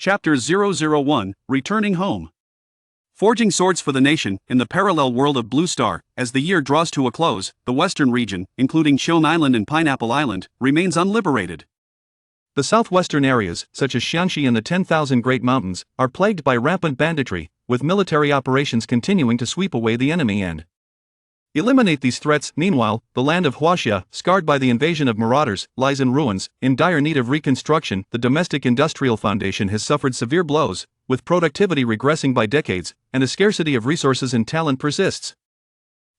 Chapter 001, Returning Home. Forging swords for the nation, in the parallel world of Blue Star, as the year draws to a close, the western region, including Xiong Island and Pineapple Island, remains unliberated. The southwestern areas, such as Xianxi and the 10,000 Great Mountains, are plagued by rampant banditry, with military operations continuing to sweep away the enemy and eliminate these threats. Meanwhile, the land of Huaxia, scarred by the invasion of marauders, lies in ruins, in dire need of reconstruction. The domestic industrial foundation has suffered severe blows, with productivity regressing by decades, and a scarcity of resources and talent persists.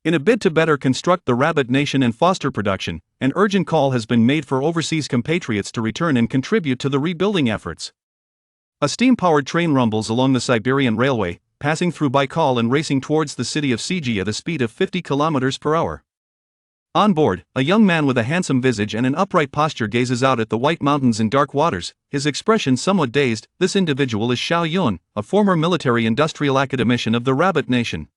In a bid to better construct the rabbit nation and foster production, an urgent call has been made for overseas compatriots to return and contribute to the rebuilding efforts. A steam-powered train rumbles along the Siberian Railway, passing through Baikal and racing towards the city of Siji at a speed of 50 km per hour. On board, a young man with a handsome visage and an upright posture gazes out at the white mountains and dark waters, his expression somewhat dazed. This individual is Xiao Yun, a former military-industrial academician of the Rabbit Nation.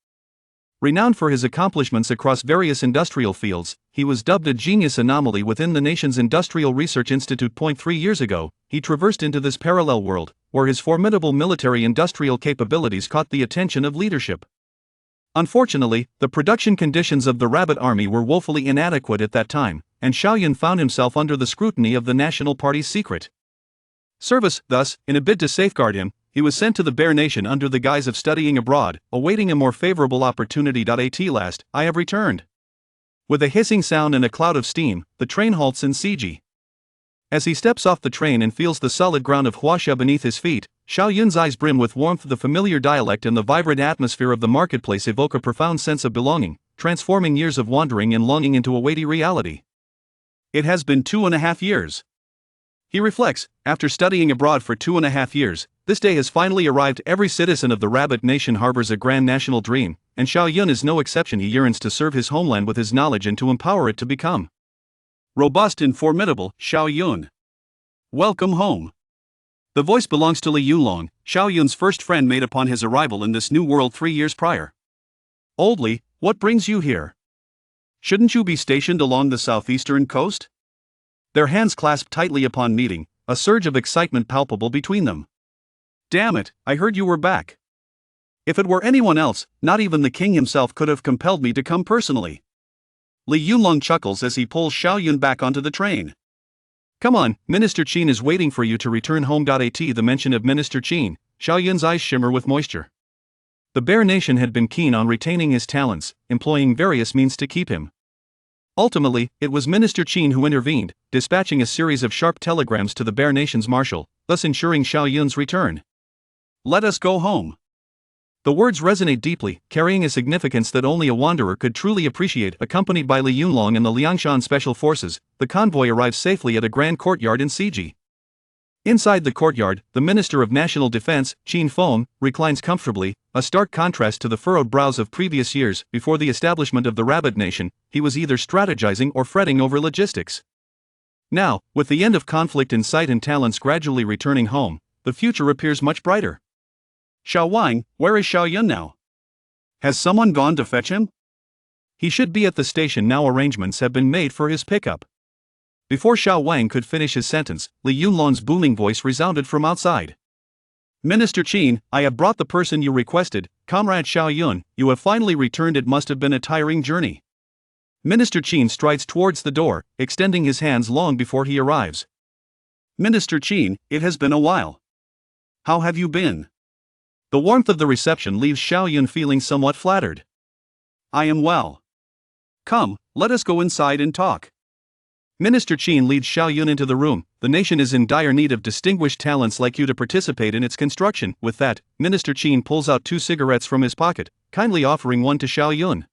Renowned for his accomplishments across various industrial fields, he was dubbed a genius anomaly within the nation's Industrial Research Institute. 3 years ago, he traversed into this parallel world, where his formidable military-industrial capabilities caught the attention of leadership. Unfortunately, the production conditions of the Rabbit Army were woefully inadequate at that time, and Xiao Yun found himself under the scrutiny of the National Party's secret service. Thus, in a bid to safeguard him, he was sent to the Bear Nation under the guise of studying abroad, awaiting a more favorable opportunity. At last, I have returned. With a hissing sound and a cloud of steam, the train halts in Siji. As he steps off the train and feels the solid ground of Huaxia beneath his feet, Xiao Yun's eyes brim with warmth. The familiar dialect and the vibrant atmosphere of the marketplace evoke a profound sense of belonging, transforming years of wandering and longing into a weighty reality. It has been 2.5 years. He reflects, after studying abroad for 2.5 years, this day has finally arrived. Every citizen of the Rabbit Nation harbors a grand national dream, and Xiao Yun is no exception. He yearns to serve his homeland with his knowledge and to empower it to become robust and formidable. Xiao Yun, welcome home. The voice belongs to Li Yulong, Xiao Yun's first friend made upon his arrival in this new world 3 years prior. Old Li, what brings you here? Shouldn't you be stationed along the southeastern coast? Their hands clasped tightly upon meeting, a surge of excitement palpable between them. Damn it, I heard you were back. If it were anyone else, not even the king himself could have compelled me to come personally. Li Yulong chuckles as he pulls Xiao Yun back onto the train. Come on, Minister Qin is waiting for you to return home. At the mention of Minister Qin, Xiao Yun's eyes shimmer with moisture. The Bear Nation had been keen on retaining his talents, employing various means to keep him. Ultimately, it was Minister Qin who intervened, dispatching a series of sharp telegrams to the Bear Nation's marshal, thus ensuring Xiao Yun's return. Let us go home. The words resonate deeply, carrying a significance that only a wanderer could truly appreciate. Accompanied by Li Yunlong and the Liangshan Special Forces, the convoy arrives safely at a grand courtyard in Siji. Inside the courtyard, the Minister of National Defense, Qin Feng, reclines comfortably, a stark contrast to the furrowed brows of previous years. Before the establishment of the Rabbit Nation, he was either strategizing or fretting over logistics. Now, with the end of conflict in sight and talents gradually returning home, the future appears much brighter. Xiao Wang, where is Xiao Yun now? Has someone gone to fetch him? He should be at the station now. Arrangements have been made for his pickup. Before Xiao Wang could finish his sentence, Li Yunlong's booming voice resounded from outside. Minister Qin, I have brought the person you requested, Comrade Xiao Yun. You have finally returned. It must have been a tiring journey. Minister Qin strides towards the door, extending his hands long before he arrives. Minister Qin, it has been a while. How have you been? The warmth of the reception leaves Xiao Yun feeling somewhat flattered. I am well. Come, let us go inside and talk. Minister Qin leads Xiao Yun into the room. The nation is in dire need of distinguished talents like you to participate in its construction. With that, Minister Qin pulls out 2 cigarettes from his pocket, kindly offering one to Xiao Yun.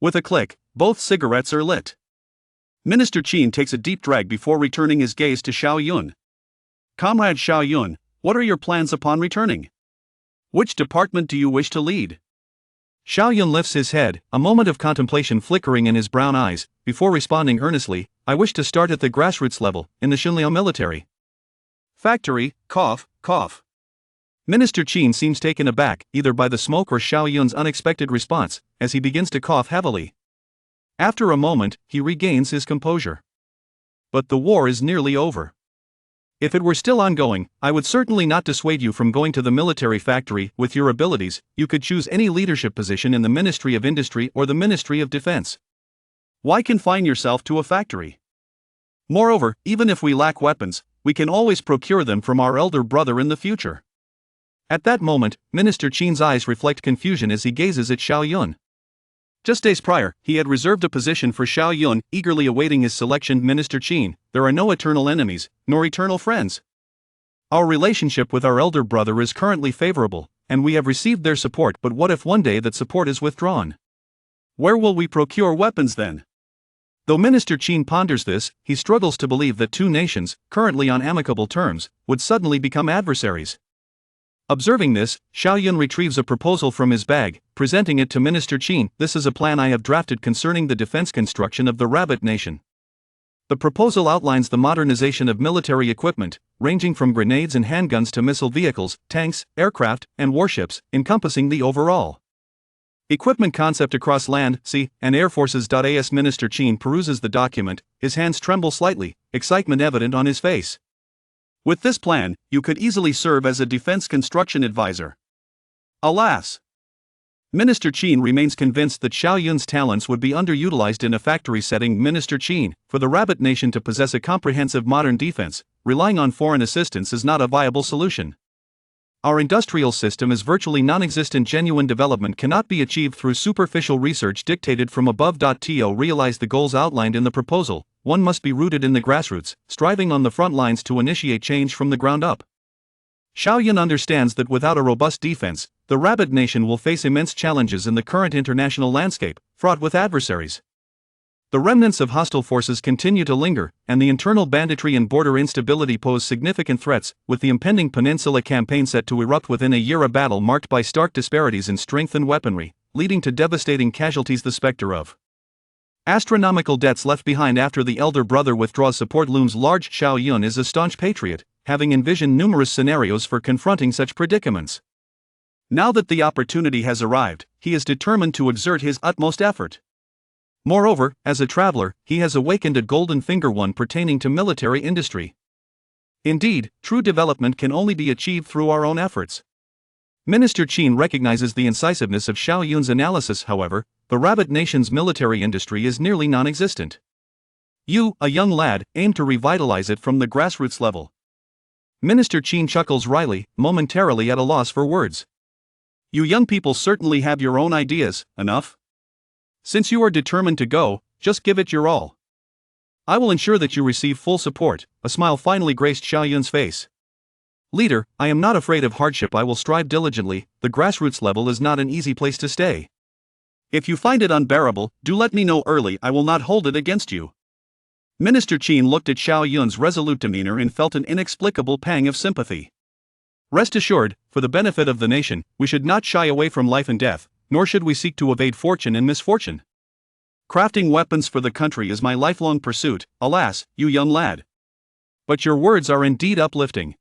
With a click, both cigarettes are lit. Minister Qin takes a deep drag before returning his gaze to Xiao Yun. Comrade Xiao Yun, what are your plans upon returning? Which department do you wish to lead? Xiao Yun lifts his head, a moment of contemplation flickering in his brown eyes, before responding earnestly, I wish to start at the grassroots level, in the Technology+Military factory. Cough, cough. Minister Qin seems taken aback, either by the smoke or Xiao Yun's unexpected response, as he begins to cough heavily. After a moment, he regains his composure. But the war is nearly over. If it were still ongoing, I would certainly not dissuade you from going to the military factory. With your abilities, you could choose any leadership position in the Ministry of Industry or the Ministry of Defense. Why confine yourself to a factory? Moreover, even if we lack weapons, we can always procure them from our elder brother in the future. At that moment, Minister Qin's eyes reflect confusion as he gazes at Xiao Yun. Just days prior, he had reserved a position for Xiao Yun, eagerly awaiting his selection. Minister Qin, there are no eternal enemies, nor eternal friends. Our relationship with our elder brother is currently favorable, and we have received their support. But what if one day that support is withdrawn? Where will we procure weapons then? Though Minister Qin ponders this, he struggles to believe that two nations, currently on amicable terms, would suddenly become adversaries. Observing this, Xiao Yun retrieves a proposal from his bag, presenting it to Minister Qin. This is a plan I have drafted concerning the defense construction of the Rabbit Nation. The proposal outlines the modernization of military equipment, ranging from grenades and handguns to missile vehicles, tanks, aircraft, and warships, encompassing the overall equipment concept across land, sea, and air forces. As Minister Qin peruses the document, his hands tremble slightly, excitement evident on his face. With this plan, you could easily serve as a defense construction advisor. Alas! Minister Qin remains convinced that Xiao Yun's talents would be underutilized in a factory setting. Minister Qin, for the Rabbit Nation to possess a comprehensive modern defense, relying on foreign assistance is not a viable solution. Our industrial system is virtually non-existent. Genuine development cannot be achieved through superficial research dictated from above. To realize the goals outlined in the proposal, one must be rooted in the grassroots, striving on the front lines to initiate change from the ground up. Xiao Yun understands that without a robust defense, the Rabbit Nation will face immense challenges in the current international landscape, fraught with adversaries. The remnants of hostile forces continue to linger, and the internal banditry and border instability pose significant threats, with the impending Peninsula campaign set to erupt within a year. A battle marked by stark disparities in strength and weaponry, leading to devastating casualties. The specter of astronomical debts left behind after the elder brother withdraws support looms large. Xiao Yun is a staunch patriot, having envisioned numerous scenarios for confronting such predicaments. Now that the opportunity has arrived, he is determined to exert his utmost effort. Moreover, as a traveler, he has awakened a golden finger, one pertaining to military industry. Indeed, true development can only be achieved through our own efforts. Minister Qin recognizes the incisiveness of Xiao Yun's analysis. However, the Rabbit Nation's military industry is nearly non-existent. You, a young lad, aim to revitalize it from the grassroots level. Minister Qin chuckles wryly, momentarily at a loss for words. You young people certainly have your own ideas, enough. Since you are determined to go, just give it your all. I will ensure that you receive full support. A smile finally graced Xiao Yun's face. Leader, I am not afraid of hardship. I will strive diligently. The grassroots level is not an easy place to stay. If you find it unbearable, do let me know early. I will not hold it against you. Minister Qin looked at Xiao Yun's resolute demeanor and felt an inexplicable pang of sympathy. Rest assured, for the benefit of the nation, we should not shy away from life and death, nor should we seek to evade fortune and misfortune. Crafting weapons for the country is my lifelong pursuit, alas, you young lad. But your words are indeed uplifting.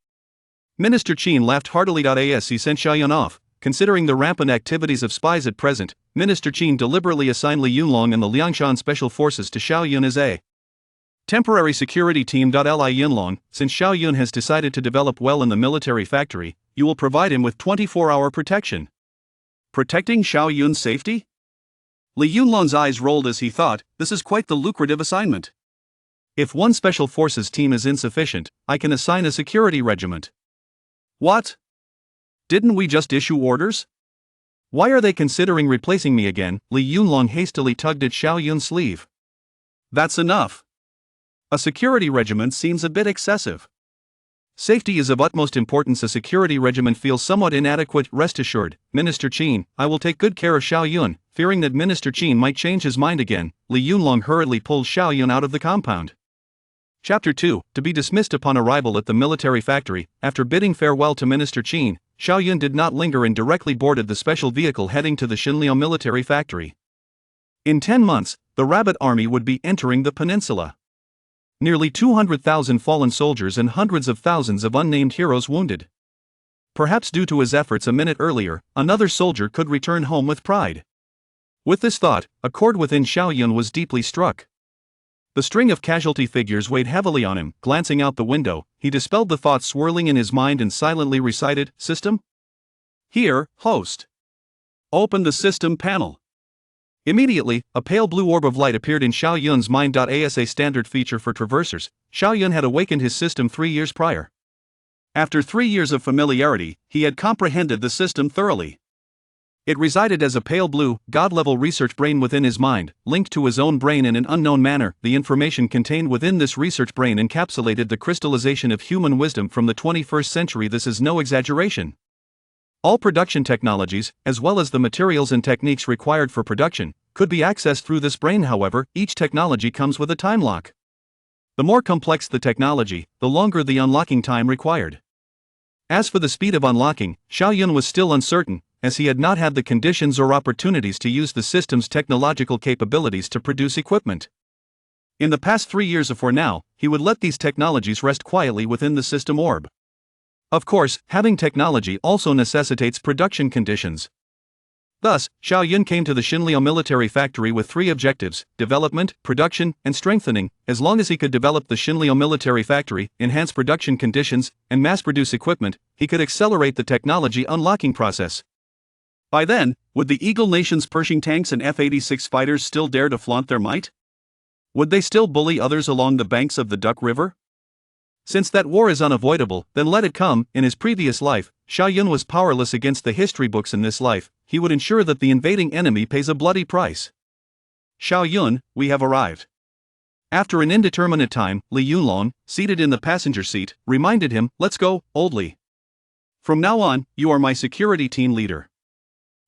Minister Qin laughed heartily. As he sent Xiao Yun off, considering the rampant activities of spies at present, Minister Qin deliberately assigned Li Yunlong and the Liangshan Special Forces to Xiao Yun as a temporary security team. Li Yunlong, since Xiao Yun has decided to develop well in the military factory, you will provide him with 24-hour protection. Protecting Xiao Yun's safety? Li Yunlong's eyes rolled as he thought, this is quite the lucrative assignment. If one special forces team is insufficient, I can assign a security regiment. What? Didn't we just issue orders? Why are they considering replacing me again? Li Yunlong hastily tugged at Xiao Yun's sleeve. That's enough. A security regiment seems a bit excessive. Safety is of utmost importance. A security regiment feels somewhat inadequate. Rest assured, Minister Qin, I will take good care of Xiao Yun. Fearing that Minister Qin might change his mind again, Li Yunlong hurriedly pulled Xiao Yun out of the compound. Chapter 2, to be dismissed upon arrival at the military factory. After bidding farewell to Minister Qin, Xiao Yun did not linger and directly boarded the special vehicle heading to the Xinliao military factory. In 10 months, the Rabbit Army would be entering the peninsula. Nearly 200,000 fallen soldiers and hundreds of thousands of unnamed heroes wounded. Perhaps due to his efforts a minute earlier, another soldier could return home with pride. With this thought, a chord within Xiao Yun was deeply struck. The string of casualty figures weighed heavily on him. Glancing out the window, he dispelled the thoughts swirling in his mind and silently recited, "System? Here, host. Open the system panel." Immediately, a pale blue orb of light appeared in Xiao Yun's mind. As a standard feature for traversers, Xiao Yun had awakened his system 3 years prior. After 3 years of familiarity, he had comprehended the system thoroughly. It resided as a pale blue, god-level research brain within his mind, linked to his own brain in an unknown manner. The information contained within this research brain encapsulated the crystallization of human wisdom from the 21st century. This is no exaggeration. All production technologies, as well as the materials and techniques required for production, could be accessed through this brain. However, each technology comes with a time lock. The more complex the technology, the longer the unlocking time required. As for the speed of unlocking, Xiao Yun was still uncertain, as he had not had the conditions or opportunities to use the system's technological capabilities to produce equipment. In the past 3 years, or for now, he would let these technologies rest quietly within the system orb. Of course, having technology also necessitates production conditions. Thus, Xiao Yun came to the Xinliao military factory with 3 objectives: development, production, and strengthening. As long as he could develop the Xinliao military factory, enhance production conditions, and mass-produce equipment, he could accelerate the technology unlocking process. By then, would the Eagle Nation's Pershing tanks and F-86 fighters still dare to flaunt their might? Would they still bully others along the banks of the Duck River? Since that war is unavoidable, then let it come. In his previous life, Xiao Yun was powerless against the history books. In this life, he would ensure that the invading enemy pays a bloody price. "Xiao Yun, we have arrived." After an indeterminate time, Li Yunlong, seated in the passenger seat, reminded him, "Let's go, old Li. From now on, you are my security team leader.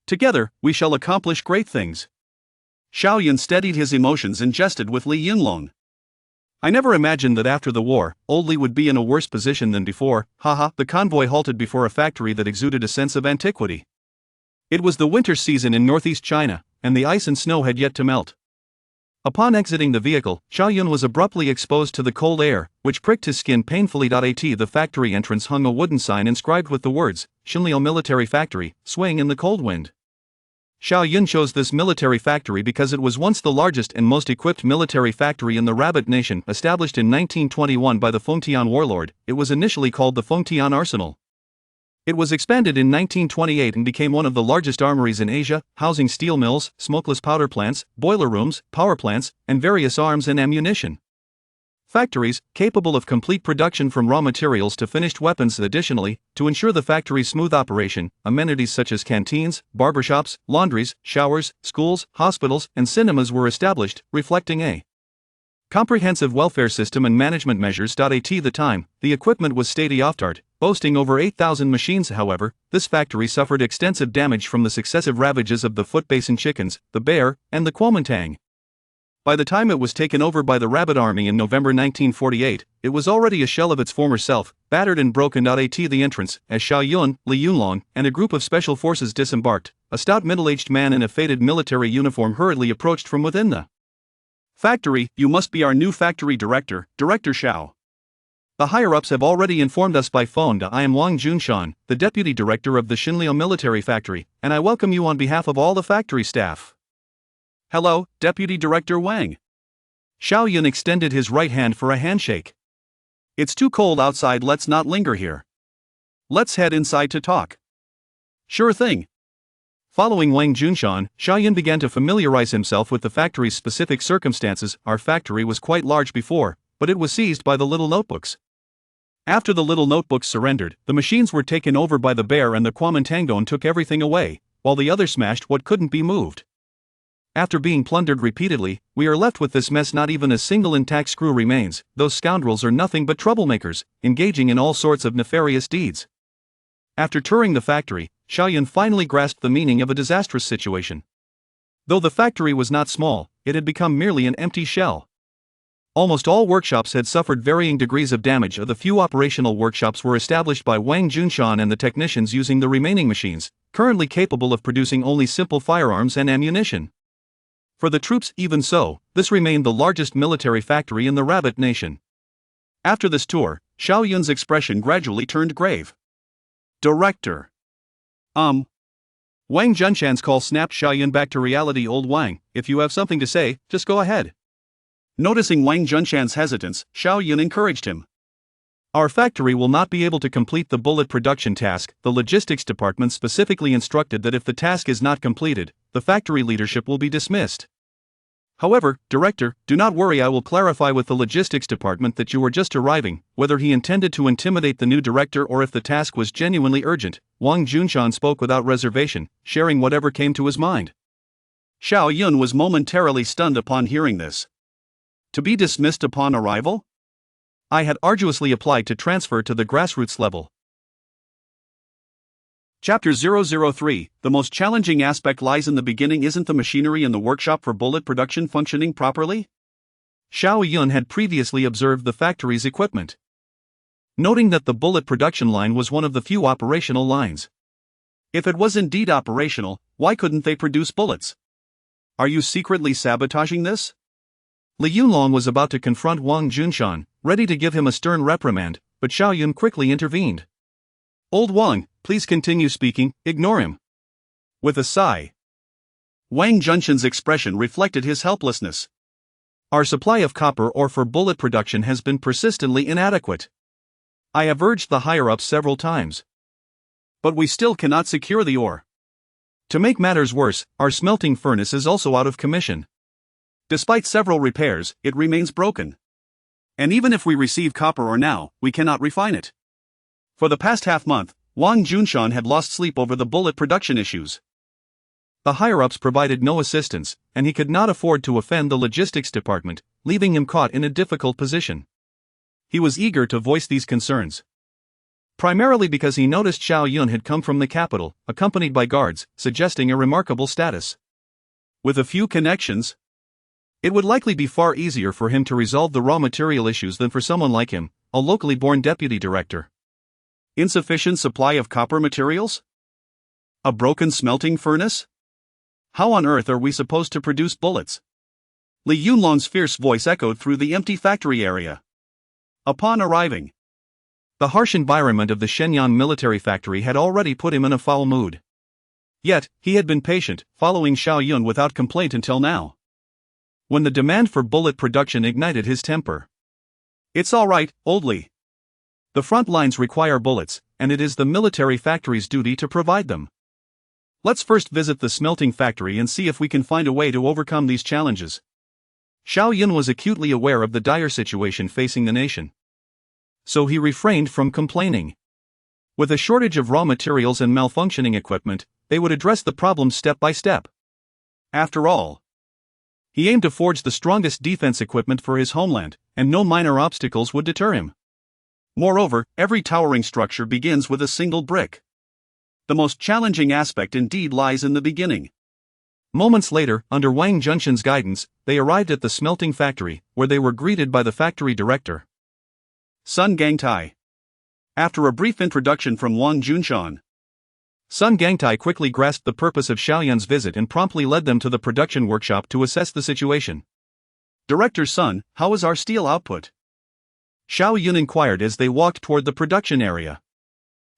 Together, we shall accomplish great things." Xiao Yun steadied his emotions and jested with Li Yunlong. "I never imagined that after the war, old Li would be in a worse position than before, haha." The convoy halted before a factory that exuded a sense of antiquity. It was the winter season in northeast China, and the ice and snow had yet to melt. Upon exiting the vehicle, Xiao Yun was abruptly exposed to the cold air, which pricked his skin painfully. At the factory entrance hung a wooden sign inscribed with the words, "Xinliao Military Factory," swaying in the cold wind. Xiao Yun chose this military factory because it was once the largest and most equipped military factory in the Rabbit Nation. Established in 1921 by the Fengtian warlord, it was initially called the Fengtian Arsenal. It was expanded in 1928 and became one of the largest armories in Asia, housing steel mills, smokeless powder plants, boiler rooms, power plants, and various arms and ammunition factories, capable of complete production from raw materials to finished weapons. Additionally, to ensure the factory's smooth operation, amenities such as canteens, barbershops, laundries, showers, schools, hospitals, and cinemas were established, reflecting a comprehensive welfare system and management measures. At the time, the equipment was state-of-the-art, boasting over 8,000 machines. However, this factory suffered extensive damage from the successive ravages of the foot basin chickens, the bear, and the Kuomintang. By the time it was taken over by the Rabbit Army in November 1948, it was already a shell of its former self, battered and broken. At the entrance, as Xiao Yun, Li Yunlong, and a group of special forces disembarked, a stout middle-aged man in a faded military uniform hurriedly approached from within the factory. "You must be our new factory director, Director Xiao. The higher-ups have already informed us by phone. I am Wang Junshan, the deputy director of the Xinliao military factory, and I welcome you on behalf of all the factory staff." "Hello, Deputy Director Wang." Xiao Yun extended his right hand for a handshake. "It's too cold outside, let's not linger here. Let's head inside to talk." "Sure thing." Following Wang Junshan, Xiao Yun began to familiarize himself with the factory's specific circumstances. Our factory was quite large before, but it was seized by the little notebooks. After the little notebooks surrendered, the machines were taken over by the bear and the Kuomintang took everything away, while the others smashed what couldn't be moved. After being plundered repeatedly, we are left with this mess. Not even a single intact screw remains. Those scoundrels are nothing but troublemakers, engaging in all sorts of nefarious deeds. After touring the factory, Xiao Yun finally grasped the meaning of a disastrous situation. Though the factory was not small, it had become merely an empty shell. Almost all workshops had suffered varying degrees of damage. The few operational workshops were established by Wang Junshan and the technicians using the remaining machines, currently capable of producing only simple firearms and ammunition. For the troops, even so, this remained the largest military factory in the Rabbit Nation. After this tour, Xiao Yun's expression gradually turned grave. "Director." Wang Junshan's call snapped Xiao Yun back to reality. "Old Wang, if you have something to say, just go ahead." Noticing Wang Junshan's hesitance, Xiao Yun encouraged him. Our factory will not be able to complete the bullet production task. The logistics department specifically instructed that if the task is not completed, the factory leadership will be dismissed. However, Director, do not worry, I will clarify with the logistics department that you were just arriving, whether he intended to intimidate the new director or if the task was genuinely urgent. Wang Junshan spoke without reservation, sharing whatever came to his mind. Xiao Yun was momentarily stunned upon hearing this. To be dismissed upon arrival? I had arduously applied to transfer to the grassroots level. Chapter 003, the most challenging aspect lies in the beginning. Isn't the machinery in the workshop for bullet production functioning properly? Xiao Yun had previously observed the factory's equipment, noting that the bullet production line was one of the few operational lines. If it was indeed operational, why couldn't they produce bullets? Are you secretly sabotaging this? Li Yunlong was about to confront Wang Junshan, ready to give him a stern reprimand, but Xiao Yun quickly intervened. Old Wang, please continue speaking, ignore him. With a sigh, Wang Junshan's expression reflected his helplessness. Our supply of copper ore for bullet production has been persistently inadequate. I have urged the higher-ups several times, but we still cannot secure the ore. To make matters worse, our smelting furnace is also out of commission. Despite several repairs, it remains broken. And even if we receive copper ore now, we cannot refine it. For the past half-month, Wang Junshan had lost sleep over the bullet production issues. The higher-ups provided no assistance, and he could not afford to offend the logistics department, leaving him caught in a difficult position. He was eager to voice these concerns, primarily because he noticed Xiao Yun had come from the capital, accompanied by guards, suggesting a remarkable status. With a few connections, it would likely be far easier for him to resolve the raw material issues than for someone like him, a locally born deputy director. Insufficient supply of copper materials? A broken smelting furnace? How on earth are we supposed to produce bullets? Li Yunlong's fierce voice echoed through the empty factory area. Upon arriving, the harsh environment of the Shenyang military factory had already put him in a foul mood. Yet, he had been patient, following Xiao Yun without complaint until now, when the demand for bullet production ignited his temper. It's all right, old Li. The front lines require bullets, and it is the military factory's duty to provide them. Let's first visit the smelting factory and see if we can find a way to overcome these challenges. Xiao Yun was acutely aware of the dire situation facing the nation, so he refrained from complaining. With a shortage of raw materials and malfunctioning equipment, they would address the problem step by step. After all, he aimed to forge the strongest defense equipment for his homeland, and no minor obstacles would deter him. Moreover, every towering structure begins with a single brick. The most challenging aspect indeed lies in the beginning. Moments later, under Wang Junshan's guidance, they arrived at the smelting factory, where they were greeted by the factory director, Sun Gangtai. After a brief introduction from Wang Junshan, Sun Gangtai quickly grasped the purpose of Xiao Yun's visit and promptly led them to the production workshop to assess the situation. Director Sun, how is our steel output? Xiao Yun inquired as they walked toward the production area.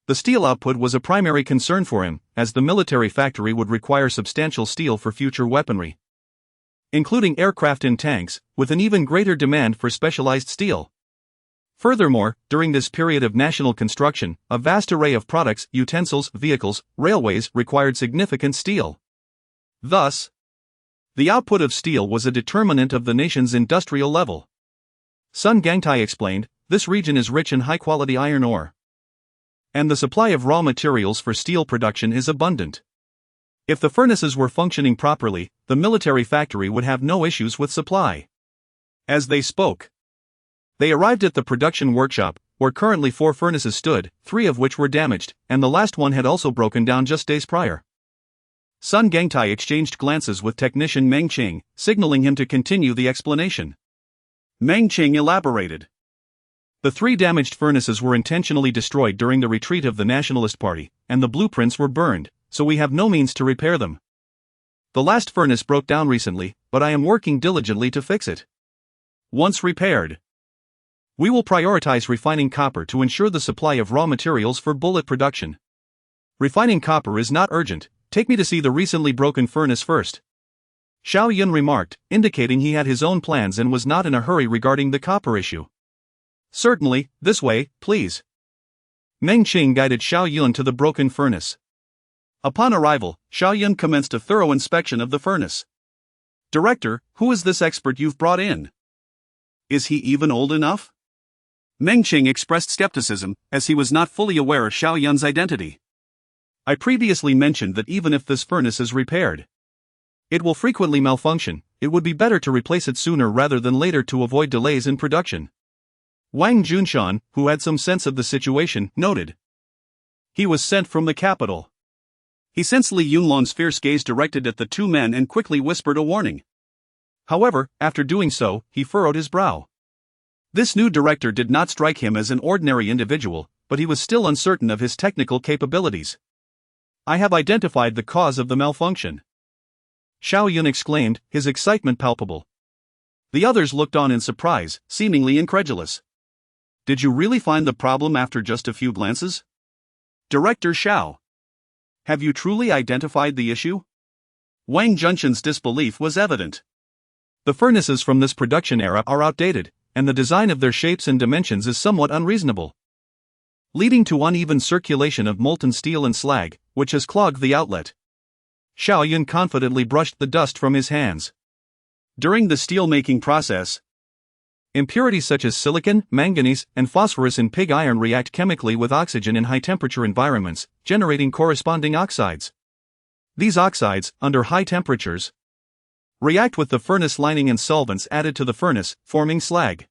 The steel output was a primary concern for him, as the military factory would require substantial steel for future weaponry, including aircraft and tanks, with an even greater demand for specialized steel. Furthermore, during this period of national construction, a vast array of products, utensils, vehicles, railways required significant steel. Thus, the output of steel was a determinant of the nation's industrial level. Sun Gangtai explained, this region is rich in high-quality iron ore, and the supply of raw materials for steel production is abundant. If the furnaces were functioning properly, the military factory would have no issues with supply. As they spoke, they arrived at the production workshop, where currently 4 furnaces stood, 3 of which were damaged, and the last one had also broken down just days prior. Sun Gangtai exchanged glances with technician Meng Qing, signaling him to continue the explanation. Meng Qing elaborated. The 3 damaged furnaces were intentionally destroyed during the retreat of the Nationalist Party, and the blueprints were burned, so we have no means to repair them. The last furnace broke down recently, but I am working diligently to fix it. Once repaired, we will prioritize refining copper to ensure the supply of raw materials for bullet production. Refining copper is not urgent, take me to see the recently broken furnace first. Xiao Yun remarked, indicating he had his own plans and was not in a hurry regarding the copper issue. Certainly, this way, please. Meng Qing guided Xiao Yun to the broken furnace. Upon arrival, Xiao Yun commenced a thorough inspection of the furnace. Director, who is this expert you've brought in? Is he even old enough? Meng Qing expressed skepticism, as he was not fully aware of Xiao Yun's identity. I previously mentioned that even if this furnace is repaired, it will frequently malfunction. It would be better to replace it sooner rather than later to avoid delays in production. Wang Junshan, who had some sense of the situation, noted. He was sent from the capital. He sensed Li Yunlong's fierce gaze directed at the two men and quickly whispered a warning. However, after doing so, he furrowed his brow. This new director did not strike him as an ordinary individual, but he was still uncertain of his technical capabilities. I have identified the cause of the malfunction. Xiao Yun exclaimed, his excitement palpable. The others looked on in surprise, seemingly incredulous. Did you really find the problem after just a few glances? Director Xiao. Have you truly identified the issue? Wang Junshan's disbelief was evident. The furnaces from this production era are outdated, and the design of their shapes and dimensions is somewhat unreasonable, leading to uneven circulation of molten steel and slag, which has clogged the outlet. Xiao Yun confidently brushed the dust from his hands. During the steel-making process, impurities such as silicon, manganese, and phosphorus in pig iron react chemically with oxygen in high-temperature environments, generating corresponding oxides. These oxides, under high temperatures, react with the furnace lining and solvents added to the furnace, forming slag.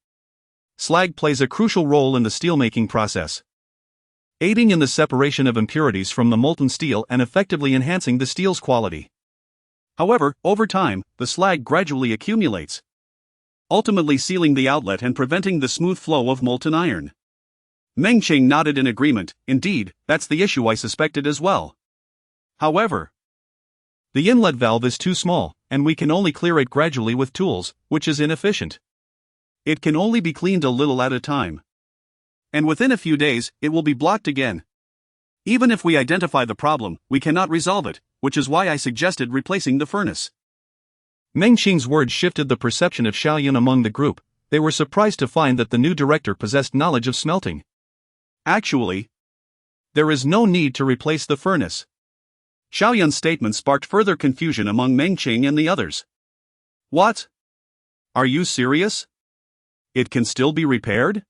Slag plays a crucial role in the steelmaking process, aiding in the separation of impurities from the molten steel and effectively enhancing the steel's quality. However, over time, the slag gradually accumulates, ultimately sealing the outlet and preventing the smooth flow of molten iron. Meng Qing nodded in agreement. Indeed, that's the issue I suspected as well. However, the inlet valve is too small, and we can only clear it gradually with tools, which is inefficient. It can only be cleaned a little at a time. And within a few days, it will be blocked again. Even if we identify the problem, we cannot resolve it, which is why I suggested replacing the furnace. Meng Qing's words shifted the perception of Xiao Yun among the group. They were surprised to find that the new director possessed knowledge of smelting. Actually, there is no need to replace the furnace. Xiao Yun's statement sparked further confusion among Meng Qing and the others. What? Are you serious? It can still be repaired?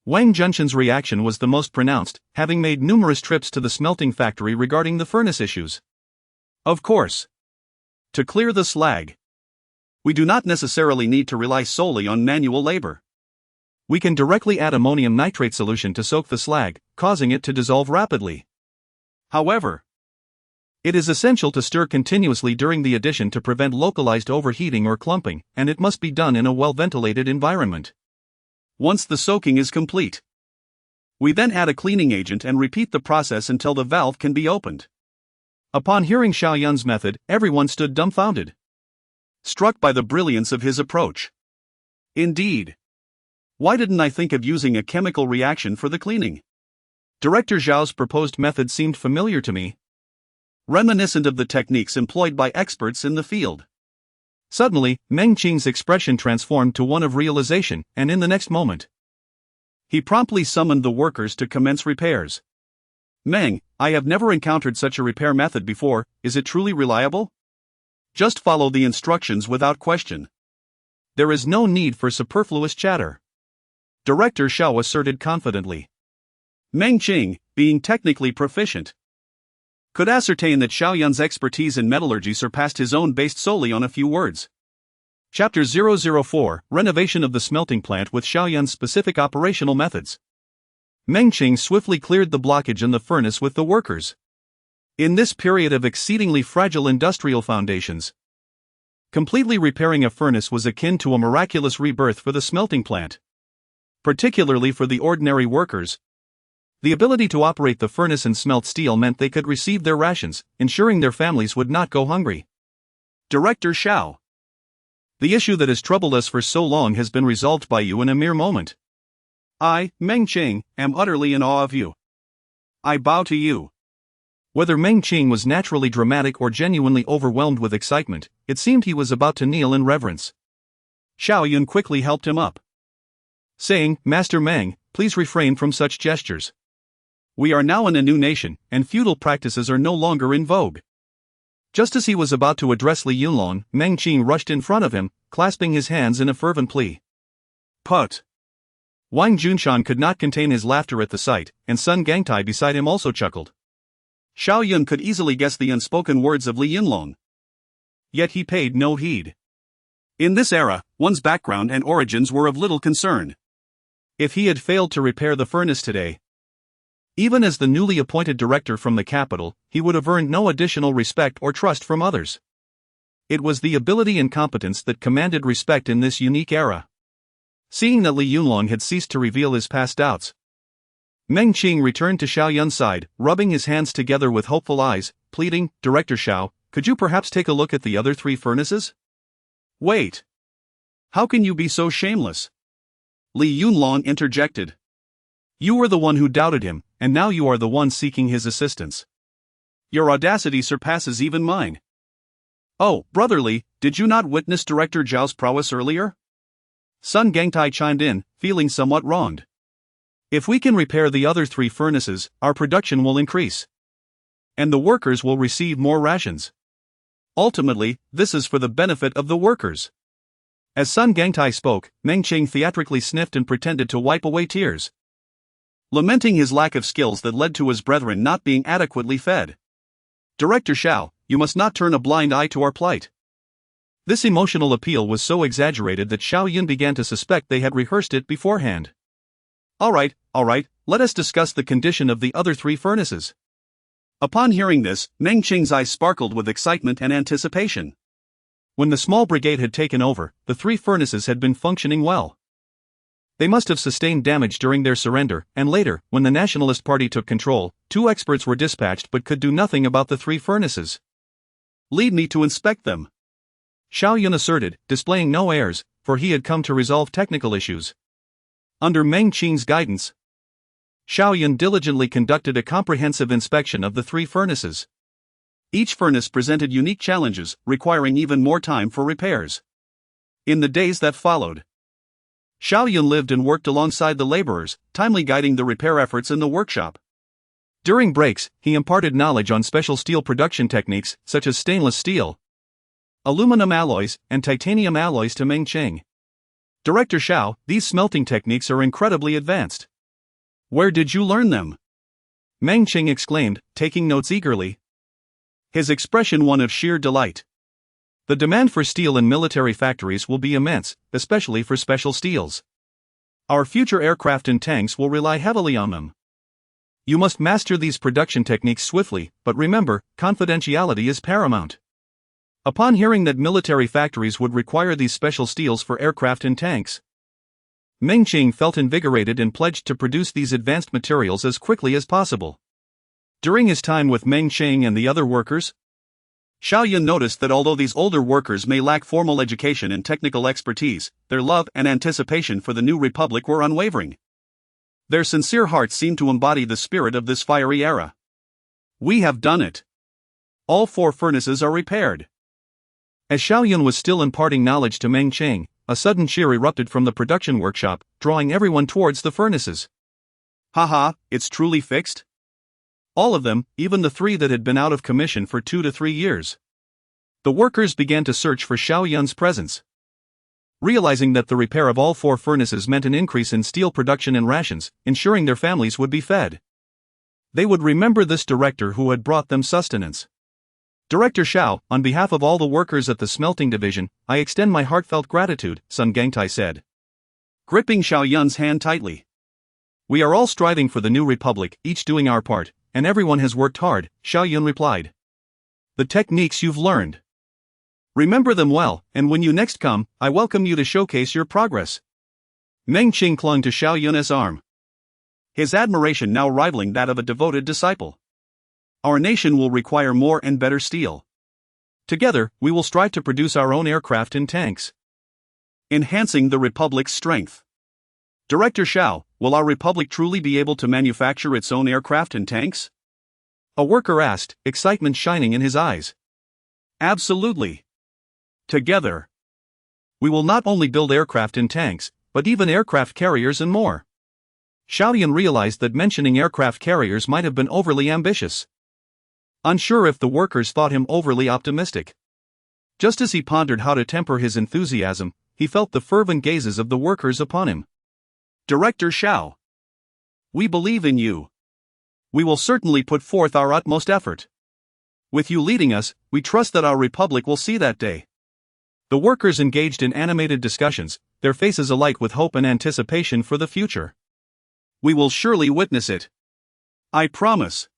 Wang Junshan's reaction was the most pronounced, having made numerous trips to the smelting factory regarding the furnace issues. Of course. To clear the slag, we do not necessarily need to rely solely on manual labor. We can directly add ammonium nitrate solution to soak the slag, causing it to dissolve rapidly. However, it is essential to stir continuously during the addition to prevent localized overheating or clumping, and it must be done in a well-ventilated environment. Once the soaking is complete, we then add a cleaning agent and repeat the process until the valve can be opened. Upon hearing Xiao Yun's method, everyone stood dumbfounded, struck by the brilliance of his approach. Indeed. Why didn't I think of using a chemical reaction for the cleaning? Director Zhao's proposed method seemed familiar to me, reminiscent of the techniques employed by experts in the field. Suddenly, Meng Qing's expression transformed to one of realization, and in the next moment, he promptly summoned the workers to commence repairs. Meng, I have never encountered such a repair method before. Is it truly reliable? Just follow the instructions without question. There is no need for superfluous chatter, Director Xiao asserted confidently. Meng Qing, being technically proficient, could ascertain that Xiao Yun's expertise in metallurgy surpassed his own based solely on a few words. Chapter 004, Renovation of the Smelting Plant with Xiao Yun's Specific Operational Methods. Meng Qing swiftly cleared the blockage in the furnace with the workers. In this period of exceedingly fragile industrial foundations, completely repairing a furnace was akin to a miraculous rebirth for the smelting plant. Particularly for the ordinary workers, the ability to operate the furnace and smelt steel meant they could receive their rations, ensuring their families would not go hungry. Director Xiao, the issue that has troubled us for so long has been resolved by you in a mere moment. I, Meng Qing, am utterly in awe of you. I bow to you. Whether Meng Qing was naturally dramatic or genuinely overwhelmed with excitement, it seemed he was about to kneel in reverence. Xiao Yun quickly helped him up, saying, "Master Meng, please refrain from such gestures. We are now in a new nation, and feudal practices are no longer in vogue." Just as he was about to address Li Yunlong, Meng Qing rushed in front of him, clasping his hands in a fervent plea. "Put!" Wang Junshan could not contain his laughter at the sight, and Sun Gangtai beside him also chuckled. Xiao Yun could easily guess the unspoken words of Li Yunlong, yet he paid no heed. In this era, one's background and origins were of little concern. If he had failed to repair the furnace today, even as the newly appointed director from the capital, he would have earned no additional respect or trust from others. It was the ability and competence that commanded respect in this unique era. Seeing that Li Yunlong had ceased to reveal his past doubts, Meng Qing returned to Xiao Yun's side, rubbing his hands together with hopeful eyes, pleading, "Director Xiao, could you perhaps take a look at the other 3 furnaces?" "Wait! How can you be so shameless?" Li Yunlong interjected. "You were the one who doubted him, and now you are the one seeking his assistance. Your audacity surpasses even mine." "Oh, Brother Li, did you not witness Director Zhao's prowess earlier?" Sun Gangtai chimed in, feeling somewhat wronged. "If we can repair the other 3 furnaces, our production will increase. And the workers will receive more rations. Ultimately, this is for the benefit of the workers." As Sun Gangtai spoke, Meng Qing theatrically sniffed and pretended to wipe away tears, lamenting his lack of skills that led to his brethren not being adequately fed. "Director Xiao, you must not turn a blind eye to our plight." This emotional appeal was so exaggerated that Xiao Yun began to suspect they had rehearsed it beforehand. All right, let us discuss the condition of the other 3 furnaces." Upon hearing this, Meng Qing's eyes sparkled with excitement and anticipation. When the small brigade had taken over, the 3 furnaces had been functioning well. They must have sustained damage during their surrender, and later, when the Nationalist Party took control, 2 experts were dispatched but could do nothing about the 3 furnaces. "Lead me to inspect them," Xiao Yun asserted, displaying no airs, for he had come to resolve technical issues. Under Meng Qing's guidance, Xiao Yun diligently conducted a comprehensive inspection of the 3 furnaces. Each furnace presented unique challenges, requiring even more time for repairs. In the days that followed, Xiao Yun lived and worked alongside the laborers, timely guiding the repair efforts in the workshop. During breaks, he imparted knowledge on special steel production techniques, such as stainless steel, aluminum alloys, and titanium alloys to Meng Qing. "Director Xiao, these smelting techniques are incredibly advanced. Where did you learn them?" Meng Qing exclaimed, taking notes eagerly, his expression one of sheer delight. "The demand for steel in military factories will be immense, especially for special steels. Our future aircraft and tanks will rely heavily on them. You must master these production techniques swiftly, but remember, confidentiality is paramount." Upon hearing that military factories would require these special steels for aircraft and tanks, Meng Qing felt invigorated and pledged to produce these advanced materials as quickly as possible. During his time with Meng Qing and the other workers, Xiao Yun noticed that although these older workers may lack formal education and technical expertise, their love and anticipation for the new republic were unwavering. Their sincere hearts seemed to embody the spirit of this fiery era. "We have done it. All 4 furnaces are repaired." As Xiao Yun was still imparting knowledge to Meng Qing, a sudden cheer erupted from the production workshop, drawing everyone towards the furnaces. "Haha, it's truly fixed?" All of them, even the 3 that had been out of commission for 2 to 3 years. The workers began to search for Xiao Yun's presence. Realizing that the repair of all 4 furnaces meant an increase in steel production and rations, ensuring their families would be fed. They would remember this director who had brought them sustenance. "Director Xiao, on behalf of all the workers at the smelting division, I extend my heartfelt gratitude," Sun Gangtai said, gripping Xiao Yun's hand tightly. "We are all striving for the new republic, each doing our part, and everyone has worked hard," Xiao Yun replied. "The techniques you've learned, remember them well, and when you next come, I welcome you to showcase your progress." Meng Qing clung to Xiao Yun's arm, his admiration now rivaling that of a devoted disciple. "Our nation will require more and better steel. Together, we will strive to produce our own aircraft and tanks, enhancing the Republic's strength." "Director Xiao, will our Republic truly be able to manufacture its own aircraft and tanks?" A worker asked, excitement shining in his eyes. Absolutely. Together, we will not only build aircraft and tanks, but even aircraft carriers and more. Xiao Yun realized that mentioning aircraft carriers might have been overly ambitious. Unsure if the workers thought him overly optimistic. Just as he pondered how to temper his enthusiasm, he felt the fervent gazes of the workers upon him. Director Xiao, we believe in you. We will certainly put forth our utmost effort. With you leading us, we trust that our republic will see that day. The workers engaged in animated discussions, their faces alight with hope and anticipation for the future. We will surely witness it. I promise.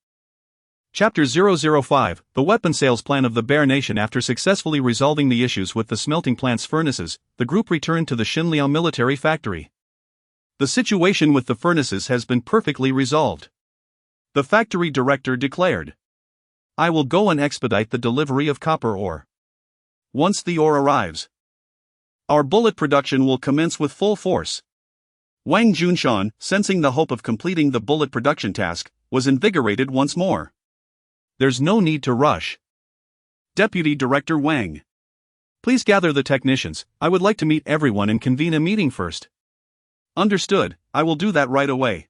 Chapter 005, The Weapon Sales Plan of the Bear Nation. After successfully resolving the issues with the smelting plant's furnaces, the group returned to the Xinliao military factory. The situation with the furnaces has been perfectly resolved. The factory director declared. I will go and expedite the delivery of copper ore. Once the ore arrives, our bullet production will commence with full force. Wang Junshan, sensing the hope of completing the bullet production task, was invigorated once more. There's no need to rush. Deputy Director Wang, please gather the technicians. I would like to meet everyone and convene a meeting first. Understood, I will do that right away.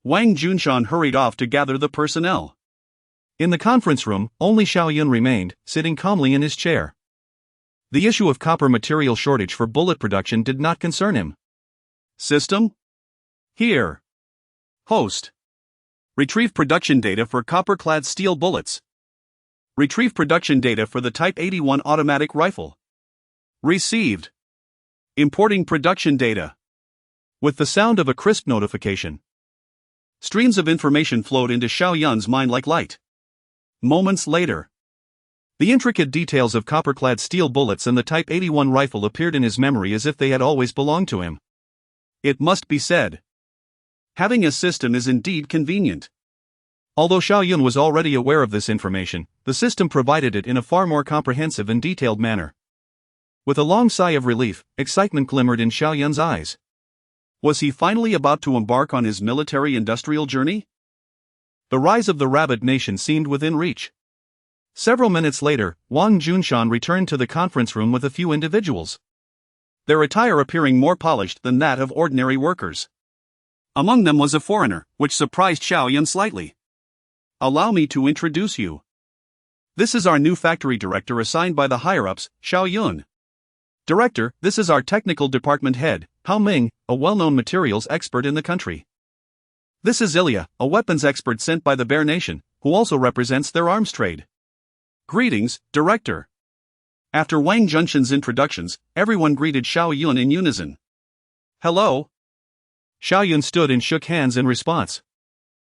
Wang Junshan hurried off to gather the personnel. In the conference room, only Xiao Yun remained, sitting calmly in his chair. The issue of copper material shortage for bullet production did not concern him. System? Here. Host. Retrieve production data for copper-clad steel bullets. Retrieve production data for the Type 81 automatic rifle. Received. Importing production data. With the sound of a crisp notification, streams of information flowed into Xiao Yun's mind like light. Moments later, the intricate details of copper-clad steel bullets and the Type 81 rifle appeared in his memory as if they had always belonged to him. It must be said, having a system is indeed convenient. Although Xiao Yun was already aware of this information, the system provided it in a far more comprehensive and detailed manner. With a long sigh of relief, excitement glimmered in Xiao Yun's eyes. Was he finally about to embark on his military-industrial journey? The rise of the Rabbit Nation seemed within reach. Several minutes later, Wang Junshan returned to the conference room with a few individuals, their attire appearing more polished than that of ordinary workers. Among them was a foreigner, which surprised Xiao Yun slightly. Allow me to introduce you. This is our new factory director assigned by the higher-ups, Xiao Yun. Director, this is our technical department head, Hao Ming, a well-known materials expert in the country. This is Ilya, a weapons expert sent by the Bear Nation, who also represents their arms trade. Greetings, Director. After Wang Junshan's introductions, everyone greeted Xiao Yun in unison. Hello. Xiao Yun stood and shook hands in response.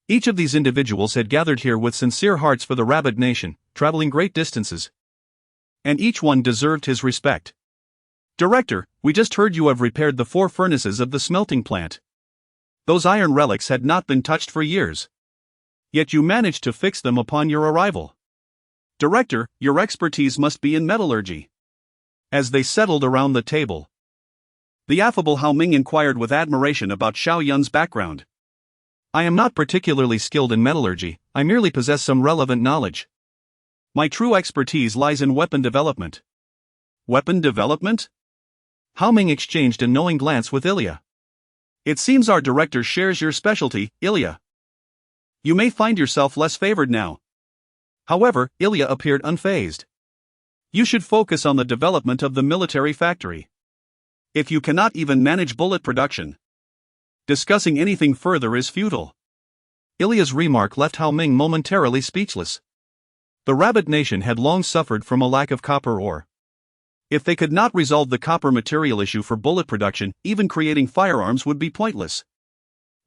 Each of these individuals had gathered here with sincere hearts for the Rabbit Nation, traveling great distances. And each one deserved his respect. Director, we just heard you have repaired the 4 furnaces of the smelting plant. Those iron relics had not been touched for years. Yet you managed to fix them upon your arrival. Director, your expertise must be in metallurgy. As they settled around the table, the affable Hao Ming inquired with admiration about Xiao Yun's background. I am not particularly skilled in metallurgy, I merely possess some relevant knowledge. My true expertise lies in weapon development. Weapon development? Hao Ming exchanged a knowing glance with Ilya. It seems our director shares your specialty, Ilya. You may find yourself less favored now. However, Ilya appeared unfazed. You should focus on the development of the military factory. If you cannot even manage bullet production, discussing anything further is futile. Ilya's remark left Hao Ming momentarily speechless. The Rabbit Nation had long suffered from a lack of copper ore. If they could not resolve the copper material issue for bullet production, even creating firearms would be pointless.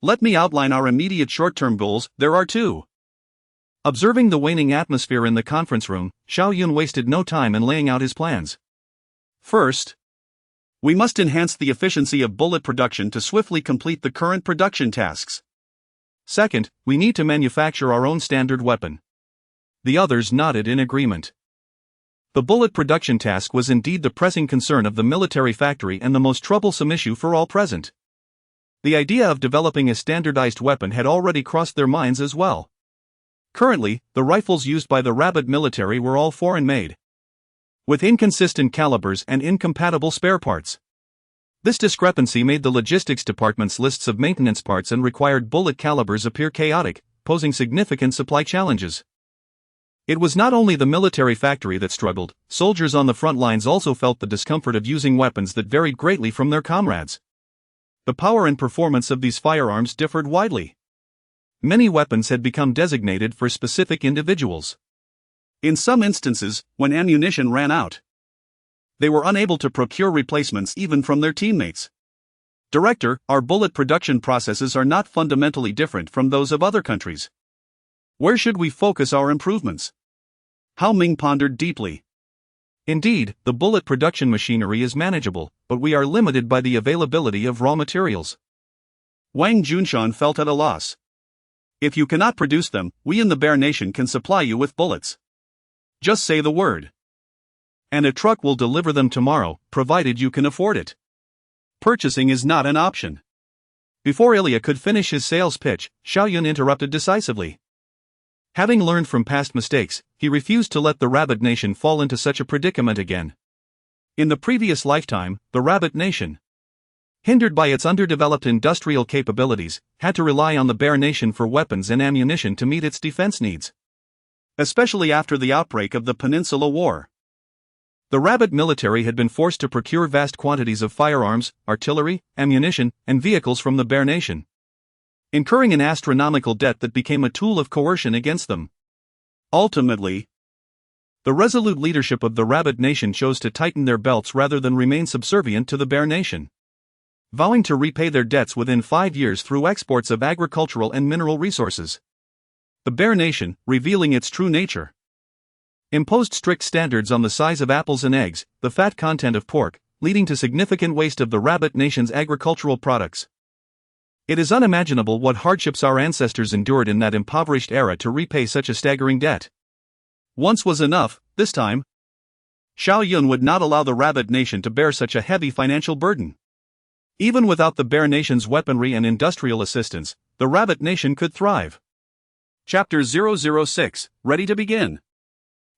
Let me outline our immediate short-term goals. There are 2. Observing the waning atmosphere in the conference room, Xiao Yun wasted no time in laying out his plans. First, we must enhance the efficiency of bullet production to swiftly complete the current production tasks. Second, we need to manufacture our own standard weapon. The others nodded in agreement. The bullet production task was indeed the pressing concern of the military factory and the most troublesome issue for all present. The idea of developing a standardized weapon had already crossed their minds as well. Currently, the rifles used by the Rabbit military were all foreign-made, with inconsistent calibers and incompatible spare parts. This discrepancy made the logistics department's lists of maintenance parts and required bullet calibers appear chaotic, posing significant supply challenges. It was not only the military factory that struggled, soldiers on the front lines also felt the discomfort of using weapons that varied greatly from their comrades. The power and performance of these firearms differed widely. Many weapons had become designated for specific individuals. In some instances, when ammunition ran out, they were unable to procure replacements even from their teammates. Director, our bullet production processes are not fundamentally different from those of other countries. Where should we focus our improvements? Hao Ming pondered deeply. Indeed, the bullet production machinery is manageable, but we are limited by the availability of raw materials. Wang Junshan felt at a loss. If you cannot produce them, we in the Bear Nation can supply you with bullets. Just say the word, and a truck will deliver them tomorrow, provided you can afford it. Purchasing is not an option. Before Ilya could finish his sales pitch, Xiao Yun interrupted decisively. Having learned from past mistakes, he refused to let the Rabbit Nation fall into such a predicament again. In the previous lifetime, the Rabbit Nation, hindered by its underdeveloped industrial capabilities, had to rely on the Bear Nation for weapons and ammunition to meet its defense needs. Especially after the outbreak of the Peninsula War, the Rabbit military had been forced to procure vast quantities of firearms, artillery, ammunition, and vehicles from the Bear Nation, incurring an astronomical debt that became a tool of coercion against them. Ultimately, the resolute leadership of the Rabbit Nation chose to tighten their belts rather than remain subservient to the Bear Nation, vowing to repay their debts within 5 years through exports of agricultural and mineral resources. The Bear Nation, revealing its true nature, imposed strict standards on the size of apples and eggs, the fat content of pork, leading to significant waste of the Rabbit Nation's agricultural products. It is unimaginable what hardships our ancestors endured in that impoverished era to repay such a staggering debt. Once was enough, this time, Xiao Yun would not allow the Rabbit Nation to bear such a heavy financial burden. Even without the Bear Nation's weaponry and industrial assistance, the Rabbit Nation could thrive. Chapter 006, ready to begin.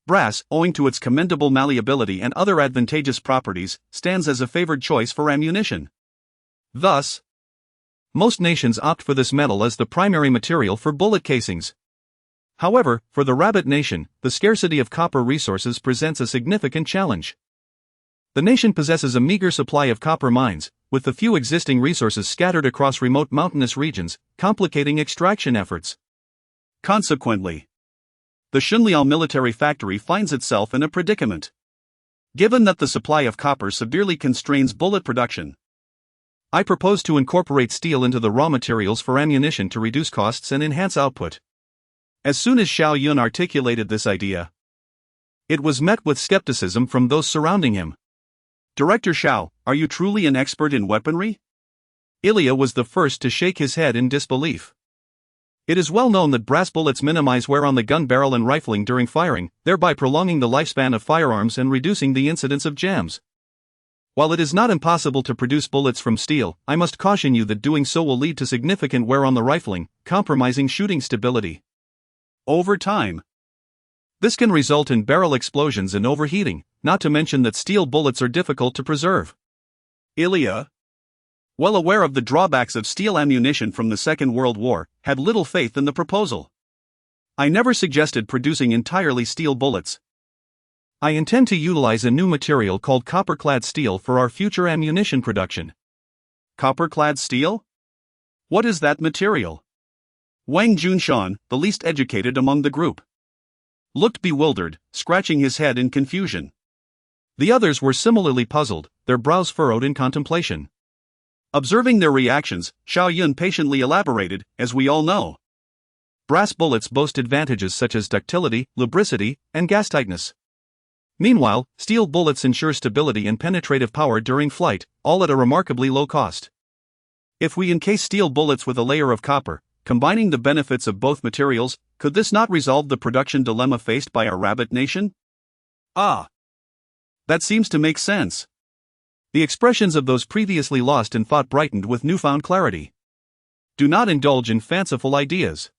Brass, owing to its commendable malleability and other advantageous properties, stands as a favored choice for ammunition. Thus, most nations opt for this metal as the primary material for bullet casings. However, for the Rabbit Nation, the scarcity of copper resources presents a significant challenge. The nation possesses a meager supply of copper mines, with the few existing resources scattered across remote mountainous regions, complicating extraction efforts. Consequently, the Xunliao military factory finds itself in a predicament. Given that the supply of copper severely constrains bullet production, I propose to incorporate steel into the raw materials for ammunition to reduce costs and enhance output. As soon as Xiao Yun articulated this idea, it was met with skepticism from those surrounding him. Director Xiao, are you truly an expert in weaponry? Ilya was the first to shake his head in disbelief. It is well known that brass bullets minimize wear on the gun barrel and rifling during firing, thereby prolonging the lifespan of firearms and reducing the incidence of jams. While it is not impossible to produce bullets from steel, I must caution you that doing so will lead to significant wear on the rifling, compromising shooting stability over time. This can result in barrel explosions and overheating, not to mention that steel bullets are difficult to preserve. Ilya, well aware of the drawbacks of steel ammunition from the Second World War, had little faith in the proposal. I never suggested producing entirely steel bullets. I intend to utilize a new material called copper-clad steel for our future ammunition production. Copper-clad steel? What is that material? Wang Junshan, the least educated among the group, looked bewildered, scratching his head in confusion. The others were similarly puzzled, their brows furrowed in contemplation. Observing their reactions, Xiao Yun patiently elaborated, as we all know, brass bullets boast advantages such as ductility, lubricity, and gas tightness. Meanwhile, steel bullets ensure stability and penetrative power during flight, all at a remarkably low cost. If we encase steel bullets with a layer of copper, combining the benefits of both materials, could this not resolve the production dilemma faced by our Rabbit Nation? Ah, that seems to make sense. The expressions of those previously lost in thought brightened with newfound clarity. Do not indulge in fanciful ideas.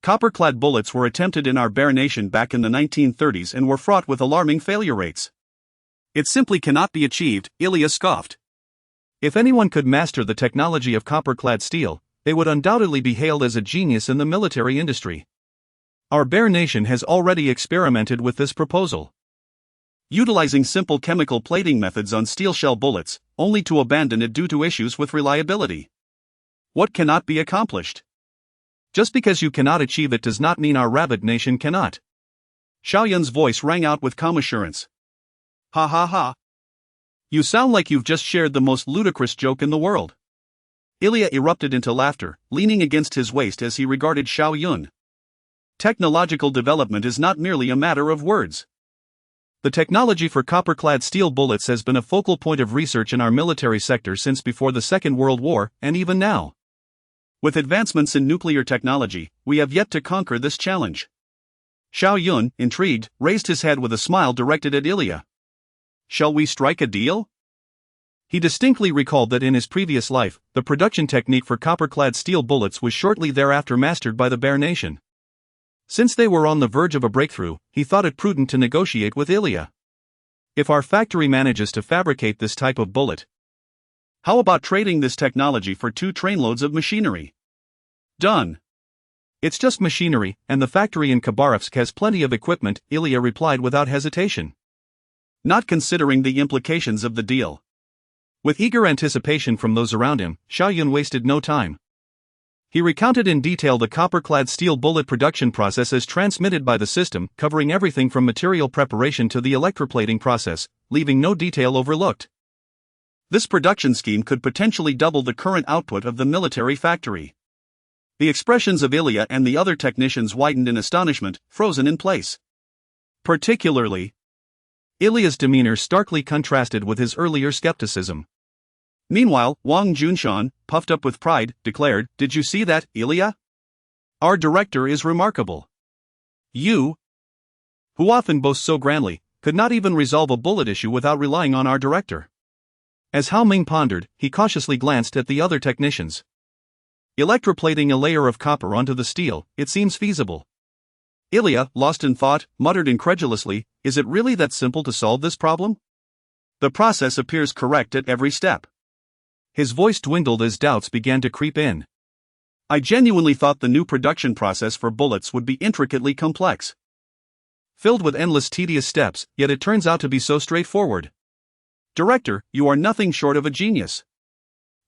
Copper-clad bullets were attempted in our bare nation back in the 1930s and were fraught with alarming failure rates. It simply cannot be achieved, Ilya scoffed. If anyone could master the technology of copper-clad steel, they would undoubtedly be hailed as a genius in the military industry. Our bare nation has already experimented with this proposal, utilizing simple chemical plating methods on steel shell bullets, only to abandon it due to issues with reliability. What cannot be accomplished? Just because you cannot achieve it does not mean our rabbit nation cannot. Xiao Yun's voice rang out with calm assurance. Ha ha ha. You sound like you've just shared the most ludicrous joke in the world. Ilya erupted into laughter, leaning against his waist as he regarded Xiao Yun. Technological development is not merely a matter of words. The technology for copper-clad steel bullets has been a focal point of research in our military sector since before the Second World War, and even now. With advancements in nuclear technology, we have yet to conquer this challenge. Xiao Yun, intrigued, raised his head with a smile directed at Ilya. Shall we strike a deal? He distinctly recalled that in his previous life, the production technique for copper-clad steel bullets was shortly thereafter mastered by the bare nation. Since they were on the verge of a breakthrough, he thought it prudent to negotiate with Ilya. If our factory manages to fabricate this type of bullet, how about trading this technology for 2 trainloads of machinery? Done. It's just machinery, and the factory in Khabarovsk has plenty of equipment, Ilya replied without hesitation. Not considering the implications of the deal. With eager anticipation from those around him, Xiao Yun wasted no time. He recounted in detail the copper-clad steel bullet production process as transmitted by the system, covering everything from material preparation to the electroplating process, leaving no detail overlooked. This production scheme could potentially double the current output of the military factory. The expressions of Ilya and the other technicians widened in astonishment, frozen in place. Particularly, Ilya's demeanor starkly contrasted with his earlier skepticism. Meanwhile, Wang Junshan, puffed up with pride, declared, "Did you see that, Ilya? Our director is remarkable. You, who often boast so grandly, could not even resolve a bullet issue without relying on our director." As Hao Ming pondered, he cautiously glanced at the other technicians. Electroplating a layer of copper onto the steel, it seems feasible. Ilya, lost in thought, muttered incredulously, "Is it really that simple to solve this problem? The process appears correct at every step." His voice dwindled as doubts began to creep in. "I genuinely thought the new production process for bullets would be intricately complex, filled with endless tedious steps, yet it turns out to be so straightforward. Director, you are nothing short of a genius,"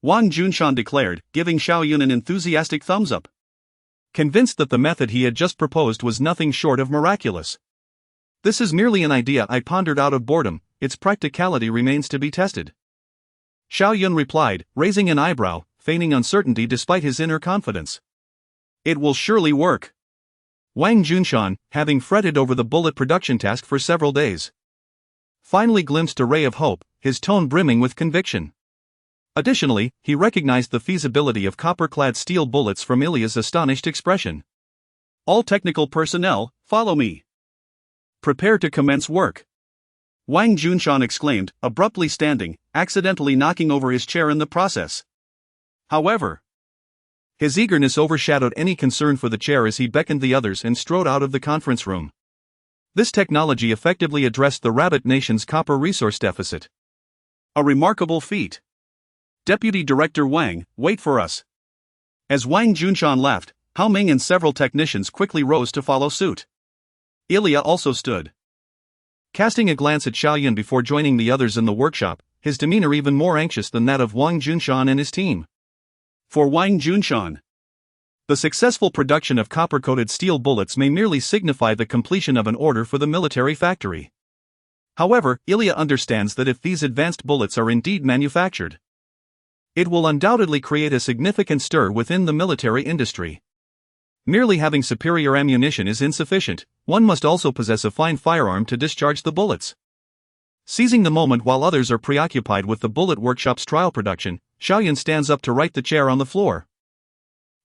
Wang Junshan declared, giving Xiao Yun an enthusiastic thumbs up. Convinced that the method he had just proposed was nothing short of miraculous. "This is merely an idea I pondered out of boredom, its practicality remains to be tested," Xiao Yun replied, raising an eyebrow, feigning uncertainty despite his inner confidence. "It will surely work." Wang Junshan, having fretted over the bullet production task for several days, finally glimpsed a ray of hope, his tone brimming with conviction. Additionally, he recognized the feasibility of copper-clad steel bullets from Ilya's astonished expression. "All technical personnel, follow me. Prepare to commence work," Wang Junshan exclaimed, abruptly standing, accidentally knocking over his chair in the process. However, his eagerness overshadowed any concern for the chair as he beckoned the others and strode out of the conference room. This technology effectively addressed the rabbit nation's copper resource deficit. "A remarkable feat. Deputy Director Wang, wait for us." As Wang Junshan left, Hao Ming and several technicians quickly rose to follow suit. Ilya also stood, casting a glance at Xiao Yun before joining the others in the workshop, his demeanor even more anxious than that of Wang Junshan and his team. For Wang Junshan, the successful production of copper-coated steel bullets may merely signify the completion of an order for the military factory. However, Ilya understands that if these advanced bullets are indeed manufactured, it will undoubtedly create a significant stir within the military industry. Merely having superior ammunition is insufficient, one must also possess a fine firearm to discharge the bullets. Seizing the moment while others are preoccupied with the bullet workshop's trial production, Xiao Yun stands up to right the chair on the floor,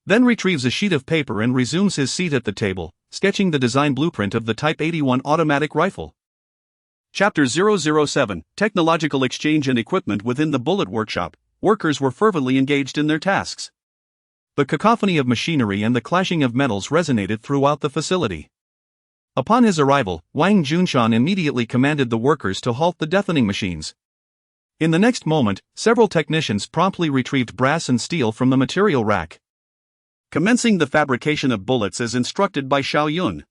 then retrieves a sheet of paper and resumes his seat at the table, sketching the design blueprint of the Type 81 automatic rifle. Chapter 007, Technological Exchange and Equipment. Within the bullet workshop, workers were fervently engaged in their tasks. The cacophony of machinery and the clashing of metals resonated throughout the facility. Upon his arrival, Wang Junshan immediately commanded the workers to halt the deafening machines. In the next moment, several technicians promptly retrieved brass and steel from the material rack, commencing the fabrication of bullets as instructed by Xiao Yun.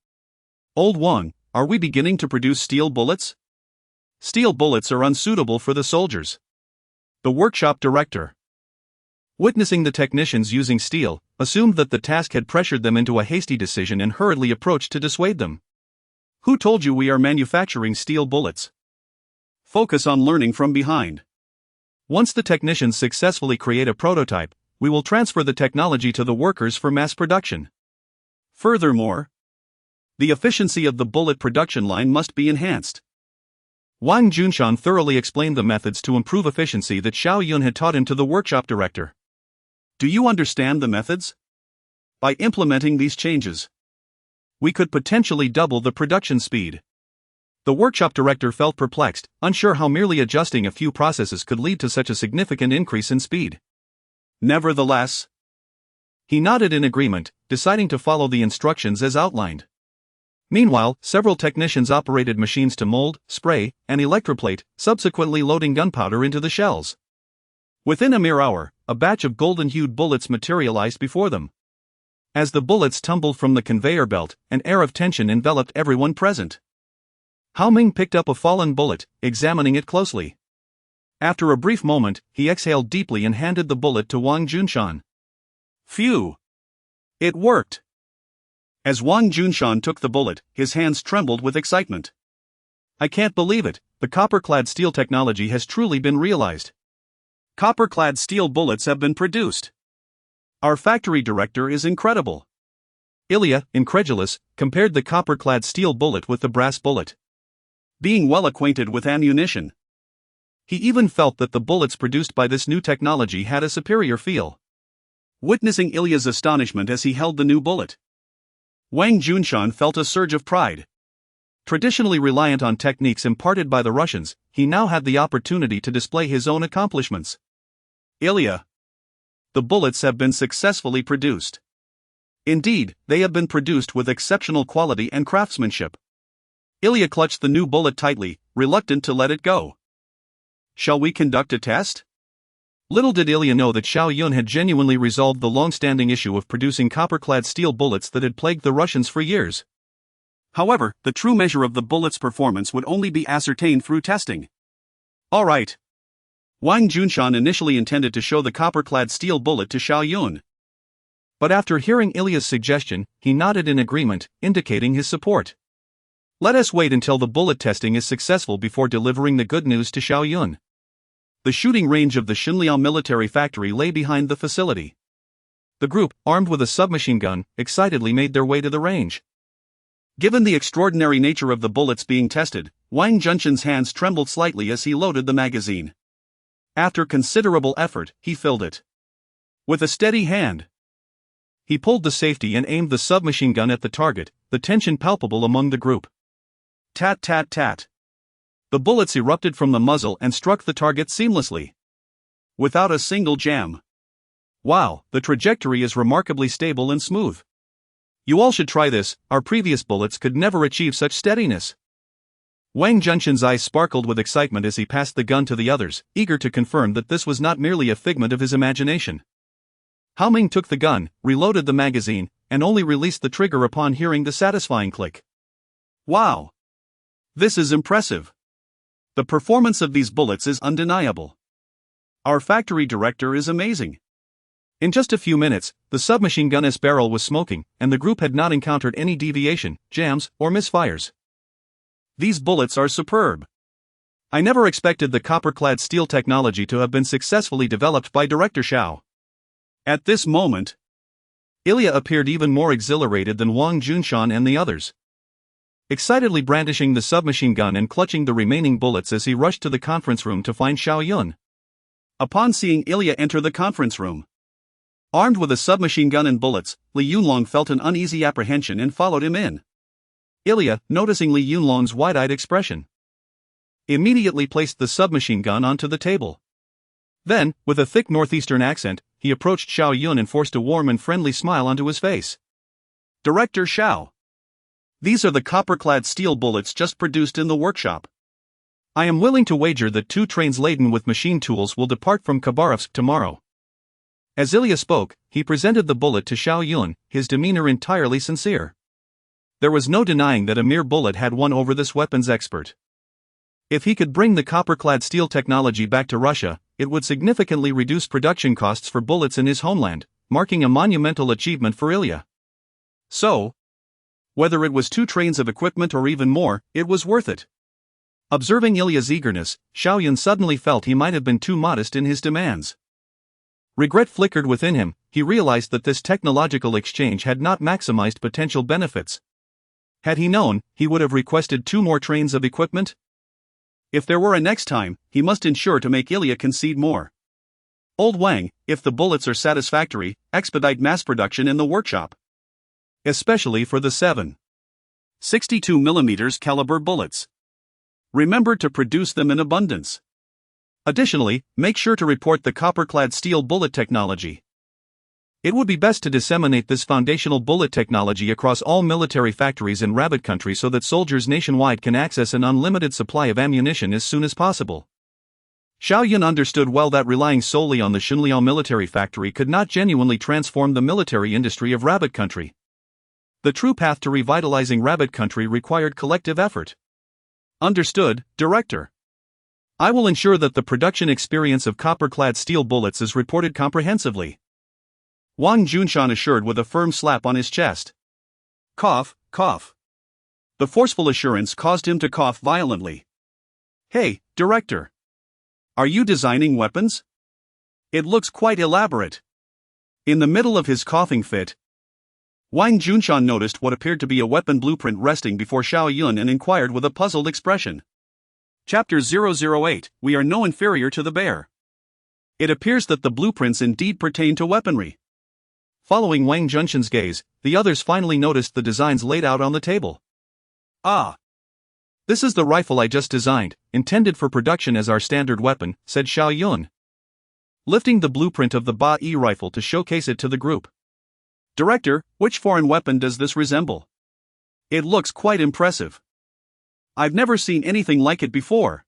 Old Wang, are we beginning to produce steel bullets? Steel bullets are unsuitable for the soldiers. The workshop director, witnessing the technicians using steel, assumed that the task had pressured them into a hasty decision and hurriedly approached to dissuade them. Who told you we are manufacturing steel bullets? Focus on learning from behind. Once the technicians successfully create a prototype, we will transfer the technology to the workers for mass production. Furthermore, the efficiency of the bullet production line must be enhanced. Wang Junshan thoroughly explained the methods to improve efficiency that Xiao Yun had taught him to the workshop director. Do you understand the methods? By implementing these changes, we could potentially double the production speed. The workshop director felt perplexed, unsure how merely adjusting a few processes could lead to such a significant increase in speed. Nevertheless, he nodded in agreement, deciding to follow the instructions as outlined. Meanwhile, several technicians operated machines to mold, spray, and electroplate, subsequently loading gunpowder into the shells. Within a mere hour, a batch of golden-hued bullets materialized before them. As the bullets tumbled from the conveyor belt, an air of tension enveloped everyone present. Hao Ming picked up a fallen bullet, examining it closely. After a brief moment, he exhaled deeply and handed the bullet to Wang Junshan. Phew! It worked! As Wang Junshan took the bullet, his hands trembled with excitement. I can't believe it, the copper-clad steel technology has truly been realized. Copper-clad steel bullets have been produced. Our factory director is incredible. Ilya, incredulous, compared the copper-clad steel bullet with the brass bullet. Being well acquainted with ammunition, he even felt that the bullets produced by this new technology had a superior feel. Witnessing Ilya's astonishment as he held the new bullet, Wang Junshan felt a surge of pride. Traditionally reliant on techniques imparted by the Russians, he now had the opportunity to display his own accomplishments. Ilya, the bullets have been successfully produced. Indeed, they have been produced with exceptional quality and craftsmanship. Ilya clutched the new bullet tightly, reluctant to let it go. Shall we conduct a test? Little did Ilya know that Xiao Yun had genuinely resolved the long-standing issue of producing copper-clad steel bullets that had plagued the Russians for years. However, the true measure of the bullet's performance would only be ascertained through testing. All right. Wang Junshan initially intended to show the copper-clad steel bullet to Xiao Yun. But after hearing Ilya's suggestion, he nodded in agreement, indicating his support. Let us wait until the bullet testing is successful before delivering the good news to Xiao Yun. The shooting range of the Xinliao military factory lay behind the facility. The group, armed with a submachine gun, excitedly made their way to the range. Given the extraordinary nature of the bullets being tested, Wang Junshan's hands trembled slightly as he loaded the magazine. After considerable effort, he filled it. With a steady hand, he pulled the safety and aimed the submachine gun at the target, the tension palpable among the group. Tat tat tat. The bullets erupted from the muzzle and struck the target seamlessly, without a single jam. Wow, the trajectory is remarkably stable and smooth. You all should try this, our previous bullets could never achieve such steadiness. Wang Junshan's eyes sparkled with excitement as he passed the gun to the others, eager to confirm that this was not merely a figment of his imagination. Hao Ming took the gun, reloaded the magazine, and only released the trigger upon hearing the satisfying click. Wow! This is impressive. The performance of these bullets is undeniable. Our factory director is amazing. In just a few minutes, the submachine gun's barrel was smoking, and the group had not encountered any deviation, jams, or misfires. These bullets are superb. I never expected the copper-clad steel technology to have been successfully developed by Director Xiao. At this moment, Ilya appeared even more exhilarated than Wang Junshan and the others. Excitedly brandishing the submachine gun and clutching the remaining bullets as he rushed to the conference room to find Xiao Yun. Upon seeing Ilya enter the conference room, armed with a submachine gun and bullets, Li Yunlong felt an uneasy apprehension and followed him in. Ilya, noticing Li Yunlong's wide-eyed expression, immediately placed the submachine gun onto the table. Then, with a thick northeastern accent, he approached Xiao Yun and forced a warm and friendly smile onto his face. Director Xiao. These are the copper-clad steel bullets just produced in the workshop. I am willing to wager that 2 trains laden with machine tools will depart from Khabarovsk tomorrow. As Ilya spoke, he presented the bullet to Xiao Yun, his demeanor entirely sincere. There was no denying that a mere bullet had won over this weapons expert. If he could bring the copper-clad steel technology back to Russia, it would significantly reduce production costs for bullets in his homeland, marking a monumental achievement for Ilya. So, whether it was 2 trains of equipment or even more, it was worth it. Observing Ilya's eagerness, Xiao Yun suddenly felt he might have been too modest in his demands. Regret flickered within him. He realized that this technological exchange had not maximized potential benefits. Had he known, he would have requested 2 more trains of equipment. If there were a next time, he must ensure to make Ilya concede more. Old Wang, if the bullets are satisfactory, expedite mass production in the workshop. Especially for the 7.62mm caliber bullets. Remember to produce them in abundance. Additionally, make sure to report the copper-clad steel bullet technology. It would be best to disseminate this foundational bullet technology across all military factories in Rabbit Country so that soldiers nationwide can access an unlimited supply of ammunition as soon as possible. Xiao Yun understood well that relying solely on the Xunliao military factory could not genuinely transform the military industry of Rabbit Country. The true path to revitalizing Rabbit Country required collective effort. Understood, Director. I will ensure that the production experience of copper-clad steel bullets is reported comprehensively. Wang Junshan assured with a firm slap on his chest. Cough, cough. The forceful assurance caused him to cough violently. Hey, Director. Are you designing weapons? It looks quite elaborate. In the middle of his coughing fit, Wang Junshan noticed what appeared to be a weapon blueprint resting before Xiao Yun and inquired with a puzzled expression. Chapter 008, We are no inferior to the bear. It appears that the blueprints indeed pertain to weaponry. Following Wang Junshan's gaze, the others finally noticed the designs laid out on the table. Ah! This is the rifle I just designed, intended for production as our standard weapon, said Xiao Yun, lifting the blueprint of the Ba-E rifle to showcase it to the group. Director, which foreign weapon does this resemble? It looks quite impressive. I've never seen anything like it before.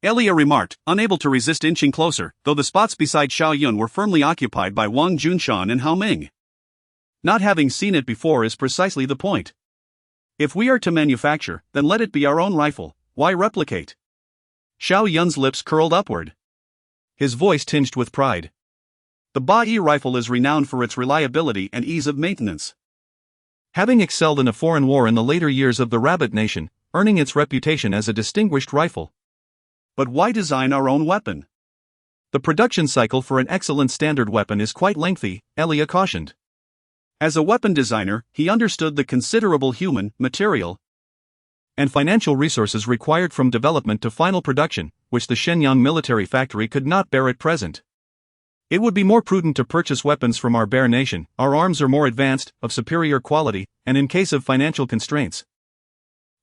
Ilya remarked, unable to resist inching closer, though the spots beside Xiao Yun were firmly occupied by Wang Junshan and Hao Ming. Not having seen it before is precisely the point. If we are to manufacture, then let it be our own rifle. Why replicate? Xiao Yun's lips curled upward. His voice tinged with pride. The Ba-E rifle is renowned for its reliability and ease of maintenance. Having excelled in a foreign war in the later years of the Rabbit Nation, earning its reputation as a distinguished rifle. But why design our own weapon? The production cycle for an excellent standard weapon is quite lengthy, Ilya cautioned. As a weapon designer, he understood the considerable human, material, and financial resources required from development to final production, which the Shenyang military factory could not bear at present. It would be more prudent to purchase weapons from our bear nation. Our arms are more advanced, of superior quality, and in case of financial constraints,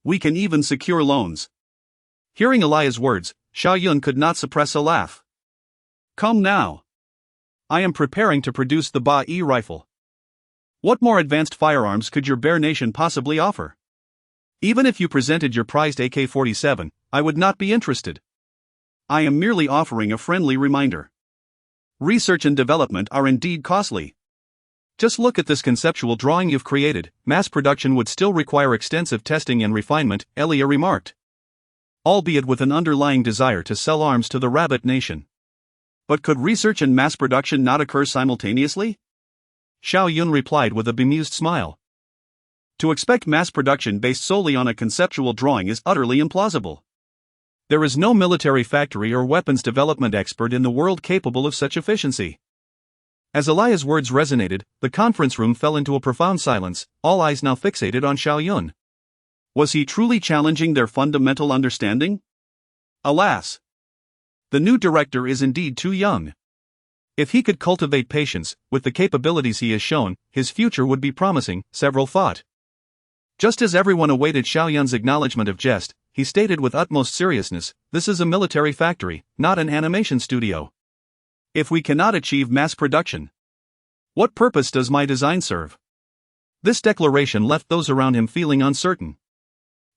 we can even secure loans. Hearing Ilya's words, Xiao Yun could not suppress a laugh. Come now. I am preparing to produce the Ba-E rifle. What more advanced firearms could your bear nation possibly offer? Even if you presented your prized AK-47, I would not be interested. I am merely offering a friendly reminder. Research and development are indeed costly. Just look at this conceptual drawing you've created. Mass production would still require extensive testing and refinement, Ilya remarked, albeit with an underlying desire to sell arms to the Rabbit Nation. But could research and mass production not occur simultaneously? Xiao Yun replied with a bemused smile. To expect mass production based solely on a conceptual drawing is utterly implausible. There is no military factory or weapons development expert in the world capable of such efficiency. As Ilya's words resonated, the conference room fell into a profound silence, all eyes now fixated on Xiao Yun. Was he truly challenging their fundamental understanding? Alas! The new director is indeed too young. If he could cultivate patience, with the capabilities he has shown, his future would be promising, several thought. Just as everyone awaited Xiao Yun's acknowledgement of jest, he stated with utmost seriousness, this is a military factory, not an animation studio. If we cannot achieve mass production, what purpose does my design serve? This declaration left those around him feeling uncertain.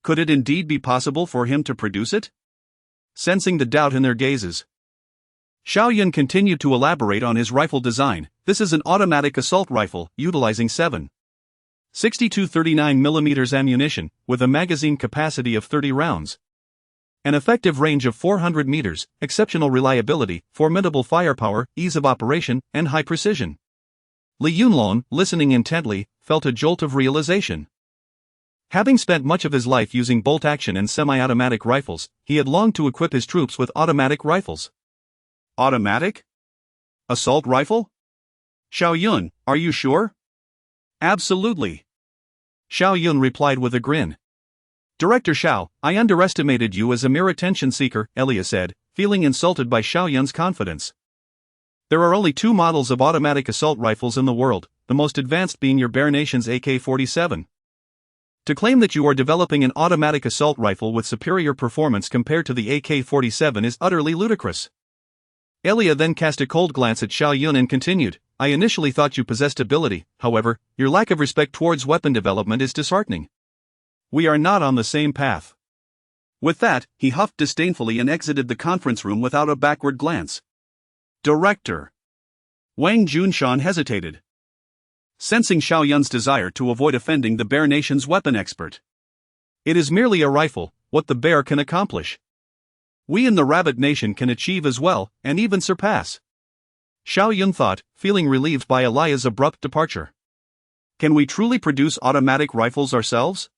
Could it indeed be possible for him to produce it? Sensing the doubt in their gazes, Xiao Yun continued to elaborate on his rifle design. This is an automatic assault rifle, utilizing 7.62 39mm ammunition, with a magazine capacity of 30 rounds. An effective range of 400 meters, exceptional reliability, formidable firepower, ease of operation, and high precision. Li Yunlong, listening intently, felt a jolt of realization. Having spent much of his life using bolt-action and semi-automatic rifles, he had longed to equip his troops with automatic rifles. Automatic? Assault rifle? Xiao Yun, are you sure? Absolutely. Xiao Yun replied with a grin. Director Xiao, I underestimated you as a mere attention seeker, Elia said, feeling insulted by Xiao Yun's confidence. There are only 2 models of automatic assault rifles in the world, the most advanced being your bare nation's AK-47. To claim that you are developing an automatic assault rifle with superior performance compared to the AK-47 is utterly ludicrous. Elia then cast a cold glance at Xiao Yun and continued, I initially thought you possessed ability, however, your lack of respect towards weapon development is disheartening. We are not on the same path. With that, he huffed disdainfully and exited the conference room without a backward glance. Director. Wang Junshan hesitated, sensing Xiao Yun's desire to avoid offending the Bear Nation's weapon expert. It is merely a rifle, what the bear can accomplish. We in the Rabbit Nation can achieve as well, and even surpass. Xiao Yun thought, feeling relieved by Elia's abrupt departure. Can we truly produce automatic rifles ourselves?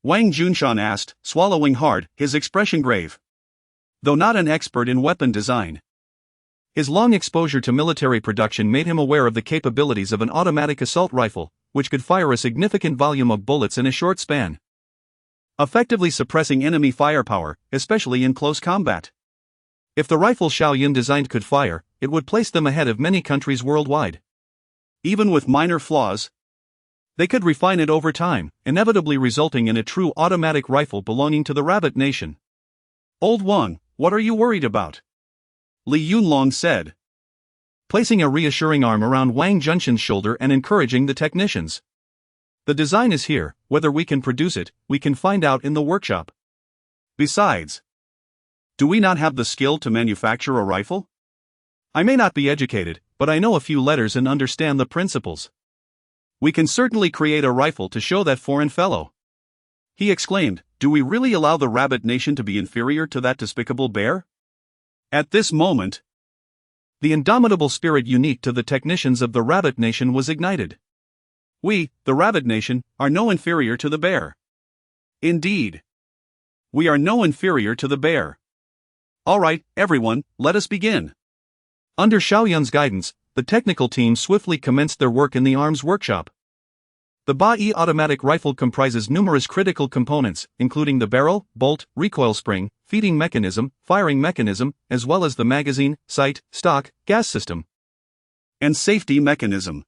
Wang Junshan asked, swallowing hard, his expression grave. Though not an expert in weapon design, his long exposure to military production made him aware of the capabilities of an automatic assault rifle, which could fire a significant volume of bullets in a short span, effectively suppressing enemy firepower, especially in close combat. If the rifle Xiao Yun designed could fire, it would place them ahead of many countries worldwide. Even with minor flaws, they could refine it over time, inevitably resulting in a true automatic rifle belonging to the Rabbit Nation. Old Wang, what are you worried about? Li Yunlong said, placing a reassuring arm around Wang Junshan's shoulder and encouraging the technicians. The design is here, whether we can produce it, we can find out in the workshop. Besides, do we not have the skill to manufacture a rifle? I may not be educated, but I know a few letters and understand the principles. We can certainly create a rifle to show that foreign fellow. He exclaimed, do we really allow the Rabbit Nation to be inferior to that despicable bear? At this moment, the indomitable spirit unique to the technicians of the Rabbit Nation was ignited. We, the Rabbit Nation, are no inferior to the bear. Indeed, we are no inferior to the bear. All right, everyone, let us begin. Under Xiao Yun's guidance, the technical team swiftly commenced their work in the arms workshop. The Ba-E automatic rifle comprises numerous critical components, including the barrel, bolt, recoil spring, feeding mechanism, firing mechanism, as well as the magazine, sight, stock, gas system, and safety mechanism.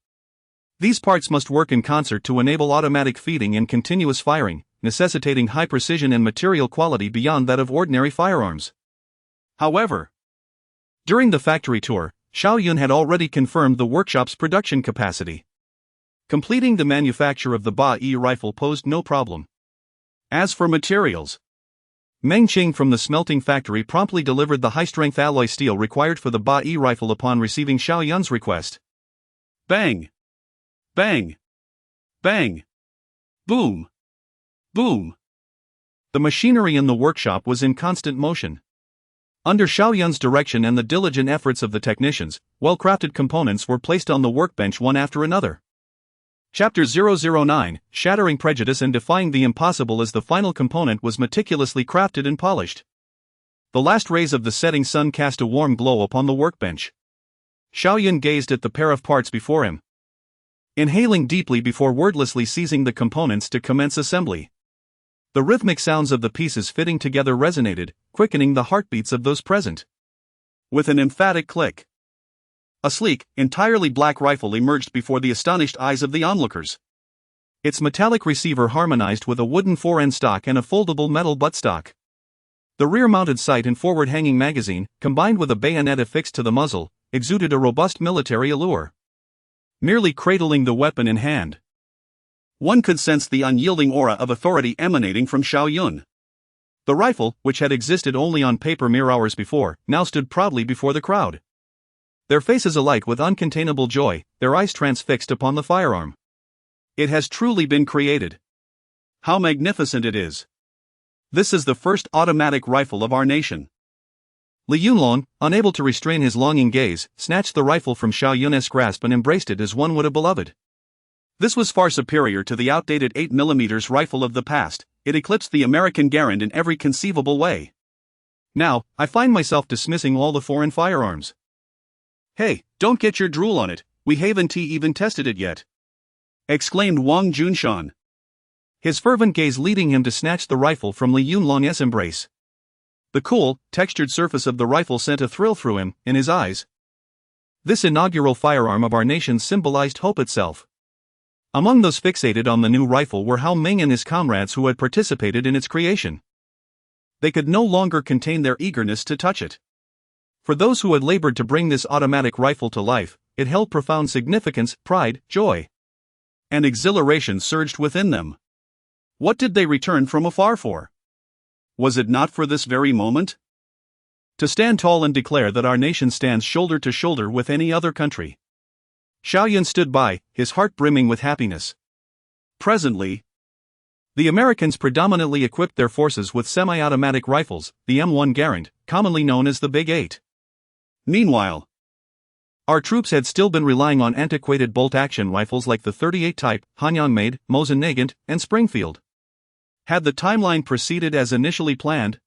These parts must work in concert to enable automatic feeding and continuous firing, necessitating high precision and material quality beyond that of ordinary firearms. However, during the factory tour, Xiao Yun had already confirmed the workshop's production capacity. Completing the manufacture of the Ba-E rifle posed no problem. As for materials, Meng Qing from the smelting factory promptly delivered the high-strength alloy steel required for the Ba-E rifle upon receiving Xiao Yun's request. Bang! Bang! Bang! Boom! Boom! The machinery in the workshop was in constant motion. Under Xiao Yun's direction and the diligent efforts of the technicians, well-crafted components were placed on the workbench one after another. Chapter 009, Shattering Prejudice and Defying the Impossible. As the final component was meticulously crafted and polished, the last rays of the setting sun cast a warm glow upon the workbench. Xiao Yun gazed at the pair of parts before him, inhaling deeply before wordlessly seizing the components to commence assembly. The rhythmic sounds of the pieces fitting together resonated, quickening the heartbeats of those present. With an emphatic click, a sleek, entirely black rifle emerged before the astonished eyes of the onlookers. Its metallic receiver harmonized with a wooden fore-end stock and a foldable metal buttstock. The rear-mounted sight and forward-hanging magazine, combined with a bayonet affixed to the muzzle, exuded a robust military allure. Merely cradling the weapon in hand, one could sense the unyielding aura of authority emanating from Xiao Yun. The rifle, which had existed only on paper mere hours before, now stood proudly before the crowd. Their faces alight with uncontainable joy, their eyes transfixed upon the firearm. It has truly been created. How magnificent it is! This is the first automatic rifle of our nation. Li Yunlong, unable to restrain his longing gaze, snatched the rifle from Xiao Yun's grasp and embraced it as one would a beloved. This was far superior to the outdated 8mm rifle of the past. It eclipsed the American Garand in every conceivable way. Now, I find myself dismissing all the foreign firearms. Hey, don't get your drool on it, we haven't even tested it yet, exclaimed Wang Junshan, his fervent gaze leading him to snatch the rifle from Li Yunlong's embrace. The cool, textured surface of the rifle sent a thrill through him, in his eyes. This inaugural firearm of our nation symbolized hope itself. Among those fixated on the new rifle were Hao Ming and his comrades who had participated in its creation. They could no longer contain their eagerness to touch it. For those who had labored to bring this automatic rifle to life, it held profound significance, pride, joy, and exhilaration surged within them. What did they return from afar for? Was it not for this very moment? To stand tall and declare that our nation stands shoulder to shoulder with any other country. Xiao Yun stood by, his heart brimming with happiness. Presently, the Americans predominantly equipped their forces with semi-automatic rifles, the M1 Garand, commonly known as the Big 8. Meanwhile, our troops had still been relying on antiquated bolt-action rifles like the 38 type, Hanyang-made, Mosin-Nagant, and Springfield. Had the timeline proceeded as initially planned,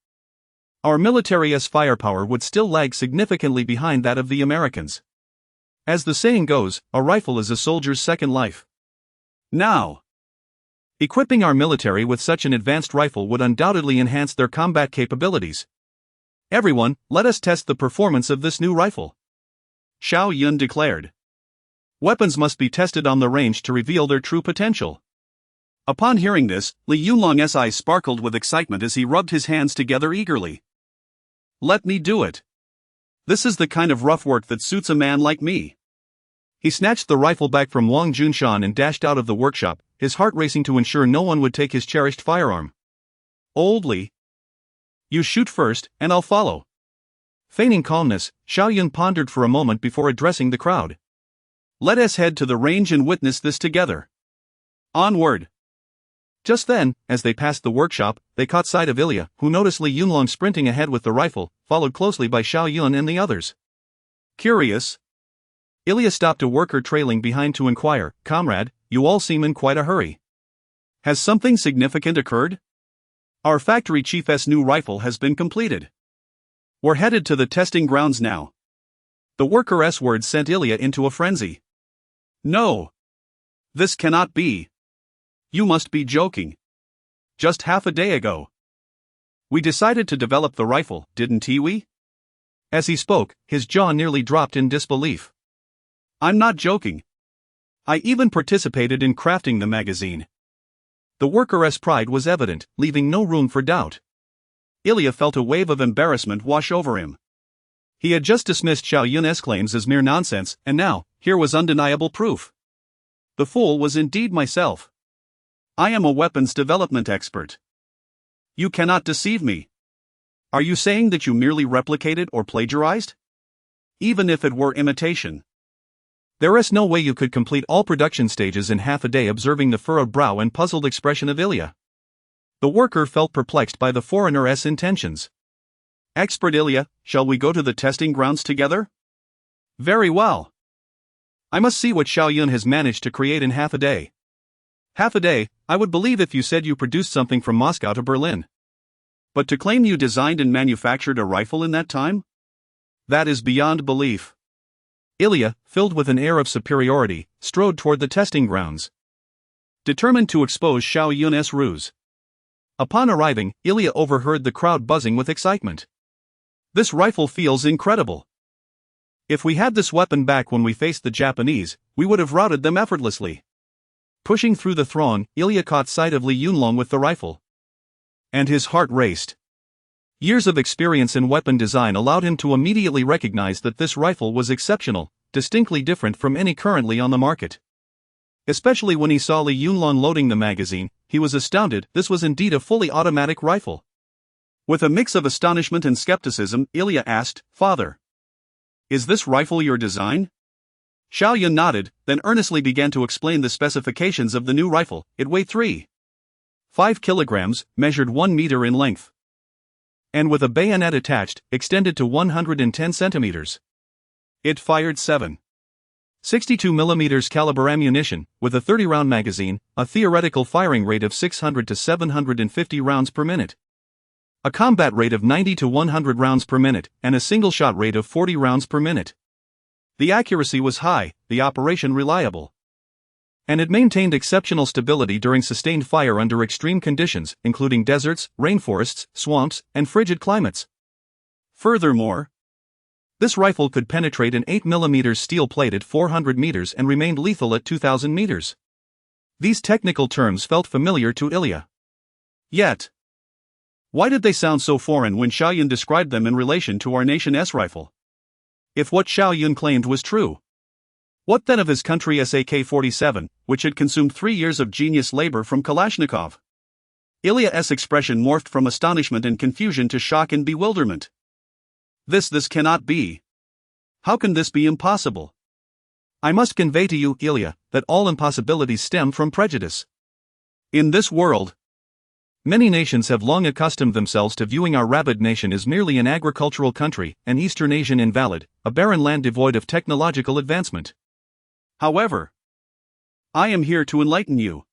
our military's firepower would still lag significantly behind that of the Americans. As the saying goes, a rifle is a soldier's second life. Now, equipping our military with such an advanced rifle would undoubtedly enhance their combat capabilities. Everyone, let us test the performance of this new rifle, Xiao Yun declared. Weapons must be tested on the range to reveal their true potential. Upon hearing this, Li Yunlong's eyes sparkled with excitement as he rubbed his hands together eagerly. Let me do it. This is the kind of rough work that suits a man like me. He snatched the rifle back from Wang Junshan and dashed out of the workshop, his heart racing to ensure no one would take his cherished firearm. Old Li, you shoot first, and I'll follow. Feigning calmness, Xiao Yun pondered for a moment before addressing the crowd. Let us head to the range and witness this together. Onward. Just then, as they passed the workshop, they caught sight of Ilya, who noticed Li Yunlong sprinting ahead with the rifle, followed closely by Xiao Yun and the others. Curious, Ilya stopped a worker trailing behind to inquire, "Comrade, you all seem in quite a hurry. Has something significant occurred? Our factory chief's new rifle has been completed. We're headed to the testing grounds now." The worker's words sent Ilya into a frenzy. No. This cannot be. You must be joking. Just half a day ago, we decided to develop the rifle, didn't we? As he spoke, his jaw nearly dropped in disbelief. I'm not joking. I even participated in crafting the magazine. The worker's pride was evident, leaving no room for doubt. Ilya felt a wave of embarrassment wash over him. He had just dismissed Xiao Yun's claims as mere nonsense, and now, here was undeniable proof. The fool was indeed myself. I am a weapons development expert. You cannot deceive me. Are you saying that you merely replicated or plagiarized? Even if it were imitation. There is no way you could complete all production stages in half a day. Observing the furrowed brow and puzzled expression of Ilya, the worker felt perplexed by the foreigner's intentions. Expert Ilya, shall we go to the testing grounds together? Very well. I must see what Xiao Yun has managed to create in half a day. Half a day, I would believe if you said you produced something from Moscow to Berlin. But to claim you designed and manufactured a rifle in that time? That is beyond belief. Ilya, filled with an air of superiority, strode toward the testing grounds, determined to expose Xiao Yun's ruse. Upon arriving, Ilya overheard the crowd buzzing with excitement. This rifle feels incredible. If we had this weapon back when we faced the Japanese, we would have routed them effortlessly. Pushing through the throng, Ilya caught sight of Li Yunlong with the rifle, and his heart raced. Years of experience in weapon design allowed him to immediately recognize that this rifle was exceptional, distinctly different from any currently on the market. Especially when he saw Li Yunlong loading the magazine, he was astounded. This was indeed a fully automatic rifle. With a mix of astonishment and skepticism, Ilya asked, "Father, is this rifle your design?" Xiao Yun nodded, then earnestly began to explain the specifications of the new rifle. It weighed 3.5 kilograms, measured 1 meter in length, and with a bayonet attached, extended to 110 centimeters. It fired 7.62mm caliber ammunition, with a 30-round magazine, a theoretical firing rate of 600 to 750 rounds per minute, a combat rate of 90 to 100 rounds per minute, and a single-shot rate of 40 rounds per minute. The accuracy was high, the operation reliable, and it maintained exceptional stability during sustained fire under extreme conditions, including deserts, rainforests, swamps, and frigid climates. Furthermore, this rifle could penetrate an 8mm steel plate at 400 meters and remained lethal at 2,000 meters. These technical terms felt familiar to Ilya. Yet, why did they sound so foreign when Xiao Yun described them in relation to our nation's rifle? If what Xiao Yun claimed was true, what then of his country's AK-47, which had consumed 3 years of genius labor from Kalashnikov? Ilya's expression morphed from astonishment and confusion to shock and bewilderment. This cannot be. How can this be impossible? I must convey to you, Ilya, that all impossibilities stem from prejudice. In this world, many nations have long accustomed themselves to viewing our rabid nation as merely an agricultural country, an Eastern Asian invalid, a barren land devoid of technological advancement. However, I am here to enlighten you.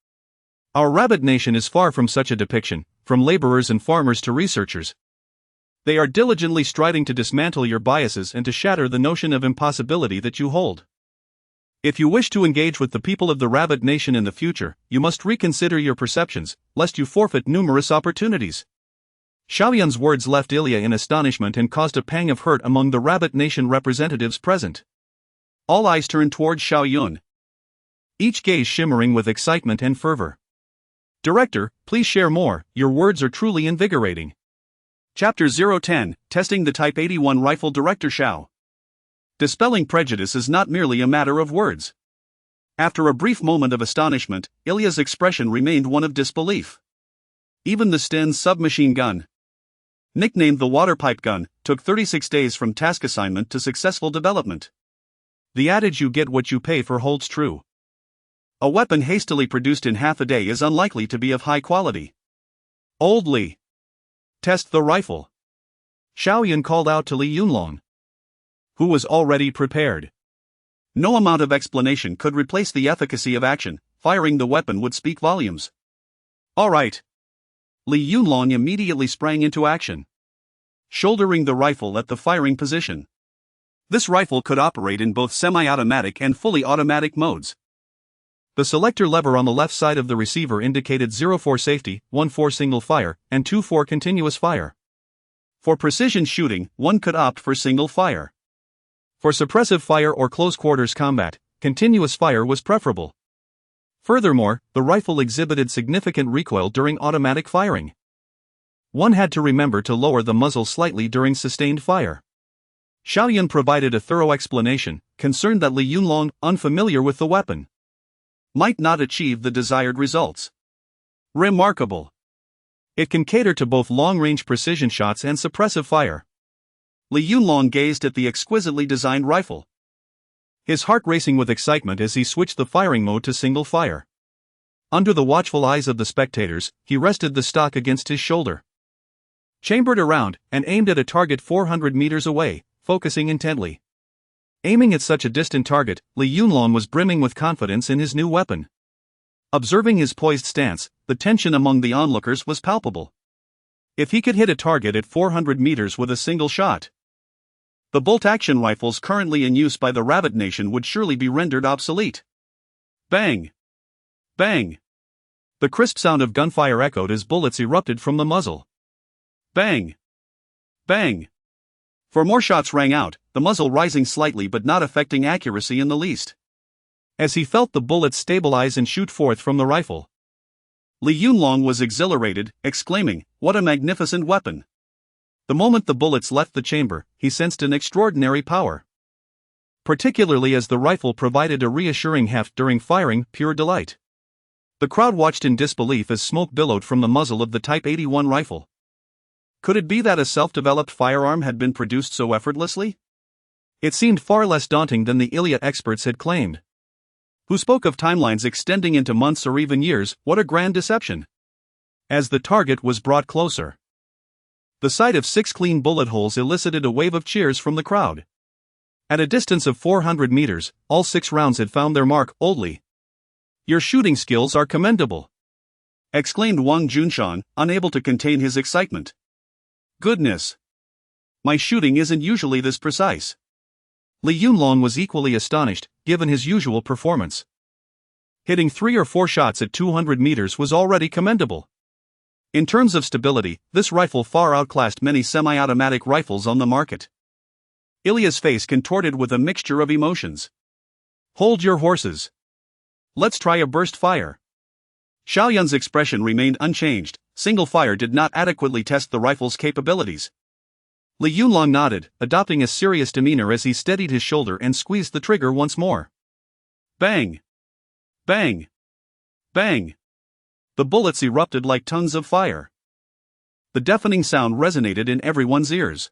Our rabid nation is far from such a depiction, from laborers and farmers to researchers. They are diligently striving to dismantle your biases and to shatter the notion of impossibility that you hold. If you wish to engage with the people of the rabid nation in the future, you must reconsider your perceptions, lest you forfeit numerous opportunities. Xiao Yun's words left Ilya in astonishment and caused a pang of hurt among the rabid nation representatives present. All eyes turned towards Xiao Yun, each gaze shimmering with excitement and fervor. Director, please share more, your words are truly invigorating. Chapter 010, Testing the Type 81 Rifle. Director Xiao. Dispelling prejudice is not merely a matter of words. After a brief moment of astonishment, Ilya's expression remained one of disbelief. Even the Sten submachine gun, nicknamed the water pipe gun, took 36 days from task assignment to successful development. The adage "you get what you pay for" holds true. A weapon hastily produced in half a day is unlikely to be of high quality. Old Li, test the rifle. Xiao Yun called out to Li Yunlong, who was already prepared. No amount of explanation could replace the efficacy of action. Firing the weapon would speak volumes. All right. Li Yunlong immediately sprang into action, shouldering the rifle at the firing position. This rifle could operate in both semi-automatic and fully automatic modes. The selector lever on the left side of the receiver indicated 0-4 safety, 1-4 single fire, and 2-4 continuous fire. For precision shooting, one could opt for single fire. For suppressive fire or close-quarters combat, continuous fire was preferable. Furthermore, the rifle exhibited significant recoil during automatic firing. One had to remember to lower the muzzle slightly during sustained fire. Xiao Yun provided a thorough explanation, concerned that Li Yunlong, unfamiliar with the weapon, might not achieve the desired results. Remarkable. It can cater to both long-range precision shots and suppressive fire. Li Yunlong gazed at the exquisitely designed rifle, his heart racing with excitement as he switched the firing mode to single fire. Under the watchful eyes of the spectators, he rested the stock against his shoulder, chambered around, and aimed at a target 400 meters away, focusing intently. Aiming at such a distant target, Li Yunlong was brimming with confidence in his new weapon. Observing his poised stance, the tension among the onlookers was palpable. If he could hit a target at 400 meters with a single shot, the bolt-action rifles currently in use by the rabid nation would surely be rendered obsolete. Bang! Bang! The crisp sound of gunfire echoed as bullets erupted from the muzzle. Bang! Bang! For more shots rang out, the muzzle rising slightly but not affecting accuracy in the least. As he felt the bullets stabilize and shoot forth from the rifle, Li Yunlong was exhilarated, exclaiming, "What a magnificent weapon! The moment the bullets left the chamber, he sensed an extraordinary power. Particularly as the rifle provided a reassuring heft during firing, pure delight. The crowd watched in disbelief as smoke billowed from the muzzle of the Type 81 rifle. Could it be that a self-developed firearm had been produced so effortlessly? It seemed far less daunting than the Ilya experts had claimed. Who spoke of timelines extending into months or even years? What a grand deception! As the target was brought closer, the sight of 6 clean bullet holes elicited a wave of cheers from the crowd. At a distance of 400 meters, all 6 rounds had found their mark. Oldly. Your shooting skills are commendable, exclaimed Wang Junshan, unable to contain his excitement. Goodness! My shooting isn't usually this precise. Li Yunlong was equally astonished, given his usual performance. Hitting 3 or 4 shots at 200 meters was already commendable. In terms of stability, this rifle far outclassed many semi-automatic rifles on the market. Ilya's face contorted with a mixture of emotions. Hold your horses. Let's try a burst fire. Xiao Yun's expression remained unchanged. Single fire did not adequately test the rifle's capabilities. Li Yunlong nodded, adopting a serious demeanor as he steadied his shoulder and squeezed the trigger once more. Bang! Bang! Bang! The bullets erupted like tongues of fire. The deafening sound resonated in everyone's ears.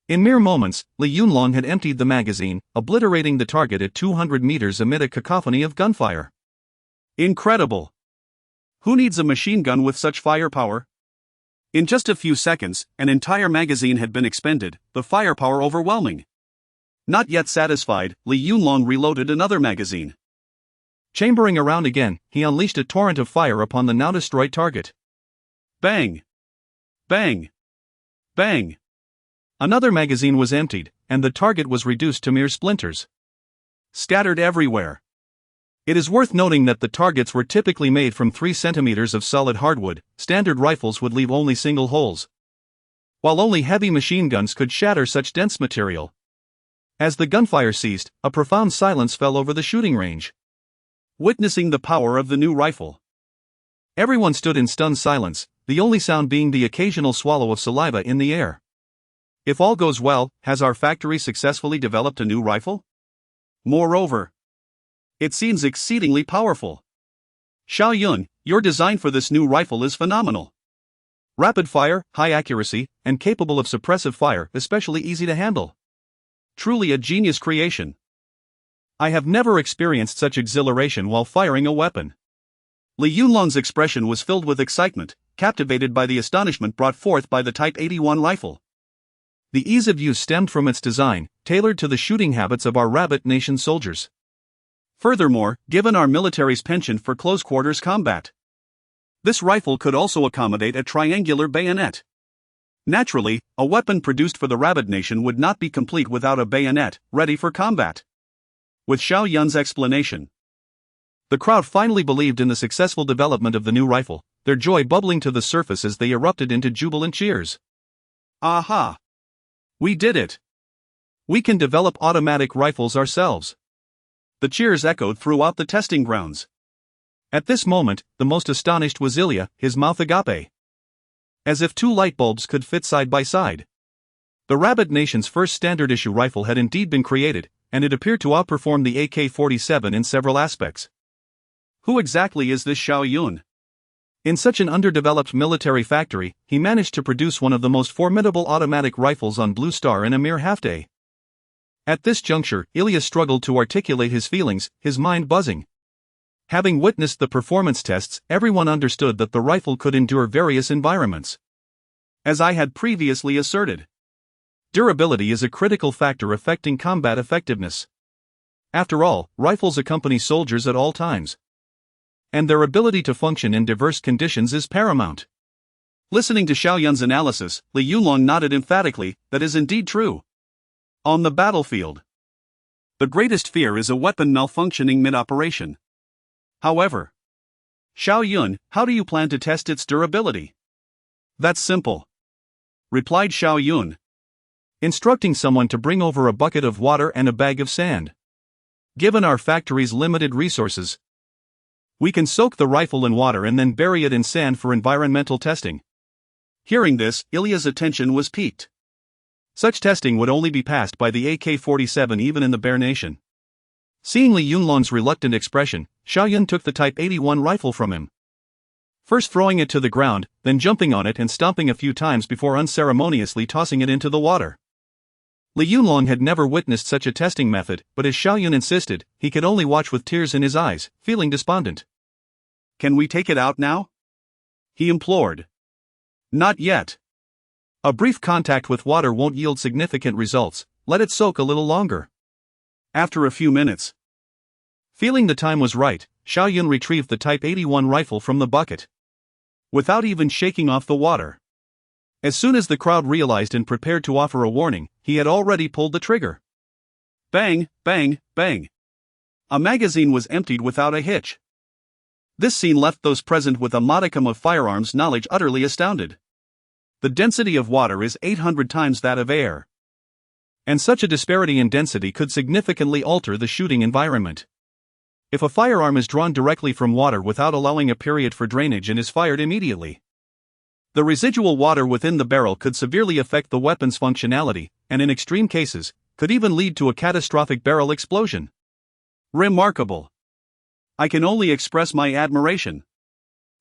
In mere moments, Li Yunlong had emptied the magazine, obliterating the target at 200 meters amid a cacophony of gunfire. Incredible! Who needs a machine gun with such firepower? In just a few seconds, an entire magazine had been expended, the firepower overwhelming. Not yet satisfied, Li Yunlong reloaded another magazine. Chambering around again, he unleashed a torrent of fire upon the now destroyed target. Bang! Bang! Bang! Another magazine was emptied, and the target was reduced to mere splinters, scattered everywhere. It is worth noting that the targets were typically made from 3 centimeters of solid hardwood. Standard rifles would leave only single holes, while only heavy machine guns could shatter such dense material. As the gunfire ceased, a profound silence fell over the shooting range, witnessing the power of the new rifle. Everyone stood in stunned silence, the only sound being the occasional swallow of saliva in the air. If all goes well, has our factory successfully developed a new rifle? Moreover, it seems exceedingly powerful. Xiao Yun, your design for this new rifle is phenomenal. Rapid fire, high accuracy, and capable of suppressive fire, especially easy to handle. Truly a genius creation. I have never experienced such exhilaration while firing a weapon. Li Yunlong's expression was filled with excitement, captivated by the astonishment brought forth by the Type 81 rifle. The ease of use stemmed from its design, tailored to the shooting habits of our Rabbit Nation soldiers. Furthermore, given our military's penchant for close-quarters combat, this rifle could also accommodate a triangular bayonet. Naturally, a weapon produced for the Rabbit Nation would not be complete without a bayonet, ready for combat. With Xiao Yun's explanation, the crowd finally believed in the successful development of the new rifle, their joy bubbling to the surface as they erupted into jubilant cheers. Aha! We did it! We can develop automatic rifles ourselves. The cheers echoed throughout the testing grounds. At this moment, the most astonished was Ilya, his mouth agape, as if 2 light bulbs could fit side by side. The Rabbit Nation's first standard-issue rifle had indeed been created, and it appeared to outperform the AK-47 in several aspects. Who exactly is this Xiao Yun? In such an underdeveloped military factory, he managed to produce one of the most formidable automatic rifles on Blue Star in a mere half-day. At this juncture, Ilya struggled to articulate his feelings, his mind buzzing. Having witnessed the performance tests, everyone understood that the rifle could endure various environments. As I had previously asserted, durability is a critical factor affecting combat effectiveness. After all, rifles accompany soldiers at all times, and their ability to function in diverse conditions is paramount. Listening to Xiao Yun's analysis, Li Yunlong nodded emphatically, that is indeed true. On the battlefield, the greatest fear is a weapon malfunctioning mid-operation. However, Xiao Yun, how do you plan to test its durability? That's simple, replied Xiao Yun, instructing someone to bring over a bucket of water and a bag of sand. Given our factory's limited resources, we can soak the rifle in water and then bury it in sand for environmental testing. Hearing this, Ilya's attention was piqued. Such testing would only be passed by the AK-47 even in the Bear Nation. Seeing Li Yunlong's reluctant expression, Xiao Yun took the Type 81 rifle from him. First throwing it to the ground, then jumping on it and stomping a few times before unceremoniously tossing it into the water. Li Yunlong had never witnessed such a testing method, but as Xiao Yun insisted, he could only watch with tears in his eyes, feeling despondent. "Can we take it out now?" he implored. "Not yet. A brief contact with water won't yield significant results, let it soak a little longer." After a few minutes. Feeling the time was right, Xiao Yun retrieved the Type 81 rifle from the bucket. Without even shaking off the water. As soon as the crowd realized and prepared to offer a warning, he had already pulled the trigger. Bang, bang, bang. A magazine was emptied without a hitch. This scene left those present with a modicum of firearms knowledge utterly astounded. The density of water is 800 times that of air. And such a disparity in density could significantly alter the shooting environment. If a firearm is drawn directly from water without allowing a period for drainage and is fired immediately, the residual water within the barrel could severely affect the weapon's functionality, and in extreme cases, could even lead to a catastrophic barrel explosion. Remarkable. I can only express my admiration.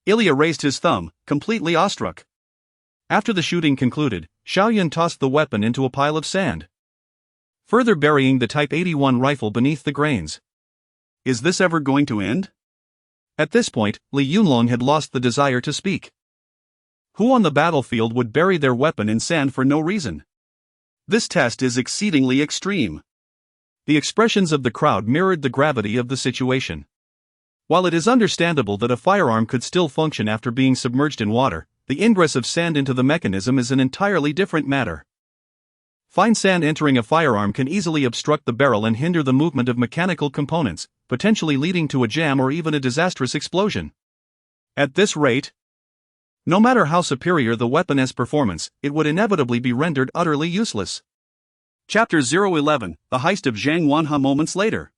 Ilya raised his thumb, completely awestruck. After the shooting concluded, Xiao Yun tossed the weapon into a pile of sand, further burying the Type 81 rifle beneath the grains. Is this ever going to end? At this point, Li Yunlong had lost the desire to speak. Who on the battlefield would bury their weapon in sand for no reason? This test is exceedingly extreme. The expressions of the crowd mirrored the gravity of the situation. While it is understandable that a firearm could still function after being submerged in water, the ingress of sand into the mechanism is an entirely different matter. Fine sand entering a firearm can easily obstruct the barrel and hinder the movement of mechanical components, potentially leading to a jam or even a disastrous explosion. At this rate, no matter how superior the weapon's performance, it would inevitably be rendered utterly useless. Chapter 011, The Heist of Zhang Wanhe moments later.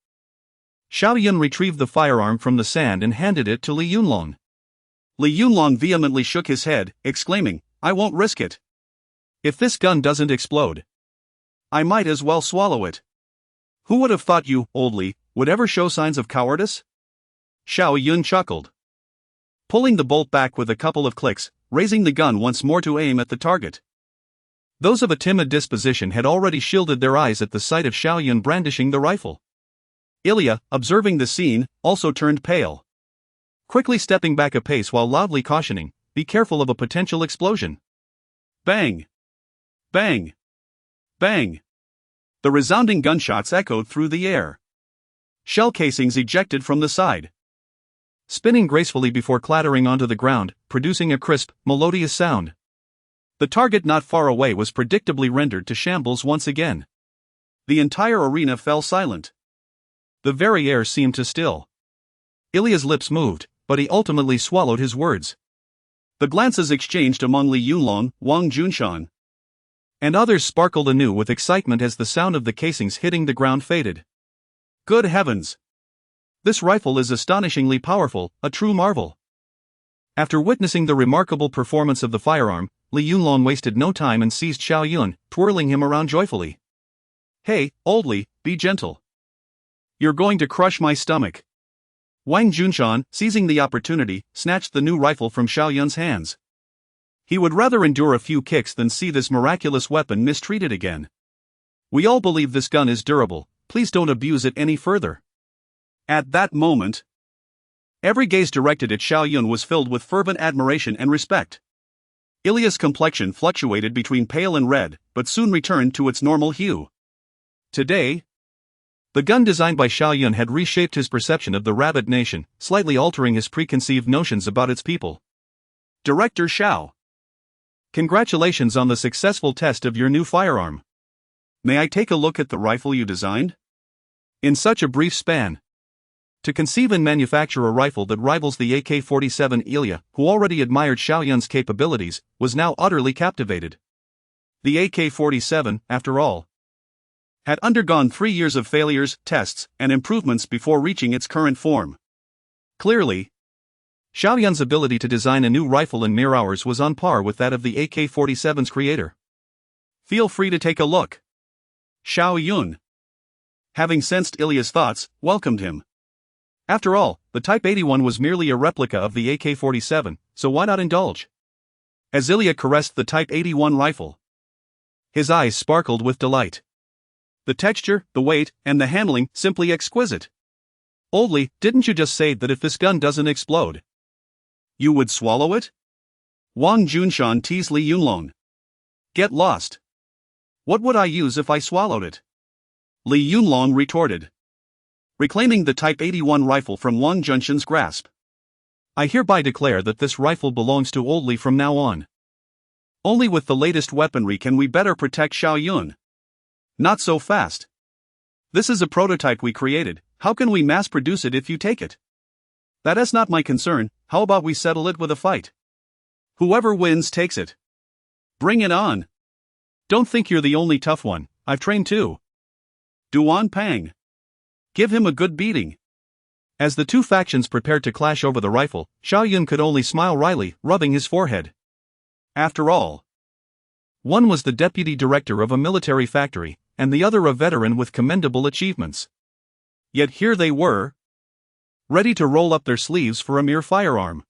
Xiao Yun retrieved the firearm from the sand and handed it to Li Yunlong. Li Yunlong vehemently shook his head, exclaiming, "I won't risk it. If this gun doesn't explode, I might as well swallow it." "Who would have thought you, old Li, would ever show signs of cowardice?" Xiao Yun chuckled, pulling the bolt back with a couple of clicks, raising the gun once more to aim at the target. Those of a timid disposition had already shielded their eyes at the sight of Xiao Yun brandishing the rifle. Ilya, observing the scene, also turned pale, quickly stepping back a pace while loudly cautioning, "Be careful of a potential explosion." Bang! Bang! Bang! The resounding gunshots echoed through the air. Shell casings ejected from the side, spinning gracefully before clattering onto the ground, producing a crisp, melodious sound. The target not far away was predictably rendered to shambles once again. The entire arena fell silent. The very air seemed to still. Ilya's lips moved, but he ultimately swallowed his words. The glances exchanged among Li Yunlong, Wang Junshan, and others sparkled anew with excitement as the sound of the casings hitting the ground faded. Good heavens! This rifle is astonishingly powerful, a true marvel. After witnessing the remarkable performance of the firearm, Li Yunlong wasted no time and seized Xiao Yun, twirling him around joyfully. "Hey, old Li, be gentle. You're going to crush my stomach." Wang Junshan, seizing the opportunity, snatched the new rifle from Xiao Yun's hands. He would rather endure a few kicks than see this miraculous weapon mistreated again. "We all believe this gun is durable, please don't abuse it any further." At that moment, every gaze directed at Xiao Yun was filled with fervent admiration and respect. Ilya's complexion fluctuated between pale and red, but soon returned to its normal hue. Today, the gun designed by Xiao Yun had reshaped his perception of the Rabbit Nation, slightly altering his preconceived notions about its people. "Director Xiao, congratulations on the successful test of your new firearm. May I take a look at the rifle you designed?" In such a brief span, to conceive and manufacture a rifle that rivals the AK-47, Ilya, who already admired Xiao Yun's capabilities, was now utterly captivated. The AK-47, after all, had undergone 3 years of failures, tests, and improvements before reaching its current form. Clearly, Xiao Yun's ability to design a new rifle in mere hours was on par with that of the AK-47's creator. Feel free to take a look. Xiao Yun, having sensed Ilya's thoughts, welcomed him. After all, the Type 81 was merely a replica of the AK-47, so why not indulge? As Ilya caressed the Type 81 rifle, his eyes sparkled with delight. The texture, the weight, and the handling, simply exquisite. Oldly, didn't you just say that if this gun doesn't explode, you would swallow it? Wang Junshan teased Li Yunlong. Get lost. What would I use if I swallowed it? Li Yunlong retorted, reclaiming the Type 81 rifle from Wang Junshan's grasp. I hereby declare that this rifle belongs to Old Li from now on. Only with the latest weaponry can we better protect Xiao Yun. Not so fast. This is a prototype we created, how can we mass produce it if you take it? That is not my concern, how about we settle it with a fight? Whoever wins takes it. Bring it on. Don't think you're the only tough one, I've trained too. Duan Pang. Give him a good beating. As the two factions prepared to clash over the rifle, Xiao Yun could only smile wryly, rubbing his forehead. After all, one was the deputy director of a military factory, and the other a veteran with commendable achievements. Yet here they were, ready to roll up their sleeves for a mere firearm.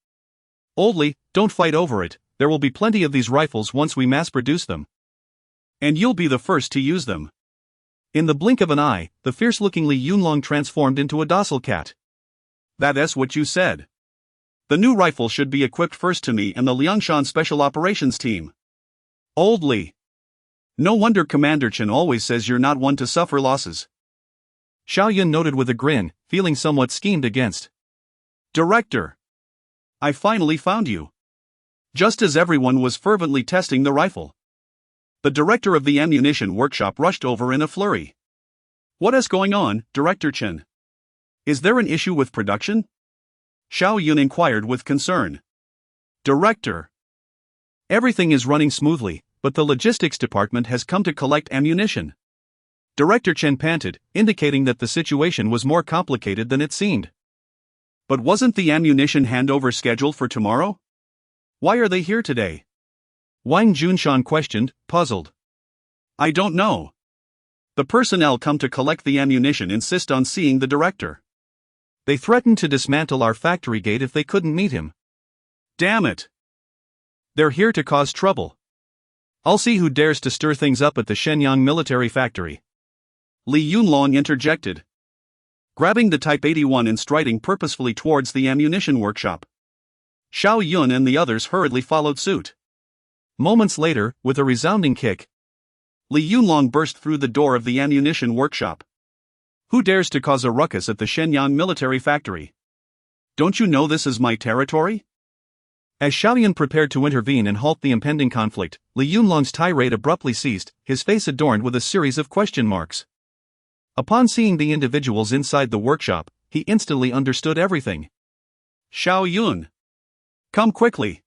Old Li, don't fight over it, there will be plenty of these rifles once we mass produce them. And you'll be the first to use them. In the blink of an eye, the fierce-looking Li Yunlong transformed into a docile cat. That is what you said. The new rifle should be equipped first to me and the Liangshan Special Operations Team. Old Li. No wonder Commander Chen always says you're not one to suffer losses. Xiao Yun noted with a grin, feeling somewhat schemed against. Director. I finally found you. Just as everyone was fervently testing the rifle, the director of the ammunition workshop rushed over in a flurry. What is going on, Director Chen? Is there an issue with production? Xiao Yun inquired with concern. Director. Everything is running smoothly, but the logistics department has come to collect ammunition. Director Chen panted, indicating that the situation was more complicated than it seemed. But wasn't the ammunition handover scheduled for tomorrow? Why are they here today? Wang Junshan questioned, puzzled. I don't know. The personnel come to collect the ammunition insist on seeing the director. They threatened to dismantle our factory gate if they couldn't meet him. Damn it. They're here to cause trouble. I'll see who dares to stir things up at the Shenyang military factory. Li Yunlong interjected, grabbing the Type 81 and striding purposefully towards the ammunition workshop. Xiao Yun and the others hurriedly followed suit. Moments later, with a resounding kick, Li Yunlong burst through the door of the ammunition workshop. Who dares to cause a ruckus at the Shenyang military factory? Don't you know this is my territory? As Xiao Yun prepared to intervene and halt the impending conflict, Li Yunlong's tirade abruptly ceased, his face adorned with a series of question marks. Upon seeing the individuals inside the workshop, he instantly understood everything. Xiao Yun. Come quickly.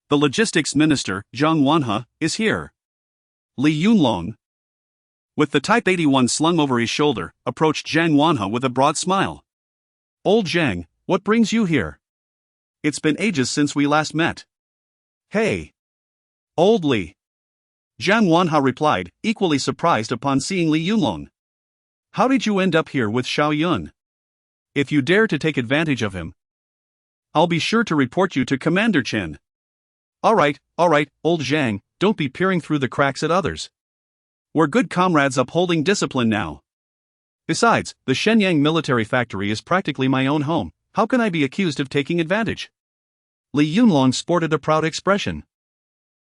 The logistics minister, Zhang Wanhe, is here. Li Yunlong, with the Type 81 slung over his shoulder, approached Zhang Wanhe with a broad smile. Old Zhang, what brings you here? It's been ages since we last met. Hey. Old Li. Zhang Wanhe replied, equally surprised upon seeing Li Yunlong. How did you end up here with Xiao Yun? If you dare to take advantage of him, I'll be sure to report you to Commander Chen. Alright, old Zhang, don't be peering through the cracks at others. We're good comrades upholding discipline now. Besides, the Shenyang military factory is practically my own home, how can I be accused of taking advantage? Li Yunlong sported a proud expression.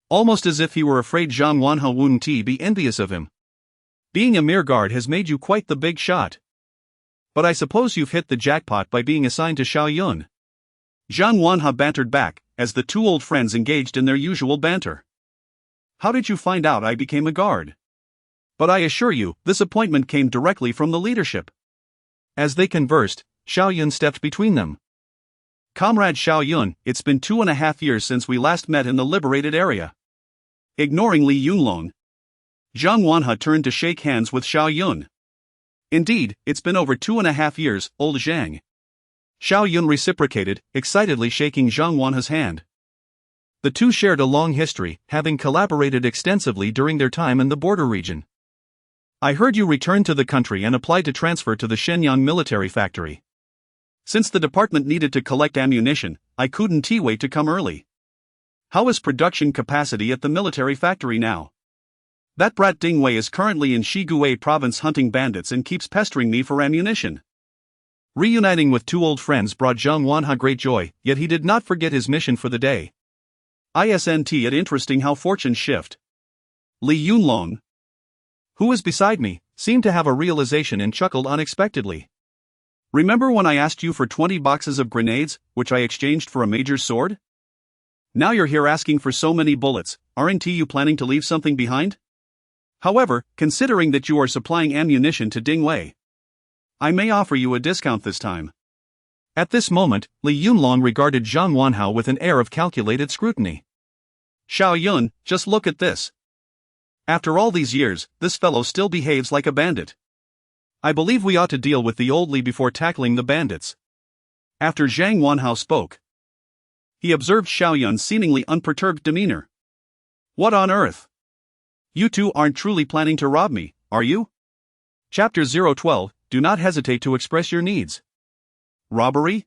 Almost as if he were afraid Zhang Wanhe wouldn't be envious of him. Being a mere guard has made you quite the big shot. But I suppose you've hit the jackpot by being assigned to Xiao Yun. Zhang Wanhe bantered back, as the two old friends engaged in their usual banter. How did you find out I became a guard? But I assure you, this appointment came directly from the leadership. As they conversed, Xiao Yun stepped between them. Comrade Xiao Yun, it's been 2.5 years since we last met in the liberated area. Ignoring Li Yunlong, Zhang Wanhe turned to shake hands with Xiao Yun. Indeed, it's been over 2.5 years, old Zhang. Xiao Yun reciprocated, excitedly shaking Zhang Wanha's hand. The two shared a long history, having collaborated extensively during their time in the border region. I heard you returned to the country and applied to transfer to the Shenyang military factory. Since the department needed to collect ammunition, I couldn't wait to come early. How is production capacity at the military factory now? That brat Ding Wei is currently in Shigue province hunting bandits and keeps pestering me for ammunition. Reuniting with two old friends brought Zhang Wanha great joy, yet he did not forget his mission for the day. Isn't it interesting how fortunes shift? Li Yunlong, who was beside me, seemed to have a realization and chuckled unexpectedly. Remember when I asked you for 20 boxes of grenades, which I exchanged for a major's sword? Now you're here asking for so many bullets, aren't you planning to leave something behind? However, considering that you are supplying ammunition to Ding Wei, I may offer you a discount this time. At this moment, Li Yunlong regarded Zhang Wanhao with an air of calculated scrutiny. Xiao Yun, just look at this. After all these years, this fellow still behaves like a bandit. I believe we ought to deal with the old Li before tackling the bandits. After Zhang Wanhao spoke, he observed Xiao Yun's seemingly unperturbed demeanor. What on earth? You two aren't truly planning to rob me, are you? Chapter 012, do not hesitate to express your needs. Robbery?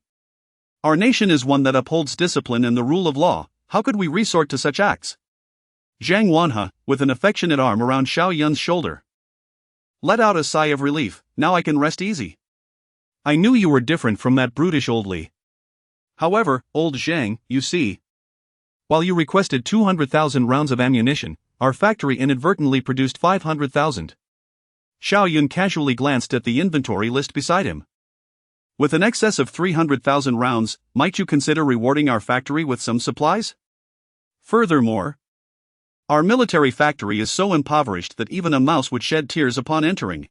Our nation is one that upholds discipline and the rule of law. How could we resort to such acts? Zhang Wanha, with an affectionate arm around Xiao Yun's shoulder, let out a sigh of relief. Now I can rest easy. I knew you were different from that brutish old Li. However, old Zhang, you see, while you requested 200,000 rounds of ammunition, our factory inadvertently produced 500,000. Xiao Yun casually glanced at the inventory list beside him. With an excess of 300,000 rounds, might you consider rewarding our factory with some supplies? Furthermore, our military factory is so impoverished that even a mouse would shed tears upon entering.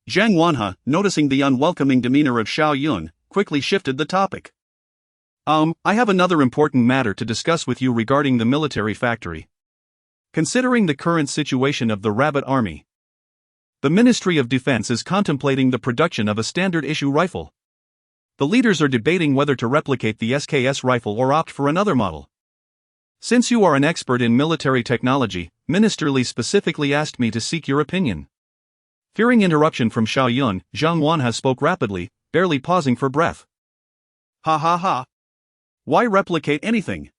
Zhang Wanha, noticing the unwelcoming demeanor of Xiao Yun, quickly shifted the topic. I have another important matter to discuss with you regarding the military factory. Considering the current situation of the Rabbit Army, the Ministry of Defense is contemplating the production of a standard-issue rifle. The leaders are debating whether to replicate the SKS rifle or opt for another model. Since you are an expert in military technology, Minister Li specifically asked me to seek your opinion. Fearing interruption from Xiao Yun, Zhang Wanha spoke rapidly, barely pausing for breath. Ha ha ha. Why replicate anything?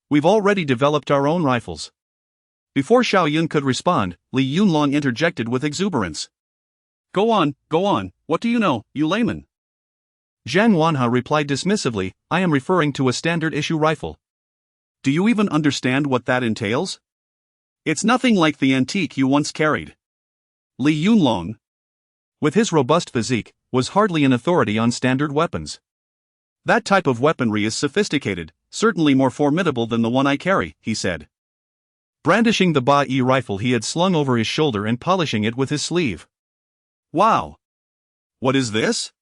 We've already developed our own rifles. Before Xiao Yun could respond, Li Yunlong interjected with exuberance. Go on, what do you know, you layman? Zhang Wanha replied dismissively, I am referring to a standard-issue rifle. Do you even understand what that entails? It's nothing like the antique you once carried. Li Yunlong, with his robust physique, was hardly an authority on standard weapons. That type of weaponry is sophisticated, certainly more formidable than the one I carry, he said, brandishing the Ba-E rifle he had slung over his shoulder and polishing it with his sleeve. Wow! What is this?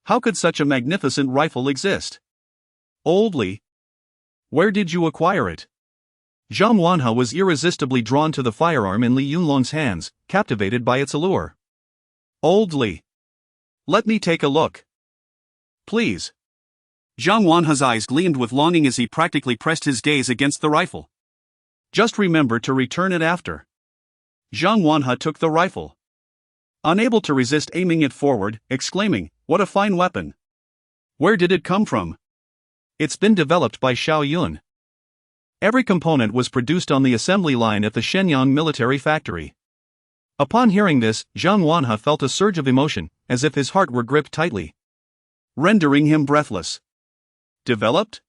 How could such a magnificent rifle exist? Old Li, where did you acquire it? Zhang Wanha was irresistibly drawn to the firearm in Li Yunlong's hands, captivated by its allure. Old Li, let me take a look. Please. Zhang Wanha's eyes gleamed with longing as he practically pressed his gaze against the rifle. Just remember to return it after. Zhang Wanha took the rifle, unable to resist aiming it forward, exclaiming, what a fine weapon. Where did it come from? It's been developed by Xiao Yun. Every component was produced on the assembly line at the Shenyang military factory. Upon hearing this, Zhang Wanha felt a surge of emotion, as if his heart were gripped tightly, rendering him breathless. Developed?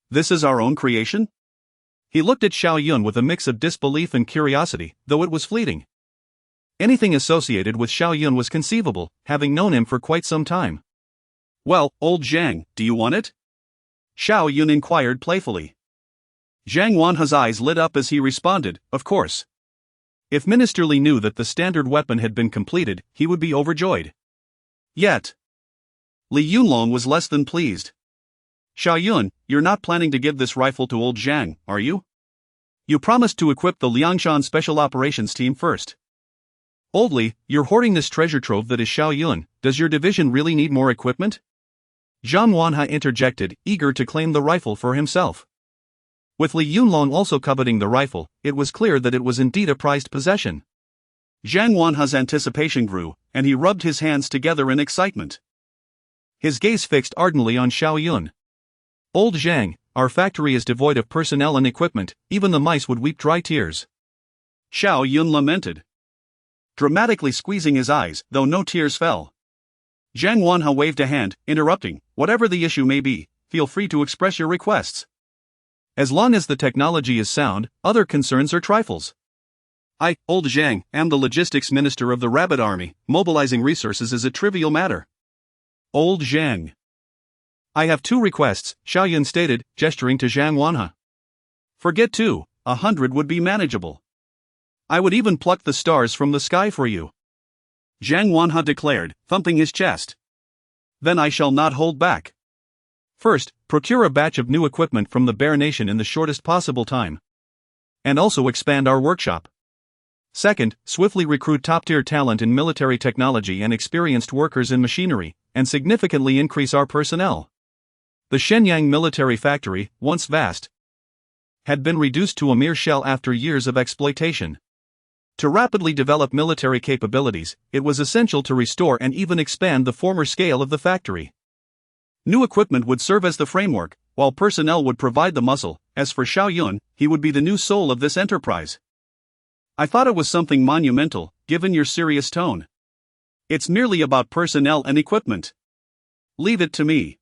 This is our own creation? He looked at Xiao Yun with a mix of disbelief and curiosity, though it was fleeting. Anything associated with Xiao Yun was conceivable, having known him for quite some time. Well, old Zhang, do you want it? Xiao Yun inquired playfully. Zhang Wanha's eyes lit up as he responded, of course. If Minister Li knew that the standard weapon had been completed, he would be overjoyed. Yet, Li Yunlong was less than pleased. Xiao Yun, you're not planning to give this rifle to old Zhang, are you? You promised to equip the Liangshan Special Operations Team first. Old Li, you're hoarding this treasure trove that is Xiao Yun. Does your division really need more equipment? Zhang Wanhe interjected, eager to claim the rifle for himself. With Li Yunlong also coveting the rifle, it was clear that it was indeed a prized possession. Zhang Wanhe's anticipation grew, and he rubbed his hands together in excitement. His gaze fixed ardently on Xiao Yun. "Old Zhang, our factory is devoid of personnel and equipment, even the mice would weep dry tears." Xiao Yun lamented, dramatically squeezing his eyes, though no tears fell. Zhang Wanhe waved a hand, interrupting, "Whatever the issue may be, feel free to express your requests. As long as the technology is sound, other concerns are trifles. I, Old Zhang, am the logistics minister of the Rabbit Army. Mobilizing resources is a trivial matter." Old Zhang. "I have 2 requests," Xiao Yun stated, gesturing to Zhang Wanhe. "Forget 2, 100 would be manageable. I would even pluck the stars from the sky for you," Zhang Wanhe declared, thumping his chest. "Then I shall not hold back. First, procure a batch of new equipment from the Bear Nation in the shortest possible time. And also expand our workshop. Second, swiftly recruit top-tier talent in military technology and experienced workers in machinery, and significantly increase our personnel." The Shenyang military factory, once vast, had been reduced to a mere shell after years of exploitation. To rapidly develop military capabilities, it was essential to restore and even expand the former scale of the factory. New equipment would serve as the framework, while personnel would provide the muscle. As for Xiao Yun, he would be the new soul of this enterprise. "I thought it was something monumental, given your serious tone. It's merely about personnel and equipment. Leave it to me.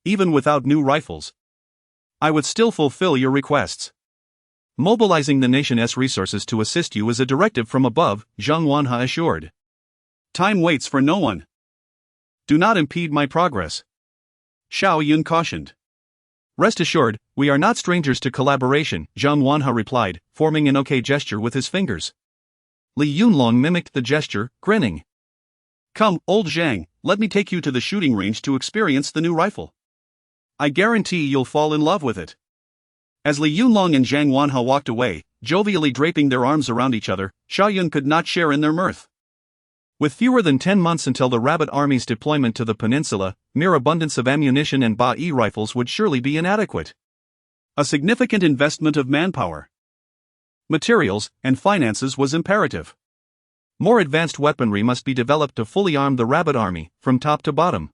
Even without new rifles, I would still fulfill your requests. Mobilizing the nation's resources to assist you is a directive from above," Zhang Wanhe assured. "Time waits for no one. Do not impede my progress," Xiao Yun cautioned. "Rest assured, we are not strangers to collaboration," Zhang Wanhe replied, forming an OK gesture with his fingers. Li Yunlong mimicked the gesture, grinning. "Come, Old Zhang, let me take you to the shooting range to experience the new rifle. I guarantee you'll fall in love with it." As Li Yunlong and Zhang Wanhe walked away, jovially draping their arms around each other, Xiao Yun could not share in their mirth. With fewer than 10 months until the Rabbit Army's deployment to the peninsula, mere abundance of ammunition and Ba-E rifles would surely be inadequate. A significant investment of manpower, materials, and finances was imperative. More advanced weaponry must be developed to fully arm the Rabbit Army, from top to bottom.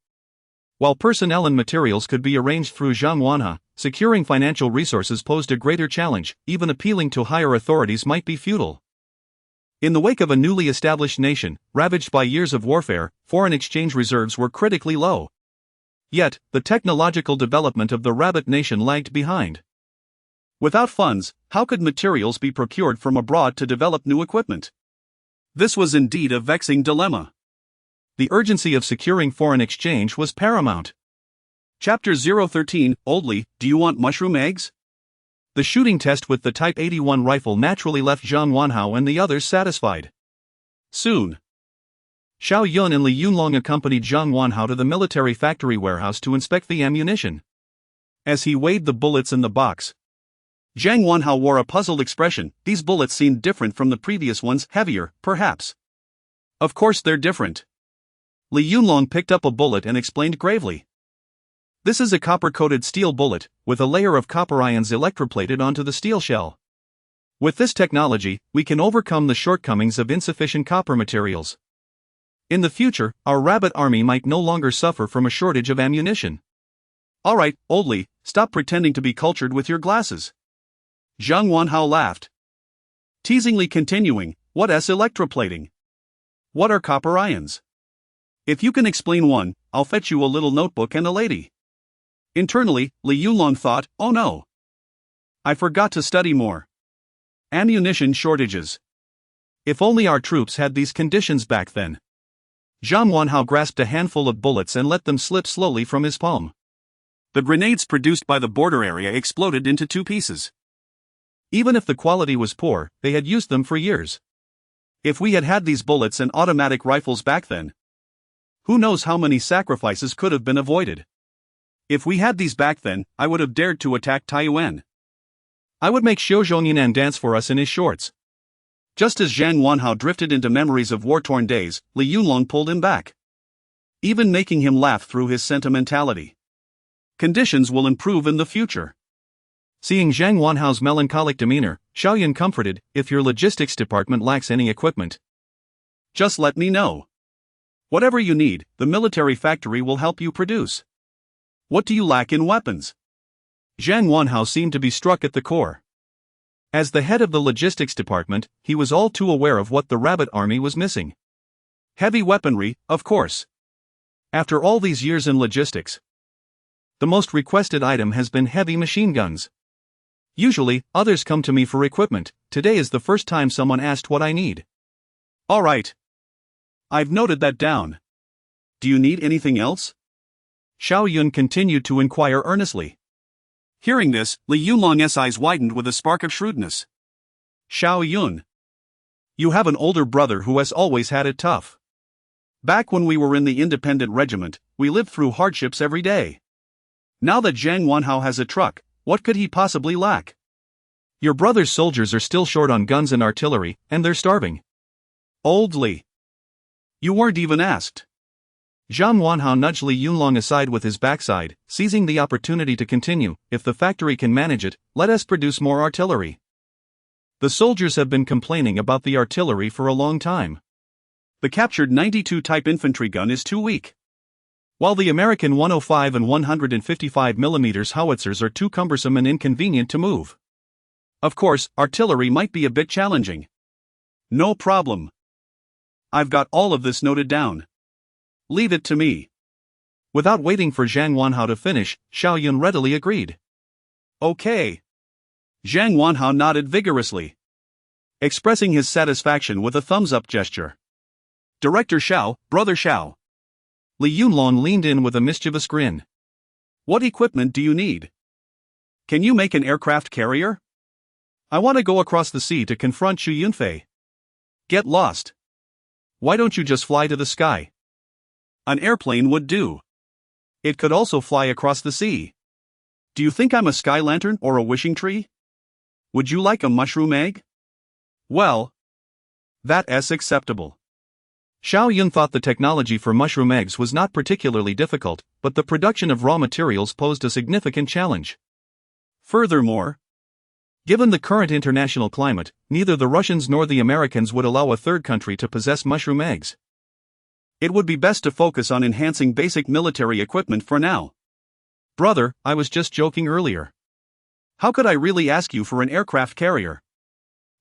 While personnel and materials could be arranged through Zhang Wanhe, securing financial resources posed a greater challenge. Even appealing to higher authorities might be futile. In the wake of a newly established nation, ravaged by years of warfare, foreign exchange reserves were critically low. Yet, the technological development of the Rabbit Nation lagged behind. Without funds, how could materials be procured from abroad to develop new equipment? This was indeed a vexing dilemma. The urgency of securing foreign exchange was paramount. Chapter 013, Oldly, do you want mushroom eggs? The shooting test with the Type 81 rifle naturally left Zhang Wanhe and the others satisfied. Soon, Xiao Yun and Li Yunlong accompanied Zhang Wanhe to the military factory warehouse to inspect the ammunition. As he weighed the bullets in the box, Zhang Wanhe wore a puzzled expression. These bullets seemed different from the previous ones, heavier, perhaps. Of course they're different. Li Yunlong picked up a bullet and explained gravely. This is a copper-coated steel bullet, with a layer of copper ions electroplated onto the steel shell. With this technology, we can overcome the shortcomings of insufficient copper materials. In the future, our Rabbit Army might no longer suffer from a shortage of ammunition. Alright, Oldly, stop pretending to be cultured with your glasses. Zhang Wanhe laughed, teasingly continuing, what is electroplating? What are copper ions? If you can explain one, I'll fetch you a little notebook and a lady. Internally, Li Yunlong thought, oh no. I forgot to study more. Ammunition shortages. If only our troops had these conditions back then. Zhang Wanhe grasped a handful of bullets and let them slip slowly from his palm. The grenades produced by the border area exploded into 2 pieces. Even if the quality was poor, they had used them for years. If we had had these bullets and automatic rifles back then, who knows how many sacrifices could have been avoided. If we had these back then, I would have dared to attack Taiyuan. I would make Xiao Zhongyinan dance for us in his shorts. Just as Zhang Wanhe drifted into memories of war-torn days, Li Yunlong pulled him back. even making him laugh through his sentimentality. Conditions will improve in the future. Seeing Zhang Wanhao's melancholic demeanor, Xiao Yun comforted, if your logistics department lacks any equipment, just let me know. Whatever you need, the military factory will help you produce. What do you lack in weapons? Zhang Wanhao seemed to be struck at the core. As the head of the logistics department, he was all too aware of what the rabbit army was missing. Heavy weaponry, of course. After all these years in logistics, the most requested item has been heavy machine guns. Usually, others come to me for equipment. Today is the first time someone asked what I need. All right. I've noted that down. Do you need anything else? Xiao Yun continued to inquire earnestly. Hearing this, Li Yunlong's eyes widened with a spark of shrewdness. Xiao Yun, you have an older brother who has always had it tough. Back when we were in the independent regiment, we lived through hardships every day. Now that Zhang Wanhao has a truck, what could he possibly lack? Your brother's soldiers are still short on guns and artillery, and they're starving. Old Li, you weren't even asked. Zhang Wanhao nudged Li Yunlong aside with his backside, seizing the opportunity to continue. If the factory can manage it, let us produce more artillery. The soldiers have been complaining about the artillery for a long time. The captured 92 type infantry gun is too weak, while the American 105 and 155 mm howitzers are too cumbersome and inconvenient to move. Of course, artillery might be a bit challenging. No problem. I've got all of this noted down. Leave it to me. Without waiting for Zhang Wanhao to finish, Xiao Yun readily agreed. Okay. Zhang Wanhao nodded vigorously, expressing his satisfaction with a thumbs-up gesture. Director Xiao, Brother Xiao. Li Yunlong leaned in with a mischievous grin. What equipment do you need? Can you make an aircraft carrier? I want to go across the sea to confront Xu Yunfei. Get lost. Why don't you just fly to the sky? An airplane would do. It could also fly across the sea. Do you think I'm a sky lantern or a wishing tree? Would you like a mushroom egg? Well, that's acceptable. Xiao Yun thought the technology for mushroom eggs was not particularly difficult, but the production of raw materials posed a significant challenge. Furthermore, given the current international climate, neither the Russians nor the Americans would allow a third country to possess mushroom eggs. It would be best to focus on enhancing basic military equipment for now. Brother, I was just joking earlier. How could I really ask you for an aircraft carrier?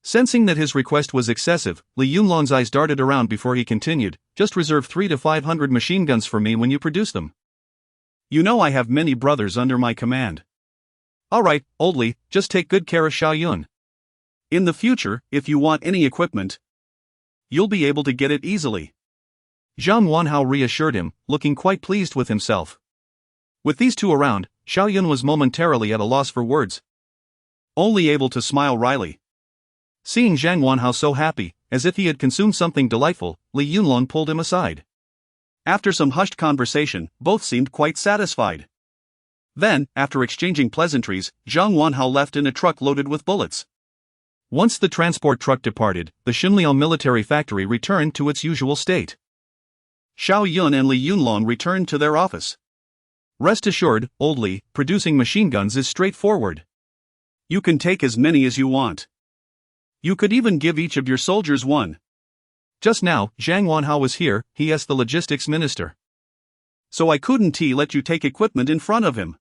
Sensing that his request was excessive, Li Yunlong's eyes darted around before he continued, just reserve 300 to 500 machine guns for me when you produce them. You know I have many brothers under my command. Alright, Old Li, just take good care of Xiao Yun. In the future, if you want any equipment, you'll be able to get it easily. Zhang Wanhao reassured him, looking quite pleased with himself. With these two around, Xiao Yun was momentarily at a loss for words. Only able to smile wryly. Seeing Zhang Wanhao so happy, as if he had consumed something delightful, Li Yunlong pulled him aside. After some hushed conversation, both seemed quite satisfied. Then, after exchanging pleasantries, Zhang Wanhao left in a truck loaded with bullets. Once the transport truck departed, the Xinliao military factory returned to its usual state. Xiao Yun and Li Yunlong returned to their office. Rest assured, Old Li, producing machine guns is straightforward. You can take as many as you want. You could even give each of your soldiers one. Just now, Zhang Wanhao was here, he asked the logistics minister. So I couldn't let you take equipment in front of him.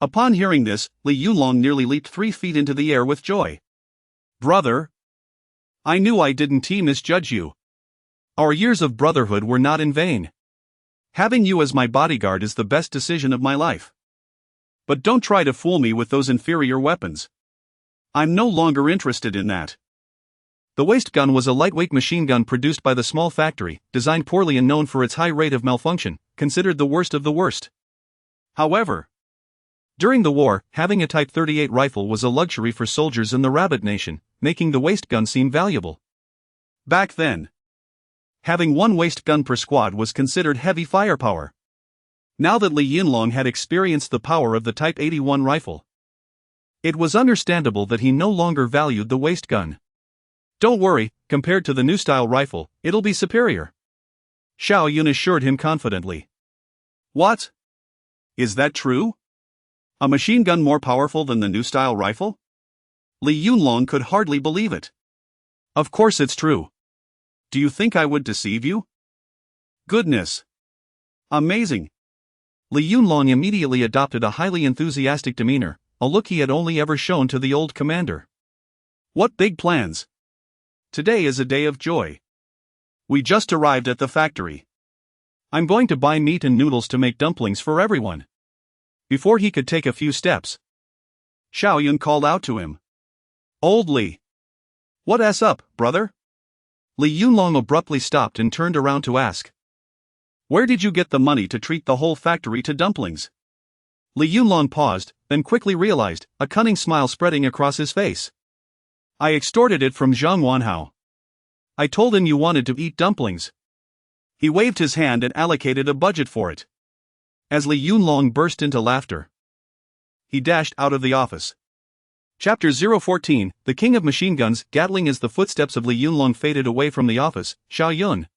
Upon hearing this, Li Yunlong nearly leaped 3 feet into the air with joy. Brother, I knew I didn't misjudge you. Our years of brotherhood were not in vain. Having you as my bodyguard is the best decision of my life. But don't try to fool me with those inferior weapons. I'm no longer interested in that. The waste gun was a lightweight machine gun produced by the small factory, designed poorly and known for its high rate of malfunction, considered the worst of the worst. However, during the war, having a Type 38 rifle was a luxury for soldiers in the Rabbit Nation, making the waste gun seem valuable. Back then, having one waste gun per squad was considered heavy firepower. Now that Li Yunlong had experienced the power of the Type 81 rifle, it was understandable that he no longer valued the waste gun. Don't worry, compared to the new style rifle, it'll be superior. Xiao Yun assured him confidently. What? Is that true? A machine gun more powerful than the new style rifle? Li Yunlong could hardly believe it. Of course it's true. Do you think I would deceive you? Goodness. Amazing. Li Yunlong immediately adopted a highly enthusiastic demeanor, a look he had only ever shown to the old commander. What big plans? Today is a day of joy. We just arrived at the factory. I'm going to buy meat and noodles to make dumplings for everyone. Before he could take a few steps, Xiao Yun called out to him. Old Li. What's up, brother? Li Yunlong abruptly stopped and turned around to ask. Where did you get the money to treat the whole factory to dumplings? Li Yunlong paused, then quickly realized, a cunning smile spreading across his face. I extorted it from Zhang Wanhao. I told him you wanted to eat dumplings. He waved his hand and allocated a budget for it. As Li Yunlong burst into laughter, he dashed out of the office. Chapter 014, The King of Machine Guns. Gatling. As the footsteps of Li Yunlong faded away from the office, Xiao Yun,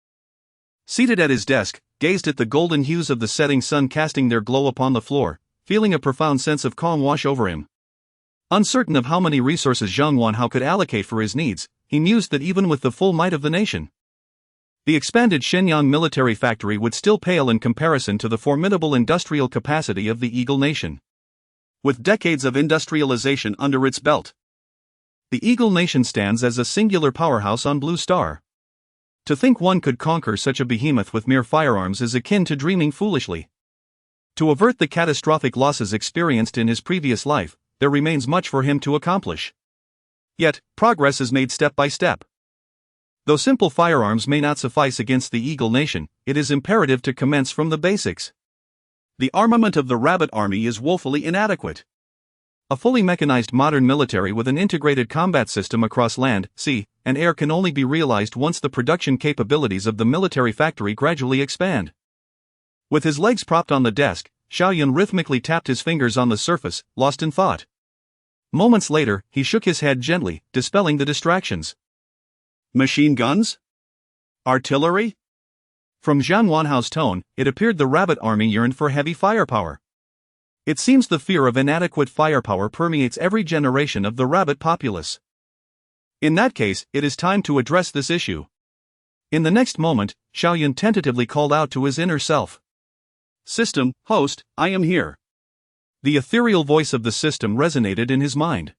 seated at his desk, gazed at the golden hues of the setting sun casting their glow upon the floor, feeling a profound sense of calm wash over him. Uncertain of how many resources Zhang Wanhao could allocate for his needs, he mused that even with the full might of the nation, the expanded Shenyang military factory would still pale in comparison to the formidable industrial capacity of the Eagle Nation. With decades of industrialization under its belt, the Eagle Nation stands as a singular powerhouse on Blue Star. To think one could conquer such a behemoth with mere firearms is akin to dreaming foolishly. To avert the catastrophic losses experienced in his previous life, there remains much for him to accomplish. Yet, progress is made step by step. Though simple firearms may not suffice against the Eagle Nation, it is imperative to commence from the basics. The armament of the Rabbit Army is woefully inadequate. A fully mechanized modern military with an integrated combat system across land, sea, and air can only be realized once the production capabilities of the military factory gradually expand. With his legs propped on the desk, Xiao Yun rhythmically tapped his fingers on the surface, lost in thought. Moments later, he shook his head gently, dispelling the distractions. Machine guns? Artillery? From Zhang Wanhao's tone, it appeared the Rabbit Army yearned for heavy firepower. It seems the fear of inadequate firepower permeates every generation of the Rabbit populace. In that case, it is time to address this issue. In the next moment, Xiao Yun tentatively called out to his inner self. System, host, I am here. The ethereal voice of the system resonated in his mind.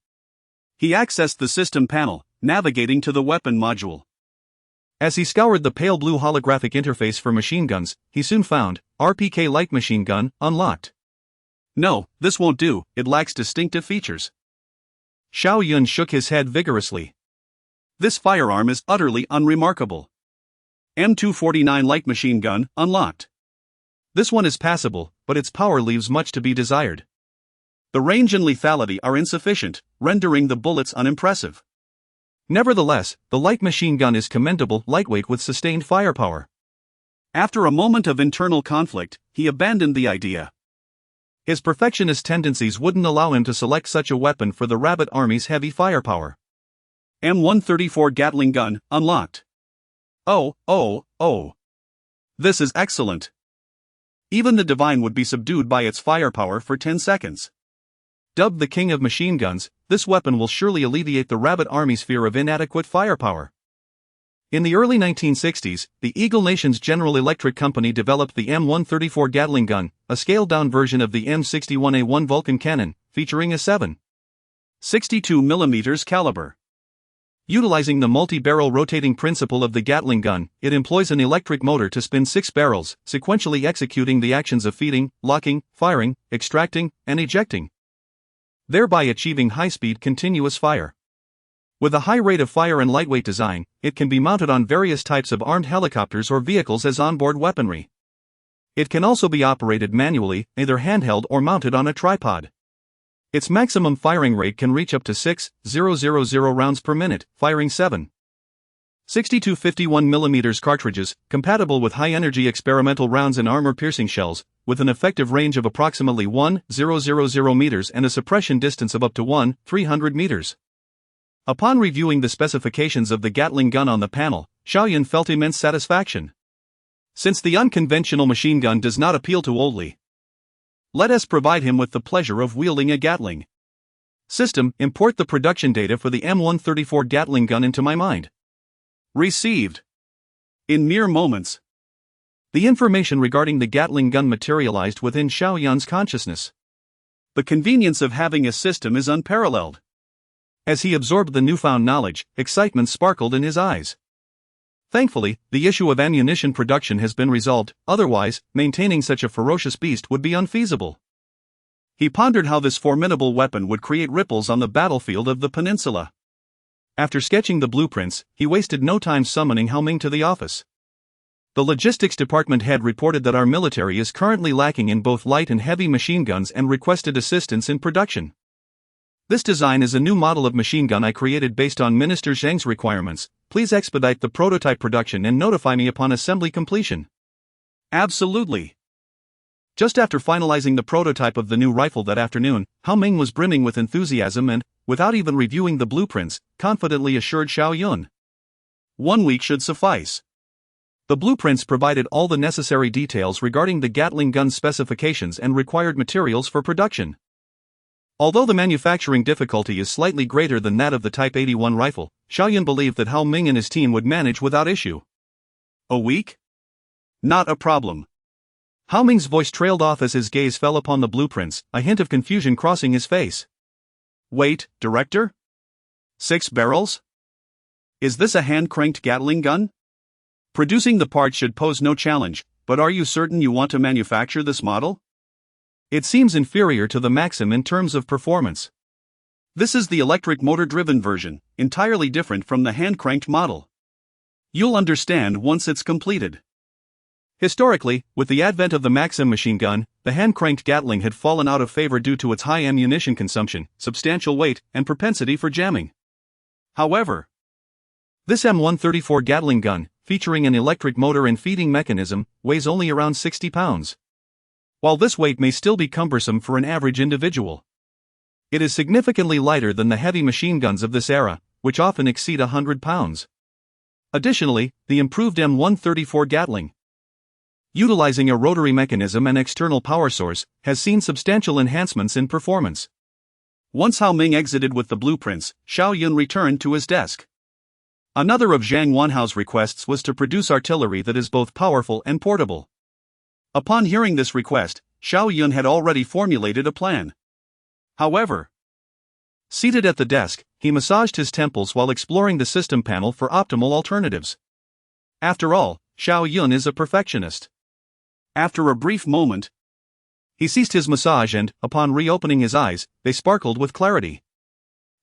He accessed the system panel, navigating to the weapon module. As he scoured the pale blue holographic interface for machine guns, he soon found RPK light machine gun unlocked. No, this won't do, it lacks distinctive features. Xiao Yun shook his head vigorously. This firearm is utterly unremarkable. M249 light machine gun unlocked. This one is passable, but its power leaves much to be desired. The range and lethality are insufficient, rendering the bullets unimpressive. Nevertheless, the light machine gun is commendable, lightweight with sustained firepower. After a moment of internal conflict, he abandoned the idea. His perfectionist tendencies wouldn't allow him to select such a weapon for the Rabbit Army's heavy firepower. M134 Gatling gun unlocked. Oh. This is excellent. Even the divine would be subdued by its firepower for 10 seconds. Dubbed the King of Machine Guns, this weapon will surely alleviate the Rabbit Army's fear of inadequate firepower. In the early 1960s, the Eagle Nation's General Electric Company developed the M134 Gatling gun, a scaled-down version of the M61A1 Vulcan cannon, featuring a 7.62 mm caliber. Utilizing the multi-barrel rotating principle of the Gatling gun, it employs an electric motor to spin 6 barrels, sequentially executing the actions of feeding, locking, firing, extracting, and ejecting, thereby achieving high-speed continuous fire. With a high rate of fire and lightweight design, it can be mounted on various types of armed helicopters or vehicles as onboard weaponry. It can also be operated manually, either handheld or mounted on a tripod. Its maximum firing rate can reach up to 6,000 rounds per minute, firing 7.62 51mm cartridges, compatible with high-energy experimental rounds and armor-piercing shells, with an effective range of approximately 1,000 meters and a suppression distance of up to 1,300 meters. Upon reviewing the specifications of the Gatling gun on the panel, Xiao Yun felt immense satisfaction. Since the unconventional machine gun does not appeal to Oldley, let us provide him with the pleasure of wielding a Gatling. System, import the production data for the M134 Gatling gun into my mind. Received. In mere moments, the information regarding the Gatling gun materialized within Xiao Yun's consciousness. The convenience of having a system is unparalleled. As he absorbed the newfound knowledge, excitement sparkled in his eyes. Thankfully, the issue of ammunition production has been resolved, otherwise, maintaining such a ferocious beast would be unfeasible. He pondered how this formidable weapon would create ripples on the battlefield of the peninsula. After sketching the blueprints, he wasted no time summoning Hao Ming to the office. The logistics department head reported that our military is currently lacking in both light and heavy machine guns and requested assistance in production. This design is a new model of machine gun I created based on Minister Zheng's requirements. Please expedite the prototype production and notify me upon assembly completion. Absolutely. Just after finalizing the prototype of the new rifle that afternoon, Hao Ming was brimming with enthusiasm and, without even reviewing the blueprints, confidently assured Xiao Yun. 1 week should suffice. The blueprints provided all the necessary details regarding the Gatling gun specifications and required materials for production. Although the manufacturing difficulty is slightly greater than that of the Type 81 rifle, Xiao Yun believed that Hao Ming and his team would manage without issue. A week? Not a problem. Hao Ming's voice trailed off as his gaze fell upon the blueprints, a hint of confusion crossing his face. Wait, Director? 6 barrels? Is this a hand-cranked Gatling gun? Producing the part should pose no challenge, but are you certain you want to manufacture this model? It seems inferior to the Maxim in terms of performance. This is the electric motor-driven version, entirely different from the hand-cranked model. You'll understand once it's completed. Historically, with the advent of the Maxim machine gun, the hand-cranked Gatling had fallen out of favor due to its high ammunition consumption, substantial weight, and propensity for jamming. However, this M134 Gatling gun, featuring an electric motor and feeding mechanism, weighs only around 60 pounds. While this weight may still be cumbersome for an average individual, it is significantly lighter than the heavy machine guns of this era, which often exceed 100 pounds. Additionally, the improved M134 Gatling, utilizing a rotary mechanism and external power source, has seen substantial enhancements in performance. Once Hao Ming exited with the blueprints, Xiao Yun returned to his desk. Another of Zhang Wanhao's requests was to produce artillery that is both powerful and portable. Upon hearing this request, Xiao Yun had already formulated a plan. However, seated at the desk, he massaged his temples while exploring the system panel for optimal alternatives. After all, Xiao Yun is a perfectionist. After a brief moment, he ceased his massage and, upon reopening his eyes, they sparkled with clarity.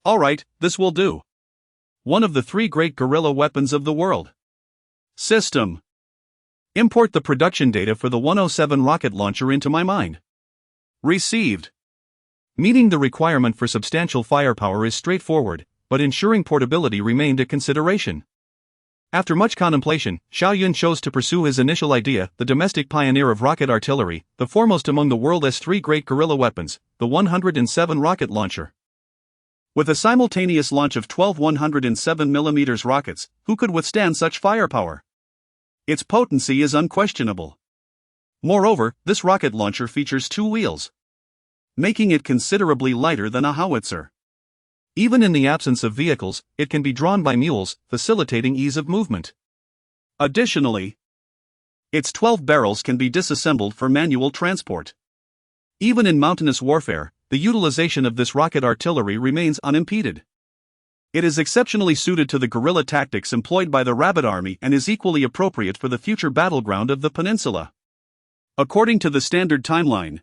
All right, this will do. One of the 3 great guerrilla weapons of the world. System. Import the production data for the 107 rocket launcher into my mind. Received. Meeting the requirement for substantial firepower is straightforward, but ensuring portability remained a consideration. After much contemplation, Xiao Yun chose to pursue his initial idea, the domestic pioneer of rocket artillery, the foremost among the world's 3 great guerrilla weapons, the 107 rocket launcher. With a simultaneous launch of 12 107mm rockets, who could withstand such firepower? Its potency is unquestionable. Moreover, this rocket launcher features 2 wheels, making it considerably lighter than a howitzer. Even in the absence of vehicles, it can be drawn by mules, facilitating ease of movement. Additionally, its 12 barrels can be disassembled for manual transport. Even in mountainous warfare, the utilization of this rocket artillery remains unimpeded. It is exceptionally suited to the guerrilla tactics employed by the Rabbit Army and is equally appropriate for the future battleground of the peninsula. According to the standard timeline,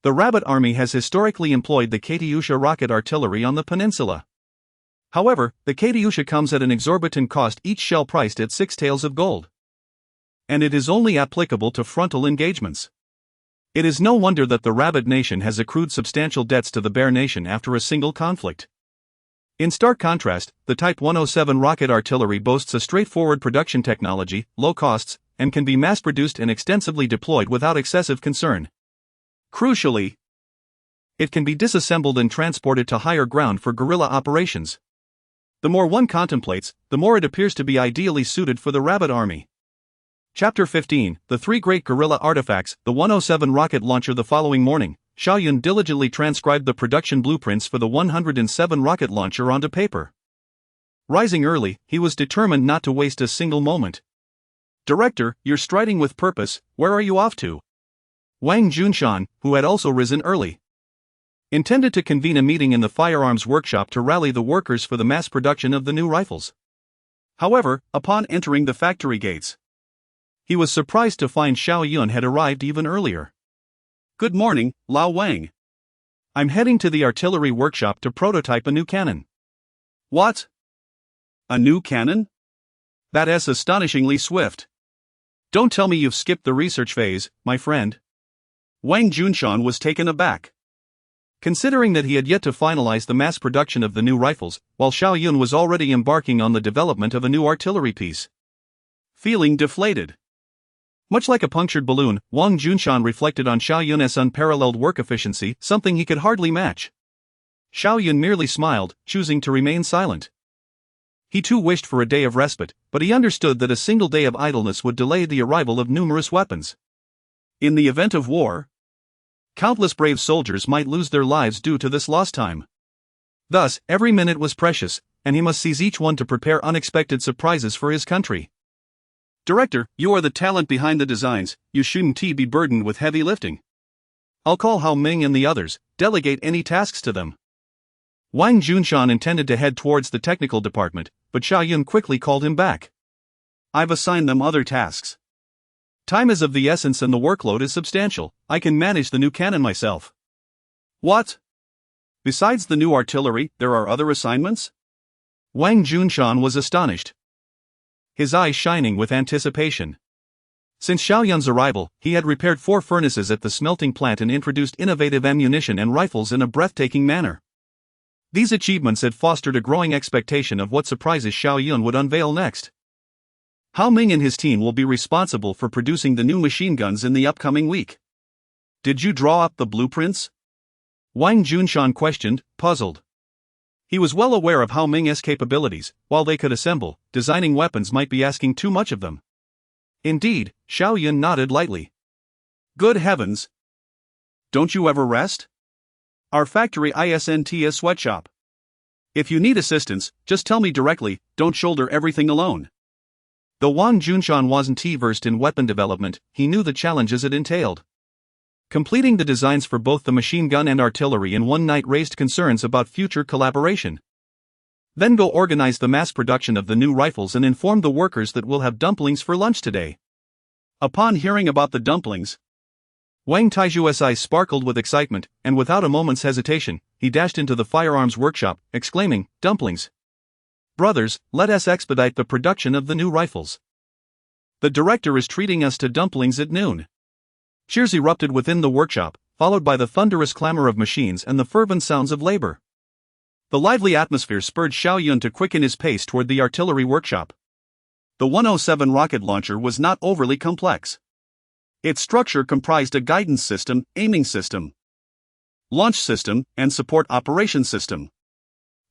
the Rabbit Army has historically employed the Katyusha rocket artillery on the peninsula. However, the Katyusha comes at an exorbitant cost, each shell priced at 6 taels of gold. And it is only applicable to frontal engagements. It is no wonder that the Rabbit Nation has accrued substantial debts to the Bear Nation after a single conflict. In stark contrast, the Type 107 rocket artillery boasts a straightforward production technology, low costs, and can be mass-produced and extensively deployed without excessive concern. Crucially, it can be disassembled and transported to higher ground for guerrilla operations. The more one contemplates, the more it appears to be ideally suited for the Rabbit Army. Chapter 15, The Three Great Guerrilla Artifacts, the 107 rocket launcher. The following morning, Xiao Yun diligently transcribed the production blueprints for the 107 rocket launcher onto paper. Rising early, he was determined not to waste a single moment. "Director, you're striding with purpose, where are you off to?" Wang Junshan, who had also risen early, intended to convene a meeting in the firearms workshop to rally the workers for the mass production of the new rifles. However, upon entering the factory gates, he was surprised to find Xiao Yun had arrived even earlier. "Good morning, Lao Wang. I'm heading to the artillery workshop to prototype a new cannon." "What? A new cannon? That's astonishingly swift. Don't tell me you've skipped the research phase, my friend." Wang Junshan was taken aback. Considering that he had yet to finalize the mass production of the new rifles, while Xiao Yun was already embarking on the development of a new artillery piece. Feeling deflated. Much like a punctured balloon, Wang Junshan reflected on Xiao Yun's unparalleled work efficiency, something he could hardly match. Xiao Yun merely smiled, choosing to remain silent. He too wished for a day of respite, but he understood that a single day of idleness would delay the arrival of numerous weapons. In the event of war, countless brave soldiers might lose their lives due to this lost time. Thus, every minute was precious, and he must seize each one to prepare unexpected surprises for his country. "Director, you are the talent behind the designs, you shouldn't be burdened with heavy lifting." "I'll call Hao Ming and the others, delegate any tasks to them." Wang Junshan intended to head towards the technical department, but Xiao Yun quickly called him back. "I've assigned them other tasks. Time is of the essence and the workload is substantial. I can manage the new cannon myself." "What? Besides the new artillery, there are other assignments?" Wang Junshan was astonished, his eyes shining with anticipation. Since Xiao Yun's arrival, he had repaired 4 furnaces at the smelting plant and introduced innovative ammunition and rifles in a breathtaking manner. These achievements had fostered a growing expectation of what surprises Xiao Yun would unveil next. Hao Ming and his team will be responsible for producing the new machine guns in the upcoming week. "Did you draw up the blueprints?" Wang Junshan questioned, puzzled. He was well aware of Hao Ming's capabilities. While they could assemble, designing weapons might be asking too much of them. Indeed, Xiao Yun nodded lightly. "Good heavens! Don't you ever rest? Our factory isn't a sweatshop. If you need assistance, just tell me directly, don't shoulder everything alone." Though Wang Junshan wasn't versed in weapon development, he knew the challenges it entailed. Completing the designs for both the machine gun and artillery in one night raised concerns about future collaboration. Then go organize the mass production of the new rifles and inform the workers that we'll have dumplings for lunch today. Upon hearing about the dumplings, Wang Taiju's eyes sparkled with excitement, and without a moment's hesitation, he dashed into the firearms workshop, exclaiming, "Dumplings! Brothers, let us expedite the production of the new rifles. The director is treating us to dumplings at noon." Cheers erupted within the workshop, followed by the thunderous clamor of machines and the fervent sounds of labor. The lively atmosphere spurred Xiao Yun to quicken his pace toward the artillery workshop. The 107 rocket launcher was not overly complex. Its structure comprised a guidance system, aiming system, launch system, and support operations system.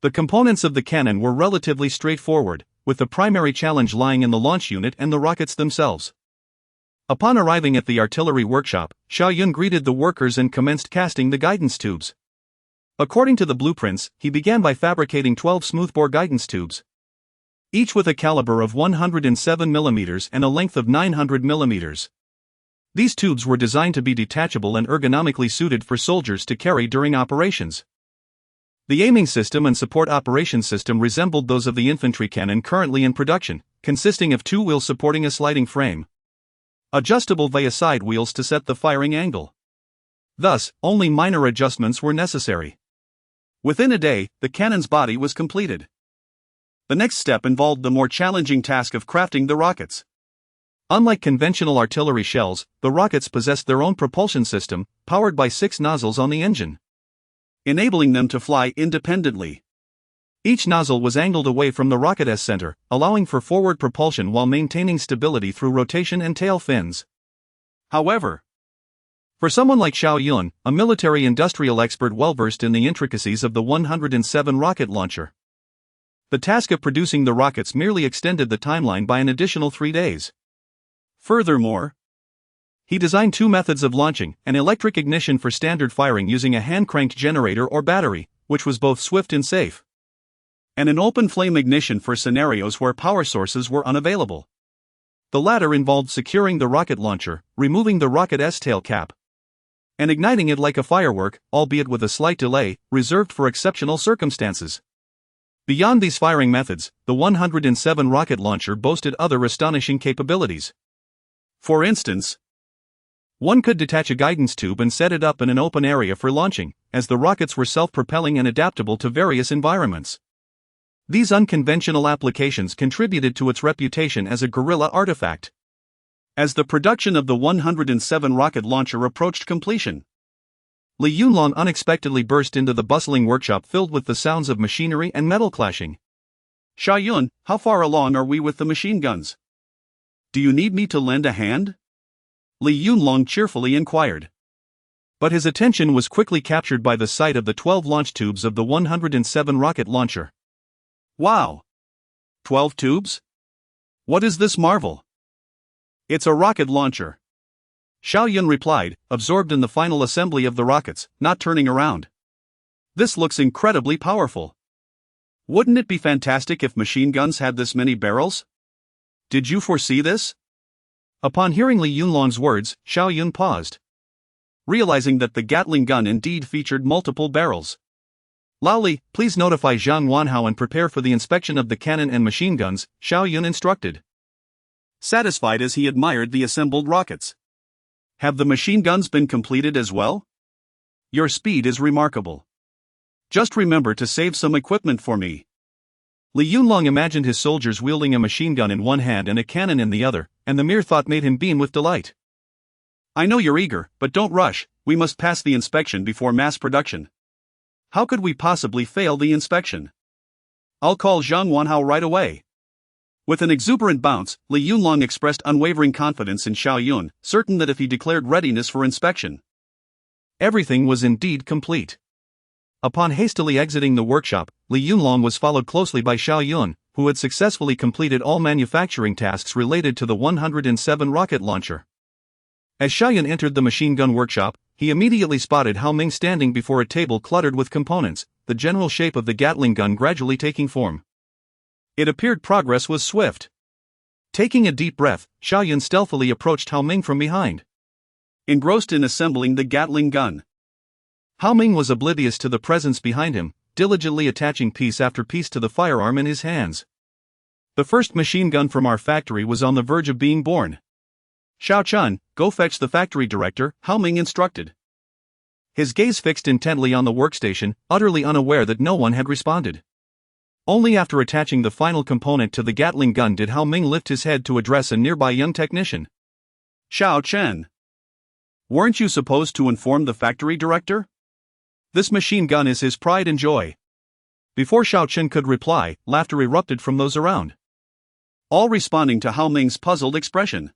The components of the cannon were relatively straightforward, with the primary challenge lying in the launch unit and the rockets themselves. Upon arriving at the artillery workshop, Xiao Yun greeted the workers and commenced casting the guidance tubes. According to the blueprints, he began by fabricating 12 smoothbore guidance tubes, each with a caliber of 107 mm and a length of 900 mm. These tubes were designed to be detachable and ergonomically suited for soldiers to carry during operations. The aiming system and support operations system resembled those of the infantry cannon currently in production, consisting of 2 wheels supporting a sliding frame, adjustable via side wheels to set the firing angle. Thus, only minor adjustments were necessary. Within a day, the cannon's body was completed. The next step involved the more challenging task of crafting the rockets. Unlike conventional artillery shells, the rockets possessed their own propulsion system, powered by 6 nozzles on the engine, enabling them to fly independently. Each nozzle was angled away from the rocket's center, allowing for forward propulsion while maintaining stability through rotation and tail fins. However, for someone like Xiao Yun, a military-industrial expert well-versed in the intricacies of the 107 rocket launcher, the task of producing the rockets merely extended the timeline by an additional 3 days. Furthermore, he designed two methods of launching: an electric ignition for standard firing using a hand-cranked generator or battery, which was both swift and safe, and an open flame ignition for scenarios where power sources were unavailable. The latter involved securing the rocket launcher, removing the rocket's tail cap, and igniting it like a firework, albeit with a slight delay, reserved for exceptional circumstances. Beyond these firing methods, the 107 rocket launcher boasted other astonishing capabilities. For instance, one could detach a guidance tube and set it up in an open area for launching, as the rockets were self-propelling and adaptable to various environments. These unconventional applications contributed to its reputation as a guerrilla artifact. As the production of the 107 rocket launcher approached completion, Li Yunlong unexpectedly burst into the bustling workshop filled with the sounds of machinery and metal clashing. "Xiao Yun, how far along are we with the machine guns? Do you need me to lend a hand?" Li Yunlong cheerfully inquired. But his attention was quickly captured by the sight of the 12 launch tubes of the 107 rocket launcher. "Wow! 12 tubes? What is this marvel?" "It's a rocket launcher," Xiao Yun replied, absorbed in the final assembly of the rockets, not turning around. "This looks incredibly powerful. Wouldn't it be fantastic if machine guns had this many barrels? Did you foresee this?" Upon hearing Li Yunlong's words, Xiao Yun paused, realizing that the Gatling gun indeed featured multiple barrels. "Lao Li, please notify Zhang Wanhao and prepare for the inspection of the cannon and machine guns," Xiao Yun instructed, satisfied as he admired the assembled rockets. "Have the machine guns been completed as well? Your speed is remarkable. Just remember to save some equipment for me." Li Yunlong imagined his soldiers wielding a machine gun in one hand and a cannon in the other, and the mere thought made him beam with delight. "I know you're eager, but don't rush, we must pass the inspection before mass production." "How could we possibly fail the inspection? I'll call Zhang Wanhao right away." With an exuberant bounce, Li Yunlong expressed unwavering confidence in Xiao Yun, certain that if he declared readiness for inspection, everything was indeed complete. Upon hastily exiting the workshop, Li Yunlong was followed closely by Xiao Yun, who had successfully completed all manufacturing tasks related to the 107 rocket launcher. As Xiao Yun entered the machine gun workshop, he immediately spotted Hao Ming standing before a table cluttered with components, the general shape of the Gatling gun gradually taking form. It appeared progress was swift. Taking a deep breath, Xiao Yun stealthily approached Hao Ming from behind. Engrossed in assembling the Gatling gun, Hao Ming was oblivious to the presence behind him, diligently attaching piece after piece to the firearm in his hands. The first machine gun from our factory was on the verge of being born. "Xiao Chun, go fetch the factory director," Hao Ming instructed, his gaze fixed intently on the workstation, utterly unaware that no one had responded. Only after attaching the final component to the Gatling gun did Hao Ming lift his head to address a nearby young technician. "Xiao Chen, weren't you supposed to inform the factory director? This machine gun is his pride and joy." Before Xiao Chen could reply, laughter erupted from those around, all responding to Hao Ming's puzzled expression.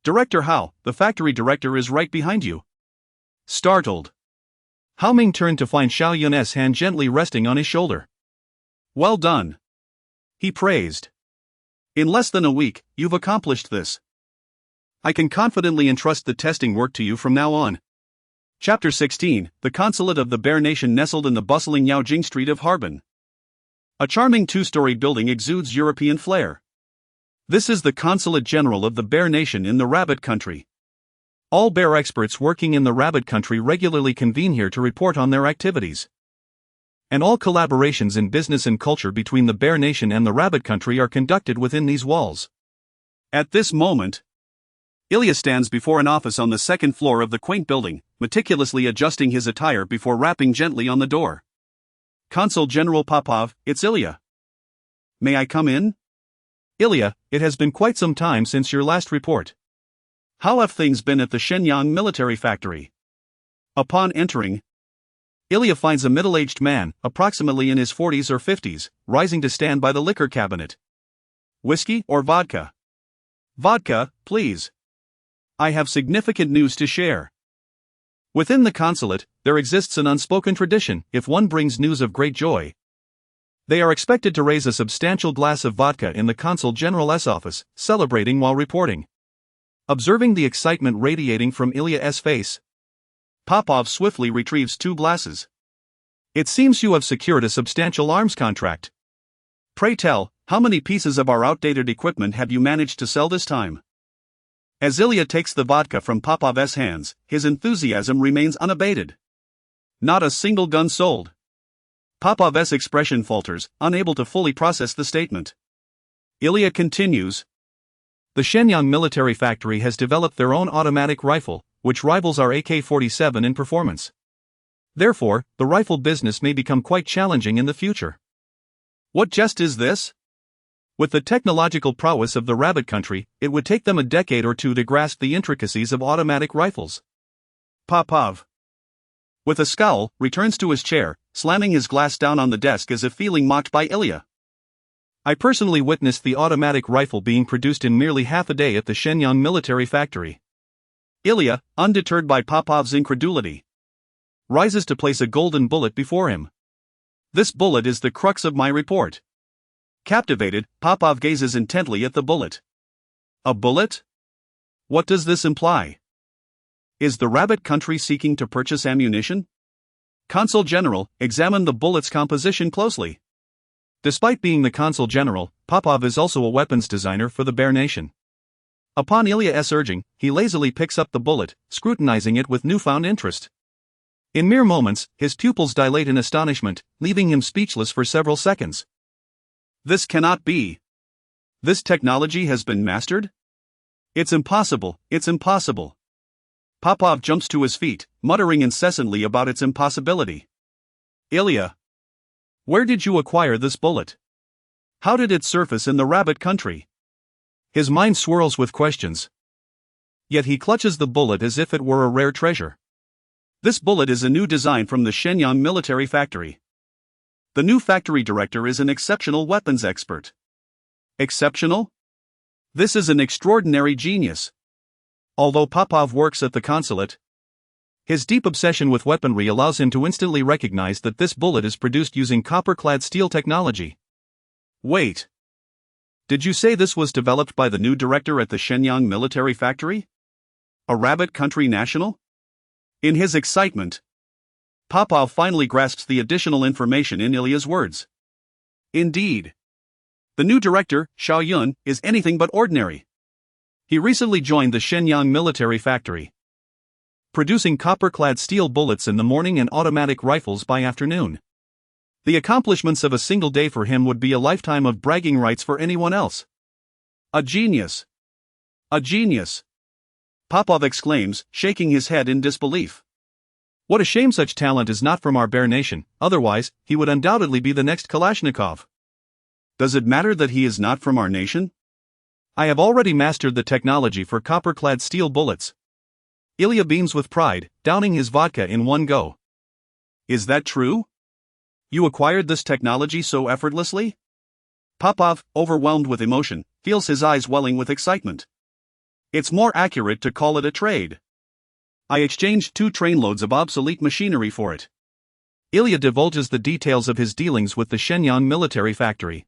"Director Hao, the factory director is right behind you." Startled, Hao Ming turned to find Xiao Yun's hand gently resting on his shoulder. "Well done," he praised. "In less than a week, you've accomplished this. I can confidently entrust the testing work to you from now on." Chapter 16, The Consulate of the Bear Nation nestled in the bustling Yaojing Street of Harbin. A charming two-story building exudes European flair. This is the Consulate General of the Bear Nation in the Rabbit Country. All bear experts working in the Rabbit Country regularly convene here to report on their activities. And all collaborations in business and culture between the Bear Nation and the Rabbit Country are conducted within these walls. At this moment, Ilya stands before an office on the second floor of the quaint building, meticulously adjusting his attire before rapping gently on the door. "Consul General Popov, it's Ilya. May I come in?" "Ilya, it has been quite some time since your last report. How have things been at the Shenyang military factory?" Upon entering, Ilya finds a middle-aged man, approximately in his 40s or 50s, rising to stand by the liquor cabinet. "Whiskey or vodka?" "Vodka, please. I have significant news to share." Within the consulate, there exists an unspoken tradition: if one brings news of great joy, they are expected to raise a substantial glass of vodka in the Consul General's office, celebrating while reporting. Observing the excitement radiating from Ilya's face, Popov swiftly retrieves 2 glasses. It seems you have secured a substantial arms contract. Pray tell, how many pieces of our outdated equipment have you managed to sell this time? As Ilya takes the vodka from Popov's hands, his enthusiasm remains unabated. Not a single gun sold. Popov's expression falters, unable to fully process the statement. Ilya continues. The Shenyang military factory has developed their own automatic rifle, which rivals our AK-47 in performance. Therefore, the rifle business may become quite challenging in the future. What jest is this? With the technological prowess of the rabbit country, it would take them a decade or 2 to grasp the intricacies of automatic rifles. Popov, with a scowl, returns to his chair, slamming his glass down on the desk as if feeling mocked by Ilya. I personally witnessed the automatic rifle being produced in merely half a day at the Shenyang military factory. Ilya, undeterred by Popov's incredulity, rises to place a golden bullet before him. This bullet is the crux of my report. Captivated, Popov gazes intently at the bullet. A bullet? What does this imply? Is the rabbit country seeking to purchase ammunition? Consul General, examine the bullet's composition closely. Despite being the Consul General, Popov is also a weapons designer for the Bear Nation. Upon Ilya's urging, he lazily picks up the bullet, scrutinizing it with newfound interest. In mere moments, his pupils dilate in astonishment, leaving him speechless for several seconds. This cannot be. This technology has been mastered? It's impossible, it's impossible. Popov jumps to his feet, muttering incessantly about its impossibility. Ilya, where did you acquire this bullet? How did it surface in the rabbit country? His mind swirls with questions. Yet he clutches the bullet as if it were a rare treasure. This bullet is a new design from the Shenyang military factory. The new factory director is an exceptional weapons expert. Exceptional? This is an extraordinary genius. Although Popov works at the consulate, his deep obsession with weaponry allows him to instantly recognize that this bullet is produced using copper-clad steel technology. Wait. Did you say this was developed by the new director at the Shenyang military factory? A rabbit country national? In his excitement, Popov finally grasps the additional information in Ilya's words. Indeed. The new director, Xiao Yun, is anything but ordinary. He recently joined the Shenyang military factory, producing copper-clad steel bullets in the morning and automatic rifles by afternoon. The accomplishments of a single day for him would be a lifetime of bragging rights for anyone else. A genius. A genius. Popov exclaims, shaking his head in disbelief. What a shame such talent is not from our Bear Nation, otherwise, he would undoubtedly be the next Kalashnikov. Does it matter that he is not from our nation? I have already mastered the technology for copper-clad steel bullets. Ilya beams with pride, downing his vodka in one go. Is that true? You acquired this technology so effortlessly? Popov, overwhelmed with emotion, feels his eyes welling with excitement. It's more accurate to call it a trade. I exchanged 2 trainloads of obsolete machinery for it. Ilya divulges the details of his dealings with the Shenyang military factory,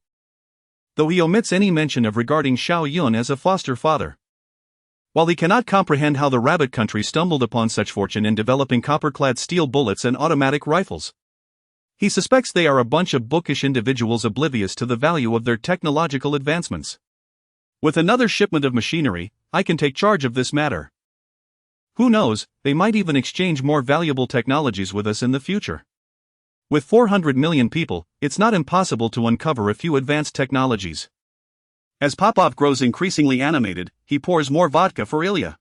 though he omits any mention of regarding Xiao Yun as a foster father. While he cannot comprehend how the rabbit country stumbled upon such fortune in developing copper-clad steel bullets and automatic rifles, he suspects they are a bunch of bookish individuals oblivious to the value of their technological advancements. With another shipment of machinery, I can take charge of this matter. Who knows, they might even exchange more valuable technologies with us in the future. With 400 million people, it's not impossible to uncover a few advanced technologies. As Popov grows increasingly animated, he pours more vodka for Ilya.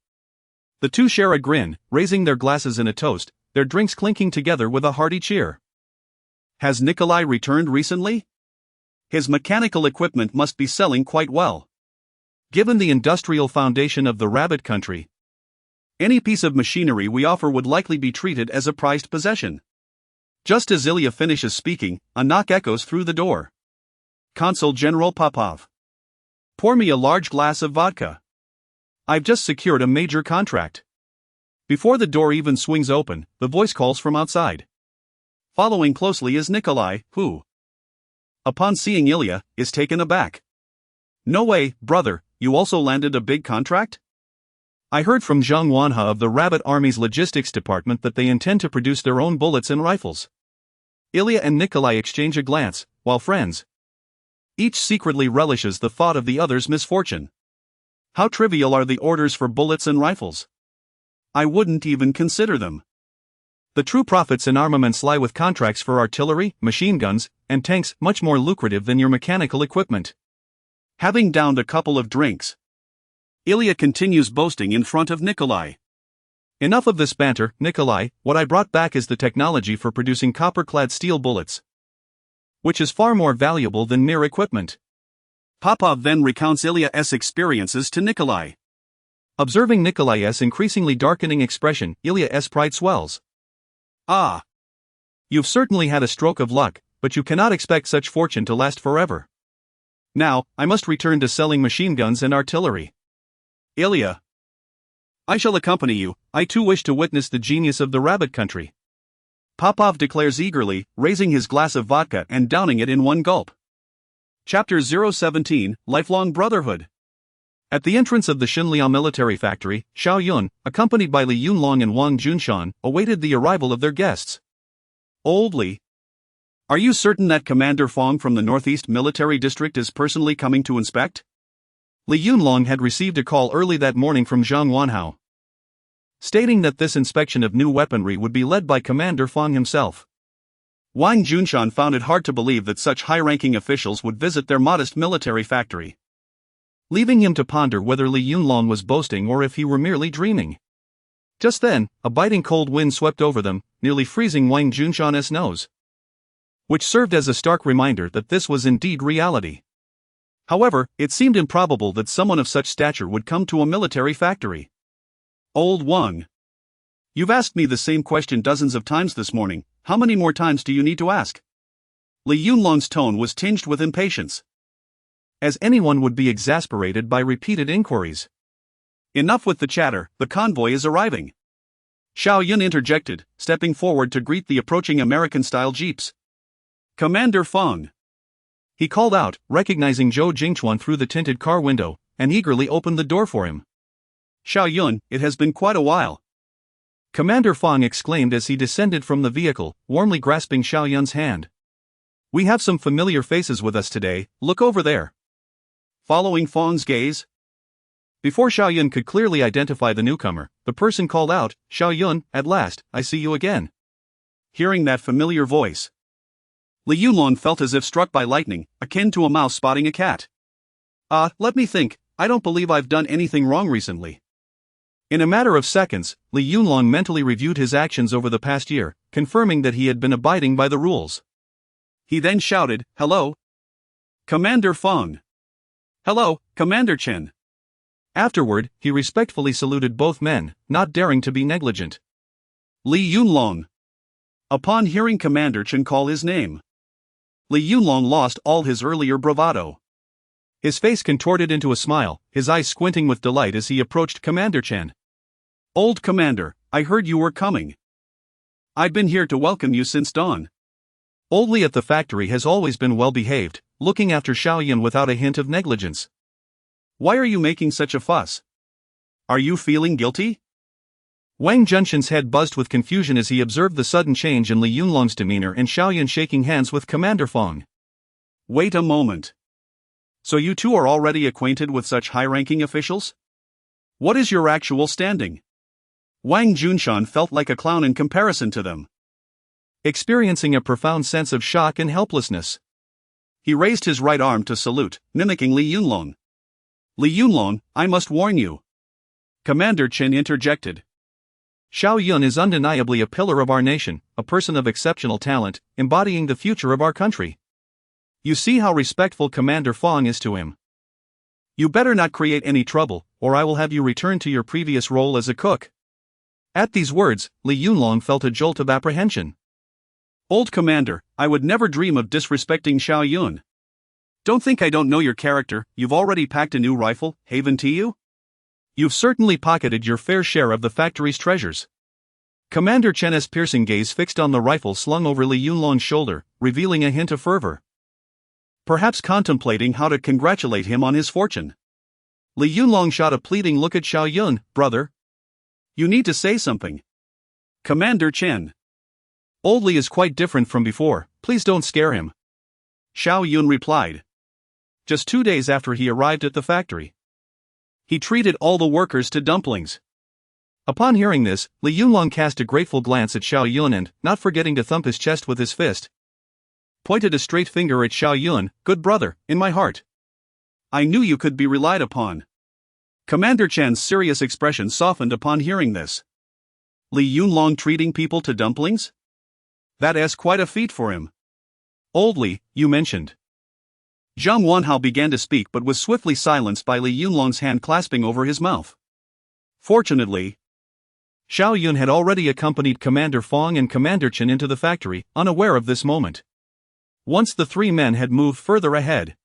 The two share a grin, raising their glasses in a toast, their drinks clinking together with a hearty cheer. Has Nikolai returned recently? His mechanical equipment must be selling quite well. Given the industrial foundation of the rabbit country, any piece of machinery we offer would likely be treated as a prized possession. Just as Ilya finishes speaking, a knock echoes through the door. Consul General Popov. Pour me a large glass of vodka. I've just secured a major contract. Before the door even swings open, the voice calls from outside. Following closely is Nikolai, who, upon seeing Ilya, is taken aback. No way, brother, you also landed a big contract? I heard from Zhang Wanhe of the Rabbit Army's logistics department that they intend to produce their own bullets and rifles. Ilya and Nikolai exchange a glance, while friends. Each secretly relishes the thought of the other's misfortune. How trivial are the orders for bullets and rifles? I wouldn't even consider them. The true profits in armaments lie with contracts for artillery, machine guns, and tanks, much more lucrative than your mechanical equipment. Having downed a couple of drinks, Ilya continues boasting in front of Nikolai. Enough of this banter, Nikolai. What I brought back is the technology for producing copper-clad steel bullets, which is far more valuable than mere equipment. Popov then recounts Ilya's experiences to Nikolai. Observing Nikolai's increasingly darkening expression, Ilya's pride swells. Ah! You've certainly had a stroke of luck, but you cannot expect such fortune to last forever. Now, I must return to selling machine guns and artillery. Ilya, I shall accompany you. I too wish to witness the genius of the rabbit country. Popov declares eagerly, raising his glass of vodka and downing it in one gulp. Chapter 017, Lifelong Brotherhood. At the entrance of the Xinliao military factory, Xiao Yun, accompanied by Li Yunlong and Wang Junshan, awaited the arrival of their guests. Old Li, are you certain that Commander Fong from the Northeast Military District is personally coming to inspect? Li Yunlong had received a call early that morning from Zhang Wanhe, stating that this inspection of new weaponry would be led by Commander Fong himself. Wang Junshan found it hard to believe that such high-ranking officials would visit their modest military factory, leaving him to ponder whether Li Yunlong was boasting or if he were merely dreaming. Just then, a biting cold wind swept over them, nearly freezing Wang Junshan's nose, which served as a stark reminder that this was indeed reality. However, it seemed improbable that someone of such stature would come to a military factory. Old Wang, you've asked me the same question dozens of times this morning. How many more times do you need to ask? Li Yunlong's tone was tinged with impatience, as anyone would be exasperated by repeated inquiries. Enough with the chatter, the convoy is arriving. Xiao Yun interjected, stepping forward to greet the approaching American-style jeeps. Commander Fong, he called out, recognizing Zhou Jingchuan through the tinted car window, and eagerly opened the door for him. Xiao Yun, it has been quite a while, Commander Fong exclaimed as he descended from the vehicle, warmly grasping Xiao Yun's hand. We have some familiar faces with us today, look over there. Following Fong's gaze, before Xiao Yun could clearly identify the newcomer, the person called out, Xiao Yun, at last, I see you again. Hearing that familiar voice, Li Yunlong felt as if struck by lightning, akin to a mouse spotting a cat. Let me think, I don't believe I've done anything wrong recently. In a matter of seconds, Li Yunlong mentally reviewed his actions over the past year, confirming that he had been abiding by the rules. He then shouted, Hello, Commander Fong. Hello, Commander Chen. Afterward, he respectfully saluted both men, not daring to be negligent. Li Yunlong. Upon hearing Commander Chen call his name, Li Yunlong lost all his earlier bravado. His face contorted into a smile, his eyes squinting with delight as he approached Commander Chen. Old Commander, I heard you were coming. I've been here to welcome you since dawn. Old Li at the factory has always been well behaved, looking after Xiao Yun without a hint of negligence. Why are you making such a fuss? Are you feeling guilty? Wang Junshan's head buzzed with confusion as he observed the sudden change in Li Yunlong's demeanor and Xiao Yun shaking hands with Commander Fong. Wait a moment. So you two are already acquainted with such high-ranking officials? What is your actual standing? Wang Junshan felt like a clown in comparison to them, experiencing a profound sense of shock and helplessness. He raised his right arm to salute, mimicking Li Yunlong. Li Yunlong, I must warn you, Commander Chen interjected. Xiao Yun is undeniably a pillar of our nation, a person of exceptional talent, embodying the future of our country. You see how respectful Commander Fong is to him. You better not create any trouble, or I will have you return to your previous role as a cook. At these words, Li Yunlong felt a jolt of apprehension. Old Commander, I would never dream of disrespecting Xiao Yun. Don't think I don't know your character. You've already packed a new rifle, haven't you? You've certainly pocketed your fair share of the factory's treasures. Commander Chen's piercing gaze fixed on the rifle slung over Li Yunlong's shoulder, revealing a hint of fervor. Perhaps contemplating how to congratulate him on his fortune. Li Yunlong shot a pleading look at Xiao Yun. Brother, You need to say something. Commander Chen. Old Li is quite different from before, please don't scare him. Xiao Yun replied. Just 2 days after he arrived at the factory, He treated all the workers to dumplings. Upon hearing this, Li Yunlong cast a grateful glance at Xiao Yun and, not forgetting to thump his chest with his fist, pointed a straight finger at Xiao Yun. Good brother, in my heart. I knew you could be relied upon. Commander Chen's serious expression softened upon hearing this. Li Yunlong treating people to dumplings? That's quite a feat for him. Old Li, you mentioned. Zhang Wanhao began to speak but was swiftly silenced by Li Yunlong's hand clasping over his mouth. Fortunately, Xiao Yun had already accompanied Commander Fong and Commander Chen into the factory, unaware of this moment. Once the three men had moved further ahead,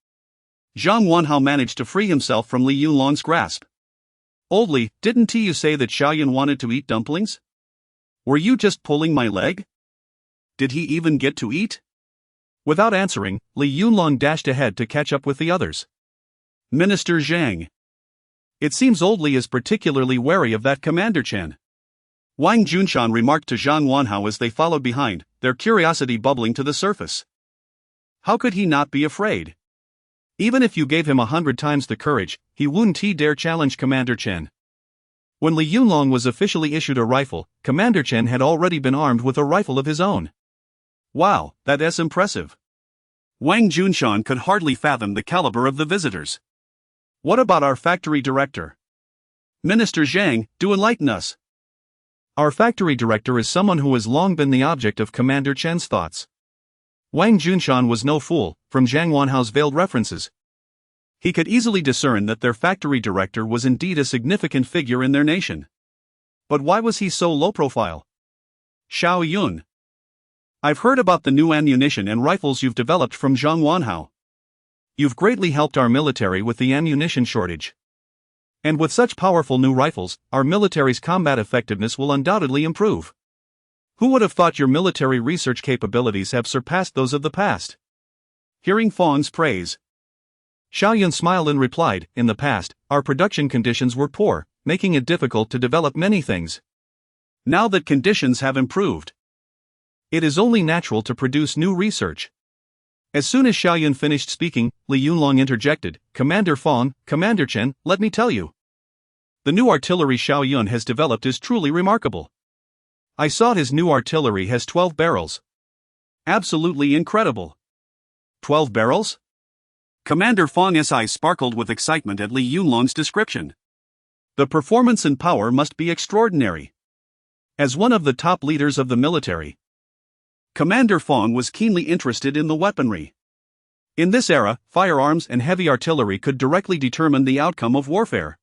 Zhang Wanhao managed to free himself from Li Yunlong's grasp. Old Li, didn't you say that Xiao Yun wanted to eat dumplings? Were you just pulling my leg? Did he even get to eat? Without answering, Li Yunlong dashed ahead to catch up with the others. Minister Zhang. It seems Old Li is particularly wary of that Commander Chen. Wang Junshan remarked to Zhang Wanhao as they followed behind, their curiosity bubbling to the surface. How could he not be afraid? Even if you gave him 100 times the courage, he wouldn't dare challenge Commander Chen. When Li Yunlong was officially issued a rifle, Commander Chen had already been armed with a rifle of his own. Wow, that's impressive. Wang Junshan could hardly fathom the caliber of the visitors. What about our factory director? Minister Zhang, do enlighten us. Our factory director is someone who has long been the object of Commander Chen's thoughts. Wang Junshan was no fool, from Zhang Wanhao's veiled references. He could easily discern that their factory director was indeed a significant figure in their nation. But why was he so low profile? Xiao Yun. I've heard about the new ammunition and rifles you've developed from Zhang Wanhao. You've greatly helped our military with the ammunition shortage. And with such powerful new rifles, our military's combat effectiveness will undoubtedly improve. Who would have thought your military research capabilities have surpassed those of the past? Hearing Fong's praise, Xiao Yun smiled and replied, in the past, our production conditions were poor, making it difficult to develop many things. Now that conditions have improved, it is only natural to produce new research. As soon as Xiao Yun finished speaking, Li Yunlong interjected, Commander Fong, Commander Chen, let me tell you. The new artillery Xiao Yun has developed is truly remarkable. I saw his new artillery has 12 barrels. Absolutely incredible. 12 barrels? Commander Fong's eyes sparkled with excitement at Li Yunlong's description. The performance and power must be extraordinary. As one of the top leaders of the military, Commander Fong was keenly interested in the weaponry. In this era, firearms and heavy artillery could directly determine the outcome of warfare.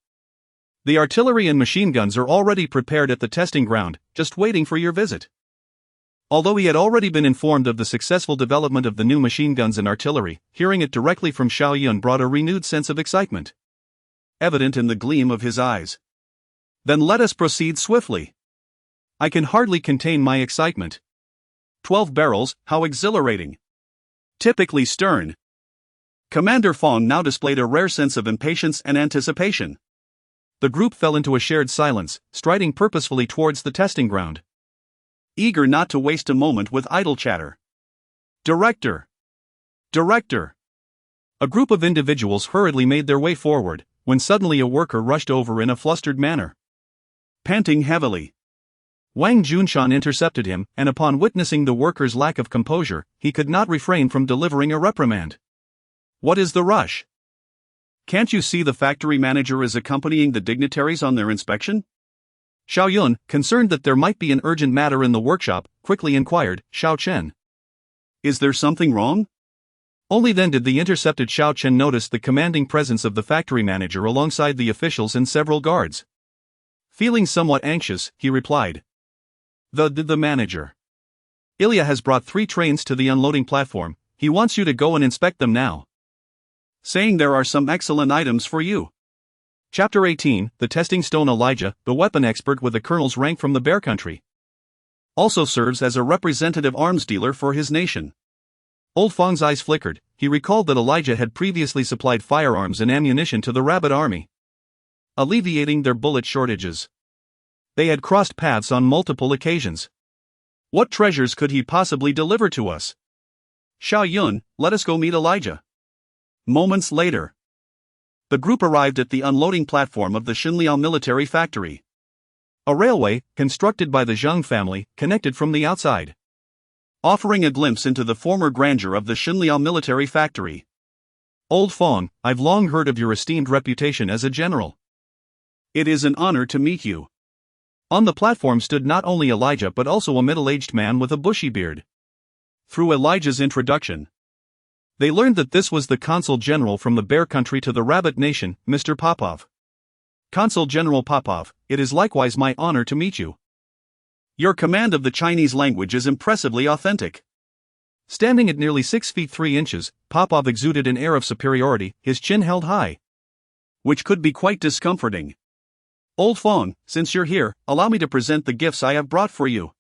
The artillery and machine guns are already prepared at the testing ground, just waiting for your visit. Although he had already been informed of the successful development of the new machine guns and artillery, hearing it directly from Xiao Yun brought a renewed sense of excitement, evident in the gleam of his eyes. Then let us proceed swiftly. I can hardly contain my excitement. 12 barrels, how exhilarating. Typically stern, Commander Fong now displayed a rare sense of impatience and anticipation. The group fell into a shared silence, striding purposefully towards the testing ground, eager not to waste a moment with idle chatter. Director! Director! A group of individuals hurriedly made their way forward, when suddenly a worker rushed over in a flustered manner. Panting heavily, Wang Junshan intercepted him, and upon witnessing the worker's lack of composure, he could not refrain from delivering a reprimand. What is the rush? Can't you see the factory manager is accompanying the dignitaries on their inspection? Xiao Yun, concerned that there might be an urgent matter in the workshop, quickly inquired, Xiao Chen. Is there something wrong? Only then did the intercepted Xiao Chen notice the commanding presence of the factory manager alongside the officials and several guards. Feeling somewhat anxious, he replied. The manager. Ilya has brought 3 trains to the unloading platform, he wants you to go and inspect them now. Saying there are some excellent items for you. Chapter 18, The Testing Stone. Elijah, the weapon expert with a colonel's rank from the Bear Country, also serves as a representative arms dealer for his nation. Old Fong's eyes flickered, he recalled that Elijah had previously supplied firearms and ammunition to the Rabbit Army. alleviating their bullet shortages. They had crossed paths on multiple occasions. What treasures could he possibly deliver to us? Xiao Yun, let us go meet Elijah. Moments later, the group arrived at the unloading platform of the Xinliao military factory. A railway, constructed by the Zhang family, connected from the outside, offering a glimpse into the former grandeur of the Xinliao military factory. Old Fong, I've long heard of your esteemed reputation as a general. It is an honor to meet you. On the platform stood not only Elijah but also a middle-aged man with a bushy beard. Through Elijah's introduction, they learned that this was the Consul General from the Bear Country to the Rabbit Nation, Mr. Popov. Consul General Popov, it is likewise my honor to meet you. Your command of the Chinese language is impressively authentic. Standing at nearly 6 feet 3 inches, Popov exuded an air of superiority, his chin held high, which could be quite discomforting. Old Fong, since you're here, allow me to present the gifts I have brought for you.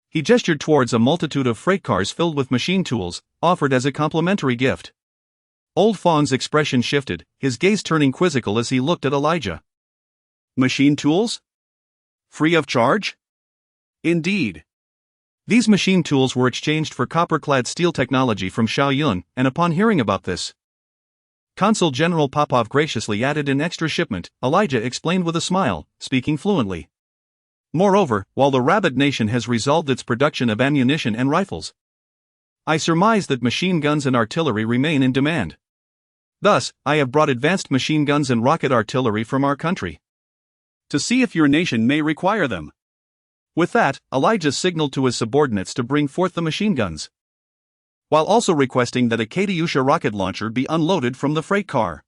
He gestured towards a multitude of freight cars filled with machine tools, offered as a complimentary gift. Old Fong's expression shifted, his gaze turning quizzical as he looked at Elijah. Machine tools? Free of charge? Indeed. These machine tools were exchanged for copper-clad steel technology from Xiao Yun, and upon hearing about this, Consul General Popov graciously added an extra shipment, Elijah explained with a smile, speaking fluently. Moreover, while the Rabbit Nation has resolved its production of ammunition and rifles, I surmise that machine guns and artillery remain in demand. Thus, I have brought advanced machine guns and rocket artillery from our country, to see if your nation may require them. With that, Elijah signaled to his subordinates to bring forth the machine guns, while also requesting that a Katyusha rocket launcher be unloaded from the freight car.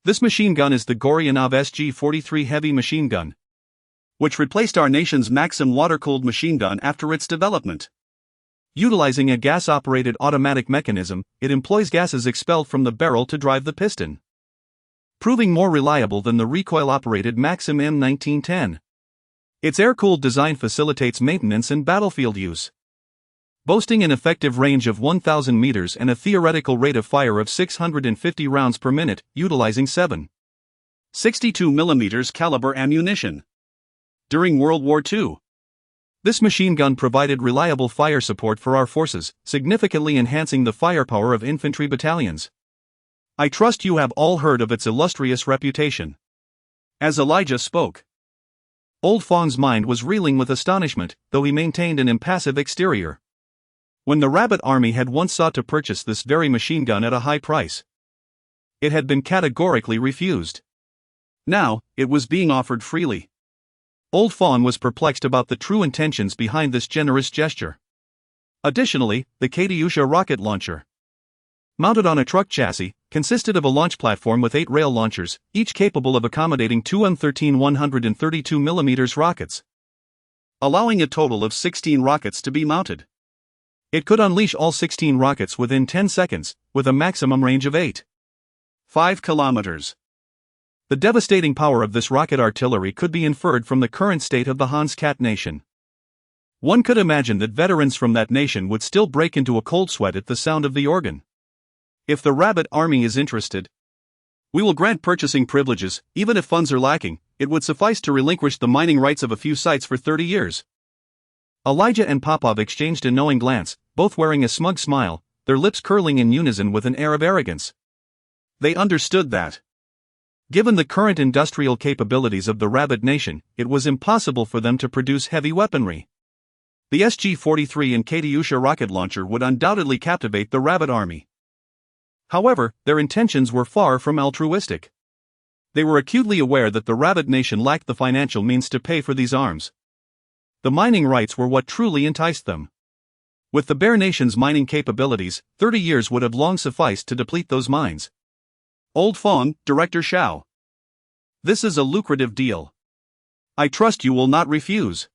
This machine gun is the Goryanov SG-43 heavy machine gun, which replaced our nation's Maxim water-cooled machine gun after its development. Utilizing a gas-operated automatic mechanism, it employs gases expelled from the barrel to drive the piston, proving more reliable than the recoil-operated Maxim M1910. Its air-cooled design facilitates maintenance and battlefield use. Boasting an effective range of 1,000 meters and a theoretical rate of fire of 650 rounds per minute, utilizing 7.62 mm caliber ammunition. During World War II, this machine gun provided reliable fire support for our forces, significantly enhancing the firepower of infantry battalions. I trust you have all heard of its illustrious reputation. As Elijah spoke, Old Fong's mind was reeling with astonishment, though he maintained an impassive exterior. When the Rabbit Army had once sought to purchase this very machine gun at a high price, it had been categorically refused. Now, it was being offered freely. Old Fong was perplexed about the true intentions behind this generous gesture. Additionally, the Katyusha rocket launcher, mounted on a truck chassis, consisted of a launch platform with 8 rail launchers, each capable of accommodating 2 M13 132 mm rockets, allowing a total of 16 rockets to be mounted. It could unleash all 16 rockets within 10 seconds, with a maximum range of 8.5 kilometers. The devastating power of this rocket artillery could be inferred from the current state of the Han's Cat nation. One could imagine that veterans from that nation would still break into a cold sweat at the sound of the organ. If the Rabbit Army is interested, we will grant purchasing privileges. Even if funds are lacking, it would suffice to relinquish the mining rights of a few sites for 30 years. Elijah and Popov exchanged a knowing glance, both wearing a smug smile, their lips curling in unison with an air of arrogance. They understood that, given the current industrial capabilities of the Rabbit Nation, it was impossible for them to produce heavy weaponry. The SG-43 and Katyusha rocket launcher would undoubtedly captivate the Rabbit Army. However, their intentions were far from altruistic. They were acutely aware that the Rabbit Nation lacked the financial means to pay for these arms. The mining rights were what truly enticed them. With the Bear Nation's mining capabilities, 30 years would have long sufficed to deplete those mines. Old Fong, Director Xiao. This is a lucrative deal. I trust you will not refuse.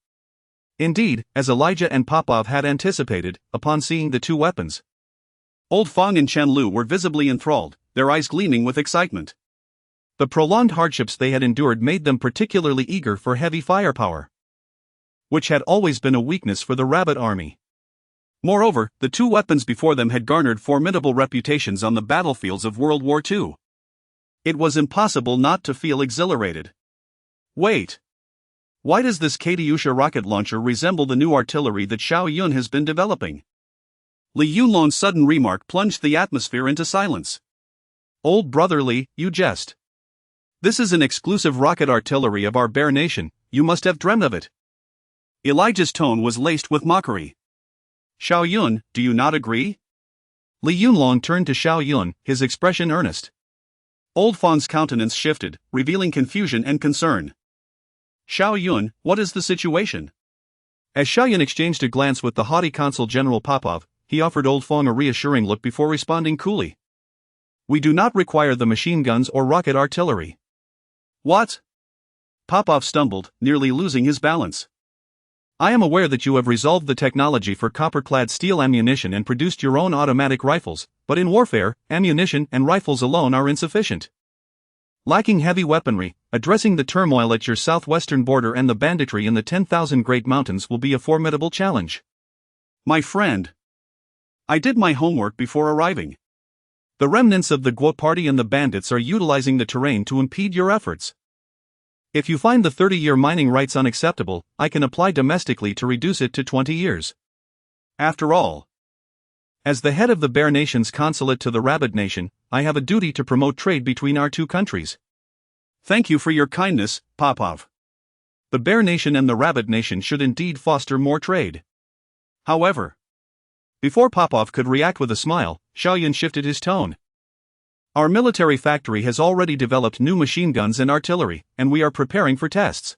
Indeed, as Elijah and Popov had anticipated, upon seeing the 2 weapons, Old Fong and Chen Lu were visibly enthralled, their eyes gleaming with excitement. The prolonged hardships they had endured made them particularly eager for heavy firepower, which had always been a weakness for the Rabbit Army. Moreover, the 2 weapons before them had garnered formidable reputations on the battlefields of World War II. It was impossible not to feel exhilarated. Wait. Why does this Katyusha rocket launcher resemble the new artillery that Xiao Yun has been developing? Li Yunlong's sudden remark plunged the atmosphere into silence. Old brother Li, you jest. This is an exclusive rocket artillery of our Bear Nation, you must have dreamt of it. Elijah's tone was laced with mockery. Xiao Yun, do you not agree? Li Yunlong turned to Xiao Yun, his expression earnest. Old Fawn's countenance shifted, revealing confusion and concern. Xiao Yun, what is the situation? As Xiao Yun exchanged a glance with the haughty Consul General Popov, he offered Old Fong a reassuring look before responding coolly. We do not require the machine guns or rocket artillery. What? Popov stumbled, nearly losing his balance. I am aware that you have resolved the technology for copper-clad steel ammunition and produced your own automatic rifles, but in warfare, ammunition and rifles alone are insufficient. Lacking heavy weaponry, addressing the turmoil at your southwestern border and the banditry in the 10,000 Great Mountains will be a formidable challenge. My friend. I did my homework before arriving. The remnants of the Guo party and the bandits are utilizing the terrain to impede your efforts. If you find the 30-year mining rights unacceptable, I can apply domestically to reduce it to 20 years. After all, as the head of the Bear Nation's consulate to the Rabbit Nation, I have a duty to promote trade between our two countries. Thank you for your kindness, Popov. The Bear Nation and the Rabbit Nation should indeed foster more trade. However, before Popov could react with a smile, Xiao Yun shifted his tone. Our military factory has already developed new machine guns and artillery, and we are preparing for tests.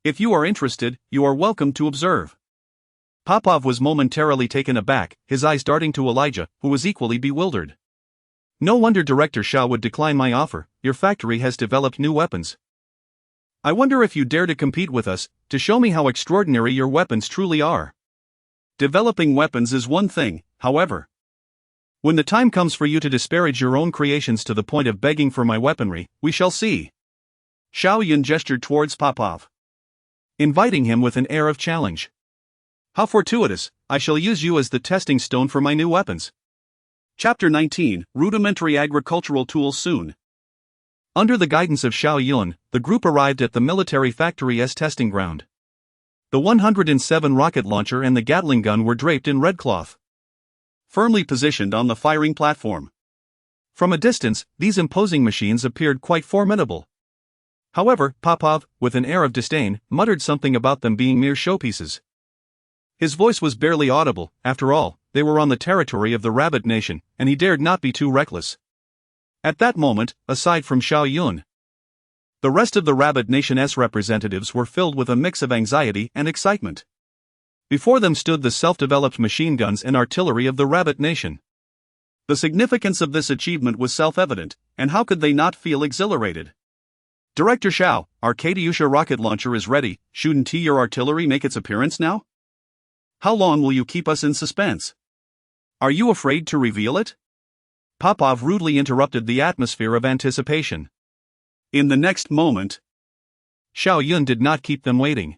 If you are interested, you are welcome to observe. Popov was momentarily taken aback, his eyes darting to Elijah, who was equally bewildered. No wonder Director Xiao would decline my offer, your factory has developed new weapons. I wonder if you dare to compete with us, to show me how extraordinary your weapons truly are. Developing weapons is one thing, however. When the time comes for you to disparage your own creations to the point of begging for my weaponry, we shall see. Xiao Yun gestured towards Popov, inviting him with an air of challenge. How fortuitous, I shall use you as the testing stone for my new weapons. Chapter 19, Rudimentary Agricultural Tools soon. Under the guidance of Xiao Yun, the group arrived at the military factory's testing ground. The 107 rocket launcher and the Gatling gun were draped in red cloth, firmly positioned on the firing platform. From a distance, these imposing machines appeared quite formidable. However, Popov, with an air of disdain, muttered something about them being mere showpieces. His voice was barely audible, after all, they were on the territory of the Rabbit Nation, and he dared not be too reckless. At that moment, aside from Xiao Yun, the rest of the Rabbit Nation's representatives were filled with a mix of anxiety and excitement. Before them stood the self-developed machine guns and artillery of the Rabbit Nation. The significance of this achievement was self-evident, and how could they not feel exhilarated? Director Xiao, our Katyusha rocket launcher is ready, shouldn't your artillery make its appearance now? How long will you keep us in suspense? Are you afraid to reveal it? Popov rudely interrupted the atmosphere of anticipation. In the next moment, Xiao Yun did not keep them waiting.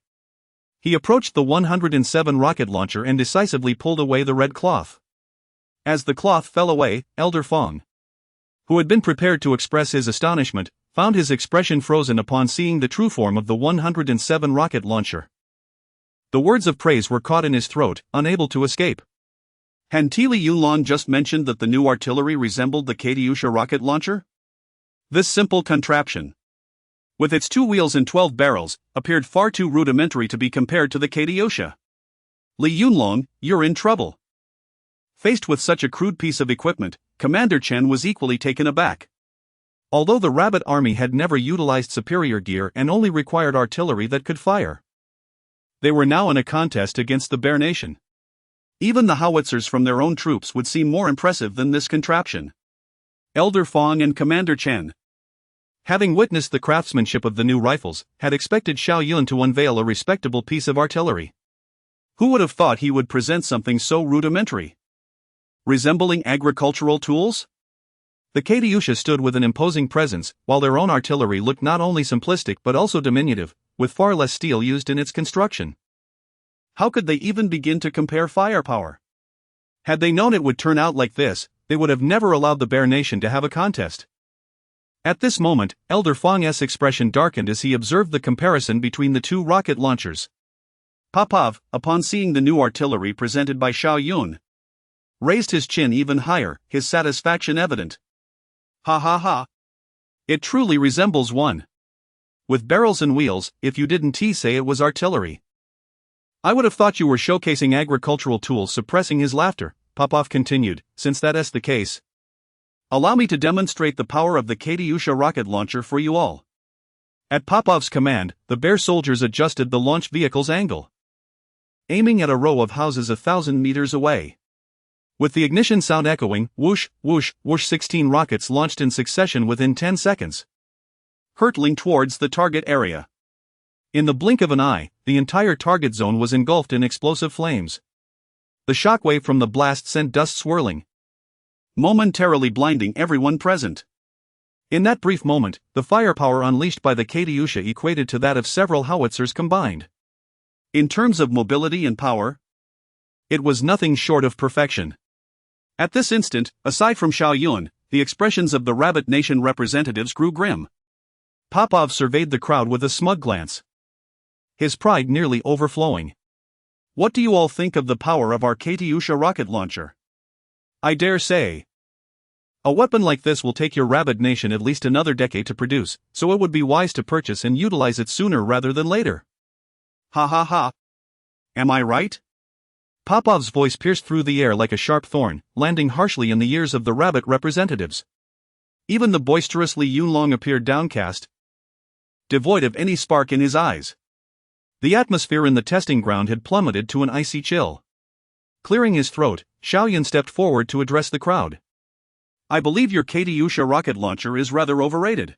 He approached the 107 rocket launcher and decisively pulled away the red cloth. As the cloth fell away, Elder Fong, who had been prepared to express his astonishment, found his expression frozen upon seeing the true form of the 107 rocket launcher. The words of praise were caught in his throat, unable to escape. Hadn't Li Yunlong just mentioned that the new artillery resembled the Katyusha rocket launcher? This simple contraption, with its 2 wheels and 12 barrels, appeared far too rudimentary to be compared to the Katyusha. Li Yunlong, you're in trouble. Faced with such a crude piece of equipment, Commander Chen was equally taken aback. Although the Rabbit Army had never utilized superior gear and only required artillery that could fire, they were now in a contest against the Bear Nation. Even the howitzers from their own troops would seem more impressive than this contraption. Elder Fong and Commander Chen, having witnessed the craftsmanship of the new rifles, had expected Xiao Yun to unveil a respectable piece of artillery. Who would have thought he would present something so rudimentary? Resembling agricultural tools? The Katyusha stood with an imposing presence, while their own artillery looked not only simplistic but also diminutive, with far less steel used in its construction. How could they even begin to compare firepower? Had they known it would turn out like this, they would have never allowed the Bear Nation to have a contest. At this moment, Elder Fong's expression darkened as he observed the comparison between the two rocket launchers. Popov, upon seeing the new artillery presented by Xiao Yun, raised his chin even higher, his satisfaction evident. Ha ha ha. It truly resembles one. With barrels and wheels, if you didn't say it was artillery. I would have thought you were showcasing agricultural tools. Suppressing his laughter, Popov continued, since that's the case, allow me to demonstrate the power of the Katyusha rocket launcher for you all. At Popov's command, the Bear soldiers adjusted the launch vehicle's angle, aiming at a row of houses 1,000 meters away. With the ignition sound echoing, whoosh, whoosh, whoosh, 16 rockets launched in succession within 10 seconds, hurtling towards the target area. In the blink of an eye, the entire target zone was engulfed in explosive flames. The shockwave from the blast sent dust swirling, momentarily blinding everyone present. In that brief moment, the firepower unleashed by the Katyusha equated to that of several howitzers combined. In terms of mobility and power, it was nothing short of perfection. At this instant, aside from Xiao Yun, the expressions of the Rabbit Nation representatives grew grim. Popov surveyed the crowd with a smug glance, his pride nearly overflowing. What do you all think of the power of our Katyusha rocket launcher? I dare say, a weapon like this will take your Rabbit Nation at least another decade to produce, so it would be wise to purchase and utilize it sooner rather than later. Ha ha ha. Am I right? Popov's voice pierced through the air like a sharp thorn, landing harshly in the ears of the Rabbit representatives. Even the boisterous Li Yunlong appeared downcast, devoid of any spark in his eyes. The atmosphere in the testing ground had plummeted to an icy chill. Clearing his throat, Xiao Yun stepped forward to address the crowd. I believe your Katyusha rocket launcher is rather overrated.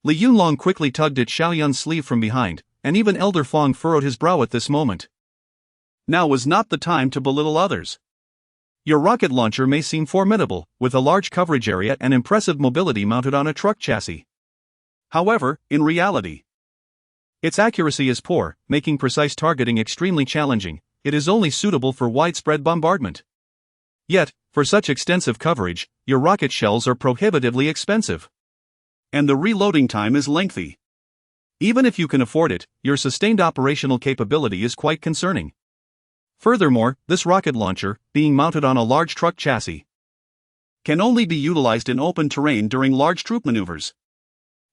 Li Yunlong quickly tugged at Xiao Yun's sleeve from behind, and even Elder Fong furrowed his brow at this moment. Now was not the time to belittle others. Your rocket launcher may seem formidable, with a large coverage area and impressive mobility mounted on a truck chassis. However, in reality, its accuracy is poor, making precise targeting extremely challenging. It is only suitable for widespread bombardment. Yet, for such extensive coverage, your rocket shells are prohibitively expensive. And the reloading time is lengthy. Even if you can afford it, your sustained operational capability is quite concerning. Furthermore, this rocket launcher, being mounted on a large truck chassis, can only be utilized in open terrain during large troop maneuvers.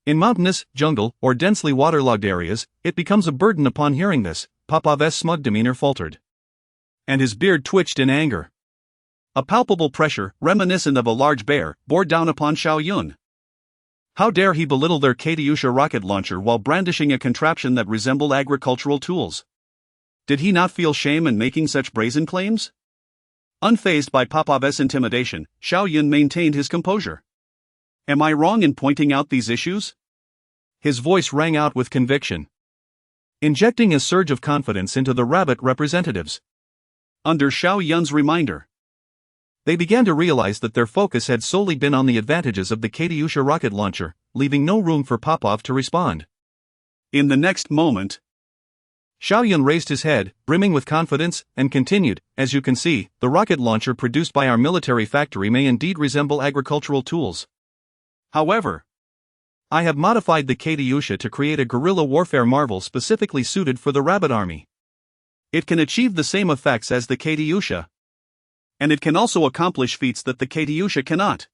In mountainous, jungle, or densely waterlogged areas, it becomes a burden. Upon hearing this, Popov's smug demeanor faltered, and his beard twitched in anger. A palpable pressure, reminiscent of a large bear, bore down upon Xiao Yun. How dare he belittle their Katyusha rocket launcher while brandishing a contraption that resembled agricultural tools? Did he not feel shame in making such brazen claims? Unfazed by Popov's intimidation, Xiao Yun maintained his composure. Am I wrong in pointing out these issues? His voice rang out with conviction, injecting a surge of confidence into the Rabbit representatives. Under Xiao Yun's reminder, they began to realize that their focus had solely been on the advantages of the Katyusha rocket launcher, leaving no room for Popov to respond. In the next moment, Xiao Yun raised his head, brimming with confidence, and continued, as you can see, the rocket launcher produced by our military factory may indeed resemble agricultural tools. However, I have modified the Katyusha to create a guerrilla warfare marvel specifically suited for the Rabbit army. It can achieve the same effects as the Katyusha, and it can also accomplish feats that the Katyusha cannot.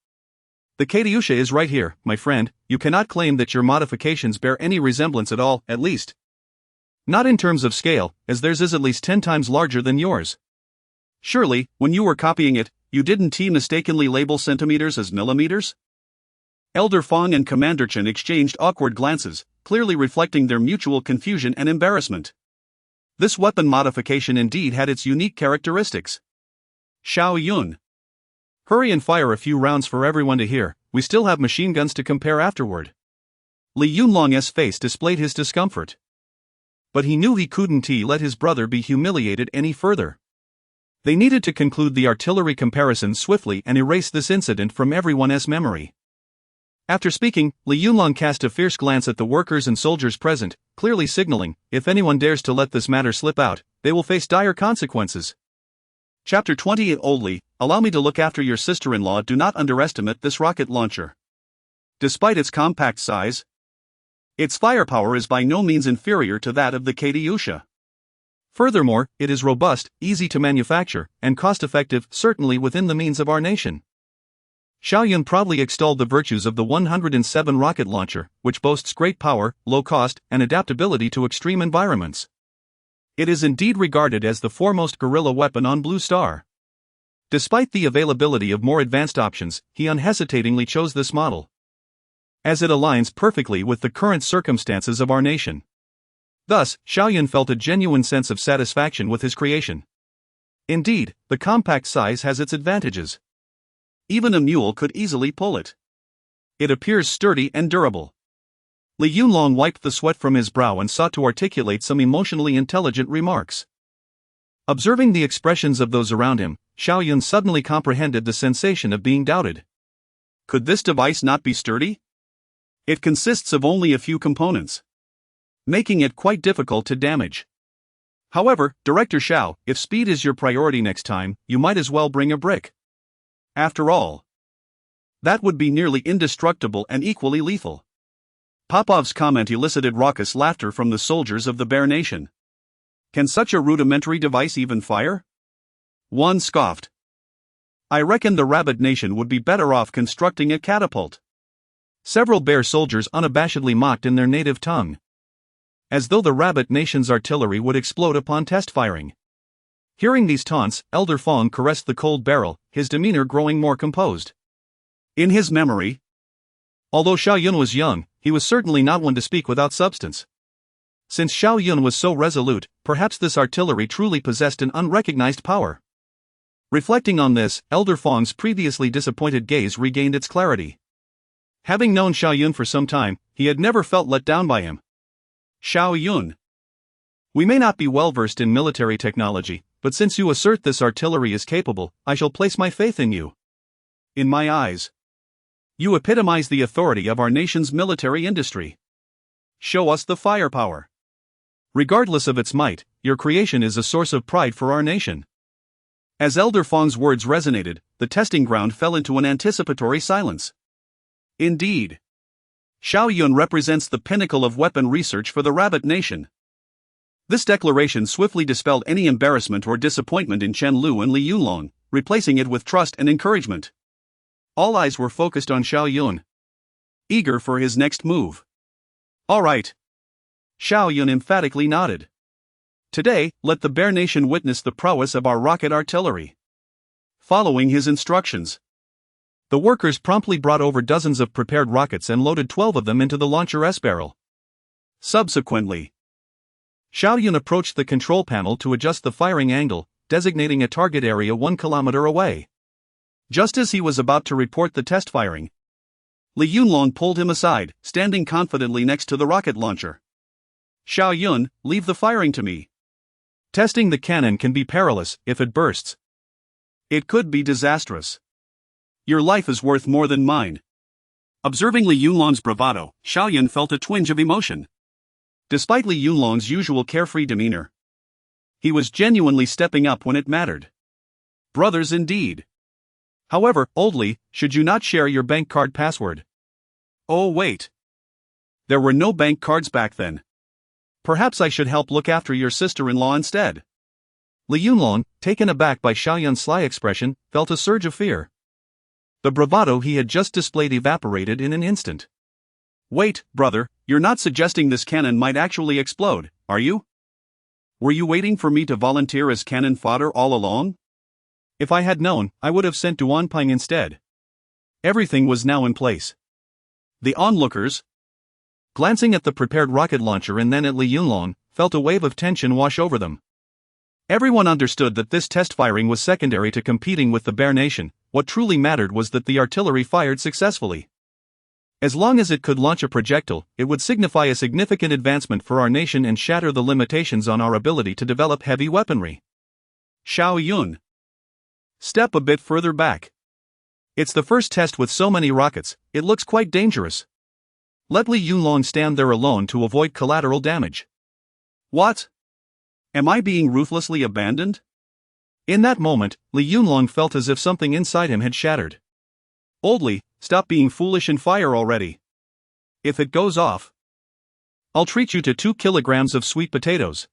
The Katyusha is right here, my friend. You cannot claim that your modifications bear any resemblance at all, at least not in terms of scale, as theirs is at least 10 times larger than yours. Surely, when you were copying it, you didn't mistakenly label centimeters as millimeters? Elder Fong and Commander Chen exchanged awkward glances, clearly reflecting their mutual confusion and embarrassment. This weapon modification indeed had its unique characteristics. Xiao Yun, hurry and fire a few rounds for everyone to hear. We still have machine guns to compare afterward. Li Yunlong's face displayed his discomfort, but he knew he couldn't let his brother be humiliated any further. They needed to conclude the artillery comparison swiftly and erase this incident from everyone's memory. After speaking, Li Yunlong cast a fierce glance at the workers and soldiers present, clearly signaling, if anyone dares to let this matter slip out, they will face dire consequences. Chapter 28 Old Li, allow me to look after your sister-in-law. Do not underestimate this rocket launcher. Despite its compact size, its firepower is by no means inferior to that of the Katyusha. Furthermore, it is robust, easy to manufacture, and cost-effective, certainly within the means of our nation. Xiao Yun proudly extolled the virtues of the 107 rocket launcher, which boasts great power, low cost, and adaptability to extreme environments. It is indeed regarded as the foremost guerrilla weapon on Blue Star. Despite the availability of more advanced options, he unhesitatingly chose this model, as it aligns perfectly with the current circumstances of our nation. Thus, Xiao Yun felt a genuine sense of satisfaction with his creation. Indeed, the compact size has its advantages. Even a mule could easily pull it. It appears sturdy and durable. Li Yunlong wiped the sweat from his brow and sought to articulate some emotionally intelligent remarks. Observing the expressions of those around him, Xiao Yun suddenly comprehended the sensation of being doubted. Could this device not be sturdy? It consists of only a few components, making it quite difficult to damage. However, Director Xiao, if speed is your priority next time, you might as well bring a brick. After all, that would be nearly indestructible and equally lethal. Popov's comment elicited raucous laughter from the soldiers of the Bear Nation. Can such a rudimentary device even fire? One scoffed. I reckon the Rabbit Nation would be better off constructing a catapult. Several Bear soldiers unabashedly mocked in their native tongue, as though the Rabbit Nation's artillery would explode upon test firing. Hearing these taunts, Elder Fong caressed the cold barrel, his demeanor growing more composed. In his memory, although Xiao Yun was young, he was certainly not one to speak without substance. Since Xiao Yun was so resolute, perhaps this artillery truly possessed an unrecognized power. Reflecting on this, Elder Fong's previously disappointed gaze regained its clarity. Having known Xiao Yun for some time, he had never felt let down by him. Xiao Yun, we may not be well versed in military technology, but since you assert this artillery is capable, I shall place my faith in you. In my eyes, you epitomize the authority of our nation's military industry. Show us the firepower. Regardless of its might, your creation is a source of pride for our nation. As Elder Fong's words resonated, the testing ground fell into an anticipatory silence. Indeed, Xiao Yun represents the pinnacle of weapon research for the Rabbit Nation. This declaration swiftly dispelled any embarrassment or disappointment in Chen Lu and Li Yunlong, replacing it with trust and encouragement. All eyes were focused on Xiao Yun, eager for his next move. All right. Xiao Yun emphatically nodded. Today, let the Bear Nation witness the prowess of our rocket artillery. Following his instructions, the workers promptly brought over dozens of prepared rockets and loaded 12 of them into the launcher S-barrel. Subsequently, Xiao Yun approached the control panel to adjust the firing angle, designating a target area 1 kilometer away. Just as he was about to report the test firing, Li Yunlong pulled him aside, standing confidently next to the rocket launcher. Xiao Yun, leave the firing to me. Testing the cannon can be perilous if it bursts. It could be disastrous. Your life is worth more than mine. Observing Li Yunlong's bravado, Xiao Yun felt a twinge of emotion. Despite Li Yunlong's usual carefree demeanor, he was genuinely stepping up when it mattered. Brothers indeed. However, old Li, should you not share your bank card password? Oh wait. There were no bank cards back then. Perhaps I should help look after your sister-in-law instead. Li Yunlong, taken aback by Xiao Yun's sly expression, felt a surge of fear. The bravado he had just displayed evaporated in an instant. Wait, brother, you're not suggesting this cannon might actually explode, are you? Were you waiting for me to volunteer as cannon fodder all along? If I had known, I would have sent Duanping instead. Everything was now in place. The onlookers, glancing at the prepared rocket launcher and then at Li Yunlong, felt a wave of tension wash over them. Everyone understood that this test firing was secondary to competing with the Bear Nation. What truly mattered was that the artillery fired successfully. As long as it could launch a projectile, it would signify a significant advancement for our nation and shatter the limitations on our ability to develop heavy weaponry. Xiao Yun, step a bit further back. It's the first test with so many rockets, it looks quite dangerous. Let Li Yunlong stand there alone to avoid collateral damage. What? Am I being ruthlessly abandoned? In that moment, Li Yunlong felt as if something inside him had shattered. Old Li, stop being foolish and fire already. If it goes off, I'll treat you to 2 kilograms of sweet potatoes.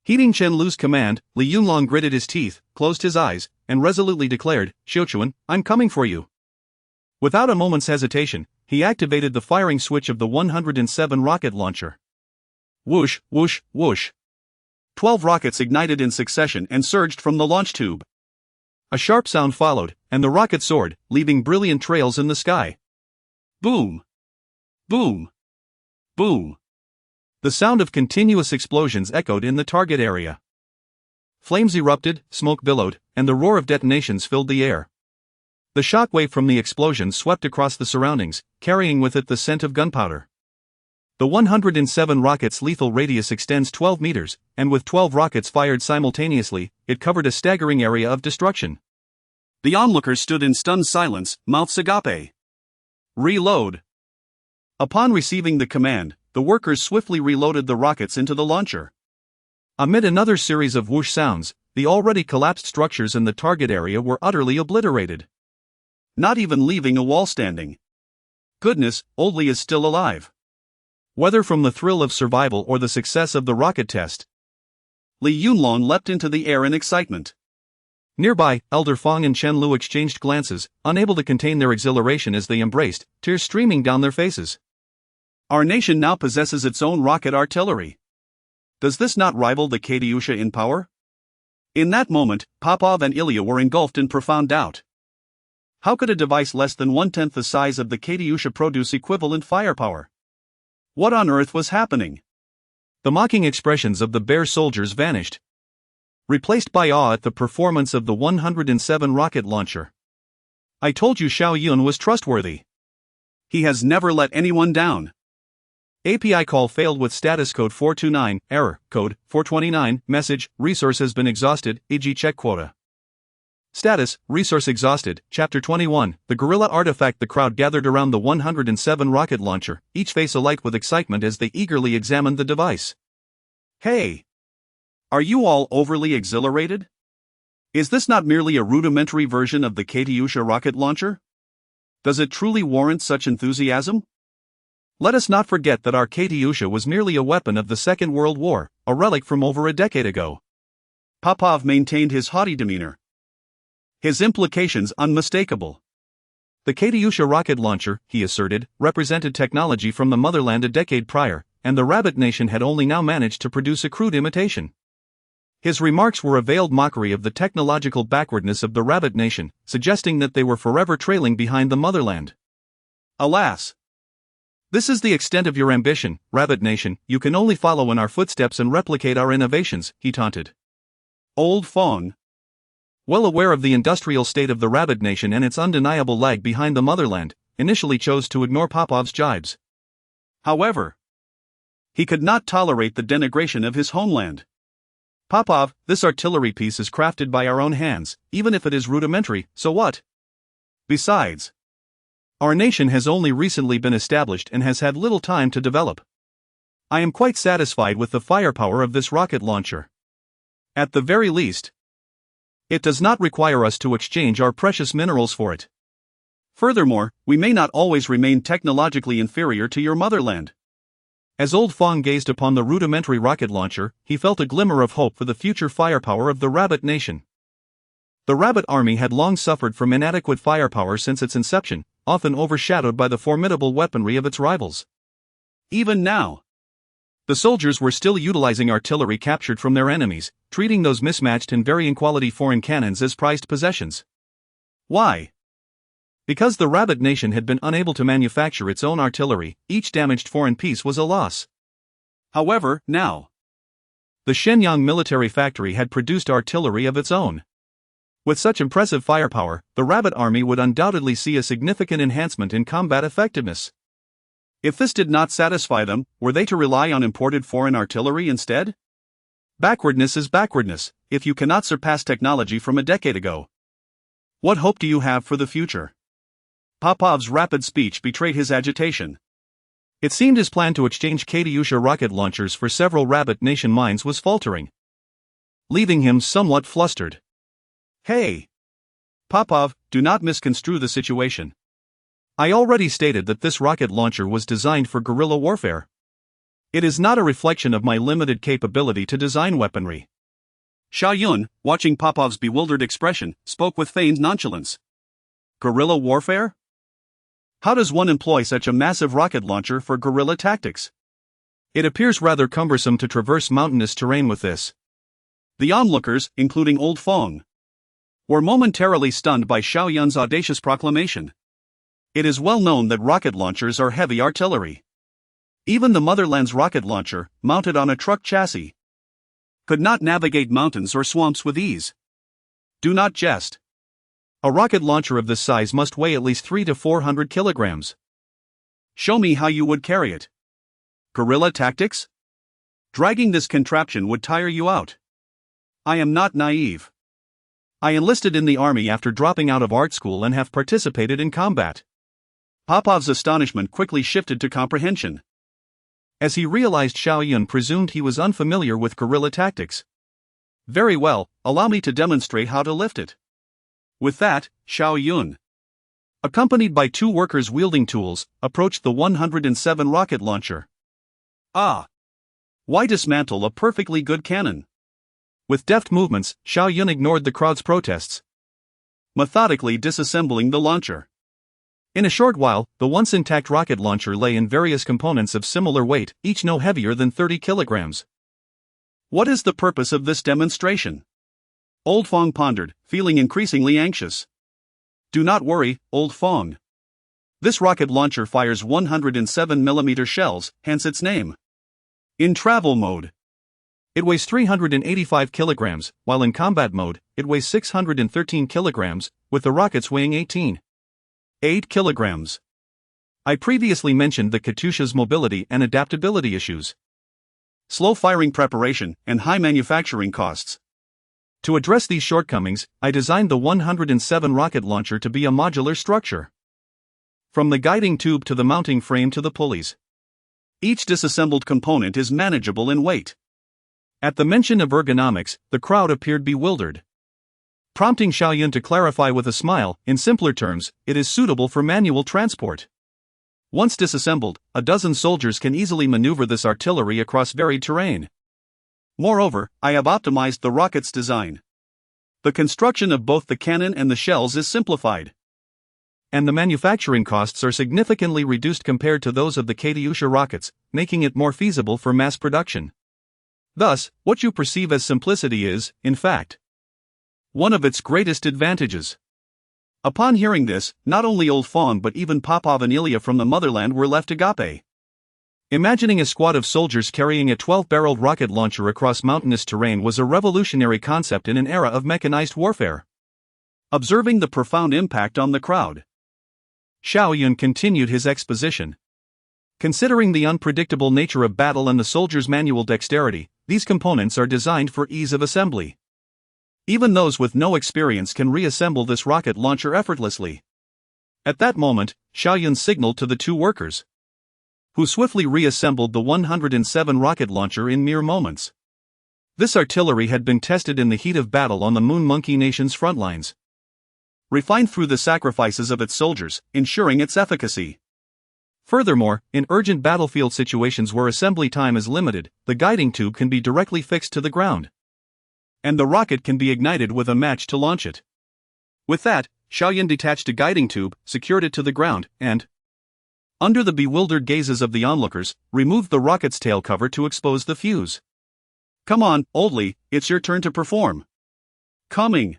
Heeding Chen Lu's command, Li Yunlong gritted his teeth, closed his eyes, and resolutely declared, Xiao Yun, I'm coming for you. Without a moment's hesitation, he activated the firing switch of the 107 rocket launcher. Whoosh, whoosh, whoosh. 12 rockets ignited in succession and surged from the launch tube. A sharp sound followed, and the rocket soared, leaving brilliant trails in the sky. Boom! Boom! Boom! The sound of continuous explosions echoed in the target area. Flames erupted, smoke billowed, and the roar of detonations filled the air. The shockwave from the explosions swept across the surroundings, carrying with it the scent of gunpowder. The 107 rocket's lethal radius extends 12 meters, and with 12 rockets fired simultaneously, it covered a staggering area of destruction. The onlookers stood in stunned silence, mouths agape. Reload. Upon receiving the command, the workers swiftly reloaded the rockets into the launcher. Amid another series of whoosh sounds, the already collapsed structures in the target area were utterly obliterated. Not even leaving a wall standing. Goodness, Old Li is still alive. Whether from the thrill of survival or the success of the rocket test, Li Yunlong leapt into the air in excitement. Nearby, Elder Fong and Chen Lu exchanged glances, unable to contain their exhilaration as they embraced, tears streaming down their faces. Our nation now possesses its own rocket artillery. Does this not rival the Katyusha in power? In that moment, Popov and Ilya were engulfed in profound doubt. How could a device less than 1/10 the size of the Katyusha produce equivalent firepower? What on earth was happening? The mocking expressions of the bare soldiers vanished, replaced by awe at the performance of the 107 rocket launcher. I told you Xiao Yun was trustworthy. He has never let anyone down. API call failed with status code 429, error, code 429, message, resource has been exhausted, e.g. check quota. Status, resource exhausted, Chapter 21, the guerrilla artifact. The crowd gathered around the 107 rocket launcher, each face alight with excitement as they eagerly examined the device. Hey! Are you all overly exhilarated? Is this not merely a rudimentary version of the Katyusha rocket launcher? Does it truly warrant such enthusiasm? Let us not forget that our Katyusha was merely a weapon of the Second World War, a relic from over a decade ago. Popov maintained his haughty demeanor. His implications unmistakable. The Katyusha rocket launcher, he asserted, represented technology from the motherland a decade prior, and the Rabbit Nation had only now managed to produce a crude imitation. His remarks were a veiled mockery of the technological backwardness of the Rabbit Nation, suggesting that they were forever trailing behind the motherland. Alas! This is the extent of your ambition, Rabbit Nation. You can only follow in our footsteps and replicate our innovations, he taunted. Old Fong, well aware of the industrial state of the Rabbit Nation and its undeniable lag behind the motherland, initially chose to ignore Popov's jibes. However, he could not tolerate the denigration of his homeland. Popov, this artillery piece is crafted by our own hands, even if it is rudimentary, so what? Besides, our nation has only recently been established and has had little time to develop. I am quite satisfied with the firepower of this rocket launcher. At the very least, it does not require us to exchange our precious minerals for it. Furthermore, we may not always remain technologically inferior to your motherland. As Old Fong gazed upon the rudimentary rocket launcher, he felt a glimmer of hope for the future firepower of the Rabbit Nation. The Rabbit Army had long suffered from inadequate firepower since its inception, often overshadowed by the formidable weaponry of its rivals. Even now, the soldiers were still utilizing artillery captured from their enemies, treating those mismatched and varying quality foreign cannons as prized possessions. Why? Because the Rabbit Nation had been unable to manufacture its own artillery, each damaged foreign piece was a loss. However, now, the Shenyang military factory had produced artillery of its own. With such impressive firepower, the Rabbit Army would undoubtedly see a significant enhancement in combat effectiveness. If this did not satisfy them, were they to rely on imported foreign artillery instead? Backwardness is backwardness, if you cannot surpass technology from a decade ago. What hope do you have for the future? Popov's rapid speech betrayed his agitation. It seemed his plan to exchange Katyusha rocket launchers for several Rabbit Nation mines was faltering, leaving him somewhat flustered. Hey! Popov, do not misconstrue the situation. I already stated that this rocket launcher was designed for guerrilla warfare. It is not a reflection of my limited capability to design weaponry. Xiao Yun, watching Popov's bewildered expression, spoke with feigned nonchalance. Guerrilla warfare? How does one employ such a massive rocket launcher for guerrilla tactics? It appears rather cumbersome to traverse mountainous terrain with this. The onlookers, including Old Fong, were momentarily stunned by Xiao Yun's audacious proclamation. It is well known that rocket launchers are heavy artillery. Even the motherland's rocket launcher, mounted on a truck chassis, could not navigate mountains or swamps with ease. Do not jest. A rocket launcher of this size must weigh at least 300 to 400 kilograms. Show me how you would carry it. Guerrilla tactics? Dragging this contraption would tire you out. I am not naive. I enlisted in the army after dropping out of art school and have participated in combat. Popov's astonishment quickly shifted to comprehension, as he realized Xiao Yun presumed he was unfamiliar with guerrilla tactics. Very well, allow me to demonstrate how to lift it. With that, Xiao Yun, accompanied by two workers wielding tools, approached the 107 rocket launcher. Ah! Why dismantle a perfectly good cannon? With deft movements, Xiao Yun ignored the crowd's protests, methodically disassembling the launcher. In a short while, the once intact rocket launcher lay in various components of similar weight, each no heavier than 30 kilograms. What is the purpose of this demonstration? Old Fong pondered, feeling increasingly anxious. Do not worry, Old Fong. This rocket launcher fires 107mm shells, hence its name. In travel mode, it weighs 385 kilograms, while in combat mode, it weighs 613 kilograms, with the rockets weighing 8 kilograms. I previously mentioned the Katyusha's mobility and adaptability issues, slow firing preparation, and high manufacturing costs. To address these shortcomings, I designed the 107 rocket launcher to be a modular structure. From the guiding tube to the mounting frame to the pulleys, each disassembled component is manageable in weight. At the mention of ergonomics, the crowd appeared bewildered, prompting Xiao Yun to clarify with a smile. In simpler terms, it is suitable for manual transport. Once disassembled, a dozen soldiers can easily maneuver this artillery across varied terrain. Moreover, I have optimized the rocket's design. The construction of both the cannon and the shells is simplified, and the manufacturing costs are significantly reduced compared to those of the Katyusha rockets, making it more feasible for mass production. Thus, what you perceive as simplicity is, in fact, one of its greatest advantages. Upon hearing this, not only Old Fong but even Popov and Ilya from the motherland were left agape. Imagining a squad of soldiers carrying a 12-barreled rocket launcher across mountainous terrain was a revolutionary concept in an era of mechanized warfare. Observing the profound impact on the crowd, Xiao Yun continued his exposition. Considering the unpredictable nature of battle and the soldier's manual dexterity, these components are designed for ease of assembly. Even those with no experience can reassemble this rocket launcher effortlessly. At that moment, Xiao Yun signaled to the two workers, who swiftly reassembled the 107 rocket launcher in mere moments. This artillery had been tested in the heat of battle on the Moon Monkey Nation's front lines, refined through the sacrifices of its soldiers, ensuring its efficacy. Furthermore, in urgent battlefield situations where assembly time is limited, the guiding tube can be directly fixed to the ground, and the rocket can be ignited with a match to launch it. With that, Xiao Yun detached a guiding tube, secured it to the ground, and, under the bewildered gazes of the onlookers, removed the rocket's tail cover to expose the fuse. Come on, Old Li, it's your turn to perform. Coming.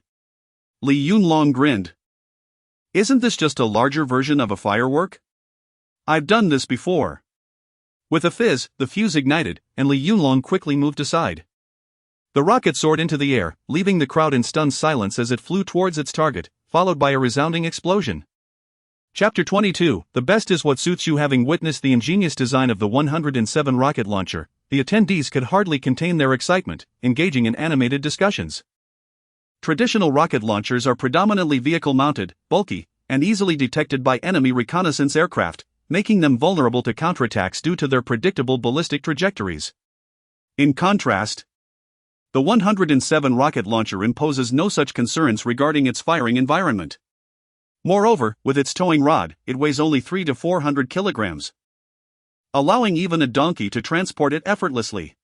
Li Yunlong grinned. Isn't this just a larger version of a firework? I've done this before. With a fizz, the fuse ignited, and Li Yunlong quickly moved aside. The rocket soared into the air, leaving the crowd in stunned silence as it flew towards its target, followed by a resounding explosion. Chapter 22, The Best is What Suits You. Having witnessed the ingenious design of the 107 rocket launcher, the attendees could hardly contain their excitement, engaging in animated discussions. Traditional rocket launchers are predominantly vehicle-mounted, bulky, and easily detected by enemy reconnaissance aircraft, making them vulnerable to counterattacks due to their predictable ballistic trajectories. In contrast, the 107 rocket launcher imposes no such concerns regarding its firing environment. Moreover, with its towing rod, it weighs only 3 to 400 kilograms, allowing even a donkey to transport it effortlessly.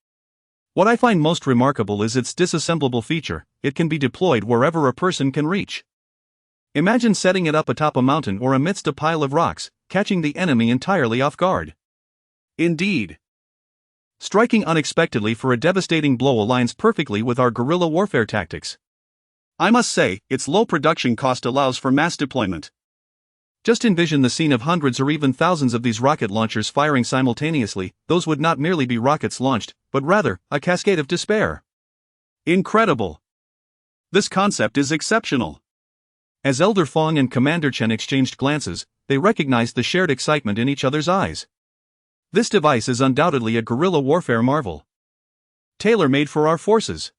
What I find most remarkable is its disassemblable feature. It can be deployed wherever a person can reach. Imagine setting it up atop a mountain or amidst a pile of rocks, catching the enemy entirely off guard. Indeed. Striking unexpectedly for a devastating blow aligns perfectly with our guerrilla warfare tactics. I must say, its low production cost allows for mass deployment. Just envision the scene of hundreds or even thousands of these rocket launchers firing simultaneously. Those would not merely be rockets launched, but rather, a cascade of despair. Incredible. This concept is exceptional. As Elder Fong and Commander Chen exchanged glances, they recognized the shared excitement in each other's eyes. This device is undoubtedly a guerrilla warfare marvel, tailor-made for our forces.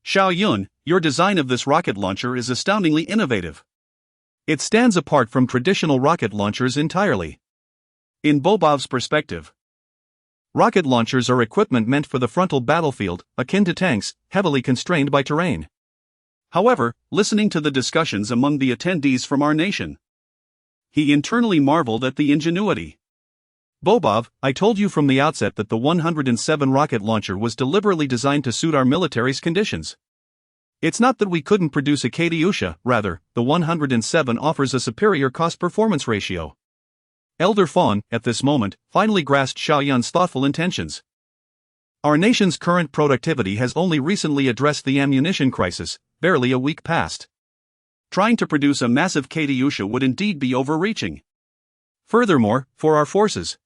Xiao Yun, your design of this rocket launcher is astoundingly innovative. It stands apart from traditional rocket launchers entirely. In Bobov's perspective, rocket launchers are equipment meant for the frontal battlefield, akin to tanks, heavily constrained by terrain. However, listening to the discussions among the attendees from our nation, he internally marveled at the ingenuity. Bobov, I told you from the outset that the 107 rocket launcher was deliberately designed to suit our military's conditions. It's not that we couldn't produce a Katyusha, rather, the 107 offers a superior cost-performance ratio. Elder Fawn, at this moment, finally grasped Xiao Yun's thoughtful intentions. Our nation's current productivity has only recently addressed the ammunition crisis, barely a week past. Trying to produce a massive Katyusha would indeed be overreaching. Furthermore, for our forces,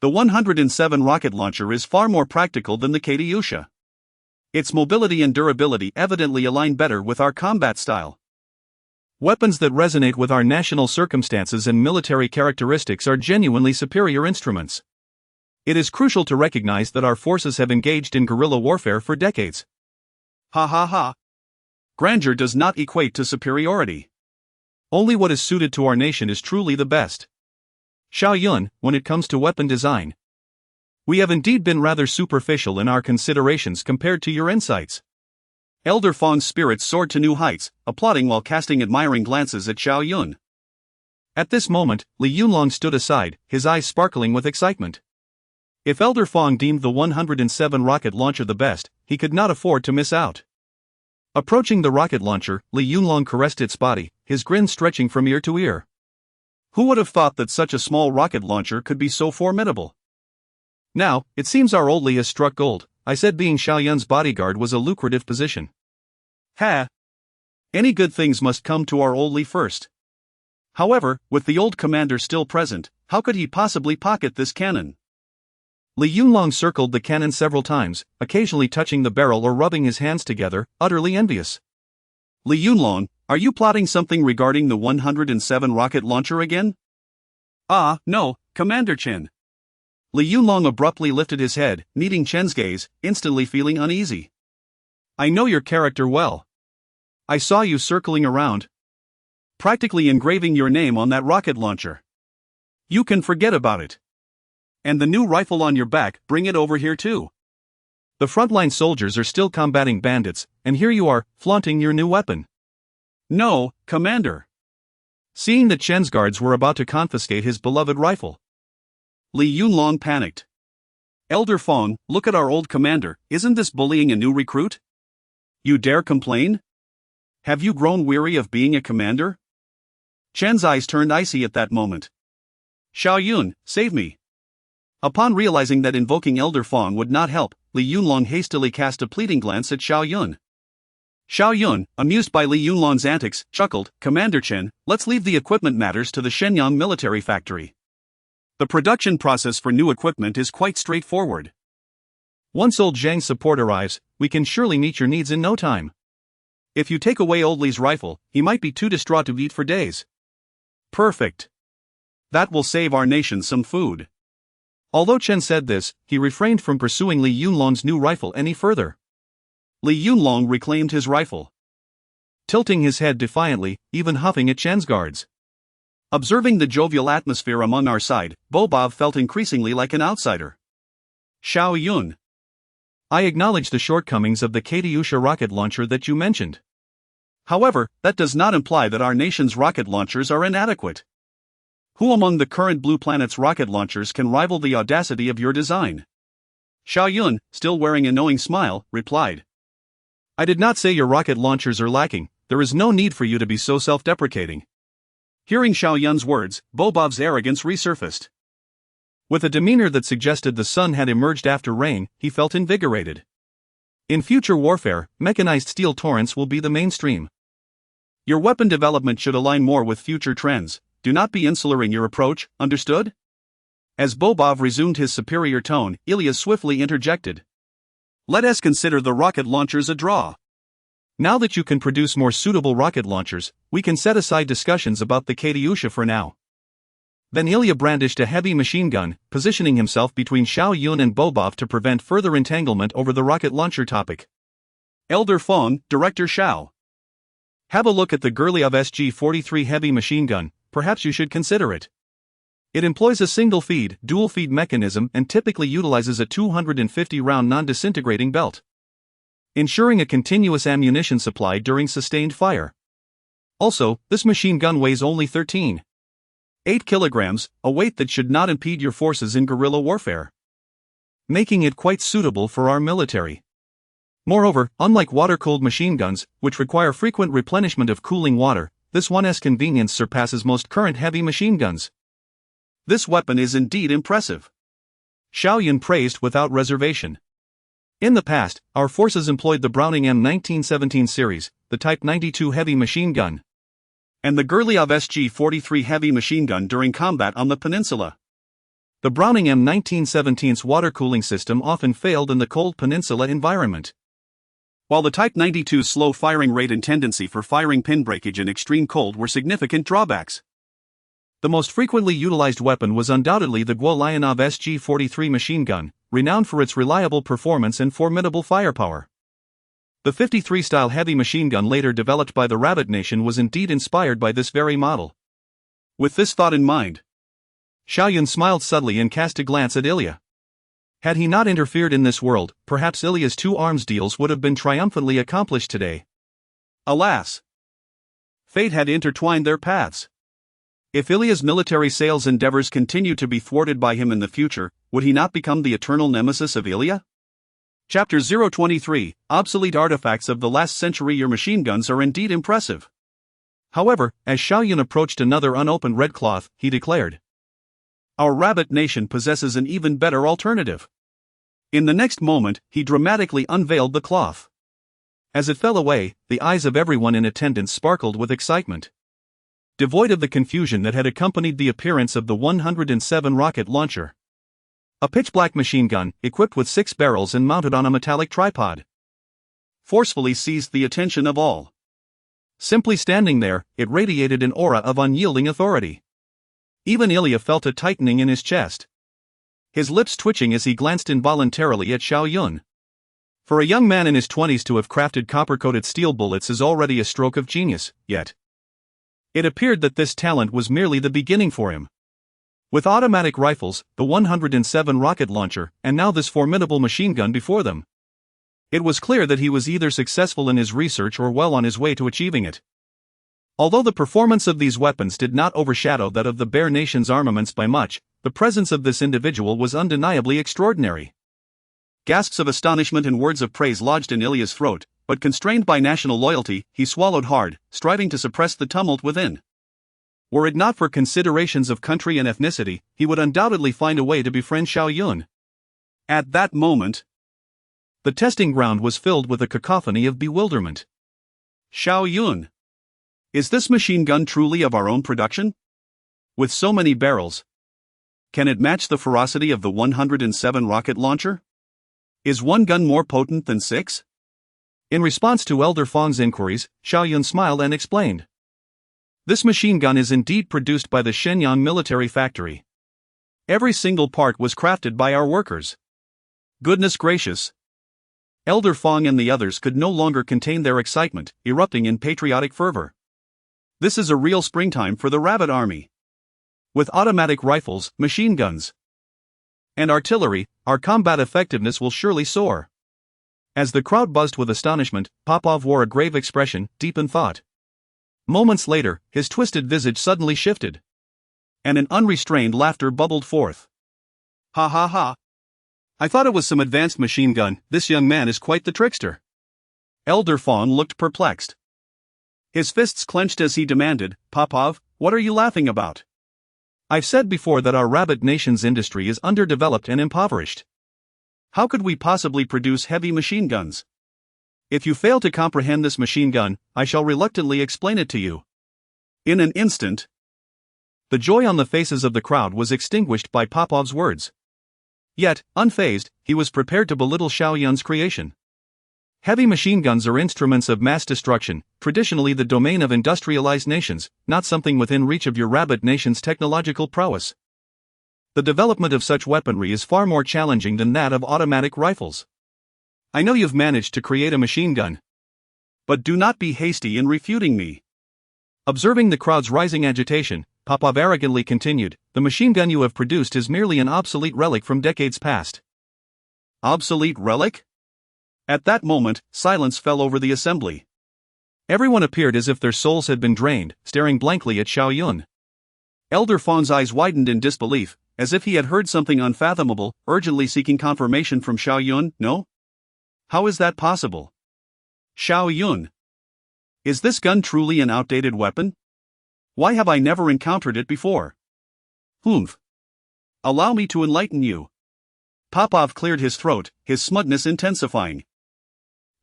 the 107 rocket launcher is far more practical than the Katyusha. Its mobility and durability evidently align better with our combat style. Weapons that resonate with our national circumstances and military characteristics are genuinely superior instruments. It is crucial to recognize that our forces have engaged in guerrilla warfare for decades. Ha ha ha. Grandeur does not equate to superiority. Only what is suited to our nation is truly the best. Xiao Yun, when it comes to weapon design, we have indeed been rather superficial in our considerations compared to your insights. Elder Fong's spirits soared to new heights, applauding while casting admiring glances at Xiao Yun. At this moment, Li Yunlong stood aside, his eyes sparkling with excitement. If Elder Fong deemed the 107 rocket launcher the best, he could not afford to miss out. Approaching the rocket launcher, Li Yunlong caressed its body, his grin stretching from ear to ear. Who would have thought that such a small rocket launcher could be so formidable? Now, it seems our old Li has struck gold. I said being Xiao Yun's bodyguard was a lucrative position. Ha! Any good things must come to our old Li first. However, with the old commander still present, how could he possibly pocket this cannon? Li Yunlong circled the cannon several times, occasionally touching the barrel or rubbing his hands together, utterly envious. Li Yunlong, are you plotting something regarding the 107 rocket launcher again? Ah, no, Commander Chen. Li Yunlong abruptly lifted his head, meeting Chen's gaze, instantly feeling uneasy. I know your character well. I saw you circling around, practically engraving your name on that rocket launcher. You can forget about it. And the new rifle on your back, bring it over here too. The frontline soldiers are still combating bandits, and here you are, flaunting your new weapon. No, Commander. Seeing that Chen's guards were about to confiscate his beloved rifle, Li Yunlong panicked. Elder Fong, look at our old commander, isn't this bullying a new recruit? You dare complain? Have you grown weary of being a commander? Chen's eyes turned icy at that moment. Xiao Yun, save me. Upon realizing that invoking Elder Fong would not help, Li Yunlong hastily cast a pleading glance at Xiao Yun. Xiao Yun, amused by Li Yunlong's antics, chuckled, Commander Chen, let's leave the equipment matters to the Shenyang military factory. The production process for new equipment is quite straightforward. Once old Zhang's support arrives, we can surely meet your needs in no time. If you take away old Li's rifle, he might be too distraught to eat for days. Perfect. That will save our nation some food. Although Chen said this, he refrained from pursuing Li Yunlong's new rifle any further. Li Yunlong reclaimed his rifle, tilting his head defiantly, even huffing at Chen's guards. Observing the jovial atmosphere among our side, Bobov felt increasingly like an outsider. Xiao Yun. I acknowledge the shortcomings of the Katyusha rocket launcher that you mentioned. However, that does not imply that our nation's rocket launchers are inadequate. Who among the current Blue Planet's rocket launchers can rival the audacity of your design? Xiao Yun, still wearing a knowing smile, replied. I did not say your rocket launchers are lacking, there is no need for you to be so self-deprecating. Hearing Xiao Yun's words, Bobov's arrogance resurfaced. With a demeanor that suggested the sun had emerged after rain, he felt invigorated. In future warfare, mechanized steel torrents will be the mainstream. Your weapon development should align more with future trends. Do not be insular in your approach, understood? As Bobov resumed his superior tone, Ilya swiftly interjected. Let us consider the rocket launchers a draw. Now that you can produce more suitable rocket launchers, we can set aside discussions about the Katyusha for now. Then Ilya brandished a heavy machine gun, positioning himself between Xiao Yun and Bobov to prevent further entanglement over the rocket launcher topic. Elder Fong, Director Xiao. Have a look at the Gurliov SG-43 heavy machine gun, perhaps you should consider it. It employs a single-feed, dual-feed mechanism and typically utilizes a 250-round non-disintegrating belt, ensuring a continuous ammunition supply during sustained fire. Also, this machine gun weighs only 13.8 kilograms, a weight that should not impede your forces in guerrilla warfare, making it quite suitable for our military. Moreover, unlike water-cooled machine guns, which require frequent replenishment of cooling water, this one's convenience surpasses most current heavy machine guns. This weapon is indeed impressive. Xiao Yun praised without reservation. In the past, our forces employed the Browning M1917 series, the Type 92 heavy machine gun, and the Gurliov SG-43 heavy machine gun during combat on the peninsula. The Browning M1917's water cooling system often failed in the cold peninsula environment, while the Type 92's slow firing rate and tendency for firing pin breakage in extreme cold were significant drawbacks. The most frequently utilized weapon was undoubtedly the Guo-Lyanov SG-43 machine gun, renowned for its reliable performance and formidable firepower. The 53-style heavy machine gun later developed by the Rabbit Nation was indeed inspired by this very model. With this thought in mind, Xiao Yun smiled subtly and cast a glance at Ilya. Had he not interfered in this world, perhaps Ilya's two arms deals would have been triumphantly accomplished today. Alas! Fate had intertwined their paths. If Ilya's military sales endeavors continue to be thwarted by him in the future, would he not become the eternal nemesis of Ilya? Chapter 023, Obsolete Artifacts of the Last Century. Your machine guns are indeed impressive. However, as Xiao Yun approached another unopened red cloth, he declared, Our Rabbit Nation possesses an even better alternative. In the next moment, he dramatically unveiled the cloth. As it fell away, the eyes of everyone in attendance sparkled with excitement. Devoid of the confusion that had accompanied the appearance of the 107 rocket launcher. A pitch-black machine gun, equipped with 6 barrels and mounted on a metallic tripod, forcefully seized the attention of all. Simply standing there, it radiated an aura of unyielding authority. Even Ilya felt a tightening in his chest, his lips twitching as he glanced involuntarily at Xiao Yun. For a young man in his 20s to have crafted copper-coated steel bullets is already a stroke of genius, yet it appeared that this talent was merely the beginning for him. With automatic rifles, the 107 rocket launcher, and now this formidable machine gun before them, it was clear that he was either successful in his research or well on his way to achieving it. Although the performance of these weapons did not overshadow that of the Bear Nation's armaments by much, the presence of this individual was undeniably extraordinary. Gasps of astonishment and words of praise lodged in Ilya's throat, but constrained by national loyalty, he swallowed hard, striving to suppress the tumult within. Were it not for considerations of country and ethnicity, he would undoubtedly find a way to befriend Xiao Yun. At that moment, the testing ground was filled with a cacophony of bewilderment. Xiao Yun, is this machine gun truly of our own production? With so many barrels, can it match the ferocity of the 107 rocket launcher? Is one gun more potent than 6? In response to Elder Fong's inquiries, Xiao Yun smiled and explained. This machine gun is indeed produced by the Shenyang military factory. Every single part was crafted by our workers. Goodness gracious! Elder Fong and the others could no longer contain their excitement, erupting in patriotic fervor. This is a real springtime for the Rabbit Army. With automatic rifles, machine guns, and artillery, our combat effectiveness will surely soar. As the crowd buzzed with astonishment, Popov wore a grave expression, deep in thought. Moments later, his twisted visage suddenly shifted, and an unrestrained laughter bubbled forth. Ha ha ha. I thought it was some advanced machine gun. This young man is quite the trickster. Elder Fawn looked perplexed. His fists clenched as he demanded, Popov, what are you laughing about? I've said before that our rabbit nation's industry is underdeveloped and impoverished. How could we possibly produce heavy machine guns? If you fail to comprehend this machine gun, I shall reluctantly explain it to you. In an instant, the joy on the faces of the crowd was extinguished by Popov's words. Yet, unfazed, he was prepared to belittle Xiao Yun's creation. Heavy machine guns are instruments of mass destruction, traditionally the domain of industrialized nations, not something within reach of your rabbit nation's technological prowess. The development of such weaponry is far more challenging than that of automatic rifles. I know you've managed to create a machine gun, but do not be hasty in refuting me. Observing the crowd's rising agitation, Popov arrogantly continued, the machine gun you have produced is merely an obsolete relic from decades past. Obsolete relic? At that moment, silence fell over the assembly. Everyone appeared as if their souls had been drained, staring blankly at Xiao Yun. Elder Fawn's eyes widened in disbelief, as if he had heard something unfathomable, urgently seeking confirmation from Xiao Yun. No? How is that possible? Xiao Yun. Is this gun truly an outdated weapon? Why have I never encountered it before? Humph. Allow me to enlighten you. Popov cleared his throat, his smugness intensifying.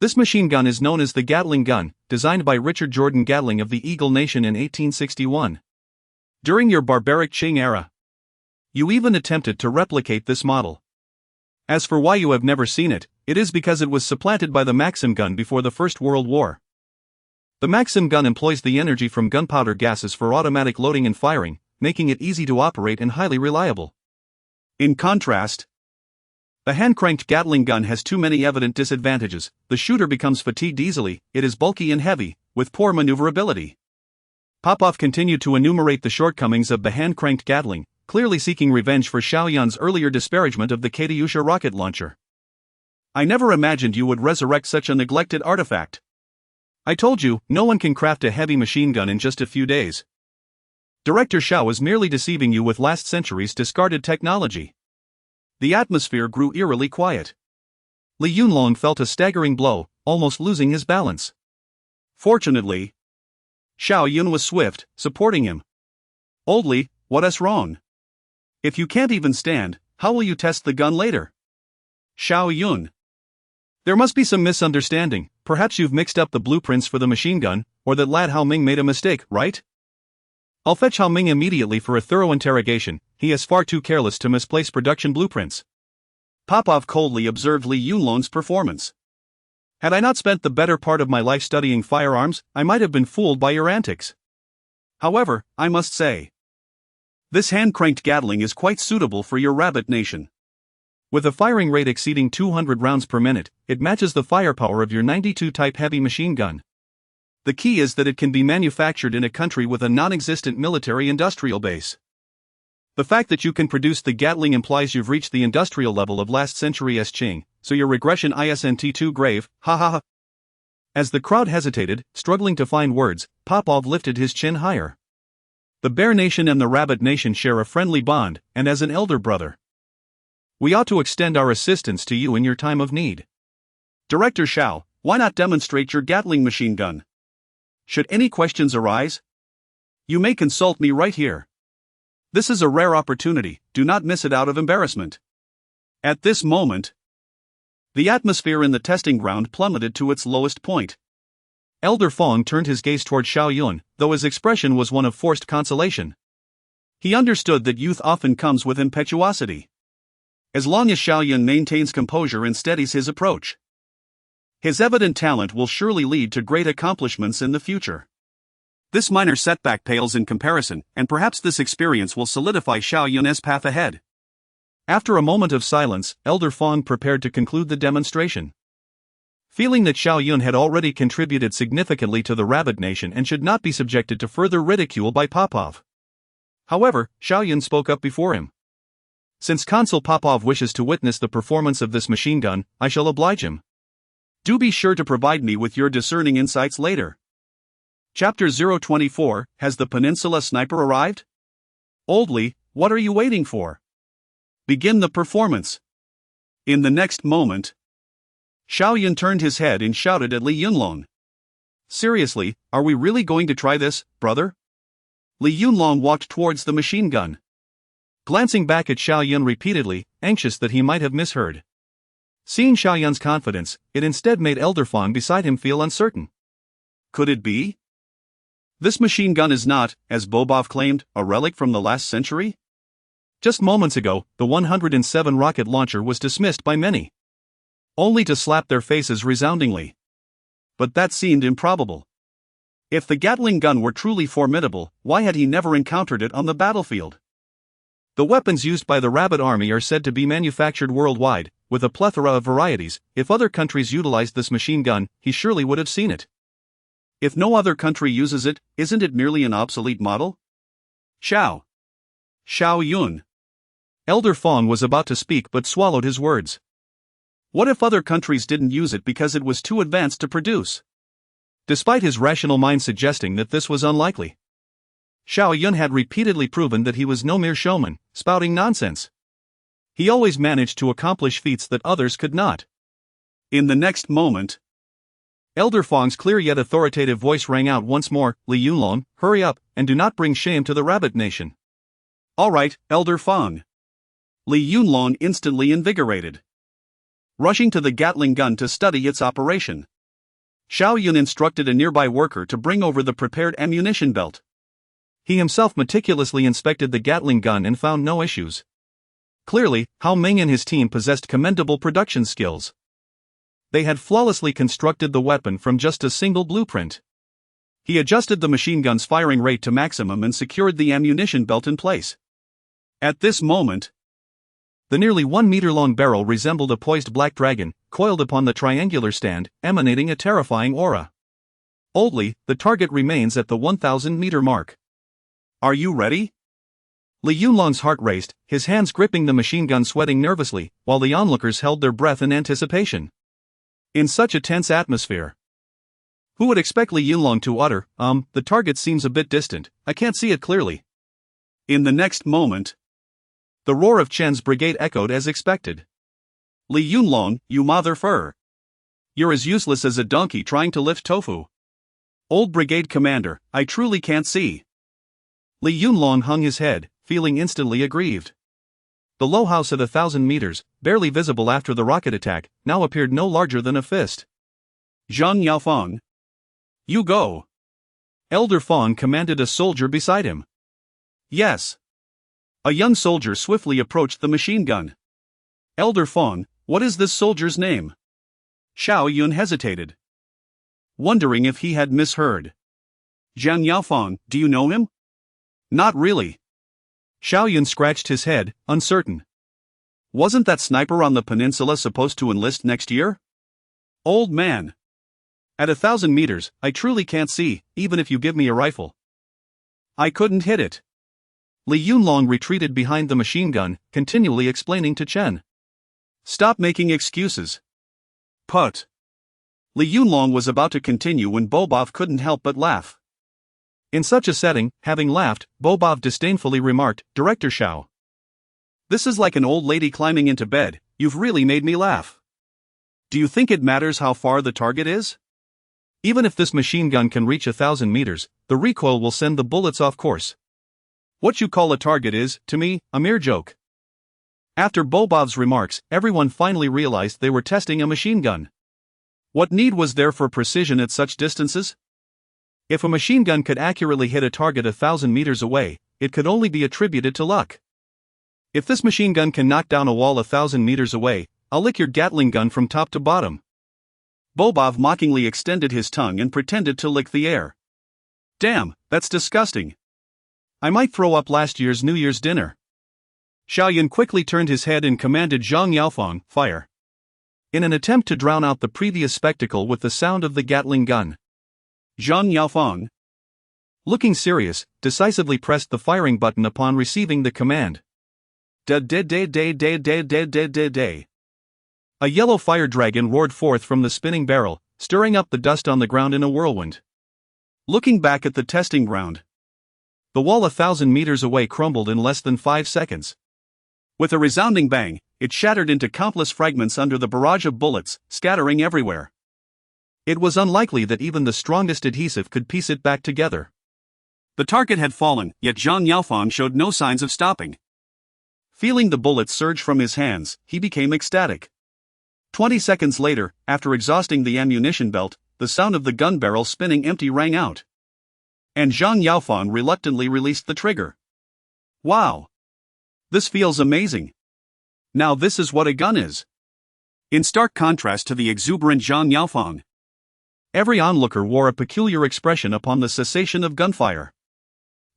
This machine gun is known as the Gatling gun, designed by Richard Jordan Gatling of the Eagle Nation in 1861. During your barbaric Qing era, you even attempted to replicate this model. As for why you have never seen it, it is because it was supplanted by the Maxim gun before the First World War. The Maxim gun employs the energy from gunpowder gases for automatic loading and firing, making it easy to operate and highly reliable. In contrast, the hand-cranked Gatling gun has too many evident disadvantages. The shooter becomes fatigued easily, it is bulky and heavy, with poor maneuverability. Popov continued to enumerate the shortcomings of the hand-cranked Gatling, clearly seeking revenge for Xiao Yun's earlier disparagement of the Katyusha rocket launcher. I never imagined you would resurrect such a neglected artifact. I told you, no one can craft a heavy machine gun in just a few days. Director Xiao is merely deceiving you with last century's discarded technology. The atmosphere grew eerily quiet. Li Yunlong felt a staggering blow, almost losing his balance. Fortunately, Xiao Yun was swift, supporting him. Old Li, what's wrong? If you can't even stand, how will you test the gun later? Xiao Yun. There must be some misunderstanding. Perhaps you've mixed up the blueprints for the machine gun, or that lad Hao Ming made a mistake, right? I'll fetch Hao Ming immediately for a thorough interrogation. He is far too careless to misplace production blueprints. Popov coldly observed Li Yunlong's performance. Had I not spent the better part of my life studying firearms, I might have been fooled by your antics. However, I must say, this hand-cranked Gatling is quite suitable for your rabbit nation. With a firing rate exceeding 200 rounds per minute, it matches the firepower of your 92 type heavy machine gun. The key is that it can be manufactured in a country with a non-existent military-industrial base. The fact that you can produce the Gatling implies you've reached the industrial level of last century's Qing, so your regression isn't too grave, ha ha ha. As the crowd hesitated, struggling to find words, Popov lifted his chin higher. The Bear Nation and the Rabbit Nation share a friendly bond, and as an elder brother, we ought to extend our assistance to you in your time of need. Director Xiao, why not demonstrate your Gatling machine gun? Should any questions arise, you may consult me right here. This is a rare opportunity, do not miss it out of embarrassment. At this moment, the atmosphere in the testing ground plummeted to its lowest point. Elder Fong turned his gaze toward Xiao Yun, though his expression was one of forced consolation. He understood that youth often comes with impetuosity. As long as Xiao Yun maintains composure and steadies his approach, his evident talent will surely lead to great accomplishments in the future. This minor setback pales in comparison, and perhaps this experience will solidify Xiao Yun's path ahead. After a moment of silence, Elder Fong prepared to conclude the demonstration. Feeling that Xiao Yun had already contributed significantly to the Rabbit Nation and should not be subjected to further ridicule by Popov. However, Xiao Yun spoke up before him. Since Consul Popov wishes to witness the performance of this machine gun, I shall oblige him. Do be sure to provide me with your discerning insights later. Chapter 024, Has the Peninsula Sniper arrived? Old Li, what are you waiting for? Begin the performance. In the next moment, Xiao Yun turned his head and shouted at Li Yunlong. Seriously, are we really going to try this, brother? Li Yunlong walked towards the machine gun, glancing back at Xiao Yun repeatedly, anxious that he might have misheard. Seeing Xiao Yun's confidence, it instead made Elder Fong beside him feel uncertain. Could it be? This machine gun is not, as Bobov claimed, a relic from the last century? Just moments ago, the 107 rocket launcher was dismissed by many, only to slap their faces resoundingly. But that seemed improbable. If the Gatling gun were truly formidable, why had he never encountered it on the battlefield? The weapons used by the Rabbit Army are said to be manufactured worldwide, with a plethora of varieties. If other countries utilized this machine gun, he surely would have seen it. If no other country uses it, isn't it merely an obsolete model? Xiao Yun. Elder Fong was about to speak but swallowed his words. What if other countries didn't use it because it was too advanced to produce? Despite his rational mind suggesting that this was unlikely, Xiao Yun had repeatedly proven that he was no mere showman, spouting nonsense. He always managed to accomplish feats that others could not. In the next moment, Elder Fong's clear yet authoritative voice rang out once more, Li Yunlong, hurry up, and do not bring shame to the Rabbit Nation. All right, Elder Fong. Li Yunlong instantly invigorated, rushing to the Gatling gun to study its operation. Xiao Yun instructed a nearby worker to bring over the prepared ammunition belt. He himself meticulously inspected the Gatling gun and found no issues. Clearly, Hao Ming and his team possessed commendable production skills. They had flawlessly constructed the weapon from just a single blueprint. He adjusted the machine gun's firing rate to maximum and secured the ammunition belt in place. At this moment, the nearly 1 meter long barrel resembled a poised black dragon, coiled upon the triangular stand, emanating a terrifying aura. Old Li, the target remains at the 1,000 meter mark. Are you ready? Li Yunlong's heart raced, his hands gripping the machine gun, sweating nervously, while the onlookers held their breath in anticipation. In such a tense atmosphere, who would expect Li Yunlong to utter, the target seems a bit distant, I can't see it clearly. In the next moment, the roar of Chen's brigade echoed as expected. Li Yunlong, you motherfucker. You're as useless as a donkey trying to lift tofu. Old brigade commander, I truly can't see. Li Yunlong hung his head, feeling instantly aggrieved. The low house at 1,000 meters, barely visible after the rocket attack, now appeared no larger than a fist. Zhang Yaofeng. You go. Elder Fong commanded a soldier beside him. Yes. A young soldier swiftly approached the machine gun. Elder Fong, what is this soldier's name? Xiao Yun hesitated, wondering if he had misheard. Zhang Yaofeng, do you know him? Not really. Xiao Yun scratched his head, uncertain. Wasn't that sniper on the peninsula supposed to enlist next year? Old man. At 1,000 meters, I truly can't see, even if you give me a rifle. I couldn't hit it. Li Yunlong retreated behind the machine gun, continually explaining to Chen. Stop making excuses. Put. Li Yunlong was about to continue when Bobov couldn't help but laugh. In such a setting, having laughed, Bobov disdainfully remarked, Director Xiao. This is like an old lady climbing into bed, you've really made me laugh. Do you think it matters how far the target is? Even if this machine gun can reach 1,000 meters, the recoil will send the bullets off course. What you call a target is, to me, a mere joke. After Bobov's remarks, everyone finally realized they were testing a machine gun. What need was there for precision at such distances? If a machine gun could accurately hit a target 1,000 meters away, it could only be attributed to luck. If this machine gun can knock down a wall 1,000 meters away, I'll lick your Gatling gun from top to bottom. Bobov mockingly extended his tongue and pretended to lick the air. Damn, that's disgusting. I might throw up last year's New Year's dinner. Xiao Yun quickly turned his head and commanded Zhang Yaofeng, fire. In an attempt to drown out the previous spectacle with the sound of the Gatling gun, Zhang Yaofeng, looking serious, decisively pressed the firing button upon receiving the command. Da. A yellow fire dragon roared forth from the spinning barrel, stirring up the dust on the ground in a whirlwind. Looking back at the testing ground, the wall 1,000 meters away crumbled in less than 5 seconds. With a resounding bang, it shattered into countless fragments under the barrage of bullets, scattering everywhere. It was unlikely that even the strongest adhesive could piece it back together. The target had fallen, yet Zhang Yaofang showed no signs of stopping. Feeling the bullets surge from his hands, he became ecstatic. 20 seconds later, after exhausting the ammunition belt, the sound of the gun barrel spinning empty rang out. And Zhang Yaofang reluctantly released the trigger. Wow! This feels amazing. Now this is what a gun is. In stark contrast to the exuberant Zhang Yaofang, every onlooker wore a peculiar expression upon the cessation of gunfire.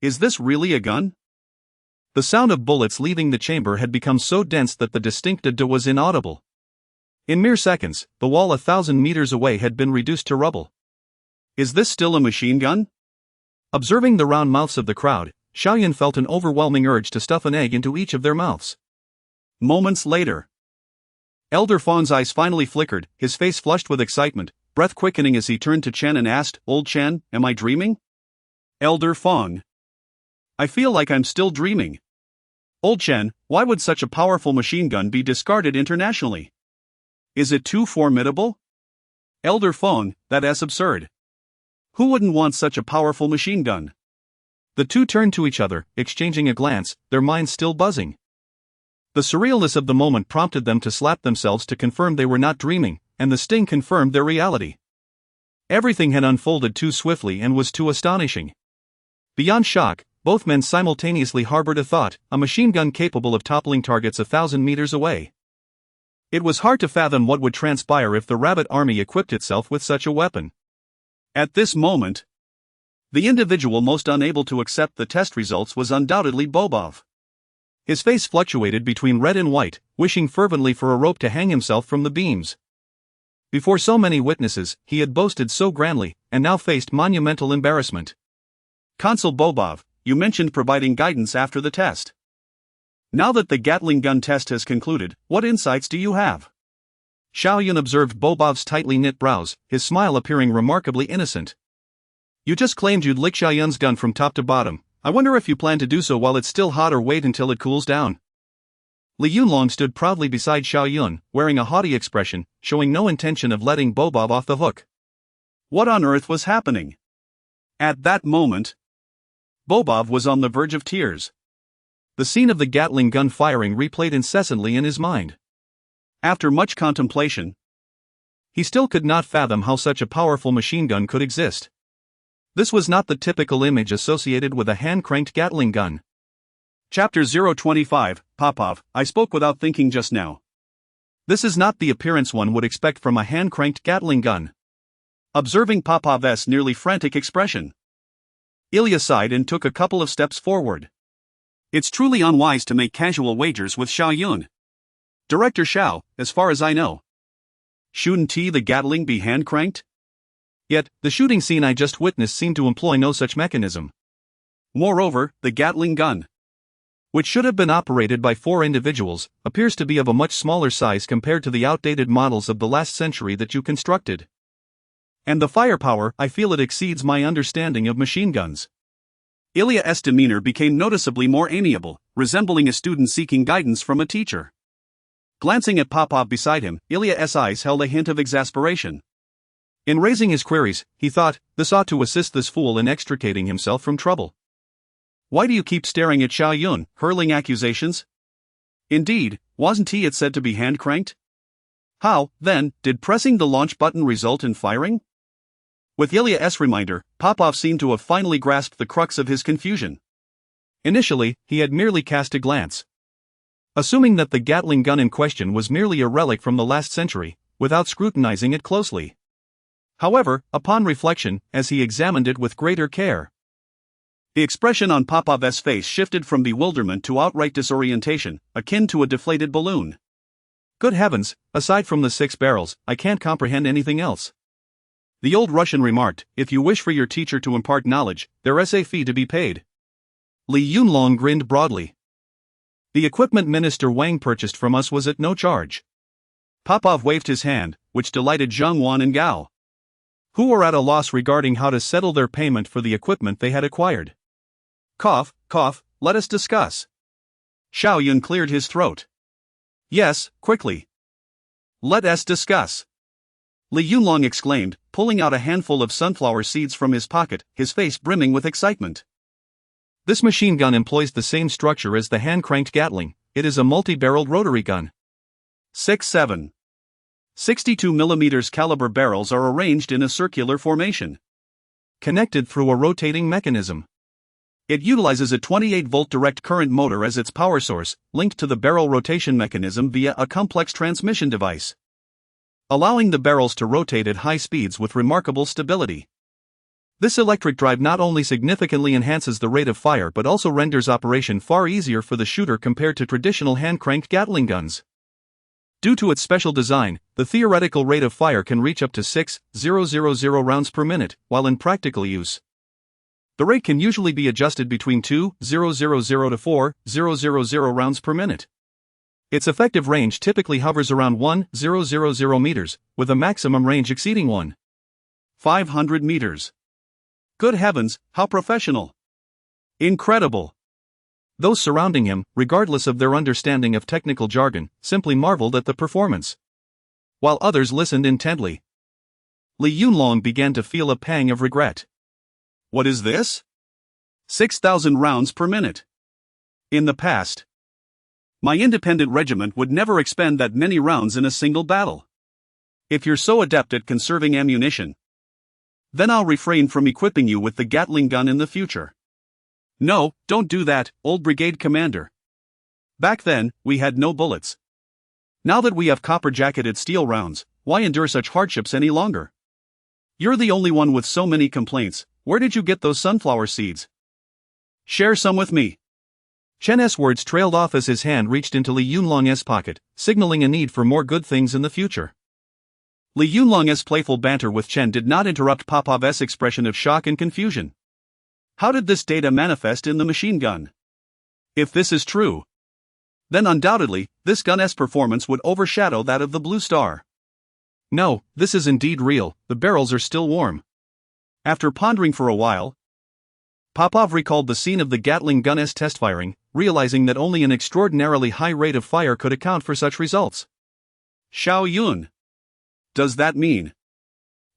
Is this really a gun? The sound of bullets leaving the chamber had become so dense that the distinct "da" was inaudible. In mere seconds, the wall 1,000 meters away had been reduced to rubble. Is this still a machine gun? Observing the round mouths of the crowd, Xiao Yun felt an overwhelming urge to stuff an egg into each of their mouths. Moments later, Elder Fang's eyes finally flickered, his face flushed with excitement, breath quickening as he turned to Chen and asked, "Old Chen, am I dreaming?" Elder Fang. I feel like I'm still dreaming. Old Chen, why would such a powerful machine gun be discarded internationally? Is it too formidable? Elder Fang, that's absurd. Who wouldn't want such a powerful machine gun? The two turned to each other, exchanging a glance, their minds still buzzing. The surrealness of the moment prompted them to slap themselves to confirm they were not dreaming, and the sting confirmed their reality. Everything had unfolded too swiftly and was too astonishing. Beyond shock, both men simultaneously harbored a thought: a machine gun capable of toppling targets 1,000 meters away. It was hard to fathom what would transpire if the Rabbit Army equipped itself with such a weapon. At this moment, the individual most unable to accept the test results was undoubtedly Bobov. His face fluctuated between red and white, wishing fervently for a rope to hang himself from the beams. Before so many witnesses, he had boasted so grandly, and now faced monumental embarrassment. Consul Bobov, you mentioned providing guidance after the test. Now that the Gatling gun test has concluded, what insights do you have? Xiao Yun observed Bobov's tightly knit brows, his smile appearing remarkably innocent. You just claimed you'd lick Xiao Yun's gun from top to bottom. I wonder if you plan to do so while it's still hot or wait until it cools down. Li Yunlong stood proudly beside Xiao Yun, wearing a haughty expression, showing no intention of letting Bobov off the hook. What on earth was happening? At that moment, Bobov was on the verge of tears. The scene of the Gatling gun firing replayed incessantly in his mind. After much contemplation, he still could not fathom how such a powerful machine gun could exist. This was not the typical image associated with a hand-cranked Gatling gun. Chapter 025, Popov, I spoke without thinking just now. This is not the appearance one would expect from a hand-cranked Gatling gun. Observing Popov's nearly frantic expression, Ilya sighed and took a couple of steps forward. It's truly unwise to make casual wagers with Xiao Yun. Director Xiao, as far as I know, shouldn't the Gatling be hand-cranked? Yet, the shooting scene I just witnessed seemed to employ no such mechanism. Moreover, the Gatling gun, which should have been operated by 4 individuals, appears to be of a much smaller size compared to the outdated models of the last century that you constructed. And the firepower, I feel it exceeds my understanding of machine guns. Ilya's demeanor became noticeably more amiable, resembling a student seeking guidance from a teacher. Glancing at Popov beside him, Ilya's eyes held a hint of exasperation. In raising his queries, he thought, this ought to assist this fool in extricating himself from trouble. Why do you keep staring at Xiao Yun, hurling accusations? Indeed, wasn't it said to be hand-cranked? How, then, did pressing the launch button result in firing? With Ilya's reminder, Popov seemed to have finally grasped the crux of his confusion. Initially, he had merely cast a glance, assuming that the Gatling gun in question was merely a relic from the last century, without scrutinizing it closely. However, upon reflection, as he examined it with greater care, the expression on Popov's face shifted from bewilderment to outright disorientation, akin to a deflated balloon. Good heavens, aside from the 6 barrels, I can't comprehend anything else. The old Russian remarked, if you wish for your teacher to impart knowledge, there is a fee to be paid. Li Yunlong grinned broadly. The equipment Minister Wang purchased from us was at no charge. Popov waved his hand, which delighted Zhang Wan and Gao, who were at a loss regarding how to settle their payment for the equipment they had acquired. Cough, cough, let us discuss. Xiao Yun cleared his throat. Yes, quickly. Let us discuss. Li Yunlong exclaimed, pulling out a handful of sunflower seeds from his pocket, his face brimming with excitement. This machine gun employs the same structure as the hand-cranked Gatling. It is a multi-barreled rotary gun. 6.7. 62 mm caliber barrels are arranged in a circular formation, connected through a rotating mechanism. It utilizes a 28-volt direct current motor as its power source, linked to the barrel rotation mechanism via a complex transmission device, allowing the barrels to rotate at high speeds with remarkable stability. This electric drive not only significantly enhances the rate of fire but also renders operation far easier for the shooter compared to traditional hand-cranked Gatling guns. Due to its special design, the theoretical rate of fire can reach up to 6,000 rounds per minute, while in practical use, the rate can usually be adjusted between 2,000 to 4,000 rounds per minute. Its effective range typically hovers around 1,000 meters, with a maximum range exceeding 1,500 meters. Good heavens, how professional! Incredible! Those surrounding him, regardless of their understanding of technical jargon, simply marveled at the performance, while others listened intently. Li Yunlong began to feel a pang of regret. What is this? 6,000 rounds per minute. In the past, my independent regiment would never expend that many rounds in a single battle. If you're so adept at conserving ammunition, then I'll refrain from equipping you with the Gatling gun in the future. No, don't do that, old brigade commander. Back then, we had no bullets. Now that we have copper-jacketed steel rounds, why endure such hardships any longer? You're the only one with so many complaints. Where did you get those sunflower seeds? Share some with me. Chen's words trailed off as his hand reached into Li Yunlong's pocket, signaling a need for more good things in the future. Li Yunlong's playful banter with Chen did not interrupt Popov's expression of shock and confusion. How did this data manifest in the machine gun? If this is true, then undoubtedly, this gun's performance would overshadow that of the Blue Star. No, this is indeed real, the barrels are still warm. After pondering for a while, Popov recalled the scene of the Gatling gun's test firing, realizing that only an extraordinarily high rate of fire could account for such results. Xiao Yun. Does that mean,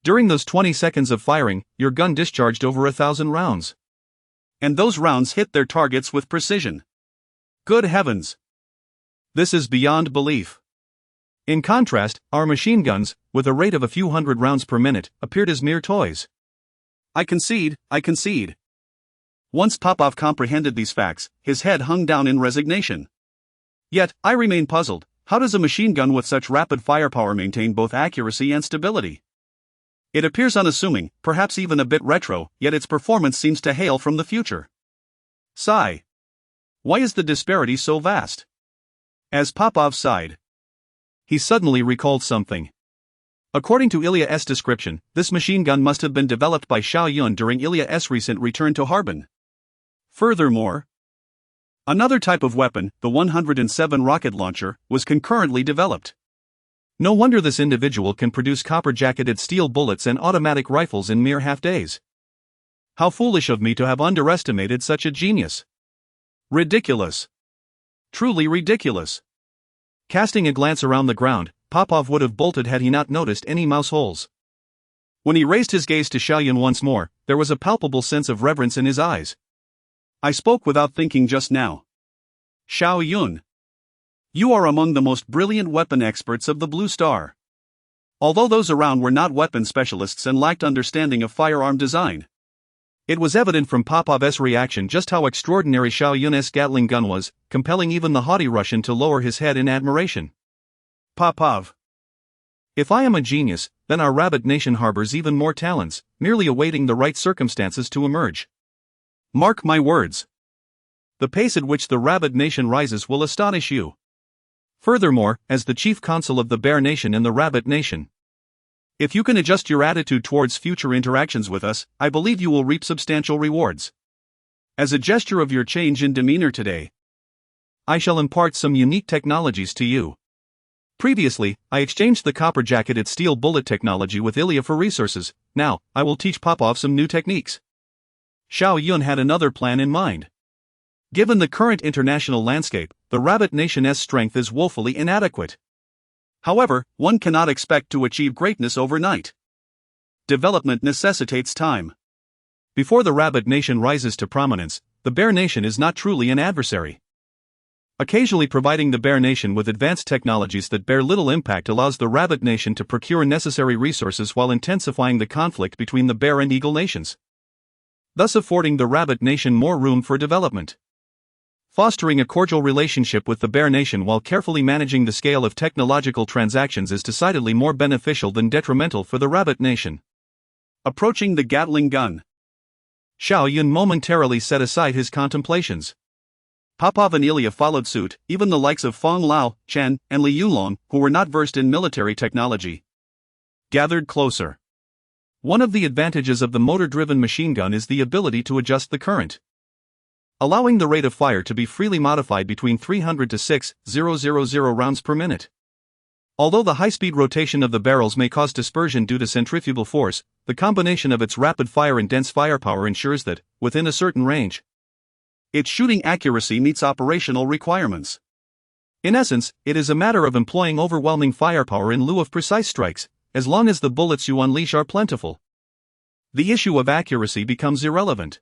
during those 20 seconds of firing, your gun discharged over 1,000 rounds? And those rounds hit their targets with precision. Good heavens! This is beyond belief. In contrast, our machine guns, with a rate of a few hundred rounds per minute, appeared as mere toys. I concede. Once Popov comprehended these facts, his head hung down in resignation. Yet, I remain puzzled. How does a machine gun with such rapid firepower maintain both accuracy and stability? It appears unassuming, perhaps even a bit retro, yet its performance seems to hail from the future. Sigh. Why is the disparity so vast? As Popov sighed, he suddenly recalled something. According to Ilya's description, this machine gun must have been developed by Xiao Yun during Ilya's recent return to Harbin. Furthermore, another type of weapon, the 107 rocket launcher, was concurrently developed. No wonder this individual can produce copper-jacketed steel bullets and automatic rifles in mere half-days. How foolish of me to have underestimated such a genius. Ridiculous. Truly ridiculous. Casting a glance around the ground, Popov would have bolted had he not noticed any mouse holes. When he raised his gaze to Xiao Yun once more, there was a palpable sense of reverence in his eyes. I spoke without thinking just now. Xiao Yun. You are among the most brilliant weapon experts of the Blue Star. Although those around were not weapon specialists and lacked understanding of firearm design, it was evident from Popov's reaction just how extraordinary Xiao Yun's Gatling gun was, compelling even the haughty Russian to lower his head in admiration. Popov. If I am a genius, then our rabbit nation harbors even more talents, merely awaiting the right circumstances to emerge. Mark my words. The pace at which the rabbit nation rises will astonish you. Furthermore, as the chief consul of the Bear Nation and the Rabbit Nation, if you can adjust your attitude towards future interactions with us, I believe you will reap substantial rewards. As a gesture of your change in demeanor today, I shall impart some unique technologies to you. Previously, I exchanged the copper-jacketed steel bullet technology with Ilya for resources. Now, I will teach Popov some new techniques. Xiao Yun had another plan in mind. Given the current international landscape, the Rabbit Nation's strength is woefully inadequate. However, one cannot expect to achieve greatness overnight. Development necessitates time. Before the Rabbit Nation rises to prominence, the Bear Nation is not truly an adversary. Occasionally providing the Bear Nation with advanced technologies that bear little impact allows the Rabbit Nation to procure necessary resources while intensifying the conflict between the Bear and Eagle nations, thus affording the Rabbit Nation more room for development. Fostering a cordial relationship with the Bear Nation while carefully managing the scale of technological transactions is decidedly more beneficial than detrimental for the Rabbit Nation. Approaching the Gatling gun. Xiao Yun momentarily set aside his contemplations. Popov and Ilya followed suit, even the likes of Fong Lao, Chen, and Li Yunlong, who were not versed in military technology, gathered closer. One of the advantages of the motor-driven machine gun is the ability to adjust the current, allowing the rate of fire to be freely modified between 300 to 6,000 rounds per minute. Although the high-speed rotation of the barrels may cause dispersion due to centrifugal force, the combination of its rapid fire and dense firepower ensures that, within a certain range, its shooting accuracy meets operational requirements. In essence, it is a matter of employing overwhelming firepower in lieu of precise strikes, as long as the bullets you unleash are plentiful. The issue of accuracy becomes irrelevant.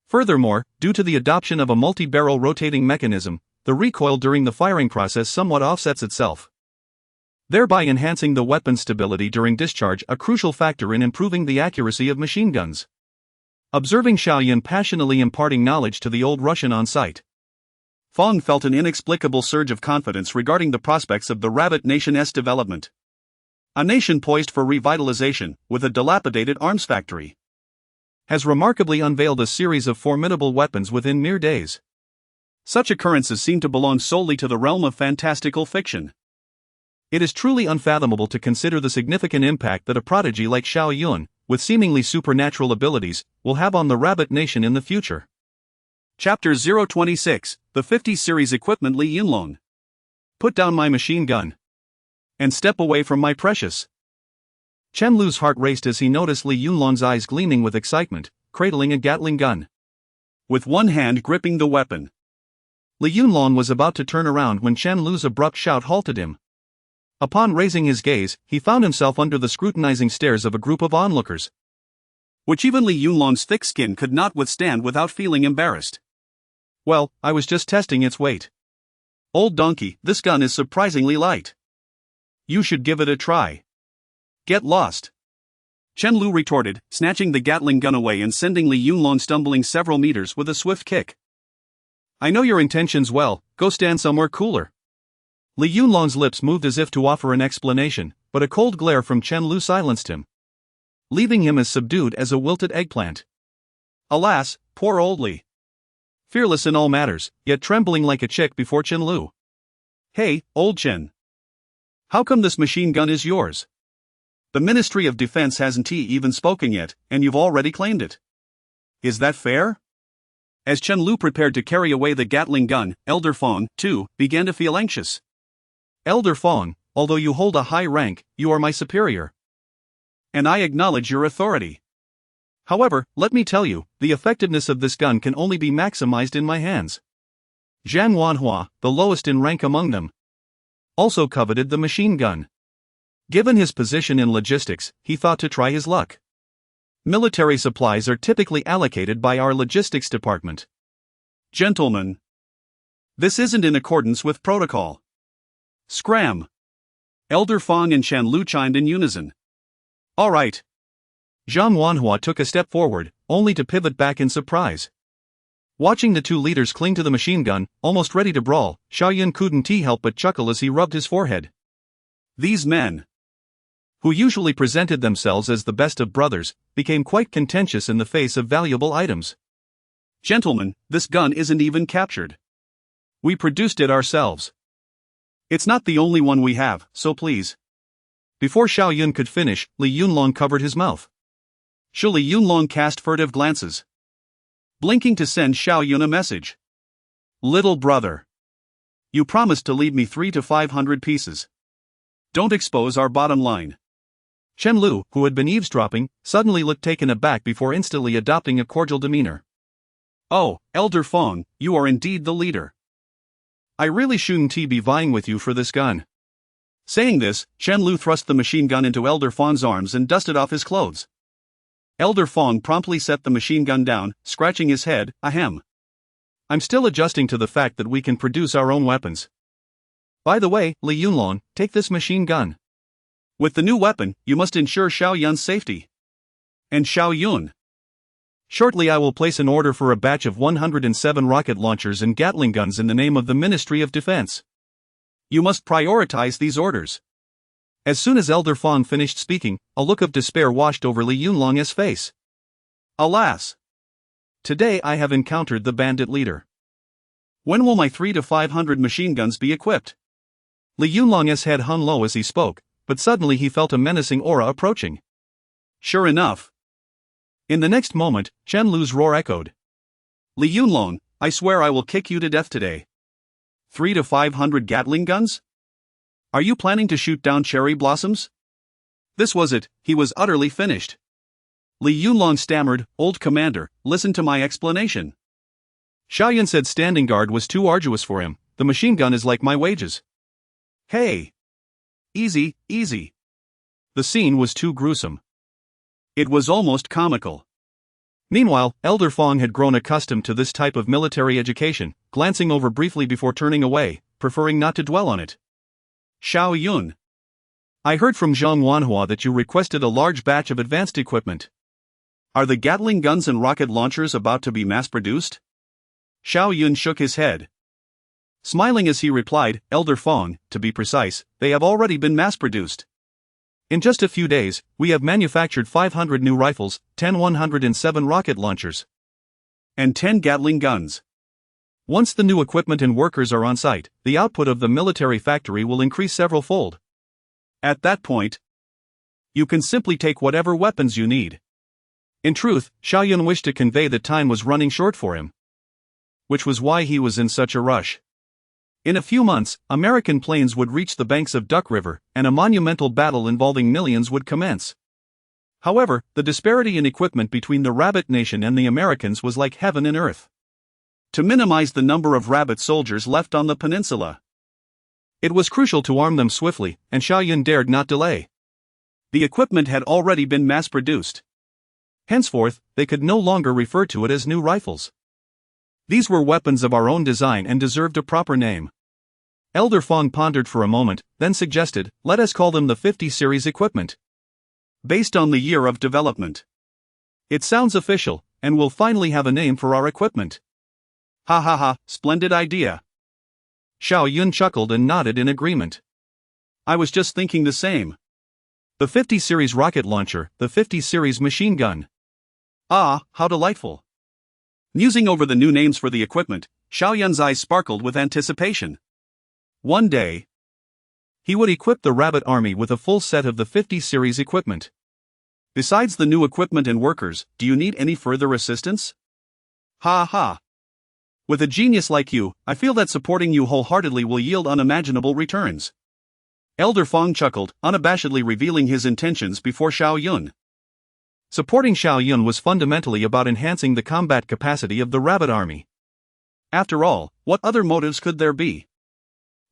Furthermore, due to the adoption of a multi-barrel rotating mechanism, the recoil during the firing process somewhat offsets itself, thereby enhancing the weapon stability during discharge, a crucial factor in improving the accuracy of machine guns. Observing Xiao Yun passionately imparting knowledge to the old Russian on site, Fong felt an inexplicable surge of confidence regarding the prospects of the Rabbit Nation's development. A nation poised for revitalization, with a dilapidated arms factory, has remarkably unveiled a series of formidable weapons within mere days. Such occurrences seem to belong solely to the realm of fantastical fiction. It is truly unfathomable to consider the significant impact that a prodigy like Xiao Yun, with seemingly supernatural abilities, will have on the Rabbit Nation in the future. Chapter 026, the 50 Series Equipment. Li Yunlong. Put down my machine gun and step away from my precious. Chen Lu's heart raced as he noticed Li Yunlong's eyes gleaming with excitement, cradling a Gatling gun, with one hand gripping the weapon. Li Yunlong was about to turn around when Chen Lu's abrupt shout halted him. Upon raising his gaze, he found himself under the scrutinizing stares of a group of onlookers, which even Li Yunlong's thick skin could not withstand without feeling embarrassed. Well, I was just testing its weight. Old donkey, this gun is surprisingly light. You should give it a try. Get lost. Chen Lu retorted, snatching the Gatling gun away and sending Li Yunlong stumbling several meters with a swift kick. I know your intentions well, go stand somewhere cooler. Li Yunlong's lips moved as if to offer an explanation, but a cold glare from Chen Lu silenced him, leaving him as subdued as a wilted eggplant. Alas, poor old Li. Fearless in all matters, yet trembling like a chick before Chen Lu. Hey, old Chen. How come this machine gun is yours? The Ministry of Defense hasn't even spoken yet, and you've already claimed it. Is that fair? As Chen Lu prepared to carry away the Gatling gun, Elder Fong, too, began to feel anxious. Elder Fong, although you hold a high rank, you are my superior, and I acknowledge your authority. However, let me tell you, the effectiveness of this gun can only be maximized in my hands. Zhang Wanhua, the lowest in rank among them, also coveted the machine gun. Given his position in logistics, he thought to try his luck. Military supplies are typically allocated by our logistics department. Gentlemen, this isn't in accordance with protocol. Scram! Elder Fong and Chen Lu chimed in unison. All right. Zhang Wanhua took a step forward, only to pivot back in surprise. Watching the two leaders cling to the machine gun, almost ready to brawl, Xiao Yun couldn't help but chuckle as he rubbed his forehead. These men, who usually presented themselves as the best of brothers, became quite contentious in the face of valuable items. Gentlemen, this gun isn't even captured. We produced it ourselves. It's not the only one we have, so please. Before Xiao Yun could finish, Li Yunlong covered his mouth. Li Yunlong cast furtive glances, blinking to send Xiao Yun a message. Little brother, you promised to leave me 300 to 500 pieces. Don't expose our bottom line. Chen Lu, who had been eavesdropping, suddenly looked taken aback before instantly adopting a cordial demeanor. Oh, Elder Fong, you are indeed the leader. I really shouldn't be vying with you for this gun. Saying this, Chen Lu thrust the machine gun into Elder Fong's arms and dusted off his clothes. Elder Fong promptly set the machine gun down, scratching his head. Ahem. I'm still adjusting to the fact that we can produce our own weapons. By the way, Li Yunlong, take this machine gun. With the new weapon, you must ensure Xiao Yun's safety. And Xiao Yun. Shortly I will place an order for a batch of 107 rocket launchers and Gatling guns in the name of the Ministry of Defense. You must prioritize these orders. As soon as Elder Fong finished speaking, a look of despair washed over Li Yunlong's face. Alas! Today I have encountered the bandit leader. When will my 300 to 500 machine guns be equipped? Li Yunlong's head hung low as he spoke, but suddenly he felt a menacing aura approaching. Sure enough. In the next moment, Chen Lu's roar echoed. Li Yunlong, I swear I will kick you to death today. 300 to 500 Gatling guns? Are you planning to shoot down cherry blossoms? This was it, he was utterly finished. Li Yunlong stammered, Old Commander, listen to my explanation. Xiao Yun said standing guard was too arduous for him, the machine gun is like my wages. Hey! Easy, easy. The scene was too gruesome. It was almost comical. Meanwhile, Elder Fong had grown accustomed to this type of military education, glancing over briefly before turning away, preferring not to dwell on it. Xiao Yun. I heard from Zhang Wanhua that you requested a large batch of advanced equipment. Are the Gatling guns and rocket launchers about to be mass-produced? Xiao Yun shook his head. Smiling as he replied, Elder Fong, to be precise, they have already been mass-produced. In just a few days, we have manufactured 500 new rifles, 10 107 rocket launchers, and 10 Gatling guns. Once the new equipment and workers are on site, the output of the military factory will increase several-fold. At that point, you can simply take whatever weapons you need. In truth, Xiao Yun wished to convey that time was running short for him, which was why he was in such a rush. In a few months, American planes would reach the banks of Duck River, and a monumental battle involving millions would commence. However, the disparity in equipment between the Rabbit Nation and the Americans was like heaven and earth. To minimize the number of Rabbit soldiers left on the peninsula, it was crucial to arm them swiftly, and Xiao Yun dared not delay. The equipment had already been mass-produced. Henceforth, they could no longer refer to it as new rifles. These were weapons of our own design and deserved a proper name. Elder Fong pondered for a moment, then suggested, let us call them the 50 series equipment. Based on the year of development. It sounds official, and we'll finally have a name for our equipment. Ha ha ha, splendid idea. Xiao Yun chuckled and nodded in agreement. I was just thinking the same. The 50 series rocket launcher, the 50 series machine gun. Ah, how delightful. Musing over the new names for the equipment, Xiao Yun's eyes sparkled with anticipation. One day, he would equip the Rabbit Army with a full set of the 50 series equipment. Besides the new equipment and workers, do you need any further assistance? Ha ha. With a genius like you, I feel that supporting you wholeheartedly will yield unimaginable returns. Elder Fong chuckled, unabashedly revealing his intentions before Xiao Yun. Supporting Xiao Yun was fundamentally about enhancing the combat capacity of the Rabbit Army. After all, what other motives could there be?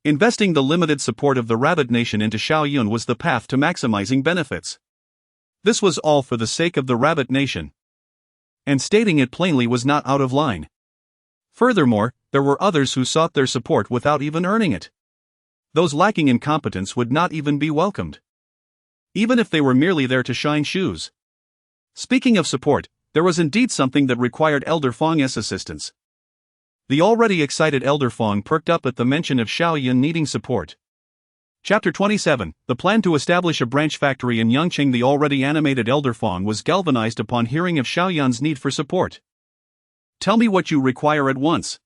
Investing the limited support of the Rabbit Nation into Xiao Yun was the path to maximizing benefits. This was all for the sake of the Rabbit Nation. And stating it plainly was not out of line. Furthermore, there were others who sought their support without even earning it. Those lacking in competence would not even be welcomed, even if they were merely there to shine shoes. Speaking of support, there was indeed something that required Elder Fong's assistance. The already excited Elder Fong perked up at the mention of Xiao Yun needing support. Chapter 27, the plan to establish a branch factory in Yangqing. The already animated Elder Fong was galvanized upon hearing of Xiao Yun's need for support. Tell me what you require at once.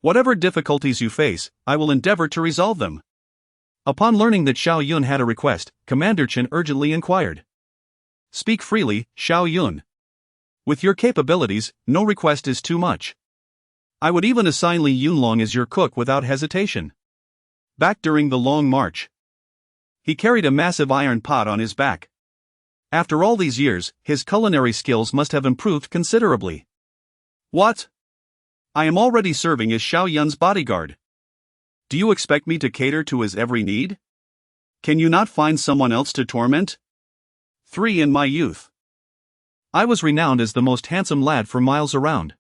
Whatever difficulties you face, I will endeavor to resolve them. Upon learning that Xiao Yun had a request, Commander Chen urgently inquired. Speak freely, Xiao Yun. With your capabilities, no request is too much. I would even assign Li Yunlong as your cook without hesitation. Back during the Long March, He carried a massive iron pot on his back. After all these years, his culinary skills must have improved considerably. What? I am already serving as Xiao Yun's bodyguard. Do you expect me to cater to his every need? Can you not find someone else to torment? 3 In my youth, I was renowned as the most handsome lad for miles around.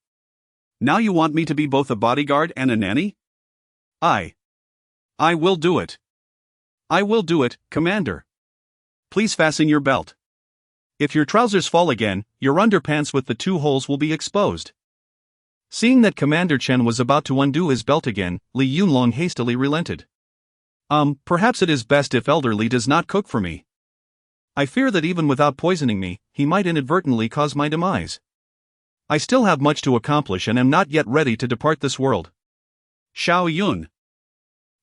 Now you want me to be both a bodyguard and a nanny? I will do it. I will do it, Commander. Please fasten your belt. If your trousers fall again, your underpants with the 2 holes will be exposed. Seeing that Commander Chen was about to undo his belt again, Li Yunlong hastily relented. Perhaps it is best if Elder Li does not cook for me. I fear that even without poisoning me, he might inadvertently cause my demise. I still have much to accomplish and am not yet ready to depart this world. Xiao Yun,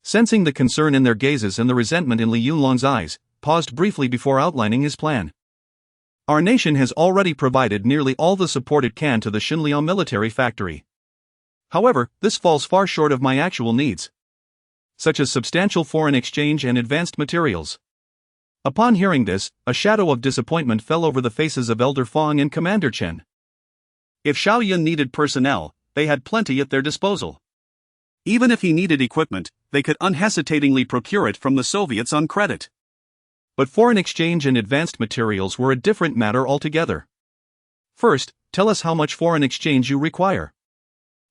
sensing the concern in their gazes and the resentment in Li Yunlong's eyes, paused briefly before outlining his plan. Our nation has already provided nearly all the support it can to the Xinliang military factory. However, this falls far short of my actual needs, such as substantial foreign exchange and advanced materials. Upon hearing this, a shadow of disappointment fell over the faces of Elder Fong and Commander Chen. If Xiao Yun needed personnel, they had plenty at their disposal. Even if he needed equipment, they could unhesitatingly procure it from the Soviets on credit. But foreign exchange and advanced materials were a different matter altogether. First, tell us how much foreign exchange you require.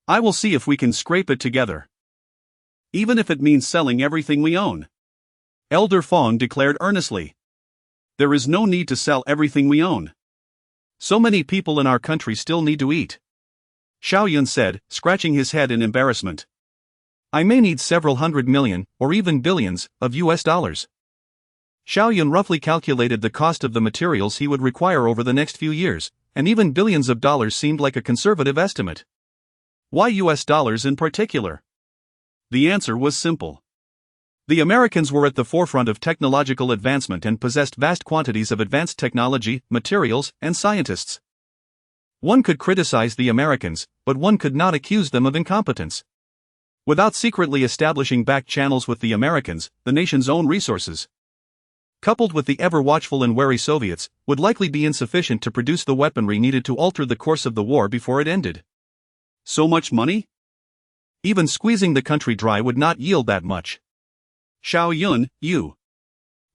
I will see if we can scrape it together. Even if it means selling everything we own. Elder Fong declared earnestly. There is no need to sell everything we own. So many people in our country still need to eat. Xiao Yun said, scratching his head in embarrassment. I may need several hundred million, or even billions, of US dollars. Xiao Yun roughly calculated the cost of the materials he would require over the next few years, and even billions of dollars seemed like a conservative estimate. Why US dollars in particular? The answer was simple. The Americans were at the forefront of technological advancement and possessed vast quantities of advanced technology, materials, and scientists. One could criticize the Americans, but one could not accuse them of incompetence. Without secretly establishing back channels with the Americans, the nation's own resources, coupled with the ever-watchful and wary Soviets, would likely be insufficient to produce the weaponry needed to alter the course of the war before it ended. So much money? Even squeezing the country dry would not yield that much. Xiao Yun, you.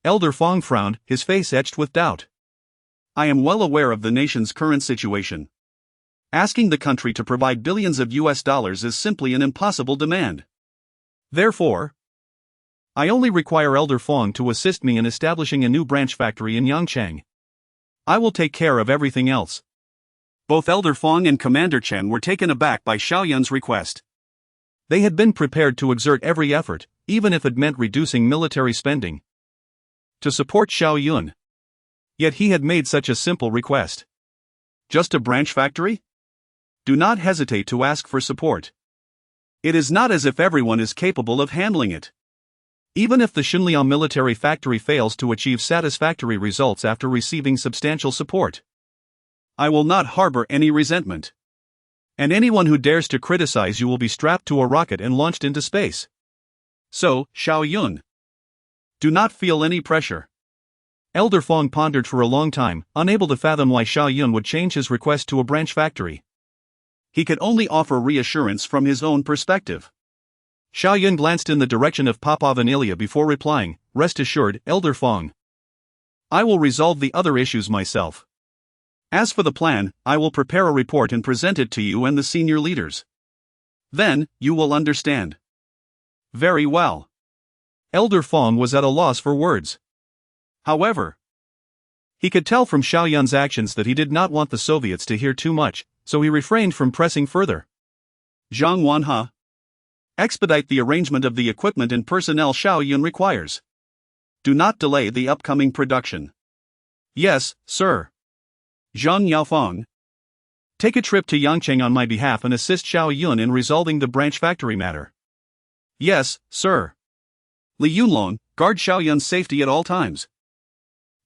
Elder Fong frowned, his face etched with doubt. I am well aware of the nation's current situation. Asking the country to provide billions of US dollars is simply an impossible demand. Therefore, I only require Elder Fong to assist me in establishing a new branch factory in Yangchang. I will take care of everything else. Both Elder Fong and Commander Chen were taken aback by Xiao Yun's request. They had been prepared to exert every effort, even if it meant reducing military spending, to support Xiao Yun. Yet he had made such a simple request. Just a branch factory? Do not hesitate to ask for support. It is not as if everyone is capable of handling it. Even if the Xinliang military factory fails to achieve satisfactory results after receiving substantial support, I will not harbor any resentment. And anyone who dares to criticize you will be strapped to a rocket and launched into space. So, Xiao Yun, do not feel any pressure. Elder Fong pondered for a long time, unable to fathom why Xiao Yun would change his request to a branch factory. He could only offer reassurance from his own perspective. Xiao Yun glanced in the direction of Popov and Ilya before replying, "Rest assured, Elder Fong. I will resolve the other issues myself. As for the plan, I will prepare a report and present it to you and the senior leaders. Then, you will understand." Very well. Elder Fong was at a loss for words. However, he could tell from Xiao Yun's actions that he did not want the Soviets to hear too much, so he refrained from pressing further. Zhang Wanhe, expedite the arrangement of the equipment and personnel Xiao Yun requires. Do not delay the upcoming production. Yes, sir. Zhang Yaofeng, take a trip to Yangcheng on my behalf and assist Xiao Yun in resolving the branch factory matter. Yes, sir. Li Yunlong, guard Xiao Yun's safety at all times.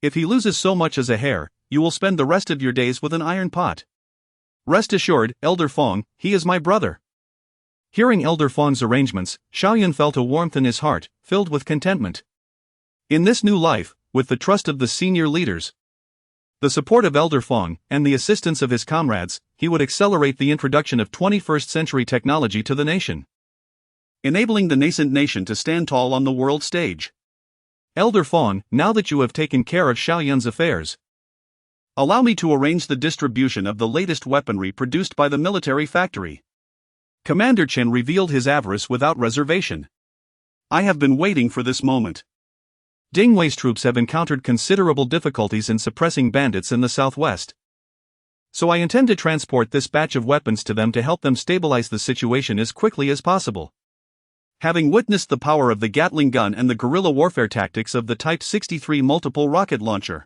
If he loses so much as a hair, you will spend the rest of your days with an iron pot. Rest assured, Elder Fong, he is my brother. Hearing Elder Fong's arrangements, Xiao Yun felt a warmth in his heart, filled with contentment. In this new life, with the trust of the senior leaders, the support of Elder Fong, and the assistance of his comrades, he would accelerate the introduction of 21st century technology to the nation, enabling the nascent nation to stand tall on the world stage. Elder Fong, now that you have taken care of Xiao Yun's affairs, allow me to arrange the distribution of the latest weaponry produced by the military factory. Commander Chen revealed his avarice without reservation. I have been waiting for this moment. Ding Wei's troops have encountered considerable difficulties in suppressing bandits in the southwest. So I intend to transport this batch of weapons to them to help them stabilize the situation as quickly as possible. Having witnessed the power of the Gatling gun and the guerrilla warfare tactics of the Type 63 multiple rocket launcher,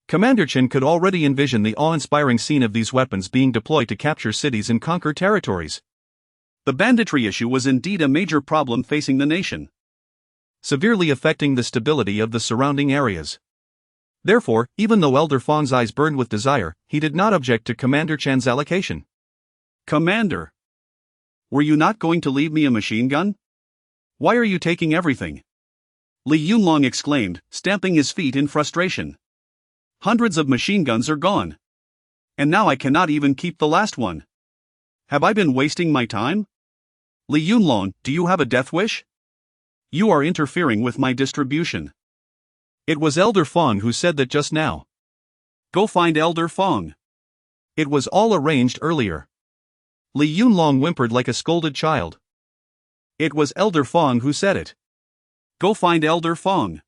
Commander Chen could already envision the awe-inspiring scene of these weapons being deployed to capture cities and conquer territories. The banditry issue was indeed a major problem facing the nation, severely affecting the stability of the surrounding areas. Therefore, even though Elder Fong's eyes burned with desire, he did not object to Commander Chen's allocation. Commander, were you not going to leave me a machine gun? Why are you taking everything? Li Yunlong exclaimed, stamping his feet in frustration. Hundreds of machine guns are gone. And now I cannot even keep the last one. Have I been wasting my time? Li Yunlong, do you have a death wish? You are interfering with my distribution. It was Elder Fong who said that just now. Go find Elder Fong. It was all arranged earlier. Li Yunlong whimpered like a scolded child. It was Elder Fong who said it. Go find Elder Fong.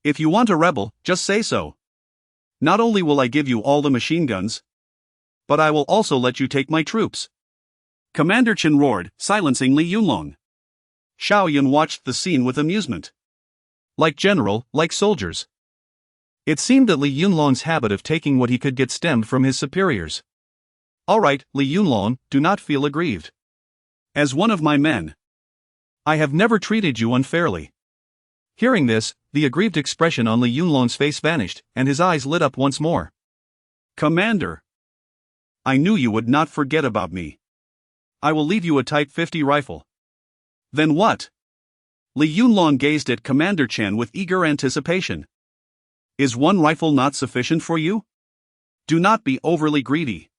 If you want a rebel, just say so. Not only will I give you all the machine guns, but I will also let you take my troops. Commander Chen roared, silencing Li Yunlong. Xiao Yun watched the scene with amusement. Like general, like soldiers. It seemed that Li Yunlong's habit of taking what he could get stemmed from his superiors. All right, Li Yunlong, do not feel aggrieved. As one of my men, I have never treated you unfairly. Hearing this, the aggrieved expression on Li Yunlong's face vanished, and his eyes lit up once more. Commander, I knew you would not forget about me. I will leave you a Type 50 rifle. Then what? Li Yunlong gazed at Commander Chen with eager anticipation. Is one rifle not sufficient for you? Do not be overly greedy.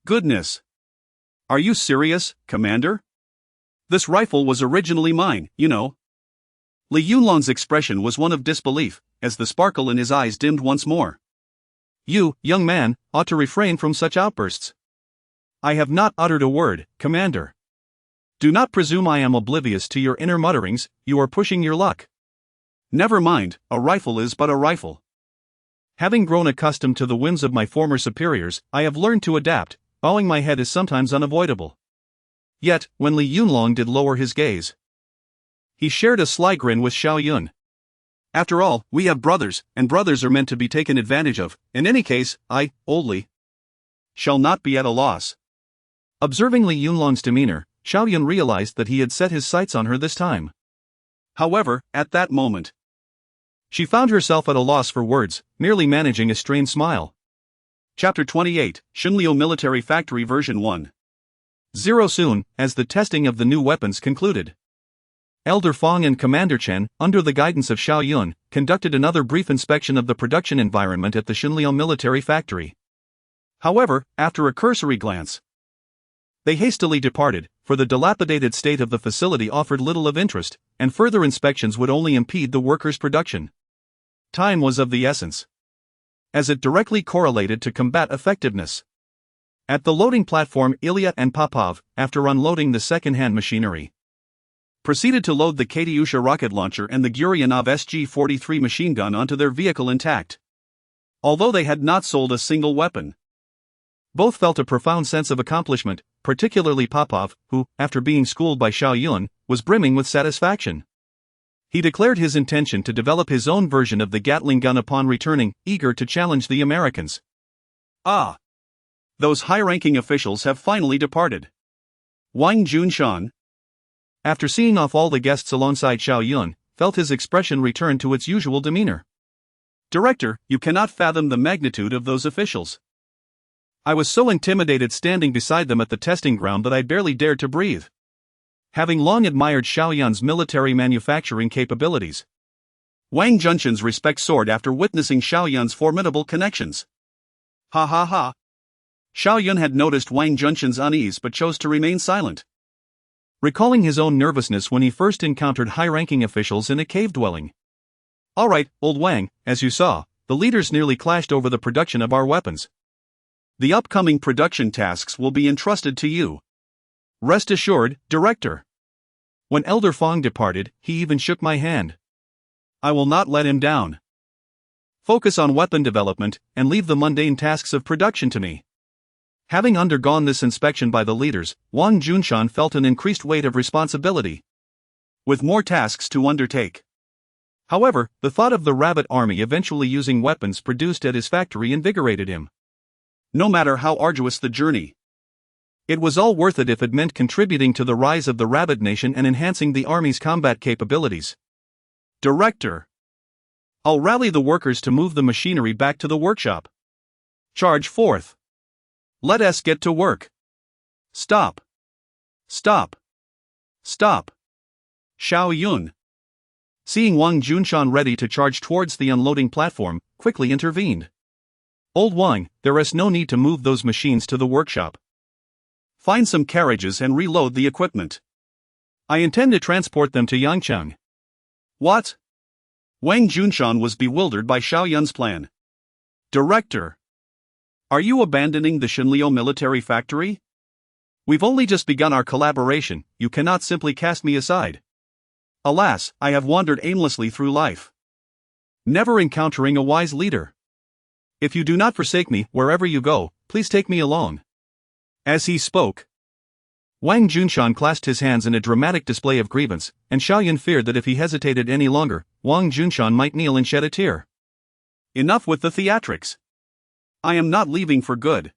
Goodness. Are you serious, Commander? This rifle was originally mine, you know. Li Yunlong's expression was one of disbelief, as the sparkle in his eyes dimmed once more. You, young man, ought to refrain from such outbursts. I have not uttered a word, Commander. Do not presume I am oblivious to your inner mutterings, you are pushing your luck. Never mind, a rifle is but a rifle. Having grown accustomed to the whims of my former superiors, I have learned to adapt, bowing my head is sometimes unavoidable. Yet, when Li Yunlong did lower his gaze, he shared a sly grin with Xiao Yun. After all, we have brothers, and brothers are meant to be taken advantage of. In any case, I, old Li, shall not be at a loss. Observing Li Yunlong's demeanor, Xiao Yun realized that he had set his sights on her this time. However, at that moment, she found herself at a loss for words, merely managing a strained smile. Chapter 28, Xunliu Military Factory Version 1. Soon, as the testing of the new weapons concluded, Elder Fong and Commander Chen, under the guidance of Xiao Yun, conducted another brief inspection of the production environment at the Xunliu Military Factory. However, after a cursory glance, they hastily departed, for the dilapidated state of the facility offered little of interest, and further inspections would only impede the workers' production. Time was of the essence, as it directly correlated to combat effectiveness. At the loading platform, Ilyat and Popov, after unloading the second-hand machinery, proceeded to load the Katyusha rocket launcher and the Guryanov SG-43 machine gun onto their vehicle intact. Although they had not sold a single weapon, both felt a profound sense of accomplishment, particularly Popov, who, after being schooled by Xiao Yun, was brimming with satisfaction. He declared his intention to develop his own version of the Gatling gun upon returning, eager to challenge the Americans. Ah! Those high-ranking officials have finally departed. Wang Junshan, after seeing off all the guests alongside Xiao Yun, felt his expression return to its usual demeanor. Director, you cannot fathom the magnitude of those officials. I was so intimidated standing beside them at the testing ground that I barely dared to breathe. Having long admired Xiao Yun's military manufacturing capabilities, Wang Junshan's respect soared after witnessing Xiao Yun's formidable connections. Ha ha ha. Xiao Yun had noticed Wang Junshan's unease but chose to remain silent. Recalling his own nervousness when he first encountered high-ranking officials in a cave dwelling. Alright, old Wang, as you saw, the leaders nearly clashed over the production of our weapons. The upcoming production tasks will be entrusted to you. Rest assured, Director. When Elder Fong departed, he even shook my hand. I will not let him down. Focus on weapon development, and leave the mundane tasks of production to me. Having undergone this inspection by the leaders, Wang Junshan felt an increased weight of responsibility, with more tasks to undertake. However, the thought of the rabbit army eventually using weapons produced at his factory invigorated him. No matter how arduous the journey, it was all worth it if it meant contributing to the rise of the rabbit nation and enhancing the army's combat capabilities. Director, I'll rally the workers to move the machinery back to the workshop. Charge forth. Let us get to work. Stop. Stop. Stop. Xiao Yun, seeing Wang Junshan ready to charge towards the unloading platform, quickly intervened. Old Wang, there is no need to move those machines to the workshop. Find some carriages and reload the equipment. I intend to transport them to Yangcheng. What? Wang Junshan was bewildered by Xiao Yun's plan. Director, are you abandoning the Shinliu military factory? We've only just begun our collaboration, you cannot simply cast me aside. Alas, I have wandered aimlessly through life, never encountering a wise leader. If you do not forsake me, wherever you go, please take me along. As he spoke, Wang Junshan clasped his hands in a dramatic display of grievance, and Xiao Yun feared that if he hesitated any longer, Wang Junshan might kneel and shed a tear. Enough with the theatrics. I am not leaving for good.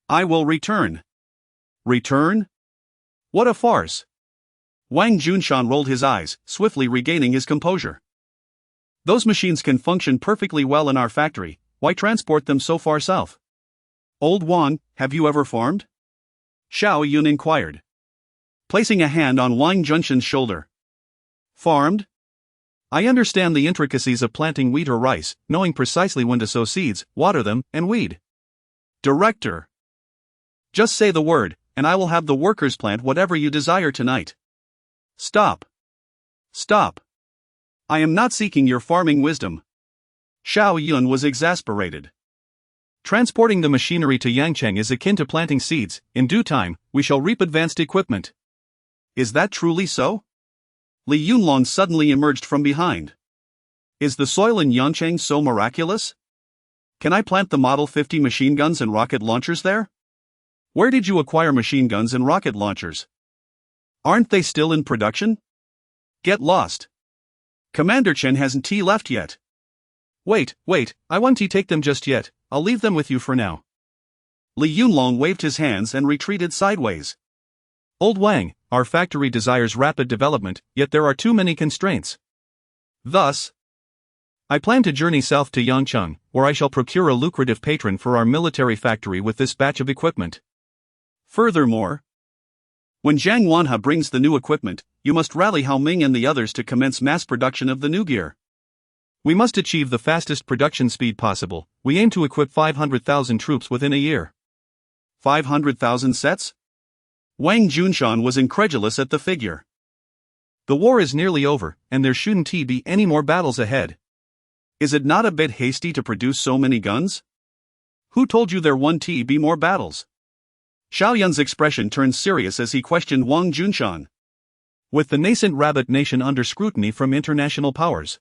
I will return. Return? What a farce. Wang Junshan rolled his eyes, swiftly regaining his composure. Those machines can function perfectly well in our factory, why transport them so far south? Old Wang, have you ever farmed? Xiao Yun inquired, placing a hand on Wang Junshan's shoulder. Farmed? I understand the intricacies of planting wheat or rice, knowing precisely when to sow seeds, water them, and weed. Director, just say the word, and I will have the workers plant whatever you desire tonight. Stop. Stop. I am not seeking your farming wisdom. Xiao Yun was exasperated. Transporting the machinery to Yangcheng is akin to planting seeds. In due time, we shall reap advanced equipment. Is that truly so? Li Yunlong suddenly emerged from behind. Is the soil in Yangcheng so miraculous? Can I plant the Model 50 machine guns and rocket launchers there? Where did you acquire machine guns and rocket launchers? Aren't they still in production? Get lost. Commander Chen hasn't tea left yet. Wait, I won't take them just yet, I'll leave them with you for now. Li Yunlong waved his hands and retreated sideways. Old Wang, our factory desires rapid development, yet there are too many constraints. Thus, I plan to journey south to Yangcheng, where I shall procure a lucrative patron for our military factory with this batch of equipment. Furthermore, when Zhang Wanha brings the new equipment, you must rally Hao Ming and the others to commence mass production of the new gear. We must achieve the fastest production speed possible. We aim to equip 500,000 troops within a year. 500,000 sets? Wang Junshan was incredulous at the figure. The war is nearly over, and there shouldn't be any more battles ahead. Is it not a bit hasty to produce so many guns? Who told you there won't be more battles? Xiao Yun's expression turned serious as he questioned Wang Junshan. With the nascent rabbit nation under scrutiny from international powers,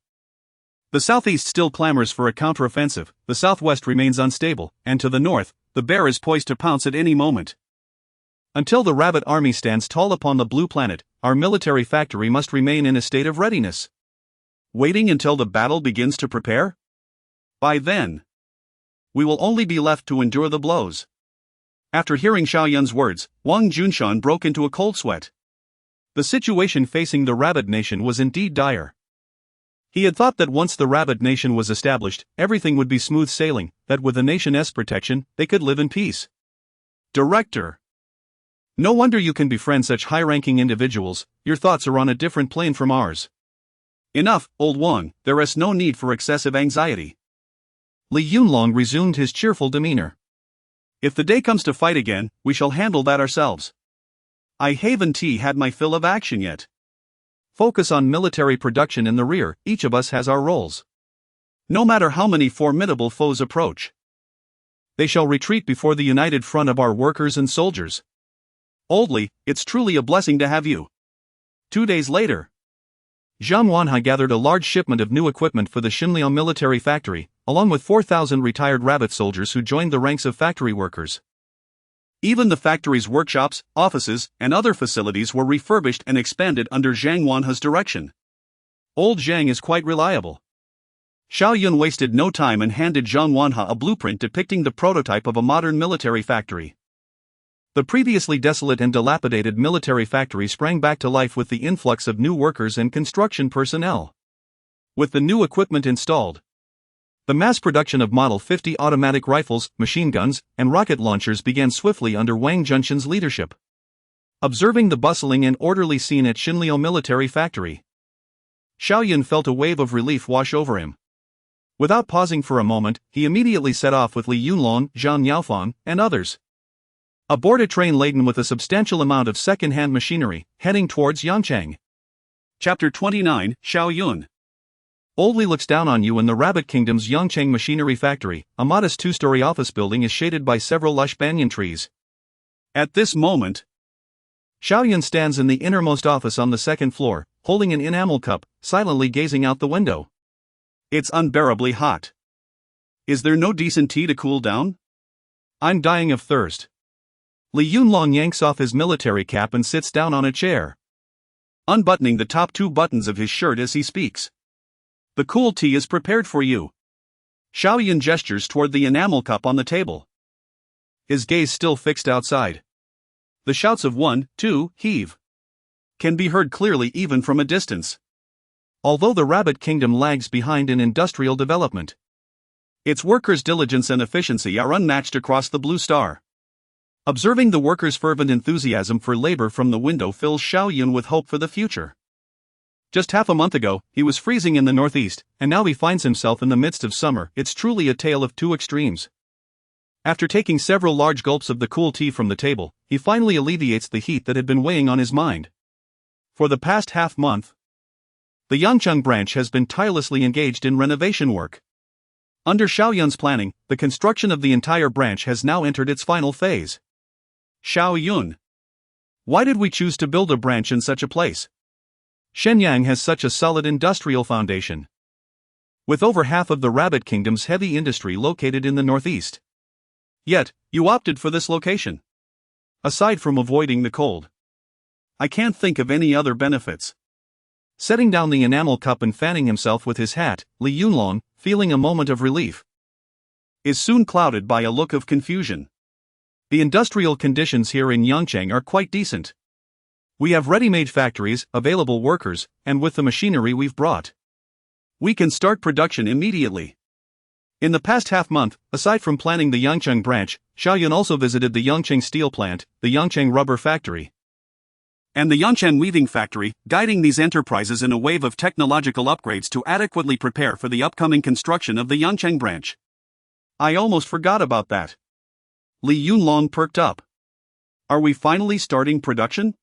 the southeast still clamors for a counteroffensive, the southwest remains unstable, and to the north, the bear is poised to pounce at any moment. Until the rabbit army stands tall upon the blue planet, our military factory must remain in a state of readiness. Waiting until the battle begins to prepare? By then, we will only be left to endure the blows. After hearing Xiao Yun's words, Wang Junshan broke into a cold sweat. The situation facing the rabbit nation was indeed dire. He had thought that once the rabbit nation was established, everything would be smooth sailing, that with the nation's protection, they could live in peace. Director, no wonder you can befriend such high-ranking individuals, your thoughts are on a different plane from ours. Enough, old Wang, there is no need for excessive anxiety. Li Yunlong resumed his cheerful demeanor. If the day comes to fight again, we shall handle that ourselves. I haven't had my fill of action yet. Focus on military production in the rear, each of us has our roles. No matter how many formidable foes approach, they shall retreat before the united front of our workers and soldiers. Old Li, it's truly a blessing to have you. 2 days later, Zhang Wanhai gathered a large shipment of new equipment for the Xinliao military factory, along with 4,000 retired rabbit soldiers who joined the ranks of factory workers. Even the factory's workshops, offices, and other facilities were refurbished and expanded under Zhang Wanhai's direction. Old Zhang is quite reliable. Xiao Yun wasted no time and handed Zhang Wanhai a blueprint depicting the prototype of a modern military factory. The previously desolate and dilapidated military factory sprang back to life with the influx of new workers and construction personnel. With the new equipment installed, the mass production of Model 50 automatic rifles, machine guns, and rocket launchers began swiftly under Wang Junshan's leadership. Observing the bustling and orderly scene at Xinliao military factory, Xiao Yun felt a wave of relief wash over him. Without pausing for a moment, he immediately set off with Li Yunlong, Zhang Yaofang, and others aboard a train laden with a substantial amount of second-hand machinery, heading towards Yangchang. Chapter 29, Xiao Yun. Old Li looks down on you in the Rabbit Kingdom's Yangchang Machinery Factory. A modest 2-story office building is shaded by several lush banyan trees. At this moment, Xiao Yun stands in the innermost office on the second floor, holding an enamel cup, silently gazing out the window. It's unbearably hot. Is there no decent tea to cool down? I'm dying of thirst. Li Yunlong yanks off his military cap and sits down on a chair, unbuttoning the top 2 buttons of his shirt as he speaks. The cool tea is prepared for you. Xiao Yun gestures toward the enamel cup on the table, his gaze still fixed outside. The shouts of 1, 2, heave can be heard clearly even from a distance. Although the Rabbit Kingdom lags behind in industrial development, its workers' diligence and efficiency are unmatched across the Blue Star. Observing the workers' fervent enthusiasm for labor from the window fills Xiao Yun with hope for the future. Just half a month ago, he was freezing in the northeast, and now he finds himself in the midst of summer. It's truly a tale of 2 extremes. After taking several large gulps of the cool tea from the table, he finally alleviates the heat that had been weighing on his mind. For the past half-month, the Yangchang branch has been tirelessly engaged in renovation work. Under Xiao Yun's planning, the construction of the entire branch has now entered its final phase. Xiao Yun, why did we choose to build a branch in such a place? Shenyang has such a solid industrial foundation, with over half of the Rabbit Kingdom's heavy industry located in the northeast. Yet, you opted for this location. Aside from avoiding the cold, I can't think of any other benefits. Setting down the enamel cup and fanning himself with his hat, Li Yunlong, feeling a moment of relief, is soon clouded by a look of confusion. The industrial conditions here in Yangchang are quite decent. We have ready-made factories, available workers, and with the machinery we've brought, we can start production immediately. In the past half-month, aside from planning the Yangchang branch, Xiao Yun also visited the Yangchang steel plant, the Yangchang rubber factory, and the Yangchang weaving factory, guiding these enterprises in a wave of technological upgrades to adequately prepare for the upcoming construction of the Yangchang branch. I almost forgot about that. Li Yunlong perked up. Are we finally starting production?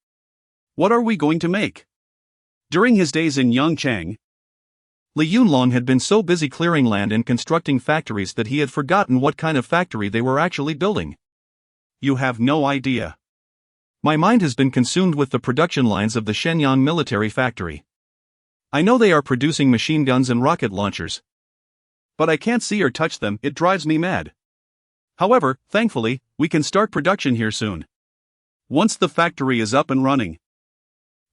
What are we going to make? During his days in Yangchang, Li Yunlong had been so busy clearing land and constructing factories that he had forgotten what kind of factory they were actually building. You have no idea. My mind has been consumed with the production lines of the Shenyang military factory. I know they are producing machine guns and rocket launchers, but I can't see or touch them. It drives me mad. However, thankfully, we can start production here soon. Once the factory is up and running,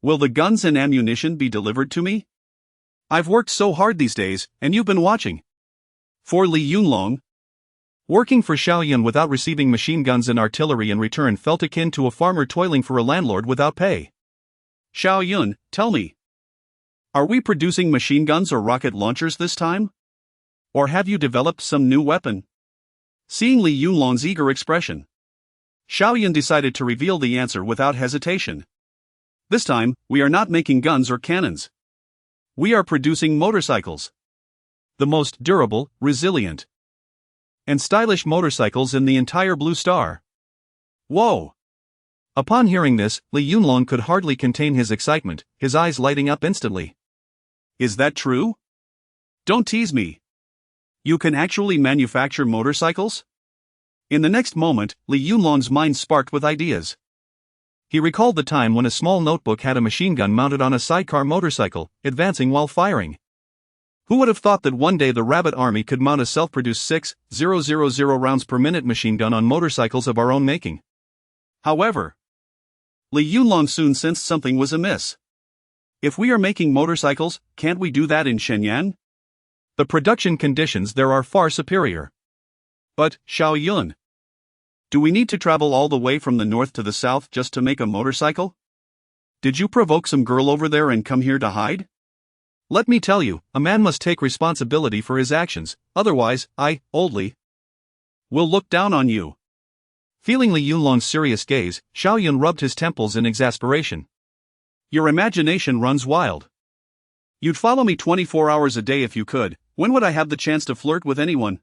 will the guns and ammunition be delivered to me? I've worked so hard these days, and you've been watching. For Li Yunlong, working for Xiao Yun without receiving machine guns and artillery in return felt akin to a farmer toiling for a landlord without pay. Xiao Yun, tell me, are we producing machine guns or rocket launchers this time? Or have you developed some new weapon? Seeing Li Yunlong's eager expression, Xiao Yun decided to reveal the answer without hesitation. This time, we are not making guns or cannons. We are producing motorcycles. The most durable, resilient, and stylish motorcycles in the entire Blue Star. Whoa! Upon hearing this, Li Yunlong could hardly contain his excitement, his eyes lighting up instantly. Is that true? Don't tease me. You can actually manufacture motorcycles? In the next moment, Li Yunlong's mind sparked with ideas. He recalled the time when a small notebook had a machine gun mounted on a sidecar motorcycle, advancing while firing. Who would have thought that one day the Rabbit Army could mount a self-produced 6,000 rounds per minute machine gun on motorcycles of our own making? However, Li Yunlong soon sensed something was amiss. If we are making motorcycles, can't we do that in Shenyang? The production conditions there are far superior. But, Xiao Yun, do we need to travel all the way from the north to the south just to make a motorcycle? Did you provoke some girl over there and come here to hide? Let me tell you, a man must take responsibility for his actions, otherwise, Old Li, will look down on you. Feeling Li Yunlong's serious gaze, Xiao Yun rubbed his temples in exasperation. Your imagination runs wild. You'd follow me 24 hours a day if you could. When would I have the chance to flirt with anyone?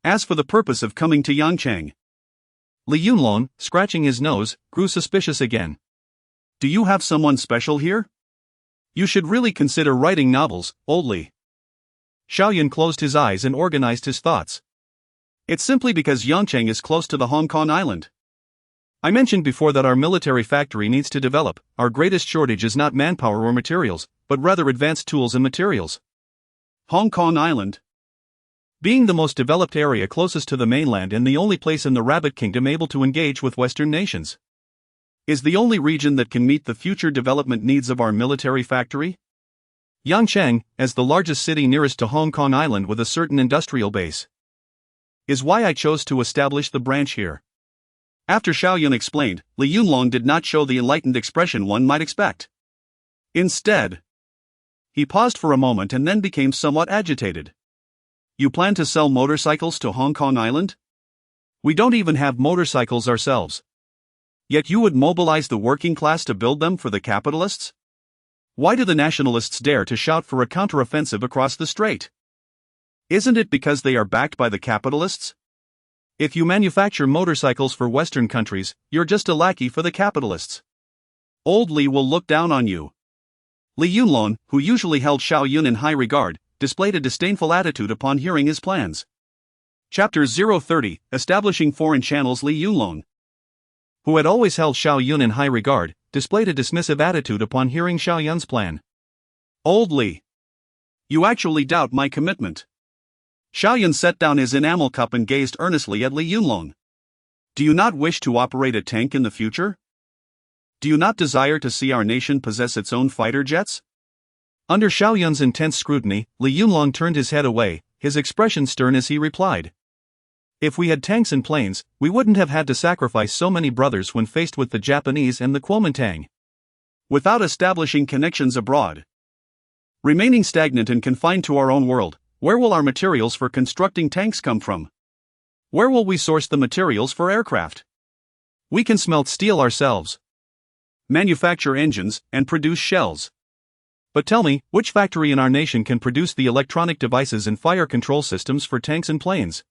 As for the purpose of coming to Yangchang, Li Yunlong, scratching his nose, grew suspicious again. Do you have someone special here? You should really consider writing novels, Old Li. Xiao Yun closed his eyes and organized his thoughts. It's simply because Yangchang is close to the Hong Kong island. I mentioned before that our military factory needs to develop. Our greatest shortage is not manpower or materials, but rather advanced tools and materials. Hong Kong Island, being the most developed area closest to the mainland and the only place in the Rabbit Kingdom able to engage with Western nations, is the only region that can meet the future development needs of our military factory. Yangchang, as the largest city nearest to Hong Kong Island with a certain industrial base, is why I chose to establish the branch here. After Xiao Yun explained, Li Yunlong did not show the enlightened expression one might expect. Instead, he paused for a moment and then became somewhat agitated. You plan to sell motorcycles to Hong Kong Island? We don't even have motorcycles ourselves. Yet you would mobilize the working class to build them for the capitalists? Why do the nationalists dare to shout for a counteroffensive across the strait? Isn't it because they are backed by the capitalists? If you manufacture motorcycles for Western countries, you're just a lackey for the capitalists. Old Li will look down on you. Li Yunlong, who usually held Xiao Yun in high regard, displayed a disdainful attitude upon hearing his plans. Chapter 030, Establishing Foreign Channels. Li Yunlong, who had always held Xiao Yun in high regard, displayed a dismissive attitude upon hearing Xiao Yun's plan. Old Li, you actually doubt my commitment. Xiao Yun set down his enamel cup and gazed earnestly at Li Yunlong. Do you not wish to operate a tank in the future? Do you not desire to see our nation possess its own fighter jets? Under Xiao Yun's intense scrutiny, Li Yunlong turned his head away, his expression stern as he replied. If we had tanks and planes, we wouldn't have had to sacrifice so many brothers when faced with the Japanese and the Kuomintang. Without establishing connections abroad, remaining stagnant and confined to our own world, where will our materials for constructing tanks come from? Where will we source the materials for aircraft? We can smelt steel ourselves, manufacture engines, and produce shells. But tell me, which factory in our nation can produce the electronic devices and fire control systems for tanks and planes?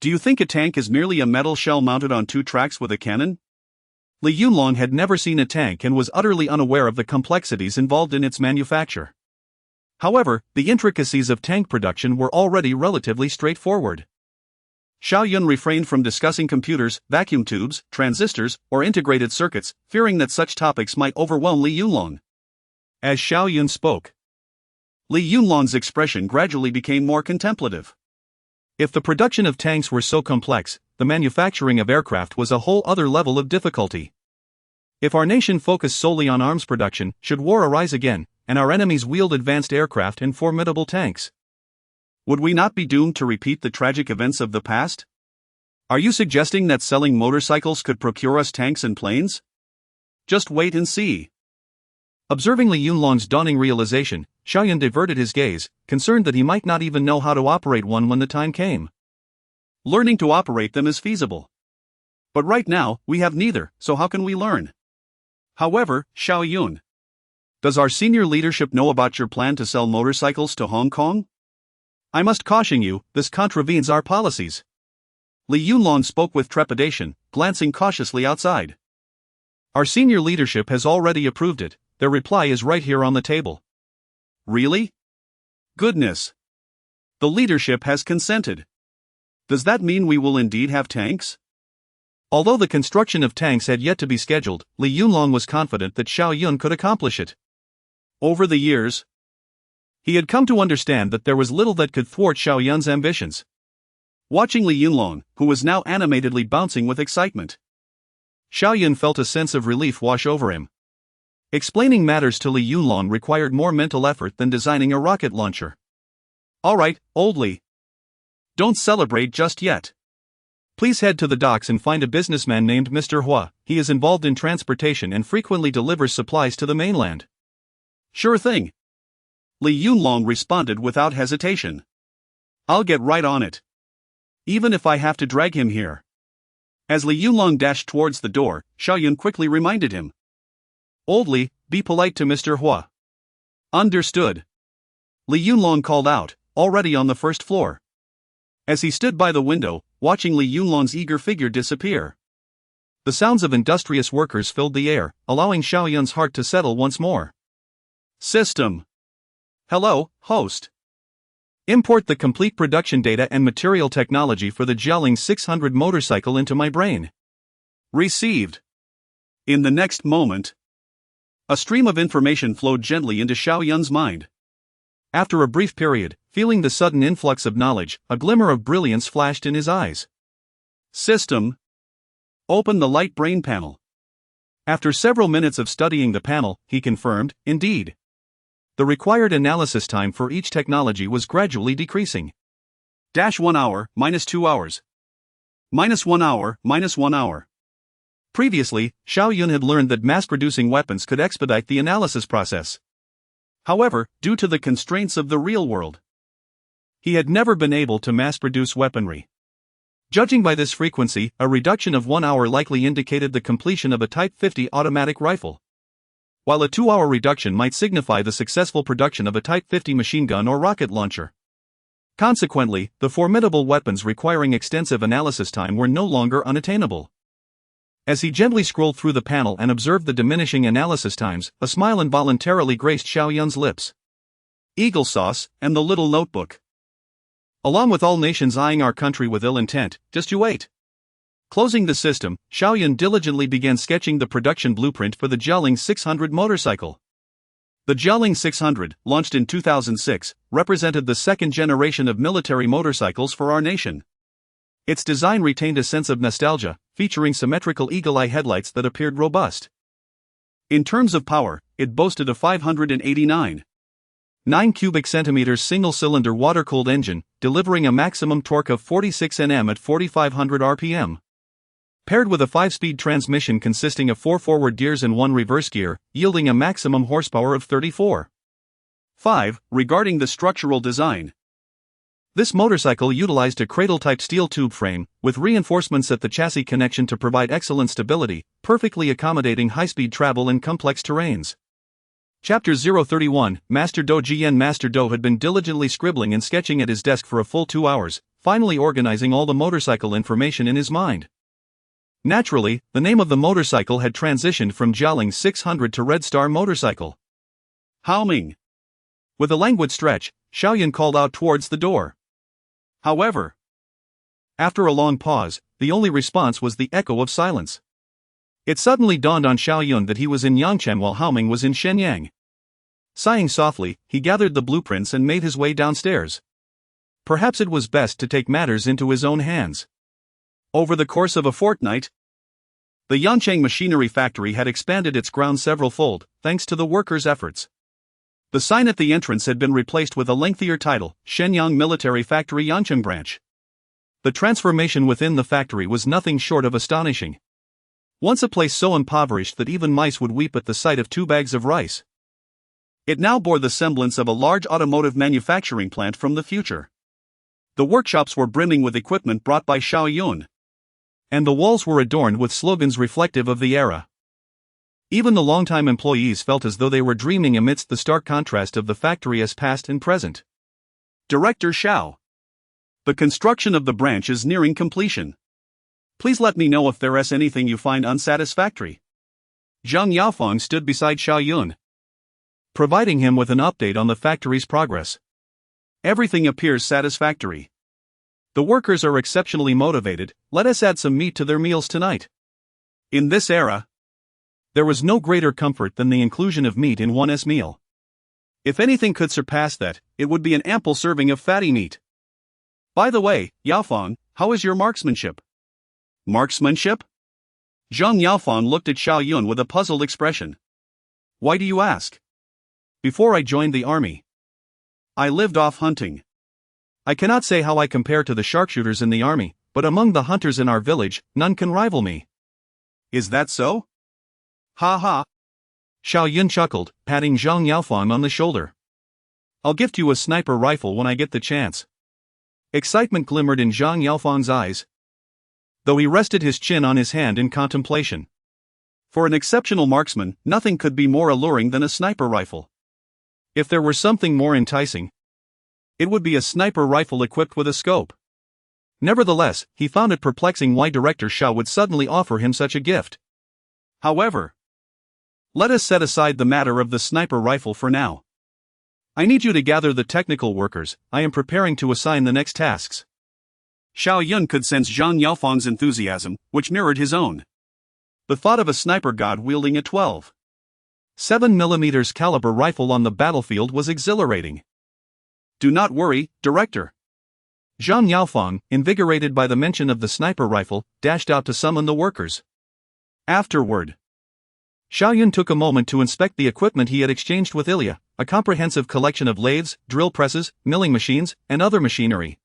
Do you think a tank is merely a metal shell mounted on 2 tracks with a cannon? Li Yunlong had never seen a tank and was utterly unaware of the complexities involved in its manufacture. However, the intricacies of tank production were already relatively straightforward. Xiao Yun refrained from discussing computers, vacuum tubes, transistors, or integrated circuits, fearing that such topics might overwhelm Li Yunlong. As Xiao Yun spoke, Li Yunlong's expression gradually became more contemplative. If the production of tanks were so complex, the manufacturing of aircraft was a whole other level of difficulty. If our nation focused solely on arms production, should war arise again, and our enemies wield advanced aircraft and formidable tanks, would we not be doomed to repeat the tragic events of the past? Are you suggesting that selling motorcycles could procure us tanks and planes? Just wait and see. Observing Li Yunlong's dawning realization, Xiao Yun diverted his gaze, concerned that he might not even know how to operate one when the time came. Learning to operate them is feasible. But right now, we have neither, so how can we learn? However, Xiao Yun, Does our senior leadership know about your plan to sell motorcycles to Hong Kong? I must caution you, this contravenes our policies. Li Yunlong spoke with trepidation, glancing cautiously outside. Our senior leadership has already approved it, their reply is right here on the table. Really? Goodness. The leadership has consented. Does that mean we will indeed have tanks? Although the construction of tanks had yet to be scheduled, Li Yunlong was confident that Xiao Yun could accomplish it. Over the years, he had come to understand that there was little that could thwart Xiao Yun's ambitions. Watching Li Yunlong, who was now animatedly bouncing with excitement, Xiao Yun felt a sense of relief wash over him. Explaining matters to Li Yunlong required more mental effort than designing a rocket launcher. Alright, old Li. Don't celebrate just yet. Please head to the docks and find a businessman named Mr. Hua. He is involved in transportation and frequently delivers supplies to the mainland. Sure thing. Li Yunlong responded without hesitation. I'll get right on it. Even if I have to drag him here. As Li Yunlong dashed towards the door, Xiao Yun quickly reminded him. Old Li, be polite to Mr. Hua. Understood. Li Yunlong called out, already on the first floor. As he stood by the window, watching Li Yunlong's eager figure disappear. The sounds of industrious workers filled the air, allowing Xiao Yun's heart to settle once more. System. Hello, host. Import the complete production data and material technology for the Jialing 600 motorcycle into my brain. Received. In the next moment, a stream of information flowed gently into Xiao Yun's mind. After a brief period, feeling the sudden influx of knowledge, a glimmer of brilliance flashed in his eyes. System. Open the light brain panel. After several minutes of studying the panel, he confirmed, indeed. The required analysis time for each technology was gradually decreasing. -1 hour, -2 hours. -1 hour, -1 hour. Previously, Xiao Yun had learned that mass-producing weapons could expedite the analysis process. However, due to the constraints of the real world, he had never been able to mass-produce weaponry. Judging by this frequency, a reduction of 1 hour likely indicated the completion of a Type 50 automatic rifle, while a 2-hour reduction might signify the successful production of a Type 50 machine gun or rocket launcher. Consequently, the formidable weapons requiring extensive analysis time were no longer unattainable. As he gently scrolled through the panel and observed the diminishing analysis times, a smile involuntarily graced Xiao Yun's lips. Eagle sauce, and the little notebook. Along with all nations eyeing our country with ill intent, just you wait. Closing the system, Xiao Yun diligently began sketching the production blueprint for the Jialing 600 motorcycle. The Jialing 600, launched in 2006, represented the second generation of military motorcycles for our nation. Its design retained a sense of nostalgia, featuring symmetrical eagle-eye headlights that appeared robust. In terms of power, it boasted a 589 cubic centimeters single-cylinder water-cooled engine, delivering a maximum torque of 46 Nm at 4,500 RPM. Paired with a 5-speed transmission consisting of 4 forward gears and 1 reverse gear, yielding a maximum horsepower of 34.5. Regarding the structural design, this motorcycle utilized a cradle-type steel tube frame, with reinforcements at the chassis connection to provide excellent stability, perfectly accommodating high-speed travel in complex terrains. Chapter 031, Master Do Jian. Master Do had been diligently scribbling and sketching at his desk for a full 2 hours, finally organizing all the motorcycle information in his mind. Naturally, the name of the motorcycle had transitioned from Jialing 600 to Red Star motorcycle. Haoming. With a languid stretch, Xiao Yun called out towards the door. However, after a long pause, the only response was the echo of silence. It suddenly dawned on Xiao Yun that he was in Yangcheng while Haoming was in Shenyang. Sighing softly, he gathered the blueprints and made his way downstairs. Perhaps it was best to take matters into his own hands. Over the course of a fortnight, the Yangcheng machinery factory had expanded its grounds several-fold, thanks to the workers' efforts. The sign at the entrance had been replaced with a lengthier title, Shenyang Military Factory Yangcheng Branch. The transformation within the factory was nothing short of astonishing. Once a place so impoverished that even mice would weep at the sight of 2 bags of rice, it now bore the semblance of a large automotive manufacturing plant from the future. The workshops were brimming with equipment brought by Xiao Yun, and the walls were adorned with slogans reflective of the era. Even the longtime employees felt as though they were dreaming amidst the stark contrast of the factory as past and present. Director Xiao. The construction of the branch is nearing completion. Please let me know if there is anything you find unsatisfactory. Zhang Yaofeng stood beside Xiao Yun, providing him with an update on the factory's progress. Everything appears satisfactory. The workers are exceptionally motivated. Let us add some meat to their meals tonight. In this era, there was no greater comfort than the inclusion of meat in one's meal. If anything could surpass that, it would be an ample serving of fatty meat. By the way, Yaofeng, how is your marksmanship? Marksmanship? Zhang Yaofeng looked at Xiao Yun with a puzzled expression. Why do you ask? Before I joined the army, I lived off hunting. I cannot say how I compare to the sharpshooters in the army, but among the hunters in our village, none can rival me. Is that so? Ha ha. Xiao Yun chuckled, patting Zhang Yaofeng on the shoulder. I'll gift you a sniper rifle when I get the chance. Excitement glimmered in Zhang Yaofeng's eyes, though he rested his chin on his hand in contemplation. For an exceptional marksman, nothing could be more alluring than a sniper rifle. If there were something more enticing, it would be a sniper rifle equipped with a scope. Nevertheless, he found it perplexing why Director Xiao would suddenly offer him such a gift. However, let us set aside the matter of the sniper rifle for now. I need you to gather the technical workers. I am preparing to assign the next tasks. Xiao Yun could sense Zhang Yaofeng's enthusiasm, which mirrored his own. The thought of a sniper god wielding a 12.7 mm caliber rifle on the battlefield was exhilarating. Do not worry, Director. Zhang Yaofeng, invigorated by the mention of the sniper rifle, dashed out to summon the workers. Afterward, Xiao Yun took a moment to inspect the equipment he had exchanged with Ilya, a comprehensive collection of lathes, drill presses, milling machines, and other machinery.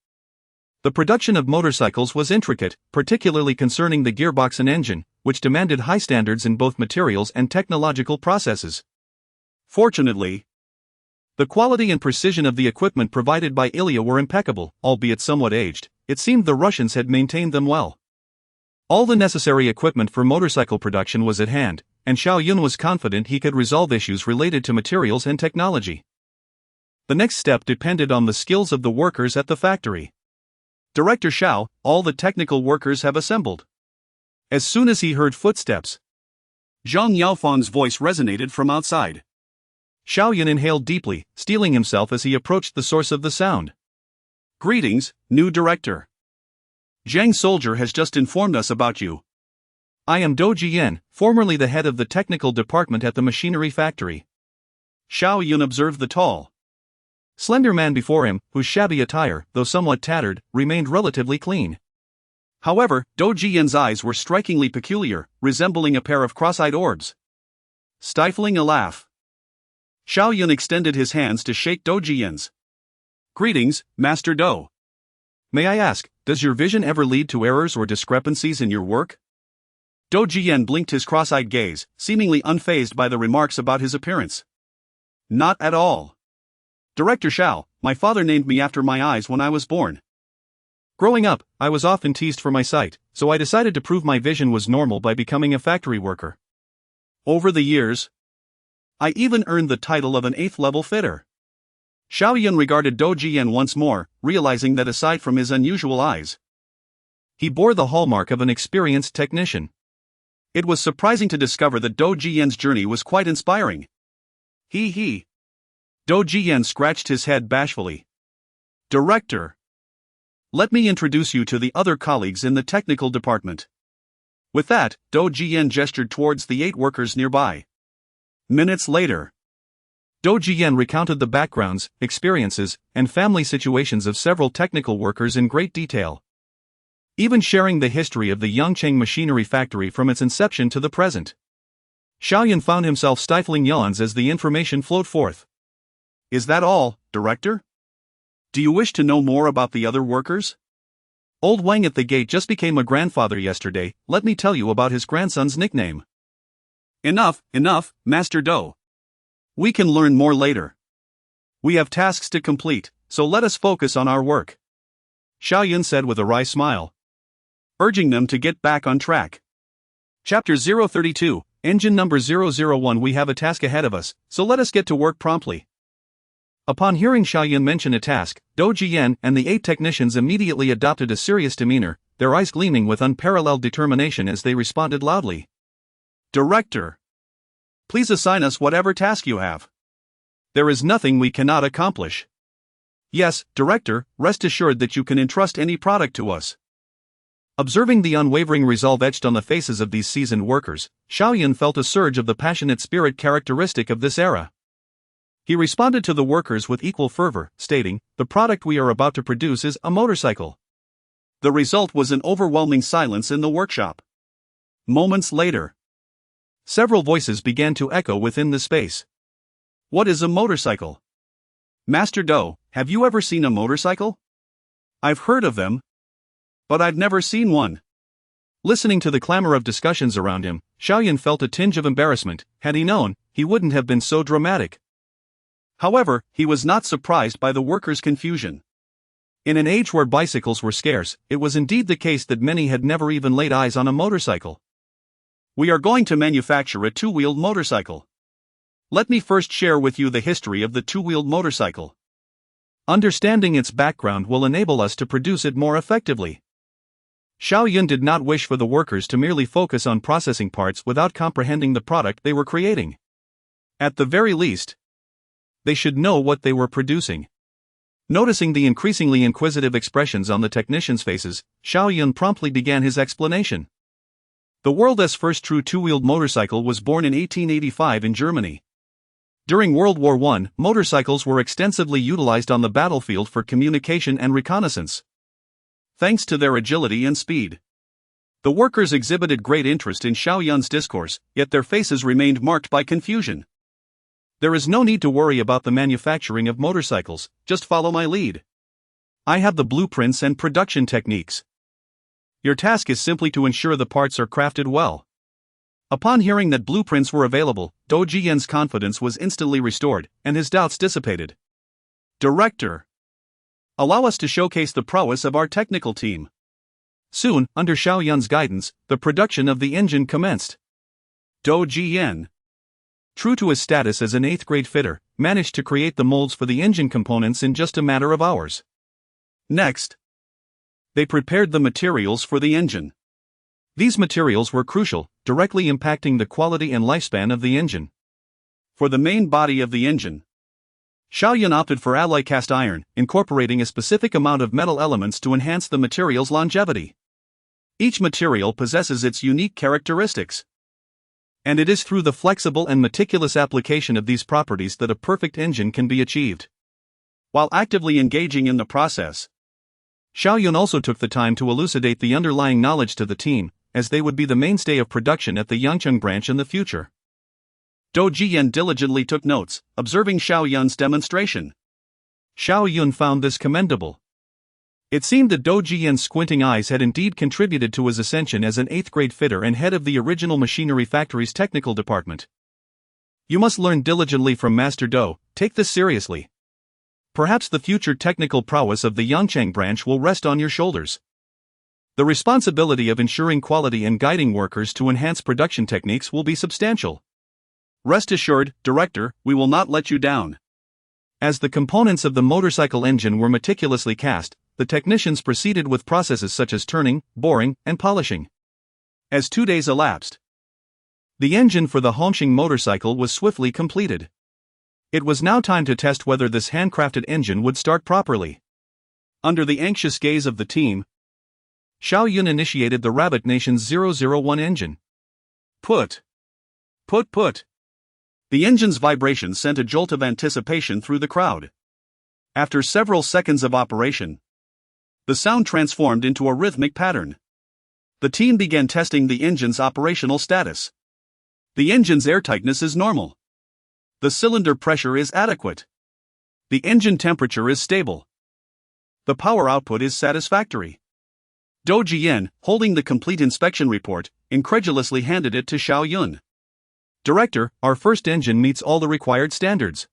The production of motorcycles was intricate, particularly concerning the gearbox and engine, which demanded high standards in both materials and technological processes. Fortunately, the quality and precision of the equipment provided by Ilya were impeccable, albeit somewhat aged. It seemed the Russians had maintained them well. All the necessary equipment for motorcycle production was at hand, and Xiao Yun was confident he could resolve issues related to materials and technology. The next step depended on the skills of the workers at the factory. Director Xiao, all the technical workers have assembled. As soon as he heard footsteps, Zhang Yaofeng's voice resonated from outside. Xiao Yun inhaled deeply, steeling himself as he approached the source of the sound. Greetings, new director. Zhang Soldier has just informed us about you. I am Dou Jian, formerly the head of the technical department at the machinery factory. Xiao Yun observed the tall, slender man before him, whose shabby attire, though somewhat tattered, remained relatively clean. However, Dou Jian's eyes were strikingly peculiar, resembling a pair of cross-eyed orbs. Stifling a laugh, Xiao Yun extended his hands to shake Dou Jian's. Greetings, Master Dou. May I ask, does your vision ever lead to errors or discrepancies in your work? Dou Jian blinked his cross-eyed gaze, seemingly unfazed by the remarks about his appearance. Not at all. Director Xiao, my father named me after my eyes when I was born. Growing up, I was often teased for my sight, so I decided to prove my vision was normal by becoming a factory worker. Over the years, I even earned the title of an 8th-level fitter. Xiao Yun regarded Dou Jian once more, realizing that aside from his unusual eyes, he bore the hallmark of an experienced technician. It was surprising to discover that Dou Jian's journey was quite inspiring. He. Dou Jian scratched his head bashfully. Director, let me introduce you to the other colleagues in the technical department. With that, Dou Jian gestured towards the 8 workers nearby. Minutes later, Dou Jian recounted the backgrounds, experiences, and family situations of several technical workers in great detail, even sharing the history of the Yangcheng machinery factory from its inception to the present. Xiao Yun found himself stifling yawns as the information flowed forth. Is that all, Director? Do you wish to know more about the other workers? Old Wang at the gate just became a grandfather yesterday. Let me tell you about his grandson's nickname. Enough, Master Dou. We can learn more later. We have tasks to complete, so let us focus on our work, Xiao Yun said with a wry smile, urging them to get back on track. Chapter 032, engine number 001, we have a task ahead of us, so let us get to work promptly. Upon hearing Xiao Yun mention a task, Dou Jian and the 8 technicians immediately adopted a serious demeanor, their eyes gleaming with unparalleled determination as they responded loudly. Director, please assign us whatever task you have. There is nothing we cannot accomplish. Yes, Director, rest assured that you can entrust any product to us. Observing the unwavering resolve etched on the faces of these seasoned workers, Xiao Yun felt a surge of the passionate spirit characteristic of this era. He responded to the workers with equal fervor, stating, "The product we are about to produce is a motorcycle." The result was an overwhelming silence in the workshop. Moments later, several voices began to echo within the space. What is a motorcycle? Master Dou, have you ever seen a motorcycle? I've heard of them, but I've never seen one. Listening to the clamor of discussions around him, Xiao Yun felt a tinge of embarrassment. Had he known, he wouldn't have been so dramatic. However, he was not surprised by the workers' confusion. In an age where bicycles were scarce, it was indeed the case that many had never even laid eyes on a motorcycle. We are going to manufacture a two-wheeled motorcycle. Let me first share with you the history of the two-wheeled motorcycle. Understanding its background will enable us to produce it more effectively. Xiao Yun did not wish for the workers to merely focus on processing parts without comprehending the product they were creating. At the very least, they should know what they were producing. Noticing the increasingly inquisitive expressions on the technicians' faces, Xiao Yun promptly began his explanation. The world's first true two-wheeled motorcycle was born in 1885 in Germany. During World War I, motorcycles were extensively utilized on the battlefield for communication and reconnaissance. Thanks to their agility and speed, the workers exhibited great interest in Xiao Yun's discourse, yet their faces remained marked by confusion. There is no need to worry about the manufacturing of motorcycles, just follow my lead. I have the blueprints and production techniques. Your task is simply to ensure the parts are crafted well. Upon hearing that blueprints were available, Dou Jian's confidence was instantly restored, and his doubts dissipated. Director, allow us to showcase the prowess of our technical team. Soon, under Xiao Yun's guidance, the production of the engine commenced. Dou Jian, true to his status as an 8th-grade fitter, managed to create the molds for the engine components in just a matter of hours. Next, they prepared the materials for the engine. These materials were crucial, directly impacting the quality and lifespan of the engine. For the main body of the engine, Xiao Yun opted for alloy cast iron, incorporating a specific amount of metal elements to enhance the material's longevity. Each material possesses its unique characteristics, and it is through the flexible and meticulous application of these properties that a perfect engine can be achieved. While actively engaging in the process, Xiao Yun also took the time to elucidate the underlying knowledge to the team, as they would be the mainstay of production at the Yangcheng branch in the future. Dou Jian diligently took notes, observing Xiao Yun's demonstration. Xiao Yun found this commendable. It seemed that Dou Jian's squinting eyes had indeed contributed to his ascension as an 8th-grade fitter and head of the original machinery factory's technical department. You must learn diligently from Master Dou, take this seriously. Perhaps the future technical prowess of the Yangcheng branch will rest on your shoulders. The responsibility of ensuring quality and guiding workers to enhance production techniques will be substantial. Rest assured, Director, we will not let you down. As the components of the motorcycle engine were meticulously cast, the technicians proceeded with processes such as turning, boring, and polishing. As 2 days elapsed, the engine for the Hongqing motorcycle was swiftly completed. It was now time to test whether this handcrafted engine would start properly. Under the anxious gaze of the team, Xiao Yun initiated the Rabbit Nation's 001 engine. Put. The engine's vibration sent a jolt of anticipation through the crowd. After several seconds of operation, the sound transformed into a rhythmic pattern. The team began testing the engine's operational status. The engine's airtightness is normal. The cylinder pressure is adequate. The engine temperature is stable. The power output is satisfactory. Dou Jian, holding the complete inspection report, incredulously handed it to Xiao Yun. Director, our first engine meets all the required standards.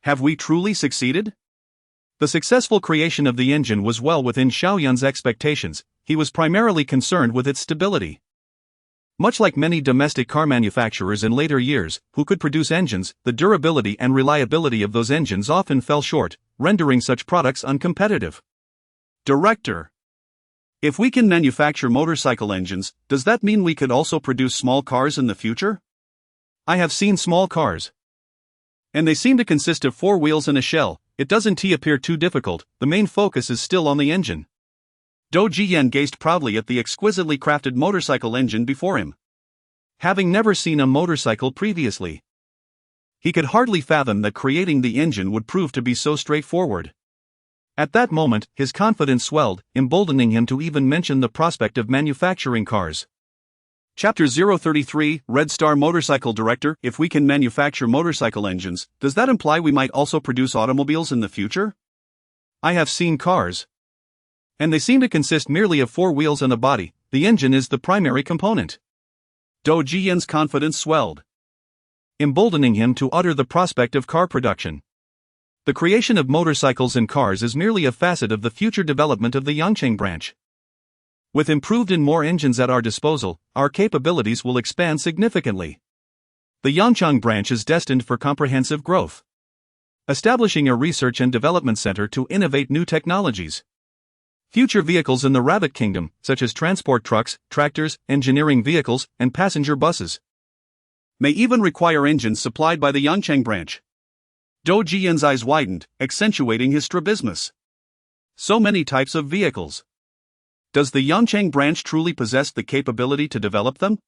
Have we truly succeeded? The successful creation of the engine was well within Xiao Yun's expectations. He was primarily concerned with its stability. Much like many domestic car manufacturers in later years, who could produce engines, the durability and reliability of those engines often fell short, rendering such products uncompetitive. Director: if we can manufacture motorcycle engines, does that mean we could also produce small cars in the future? I have seen small cars. And they seem to consist of 4 wheels and a shell. It doesn't appear too difficult, the main focus is still on the engine. Dou Jiyan gazed proudly at the exquisitely crafted motorcycle engine before him. Having never seen a motorcycle previously, he could hardly fathom that creating the engine would prove to be so straightforward. At that moment, his confidence swelled, emboldening him to even mention the prospect of manufacturing cars. Chapter 033, Red Star Motorcycle Director: if we can manufacture motorcycle engines, does that imply we might also produce automobiles in the future? I have seen cars, and they seem to consist merely of 4 wheels and a body. The engine is the primary component. Dou Jiyan's confidence swelled, emboldening him to utter the prospect of car production. The creation of motorcycles and cars is merely a facet of the future development of the Yangcheng branch. With improved and more engines at our disposal, our capabilities will expand significantly. The Yangcheng branch is destined for comprehensive growth, establishing a research and development center to innovate new technologies. Future vehicles in the Rabbit Kingdom, such as transport trucks, tractors, engineering vehicles, and passenger buses, may even require engines supplied by the Yangcheng branch. Dou Jiyan's eyes widened, accentuating his strabismus. So many types of vehicles. Does the Yangcheng branch truly possess the capability to develop them?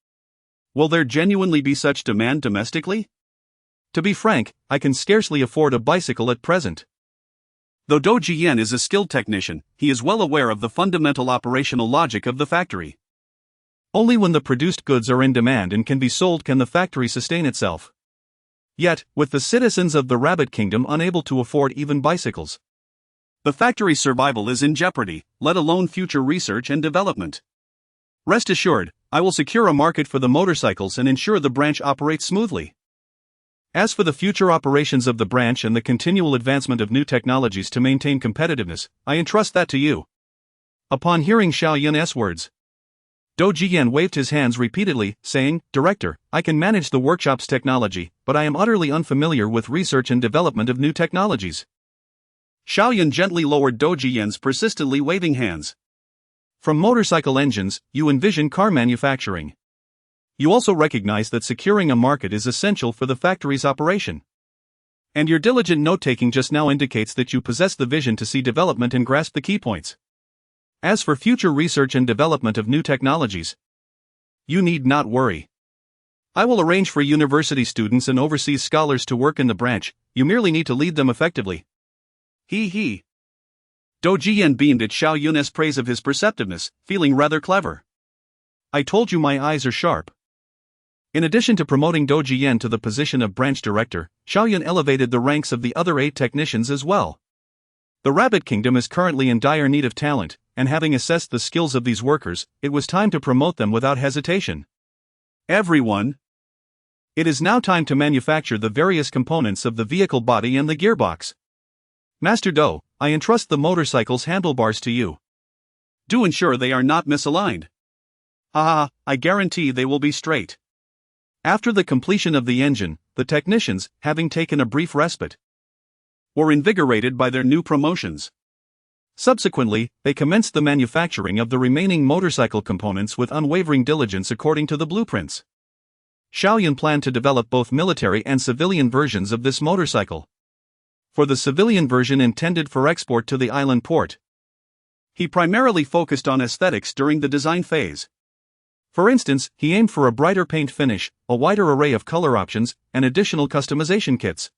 Will there genuinely be such demand domestically? To be frank, I can scarcely afford a bicycle at present. Though Dou Jiyan is a skilled technician, he is well aware of the fundamental operational logic of the factory. Only when the produced goods are in demand and can be sold can the factory sustain itself. Yet, with the citizens of the Rabbit Kingdom unable to afford even bicycles, the factory's survival is in jeopardy, let alone future research and development. Rest assured, I will secure a market for the motorcycles and ensure the branch operates smoothly. As for the future operations of the branch and the continual advancement of new technologies to maintain competitiveness, I entrust that to you. Upon hearing Xiao Yun's words, Dou Jiyan waved his hands repeatedly, saying, "Director, I can manage the workshop's technology, but I am utterly unfamiliar with research and development of new technologies." Xiao Yun gently lowered Dou Jiyan's persistently waving hands. From motorcycle engines, you envision car manufacturing. You also recognize that securing a market is essential for the factory's operation. And your diligent note-taking just now indicates that you possess the vision to see development and grasp the key points. As for future research and development of new technologies, you need not worry. I will arrange for university students and overseas scholars to work in the branch. You merely need to lead them effectively. He. Dou Jiyan beamed at Xiao Yun's praise of his perceptiveness, feeling rather clever. I told you my eyes are sharp. In addition to promoting Dou Jiyan to the position of branch director, Xiao Yun elevated the ranks of the other 8 technicians as well. The Rabbit Kingdom is currently in dire need of talent, and having assessed the skills of these workers, it was time to promote them without hesitation. Everyone. It is now time to manufacture the various components of the vehicle body and the gearbox. Master Dou, I entrust the motorcycle's handlebars to you. Do ensure they are not misaligned. I guarantee they will be straight. After the completion of the engine, the technicians, having taken a brief respite, were invigorated by their new promotions. Subsequently, they commenced the manufacturing of the remaining motorcycle components with unwavering diligence according to the blueprints. Xiao Yun planned to develop both military and civilian versions of this motorcycle. For the civilian version intended for export to the island port, he primarily focused on aesthetics during the design phase. For instance, he aimed for a brighter paint finish, a wider array of color options, and additional customization kits.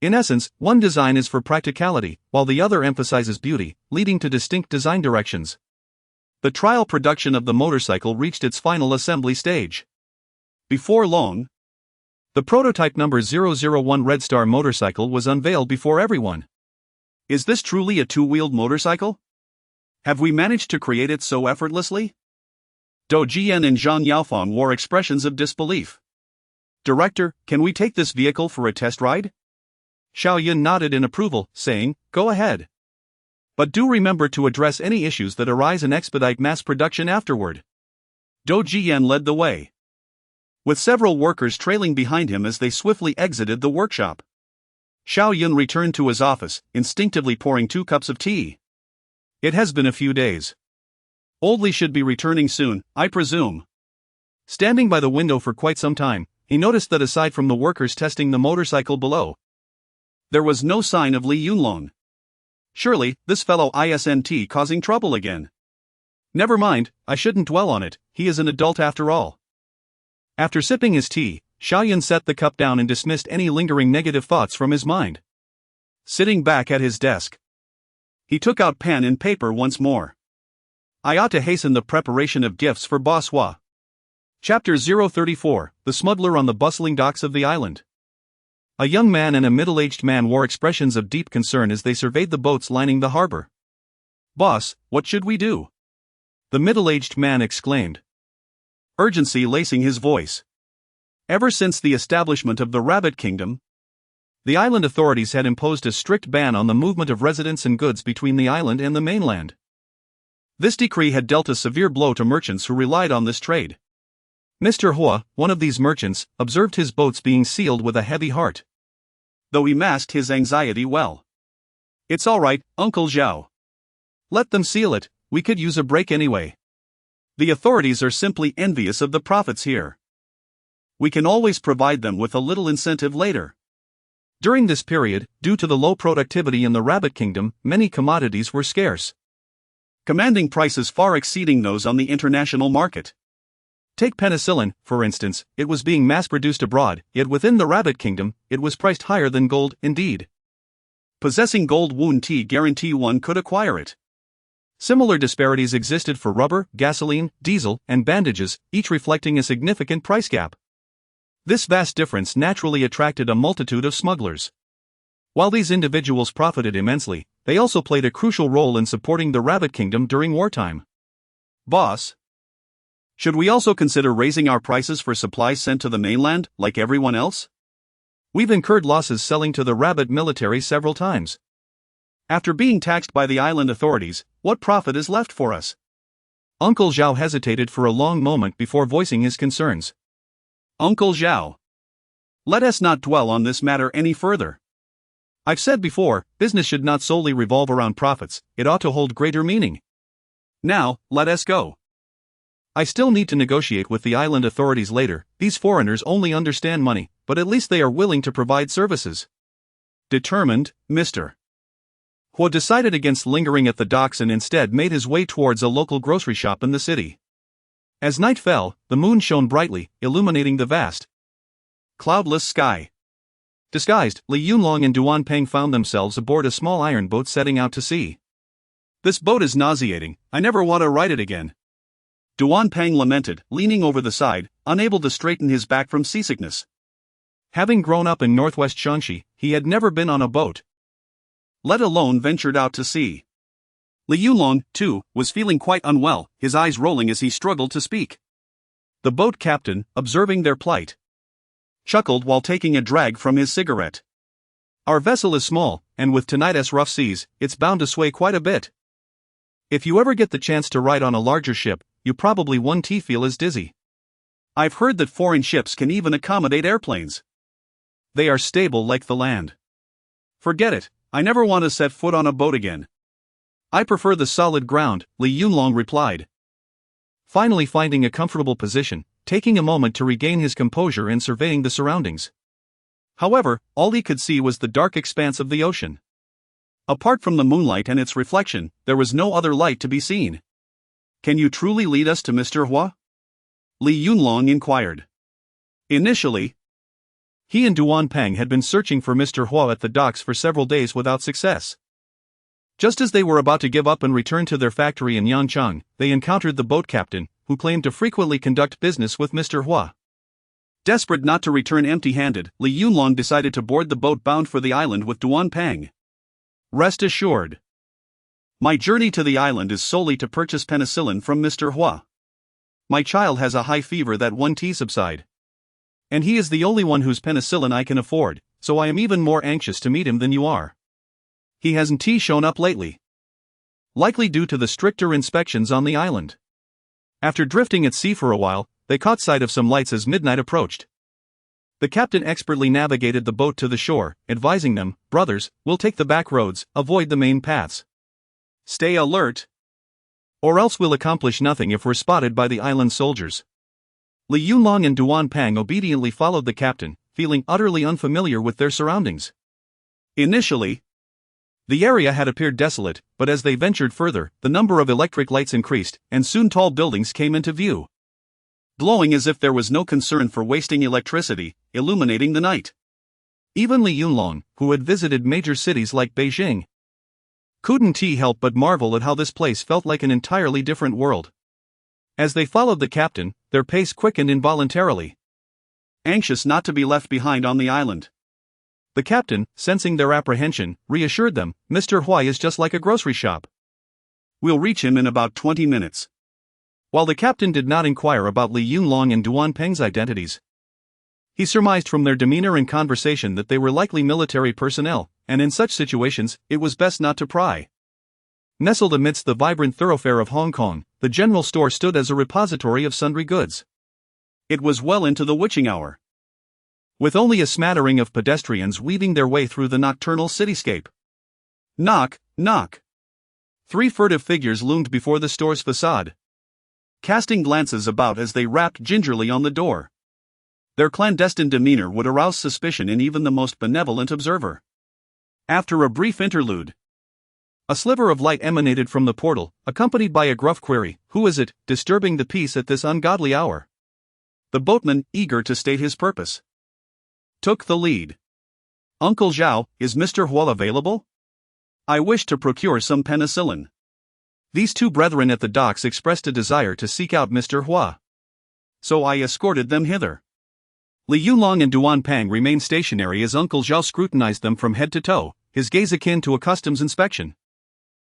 In essence, one design is for practicality, while the other emphasizes beauty, leading to distinct design directions. The trial production of the motorcycle reached its final assembly stage. Before long, the prototype number 001 Red Star motorcycle was unveiled before everyone. Is this truly a 2-wheeled motorcycle? Have we managed to create it so effortlessly? Dou Jiyan and Zhang Yaofeng wore expressions of disbelief. Director, can we take this vehicle for a test ride? Xiao Yun nodded in approval, saying, "Go ahead. But do remember to address any issues that arise and expedite mass production afterward." Do Jian led the way, with several workers trailing behind him as they swiftly exited the workshop. Xiao Yun returned to his office, instinctively pouring 2 cups of tea. It has been a few days. Old Li should be returning soon, I presume. Standing by the window for quite some time, he noticed that aside from the workers testing the motorcycle below, there was no sign of Li Yunlong. Surely, this fellow isn't causing trouble again. Never mind, I shouldn't dwell on it, he is an adult after all. After sipping his tea, Xiao Yun set the cup down and dismissed any lingering negative thoughts from his mind. Sitting back at his desk, he took out pen and paper once more. I ought to hasten the preparation of gifts for Boss Hua. Chapter 034, The Smuggler on the Bustling Docks of the Island. A young man and a middle-aged man wore expressions of deep concern as they surveyed the boats lining the harbor. Boss, what should we do? The middle-aged man exclaimed, urgency lacing his voice. Ever since the establishment of the Rabbit Kingdom, the island authorities had imposed a strict ban on the movement of residents and goods between the island and the mainland. This decree had dealt a severe blow to merchants who relied on this trade. Mr. Hua, one of these merchants, observed his boats being sealed with a heavy heart, though he masked his anxiety well. It's all right, Uncle Zhao. Let them seal it, we could use a break anyway. The authorities are simply envious of the profits here. We can always provide them with a little incentive later. During this period, due to the low productivity in the Rabbit Kingdom, many commodities were scarce, commanding prices far exceeding those on the international market. Take penicillin, for instance, it was being mass-produced abroad, yet within the Rabbit Kingdom, it was priced higher than gold, indeed. Possessing gold wound tea guarantee one could acquire it. Similar disparities existed for rubber, gasoline, diesel, and bandages, each reflecting a significant price gap. This vast difference naturally attracted a multitude of smugglers. While these individuals profited immensely, they also played a crucial role in supporting the Rabbit Kingdom during wartime. Boss, should we also consider raising our prices for supplies sent to the mainland, like everyone else? We've incurred losses selling to the Military several times. After being taxed by the island authorities, what profit is left for us? Uncle Zhao hesitated for a long moment before voicing his concerns. Uncle Zhao, let us not dwell on this matter any further. I've said before, business should not solely revolve around profits, it ought to hold greater meaning. Now, let us go. I still need to negotiate with the island authorities later. These foreigners only understand money, but at least they are willing to provide services. Determined, Mr. Hua decided against lingering at the docks and instead made his way towards a local grocery shop in the city. As night fell, the moon shone brightly, illuminating the vast, cloudless sky. Disguised, Li Yunlong and Duan Peng found themselves aboard a small iron boat setting out to sea. This boat is nauseating, I never want to ride it again. Duan Peng lamented, leaning over the side, unable to straighten his back from seasickness. Having grown up in northwest Shaanxi, he had never been on a boat, let alone ventured out to sea. Li Yunlong, too, was feeling quite unwell, his eyes rolling as he struggled to speak. The boat captain, observing their plight, chuckled while taking a drag from his cigarette. Our vessel is small, and with tonight's rough seas, it's bound to sway quite a bit. If you ever get the chance to ride on a larger ship, you probably won't feel as dizzy. I've heard that foreign ships can even accommodate airplanes. They are stable like the land. Forget it, I never want to set foot on a boat again. I prefer the solid ground, Li Yunlong replied. Finally finding a comfortable position, taking a moment to regain his composure and surveying the surroundings. However, all he could see was the dark expanse of the ocean. Apart from the moonlight and its reflection, there was no other light to be seen. Can you truly lead us to Mr. Hua? Li Yunlong inquired. Initially, he and Duan Peng had been searching for Mr. Hua at the docks for several days without success. Just as they were about to give up and return to their factory in Yangchang, they encountered the boat captain, who claimed to frequently conduct business with Mr. Hua. Desperate not to return empty-handed, Li Yunlong decided to board the boat bound for the island with Duan Peng. Rest assured, my journey to the island is solely to purchase penicillin from Mr. Hua. My child has a high fever that won't subside. And he is the only one whose penicillin I can afford, so I am even more anxious to meet him than you are. He hasn't shown up lately. Likely due to the stricter inspections on the island. After drifting at sea for a while, they caught sight of some lights as midnight approached. The captain expertly navigated the boat to the shore, advising them, "Brothers, we'll take the back roads, avoid the main paths. Stay alert, or else we'll accomplish nothing if we're spotted by the island soldiers." Li Yunlong and Duan Pang obediently followed the captain, feeling utterly unfamiliar with their surroundings. Initially, the area had appeared desolate, but as they ventured further, the number of electric lights increased, and soon tall buildings came into view, glowing as if there was no concern for wasting electricity, illuminating the night. Even Li Yunlong, who had visited major cities like Beijing, couldn't help but marvel at how this place felt like an entirely different world. As they followed the captain, their pace quickened involuntarily, anxious not to be left behind on the island. The captain, sensing their apprehension, reassured them, "Mr. Hua is just like a grocery shop. We'll reach him in about 20 minutes. While the captain did not inquire about Li Yunlong and Duan Peng's identities, he surmised from their demeanor and conversation that they were likely military personnel, and in such situations, it was best not to pry. Nestled amidst the vibrant thoroughfare of Hong Kong, the general store stood as a repository of sundry goods. It was well into the witching hour, with only a smattering of pedestrians weaving their way through the nocturnal cityscape. Knock, knock. 3 furtive figures loomed before the store's facade, casting glances about as they rapped gingerly on the door. Their clandestine demeanor would arouse suspicion in even the most benevolent observer. After a brief interlude, a sliver of light emanated from the portal, accompanied by a gruff query, "Who is it, disturbing the peace at this ungodly hour?" The boatman, eager to state his purpose, took the lead. "Uncle Xiao, is Mr. Hua available? I wish to procure some penicillin." These 2 brethren at the docks expressed a desire to seek out Mr. Hua, so I escorted them hither. Li Yunlong and Duan Pang remained stationary as Uncle Xiao scrutinized them from head to toe, his gaze akin to a customs inspection.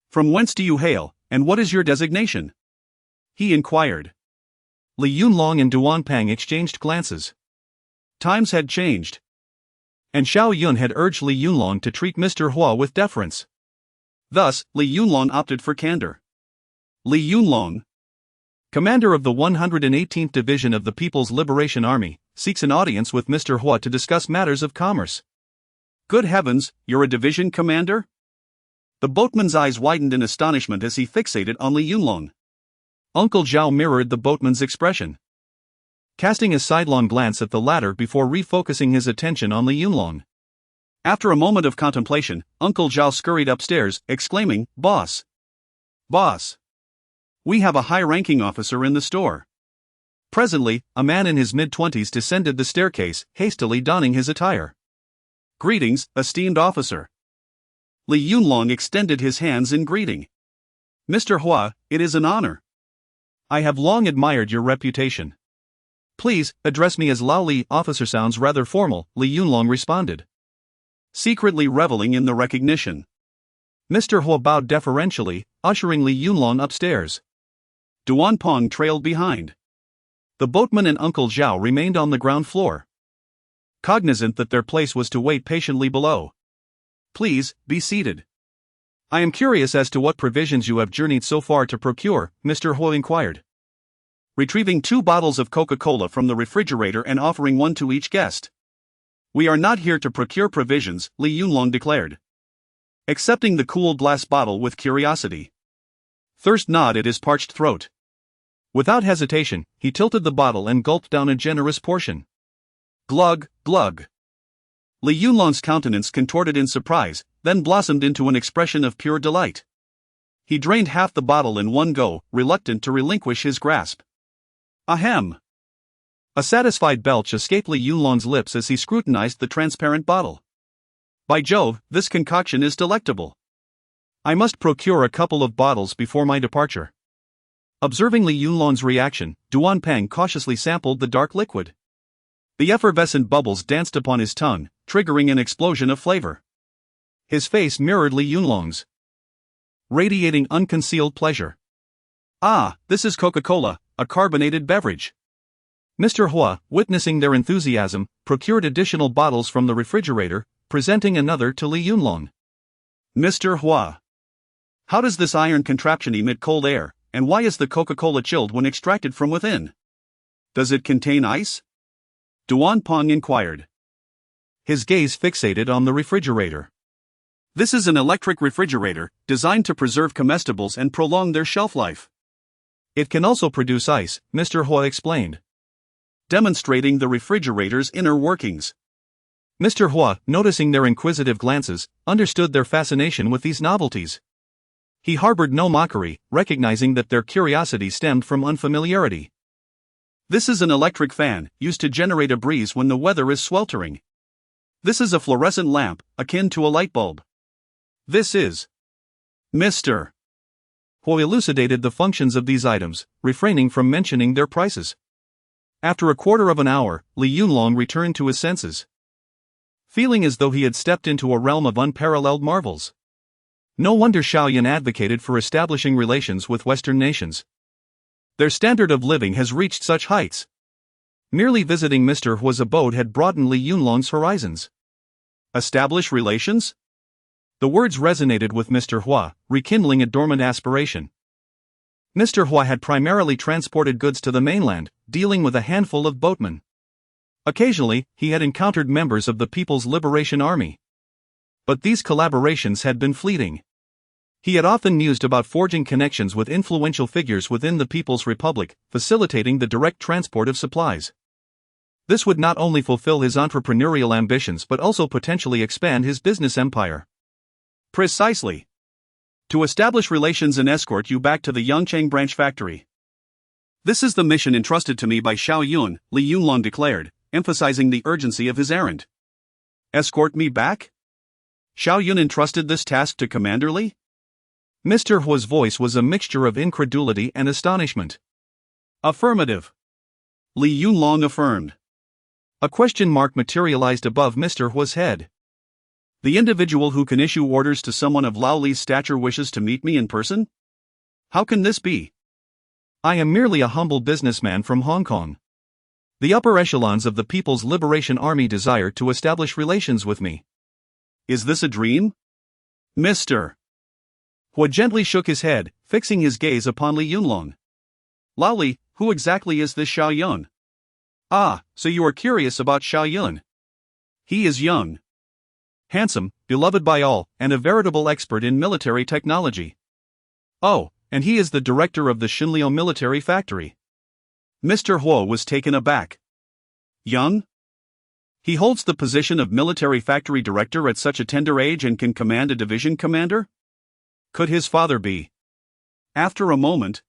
"From whence do you hail, and what is your designation?" he inquired. Li Yunlong and Duan Pang exchanged glances. Times had changed, and Xiao Yun had urged Li Yunlong to treat Mr. Hua with deference. Thus, Li Yunlong opted for candor. "Li Yunlong, commander of the 118th Division of the People's Liberation Army, seeks an audience with Mr. Hua to discuss matters of commerce." "Good heavens, you're a division commander?" The boatman's eyes widened in astonishment as he fixated on Li Yunlong. Uncle Zhao mirrored the boatman's expression, casting a sidelong glance at the latter before refocusing his attention on Li Yunlong. After a moment of contemplation, Uncle Zhao scurried upstairs, exclaiming, "Boss! Boss! We have a high-ranking officer in the store." Presently, a man in his mid-20s descended the staircase, hastily donning his attire. "Greetings, esteemed officer." Li Yunlong extended his hands in greeting. "Mr. Hua, it is an honor. I have long admired your reputation. Please, address me as Lao Li." "Officer sounds rather formal," Li Yunlong responded, secretly reveling in the recognition. Mr. Hua bowed deferentially, ushering Li Yunlong upstairs. Duan Pang trailed behind. The boatman and Uncle Zhao remained on the ground floor, cognizant that their place was to wait patiently below. "Please, be seated." "I am curious as to what provisions you have journeyed so far to procure," Mr. Hua inquired, retrieving 2 bottles of Coca-Cola from the refrigerator and offering one to each guest. "We are not here to procure provisions," Li Yunlong declared, accepting the cooled glass bottle with curiosity. Thirst gnawed at his parched throat. Without hesitation, he tilted the bottle and gulped down a generous portion. Glug, glug. Li Yunlong's countenance contorted in surprise, then blossomed into an expression of pure delight. He drained half the bottle in one go, reluctant to relinquish his grasp. Ahem! A satisfied belch escaped Li Yunlong's lips as he scrutinized the transparent bottle. "By Jove, this concoction is delectable. I must procure a couple of bottles before my departure." Observing Li Yunlong's reaction, Duan Pang cautiously sampled the dark liquid. The effervescent bubbles danced upon his tongue, triggering an explosion of flavor. His face mirrored Li Yunlong's, radiating unconcealed pleasure. "Ah, this is Coca-Cola, a carbonated beverage." Mr. Hua, witnessing their enthusiasm, procured additional bottles from the refrigerator, presenting another to Li Yunlong. "Mr. Hua, how does this iron contraption emit cold air, and why is the Coca-Cola chilled when extracted from within? Does it contain ice? Duan Peng inquired. His gaze fixated on the refrigerator. This is an electric refrigerator, designed to preserve comestibles and prolong their shelf life. It can also produce ice, Mr. Hua explained, demonstrating the refrigerator's inner workings. Mr. Hua, noticing their inquisitive glances, understood their fascination with these novelties. He harbored no mockery, recognizing that their curiosity stemmed from unfamiliarity. This is an electric fan, used to generate a breeze when the weather is sweltering. This is a fluorescent lamp, akin to a light bulb. This is Mr. Hua elucidated the functions of these items, refraining from mentioning their prices. After a quarter of an hour, Li Yunlong returned to his senses, feeling as though he had stepped into a realm of unparalleled marvels. No wonder Xiao Yun advocated for establishing relations with Western nations. Their standard of living has reached such heights. Merely visiting Mr. Hua's abode had broadened Li Yunlong's horizons. Establish relations? The words resonated with Mr. Hua, rekindling a dormant aspiration. Mr. Hua had primarily transported goods to the mainland, dealing with a handful of boatmen. Occasionally, he had encountered members of the People's Liberation Army. But these collaborations had been fleeting. He had often mused about forging connections with influential figures within the People's Republic, facilitating the direct transport of supplies. This would not only fulfill his entrepreneurial ambitions but also potentially expand his business empire. Precisely. To establish relations and escort you back to the Yangcheng branch factory. This is the mission entrusted to me by Xiao Yun, Li Yunlong declared, emphasizing the urgency of his errand. Escort me back? Xiao Yun entrusted this task to Commander Li? Mr. Hua's voice was a mixture of incredulity and astonishment. Affirmative. Li Yunlong affirmed. A question mark materialized above Mr. Hua's head. The individual who can issue orders to someone of Lao Li's stature wishes to meet me in person? How can this be? I am merely a humble businessman from Hong Kong. The upper echelons of the People's Liberation Army desire to establish relations with me. Is this a dream? Mr. Hua gently shook his head, fixing his gaze upon Li Yunlong. Lao Li, who exactly is this Xiao Yun? Ah, so you are curious about Xiao Yun. He is young, handsome, beloved by all, and a veritable expert in military technology. Oh, and he is the director of the Xinliao military factory. Mr. Hua was taken aback. Young? He holds the position of military factory director at such a tender age and can command a division commander? Could his father be? After a moment,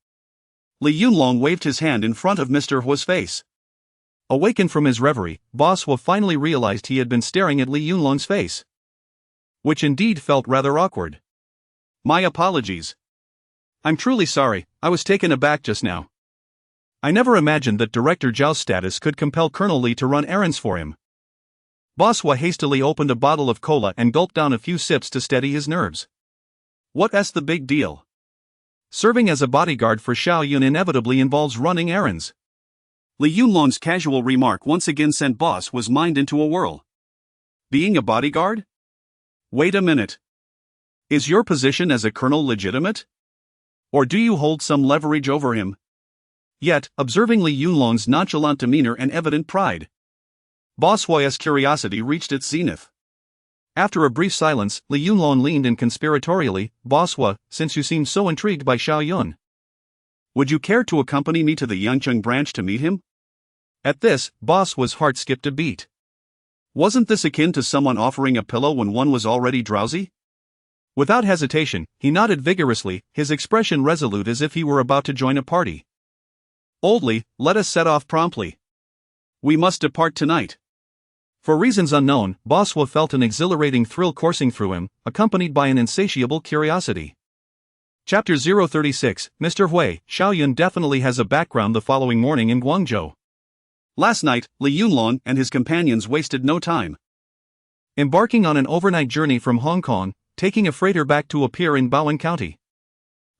Li Yunlong waved his hand in front of Mr. Hua's face. Awakened from his reverie, Boss Hua finally realized he had been staring at Li Yunlong's face, which indeed felt rather awkward. My apologies. I'm truly sorry, I was taken aback just now. I never imagined that Director Zhao's status could compel Colonel Li to run errands for him. Boss Hua hastily opened a bottle of cola and gulped down a few sips to steady his nerves. What's the big deal? Serving as a bodyguard for Xiao Yun inevitably involves running errands. Li Yunlong's casual remark once again sent Boss Hua's mind into a whirl. Being a bodyguard? Wait a minute. Is your position as a colonel legitimate? Or do you hold some leverage over him? Yet, observing Li Yunlong's nonchalant demeanor and evident pride, Boss Hua's curiosity reached its zenith. After a brief silence, Li Yunlong leaned in conspiratorially, Boss Hua, since you seem so intrigued by Xiao Yun, would you care to accompany me to the Yangcheng branch to meet him? At this, Boss Hua's heart skipped a beat. Wasn't this akin to someone offering a pillow when one was already drowsy? Without hesitation, he nodded vigorously, his expression resolute as if he were about to join a party. Oldly, let us set off promptly. We must depart tonight. For reasons unknown, Boss Hua felt an exhilarating thrill coursing through him, accompanied by an insatiable curiosity. Chapter 036, Mr. Hui, Xiao Yun definitely has a background the following morning in Guangzhou. Last night, Li Yunlong and his companions wasted no time. Embarking on an overnight journey from Hong Kong, taking a freighter back to a pier in Bowen County.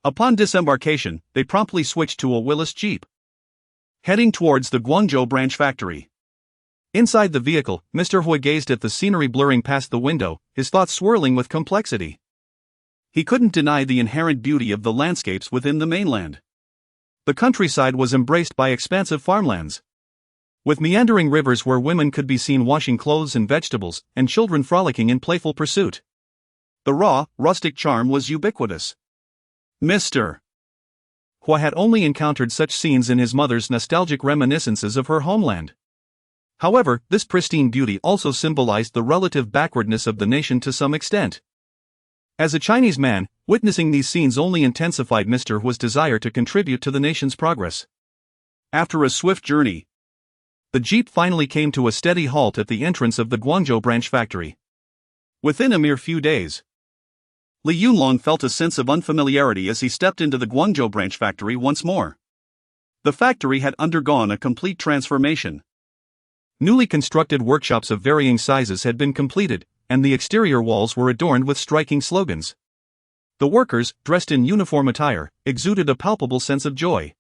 Upon disembarkation, they promptly switched to a Willis Jeep, heading towards the Guangzhou branch factory. Inside the vehicle, Mr. Hui gazed at the scenery blurring past the window, his thoughts swirling with complexity. He couldn't deny the inherent beauty of the landscapes within the mainland. The countryside was embraced by expansive farmlands, with meandering rivers where women could be seen washing clothes and vegetables, and children frolicking in playful pursuit. The raw, rustic charm was ubiquitous. Mr. Hua had only encountered such scenes in his mother's nostalgic reminiscences of her homeland. However, this pristine beauty also symbolized the relative backwardness of the nation to some extent. As a Chinese man, witnessing these scenes only intensified Mr. Hua's desire to contribute to the nation's progress. After a swift journey, the jeep finally came to a steady halt at the entrance of the Guangzhou branch factory. Within a mere few days, Li Yunlong felt a sense of unfamiliarity as he stepped into the Guangzhou branch factory once more. The factory had undergone a complete transformation. Newly constructed workshops of varying sizes had been completed, and the exterior walls were adorned with striking slogans. The workers, dressed in uniform attire, exuded a palpable sense of joy.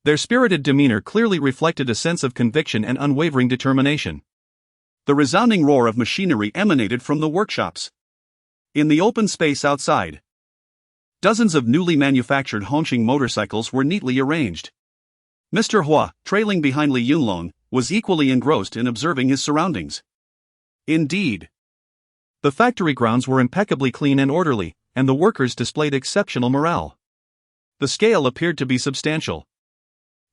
Their spirited demeanor clearly reflected a sense of conviction and unwavering determination. The resounding roar of machinery emanated from the workshops. In the open space outside, dozens of newly manufactured Hongqing motorcycles were neatly arranged. Mr. Hua, trailing behind Li Yunlong, was equally engrossed in observing his surroundings. Indeed, the factory grounds were impeccably clean and orderly, and the workers displayed exceptional morale. The scale appeared to be substantial,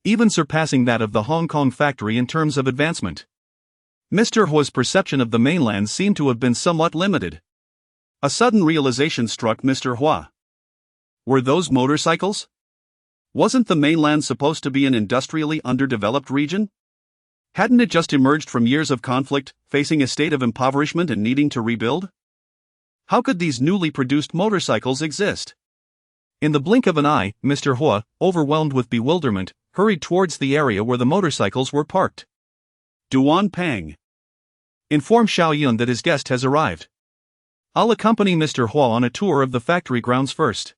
even surpassing that of the Hong Kong factory in terms of advancement. Mr. Hua's perception of the mainland seemed to have been somewhat limited. A sudden realization struck Mr. Hua. Were those motorcycles? Wasn't the mainland supposed to be an industrially underdeveloped region? Hadn't it just emerged from years of conflict, facing a state of impoverishment and needing to rebuild? How could these newly produced motorcycles exist? In the blink of an eye, Mr. Hua, overwhelmed with bewilderment, hurried towards the area where the motorcycles were parked. Duan Peng, inform Xiao Yun that his guest has arrived. I'll accompany Mr. Hua on a tour of the factory grounds first.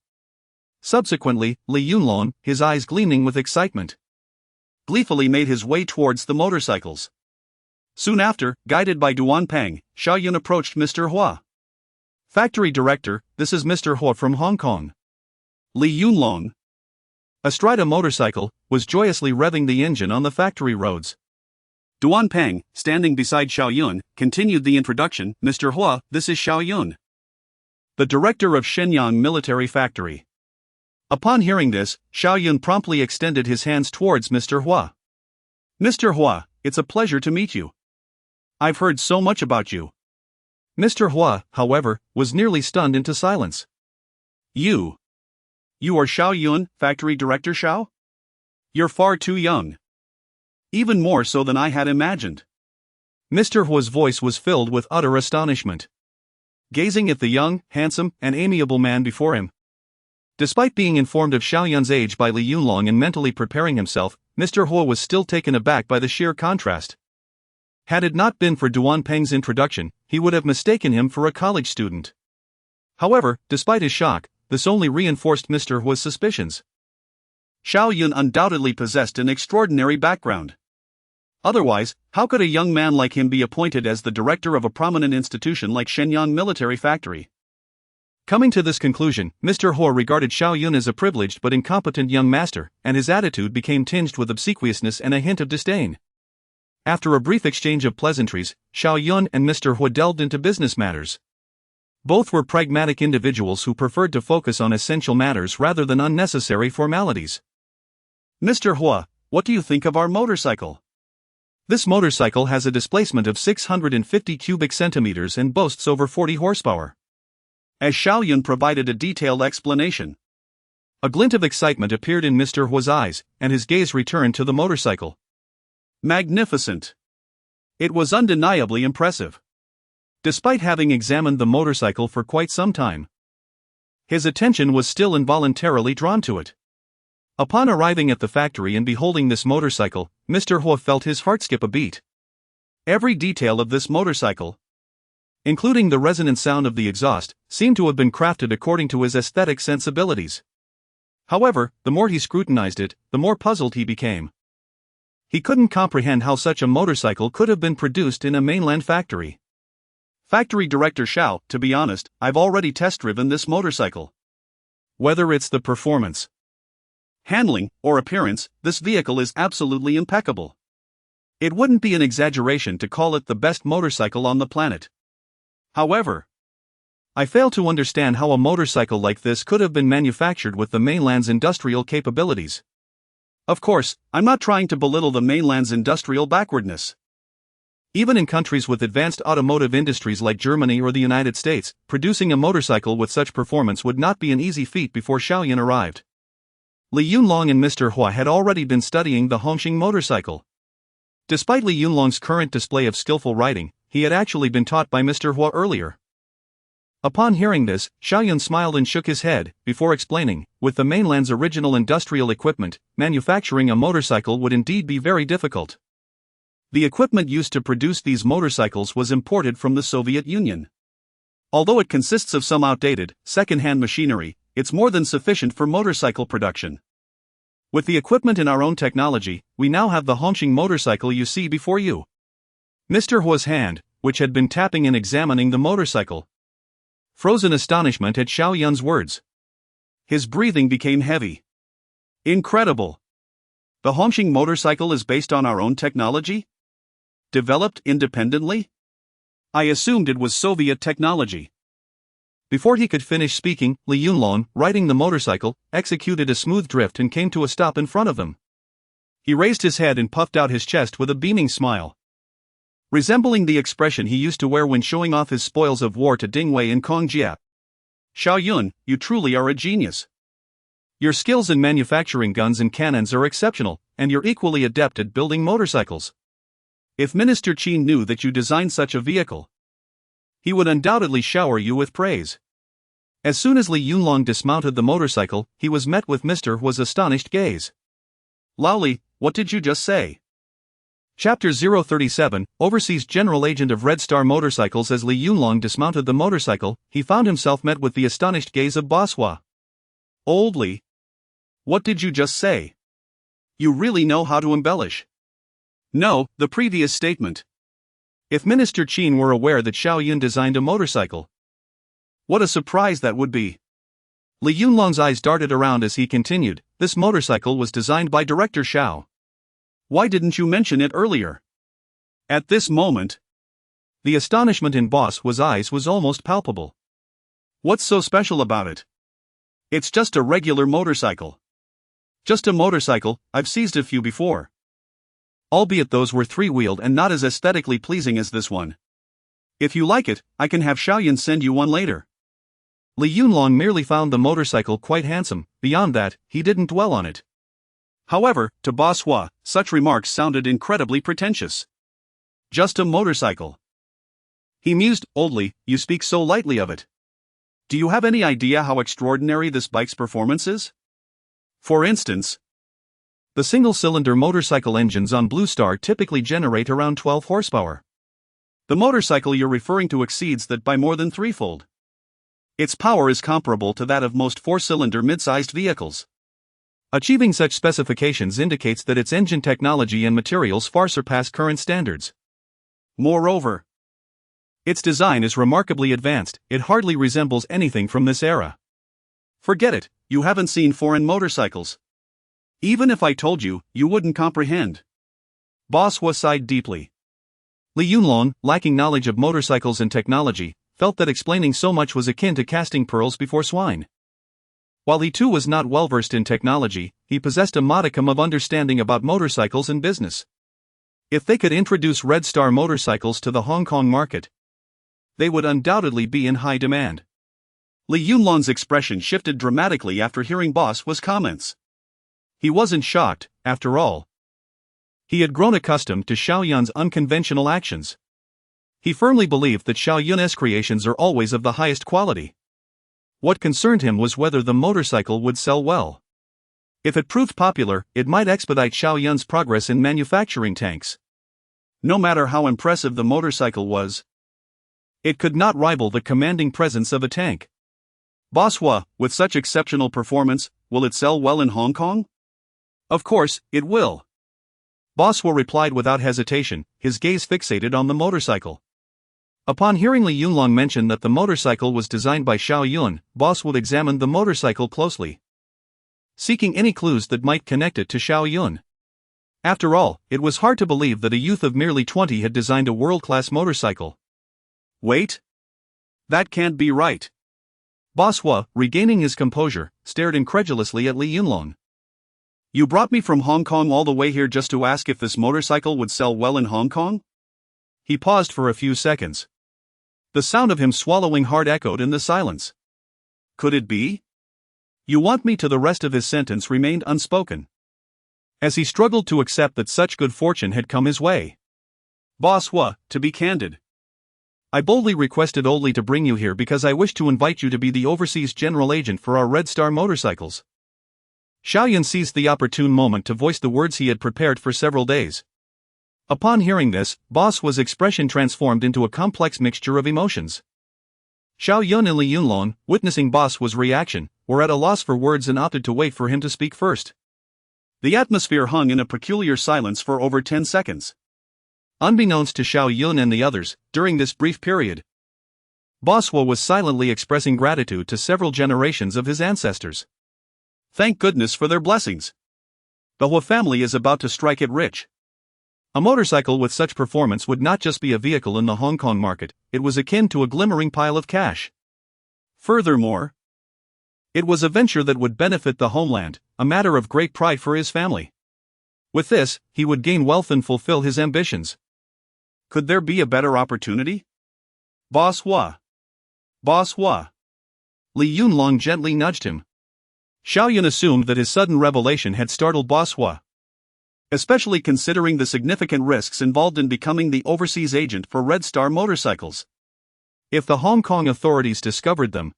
Subsequently, Li Yunlong, his eyes gleaming with excitement, gleefully made his way towards the motorcycles. Soon after, guided by Duan Peng, Xiao Yun approached Mr. Hua. Factory director, this is Mr. Hua from Hong Kong. Li Yunlong, astride a motorcycle, was joyously revving the engine on the factory roads. Duan Peng, standing beside Xiao Yun, continued the introduction. Mr. Hua, this is Xiao Yun, the director of Shenyang Military Factory. Upon hearing this, Xiao Yun promptly extended his hands towards Mr. Hua. Mr. Hua, it's a pleasure to meet you. I've heard so much about you. Mr. Hua, however, was nearly stunned into silence. You are Xiao Yun, factory director Xiao? You're far too young. Even more so than I had imagined. Mr. Hua's voice was filled with utter astonishment, gazing at the young, handsome, and amiable man before him. Despite being informed of Xiao Yun's age by Li Yunlong and mentally preparing himself, Mr. Hua was still taken aback by the sheer contrast. Had it not been for Duan Peng's introduction, he would have mistaken him for a college student. However, despite his shock, this only reinforced Mr. Hua's suspicions. Xiao Yun undoubtedly possessed an extraordinary background. Otherwise, how could a young man like him be appointed as the director of a prominent institution like Shenyang Military Factory? Coming to this conclusion, Mr. Hua regarded Xiao Yun as a privileged but incompetent young master, and his attitude became tinged with obsequiousness and a hint of disdain. After a brief exchange of pleasantries, Xiao Yun and Mr. Hua delved into business matters. Both were pragmatic individuals who preferred to focus on essential matters rather than unnecessary formalities. Mr. Hua, what do you think of our motorcycle? This motorcycle has a displacement of 650 cubic centimeters and boasts over 40 horsepower. As Xiao Yun provided a detailed explanation, a glint of excitement appeared in Mr. Hua's eyes, and his gaze returned to the motorcycle. Magnificent! It was undeniably impressive. Despite having examined the motorcycle for quite some time, his attention was still involuntarily drawn to it. Upon arriving at the factory and beholding this motorcycle, Mr. Hua felt his heart skip a beat. Every detail of this motorcycle, including the resonant sound of the exhaust, seemed to have been crafted according to his aesthetic sensibilities. However, the more he scrutinized it, the more puzzled he became. He couldn't comprehend how such a motorcycle could have been produced in a mainland factory. Factory Director Xiao, to be honest, I've already test-driven this motorcycle. Whether it's the performance, handling, or appearance, this vehicle is absolutely impeccable. It wouldn't be an exaggeration to call it the best motorcycle on the planet. However, I fail to understand how a motorcycle like this could have been manufactured with the mainland's industrial capabilities. Of course, I'm not trying to belittle the mainland's industrial backwardness. Even in countries with advanced automotive industries like Germany or the United States, producing a motorcycle with such performance would not be an easy feat before Xiao Yun arrived. Li Yunlong and Mr. Hua had already been studying the Hongqing motorcycle. Despite Li Yunlong's current display of skillful riding, he had actually been taught by Mr. Hua earlier. Upon hearing this, Xiao Yun smiled and shook his head, before explaining, with the mainland's original industrial equipment, manufacturing a motorcycle would indeed be very difficult. The equipment used to produce these motorcycles was imported from the Soviet Union. Although it consists of some outdated, second-hand machinery, it's more than sufficient for motorcycle production. With the equipment in our own technology, we now have the Hongqing motorcycle you see before you. Mr. Hua's hand, which had been tapping and examining the motorcycle, froze in astonishment at Xiao Yun's words. His breathing became heavy. Incredible! The Hongqing motorcycle is based on our own technology? Developed independently? I assumed it was Soviet technology. Before he could finish speaking, Li Yunlong, riding the motorcycle, executed a smooth drift and came to a stop in front of them. He raised his head and puffed out his chest with a beaming smile, resembling the expression he used to wear when showing off his spoils of war to Ding Wei and Kong Jia. Xiao Yun, you truly are a genius. Your skills in manufacturing guns and cannons are exceptional, and you're equally adept at building motorcycles. If Minister Qin knew that you designed such a vehicle, he would undoubtedly shower you with praise. As soon as Li Yunlong dismounted the motorcycle, he was met with Mr. Hua's astonished gaze. Laoli, what did you just say? Chapter 037, Overseas General Agent of Red Star Motorcycles. As Li Yunlong dismounted the motorcycle, he found himself met with the astonished gaze of Boss Hua. Old Li, what did you just say? You really know how to embellish. No, the previous statement. If Minister Qin were aware that Xiao Yun designed a motorcycle, what a surprise that would be. Li Yunlong's eyes darted around as he continued, this motorcycle was designed by Director Xiao. Why didn't you mention it earlier? At this moment, the astonishment in Boss Hua's eyes was almost palpable. What's so special about it? It's just a regular motorcycle. Just a motorcycle, I've seized a few before. Albeit those were three-wheeled and not as aesthetically pleasing as this one. If you like it, I can have Xiao Yun send you one later. Li Yunlong merely found the motorcycle quite handsome, beyond that, he didn't dwell on it. However, to Boss Hua, such remarks sounded incredibly pretentious. Just a motorcycle. He mused, oldly, you speak so lightly of it. Do you have any idea how extraordinary this bike's performance is? For instance, the single-cylinder motorcycle engines on Blue Star typically generate around 12 horsepower. The motorcycle you're referring to exceeds that by more than threefold. Its power is comparable to that of most four-cylinder mid-sized vehicles. Achieving such specifications indicates that its engine technology and materials far surpass current standards. Moreover, its design is remarkably advanced, it hardly resembles anything from this era. Forget it, you haven't seen foreign motorcycles. Even if I told you, you wouldn't comprehend. Boss Hua sighed deeply. Li Yunlong, lacking knowledge of motorcycles and technology, felt that explaining so much was akin to casting pearls before swine. While he too was not well versed in technology, he possessed a modicum of understanding about motorcycles and business. If they could introduce Red Star motorcycles to the Hong Kong market, they would undoubtedly be in high demand. Li Yunlong's expression shifted dramatically after hearing Boss Hua's comments. He wasn't shocked, after all. He had grown accustomed to Xiao Yun's unconventional actions. He firmly believed that Xiao Yun's creations are always of the highest quality. What concerned him was whether the motorcycle would sell well. If it proved popular, it might expedite Xiao Yun's progress in manufacturing tanks. No matter how impressive the motorcycle was, it could not rival the commanding presence of a tank. Boss Hua, with such exceptional performance, will it sell well in Hong Kong? Of course, it will. Boss Hua replied without hesitation, his gaze fixated on the motorcycle. Upon hearing Li Yunlong mention that the motorcycle was designed by Xiao Yun, Boss Hua examined the motorcycle closely. seeking any clues that might connect it to Xiao Yun. After all, it was hard to believe that a youth of merely 20 had designed a world-class motorcycle. Wait. That can't be right. Boss Hua, regaining his composure, stared incredulously at Li Yunlong. You brought me from Hong Kong all the way here just to ask if this motorcycle would sell well in Hong Kong? He paused for a few seconds. The sound of him swallowing hard echoed in the silence. Could it be? You want me to? The rest of his sentence remained unspoken, as he struggled to accept that such good fortune had come his way. Boss Hua, to be candid, I boldly requested Oli to bring you here because I wish to invite you to be the overseas general agent for our Red Star motorcycles. Xiao Yun seized the opportune moment to voice the words he had prepared for several days. Upon hearing this, Boss Hua's expression transformed into a complex mixture of emotions. Xiao Yun and Li Yunlong, witnessing Boss Hua's reaction, were at a loss for words and opted to wait for him to speak first. The atmosphere hung in a peculiar silence for over 10 seconds. Unbeknownst to Xiao Yun and the others, during this brief period, Boss Hua was silently expressing gratitude to several generations of his ancestors. Thank goodness for their blessings. The Hua family is about to strike it rich. A motorcycle with such performance would not just be a vehicle in the Hong Kong market, it was akin to a glimmering pile of cash. Furthermore, it was a venture that would benefit the homeland, a matter of great pride for his family. With this, he would gain wealth and fulfill his ambitions. Could there be a better opportunity? Boss Hua. Boss Hua. Li Yunlong gently nudged him. Xiao Yun assumed that his sudden revelation had startled Boss Hua, especially considering the significant risks involved in becoming the overseas agent for Red Star motorcycles. If the Hong Kong authorities discovered them,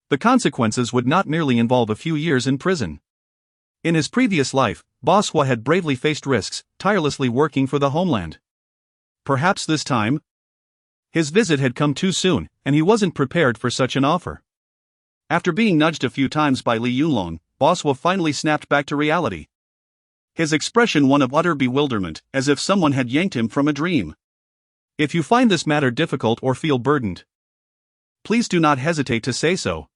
the consequences would not merely involve a few years in prison. In his previous life, Boss Hua had bravely faced risks, tirelessly working for the homeland. Perhaps this time, his visit had come too soon, and he wasn't prepared for such an offer. After being nudged a few times by Li Yunlong, Boss Hua finally snapped back to reality. His expression one of utter bewilderment, as if someone had yanked him from a dream. If you find this matter difficult or feel burdened, please do not hesitate to say so.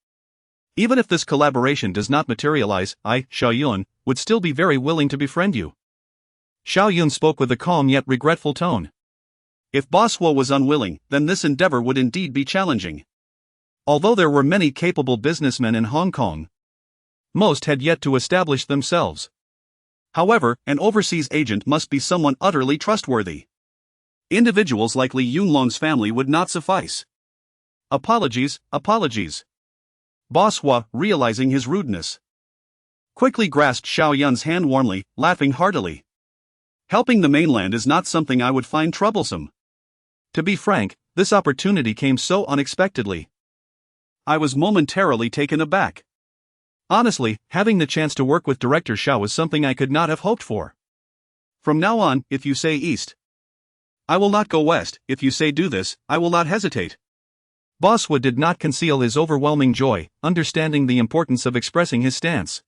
Even if this collaboration does not materialize, I, Xiao Yun, would still be very willing to befriend you. Xiao Yun spoke with a calm yet regretful tone. If Boss Hua was unwilling, then this endeavor would indeed be challenging. Although there were many capable businessmen in Hong Kong, most had yet to establish themselves. However, an overseas agent must be someone utterly trustworthy. Individuals like Li Yunlong's family would not suffice. Apologies. Boss Hua, realizing his rudeness, quickly grasped Xiao Yun's hand warmly, laughing heartily. Helping the mainland is not something I would find troublesome. To be frank, this opportunity came so unexpectedly. I was momentarily taken aback. Honestly, having the chance to work with Director Xiao was something I could not have hoped for. From now on, if you say east, I will not go west. If you say do this, I will not hesitate. Boss Hua did not conceal his overwhelming joy, understanding the importance of expressing his stance.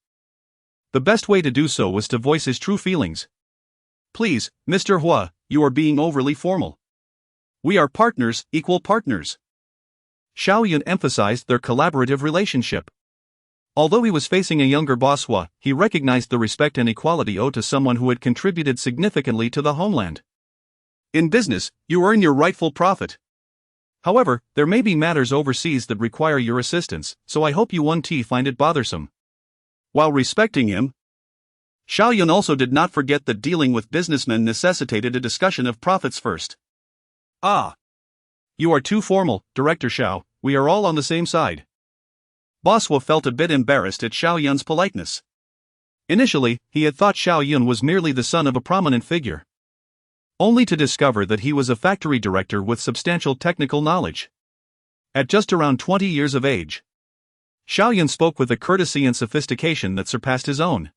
The best way to do so was to voice his true feelings. Please, Mr. Hua, you are being overly formal. We are partners, equal partners. Xiao Yun emphasized their collaborative relationship. Although he was facing a younger Boss Hua, he recognized the respect and equality owed to someone who had contributed significantly to the homeland. In business, you earn your rightful profit. However, there may be matters overseas that require your assistance, so I hope you won't find it bothersome. While respecting him, Xiao Yun also did not forget that dealing with businessmen necessitated a discussion of profits first. Ah! You are too formal, Director Xiao, we are all on the same side. Boss Hua felt a bit embarrassed at Xiao Yun's politeness. Initially, he had thought Xiao Yun was merely the son of a prominent figure, only to discover that he was a factory director with substantial technical knowledge. At just around 20 years of age, Xiao Yun spoke with a courtesy and sophistication that surpassed his own.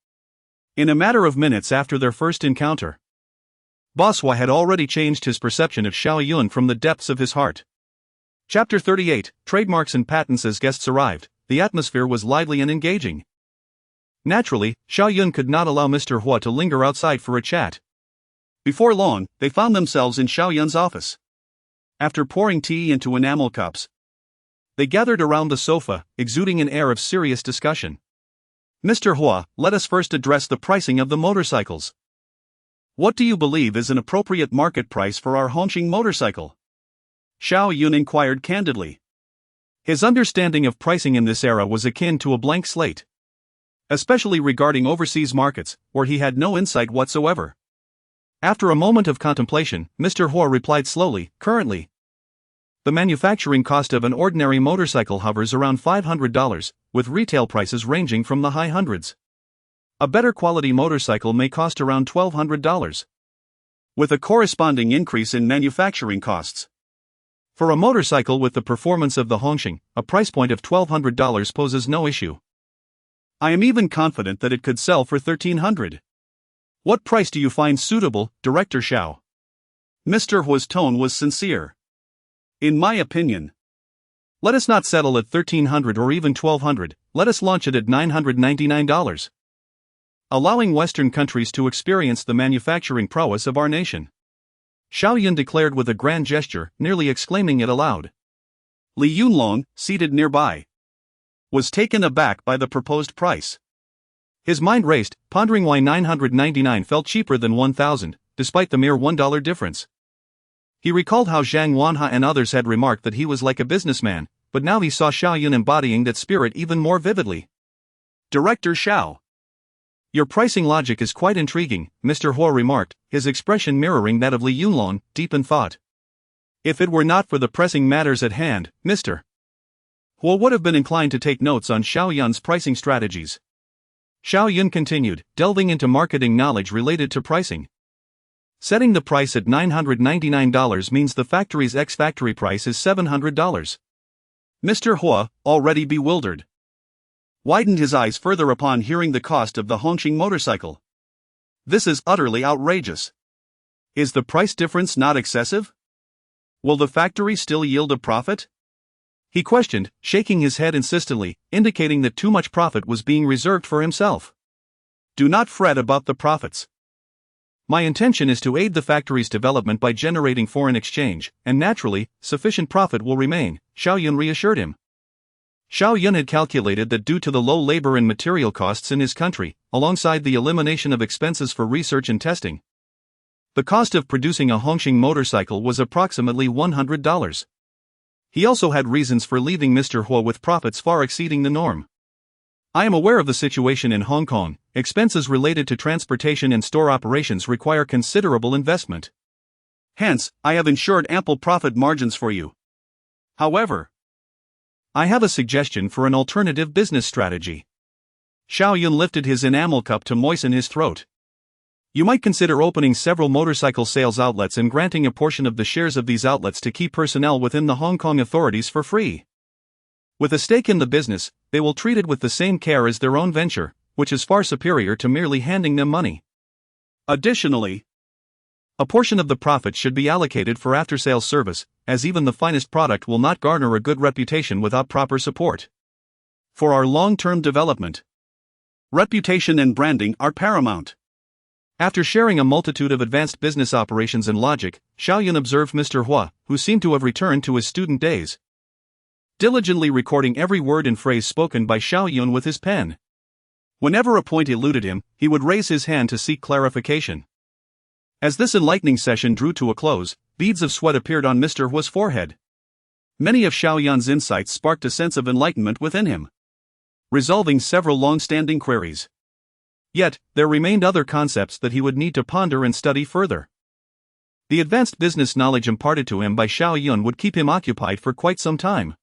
In a matter of minutes after their first encounter, Boss Hua had already changed his perception of Xiao Yun from the depths of his heart. Chapter 38, Trademarks and Patents. As guests arrived, the atmosphere was lively and engaging. Naturally, Xiao Yun could not allow Mr. Hua to linger outside for a chat. Before long, they found themselves in Xiao Yun's office. After pouring tea into enamel cups, they gathered around the sofa, exuding an air of serious discussion. Mr. Hua, let us first address the pricing of the motorcycles. What do you believe is an appropriate market price for our Hongqing motorcycle? Xiao Yun inquired candidly. His understanding of pricing in this era was akin to a blank slate, especially regarding overseas markets, where he had no insight whatsoever. After a moment of contemplation, Mr. Hua replied slowly, currently, the manufacturing cost of an ordinary motorcycle hovers around $500, with retail prices ranging from the high hundreds. A better quality motorcycle may cost around $1,200, with a corresponding increase in manufacturing costs. For a motorcycle with the performance of the Hongqing, a price point of $1,200 poses no issue. I am even confident that it could sell for $1,300. What price do you find suitable, Director Xiao? Mr. Hua's tone was sincere. In my opinion, let us not settle at $1,300 or even $1,200, let us launch it at $999. Allowing Western countries to experience the manufacturing prowess of our nation. Xiao Yun declared with a grand gesture, nearly exclaiming it aloud. Li Yunlong, seated nearby, was taken aback by the proposed price. His mind raced, pondering why $999 felt cheaper than $1,000, despite the mere $1 difference. He recalled how Zhang Wanha and others had remarked that he was like a businessman, but now he saw Xiao Yun embodying that spirit even more vividly. Director Xiao. Your pricing logic is quite intriguing, Mr. Hua remarked, his expression mirroring that of Li Yunlong, deep in thought. If it were not for the pressing matters at hand, Mr. Hua would have been inclined to take notes on Xiao Yun's pricing strategies. Xiao Yun continued, delving into marketing knowledge related to pricing. Setting the price at $999 means the factory's ex-factory price is $700. Mr. Hua, already bewildered, widened his eyes further upon hearing the cost of the Hongqing motorcycle. This is utterly outrageous. Is the price difference not excessive? Will the factory still yield a profit? He questioned, shaking his head insistently, indicating that too much profit was being reserved for himself. Do not fret about the profits. My intention is to aid the factory's development by generating foreign exchange, and naturally, sufficient profit will remain, Xiao Yun reassured him. Xiao Yun had calculated that due to the low labor and material costs in his country, alongside the elimination of expenses for research and testing, the cost of producing a Hongqing motorcycle was approximately $100. He also had reasons for leaving Mr. Hua with profits far exceeding the norm. I am aware of the situation in Hong Kong. Expenses related to transportation and store operations require considerable investment. Hence, I have ensured ample profit margins for you. However, I have a suggestion for an alternative business strategy. Xiao Yun lifted his enamel cup to moisten his throat. You might consider opening several motorcycle sales outlets and granting a portion of the shares of these outlets to key personnel within the Hong Kong authorities for free. With a stake in the business, they will treat it with the same care as their own venture, which is far superior to merely handing them money. Additionally, a portion of the profit should be allocated for after-sales service, as even the finest product will not garner a good reputation without proper support. For our long-term development, reputation and branding are paramount. After sharing a multitude of advanced business operations and logic, Xiao Yun observed Mr. Hua, who seemed to have returned to his student days, diligently recording every word and phrase spoken by Xiao Yun with his pen. Whenever a point eluded him, he would raise his hand to seek clarification. As this enlightening session drew to a close, beads of sweat appeared on Mr. Hua's forehead. Many of Xiao Yun's insights sparked a sense of enlightenment within him, resolving several long-standing queries. Yet, there remained other concepts that he would need to ponder and study further. The advanced business knowledge imparted to him by Xiao Yun would keep him occupied for quite some time.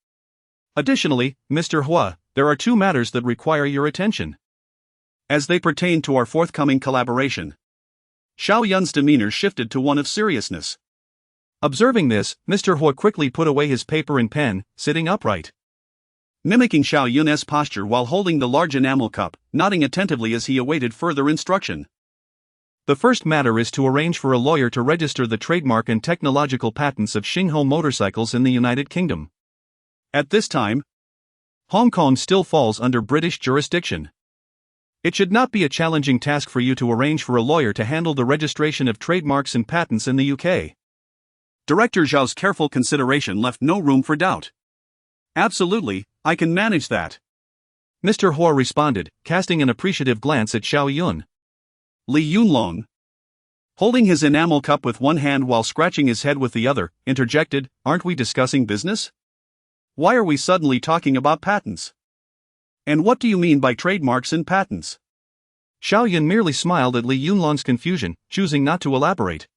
Additionally, Mr. Hua, there are two matters that require your attention, as they pertain to our forthcoming collaboration. Xiao Yun's demeanor shifted to one of seriousness. Observing this, Mr. Hua quickly put away his paper and pen, sitting upright, mimicking Xiao Yun's posture while holding the large enamel cup, nodding attentively as he awaited further instruction. The first matter is to arrange for a lawyer to register the trademark and technological patents of Xingho motorcycles in the United Kingdom. At this time, Hong Kong still falls under British jurisdiction. It should not be a challenging task for you to arrange for a lawyer to handle the registration of trademarks and patents in the UK. Director Zhao's careful consideration left no room for doubt. Absolutely, I can manage that. Mr. Hua responded, casting an appreciative glance at Xiao Yun. Li Yunlong, holding his enamel cup with one hand while scratching his head with the other, interjected, "Aren't we discussing business? Why are we suddenly talking about patents? And what do you mean by trademarks and patents?" Xiao Yun merely smiled at Li Yunlong's confusion, choosing not to elaborate,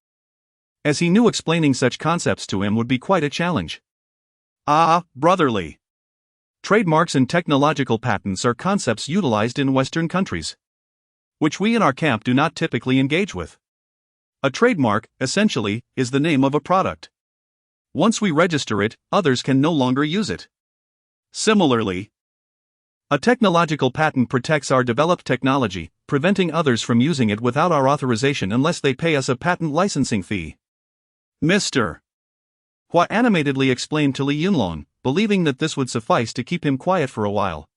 as he knew explaining such concepts to him would be quite a challenge. Brotherly. Trademarks and technological patents are concepts utilized in Western countries, which we in our camp do not typically engage with. A trademark, essentially, is the name of a product. Once we register it, others can no longer use it. Similarly, a technological patent protects our developed technology, preventing others from using it without our authorization unless they pay us a patent licensing fee. Mr. Hua animatedly explained to Li Yunlong, believing that this would suffice to keep him quiet for a while.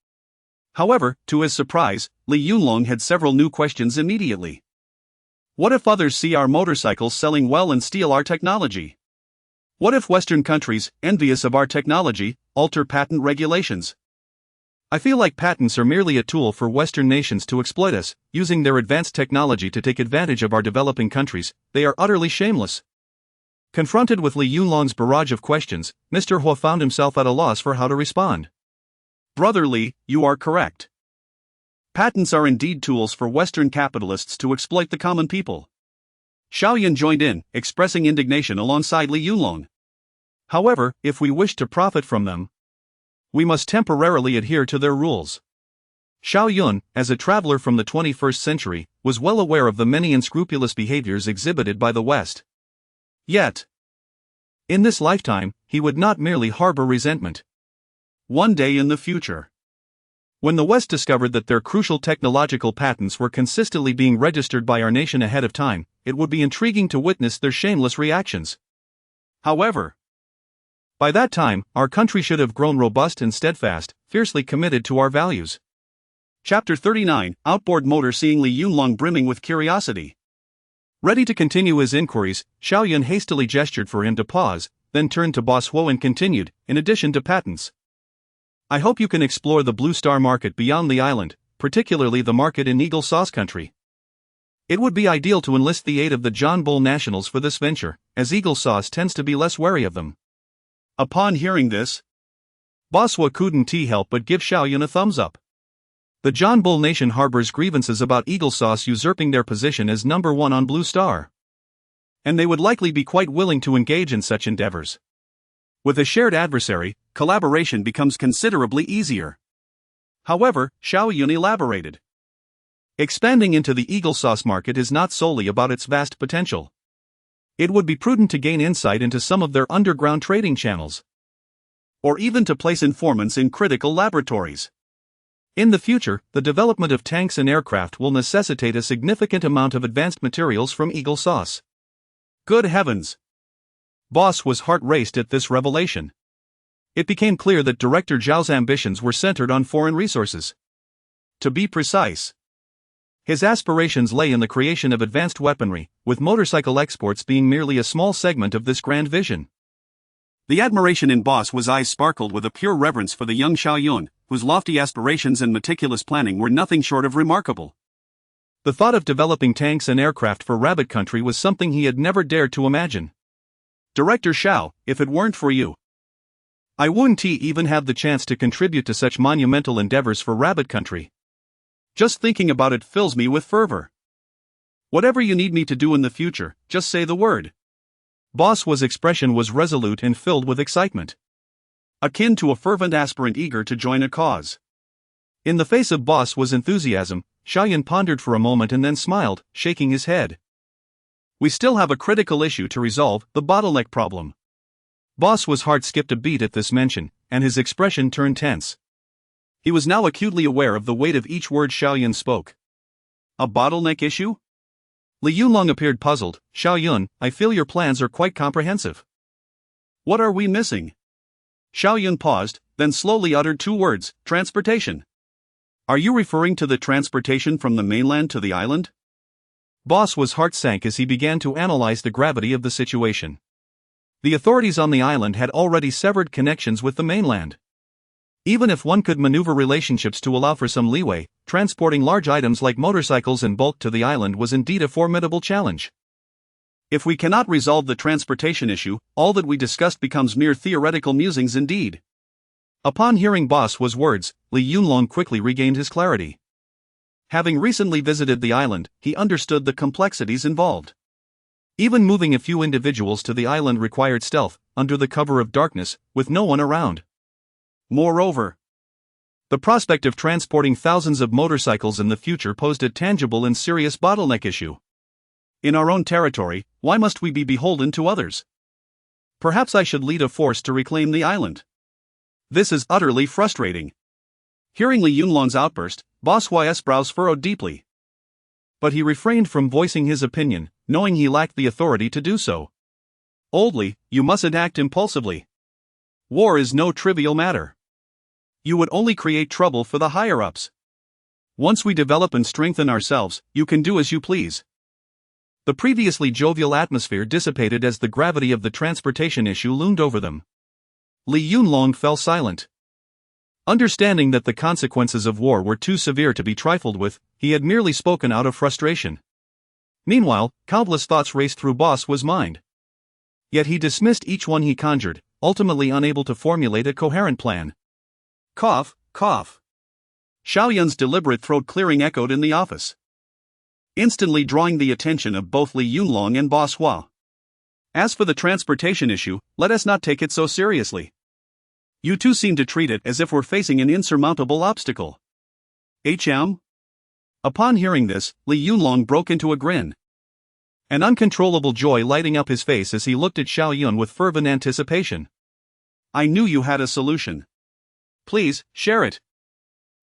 However, to his surprise, Li Yunlong had several new questions immediately. What if others see our motorcycles selling well and steal our technology? What if Western countries, envious of our technology, alter patent regulations? I feel like patents are merely a tool for Western nations to exploit us, using their advanced technology to take advantage of our developing countries. They are utterly shameless. Confronted with Li Yunlong's barrage of questions, Mr. Hua found himself at a loss for how to respond. Brother Li, you are correct. Patents are indeed tools for Western capitalists to exploit the common people. Xiao Yun joined in, expressing indignation alongside Li Yunlong. However, if we wish to profit from them, we must temporarily adhere to their rules. Xiao Yun, as a traveler from the 21st century, was well aware of the many unscrupulous behaviors exhibited by the West. Yet, in this lifetime, he would not merely harbor resentment. One day in the future, when the West discovered that their crucial technological patents were consistently being registered by our nation ahead of time, it would be intriguing to witness their shameless reactions. However, by that time, our country should have grown robust and steadfast, fiercely committed to our values. Chapter 39, Outboard Motor. Seeing Li Yunlong brimming with curiosity, ready to continue his inquiries, Xiao Yun hastily gestured for him to pause, then turned to Boss Huo and continued, in addition to patents, I hope you can explore the Blue Star market beyond the island, particularly the market in Eagle Sauce country. It would be ideal to enlist the aid of the John Bull nationals for this venture, as Eagle Sauce tends to be less wary of them. Upon hearing this, Boss Huo couldn't help but give Xiao Yun a thumbs up. The John Bull Nation harbors grievances about Eagle Sauce usurping their position as number one on Blue Star, and they would likely be quite willing to engage in such endeavors. With a shared adversary, collaboration becomes considerably easier. However, Xiao Yun elaborated. Expanding into the Eagle Sauce market is not solely about its vast potential. It would be prudent to gain insight into some of their underground trading channels, or even to place informants in critical laboratories. In the future, the development of tanks and aircraft will necessitate a significant amount of advanced materials from Eagle Sauce. Good heavens! Boss Huo's heart raced at this revelation. It became clear that Director Zhao's ambitions were centered on foreign resources. To be precise, his aspirations lay in the creation of advanced weaponry, with motorcycle exports being merely a small segment of this grand vision. The admiration in Boss Huo's eyes sparkled with a pure reverence for the young Xiao Yun, whose lofty aspirations and meticulous planning were nothing short of remarkable. The thought of developing tanks and aircraft for Rabbit Country was something he had never dared to imagine. Director Xiao, if it weren't for you, I wouldn't even have the chance to contribute to such monumental endeavors for Rabbit Country. Just thinking about it fills me with fervor. Whatever you need me to do in the future, just say the word. Boss Huo's expression was resolute and filled with excitement, akin to a fervent aspirant eager to join a cause. In the face of Boss Huo's enthusiasm, Xiao Yun pondered for a moment and then smiled, shaking his head. We still have a critical issue to resolve, the bottleneck problem. Boss Huo's heart skipped a beat at this mention, and his expression turned tense. He was now acutely aware of the weight of each word Xiao Yun spoke. A bottleneck issue? Li Yunlong appeared puzzled. Xiao Yun, I feel your plans are quite comprehensive. What are we missing? Xiao Yun paused, then slowly uttered two words, transportation. Are you referring to the transportation from the mainland to the island? Boss Huo's heart sank as he began to analyze the gravity of the situation. The authorities on the island had already severed connections with the mainland. Even if one could maneuver relationships to allow for some leeway, transporting large items like motorcycles in bulk to the island was indeed a formidable challenge. If we cannot resolve the transportation issue, all that we discussed becomes mere theoretical musings indeed. Upon hearing Boss Hua's words, Li Yunlong quickly regained his clarity. Having recently visited the island, he understood the complexities involved. Even moving a few individuals to the island required stealth, under the cover of darkness, with no one around. Moreover, the prospect of transporting thousands of motorcycles in the future posed a tangible and serious bottleneck issue. In our own territory, why must we be beholden to others? Perhaps I should lead a force to reclaim the island. This is utterly frustrating. Hearing Li Yunlong's outburst, Boss Hua's brows furrowed deeply. But he refrained from voicing his opinion, knowing he lacked the authority to do so. Old Li, you mustn't act impulsively. War is no trivial matter. You would only create trouble for the higher-ups. Once we develop and strengthen ourselves, you can do as you please. The previously jovial atmosphere dissipated as the gravity of the transportation issue loomed over them. Li Yunlong fell silent. Understanding that the consequences of war were too severe to be trifled with, he had merely spoken out of frustration. Meanwhile, countless thoughts raced through Boss Hua's mind. Yet he dismissed each one he conjured, ultimately unable to formulate a coherent plan. Cough, cough. Xiao Yun's deliberate throat-clearing echoed in the office, instantly drawing the attention of both Li Yunlong and Boss Hua. As for the transportation issue, let us not take it so seriously. You two seem to treat it as if we're facing an insurmountable obstacle. HM? Upon hearing this, Li Yunlong broke into a grin, an uncontrollable joy lighting up his face as he looked at Xiao Yun with fervent anticipation. I knew you had a solution. Please, share it.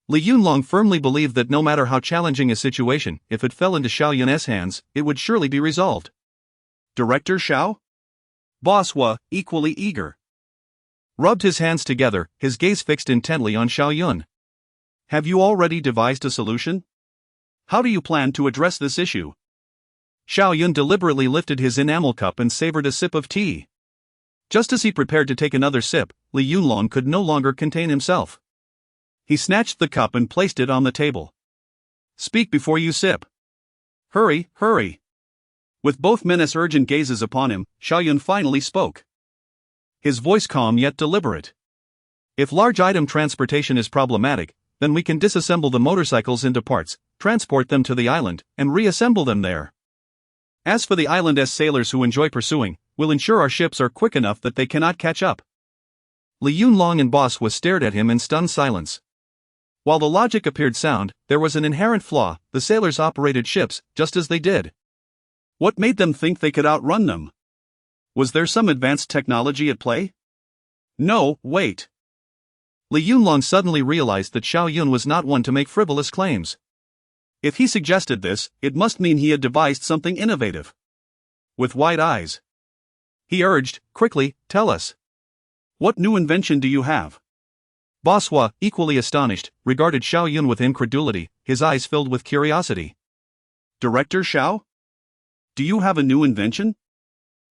Li Yunlong firmly believed that no matter how challenging a situation, if it fell into Xiao Yun's hands, it would surely be resolved. Director Xiao? Boss Hua, equally eager, rubbed his hands together, his gaze fixed intently on Xiao Yun. Have you already devised a solution? How do you plan to address this issue? Xiao Yun deliberately lifted his enamel cup and savored a sip of tea. Just as he prepared to take another sip, Li Yunlong could no longer contain himself. He snatched the cup and placed it on the table. Speak before you sip. Hurry, hurry. With both men as urgent gazes upon him, Xiao Yun finally spoke, his voice calm yet deliberate. If large item transportation is problematic, then we can disassemble the motorcycles into parts, transport them to the island, and reassemble them there. As for the island as sailors who enjoy pursuing, we'll ensure our ships are quick enough that they cannot catch up. Li Yunlong and Boss Hua stared at him in stunned silence. While the logic appeared sound, there was an inherent flaw: the sailors operated ships just as they did. What made them think they could outrun them? Was there some advanced technology at play? No, wait. Li Yunlong suddenly realized that Xiao Yun was not one to make frivolous claims. If he suggested this, it must mean he had devised something innovative. With wide eyes, he urged, quickly, tell us. What new invention do you have? Boss Hua, equally astonished, regarded Xiao Yun with incredulity, his eyes filled with curiosity. Director Xiao? Do you have a new invention?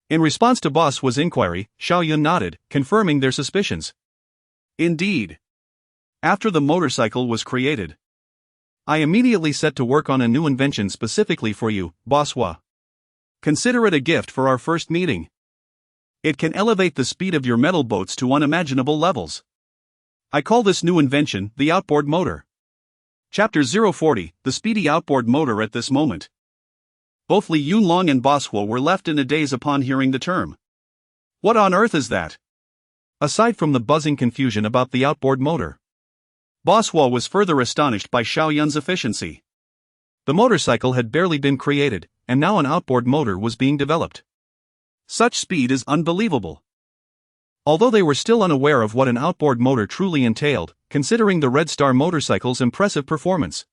In response to Boss Hua's inquiry, Xiao Yun nodded, confirming their suspicions. Indeed. After the motorcycle was created, I immediately set to work on a new invention specifically for you, Boss Hua. Consider it a gift for our first meeting. It can elevate the speed of your metal boats to unimaginable levels. I call this new invention the outboard motor. Chapter 040, the speedy outboard motor. At this moment, both Li Yunlong and Boss Hua were left in a daze upon hearing the term. What on earth is that? Aside from the buzzing confusion about the outboard motor, Boss Hua was further astonished by Xiao Yun's efficiency. The motorcycle had barely been created, and now an outboard motor was being developed. Such speed is unbelievable. Although they were still unaware of what an outboard motor truly entailed, considering the Red Star motorcycle's impressive performance,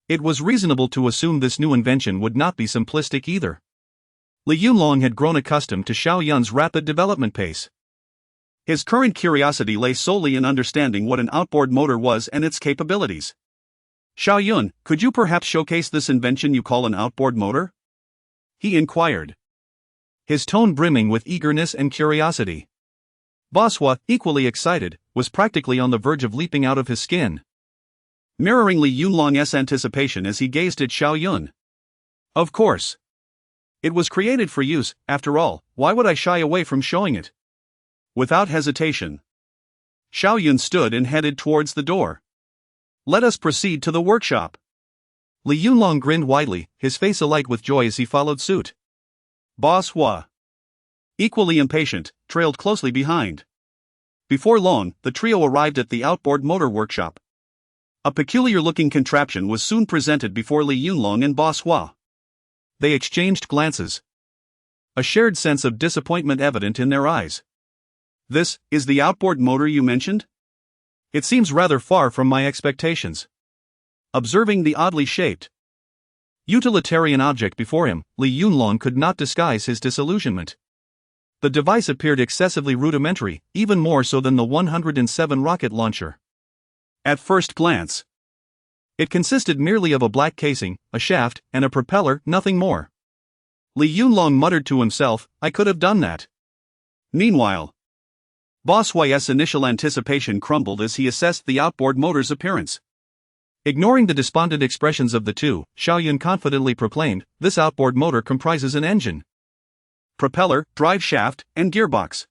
it was reasonable to assume this new invention would not be simplistic either. Li Yunlong had grown accustomed to Xiao Yun's rapid development pace. His current curiosity lay solely in understanding what an outboard motor was and its capabilities. Xiao Yun, could you perhaps showcase this invention you call an outboard motor? He inquired, his tone brimming with eagerness and curiosity. Boss Hua, equally excited, was practically on the verge of leaping out of his skin, mirroring Li Yunlong's anticipation as he gazed at Xiao Yun. Of course. It was created for use, after all, why would I shy away from showing it? Without hesitation, Xiao Yun stood and headed towards the door. Let us proceed to the workshop. Li Yunlong grinned widely, his face alight with joy as he followed suit. Boss Hua, equally impatient, trailed closely behind. Before long, the trio arrived at the outboard motor workshop. A peculiar-looking contraption was soon presented before Li Yunlong and Boss Hua. They exchanged glances, a shared sense of disappointment evident in their eyes. This is the outboard motor you mentioned? It seems rather far from my expectations. Observing the oddly shaped, utilitarian object before him, Li Yunlong could not disguise his disillusionment. The device appeared excessively rudimentary, even more so than the 107 rocket launcher. At first glance, it consisted merely of a black casing, a shaft, and a propeller, nothing more. Li Yunlong muttered to himself, I could have done that. Meanwhile, Boss Hua's initial anticipation crumbled as he assessed the outboard motor's appearance. Ignoring the despondent expressions of the two, Xiao Yun confidently proclaimed, this outboard motor comprises an engine, propeller, drive shaft, and gearbox.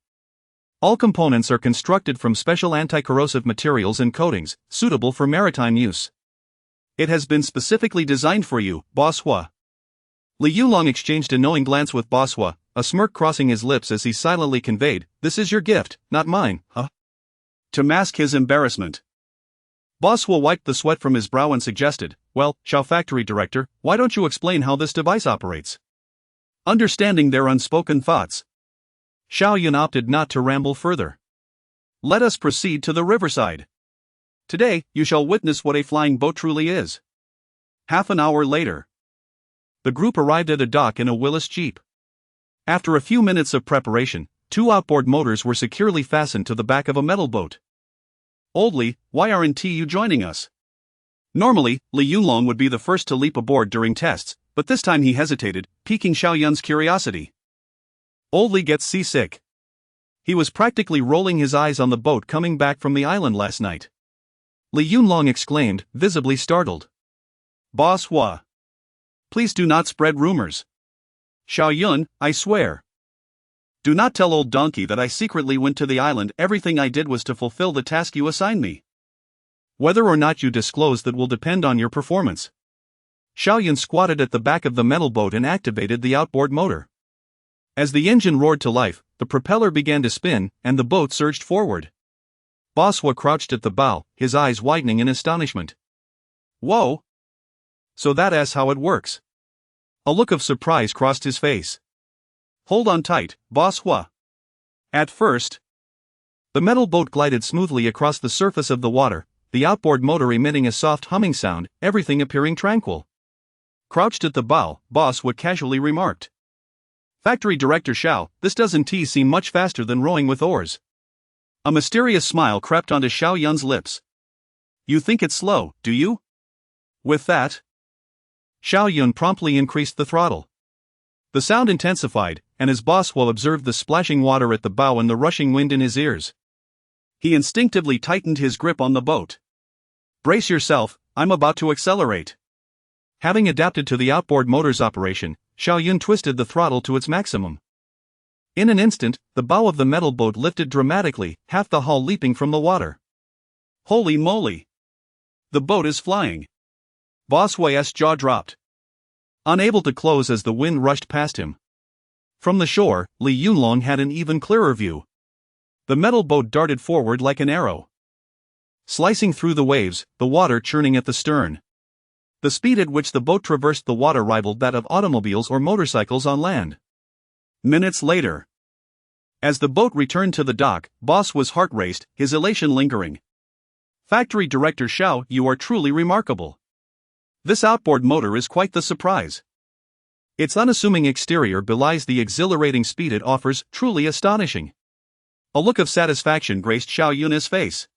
All components are constructed from special anti-corrosive materials and coatings, suitable for maritime use. It has been specifically designed for you, Boss Hua. Li Yunlong exchanged a knowing glance with Boss Hua, a smirk crossing his lips as he silently conveyed, this is your gift, not mine, huh? To mask his embarrassment, Boss Hua wiped the sweat from his brow and suggested, well, Xiao Factory Director, why don't you explain how this device operates? Understanding their unspoken thoughts, Xiao Yun opted not to ramble further. Let us proceed to the riverside. Today, you shall witness what a flying boat truly is. Half an hour later, the group arrived at a dock in a Willis Jeep. After a few minutes of preparation, 2 outboard motors were securely fastened to the back of a metal boat. Oldly, why aren't you joining us? Normally, Li Yunlong would be the first to leap aboard during tests, but this time he hesitated, piquing Xiao Yun's curiosity. Oldly gets seasick. He was practically rolling his eyes on the boat coming back from the island last night. Li Yunlong exclaimed, visibly startled. Boss Hua, please do not spread rumors. Xiao Yun, I swear. Do not tell old donkey that I secretly went to the island. Everything I did was to fulfill the task you assigned me. Whether or not you disclose that will depend on your performance. Xiao Yun squatted at the back of the metal boat and activated the outboard motor. As the engine roared to life, the propeller began to spin, and the boat surged forward. Boss Hua crouched at the bow, his eyes widening in astonishment. Whoa! So that's how it works. A look of surprise crossed his face. Hold on tight, Boss Hua. At first, the metal boat glided smoothly across the surface of the water, the outboard motor emitting a soft humming sound, everything appearing tranquil. Crouched at the bow, Boss Hua casually remarked. Factory Director Xiao, this doesn't seem much faster than rowing with oars. A mysterious smile crept onto Xiao Yun's lips. You think it's slow, do you? With that, Xiao Yun promptly increased the throttle. The sound intensified, and as Boss Hua observed the splashing water at the bow and the rushing wind in his ears, he instinctively tightened his grip on the boat. Brace yourself, I'm about to accelerate. Having adapted to the outboard motor's operation, Xiao Yun twisted the throttle to its maximum. In an instant, the bow of the metal boat lifted dramatically, half the hull leaping from the water. Holy moly! The boat is flying. Boss Hua's jaw dropped, unable to close as the wind rushed past him. From the shore, Li Yunlong had an even clearer view. The metal boat darted forward like an arrow, slicing through the waves, the water churning at the stern. The speed at which the boat traversed the water rivaled that of automobiles or motorcycles on land. Minutes later, as the boat returned to the dock, Boss Hua's heart raced, his elation lingering. Factory Director Xiao, you are truly remarkable. This outboard motor is quite the surprise. Its unassuming exterior belies the exhilarating speed it offers, truly astonishing. A look of satisfaction graced Xiao Yun's face.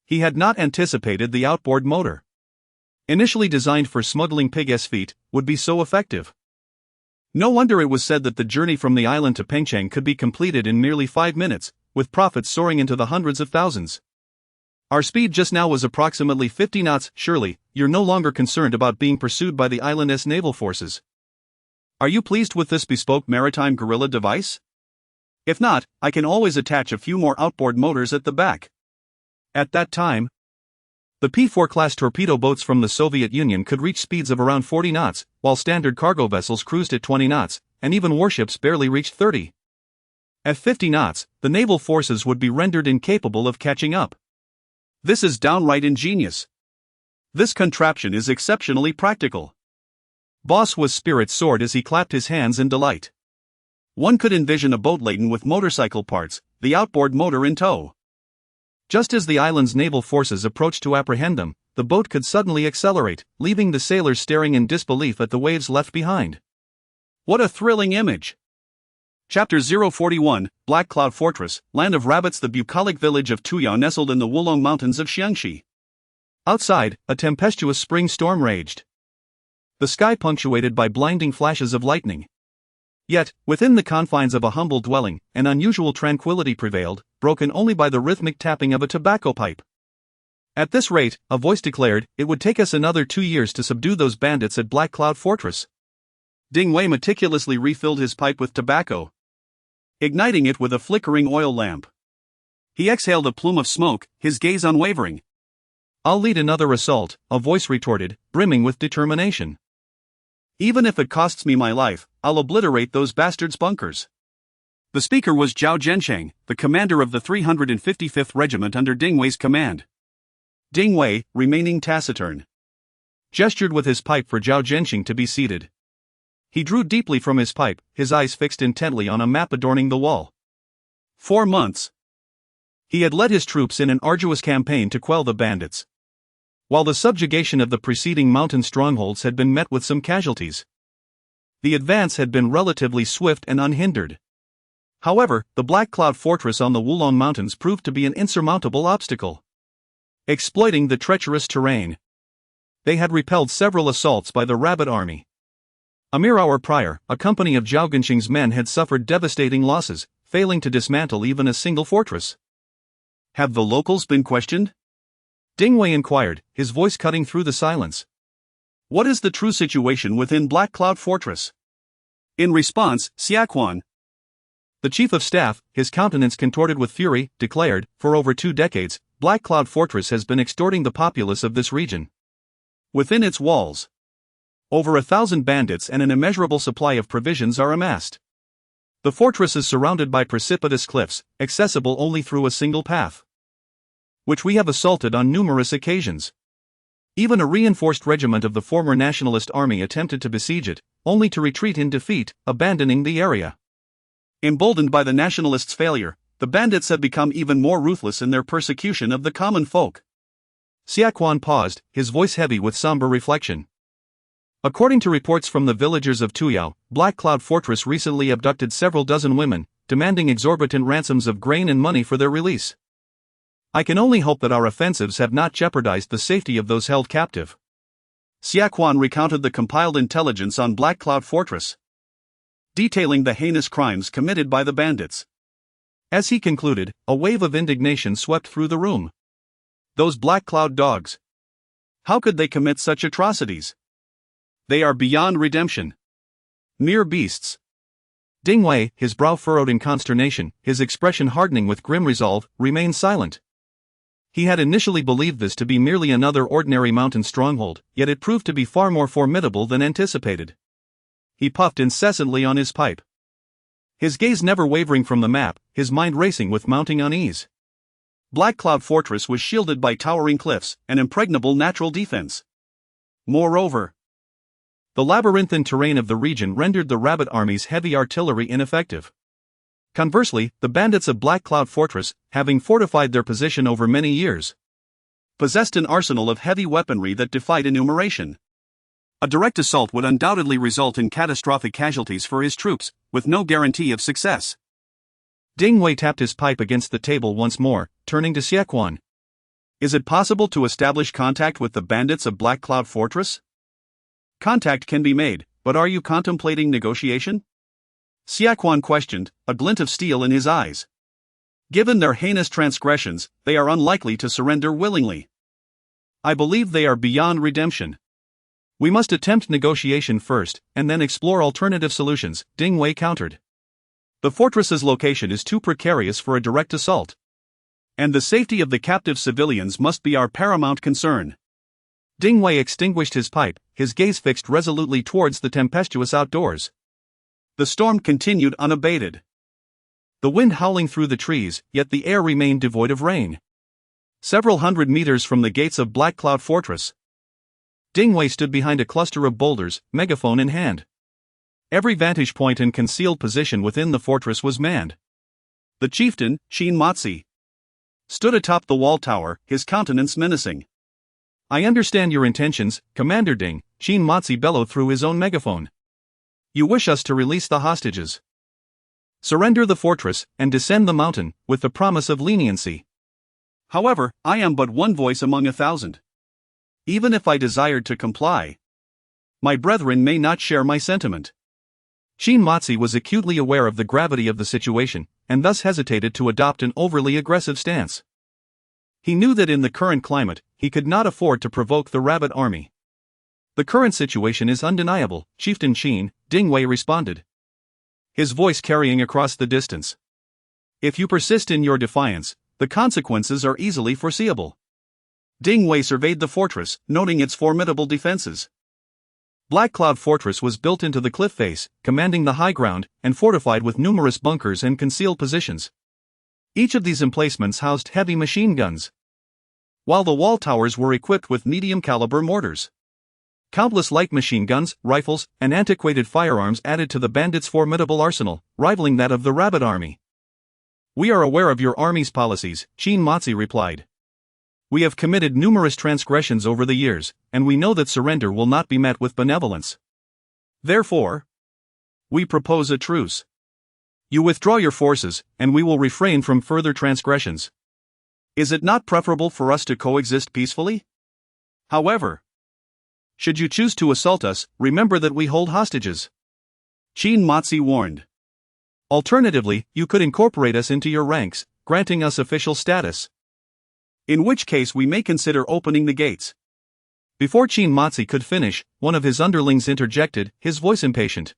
He had not anticipated the outboard motor, initially designed for smuggling pig's feet, would be so effective. No wonder it was said that the journey from the island to Pengcheng could be completed in merely 5 minutes, with profits soaring into the hundreds of thousands. Our speed just now was approximately 50 knots. Surely, you're no longer concerned about being pursued by the island's naval forces. Are you pleased with this bespoke maritime guerrilla device? If not, I can always attach a few more outboard motors at the back. At that time, the P-4 class torpedo boats from the Soviet Union could reach speeds of around 40 knots, while standard cargo vessels cruised at 20 knots, and even warships barely reached 30. At 50 knots, the naval forces would be rendered incapable of catching up. This is downright ingenious. This contraption is exceptionally practical. Boss was spirits soared as he clapped his hands in delight. One could envision a boat laden with motorcycle parts, the outboard motor in tow. Just as the island's naval forces approached to apprehend them, the boat could suddenly accelerate, leaving the sailors staring in disbelief at the waves left behind. What a thrilling image! Chapter 041, Black Cloud Fortress, Land of Rabbits. The bucolic village of Tuyao nestled in the Wulong Mountains of Xiangxi. Outside, a tempestuous spring storm raged. The sky punctuated by blinding flashes of lightning. Yet, within the confines of a humble dwelling, an unusual tranquility prevailed, broken only by the rhythmic tapping of a tobacco pipe. At this rate, a voice declared, it would take us another 2 years to subdue those bandits at Black Cloud Fortress. Ding Wei meticulously refilled his pipe with tobacco, igniting it with a flickering oil lamp. He exhaled a plume of smoke, his gaze unwavering. I'll lead another assault, a voice retorted, brimming with determination. Even if it costs me my life, I'll obliterate those bastards' bunkers. The speaker was Zhao Zhensheng, the commander of the 355th Regiment under Ding Wei's command. Ding Wei, remaining taciturn, gestured with his pipe for Zhao Zhensheng to be seated. He drew deeply from his pipe, his eyes fixed intently on a map adorning the wall. 4 months. He had led his troops in an arduous campaign to quell the bandits. While the subjugation of the preceding mountain strongholds had been met with some casualties, the advance had been relatively swift and unhindered. However, the Black Cloud Fortress on the Wulong Mountains proved to be an insurmountable obstacle. Exploiting the treacherous terrain, they had repelled several assaults by the Rabbit Army. A mere hour prior, a company of Zhao Gensheng's men had suffered devastating losses, failing to dismantle even a single fortress. Have the locals been questioned? Ding Wei inquired, his voice cutting through the silence. What is the true situation within Black Cloud Fortress? In response, Xiaoquan, the chief of staff, his countenance contorted with fury, declared, for over 2 decades, Black Cloud Fortress has been extorting the populace of this region. Within its walls, over 1,000 bandits and an immeasurable supply of provisions are amassed. The fortress is surrounded by precipitous cliffs, accessible only through a single path, which we have assaulted on numerous occasions. Even a reinforced regiment of the former nationalist army attempted to besiege it, only to retreat in defeat, abandoning the area. Emboldened by the nationalists' failure, the bandits have become even more ruthless in their persecution of the common folk. Xiaoquan paused, his voice heavy with somber reflection. According to reports from the villagers of Tuyao, Black Cloud Fortress recently abducted several dozen women, demanding exorbitant ransoms of grain and money for their release. I can only hope that our offensives have not jeopardized the safety of those held captive. Xiaoquan recounted the compiled intelligence on Black Cloud Fortress, detailing the heinous crimes committed by the bandits. As he concluded, a wave of indignation swept through the room. Those Black Cloud dogs! How could they commit such atrocities? They are beyond redemption. Mere beasts. Ding Wei, his brow furrowed in consternation, his expression hardening with grim resolve, remained silent. He had initially believed this to be merely another ordinary mountain stronghold, yet it proved to be far more formidable than anticipated. He puffed incessantly on his pipe, his gaze never wavering from the map, his mind racing with mounting unease. Black Cloud Fortress was shielded by towering cliffs, an impregnable natural defense. Moreover, the labyrinthine terrain of the region rendered the Rabbit Army's heavy artillery ineffective. Conversely, the bandits of Black Cloud Fortress, having fortified their position over many years, possessed an arsenal of heavy weaponry that defied enumeration. A direct assault would undoubtedly result in catastrophic casualties for his troops, with no guarantee of success. Ding Wei tapped his pipe against the table once more, turning to Xiaoquan. Is it possible to establish contact with the bandits of Black Cloud Fortress? Contact can be made, but are you contemplating negotiation? Xiaoquan questioned, a glint of steel in his eyes. Given their heinous transgressions, they are unlikely to surrender willingly. I believe they are beyond redemption. We must attempt negotiation first, and then explore alternative solutions, Ding Wei countered. The fortress's location is too precarious for a direct assault. And the safety of the captive civilians must be our paramount concern. Ding Wei extinguished his pipe, his gaze fixed resolutely towards the tempestuous outdoors. The storm continued unabated. The wind howling through the trees, yet the air remained devoid of rain. Several hundred meters from the gates of Black Cloud Fortress, Ding Wei stood behind a cluster of boulders, megaphone in hand. Every vantage point and concealed position within the fortress was manned. The chieftain, Shin Matsi, stood atop the wall tower, his countenance menacing. I understand your intentions, Commander Ding, Shin Matsi bellowed through his own megaphone. You wish us to release the hostages. Surrender the fortress, and descend the mountain, with the promise of leniency. However, I am but one voice among 1,000. Even if I desired to comply, my brethren may not share my sentiment. Shin Matsi was acutely aware of the gravity of the situation, and thus hesitated to adopt an overly aggressive stance. He knew that in the current climate, he could not afford to provoke the rabbit army. The current situation is undeniable, Chieftain Shin, Ding Wei responded, his voice carrying across the distance. If you persist in your defiance, the consequences are easily foreseeable. Ding Wei surveyed the fortress, noting its formidable defenses. Black Cloud Fortress was built into the cliff face, commanding the high ground, and fortified with numerous bunkers and concealed positions. Each of these emplacements housed heavy machine guns, while the wall towers were equipped with medium-caliber mortars. Countless light machine guns, rifles, and antiquated firearms added to the bandits' formidable arsenal, rivaling that of the rabbit army. We are aware of your army's policies, Shin Matsi replied. We have committed numerous transgressions over the years, and we know that surrender will not be met with benevolence. Therefore, we propose a truce. You withdraw your forces, and we will refrain from further transgressions. Is it not preferable for us to coexist peacefully? However, should you choose to assault us, remember that we hold hostages. Shin Matsi warned. Alternatively, you could incorporate us into your ranks, granting us official status. In which case we may consider opening the gates. Before Shin Matsi could finish, one of his underlings interjected, his voice impatient.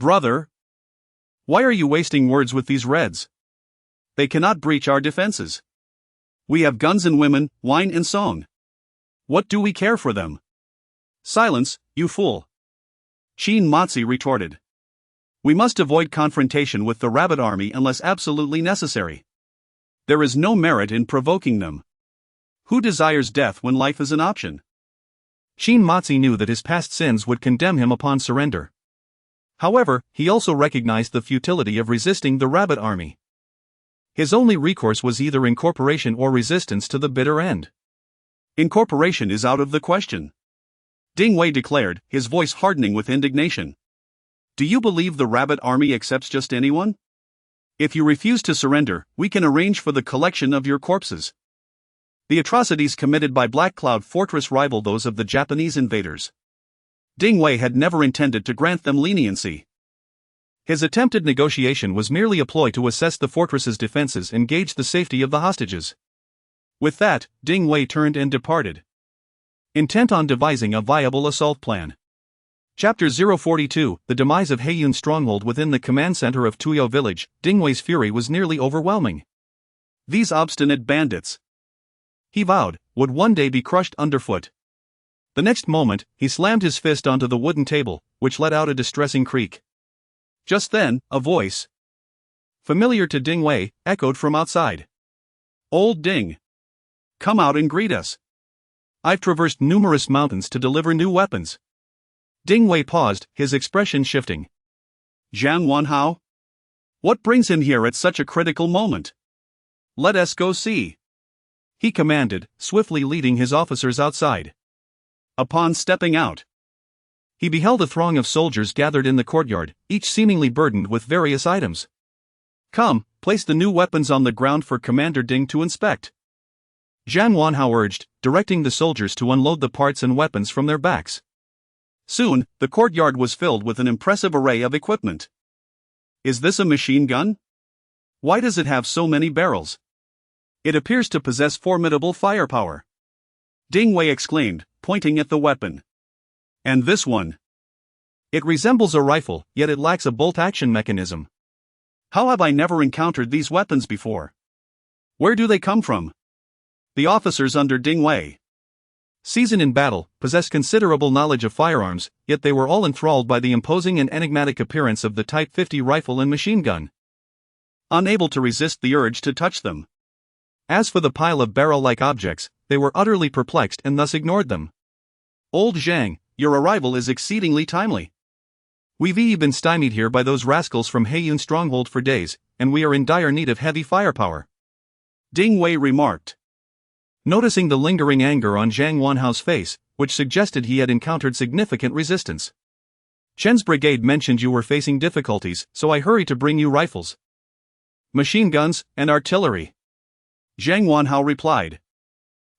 Brother, why are you wasting words with these Reds? They cannot breach our defenses. We have guns and women, wine and song. What do we care for them? Silence, you fool. Shin Matsi retorted. We must avoid confrontation with the rabbit army unless absolutely necessary. There is no merit in provoking them. Who desires death when life is an option? Shin Matsi knew that his past sins would condemn him upon surrender. However, he also recognized the futility of resisting the rabbit army. His only recourse was either incorporation or resistance to the bitter end. Incorporation is out of the question, Ding Wei declared, his voice hardening with indignation. Do you believe the rabbit army accepts just anyone? If you refuse to surrender, we can arrange for the collection of your corpses. The atrocities committed by Black Cloud Fortress rival those of the Japanese invaders. Ding Wei had never intended to grant them leniency. His attempted negotiation was merely a ploy to assess the fortress's defenses and gauge the safety of the hostages. With that, Ding Wei turned and departed, intent on devising a viable assault plan. Chapter 042, The Demise of Heiyun Stronghold. Within the command center of Tuyo Village, Ding Wei's fury was nearly overwhelming. These obstinate bandits, he vowed, would one day be crushed underfoot. The next moment, he slammed his fist onto the wooden table, which let out a distressing creak. Just then, a voice, familiar to Ding Wei, echoed from outside. Old Ding, come out and greet us. I've traversed numerous mountains to deliver new weapons. Ding Wei paused, his expression shifting. Jiang Wanhao? What brings him here at such a critical moment? Let us go see, he commanded, swiftly leading his officers outside. Upon stepping out, he beheld a throng of soldiers gathered in the courtyard, each seemingly burdened with various items. Come, place the new weapons on the ground for Commander Ding to inspect, Jiang Wanhao urged, directing the soldiers to unload the parts and weapons from their backs. Soon, the courtyard was filled with an impressive array of equipment. Is this a machine gun? Why does it have so many barrels? It appears to possess formidable firepower. Ding Wei exclaimed, pointing at the weapon. And this one? It resembles a rifle, yet it lacks a bolt-action mechanism. How have I never encountered these weapons before? Where do they come from? The officers under Ding Wei, seasoned in battle, possessed considerable knowledge of firearms, yet they were all enthralled by the imposing and enigmatic appearance of the Type 50 rifle and machine gun, unable to resist the urge to touch them. As for the pile of barrel-like objects, they were utterly perplexed and thus ignored them. Old Zhang, your arrival is exceedingly timely. We've been stymied here by those rascals from Xiao Yun stronghold for days, and we are in dire need of heavy firepower, Ding Wei remarked, noticing the lingering anger on Zhang Wanhao's face, which suggested he had encountered significant resistance. Chen's brigade mentioned you were facing difficulties, so I hurried to bring you rifles, machine guns, and artillery, Zhang Wanhao replied.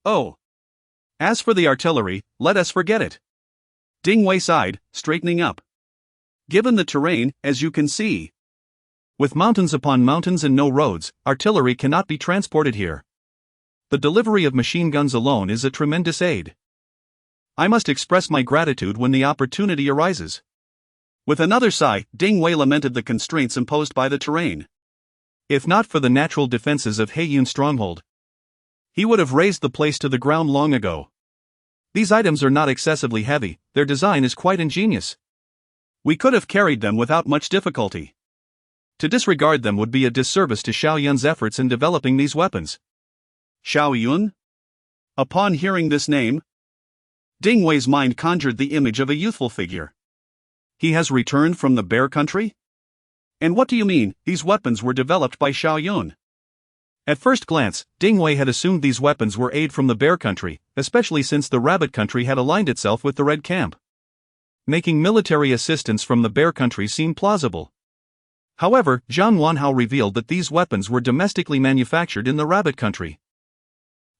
Oh. As for the artillery, let us forget it. Ding Wei sighed, straightening up. Given the terrain, as you can see, with mountains upon mountains and no roads, artillery cannot be transported here. The delivery of machine guns alone is a tremendous aid. I must express my gratitude when the opportunity arises. With another sigh, Ding Wei lamented the constraints imposed by the terrain. If not for the natural defenses of Xiao Yun stronghold, he would have razed the place to the ground long ago. These items are not excessively heavy, their design is quite ingenious. We could have carried them without much difficulty. To disregard them would be a disservice to Xiao Yun's efforts in developing these weapons. Xiao Yun? Upon hearing this name, Ding Wei's mind conjured the image of a youthful figure. He has returned from the Bear Country? And what do you mean, these weapons were developed by Xiao Yun? At first glance, Ding Wei had assumed these weapons were aid from the Bear Country, especially since the Rabbit Country had aligned itself with the Red Camp, making military assistance from the Bear Country seem plausible. However, Zhang Wanhao revealed that these weapons were domestically manufactured in the Rabbit Country.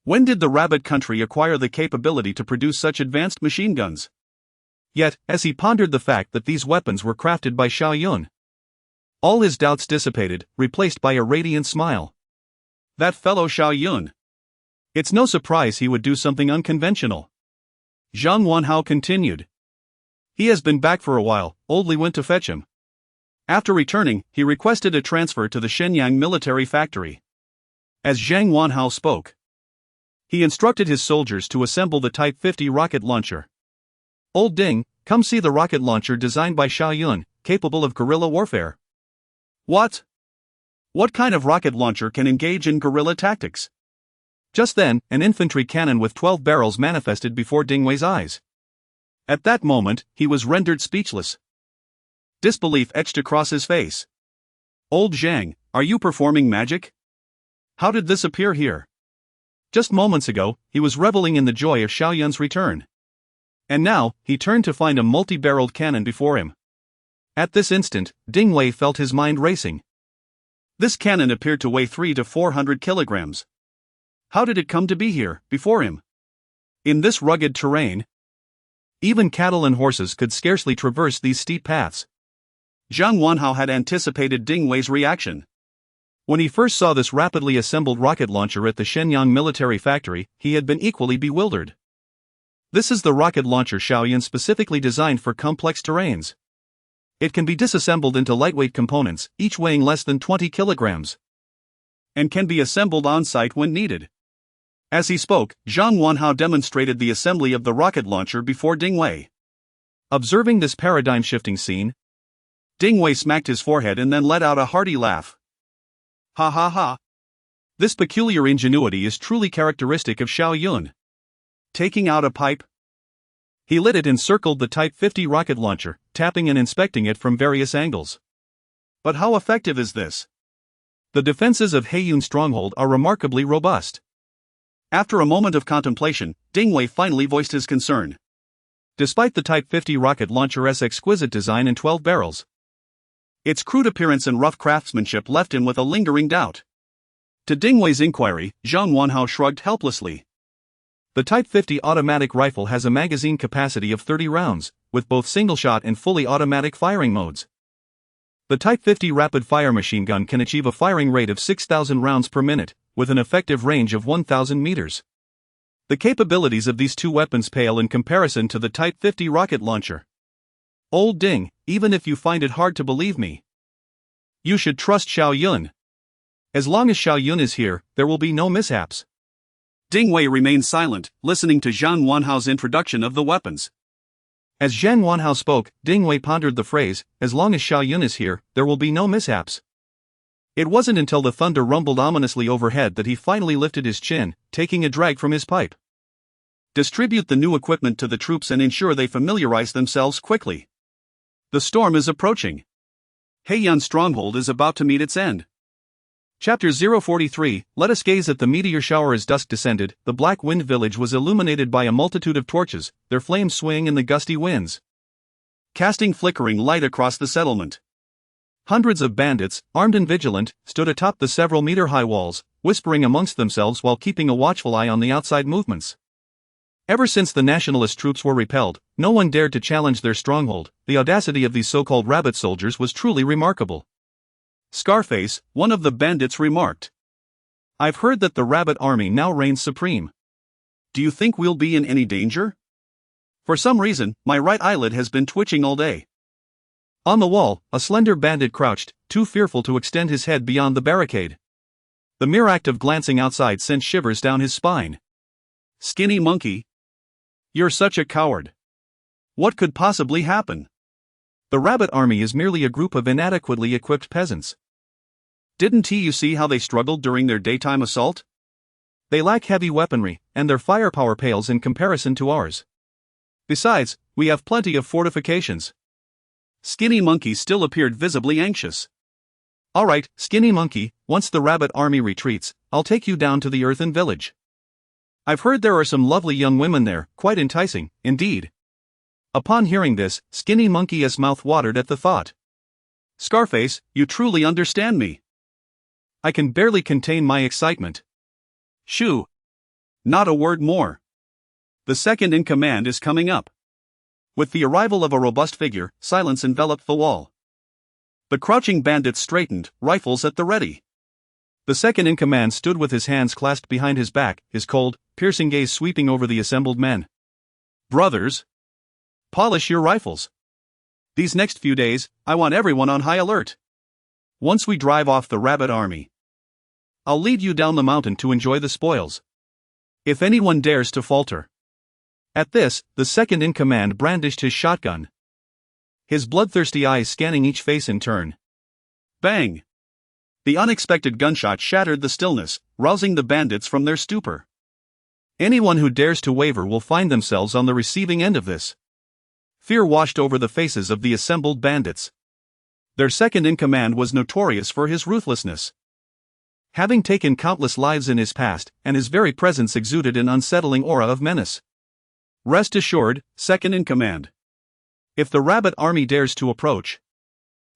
When did the Rabbit Country acquire the capability to produce such advanced machine guns? Yet, as he pondered the fact that these weapons were crafted by Xiao Yun, all his doubts dissipated, replaced by a radiant smile. That fellow Xiao Yun. It's no surprise he would do something unconventional, Zhang Wanhao continued. He has been back for a while, Old Li went to fetch him. After returning, he requested a transfer to the Shenyang military factory. As Zhang Wanhao spoke, he instructed his soldiers to assemble the Type 50 rocket launcher. Old Ding, come see the rocket launcher designed by Xiao Yun, capable of guerrilla warfare. What? What kind of rocket launcher can engage in guerrilla tactics? Just then, an infantry cannon with 12 barrels manifested before Ding Wei's eyes. At that moment, he was rendered speechless. Disbelief etched across his face. Old Zhang, are you performing magic? How did this appear here? Just moments ago, he was reveling in the joy of Xiao Yun's return. And now, he turned to find a multi-barreled cannon before him. At this instant, Ding Wei felt his mind racing. This cannon appeared to weigh 300 to 400 kilograms. How did it come to be here, before him? In this rugged terrain, even cattle and horses could scarcely traverse these steep paths. Zhang Wanhao had anticipated Ding Wei's reaction. When he first saw this rapidly assembled rocket launcher at the Shenyang military factory, he had been equally bewildered. This is the rocket launcher Xiao Yun specifically designed for complex terrains. It can be disassembled into lightweight components, each weighing less than 20 kilograms, and can be assembled on-site when needed. As he spoke, Zhang Wanhao demonstrated the assembly of the rocket launcher before Ding Wei. Observing this paradigm-shifting scene, Ding Wei smacked his forehead and then let out a hearty laugh. Ha ha ha. This peculiar ingenuity is truly characteristic of Xiao Yun. Taking out a pipe, he lit it and circled the Type 50 rocket launcher, tapping and inspecting it from various angles. But how effective is this? The defenses of Xiao Yun stronghold are remarkably robust. After a moment of contemplation, Ding Wei finally voiced his concern. Despite the Type 50 rocket launcher's exquisite design and 12 barrels, its crude appearance and rough craftsmanship left him with a lingering doubt. To Ding Wei's inquiry, Zhang Wanhao shrugged helplessly. The Type 50 automatic rifle has a magazine capacity of 30 rounds, with both single-shot and fully automatic firing modes. The Type 50 rapid-fire machine gun can achieve a firing rate of 6,000 rounds per minute, with an effective range of 1,000 meters. The capabilities of these two weapons pale in comparison to the Type 50 rocket launcher. Old Ding, even if you find it hard to believe me, you should trust Xiao Yun. As long as Xiao Yun is here, there will be no mishaps. Ding Wei remained silent, listening to Zhang Wanhao's introduction of the weapons. As Zhang Wanhao spoke, Ding Wei pondered the phrase, as long as Xiao Yun is here, there will be no mishaps. It wasn't until the thunder rumbled ominously overhead that he finally lifted his chin, taking a drag from his pipe. Distribute the new equipment to the troops and ensure they familiarize themselves quickly. The storm is approaching. Heiyuan stronghold is about to meet its end. Chapter 043, let us gaze at the meteor shower. As dusk descended, the Black Wind village was illuminated by a multitude of torches, their flames swaying in the gusty winds, casting flickering light across the settlement. Hundreds of bandits, armed and vigilant, stood atop the several-meter-high walls, whispering amongst themselves while keeping a watchful eye on the outside movements. Ever since the nationalist troops were repelled, no one dared to challenge their stronghold. The audacity of these so-called rabbit soldiers was truly remarkable. Scarface, one of the bandits, remarked, "I've heard that the rabbit army now reigns supreme. Do you think we'll be in any danger? For some reason, my right eyelid has been twitching all day." On the wall, a slender bandit crouched, too fearful to extend his head beyond the barricade. The mere act of glancing outside sent shivers down his spine. "Skinny monkey. You're such a coward. What could possibly happen? The rabbit army is merely a group of inadequately equipped peasants. Didn't you see how they struggled during their daytime assault? They lack heavy weaponry, and their firepower pales in comparison to ours. Besides, we have plenty of fortifications." Skinny Monkey still appeared visibly anxious. "All right, Skinny Monkey, once the rabbit army retreats, I'll take you down to the earthen village. I've heard there are some lovely young women there, quite enticing, indeed." Upon hearing this, Skinny Monkey's mouth watered at the thought. "Scarface, you truly understand me." I can barely contain my excitement. "Shoo! Not a word more. The second in command is coming up." With the arrival of a robust figure, silence enveloped the wall. The crouching bandits straightened, rifles at the ready. The second in command stood with his hands clasped behind his back, his cold, piercing gaze sweeping over the assembled men. "Brothers, polish your rifles. These next few days, I want everyone on high alert. Once we drive off the rabbit army, I'll lead you down the mountain to enjoy the spoils. If anyone dares to falter." At this, the second in command brandished his shotgun, his bloodthirsty eyes scanning each face in turn. Bang! The unexpected gunshot shattered the stillness, rousing the bandits from their stupor. Anyone who dares to waver will find themselves on the receiving end of this. Fear washed over the faces of the assembled bandits. Their second in command was notorious for his ruthlessness, having taken countless lives in his past, and his very presence exuded an unsettling aura of menace. "Rest assured, second in command. If the rabbit army dares to approach,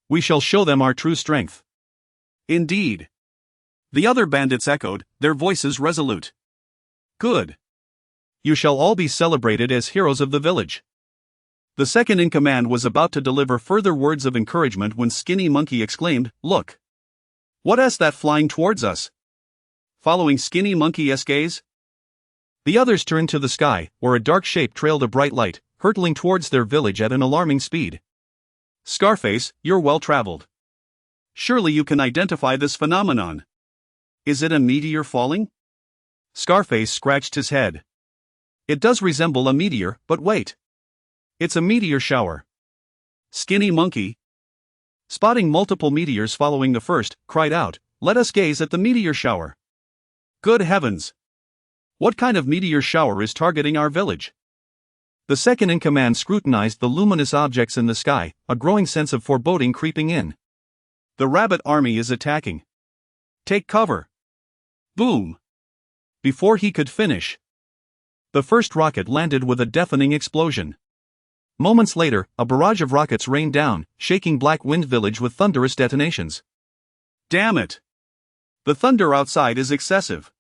we shall show them our true strength." "Indeed." The other bandits echoed, their voices resolute. "Good. You shall all be celebrated as heroes of the village." The second in command was about to deliver further words of encouragement when Skinny Monkey exclaimed, "Look! What's that flying towards us?" Following Skinny Monkey's gaze, the others turned to the sky, where a dark shape trailed a bright light, hurtling towards their village at an alarming speed. "Scarface, you're well-traveled. Surely you can identify this phenomenon. Is it a meteor falling?" Scarface scratched his head. "It does resemble a meteor, but wait. It's a meteor shower." Skinny Monkey, spotting multiple meteors following the first, cried out, "Let us gaze at the meteor shower." "Good heavens! What kind of meteor shower is targeting our village?" The second in command scrutinized the luminous objects in the sky, a growing sense of foreboding creeping in. "The rabbit army is attacking. Take cover." Boom! Before he could finish, the first rocket landed with a deafening explosion. Moments later, a barrage of rockets rained down, shaking Black Wind Village with thunderous detonations. "Damn it! The thunder outside is excessive."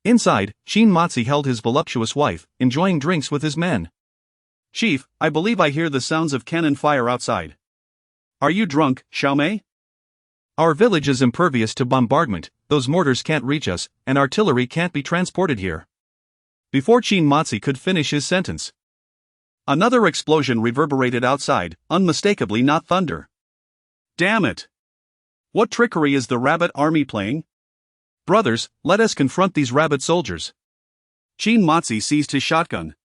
Inside, Shin Matsi held his voluptuous wife, enjoying drinks with his men. "Chief, I believe I hear the sounds of cannon fire outside." Are you drunk, Xiaomei? Our village is impervious to bombardment, those mortars can't reach us, and artillery can't be transported here. Before Qin Matsi could finish his sentence, another explosion reverberated outside, unmistakably not thunder. Damn it! What trickery is the rabbit army playing? Brothers, let us confront these rabbit soldiers. Qin Matsi seized his shotgun,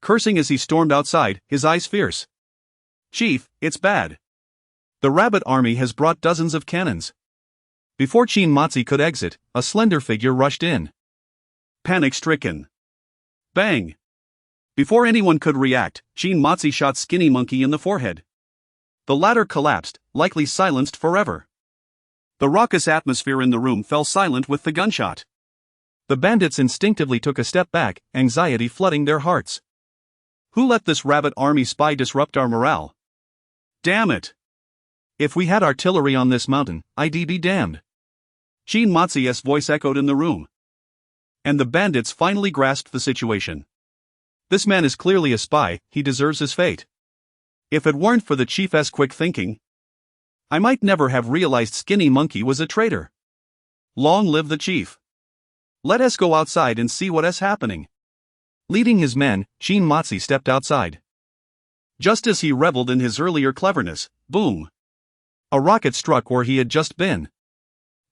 cursing as he stormed outside, his eyes fierce. Chief, it's bad. The rabbit army has brought dozens of cannons. Before Qin Matsi could exit, a slender figure rushed in. Panic-stricken. Bang! Before anyone could react, Qin Matsi shot Skinny Monkey in the forehead. The latter collapsed, likely silenced forever. The raucous atmosphere in the room fell silent with the gunshot. The bandits instinctively took a step back, anxiety flooding their hearts. Who let this rabbit army spy disrupt our morale? Damn it! If we had artillery on this mountain, I'd be damned. Qin Matsi's voice echoed in the room. And the bandits finally grasped the situation. This man is clearly a spy, he deserves his fate. If it weren't for the chief's quick thinking, I might never have realized Skinny Monkey was a traitor. Long live the chief. Let us go outside and see what is happening. Leading his men, Qin Matsi stepped outside. Just as he reveled in his earlier cleverness, boom! A rocket struck where he had just been.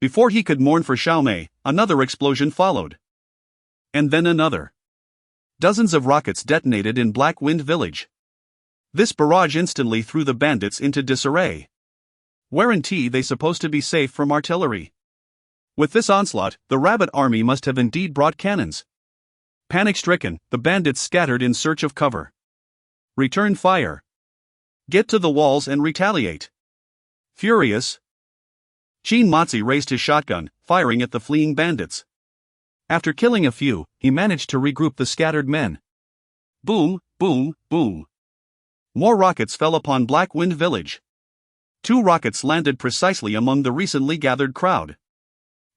Before he could mourn for Xiaomei, another explosion followed. And then another. Dozens of rockets detonated in Black Wind Village. This barrage instantly threw the bandits into disarray. Weren't they supposed to be safe from artillery? With this onslaught, the rabbit army must have indeed brought cannons. Panic-stricken, the bandits scattered in search of cover. Return fire. Get to the walls and retaliate. Furious, Qin Matsi raised his shotgun, firing at the fleeing bandits. After killing a few, he managed to regroup the scattered men. Boom, boom, boom. More rockets fell upon Black Wind Village. 2 rockets landed precisely among the recently gathered crowd.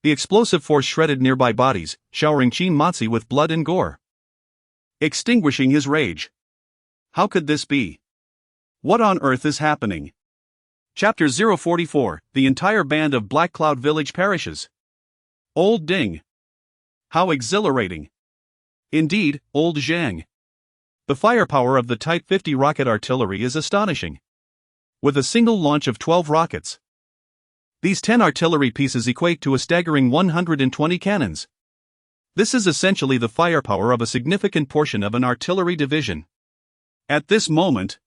The explosive force shredded nearby bodies, showering Qin Matsi with blood and gore. Extinguishing his rage. How could this be? What on earth is happening? Chapter 044, the entire band of Black Cloud Village perishes. Old Ding. How exhilarating. Indeed, Old Zhang. The firepower of the Type 50 rocket artillery is astonishing. With a single launch of 12 rockets, these 10 artillery pieces equate to a staggering 120 cannons. This is essentially the firepower of a significant portion of an artillery division. At this moment,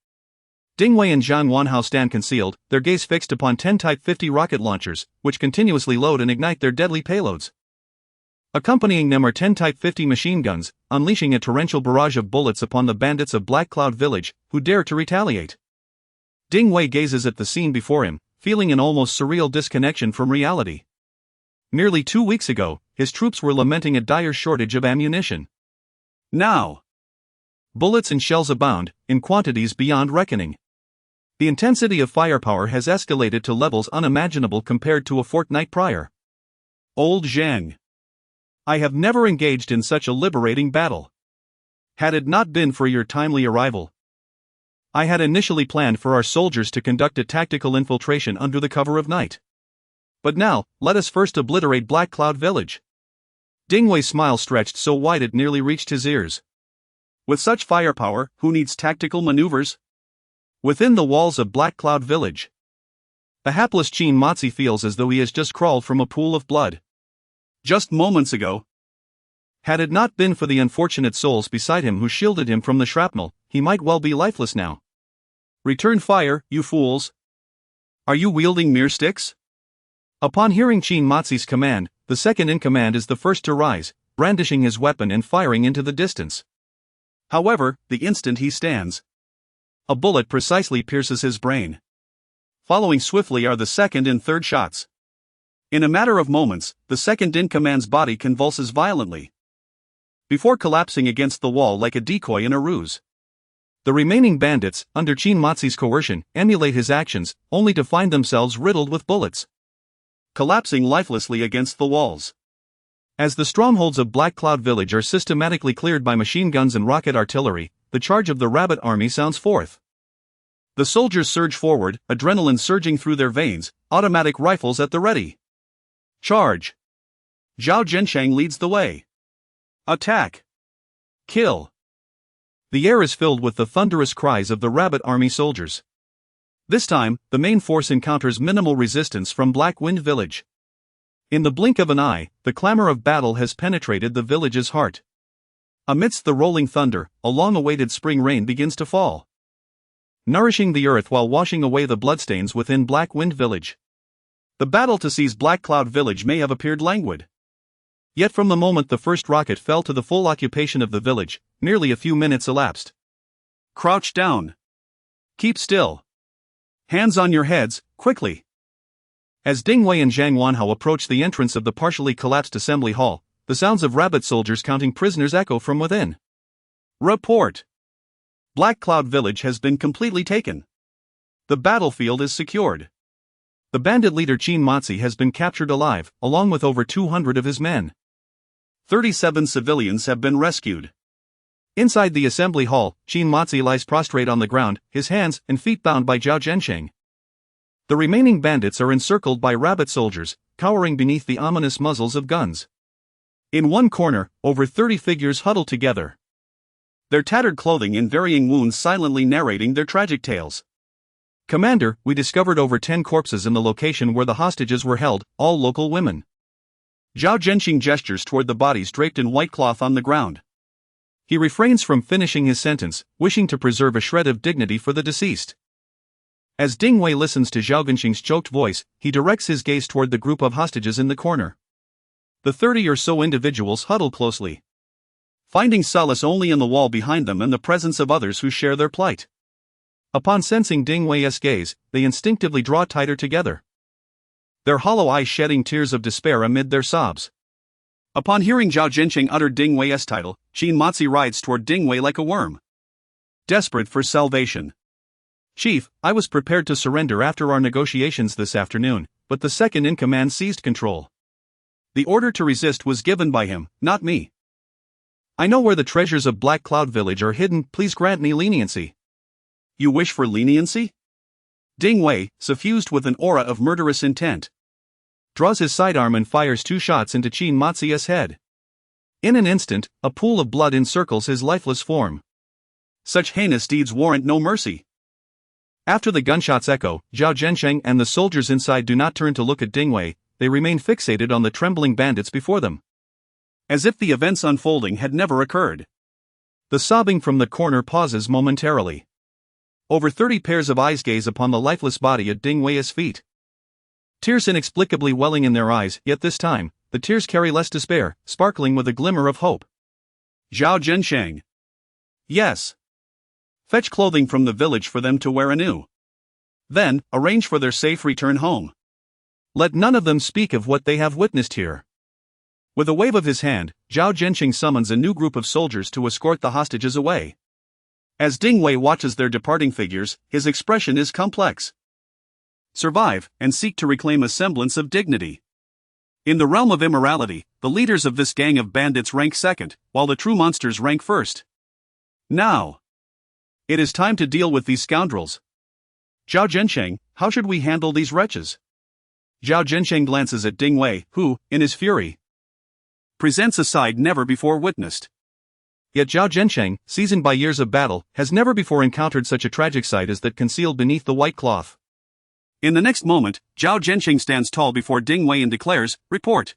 Ding Wei and Zhang Wanhao stand concealed, their gaze fixed upon 10 Type 50 rocket launchers, which continuously load and ignite their deadly payloads. Accompanying them are 10 Type 50 machine guns, unleashing a torrential barrage of bullets upon the bandits of Black Cloud Village, who dare to retaliate. Ding Wei gazes at the scene before him, feeling an almost surreal disconnection from reality. Nearly 2 weeks ago, his troops were lamenting a dire shortage of ammunition. Now, bullets and shells abound, in quantities beyond reckoning. The intensity of firepower has escalated to levels unimaginable compared to a fortnight prior. Old Zhang. I have never engaged in such a liberating battle. Had it not been for your timely arrival, I had initially planned for our soldiers to conduct a tactical infiltration under the cover of night. But now, let us first obliterate Black Cloud Village. Ding Wei's smile stretched so wide it nearly reached his ears. With such firepower, who needs tactical maneuvers? Within the walls of Black Cloud Village, the hapless Qin Matsi feels as though he has just crawled from a pool of blood. Just moments ago, had it not been for the unfortunate souls beside him who shielded him from the shrapnel, he might well be lifeless now. Return fire, you fools! Are you wielding mere sticks? Upon hearing Qin Matsi's command, the second in command is the first to rise, brandishing his weapon and firing into the distance. However, the instant he stands, a bullet precisely pierces his brain. Following swiftly are the second and third shots. In a matter of moments, the second in command's body convulses violently, before collapsing against the wall like a decoy in a ruse. The remaining bandits, under Qin Matsi's coercion, emulate his actions, only to find themselves riddled with bullets, collapsing lifelessly against the walls. As the strongholds of Black Cloud Village are systematically cleared by machine guns and rocket artillery, the charge of the rabbit army sounds forth. The soldiers surge forward, adrenaline surging through their veins, automatic rifles at the ready. Charge! Zhao Zhensheng leads the way. Attack! Kill! The air is filled with the thunderous cries of the Rabbit Army soldiers. This time, the main force encounters minimal resistance from Black Wind Village. In the blink of an eye, the clamor of battle has penetrated the village's heart. Amidst the rolling thunder, a long-awaited spring rain begins to fall, nourishing the earth while washing away the bloodstains within Black Wind Village. The battle to seize Black Cloud Village may have appeared languid. Yet from the moment the first rocket fell to the full occupation of the village, nearly a few minutes elapsed. Crouch down. Keep still. Hands on your heads, quickly. As Ding Wei and Zhang Wanhao approach the entrance of the partially collapsed assembly hall, the sounds of rabbit soldiers counting prisoners echo from within. Report. Black Cloud Village has been completely taken. The battlefield is secured. The bandit leader Qin Matzi has been captured alive, along with over 200 of his men. 37 civilians have been rescued. Inside the assembly hall, Qin Matzi lies prostrate on the ground, his hands and feet bound by Zhao Zhensheng. The remaining bandits are encircled by rabbit soldiers, cowering beneath the ominous muzzles of guns. In one corner, over 30 figures huddle together, their tattered clothing and varying wounds silently narrating their tragic tales. Commander, we discovered over 10 corpses in the location where the hostages were held, all local women. Zhao Zhensheng gestures toward the bodies draped in white cloth on the ground. He refrains from finishing his sentence, wishing to preserve a shred of dignity for the deceased. As Ding Wei listens to Zhao Zhensheng's choked voice, he directs his gaze toward the group of hostages in the corner. The 30 or so individuals huddle closely, finding solace only in the wall behind them and the presence of others who share their plight. Upon sensing Ding Wei's gaze, they instinctively draw tighter together, their hollow eyes shedding tears of despair amid their sobs. Upon hearing Zhao Zhensheng utter Ding Wei's title, Qin Matzi rides toward Ding Wei like a worm, desperate for salvation. Chief, I was prepared to surrender after our negotiations this afternoon, but the second-in-command seized control. The order to resist was given by him, not me. I know where the treasures of Black Cloud Village are hidden, please grant me leniency. You wish for leniency? Ding Wei, suffused with an aura of murderous intent, draws his sidearm and fires 2 shots into Qin Matzi's head. In an instant, a pool of blood encircles his lifeless form. Such heinous deeds warrant no mercy. After the gunshots echo, Zhao Zhensheng and the soldiers inside do not turn to look at Ding Wei, they remain fixated on the trembling bandits before them, as if the events unfolding had never occurred. The sobbing from the corner pauses momentarily. Over 30 pairs of eyes gaze upon the lifeless body at Ding Wei's feet, tears inexplicably welling in their eyes, yet this time, the tears carry less despair, sparkling with a glimmer of hope. Zhao Zhensheng. Yes. Fetch clothing from the village for them to wear anew. Then, arrange for their safe return home. Let none of them speak of what they have witnessed here. With a wave of his hand, Zhao Zhensheng summons a new group of soldiers to escort the hostages away. As Ding Wei watches their departing figures, his expression is complex. Survive, and seek to reclaim a semblance of dignity. In the realm of immorality, the leaders of this gang of bandits rank second, while the true monsters rank first. Now, it is time to deal with these scoundrels. Zhao Zhensheng, how should we handle these wretches? Zhao Zhensheng glances at Ding Wei, who, in his fury, presents a side never before witnessed. Yet Zhao Zhensheng, seasoned by years of battle, has never before encountered such a tragic sight as that concealed beneath the white cloth. In the next moment, Zhao Zhensheng stands tall before Ding Wei and declares, "Report.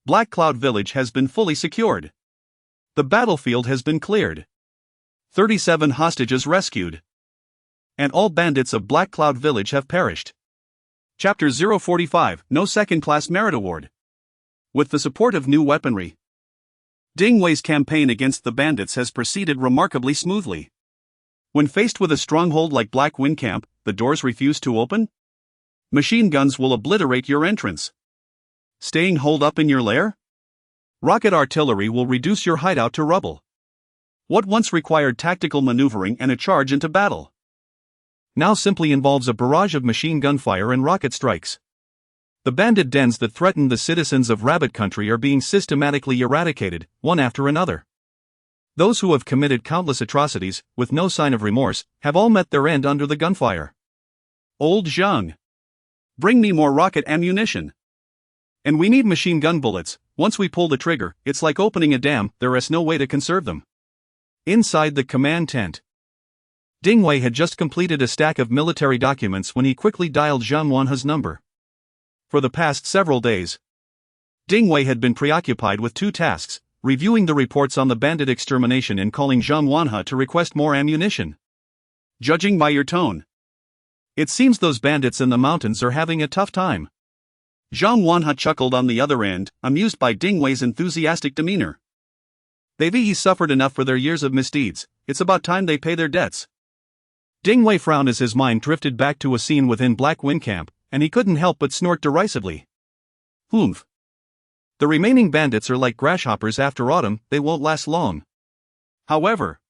Black Cloud Village has been fully secured. The battlefield has been cleared. 37 hostages rescued. And all bandits of Black Cloud Village have perished." Chapter 045, No Second-Class Merit Award. With the support of new weaponry, Ding Wei's campaign against the bandits has proceeded remarkably smoothly. When faced with a stronghold like Black Wind Camp, the doors refuse to open? Machine guns will obliterate your entrance. Staying holed up in your lair? Rocket artillery will reduce your hideout to rubble. What once required tactical maneuvering and a charge into battle now simply involves a barrage of machine gun fire and rocket strikes. The bandit dens that threaten the citizens of Rabbit Country are being systematically eradicated, one after another. Those who have committed countless atrocities, with no sign of remorse, have all met their end under the gunfire. Old Zhang. Bring me more rocket ammunition. And we need machine gun bullets. Once we pull the trigger, it's like opening a dam, there is no way to conserve them. Inside the command tent, Ding Wei had just completed a stack of military documents when he quickly dialed Zhang Wanhe's number. For the past several days, Ding Wei had been preoccupied with two tasks: reviewing the reports on the bandit extermination and calling Zhang Wanhe to request more ammunition. Judging by your tone, it seems those bandits in the mountains are having a tough time. Zhang Wanhe chuckled on the other end, amused by Ding Wei's enthusiastic demeanor. They've suffered enough for their years of misdeeds, it's about time they pay their debts. Ding Wei frowned as his mind drifted back to a scene within Black Wind Camp, and he couldn't help but snort derisively. Humph. The remaining bandits are like grasshoppers after autumn, they won't last long. However,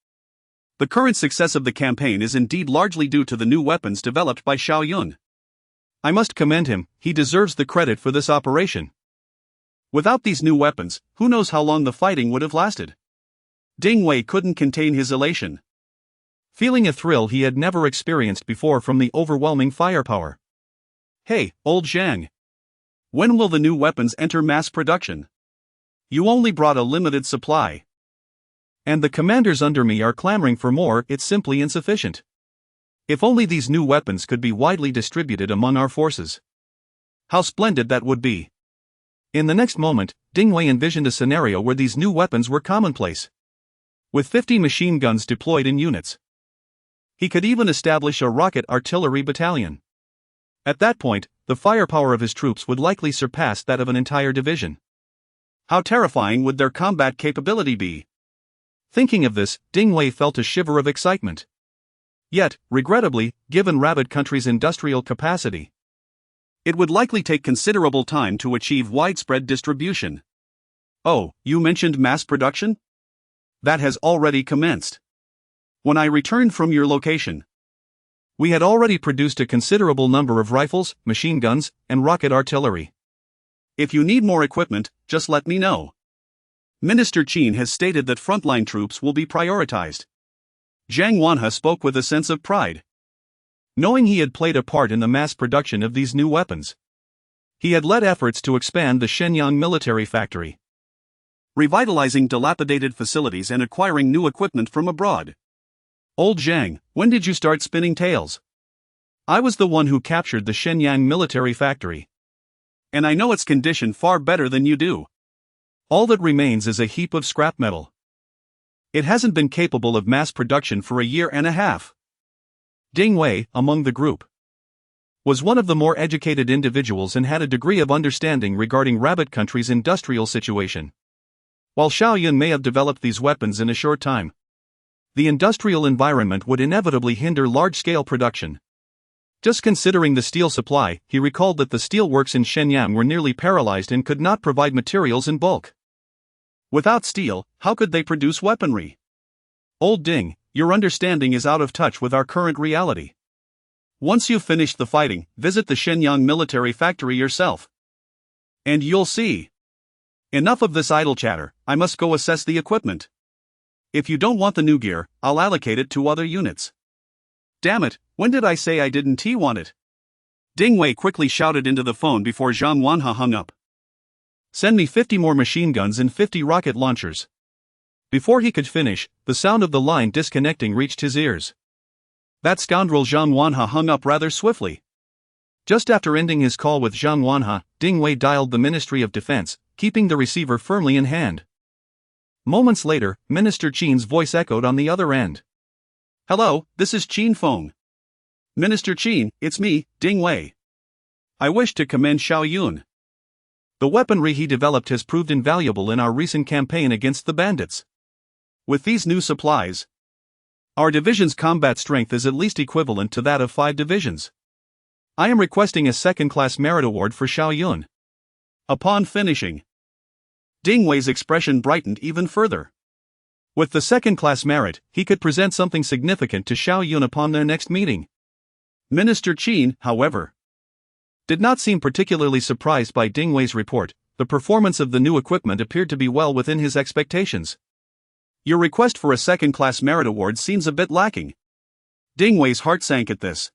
the current success of the campaign is indeed largely due to the new weapons developed by Xiao Yun. I must commend him, he deserves the credit for this operation. Without these new weapons, who knows how long the fighting would have lasted? Ding Wei couldn't contain his elation, feeling a thrill he had never experienced before from the overwhelming firepower. Hey, old Zhang. When will the new weapons enter mass production? You only brought a limited supply. And the commanders under me are clamoring for more, it's simply insufficient. If only these new weapons could be widely distributed among our forces. How splendid that would be. In the next moment, Ding Wei envisioned a scenario where these new weapons were commonplace. With 50 machine guns deployed in units, he could even establish a rocket artillery battalion. At that point, the firepower of his troops would likely surpass that of an entire division. How terrifying would their combat capability be? Thinking of this, Ding Wei felt a shiver of excitement. Yet, regrettably, given Rabbit Country's industrial capacity, it would likely take considerable time to achieve widespread distribution. Oh, you mentioned mass production? That has already commenced. When I returned from your location, we had already produced a considerable number of rifles, machine guns, and rocket artillery. If you need more equipment, just let me know. Minister Qin has stated that frontline troops will be prioritized. Zhang Wanhe spoke with a sense of pride, knowing he had played a part in the mass production of these new weapons. He had led efforts to expand the Shenyang military factory, revitalizing dilapidated facilities and acquiring new equipment from abroad. Old Zhang, when did you start spinning tales? I was the one who captured the Shenyang military factory. And I know its condition far better than you do. All that remains is a heap of scrap metal. It hasn't been capable of mass production for a year and a half. Ding Wei, among the group, was one of the more educated individuals and had a degree of understanding regarding Rabbit Country's industrial situation. While Xiao Yun may have developed these weapons in a short time, the industrial environment would inevitably hinder large-scale production. Just considering the steel supply, he recalled that the steel works in Shenyang were nearly paralyzed and could not provide materials in bulk. Without steel, how could they produce weaponry? Old Ding, your understanding is out of touch with our current reality. Once you've finished the fighting, visit the Shenyang military factory yourself. And you'll see. Enough of this idle chatter, I must go assess the equipment. If you don't want the new gear, I'll allocate it to other units. Damn it, when did I say I didn't want it? Ding Wei quickly shouted into the phone before Zhang Wanhe hung up. Send me 50 more machine guns and 50 rocket launchers. Before he could finish, the sound of the line disconnecting reached his ears. That scoundrel Zhang Wanhe hung up rather swiftly. Just after ending his call with Zhang Wanhe, Ding Wei dialed the Ministry of Defense, keeping the receiver firmly in hand. Moments later, Minister Qin's voice echoed on the other end. Hello, this is Qin Feng. Minister Qin, it's me, Ding Wei. I wish to commend Xiao Yun. The weaponry he developed has proved invaluable in our recent campaign against the bandits. With these new supplies, our division's combat strength is at least equivalent to that of 5 divisions. I am requesting a second-class merit award for Xiao Yun. Upon finishing, Ding Wei's expression brightened even further. With the second-class merit, he could present something significant to Xiao Yun upon their next meeting. Minister Qin, however, did not seem particularly surprised by Ding Wei's report. The performance of the new equipment appeared to be well within his expectations. Your request for a second-class merit award seems a bit lacking. Ding Wei's heart sank at this.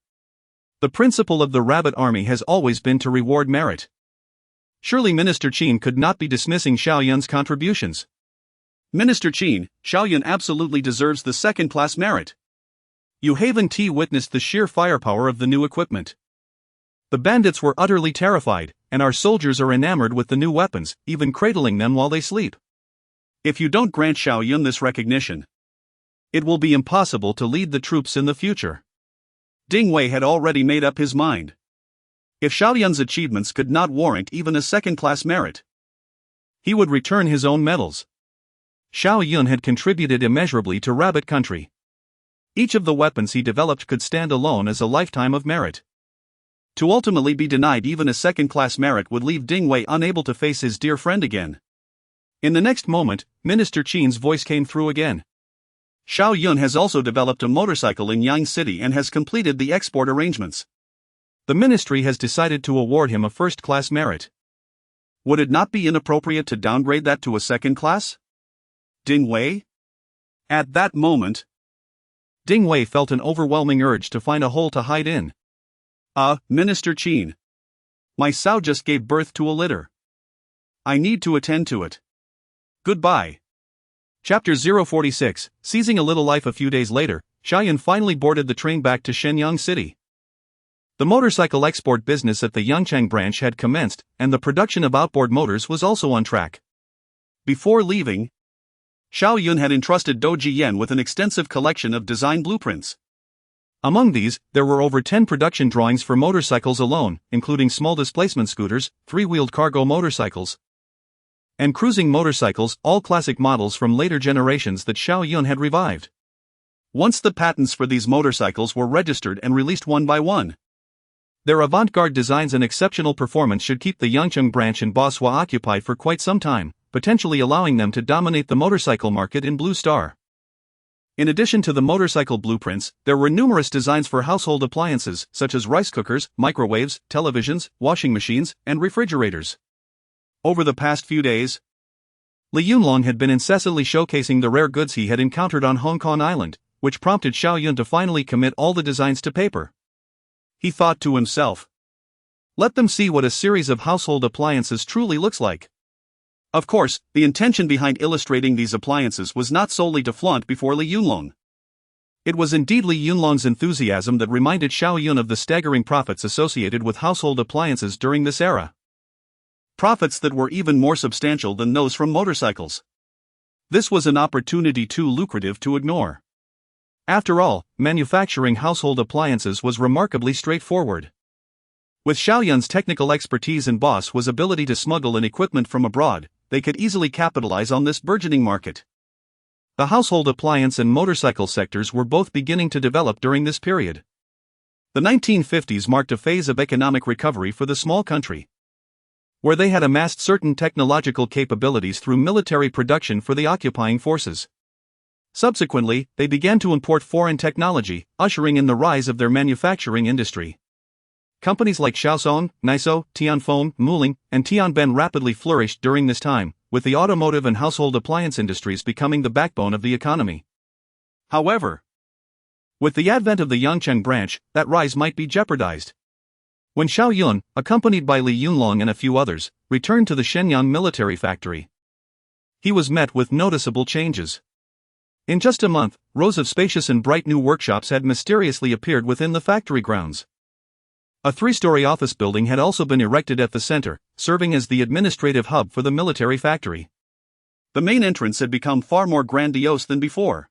The principle of the Rabbit Army has always been to reward merit. Surely Minister Qin could not be dismissing Xiao Yun's contributions. Minister Qin, Xiao Yun absolutely deserves the second-class merit. Yu Haven T witnessed the sheer firepower of the new equipment. The bandits were utterly terrified, and our soldiers are enamored with the new weapons, even cradling them while they sleep. If you don't grant Xiao Yun this recognition, it will be impossible to lead the troops in the future. Ding Wei had already made up his mind. If Xiao Yun's achievements could not warrant even a second-class merit, he would return his own medals. Xiao Yun had contributed immeasurably to Rabbit Country. Each of the weapons he developed could stand alone as a lifetime of merit. To ultimately be denied even a second-class merit would leave Ding Wei unable to face his dear friend again. In the next moment, Minister Qin's voice came through again. Xiao Yun has also developed a motorcycle in Yang City and has completed the export arrangements. The ministry has decided to award him a first-class merit. Would it not be inappropriate to downgrade that to a second class? Ding Wei? At that moment, Ding Wei felt an overwhelming urge to find a hole to hide in. Minister Qin. My sow just gave birth to a litter. I need to attend to it. Goodbye. Chapter 046, Seizing a Little Life. A few days later, Xiao Yun finally boarded the train back to Shenyang City. The motorcycle export business at the Yangchang branch had commenced, and the production of outboard motors was also on track. Before leaving, Xiao Yun had entrusted Dou Jiyan with an extensive collection of design blueprints. Among these, there were over 10 production drawings for motorcycles alone, including small displacement scooters, three-wheeled cargo motorcycles, and cruising motorcycles, all classic models from later generations that Xiao Yun had revived. Once the patents for these motorcycles were registered and released one by one, their avant-garde designs and exceptional performance should keep the Yangcheng branch in Baswa occupied for quite some time, potentially allowing them to dominate the motorcycle market in Blue Star. In addition to the motorcycle blueprints, there were numerous designs for household appliances, such as rice cookers, microwaves, televisions, washing machines, and refrigerators. Over the past few days, Li Yunlong had been incessantly showcasing the rare goods he had encountered on Hong Kong Island, which prompted Xiao Yun to finally commit all the designs to paper. He thought to himself, let them see what a series of household appliances truly looks like. Of course, the intention behind illustrating these appliances was not solely to flaunt before Li Yunlong. It was indeed Li Yunlong's enthusiasm that reminded Xiao Yun of the staggering profits associated with household appliances during this era. Profits that were even more substantial than those from motorcycles. This was an opportunity too lucrative to ignore. After all, manufacturing household appliances was remarkably straightforward. With Xiao Yun's technical expertise and Boss's ability to smuggle in equipment from abroad, they could easily capitalize on this burgeoning market. The household appliance and motorcycle sectors were both beginning to develop during this period. The 1950s marked a phase of economic recovery for the small country, where they had amassed certain technological capabilities through military production for the occupying forces. Subsequently, they began to import foreign technology, ushering in the rise of their manufacturing industry. Companies like Shaosong, Niso, Tianfeng, Muling, and Tianben rapidly flourished during this time, with the automotive and household appliance industries becoming the backbone of the economy. However, with the advent of the Yangcheng branch, that rise might be jeopardized. When Xiao Yun, accompanied by Li Yunlong and a few others, returned to the Shenyang military factory, he was met with noticeable changes. In just a month, rows of spacious and bright new workshops had mysteriously appeared within the factory grounds. A three-story office building had also been erected at the center, serving as the administrative hub for the military factory. The main entrance had become far more grandiose than before.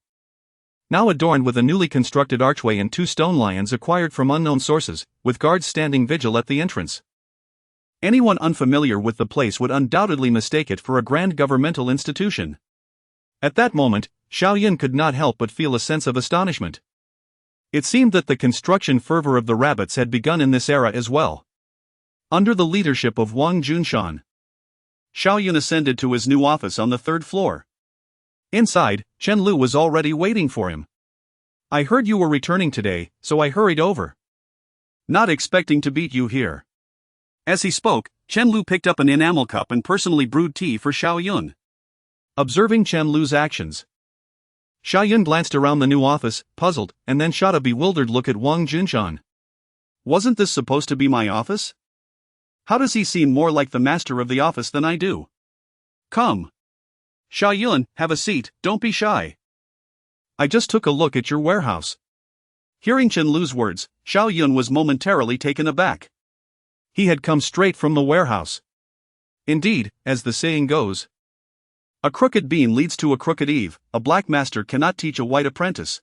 Now adorned with a newly constructed archway and 2 stone lions acquired from unknown sources, with guards standing vigil at the entrance. Anyone unfamiliar with the place would undoubtedly mistake it for a grand governmental institution. At that moment, Xiao Yun could not help but feel a sense of astonishment. It seemed that the construction fervor of the rabbits had begun in this era as well. Under the leadership of Wang Junshan, Xiao Yun ascended to his new office on the 3rd floor. Inside, Chen Lu was already waiting for him. I heard you were returning today, so I hurried over. Not expecting to beat you here. As he spoke, Chen Lu picked up an enamel cup and personally brewed tea for Xiao Yun. Observing Chen Lu's actions, Xiao Yun glanced around the new office, puzzled, and then shot a bewildered look at Wang Junshan. Wasn't this supposed to be my office? How does he seem more like the master of the office than I do? Come. Xiao Yun, have a seat, don't be shy. I just took a look at your warehouse. Hearing Chen Lu's words, Xiao Yun was momentarily taken aback. He had come straight from the warehouse. Indeed, as the saying goes, a crooked beam leads to a crooked Eve, a black master cannot teach a white apprentice.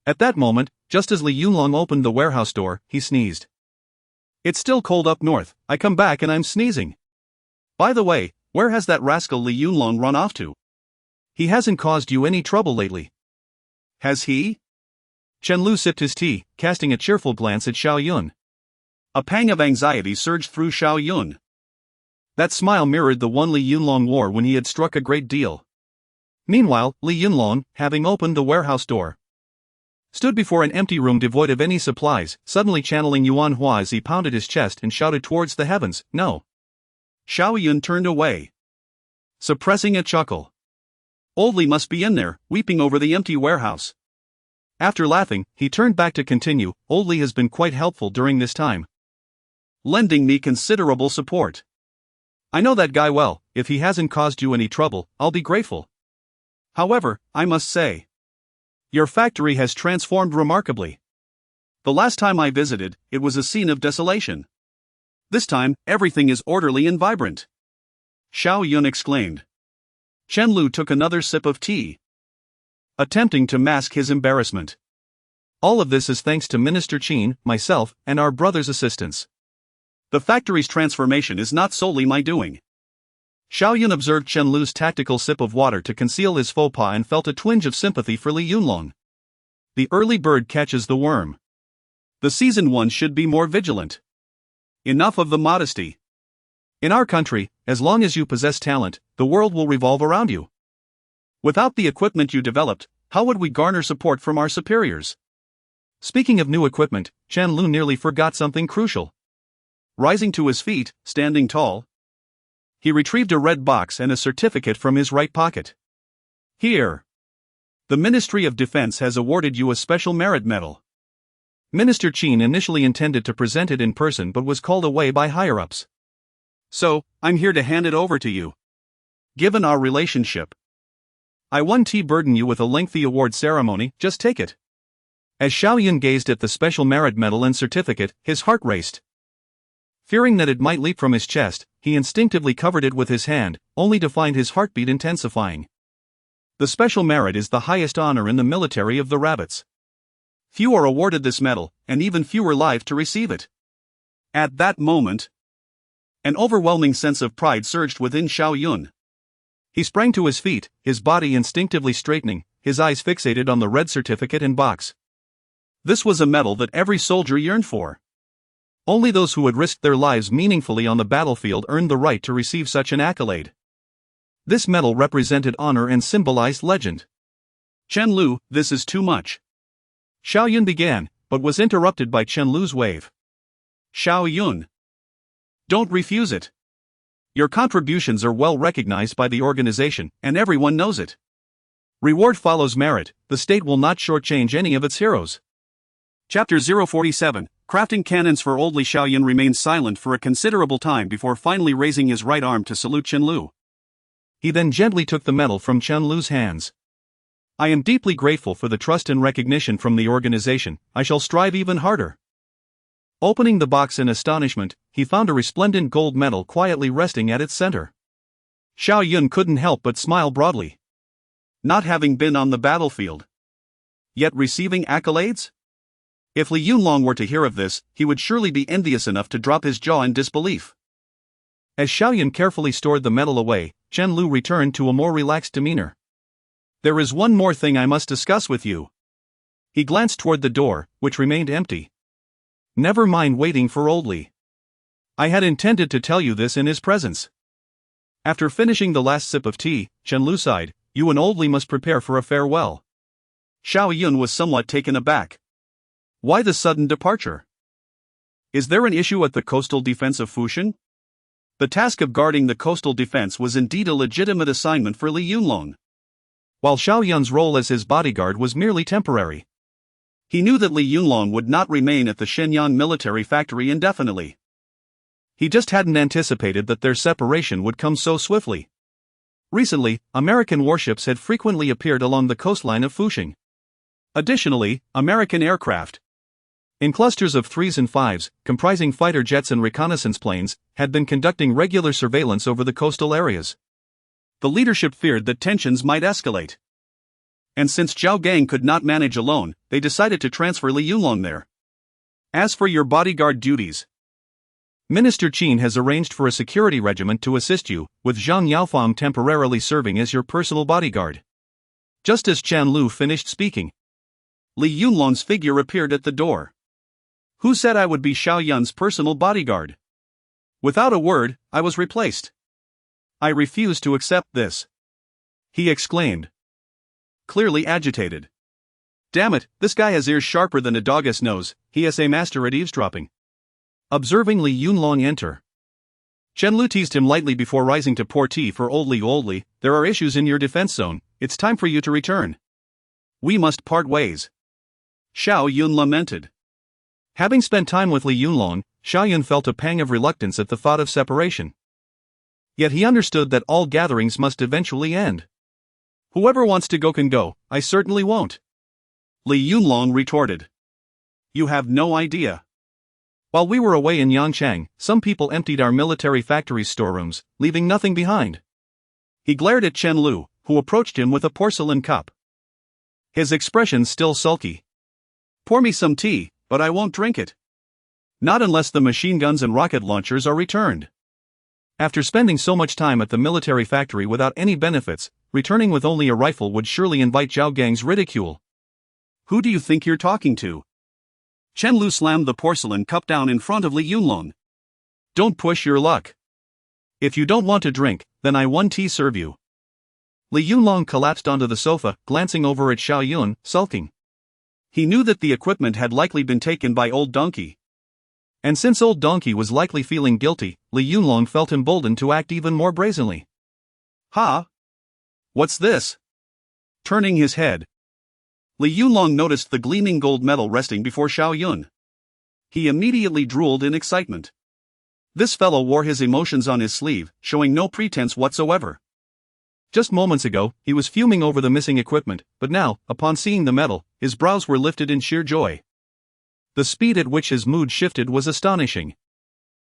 At that moment, just as Li Yunlong opened the warehouse door, he sneezed. It's still cold up north, I come back and I'm sneezing. By the way, where has that rascal Li Yunlong run off to? He hasn't caused you any trouble lately. Has he? Chen Lu sipped his tea, casting a cheerful glance at Xiao Yun. A pang of anxiety surged through Xiao Yun. That smile mirrored the one Li Yunlong wore when he had struck a great deal. Meanwhile, Li Yunlong, having opened the warehouse door, stood before an empty room devoid of any supplies, suddenly channeling Yuan Hua as he pounded his chest and shouted towards the heavens, "No!" Xiao Yun turned away, suppressing a chuckle. Old Li must be in there, weeping over the empty warehouse. After laughing, he turned back to continue, Old Li has been quite helpful during this time, lending me considerable support. I know that guy well, if he hasn't caused you any trouble, I'll be grateful. However, I must say, your factory has transformed remarkably. The last time I visited, it was a scene of desolation. This time, everything is orderly and vibrant. Xiao Yun exclaimed. Chen Lu took another sip of tea, attempting to mask his embarrassment. All of this is thanks to Minister Qin, myself, and our brother's assistance. The factory's transformation is not solely my doing. Xiao Yun observed Chen Lu's tactical sip of water to conceal his faux pas and felt a twinge of sympathy for Li Yunlong. The early bird catches the worm. The seasoned one should be more vigilant. Enough of the modesty. In our country, as long as you possess talent, the world will revolve around you. Without the equipment you developed, how would we garner support from our superiors? Speaking of new equipment, Chen Lu nearly forgot something crucial. Rising to his feet, standing tall, he retrieved a red box and a certificate from his right pocket. Here. The Ministry of Defense has awarded you a special merit medal. Minister Qin initially intended to present it in person but was called away by higher-ups. So, I'm here to hand it over to you. Given our relationship, I won't burden you with a lengthy award ceremony, just take it. As Xiao Yun gazed at the special merit medal and certificate, his heart raced. Fearing that it might leap from his chest, he instinctively covered it with his hand, only to find his heartbeat intensifying. The special merit is the highest honor in the military of the rabbits. Few are awarded this medal, and even fewer live to receive it. At that moment, an overwhelming sense of pride surged within Xiao Yun. He sprang to his feet, his body instinctively straightening, his eyes fixated on the red certificate and box. This was a medal that every soldier yearned for. Only those who had risked their lives meaningfully on the battlefield earned the right to receive such an accolade. This medal represented honor and symbolized legend. Chen Lu, this is too much. Xiao Yun began, but was interrupted by Chen Lu's wave. Xiao Yun, don't refuse it. Your contributions are well recognized by the organization, and everyone knows it. Reward follows merit, the state will not shortchange any of its heroes. Chapter 047, Crafting Cannons for Old Li. Xiao Yun remained silent for a considerable time before finally raising his right arm to salute Chen Lu. He then gently took the medal from Chen Lu's hands. I am deeply grateful for the trust and recognition from the organization, I shall strive even harder. Opening the box in astonishment, he found a resplendent gold medal quietly resting at its center. Xiao Yun couldn't help but smile broadly. Not having been on the battlefield, yet receiving accolades? If Li Yunlong were to hear of this, he would surely be envious enough to drop his jaw in disbelief. As Xiao Yun carefully stored the medal away, Chen Lu returned to a more relaxed demeanor. There is one more thing I must discuss with you. He glanced toward the door, which remained empty. Never mind waiting for Old Li. I had intended to tell you this in his presence. After finishing the last sip of tea, Chen Lu sighed, you and Old Li must prepare for a farewell. Xiao Yun was somewhat taken aback. Why the sudden departure? Is there an issue at the coastal defense of Fushan? The task of guarding the coastal defense was indeed a legitimate assignment for Li Yunlong. while Xiao Yun's role as his bodyguard was merely temporary. He knew that Li Yunlong would not remain at the Shenyang military factory indefinitely. He just hadn't anticipated that their separation would come so swiftly. Recently, American warships had frequently appeared along the coastline of Fuxing. Additionally, American aircraft, in clusters of 3s and 5s, comprising fighter jets and reconnaissance planes, had been conducting regular surveillance over the coastal areas. The leadership feared that tensions might escalate. And since Zhao Gang could not manage alone, they decided to transfer Li Yunlong there. As for your bodyguard duties, Minister Qin has arranged for a security regiment to assist you, with Zhang Yaofang temporarily serving as your personal bodyguard. Just as Chen Lu finished speaking, Li Yunlong's figure appeared at the door. Who said I would be Xiao Yun's personal bodyguard? Without a word, I was replaced. I refuse to accept this, he exclaimed, clearly agitated. Damn it, this guy has ears sharper than a dog's nose. He is a master at eavesdropping. Observing Li Yunlong enter, Chen Lu teased him lightly before rising to pour tea for Old Li, there are issues in your defense zone, it's time for you to return. We must part ways, Xiao Yun lamented. Having spent time with Li Yunlong, Xiao Yun felt a pang of reluctance at the thought of separation. Yet he understood that all gatherings must eventually end. Whoever wants to go can go, I certainly won't, Li Yunlong retorted. You have no idea. While we were away in Yangchang, some people emptied our military factory's storerooms, leaving nothing behind. He glared at Chen Lu, who approached him with a porcelain cup, his expression still sulky. Pour me some tea, but I won't drink it. Not unless the machine guns and rocket launchers are returned. After spending so much time at the military factory without any benefits, returning with only a rifle would surely invite Zhao Gang's ridicule. Who do you think you're talking to? Chen Lu slammed the porcelain cup down in front of Li Yunlong. Don't push your luck. If you don't want to drink, then I won't tea serve you. Li Yunlong collapsed onto the sofa, glancing over at Xiao Yun, sulking. He knew that the equipment had likely been taken by Old Donkey. And since Old Donkey was likely feeling guilty, Li Yunlong felt emboldened to act even more brazenly. Ha! What's this? Turning his head, Li Yunlong noticed the gleaming gold medal resting before Xiao Yun. He immediately drooled in excitement. This fellow wore his emotions on his sleeve, showing no pretense whatsoever. Just moments ago, he was fuming over the missing equipment, but now, upon seeing the medal, his brows were lifted in sheer joy. The speed at which his mood shifted was astonishing.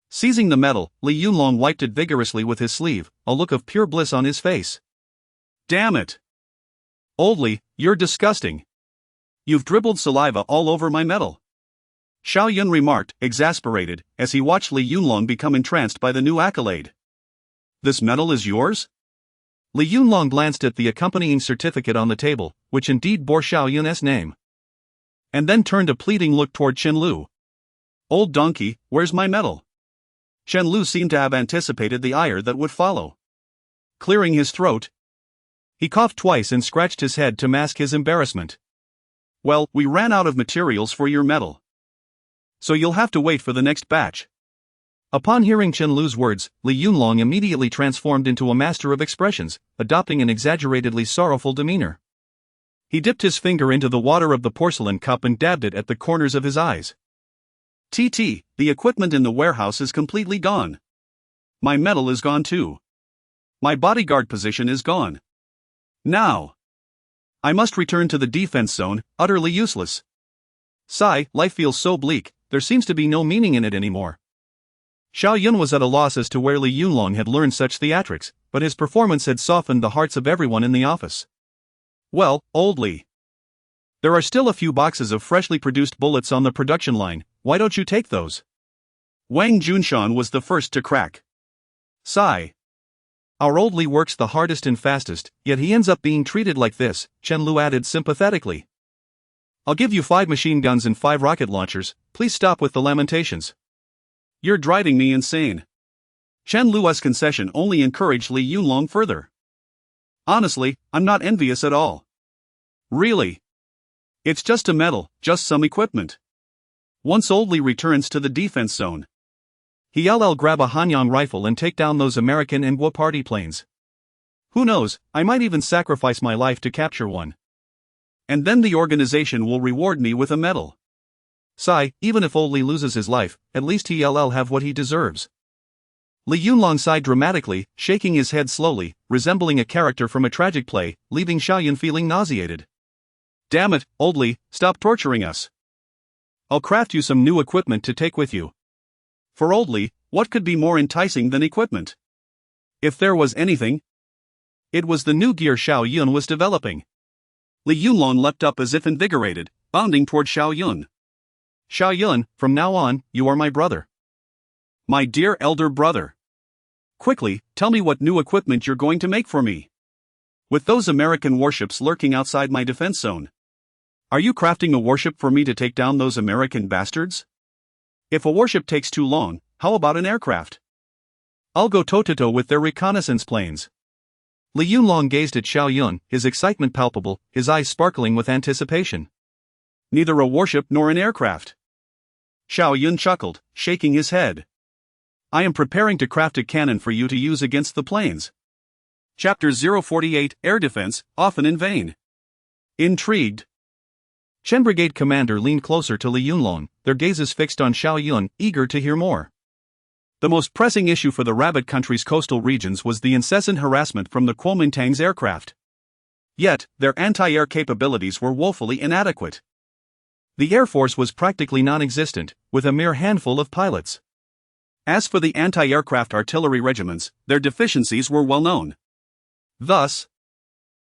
Seizing the medal, Li Yunlong wiped it vigorously with his sleeve, a look of pure bliss on his face. Damn it! Old Li, you're disgusting. You've dribbled saliva all over my medal, Xiao Yun remarked, exasperated, as he watched Li Yunlong become entranced by the new accolade. This medal is yours? Li Yunlong glanced at the accompanying certificate on the table, which indeed bore Xiao Yun's name, and then turned a pleading look toward Chen Lu. Old Donkey, where's my medal? Chen Lu seemed to have anticipated the ire that would follow. Clearing his throat, he coughed twice and scratched his head to mask his embarrassment. Well, we ran out of materials for your medal, so you'll have to wait for the next batch. Upon hearing Chen Lu's words, Li Yunlong immediately transformed into a master of expressions, adopting an exaggeratedly sorrowful demeanor. He dipped his finger into the water of the porcelain cup and dabbed it at the corners of his eyes. TT, the equipment in the warehouse is completely gone. My medal is gone too. My bodyguard position is gone. Now I must return to the defense zone, utterly useless. Sigh, life feels so bleak, there seems to be no meaning in it anymore. Xiao Yun was at a loss as to where Li Yunlong had learned such theatrics, but his performance had softened the hearts of everyone in the office. Well, Old Li, there are still a few boxes of freshly produced bullets on the production line, why don't you take those? Wang Junshan was the first to crack. Sigh. Our Old Li works the hardest and fastest, yet he ends up being treated like this, Chen Lu added sympathetically. I'll give you 5 machine guns and 5 rocket launchers, please stop with the lamentations. You're driving me insane. Chen Lu's concession only encouraged Li Yunlong further. Honestly, I'm not envious at all. Really. It's just a medal, just some equipment. Once Old Li returns to the defense zone, he'll grab a Hanyang rifle and take down those American and Guo party planes. Who knows, I might even sacrifice my life to capture one. And then the organization will reward me with a medal. Sigh, even if old Li loses his life, at least he'll have what he deserves. Li Yunlong sighed dramatically, shaking his head slowly, resembling a character from a tragic play, leaving Xiao Yun feeling nauseated. Damn it, old Li, stop torturing us. I'll craft you some new equipment to take with you. For old Li, what could be more enticing than equipment? If there was anything, it was the new gear Xiao Yun was developing. Li Yunlong leapt up as if invigorated, bounding toward Xiao Yun. Xiao Yun, from now on, you are my brother. My dear elder brother. Quickly, tell me what new equipment you're going to make for me. With those American warships lurking outside my defense zone. Are you crafting a warship for me to take down those American bastards? If a warship takes too long, how about an aircraft? I'll go toe-to-toe with their reconnaissance planes. Li Yunlong gazed at Xiao Yun, his excitement palpable, his eyes sparkling with anticipation. Neither a warship nor an aircraft. Xiao Yun chuckled, shaking his head. I am preparing to craft a cannon for you to use against the planes. Chapter 048, Air Defense, often in vain. Intrigued, Chen Brigade Commander leaned closer to Li Yunlong, their gazes fixed on Xiao Yun, eager to hear more. The most pressing issue for the Rabbit country's coastal regions was the incessant harassment from the Kuomintang's aircraft. Yet, their anti-air capabilities were woefully inadequate. The Air Force was practically non-existent, with a mere handful of pilots. As for the anti-aircraft artillery regiments, their deficiencies were well known. Thus,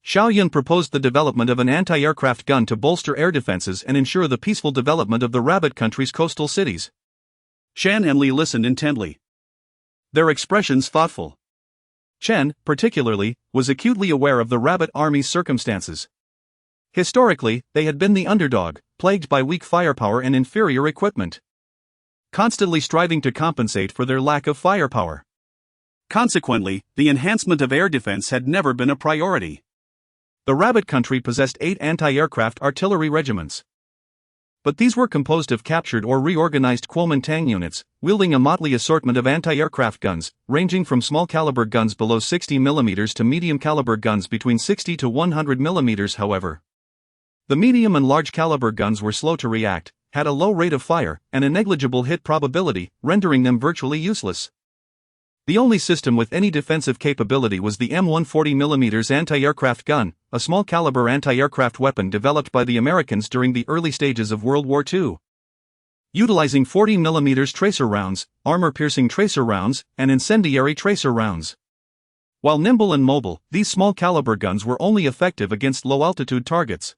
Xiao Yun proposed the development of an anti-aircraft gun to bolster air defenses and ensure the peaceful development of the Rabbit country's coastal cities. Chen and Li listened intently, their expressions thoughtful. Chen, particularly, was acutely aware of the Rabbit army's circumstances. Historically, they had been the underdog, plagued by weak firepower and inferior equipment, constantly striving to compensate for their lack of firepower. Consequently, the enhancement of air defense had never been a priority. The Rabbit country possessed 8 anti-aircraft artillery regiments. But these were composed of captured or reorganized Kuomintang units, wielding a motley assortment of anti-aircraft guns, ranging from small-caliber guns below 60 mm to medium-caliber guns between 60 to 100 mm. However, the medium and large-caliber guns were slow to react, had a low rate of fire, and a negligible hit probability, rendering them virtually useless. The only system with any defensive capability was the M140mm anti-aircraft gun, a small-caliber anti-aircraft weapon developed by the Americans during the early stages of World War II. Utilizing 40mm tracer rounds, armor-piercing tracer rounds, and incendiary tracer rounds. While nimble and mobile, these small-caliber guns were only effective against low-altitude targets.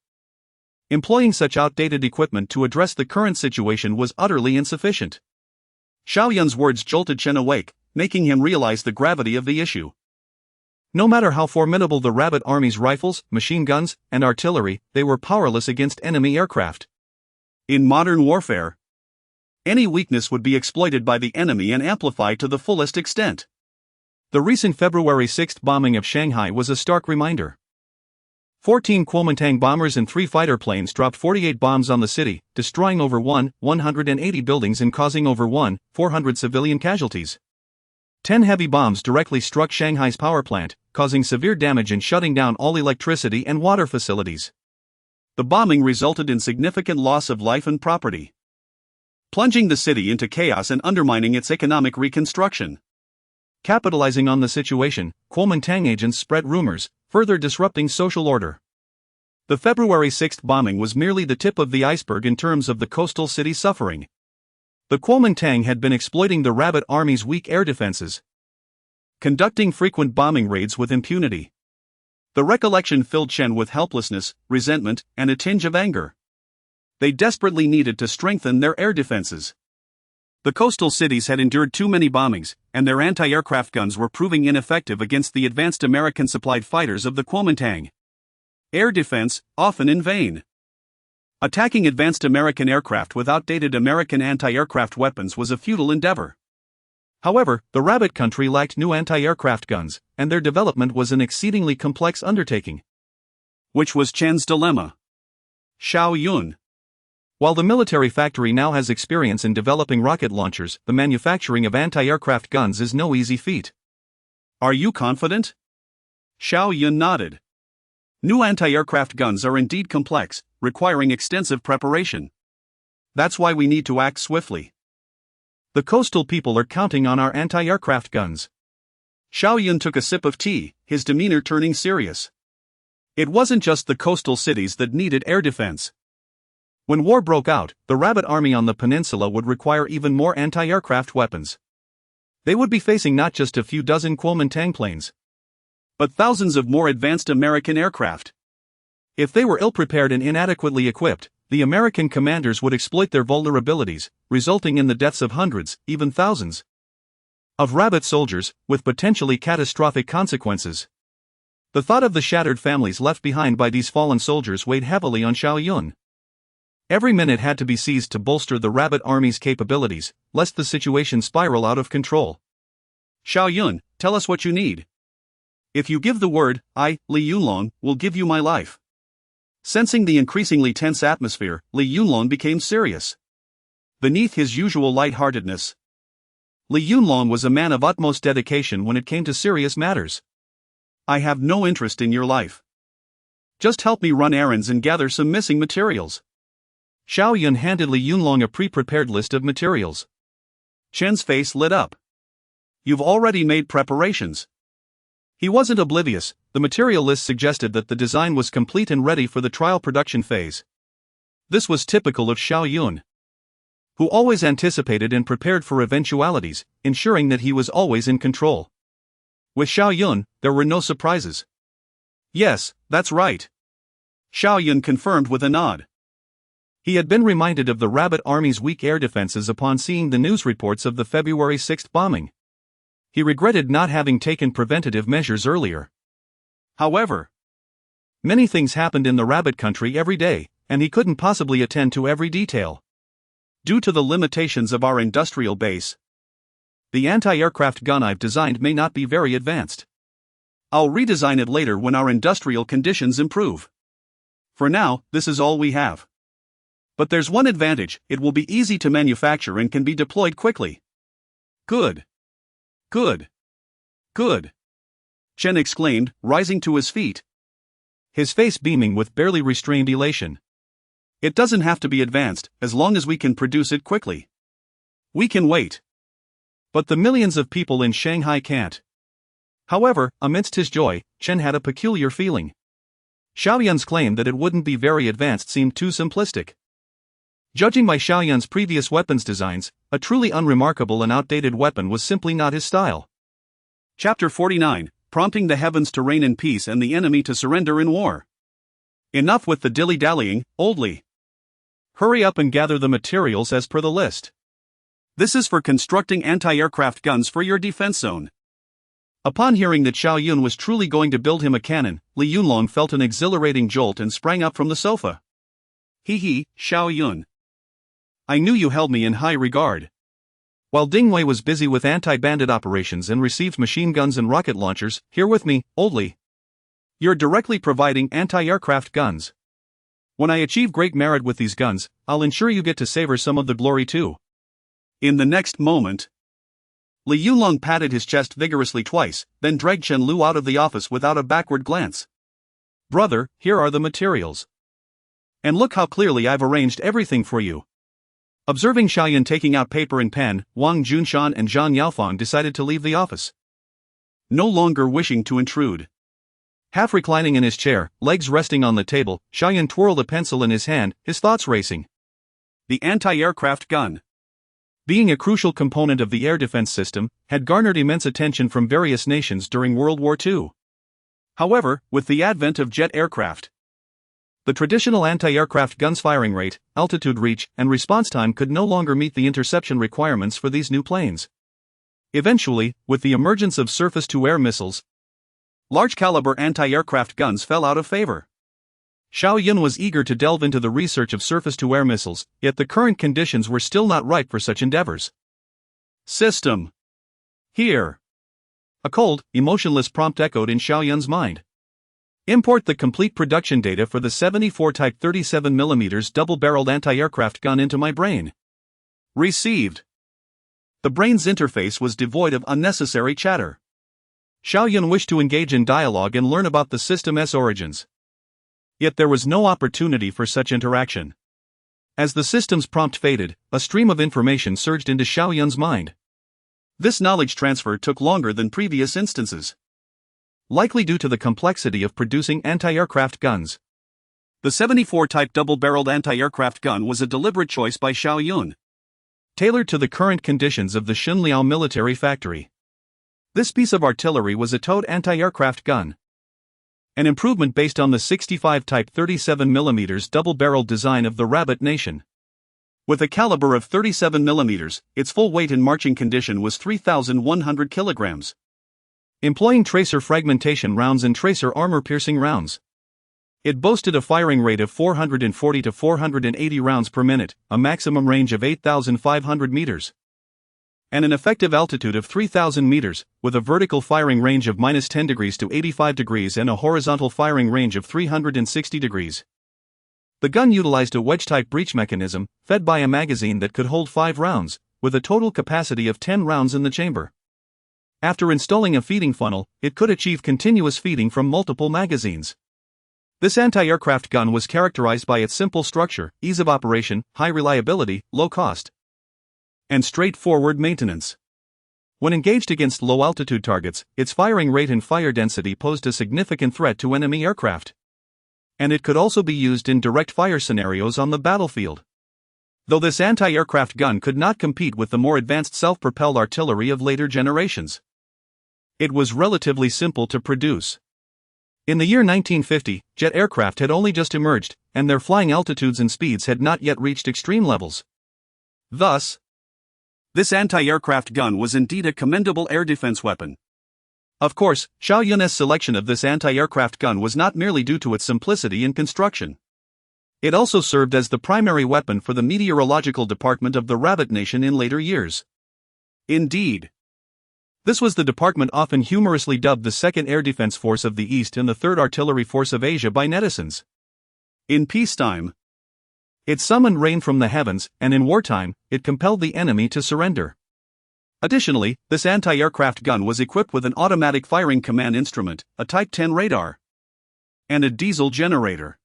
Employing such outdated equipment to address the current situation was utterly insufficient. Xiao Yun's words jolted Chen awake, making him realize the gravity of the issue. No matter how formidable the Rabbit army's rifles, machine guns, and artillery, they were powerless against enemy aircraft. In modern warfare, any weakness would be exploited by the enemy and amplified to the fullest extent. The recent February 6 bombing of Shanghai was a stark reminder. 14 Kuomintang bombers and 3 fighter planes dropped 48 bombs on the city, destroying over 180 buildings and causing over 400 civilian casualties. 10 heavy bombs directly struck Shanghai's power plant, causing severe damage and shutting down all electricity and water facilities. The bombing resulted in significant loss of life and property, plunging the city into chaos and undermining its economic reconstruction. Capitalizing on the situation, Kuomintang agents spread rumors, further disrupting social order. The February 6 bombing was merely the tip of the iceberg in terms of the coastal city's suffering. The Kuomintang had been exploiting the Rabbit army's weak air defenses, conducting frequent bombing raids with impunity. The recollection filled Chen with helplessness, resentment, and a tinge of anger. They desperately needed to strengthen their air defenses. The coastal cities had endured too many bombings, and their anti-aircraft guns were proving ineffective against the advanced American-supplied fighters of the Kuomintang. Air defense, often in vain. Attacking advanced American aircraft with outdated American anti-aircraft weapons was a futile endeavor. However, the Rabbit country lacked new anti-aircraft guns, and their development was an exceedingly complex undertaking. Which was Chen's dilemma. Xiao Yun. While the military factory now has experience in developing rocket launchers, the manufacturing of anti-aircraft guns is no easy feat. Are you confident? Xiao Yun nodded. New anti-aircraft guns are indeed complex, requiring extensive preparation. That's why we need to act swiftly. The coastal people are counting on our anti-aircraft guns. Xiao Yun took a sip of tea, his demeanor turning serious. It wasn't just the coastal cities that needed air defense. When war broke out, the Rabbit Army on the peninsula would require even more anti-aircraft weapons. They would be facing not just a few dozen Kuomintang planes, but thousands of more advanced American aircraft. If they were ill-prepared and inadequately equipped, the American commanders would exploit their vulnerabilities, resulting in the deaths of hundreds, even thousands, of Rabbit soldiers, with potentially catastrophic consequences. The thought of the shattered families left behind by these fallen soldiers weighed heavily on Xiao Yun. Every minute had to be seized to bolster the Rabbit Army's capabilities, lest the situation spiral out of control. Xiao Yun, tell us what you need. If you give the word, I, Li Yunlong, will give you my life. Sensing the increasingly tense atmosphere, Li Yunlong became serious. Beneath his usual lightheartedness, Li Yunlong was a man of utmost dedication when it came to serious matters. I have no interest in your life. Just help me run errands and gather some missing materials. Xiao Yun handed Li Yunlong a pre-prepared list of materials. Chen's face lit up. You've already made preparations. He wasn't oblivious. The material list suggested that the design was complete and ready for the trial production phase. This was typical of Xiao Yun, who always anticipated and prepared for eventualities, ensuring that he was always in control. With Xiao Yun, there were no surprises. Yes, that's right. Xiao Yun confirmed with a nod. He had been reminded of the Rabbit Army's weak air defenses upon seeing the news reports of the February 6 bombing. He regretted not having taken preventative measures earlier. However, many things happened in the Rabbit country every day, and he couldn't possibly attend to every detail. Due to the limitations of our industrial base, the anti-aircraft gun I've designed may not be very advanced. I'll redesign it later when our industrial conditions improve. For now, this is all we have. But there's one advantage: it will be easy to manufacture and can be deployed quickly. Good. Good. Good. Chen exclaimed, rising to his feet, his face beaming with barely restrained elation. It doesn't have to be advanced, as long as we can produce it quickly. We can wait. But the millions of people in Shanghai can't. However, amidst his joy, Chen had a peculiar feeling. Xiao Yun's claim that it wouldn't be very advanced seemed too simplistic. Judging by Xiao Yun's previous weapons designs, a truly unremarkable and outdated weapon was simply not his style. Chapter 49, Prompting the Heavens to Reign in Peace and the Enemy to Surrender in War. Enough with the dilly-dallying, old Li. Hurry up and gather the materials as per the list. This is for constructing anti-aircraft guns for your defense zone. Upon hearing that Xiao Yun was truly going to build him a cannon, Li Yunlong felt an exhilarating jolt and sprang up from the sofa. Hee, Xiao Yun. I knew you held me in high regard. While Ding Wei was busy with anti-bandit operations and received machine guns and rocket launchers, here with me, old Li. You're directly providing anti-aircraft guns. When I achieve great merit with these guns, I'll ensure you get to savor some of the glory too. In the next moment, Li Yunlong patted his chest vigorously twice, then dragged Chen Lu out of the office without a backward glance. Brother, here are the materials. And look how clearly I've arranged everything for you. Observing Xiao Yun taking out paper and pen, Wang Junshan and Zhang Yaofang decided to leave the office. No longer wishing to intrude. Half reclining in his chair, legs resting on the table, Xiao Yun twirled a pencil in his hand, his thoughts racing. The anti-aircraft gun, being a crucial component of the air defense system, had garnered immense attention from various nations during World War II. However, with the advent of jet aircraft, the traditional anti-aircraft gun's firing rate, altitude reach, and response time could no longer meet the interception requirements for these new planes. Eventually, with the emergence of surface-to-air missiles, large-caliber anti-aircraft guns fell out of favor. Xiao Yun was eager to delve into the research of surface-to-air missiles, yet the current conditions were still not ripe for such endeavors. System. Here. A cold, emotionless prompt echoed in Xiao Yun's mind. Import the complete production data for the 74 Type 37mm double-barreled anti-aircraft gun into my brain. Received. The brain's interface was devoid of unnecessary chatter. Xiao Yun wished to engage in dialogue and learn about the system's origins. Yet there was no opportunity for such interaction. As the system's prompt faded, a stream of information surged into Xiao Yun's mind. This knowledge transfer took longer than previous instances, likely due to the complexity of producing anti-aircraft guns. The 74 Type double-barreled anti-aircraft gun was a deliberate choice by Xiao Yun, tailored to the current conditions of the Xinliao military factory. This piece of artillery was a towed anti-aircraft gun, an improvement based on the 65 Type 37mm double-barreled design of the Rabbit Nation. With a caliber of 37mm, its full weight in marching condition was 3,100 kilograms. Employing tracer fragmentation rounds and tracer armor-piercing rounds, it boasted a firing rate of 440 to 480 rounds per minute, a maximum range of 8,500 meters, and an effective altitude of 3,000 meters, with a vertical firing range of -10 degrees to 85 degrees and a horizontal firing range of 360 degrees. The gun utilized a wedge-type breech mechanism, fed by a magazine that could hold 5 rounds, with a total capacity of 10 rounds in the chamber. After installing a feeding funnel, it could achieve continuous feeding from multiple magazines. This anti-aircraft gun was characterized by its simple structure, ease of operation, high reliability, low cost, and straightforward maintenance. When engaged against low-altitude targets, its firing rate and fire density posed a significant threat to enemy aircraft. And it could also be used in direct fire scenarios on the battlefield. Though this anti-aircraft gun could not compete with the more advanced self-propelled artillery of later generations, it was relatively simple to produce. In the year 1950, jet aircraft had only just emerged, and their flying altitudes and speeds had not yet reached extreme levels. Thus, this anti-aircraft gun was indeed a commendable air defense weapon. Of course, Xiao Yun's selection of this anti-aircraft gun was not merely due to its simplicity in construction. It also served as the primary weapon for the meteorological department of the Rabbit Nation in later years. Indeed, this was the department often humorously dubbed the 2nd Air Defense Force of the East and the 3rd Artillery Force of Asia by netizens. In peacetime, it summoned rain from the heavens, and in wartime, it compelled the enemy to surrender. Additionally, this anti-aircraft gun was equipped with an automatic firing command instrument, a Type 10 radar, and a diesel generator.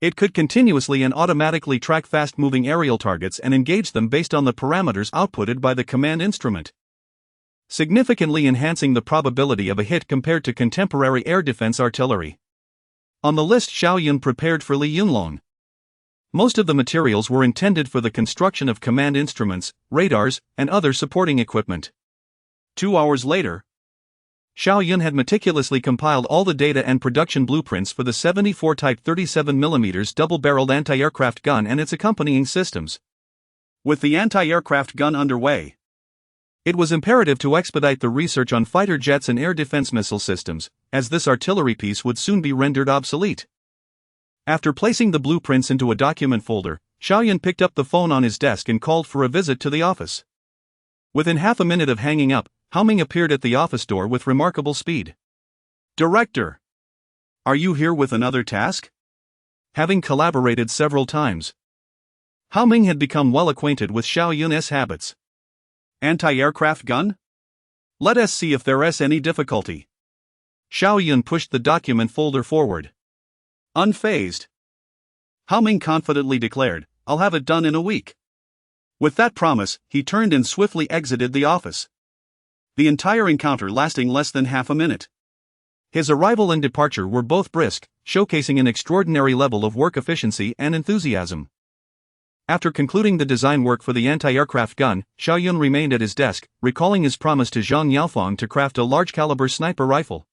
It could continuously and automatically track fast-moving aerial targets and engage them based on the parameters outputted by the command instrument, significantly enhancing the probability of a hit compared to contemporary air defense artillery. On the list Xiao Yun prepared for Li Yunlong, most of the materials were intended for the construction of command instruments, radars, and other supporting equipment. 2 hours later, Xiao Yun had meticulously compiled all the data and production blueprints for the 74 Type 37mm double-barreled anti-aircraft gun and its accompanying systems. With the anti-aircraft gun underway, it was imperative to expedite the research on fighter jets and air defense missile systems, as this artillery piece would soon be rendered obsolete. After placing the blueprints into a document folder, Xiao Yun picked up the phone on his desk and called for a visit to the office. Within half a minute of hanging up, Hao Ming appeared at the office door with remarkable speed. "Director, are you here with another task?" Having collaborated several times, Hao Ming had become well acquainted with Xiao Yun's habits. "Anti-aircraft gun? Let us see if there is any difficulty." Xiao Yun pushed the document folder forward. Unfazed, Hao Ming confidently declared, "I'll have it done in a week." With that promise, he turned and swiftly exited the office, the entire encounter lasting less than half a minute. His arrival and departure were both brisk, showcasing an extraordinary level of work efficiency and enthusiasm. After concluding the design work for the anti-aircraft gun, Xiao Yun remained at his desk, recalling his promise to Zhang Yaofeng to craft a large-caliber sniper rifle.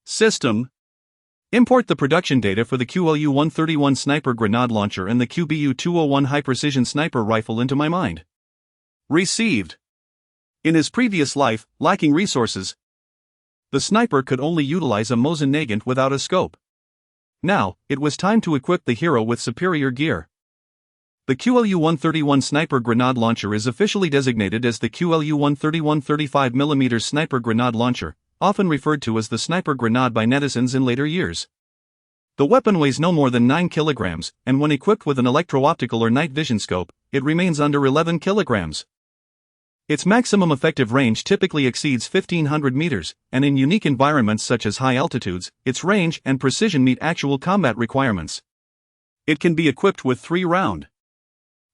System: import the production data for the QLU-131 sniper grenade launcher and the QBU-201 high-precision sniper rifle into my mind. Received. In his previous life, lacking resources, the sniper could only utilize a Mosin Nagant without a scope. Now, it was time to equip the hero with superior gear. The QLU-131 sniper grenade launcher is officially designated as the QLU-131 35mm sniper grenade launcher, often referred to as the sniper grenade by netizens in later years. The weapon weighs no more than 9 kilograms, and when equipped with an electro-optical or night vision scope, it remains under 11 kilograms. Its maximum effective range typically exceeds 1,500 meters, and in unique environments such as high altitudes, its range and precision meet actual combat requirements. It can be equipped with 3-round,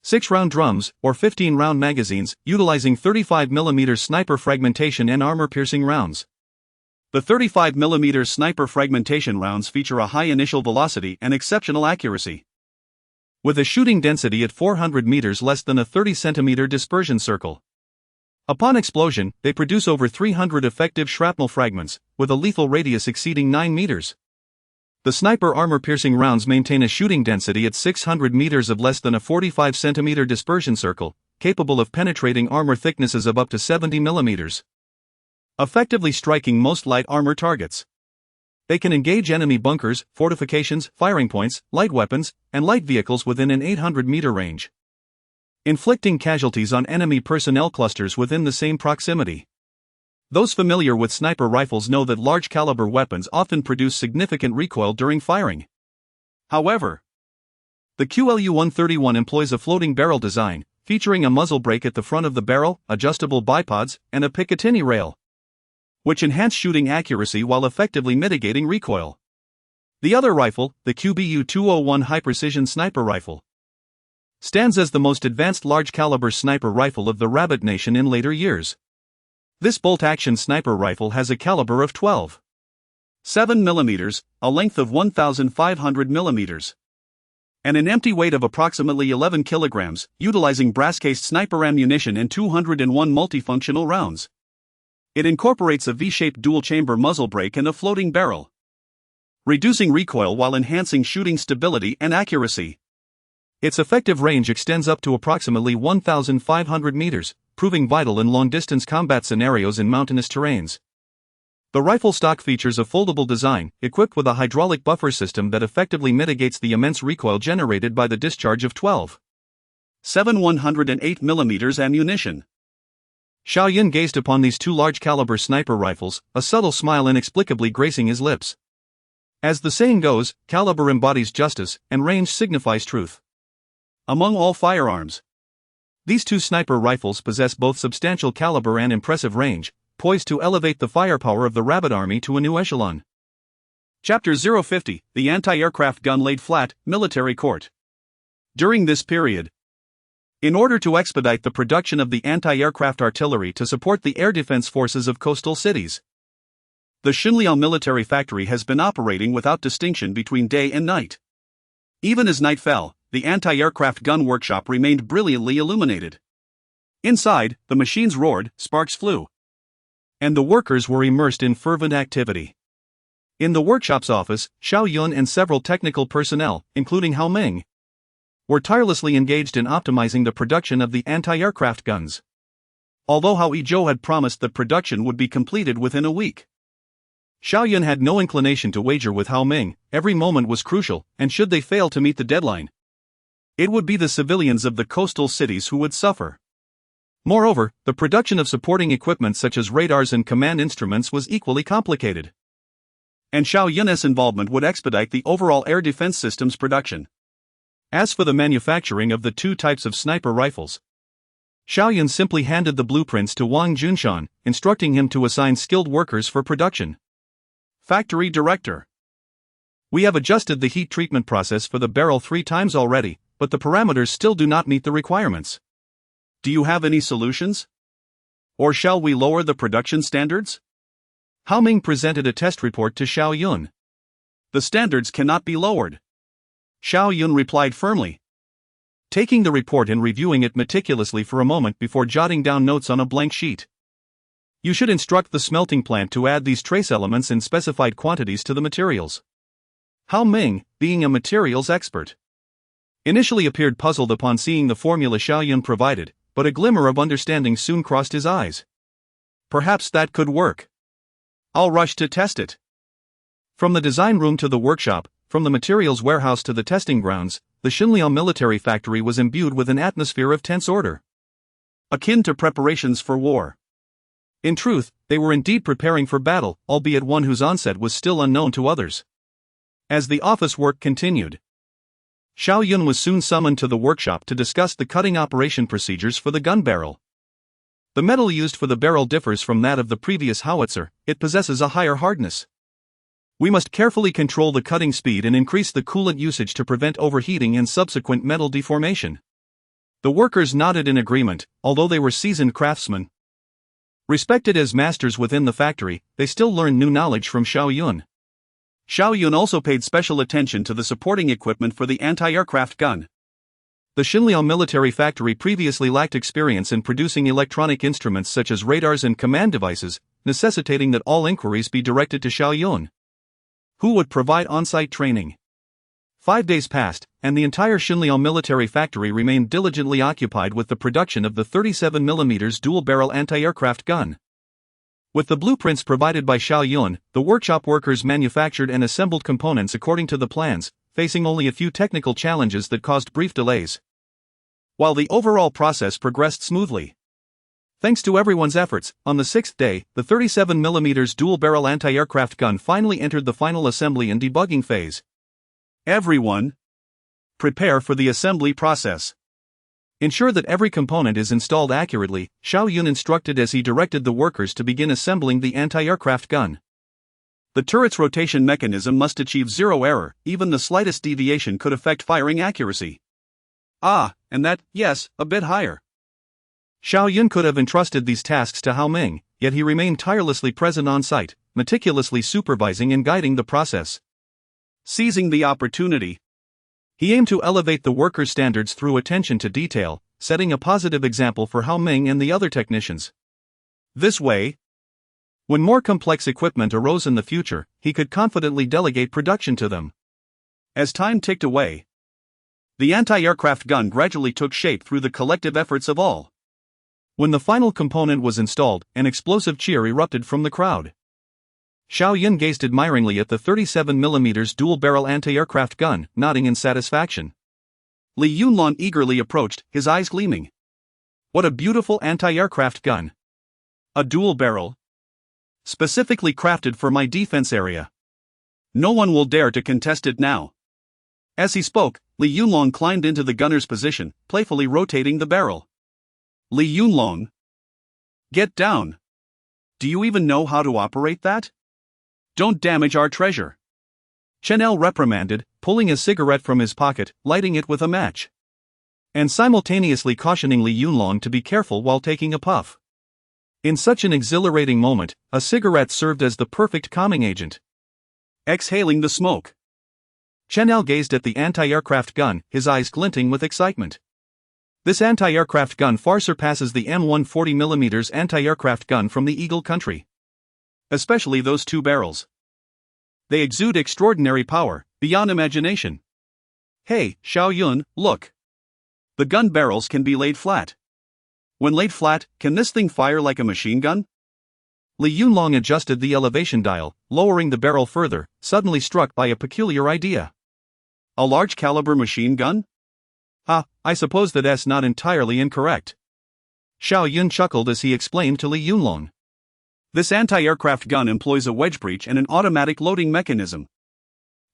6-round drums, or 15-round magazines, utilizing 35mm sniper fragmentation and armor-piercing rounds. The 35mm sniper fragmentation rounds feature a high initial velocity and exceptional accuracy. With a shooting density at 400 meters less than a 30-centimeter dispersion circle. Upon explosion, they produce over 300 effective shrapnel fragments, with a lethal radius exceeding 9 meters. The sniper armor-piercing rounds maintain a shooting density at 600 meters of less than a 45-centimeter dispersion circle, capable of penetrating armor thicknesses of up to 70 millimeters, effectively striking most light armor targets. They can engage enemy bunkers, fortifications, firing points, light weapons, and light vehicles within an 800-meter range, inflicting casualties on enemy personnel clusters within the same proximity. Those familiar with sniper rifles know that large-caliber weapons often produce significant recoil during firing. However, the QLU-131 employs a floating barrel design, featuring a muzzle brake at the front of the barrel, adjustable bipods, and a Picatinny rail, which enhance shooting accuracy while effectively mitigating recoil. The other rifle, the QBU-201 high-precision sniper rifle, stands as the most advanced large-caliber sniper rifle of the Rabbit Nation in later years. This bolt-action sniper rifle has a caliber of 12.7 mm, a length of 1,500 mm, and an empty weight of approximately 11 kilograms, utilizing brass-cased sniper ammunition and 201 multifunctional rounds. It incorporates a V-shaped dual-chamber muzzle brake and a floating barrel, reducing recoil while enhancing shooting stability and accuracy. Its effective range extends up to approximately 1,500 meters, proving vital in long-distance combat scenarios in mountainous terrains. The rifle stock features a foldable design, equipped with a hydraulic buffer system that effectively mitigates the immense recoil generated by the discharge of 12.7 108 mm ammunition. Xiao Yun gazed upon these two large-caliber sniper rifles, a subtle smile inexplicably gracing his lips. As the saying goes, caliber embodies justice, and range signifies truth. Among all firearms, these two sniper rifles possess both substantial caliber and impressive range, poised to elevate the firepower of the Rabbit Army to a new echelon. Chapter 050, the Anti-Aircraft Gun Laid Flat, Military Court. During this period, in order to expedite the production of the anti-aircraft artillery to support the air defense forces of coastal cities, the Xinliao military factory has been operating without distinction between day and night. Even as night fell, the anti-aircraft gun workshop remained brilliantly illuminated. Inside, the machines roared, sparks flew, and the workers were immersed in fervent activity. In the workshop's office, Xiao Yun and several technical personnel, including Hao Ming, were tirelessly engaged in optimizing the production of the anti-aircraft guns. Although Hao Yizhou had promised that production would be completed within a week, Xiao Yun had no inclination to wager with Hao Ming. Every moment was crucial, and should they fail to meet the deadline, it would be the civilians of the coastal cities who would suffer. Moreover, the production of supporting equipment such as radars and command instruments was equally complicated, and Xiao Yun's involvement would expedite the overall air defense system's production. As for the manufacturing of the two types of sniper rifles, Xiao Yun simply handed the blueprints to Wang Junshan, instructing him to assign skilled workers for production. Factory Director: We have adjusted the heat treatment process for the barrel 3 times already, but the parameters still do not meet the requirements. Do you have any solutions? Or shall we lower the production standards? Hao Ming presented a test report to Xiao Yun. The standards cannot be lowered, Xiao Yun replied firmly, taking the report and reviewing it meticulously for a moment before jotting down notes on a blank sheet. You should instruct the smelting plant to add these trace elements in specified quantities to the materials. Hao Ming, being a materials expert, initially appeared puzzled upon seeing the formula Xiao Yun provided, but a glimmer of understanding soon crossed his eyes. Perhaps that could work. I'll rush to test it. From the design room to the workshop, from the materials warehouse to the testing grounds, the Xinliao military factory was imbued with an atmosphere of tense order, akin to preparations for war. In truth, they were indeed preparing for battle, albeit one whose onset was still unknown to others. As the office work continued, Xiao Yun was soon summoned to the workshop to discuss the cutting operation procedures for the gun barrel. The metal used for the barrel differs from that of the previous howitzer, it possesses a higher hardness. We must carefully control the cutting speed and increase the coolant usage to prevent overheating and subsequent metal deformation. The workers nodded in agreement, although they were seasoned craftsmen. Respected as masters within the factory, they still learned new knowledge from Xiao Yun. Xiao Yun also paid special attention to the supporting equipment for the anti-aircraft gun. The Xinliao military factory previously lacked experience in producing electronic instruments such as radars and command devices, necessitating that all inquiries be directed to Xiao Yun, who would provide on-site training. 5 days passed, and the entire Xinliao military factory remained diligently occupied with the production of the 37mm dual-barrel anti-aircraft gun. With the blueprints provided by Xiao Yun, the workshop workers manufactured and assembled components according to the plans, facing only a few technical challenges that caused brief delays, while the overall process progressed smoothly. Thanks to everyone's efforts, on the 6th day, the 37mm dual-barrel anti-aircraft gun finally entered the final assembly and debugging phase. Everyone, prepare for the assembly process. Ensure that every component is installed accurately, Xiao Yun instructed as he directed the workers to begin assembling the anti-aircraft gun. The turret's rotation mechanism must achieve zero error, even the slightest deviation could affect firing accuracy. And that, yes, a bit higher. Xiao Yun could have entrusted these tasks to Hao Ming, yet he remained tirelessly present on site, meticulously supervising and guiding the process. Seizing the opportunity, he aimed to elevate the workers' standards through attention to detail, setting a positive example for Hao Ming and the other technicians. This way, when more complex equipment arose in the future, he could confidently delegate production to them. As time ticked away, the anti-aircraft gun gradually took shape through the collective efforts of all. When the final component was installed, an explosive cheer erupted from the crowd. Xiao Yun gazed admiringly at the 37mm dual-barrel anti-aircraft gun, nodding in satisfaction. Li Yunlong eagerly approached, his eyes gleaming. What a beautiful anti-aircraft gun! A dual-barrel, specifically crafted for my defense area. No one will dare to contest it now. As he spoke, Li Yunlong climbed into the gunner's position, playfully rotating the barrel. Li Yunlong, get down! Do you even know how to operate that? Don't damage our treasure. Chen reprimanded, pulling a cigarette from his pocket, lighting it with a match, and simultaneously cautioning Li Yunlong to be careful while taking a puff. In such an exhilarating moment, a cigarette served as the perfect calming agent. Exhaling the smoke, Chen gazed at the anti-aircraft gun, his eyes glinting with excitement. This anti-aircraft gun far surpasses the M140mm anti-aircraft gun from the Eagle country. Especially those two barrels. They exude extraordinary power, beyond imagination. Hey, Xiao Yun, look. The gun barrels can be laid flat. When laid flat, can this thing fire like a machine gun? Li Yunlong adjusted the elevation dial, lowering the barrel further, suddenly struck by a peculiar idea. A large caliber machine gun? I suppose that's not entirely incorrect. Xiao Yun chuckled as he explained to Li Yunlong. This anti-aircraft gun employs a wedge breech and an automatic loading mechanism,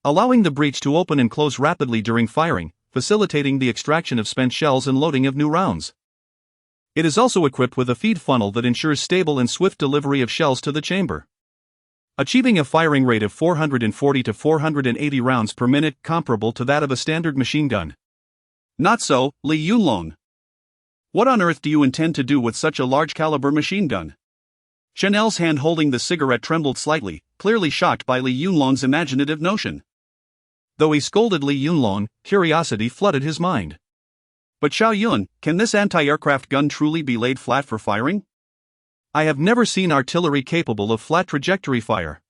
allowing the breech to open and close rapidly during firing, facilitating the extraction of spent shells and loading of new rounds. It is also equipped with a feed funnel that ensures stable and swift delivery of shells to the chamber, achieving a firing rate of 440 to 480 rounds per minute, comparable to that of a standard machine gun. Not so, Li Yunlong. What on earth do you intend to do with such a large caliber machine gun? Chanel's hand holding the cigarette trembled slightly, clearly shocked by Li Yunlong's imaginative notion. Though he scolded Li Yunlong, curiosity flooded his mind. But Xiao Yun, can this anti-aircraft gun truly be laid flat for firing? I have never seen artillery capable of flat trajectory fire.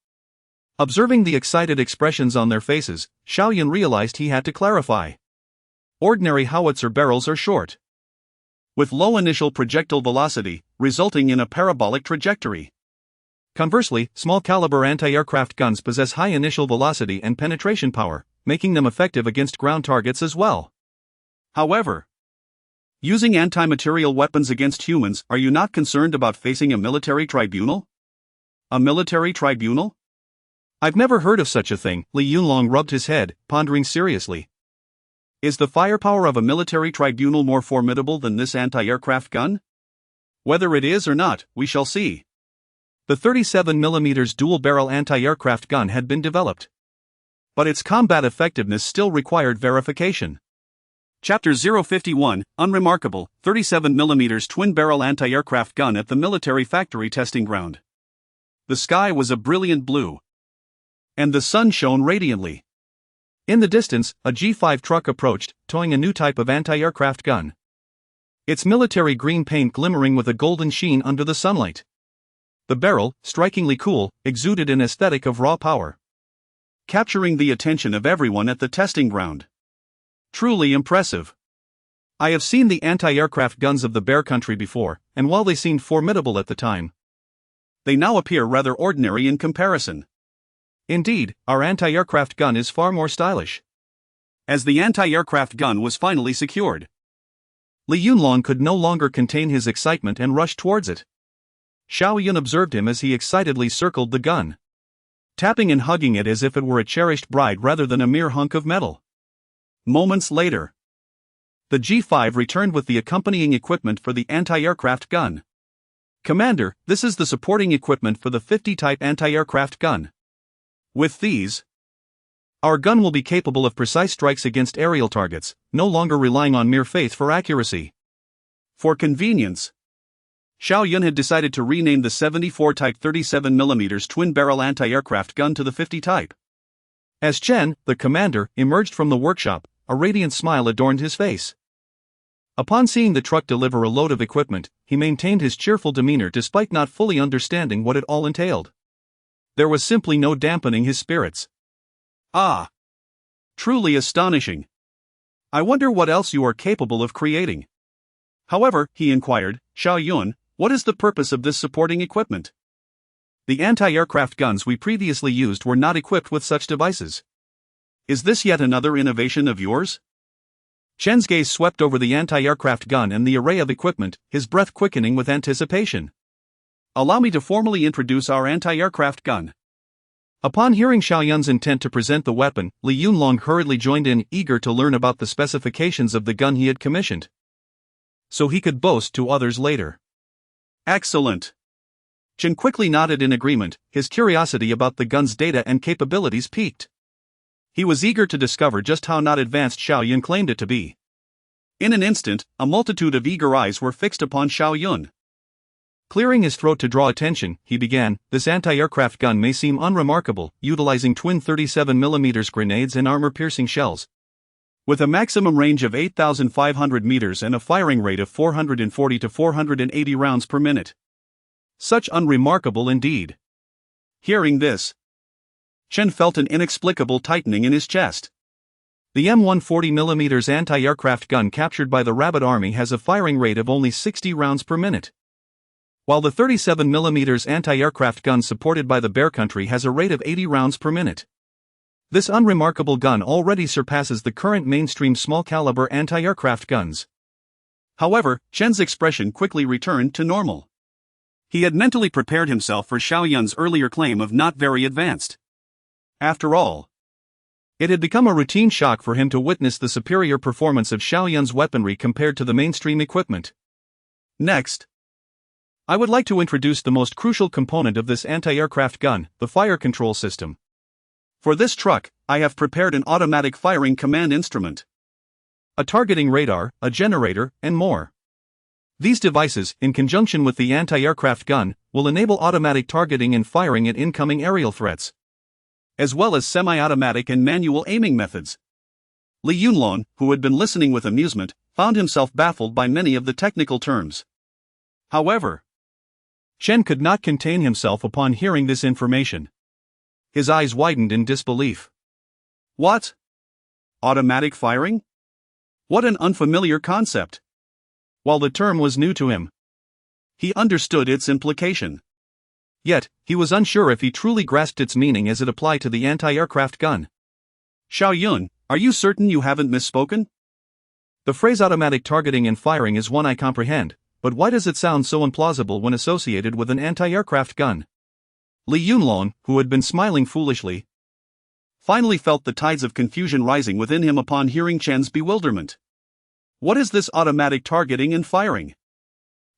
Observing the excited expressions on their faces, Xiao Yun realized he had to clarify. Ordinary howitzer barrels are short, with low initial projectile velocity, resulting in a parabolic trajectory. Conversely, small-caliber anti-aircraft guns possess high initial velocity and penetration power, making them effective against ground targets as well. However, using anti-material weapons against humans, are you not concerned about facing a military tribunal? A military tribunal? I've never heard of such a thing. Li Yunlong rubbed his head, pondering seriously. Is the firepower of a military tribunal more formidable than this anti-aircraft gun? Whether it is or not, we shall see. The 37mm dual-barrel anti-aircraft gun had been developed, but its combat effectiveness still required verification. Chapter 051, Unremarkable, 37mm twin-barrel anti-aircraft gun at the military factory testing ground. The sky was a brilliant blue, and the sun shone radiantly. In the distance, a G5 truck approached, towing a new type of anti-aircraft gun. Its military green paint glimmering with a golden sheen under the sunlight. The barrel, strikingly cool, exuded an aesthetic of raw power, capturing the attention of everyone at the testing ground. Truly impressive. I have seen the anti-aircraft guns of the Bear Country before, and while they seemed formidable at the time, they now appear rather ordinary in comparison. Indeed, our anti-aircraft gun is far more stylish. As the anti-aircraft gun was finally secured, Li Yunlong could no longer contain his excitement and rushed towards it. Xiao Yun observed him as he excitedly circled the gun, tapping and hugging it as if it were a cherished bride rather than a mere hunk of metal. Moments later, the G5 returned with the accompanying equipment for the anti-aircraft gun. Commander, this is the supporting equipment for the 50-type anti-aircraft gun. With these, our gun will be capable of precise strikes against aerial targets, no longer relying on mere faith for accuracy. For convenience, Xiao Yun had decided to rename the 74 Type 37mm twin-barrel anti-aircraft gun to the 50 type. As Chen, the commander, emerged from the workshop, a radiant smile adorned his face. Upon seeing the truck deliver a load of equipment, he maintained his cheerful demeanor despite not fully understanding what it all entailed. There was simply no dampening his spirits. Ah! Truly astonishing. I wonder what else you are capable of creating. However, he inquired, Xiao Yun, what is the purpose of this supporting equipment? The anti-aircraft guns we previously used were not equipped with such devices. Is this yet another innovation of yours? Chen's gaze swept over the anti-aircraft gun and the array of equipment, his breath quickening with anticipation. Allow me to formally introduce our anti-aircraft gun. Upon hearing Xiao Yun's intent to present the weapon, Li Yunlong hurriedly joined in, eager to learn about the specifications of the gun he had commissioned, so he could boast to others later. Excellent. Chen quickly nodded in agreement, his curiosity about the gun's data and capabilities piqued. He was eager to discover just how not advanced Xiao Yun claimed it to be. In an instant, a multitude of eager eyes were fixed upon Xiao Yun. Clearing his throat to draw attention, he began, this anti-aircraft gun may seem unremarkable, utilizing twin 37mm grenades and armor-piercing shells, with a maximum range of 8,500 meters and a firing rate of 440 to 480 rounds per minute. Such unremarkable indeed. Hearing this, Chen felt an inexplicable tightening in his chest. The M140mm anti-aircraft gun captured by the Rabbit Army has a firing rate of only 60 rounds per minute, while the 37mm anti-aircraft gun supported by the Bear Country has a rate of 80 rounds per minute. This unremarkable gun already surpasses the current mainstream small-caliber anti-aircraft guns. However, Chen's expression quickly returned to normal. He had mentally prepared himself for Xiao Yun's earlier claim of not very advanced. After all, it had become a routine shock for him to witness the superior performance of Xiao Yun's weaponry compared to the mainstream equipment. Next, I would like to introduce the most crucial component of this anti-aircraft gun, the fire control system. For this truck, I have prepared an automatic firing command instrument, a targeting radar, a generator, and more. These devices, in conjunction with the anti-aircraft gun, will enable automatic targeting and firing at incoming aerial threats, as well as semi-automatic and manual aiming methods. Li Yunlong, who had been listening with amusement, found himself baffled by many of the technical terms. However, Chen could not contain himself upon hearing this information. His eyes widened in disbelief. What? Automatic firing? What an unfamiliar concept. While the term was new to him, he understood its implication. Yet, he was unsure if he truly grasped its meaning as it applied to the anti-aircraft gun. Xiao Yun, are you certain you haven't misspoken? The phrase automatic targeting and firing is one I comprehend, but why does it sound so implausible when associated with an anti-aircraft gun? Li Yunlong, who had been smiling foolishly, finally felt the tides of confusion rising within him upon hearing Chen's bewilderment. What is this automatic targeting and firing?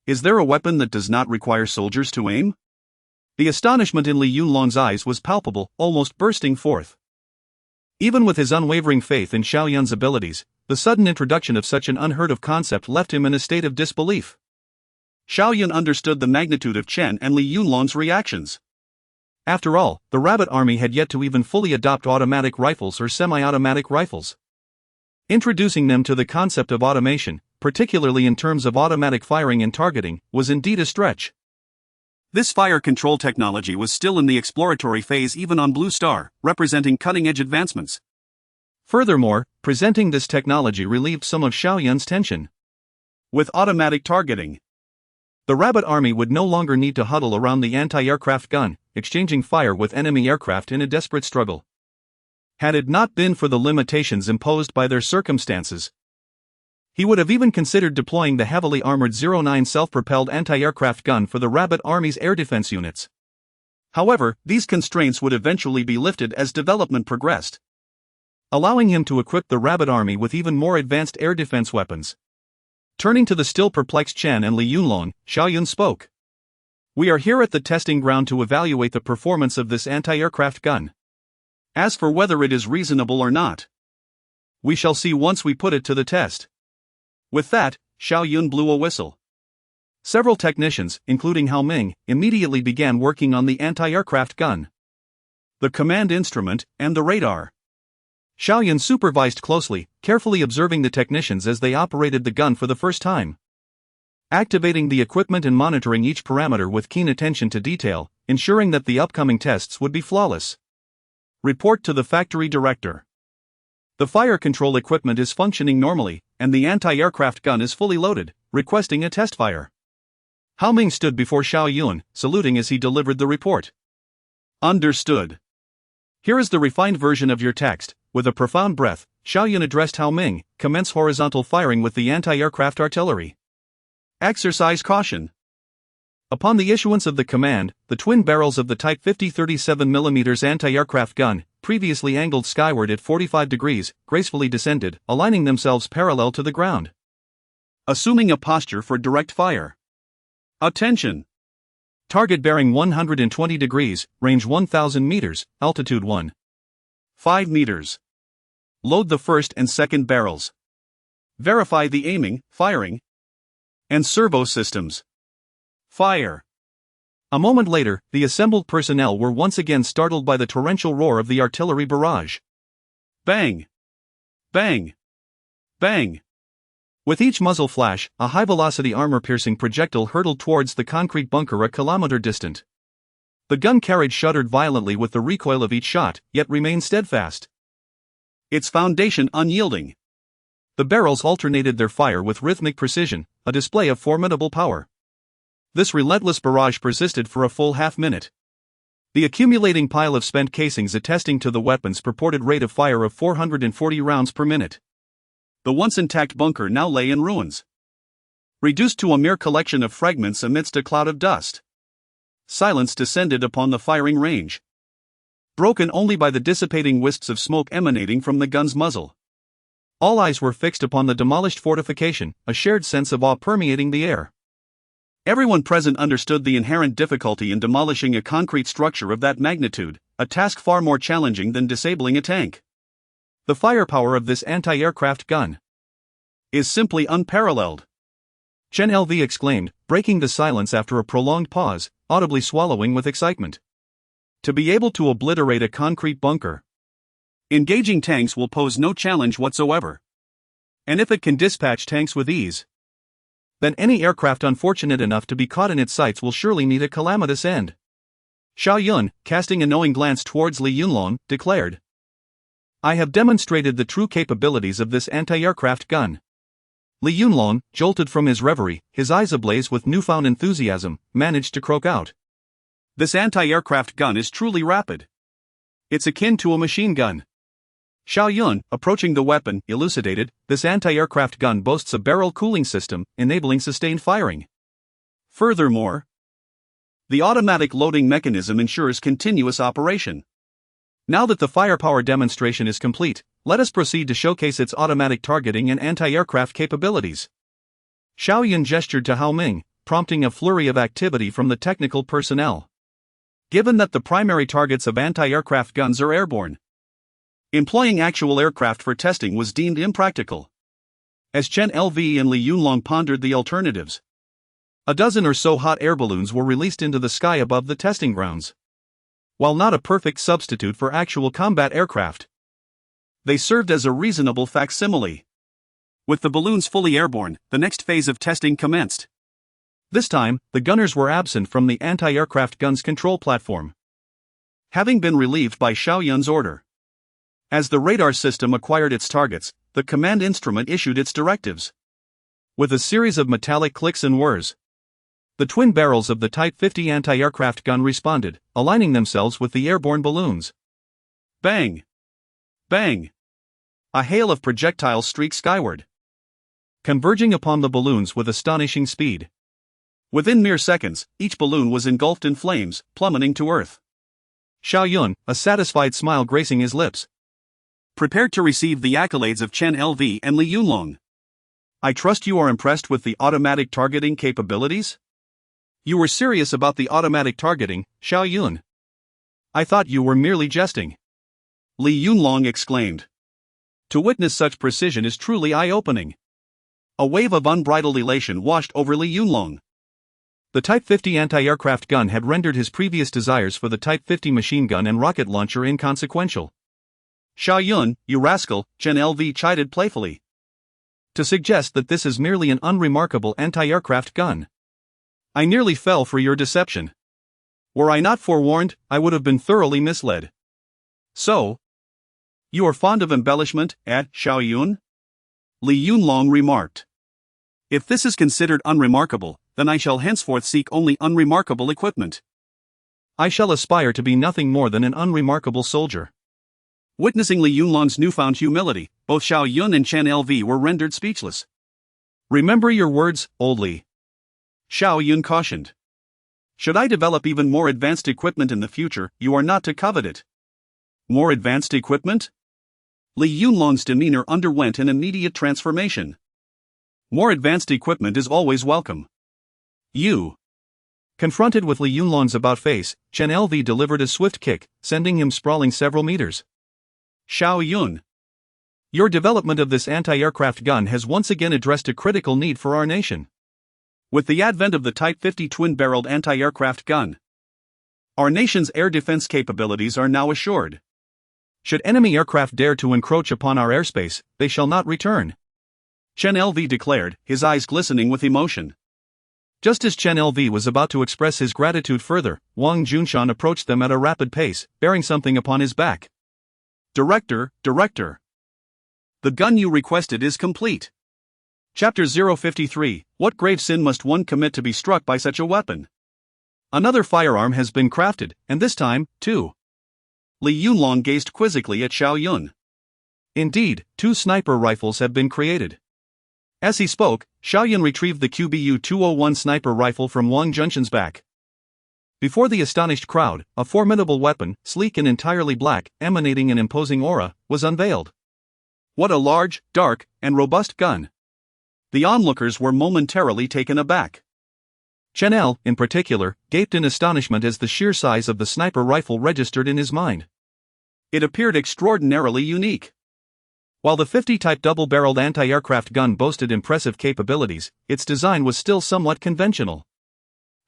Is there a weapon that does not require soldiers to aim? The astonishment in Li Yunlong's eyes was palpable, almost bursting forth. Even with his unwavering faith in Xiao Yun's abilities, the sudden introduction of such an unheard-of concept left him in a state of disbelief. Xiao Yun understood the magnitude of Chen and Li Yunlong's reactions. After all, the Rabbit Army had yet to even fully adopt automatic rifles or semi-automatic rifles. Introducing them to the concept of automation, particularly in terms of automatic firing and targeting, was indeed a stretch. This fire control technology was still in the exploratory phase even on Blue Star, representing cutting-edge advancements. Furthermore, presenting this technology relieved some of Xiao Yun's tension. With automatic targeting, the Rabbit Army would no longer need to huddle around the anti-aircraft gun, exchanging fire with enemy aircraft in a desperate struggle. Had it not been for the limitations imposed by their circumstances, he would have even considered deploying the heavily armored 09 self-propelled anti-aircraft gun for the Rabbit Army's air defense units. However, these constraints would eventually be lifted as development progressed, allowing him to equip the Rabbit Army with even more advanced air defense weapons. Turning to the still perplexed Chen and Li Yunlong, Xiao Yun spoke. We are here at the testing ground to evaluate the performance of this anti-aircraft gun. As for whether it is reasonable or not, we shall see once we put it to the test. With that, Xiao Yun blew a whistle. Several technicians, including Hao Ming, immediately began working on the anti-aircraft gun, the command instrument, and the radar. Xiao Yun supervised closely, carefully observing the technicians as they operated the gun for the first time. Activating the equipment and monitoring each parameter with keen attention to detail, ensuring that the upcoming tests would be flawless. Report to the factory director. The fire control equipment is functioning normally, and the anti-aircraft gun is fully loaded, requesting a test fire. Hao Ming stood before Xiao Yun, saluting as he delivered the report. Understood. Here is the refined version of your text. With a profound breath, Xiao Yun addressed Hao Ming. Commence horizontal firing with the anti-aircraft artillery. Exercise caution. Upon the issuance of the command, the twin barrels of the Type 50 37mm anti-aircraft gun, previously angled skyward at 45 degrees, gracefully descended, aligning themselves parallel to the ground. Assuming a posture for direct fire. Attention! Target bearing 120 degrees, range 1000 meters, altitude 1.5 meters. Load the first and second barrels. Verify the aiming, firing, and servo systems. Fire. A moment later, the assembled personnel were once again startled by the torrential roar of the artillery barrage. Bang! Bang! Bang! With each muzzle flash, a high-velocity armor-piercing projectile hurtled towards the concrete bunker a kilometer distant. The gun carriage shuddered violently with the recoil of each shot, yet remained steadfast. Its foundation unyielding. The barrels alternated their fire with rhythmic precision, a display of formidable power. This relentless barrage persisted for a full half-minute. The accumulating pile of spent casings attesting to the weapon's purported rate of fire of 440 rounds per minute. The once intact bunker now lay in ruins, reduced to a mere collection of fragments amidst a cloud of dust. Silence descended upon the firing range, broken only by the dissipating wisps of smoke emanating from the gun's muzzle. All eyes were fixed upon the demolished fortification, a shared sense of awe permeating the air. Everyone present understood the inherent difficulty in demolishing a concrete structure of that magnitude, a task far more challenging than disabling a tank. The firepower of this anti-aircraft gun is simply unparalleled. Chen LV exclaimed, breaking the silence after a prolonged pause, audibly swallowing with excitement. To be able to obliterate a concrete bunker, engaging tanks will pose no challenge whatsoever. And if it can dispatch tanks with ease, then any aircraft unfortunate enough to be caught in its sights will surely meet a calamitous end. Xiao Yun, casting a knowing glance towards Li Yunlong, declared, I have demonstrated the true capabilities of this anti-aircraft gun. Li Yunlong, jolted from his reverie, his eyes ablaze with newfound enthusiasm, managed to croak out. This anti-aircraft gun is truly rapid. It's akin to a machine gun. Xiao Yun, approaching the weapon, elucidated, this anti-aircraft gun boasts a barrel cooling system, enabling sustained firing. Furthermore, the automatic loading mechanism ensures continuous operation. Now that the firepower demonstration is complete, let us proceed to showcase its automatic targeting and anti-aircraft capabilities. Xiao Yun gestured to Hao Ming, prompting a flurry of activity from the technical personnel. Given that the primary targets of anti-aircraft guns are airborne, employing actual aircraft for testing was deemed impractical. As Chen LV and Li Yunlong pondered the alternatives, a dozen or so hot air balloons were released into the sky above the testing grounds. While not a perfect substitute for actual combat aircraft, they served as a reasonable facsimile. With the balloons fully airborne, the next phase of testing commenced. This time, the gunners were absent from the anti-aircraft guns control platform, having been relieved by Xiao Yun's order. As the radar system acquired its targets, the command instrument issued its directives. With a series of metallic clicks and whirs, the twin barrels of the Type 50 anti-aircraft gun responded, aligning themselves with the airborne balloons. Bang! Bang! A hail of projectiles streaked skyward, converging upon the balloons with astonishing speed. Within mere seconds, each balloon was engulfed in flames, plummeting to earth. Xiao Yun, a satisfied smile gracing his lips, prepared to receive the accolades of Chen LV and Li Yunlong. I trust you are impressed with the automatic targeting capabilities? You were serious about the automatic targeting, Xiao Yun. I thought you were merely jesting. Li Yunlong exclaimed. To witness such precision is truly eye-opening. A wave of unbridled elation washed over Li Yunlong. The Type 50 anti-aircraft gun had rendered his previous desires for the Type 50 machine gun and rocket launcher inconsequential. Xiao Yun, you rascal, Chen LV chided playfully. To suggest that this is merely an unremarkable anti-aircraft gun. I nearly fell for your deception. Were I not forewarned, I would have been thoroughly misled. So, you are fond of embellishment, Xiao Yun? Li Yunlong remarked. If this is considered unremarkable, then I shall henceforth seek only unremarkable equipment. I shall aspire to be nothing more than an unremarkable soldier. Witnessing Li Yunlong's newfound humility, both Xiao Yun and Chen LV were rendered speechless. Remember your words, old Li. Xiao Yun cautioned. Should I develop even more advanced equipment in the future, you are not to covet it. More advanced equipment? Li Yunlong's demeanor underwent an immediate transformation. More advanced equipment is always welcome. You. Confronted with Li Yunlong's about-face, Chen LV delivered a swift kick, sending him sprawling several meters. Xiao Yun. Your development of this anti-aircraft gun has once again addressed a critical need for our nation. With the advent of the Type 50 twin-barreled anti-aircraft gun, our nation's air defense capabilities are now assured. Should enemy aircraft dare to encroach upon our airspace, they shall not return. Chen LV declared, his eyes glistening with emotion. Just as Chen LV was about to express his gratitude further, Wang Junshan approached them at a rapid pace, bearing something upon his back. Director. The gun you requested is complete. Chapter 053, What grave sin must one commit to be struck by such a weapon? Another firearm has been crafted, and this time, too. Li Yunlong gazed quizzically at Xiao Yun. Indeed, 2 sniper rifles have been created. As he spoke, Xiao Yun retrieved the QBU-201 sniper rifle from Wang Junshan's back. Before the astonished crowd, a formidable weapon, sleek and entirely black, emanating an imposing aura, was unveiled. What a large, dark, and robust gun! The onlookers were momentarily taken aback. Chen L, in particular, gaped in astonishment as the sheer size of the sniper rifle registered in his mind. It appeared extraordinarily unique. While the 50-type double-barreled anti-aircraft gun boasted impressive capabilities, its design was still somewhat conventional.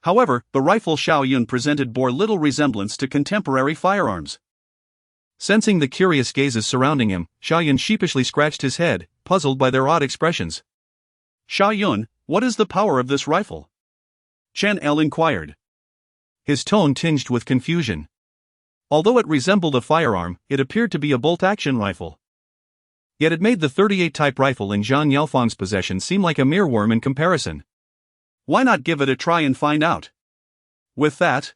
However, the rifle Xiao Yun presented bore little resemblance to contemporary firearms. Sensing the curious gazes surrounding him, Xiao Yun sheepishly scratched his head, puzzled by their odd expressions. Xiao Yun, what is the power of this rifle? Chen L inquired. His tone tinged with confusion. Although it resembled a firearm, it appeared to be a bolt-action rifle. Yet it made the 38-type rifle in Zhang Yaofeng's possession seem like a mere worm in comparison. Why not give it a try and find out? With that,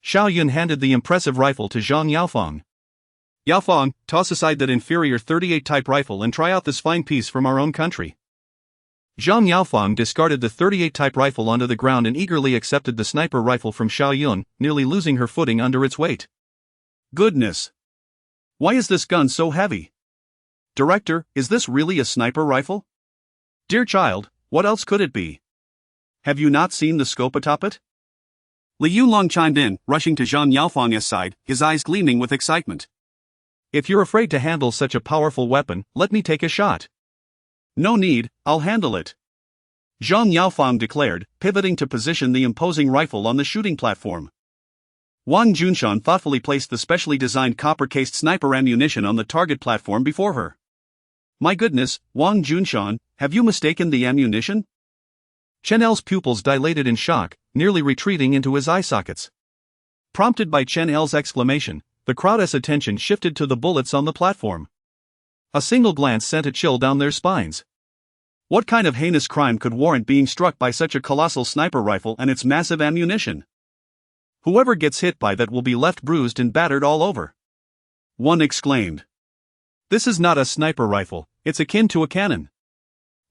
Xiao Yun handed the impressive rifle to Zhang Yaofeng. Yaofeng, toss aside that inferior 38-type rifle and try out this fine piece from our own country. Zhang Yaofeng discarded the 38-type rifle onto the ground and eagerly accepted the sniper rifle from Xiao Yun, nearly losing her footing under its weight. Goodness! Why is this gun so heavy? Director, is this really a sniper rifle? Dear child, what else could it be? Have you not seen the scope atop it? Li Yunlong chimed in, rushing to Zhang Yaofang's side, his eyes gleaming with excitement. If you're afraid to handle such a powerful weapon, let me take a shot. No need, I'll handle it. Zhang Yaofang declared, pivoting to position the imposing rifle on the shooting platform. Wang Junshan thoughtfully placed the specially designed copper-cased sniper ammunition on the target platform before her. My goodness, Wang Junshan, have you mistaken the ammunition? Chen L's pupils dilated in shock, nearly retreating into his eye sockets. Prompted by Chen L's exclamation, the crowd's attention shifted to the bullets on the platform. A single glance sent a chill down their spines. What kind of heinous crime could warrant being struck by such a colossal sniper rifle and its massive ammunition? Whoever gets hit by that will be left bruised and battered all over. One exclaimed. This is not a sniper rifle, it's akin to a cannon.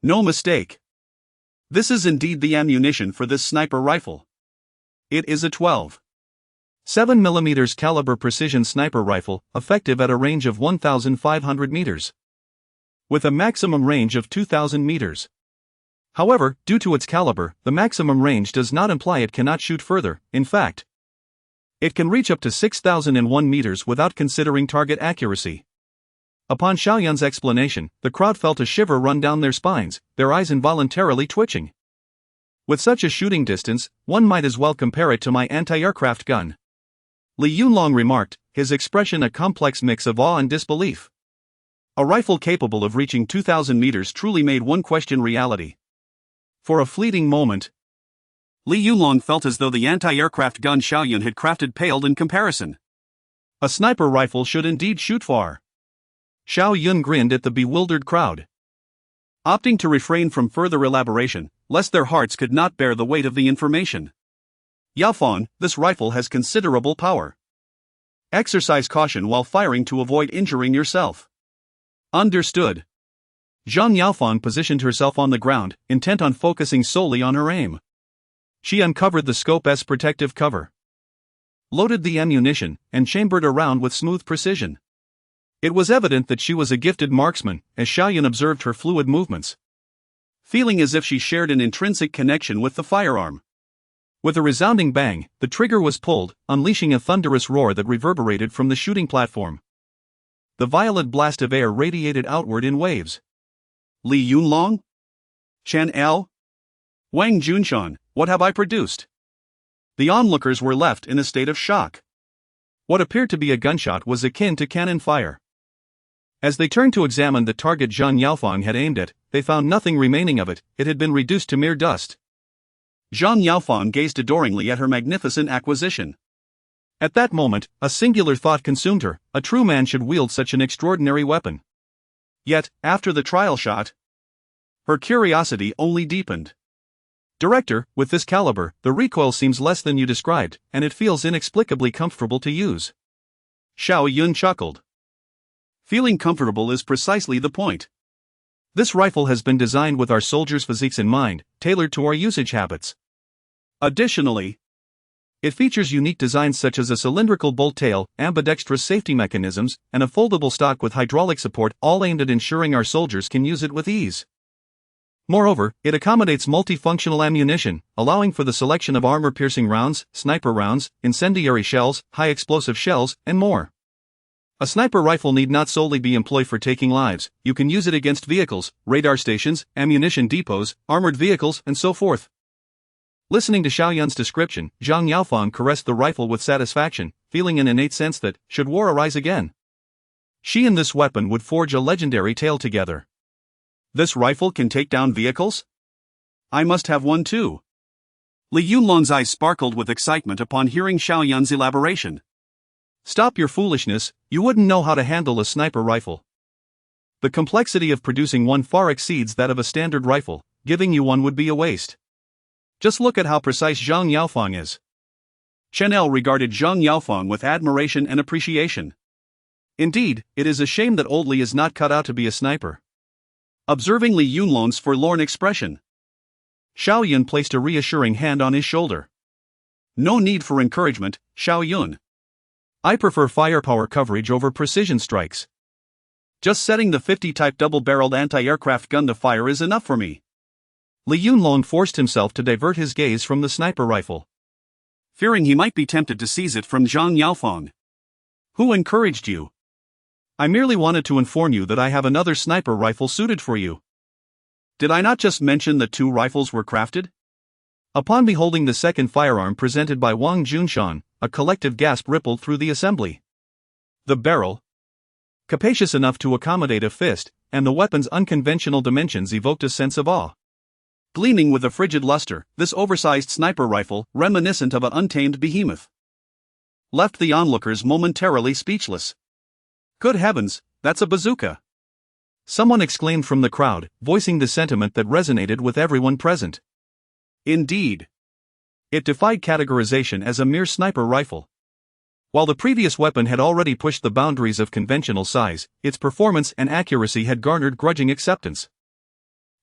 No mistake. This is indeed the ammunition for this sniper rifle. It is a 12.7 mm caliber precision sniper rifle, effective at a range of 1,500 meters. With a maximum range of 2,000 meters. However, due to its caliber, the maximum range does not imply it cannot shoot further. In fact, it can reach up to 6,001 meters without considering target accuracy. Upon Xiao Yun's explanation, the crowd felt a shiver run down their spines, their eyes involuntarily twitching. With such a shooting distance, one might as well compare it to my anti-aircraft gun. Li Yunlong remarked, his expression a complex mix of awe and disbelief. A rifle capable of reaching 2,000 meters truly made one question reality. For a fleeting moment, Li Yunlong felt as though the anti-aircraft gun Xiao Yun had crafted paled in comparison. A sniper rifle should indeed shoot far. Xiao Yun grinned at the bewildered crowd, opting to refrain from further elaboration, lest their hearts could not bear the weight of the information. Yaofang, this rifle has considerable power. Exercise caution while firing to avoid injuring yourself. Understood. Zhang Yaofang positioned herself on the ground, intent on focusing solely on her aim. She uncovered the scope's protective cover, loaded the ammunition, and chambered a round with smooth precision. It was evident that she was a gifted marksman, as Xiao Yun observed her fluid movements, feeling as if she shared an intrinsic connection with the firearm. With a resounding bang, the trigger was pulled, unleashing a thunderous roar that reverberated from the shooting platform. The violent blast of air radiated outward in waves. Li Yunlong? Chen L? Wang Junshan, what have I produced? The onlookers were left in a state of shock. What appeared to be a gunshot was akin to cannon fire. As they turned to examine the target Zhang Yaofang had aimed at, they found nothing remaining of it, it had been reduced to mere dust. Zhang Yaofang gazed adoringly at her magnificent acquisition. At that moment, a singular thought consumed her, a true man should wield such an extraordinary weapon. Yet, after the trial shot, her curiosity only deepened. Director, with this caliber, the recoil seems less than you described, and it feels inexplicably comfortable to use. Xiao Yun chuckled. Feeling comfortable is precisely the point. This rifle has been designed with our soldiers' physiques in mind, tailored to our usage habits. Additionally, it features unique designs such as a cylindrical bolt tail, ambidextrous safety mechanisms, and a foldable stock with hydraulic support, all aimed at ensuring our soldiers can use it with ease. Moreover, it accommodates multifunctional ammunition, allowing for the selection of armor-piercing rounds, sniper rounds, incendiary shells, high-explosive shells, and more. A sniper rifle need not solely be employed for taking lives, you can use it against vehicles, radar stations, ammunition depots, armored vehicles, and so forth. Listening to Xiao Yun's description, Zhang Yaofang caressed the rifle with satisfaction, feeling an innate sense that, should war arise again, she and this weapon would forge a legendary tale together. This rifle can take down vehicles? I must have one too. Li Yunlong's eyes sparkled with excitement upon hearing Xiao Yun's elaboration. Stop your foolishness, you wouldn't know how to handle a sniper rifle. The complexity of producing one far exceeds that of a standard rifle, giving you one would be a waste. Just look at how precise Zhang Yaofang is. Chen L regarded Zhang Yaofang with admiration and appreciation. Indeed, it is a shame that old Li is not cut out to be a sniper. Observing Li Yunlong's forlorn expression, Xiao Yun placed a reassuring hand on his shoulder. No need for encouragement, Xiao Yun. I prefer firepower coverage over precision strikes. Just setting the 50 type double-barreled anti-aircraft gun to fire is enough for me. Li Yunlong forced himself to divert his gaze from the sniper rifle, fearing he might be tempted to seize it from Zhang Yaofeng. Who encouraged you? I merely wanted to inform you that I have another sniper rifle suited for you. Did I not just mention that 2 rifles were crafted? Upon beholding the second firearm presented by Wang Junshan, a collective gasp rippled through the assembly. The barrel, capacious enough to accommodate a fist, and the weapon's unconventional dimensions evoked a sense of awe. Gleaming with a frigid luster, this oversized sniper rifle, reminiscent of an untamed behemoth, left the onlookers momentarily speechless. Good heavens, that's a bazooka! Someone exclaimed from the crowd, voicing the sentiment that resonated with everyone present. Indeed. It defied categorization as a mere sniper rifle. While the previous weapon had already pushed the boundaries of conventional size, its performance and accuracy had garnered grudging acceptance.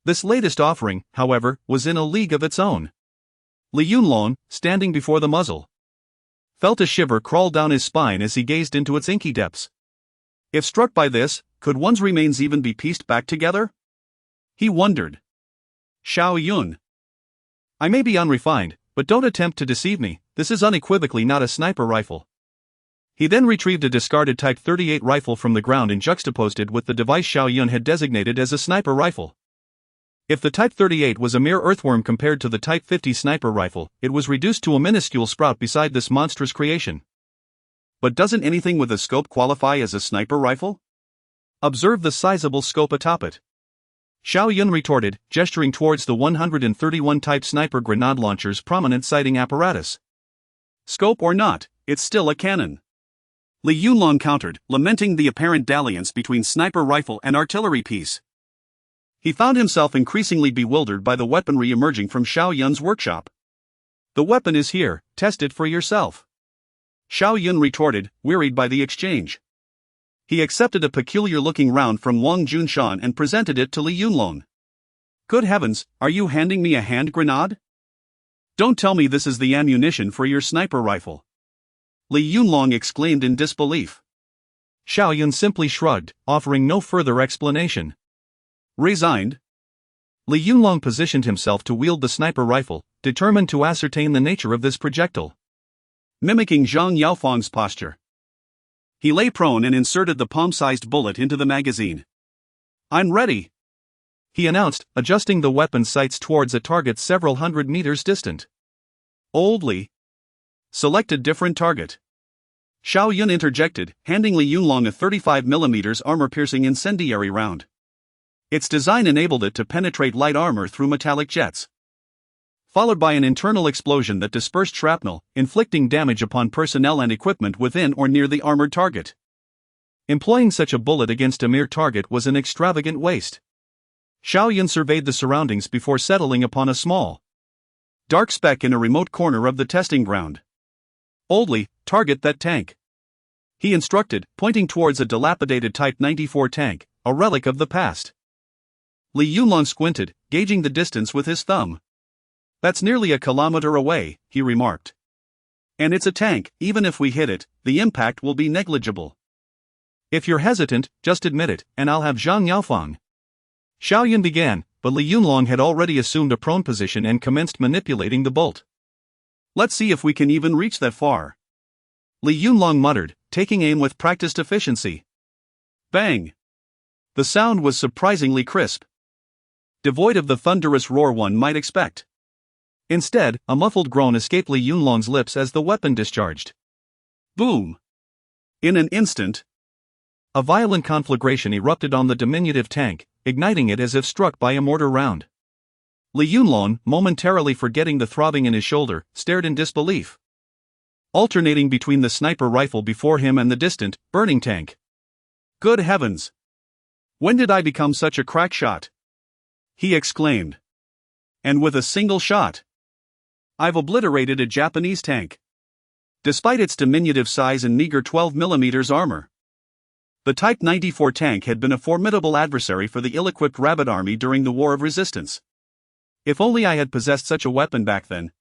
This latest offering, however, was in a league of its own. Li Yunlong, standing before the muzzle, felt a shiver crawl down his spine as he gazed into its inky depths. If struck by this, could one's remains even be pieced back together? He wondered. Xiao Yun. I may be unrefined, but don't attempt to deceive me, this is unequivocally not a sniper rifle. He then retrieved a discarded Type 38 rifle from the ground and juxtaposed it with the device Xiao Yun had designated as a sniper rifle. If the Type 38 was a mere earthworm compared to the Type 50 sniper rifle, it was reduced to a minuscule sprout beside this monstrous creation. But doesn't anything with a scope qualify as a sniper rifle? Observe the sizable scope atop it. Xiao Yun retorted, gesturing towards the 131 Type sniper grenade launcher's prominent sighting apparatus. Scope or not, it's still a cannon. Li Yunlong countered, lamenting the apparent dalliance between sniper rifle and artillery piece. He found himself increasingly bewildered by the weaponry emerging from Xiao Yun's workshop. The weapon is here, test it for yourself. Xiao Yun retorted, wearied by the exchange. He accepted a peculiar-looking round from Wang Junshan and presented it to Li Yunlong. Good heavens, are you handing me a hand grenade? Don't tell me this is the ammunition for your sniper rifle. Li Yunlong exclaimed in disbelief. Xiao Yun simply shrugged, offering no further explanation. Resigned, Li Yunlong positioned himself to wield the sniper rifle, determined to ascertain the nature of this projectile. Mimicking Zhang Yaofeng's posture, he lay prone and inserted the palm-sized bullet into the magazine. I'm ready, he announced, adjusting the weapon's sights towards a target several hundred meters distant. Old Li. Select a different target. Xiao Yun interjected, handing Li Yunlong a 35mm armor-piercing incendiary round. Its design enabled it to penetrate light armor through metallic jets, followed by an internal explosion that dispersed shrapnel, inflicting damage upon personnel and equipment within or near the armored target. Employing such a bullet against a mere target was an extravagant waste. Xiao Yun surveyed the surroundings before settling upon a small, dark speck in a remote corner of the testing ground. Oldly, target that tank, he instructed, pointing towards a dilapidated Type 94 tank, a relic of the past. Li Yunlong squinted, gauging the distance with his thumb. That's nearly a kilometer away, he remarked. And it's a tank, even if we hit it, the impact will be negligible. If you're hesitant, just admit it, and I'll have Zhang Yaofeng. Xiao Yun began, but Li Yunlong had already assumed a prone position and commenced manipulating the bolt. Let's see if we can even reach that far. Li Yunlong muttered, taking aim with practiced efficiency. Bang! The sound was surprisingly crisp, devoid of the thunderous roar one might expect. Instead, a muffled groan escaped Li Yunlong's lips as the weapon discharged. Boom! In an instant, a violent conflagration erupted on the diminutive tank, igniting it as if struck by a mortar round. Li Yunlong, momentarily forgetting the throbbing in his shoulder, stared in disbelief, alternating between the sniper rifle before him and the distant, burning tank. Good heavens! When did I become such a crack shot? He exclaimed. And with a single shot, I've obliterated a Japanese tank, despite its diminutive size and meager 12mm armor. The Type 94 tank had been a formidable adversary for the ill-equipped Rabbit Army during the War of Resistance. If only I had possessed such a weapon back then,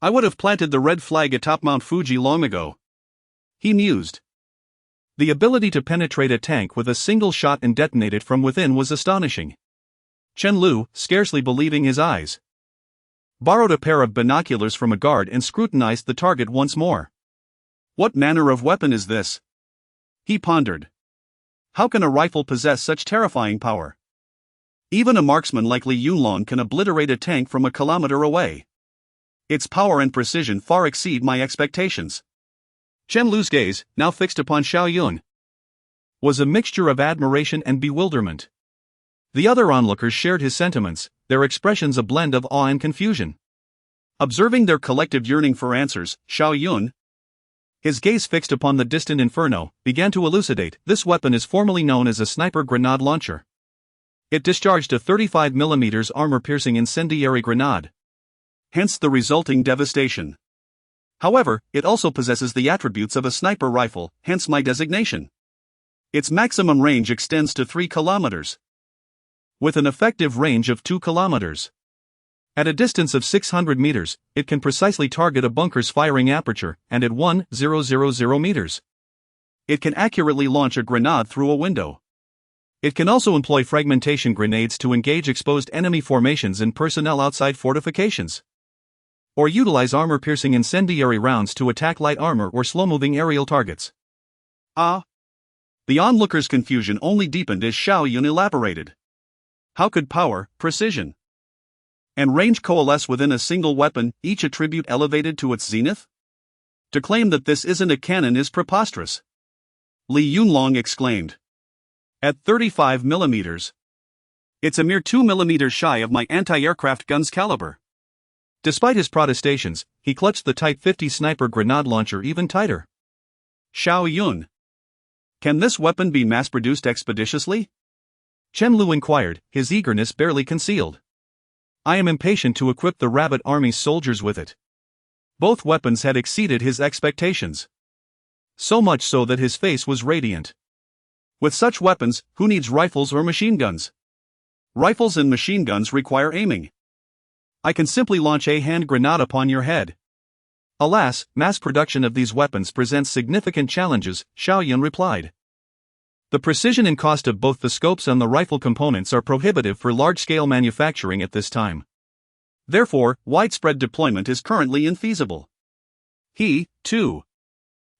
I would have planted the red flag atop Mount Fuji long ago. He mused. The ability to penetrate a tank with a single shot and detonate it from within was astonishing. Chen Lu, scarcely believing his eyes, borrowed a pair of binoculars from a guard and scrutinized the target once more. What manner of weapon is this? He pondered. How can a rifle possess such terrifying power? Even a marksman like Li Yunlong can obliterate a tank from a kilometer away. Its power and precision far exceed my expectations. Chen Lu's gaze, now fixed upon Xiao Yun, was a mixture of admiration and bewilderment. The other onlookers shared his sentiments, their expressions a blend of awe and confusion. Observing their collective yearning for answers, Xiao Yun, his gaze fixed upon the distant inferno, began to elucidate. This weapon is formally known as a sniper grenade launcher. It discharged a 35mm armor-piercing incendiary grenade, hence the resulting devastation. However, it also possesses the attributes of a sniper rifle, hence my designation. Its maximum range extends to 3 kilometers, with an effective range of 2 kilometers. At a distance of 600 meters, it can precisely target a bunker's firing aperture, and at 1,000 meters, it can accurately launch a grenade through a window. It can also employ fragmentation grenades to engage exposed enemy formations and personnel outside fortifications, or utilize armor-piercing incendiary rounds to attack light armor or slow-moving aerial targets. Ah! The onlookers' confusion only deepened as Xiao Yun elaborated. How could power, precision, and range coalesce within a single weapon, each attribute elevated to its zenith? To claim that this isn't a cannon is preposterous. Li Yunlong exclaimed. At 35 millimeters, it's a mere 2 millimeters shy of my anti-aircraft gun's caliber. Despite his protestations, he clutched the Type 50 sniper grenade launcher even tighter. Xiao Yun, can this weapon be mass-produced expeditiously? Chen Lu inquired, his eagerness barely concealed. I am impatient to equip the Rabbit Army's soldiers with it. Both weapons had exceeded his expectations, so much so that his face was radiant. With such weapons, who needs rifles or machine guns? Rifles and machine guns require aiming. I can simply launch a hand grenade upon your head. Alas, mass production of these weapons presents significant challenges, Xiao Yun replied. The precision and cost of both the scopes and the rifle components are prohibitive for large-scale manufacturing at this time. Therefore, widespread deployment is currently infeasible. He, too,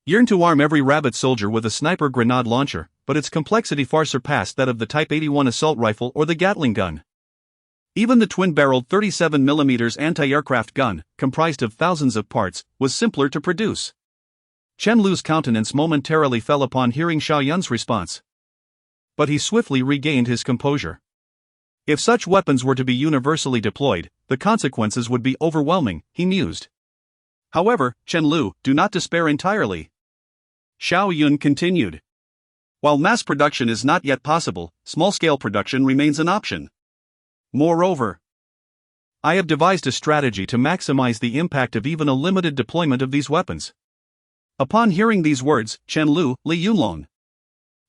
yearned to arm every Rabbit soldier with a sniper grenade launcher, but its complexity far surpassed that of the Type 81 assault rifle or the Gatling gun. Even the twin-barreled 37mm anti-aircraft gun, comprised of thousands of parts, was simpler to produce. Chen Lu's countenance momentarily fell upon hearing Xiao Yun's response, but he swiftly regained his composure. If such weapons were to be universally deployed, the consequences would be overwhelming, he mused. However, Chen Lu, do not despair entirely. Xiao Yun continued. While mass production is not yet possible, small-scale production remains an option. Moreover, I have devised a strategy to maximize the impact of even a limited deployment of these weapons. Upon hearing these words, Chen Lu, Li Yunlong,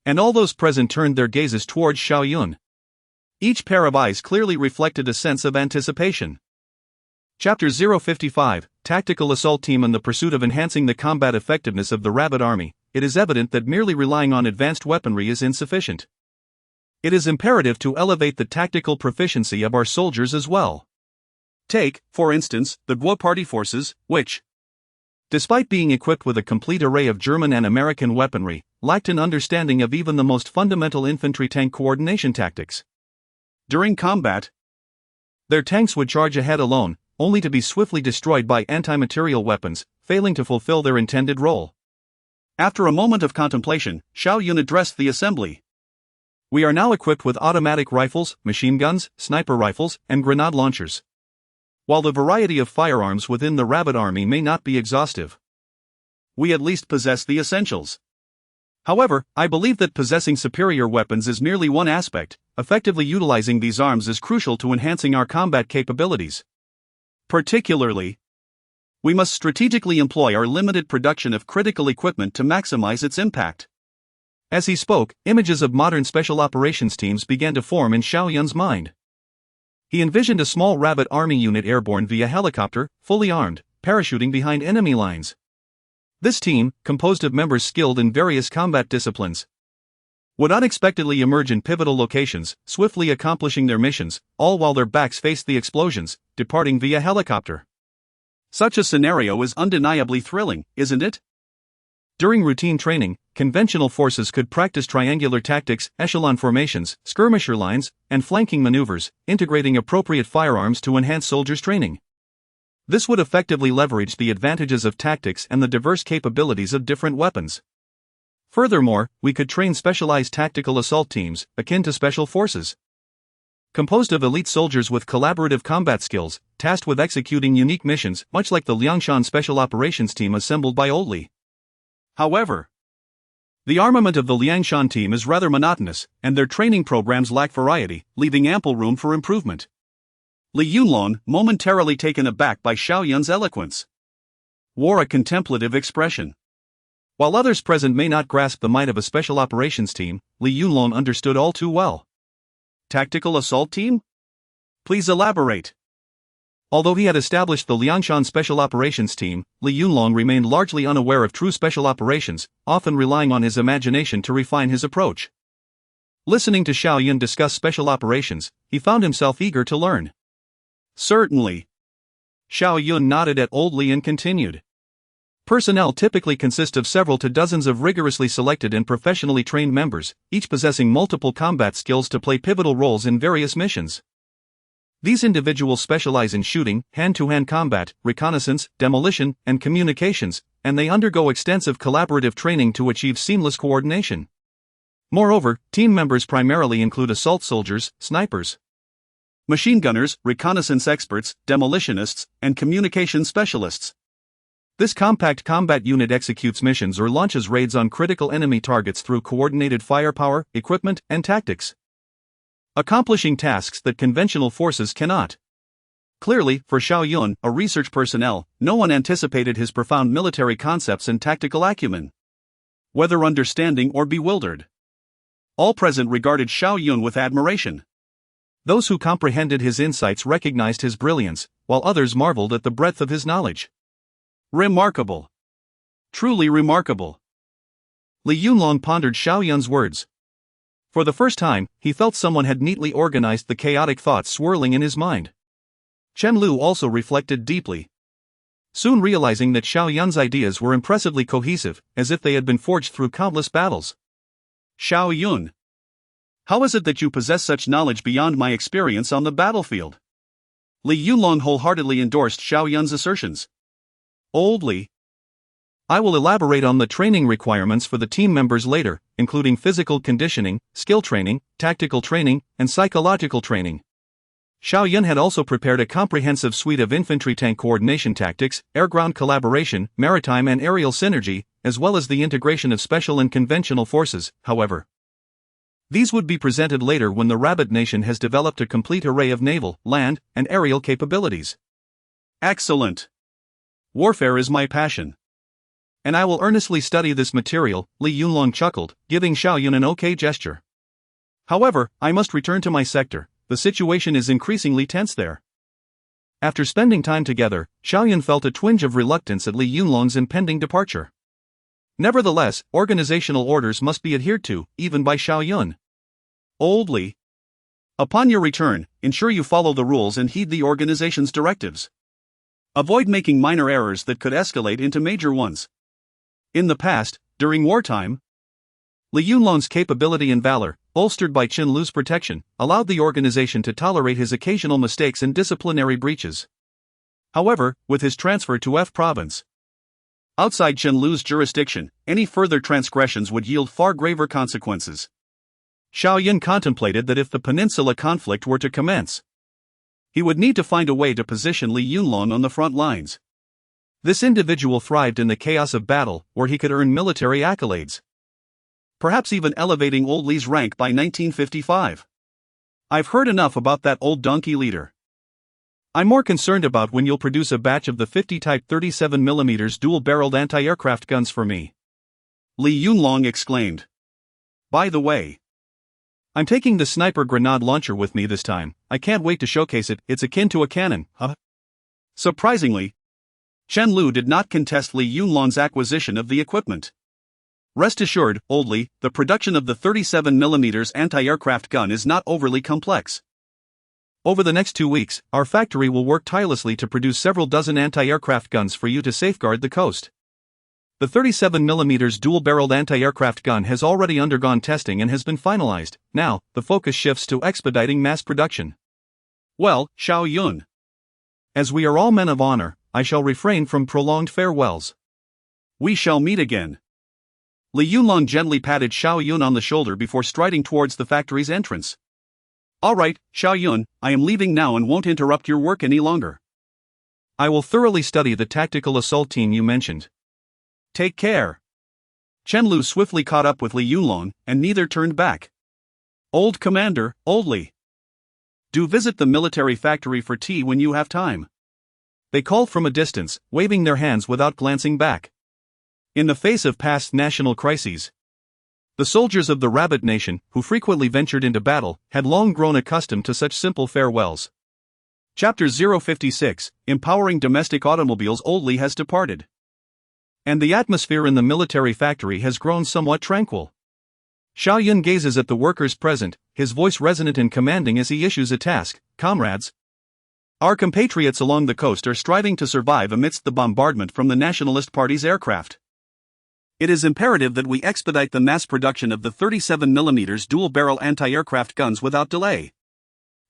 and all those present turned their gazes towards Xiao Yun. Each pair of eyes clearly reflected a sense of anticipation. Chapter 055, Tactical Assault Team. In the pursuit of enhancing the combat effectiveness of the Rabbit Army, it is evident that merely relying on advanced weaponry is insufficient. It is imperative to elevate the tactical proficiency of our soldiers as well. Take, for instance, the Guo Party forces, which, despite being equipped with a complete array of German and American weaponry, lacked an understanding of even the most fundamental infantry tank coordination tactics. During combat, their tanks would charge ahead alone, only to be swiftly destroyed by anti-material weapons, failing to fulfill their intended role. After a moment of contemplation, Xiao Yun addressed the assembly. We are now equipped with automatic rifles, machine guns, sniper rifles, and grenade launchers. While the variety of firearms within the Rabbit Army may not be exhaustive, we at least possess the essentials. However, I believe that possessing superior weapons is merely one aspect. Effectively utilizing these arms is crucial to enhancing our combat capabilities. Particularly, we must strategically employ our limited production of critical equipment to maximize its impact. As he spoke, images of modern special operations teams began to form in Xiao Yun's mind. He envisioned a small Rabbit Army unit airborne via helicopter, fully armed, parachuting behind enemy lines. This team, composed of members skilled in various combat disciplines, would unexpectedly emerge in pivotal locations, swiftly accomplishing their missions, all while their backs faced the explosions, departing via helicopter. Such a scenario is undeniably thrilling, isn't it? During routine training, conventional forces could practice triangular tactics, echelon formations, skirmisher lines, and flanking maneuvers, integrating appropriate firearms to enhance soldiers' training. This would effectively leverage the advantages of tactics and the diverse capabilities of different weapons. Furthermore, we could train specialized tactical assault teams, akin to special forces, composed of elite soldiers with collaborative combat skills, tasked with executing unique missions, much like the Liangshan Special Operations Team assembled by Old Li. However, the armament of the Liangshan team is rather monotonous, and their training programs lack variety, leaving ample room for improvement. Li Yunlong, momentarily taken aback by Xiao Yun's eloquence, wore a contemplative expression. While others present may not grasp the might of a special operations team, Li Yunlong understood all too well. Tactical assault team? Please elaborate. Although he had established the Liangshan Special Operations Team, Li Yunlong remained largely unaware of true special operations, often relying on his imagination to refine his approach. Listening to Xiao Yun discuss special operations, he found himself eager to learn. Certainly. Xiao Yun nodded at Old Li and continued. Personnel typically consist of several to dozens of rigorously selected and professionally trained members, each possessing multiple combat skills to play pivotal roles in various missions. These individuals specialize in shooting, hand-to-hand combat, reconnaissance, demolition, and communications, and they undergo extensive collaborative training to achieve seamless coordination. Moreover, team members primarily include assault soldiers, snipers, machine gunners, reconnaissance experts, demolitionists, and communication specialists. This compact combat unit executes missions or launches raids on critical enemy targets through coordinated firepower, equipment, and tactics, accomplishing tasks that conventional forces cannot. Clearly, for Xiao Yun, a research personnel, no one anticipated his profound military concepts and tactical acumen. Whether understanding or bewildered, all present regarded Xiao Yun with admiration. Those who comprehended his insights recognized his brilliance, while others marveled at the breadth of his knowledge. Remarkable. Truly remarkable. Li Yunlong pondered Xiao Yun's words. For the first time, he felt someone had neatly organized the chaotic thoughts swirling in his mind. Chen Lu also reflected deeply, soon realizing that Xiao Yun's ideas were impressively cohesive, as if they had been forged through countless battles. Xiao Yun, how is it that you possess such knowledge beyond my experience on the battlefield? Li Yunlong wholeheartedly endorsed Xiao Yun's assertions. Old Li, I will elaborate on the training requirements for the team members later, including physical conditioning, skill training, tactical training, and psychological training. Xiao Yun had also prepared a comprehensive suite of infantry tank coordination tactics, air-ground collaboration, maritime and aerial synergy, as well as the integration of special and conventional forces. However, these would be presented later when the Rabbit Nation has developed a complete array of naval, land, and aerial capabilities. Excellent. Warfare is my passion, and I will earnestly study this material, Li Yunlong chuckled, giving Xiao Yun an okay gesture. However, I must return to my sector, the situation is increasingly tense there. After spending time together, Xiao Yun felt a twinge of reluctance at Li Yunlong's impending departure. Nevertheless, organizational orders must be adhered to, even by Xiao Yun. Old Li, upon your return, ensure you follow the rules and heed the organization's directives. Avoid making minor errors that could escalate into major ones. In the past, during wartime, Li Yunlong's capability and valor, bolstered by Chen Lu's protection, allowed the organization to tolerate his occasional mistakes and disciplinary breaches. However, with his transfer to F Province, outside Chen Lu's jurisdiction, any further transgressions would yield far graver consequences. Xiao Yun contemplated that if the peninsula conflict were to commence, he would need to find a way to position Li Yunlong on the front lines. This individual thrived in the chaos of battle, where he could earn military accolades, perhaps even elevating Old Li's rank by 1955. I've heard enough about that old donkey leader. I'm more concerned about when you'll produce a batch of the 50 Type 37mm dual-barreled anti-aircraft guns for me. Li Yunlong exclaimed. By the way, I'm taking the sniper grenade launcher with me this time. I can't wait to showcase it. It's akin to a cannon, huh? Surprisingly, Chen Lu did not contest Li Yunlong's acquisition of the equipment. Rest assured, Old Li, the production of the 37mm anti-aircraft gun is not overly complex. Over the next 2 weeks, our factory will work tirelessly to produce several dozen anti-aircraft guns for you to safeguard the coast. The 37mm dual-barreled anti-aircraft gun has already undergone testing and has been finalized. Now, the focus shifts to expediting mass production. Well, Xiao Yun. As we are all men of honor, I shall refrain from prolonged farewells. We shall meet again. Li Yunlong gently patted Xiao Yun on the shoulder before striding towards the factory's entrance. All right, Xiao Yun, I am leaving now and won't interrupt your work any longer. I will thoroughly study the tactical assault team you mentioned. Take care. Chen Lu swiftly caught up with Li Yunlong, and neither turned back. Old Commander, Old Li. Do visit the military factory for tea when you have time. They called from a distance, waving their hands without glancing back. In the face of past national crises, the soldiers of the Rabbit Nation, who frequently ventured into battle, had long grown accustomed to such simple farewells. Chapter 056, Empowering Domestic Automobiles. Old Li has departed. And the atmosphere in the military factory has grown somewhat tranquil. Xiao Yun gazes at the workers present, his voice resonant and commanding as he issues a task. Comrades, our compatriots along the coast are striving to survive amidst the bombardment from the Nationalist Party's aircraft. It is imperative that we expedite the mass production of the 37mm dual-barrel anti-aircraft guns without delay.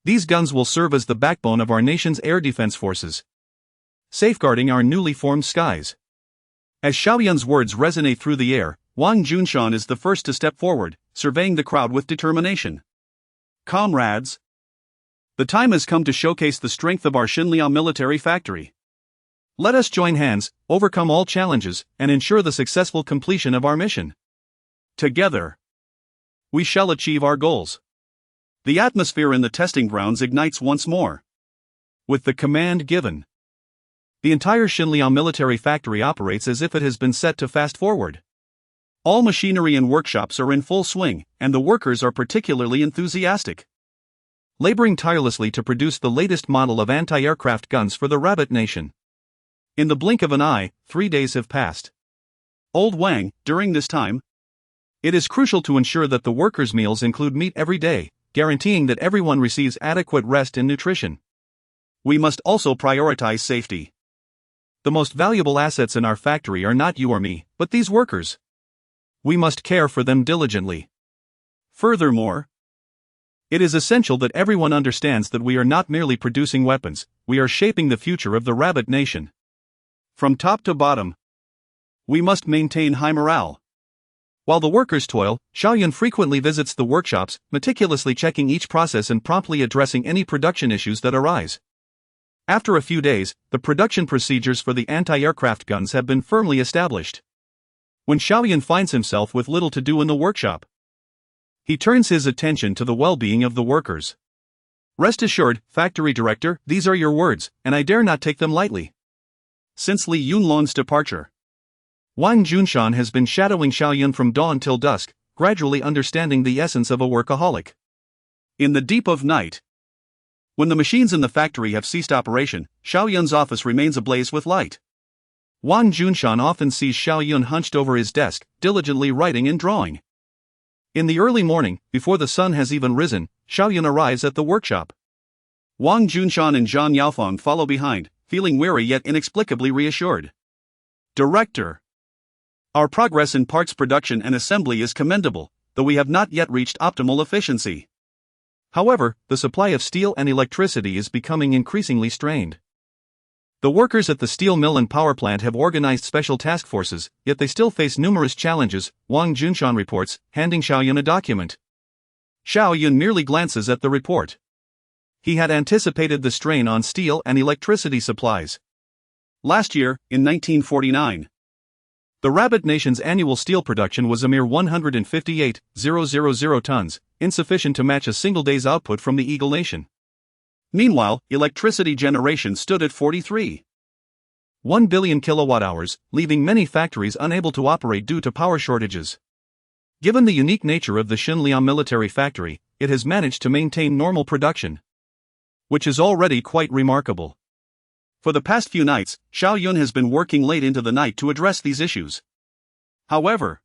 These guns will serve as the backbone of our nation's air defense forces, safeguarding our newly formed skies. As Xiao Yun's words resonate through the air, Wang Junshan is the first to step forward, surveying the crowd with determination. Comrades, the time has come to showcase the strength of our Xinliao military factory. Let us join hands, overcome all challenges, and ensure the successful completion of our mission. Together, we shall achieve our goals. The atmosphere in the testing grounds ignites once more. With the command given, the entire Xinliao military factory operates as if it has been set to fast forward. All machinery and workshops are in full swing, and the workers are particularly enthusiastic, laboring tirelessly to produce the latest model of anti-aircraft guns for the Rabbit Nation. In the blink of an eye, 3 days have passed. Old Wang, during this time, it is crucial to ensure that the workers' meals include meat every day, guaranteeing that everyone receives adequate rest and nutrition. We must also prioritize safety. The most valuable assets in our factory are not you or me, but these workers. We must care for them diligently. Furthermore, it is essential that everyone understands that we are not merely producing weapons, we are shaping the future of the Rabbit Nation. From top to bottom, we must maintain high morale. While the workers toil, Xiao Yun frequently visits the workshops, meticulously checking each process and promptly addressing any production issues that arise. After a few days, the production procedures for the anti-aircraft guns have been firmly established. When Xiao Yun finds himself with little to do in the workshop, he turns his attention to the well-being of the workers. Rest assured, Factory Director, these are your words, and I dare not take them lightly. Since Li Yunlong's departure, Wang Junshan has been shadowing Xiao Yun from dawn till dusk, gradually understanding the essence of a workaholic. In the deep of night, when the machines in the factory have ceased operation, Xiao Yun's office remains ablaze with light. Wang Junshan often sees Xiao Yun hunched over his desk, diligently writing and drawing. In the early morning, before the sun has even risen, Xiao Yun arrives at the workshop. Wang Junshan and Zhang Yaofeng follow behind, feeling weary yet inexplicably reassured. Director, our progress in parts production and assembly is commendable, though we have not yet reached optimal efficiency. However, the supply of steel and electricity is becoming increasingly strained. The workers at the steel mill and power plant have organized special task forces, yet they still face numerous challenges, Wang Junshan reports, handing Xiao Yun a document. Xiao Yun merely glances at the report. He had anticipated the strain on steel and electricity supplies. Last year, in 1949, the Rabbit Nation's annual steel production was a mere 158,000 tons, insufficient to match a single day's output from the Eagle Nation. Meanwhile, electricity generation stood at 43.1 billion kilowatt-hours, leaving many factories unable to operate due to power shortages. Given the unique nature of the Xinliao military factory, it has managed to maintain normal production, which is already quite remarkable. For the past few nights, Xiao Yun has been working late into the night to address these issues. However,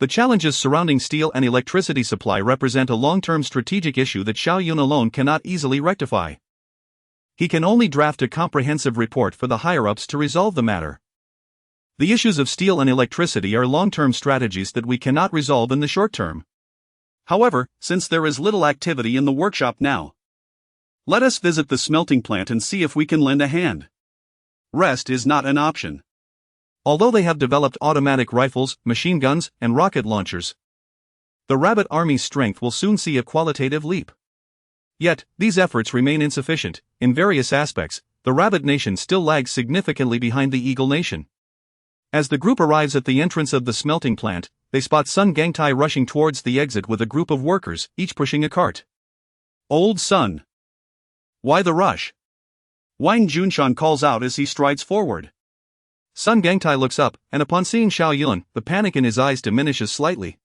The challenges surrounding steel and electricity supply represent a long-term strategic issue that Xiao Yun alone cannot easily rectify. He can only draft a comprehensive report for the higher-ups to resolve the matter. The issues of steel and electricity are long-term strategies that we cannot resolve in the short term. However, since there is little activity in the workshop now, let us visit the smelting plant and see if we can lend a hand. Rest is not an option. Although they have developed automatic rifles, machine guns, and rocket launchers, the Rabbit Army's strength will soon see a qualitative leap. Yet, these efforts remain insufficient. In various aspects, the Rabbit Nation still lags significantly behind the Eagle Nation. As the group arrives at the entrance of the smelting plant, they spot Sun Gangtai rushing towards the exit with a group of workers, each pushing a cart. Old Sun. Why the rush? Wang Junshan calls out as he strides forward. Sun Gangtai looks up, and upon seeing Xiao Yun, the panic in his eyes diminishes slightly,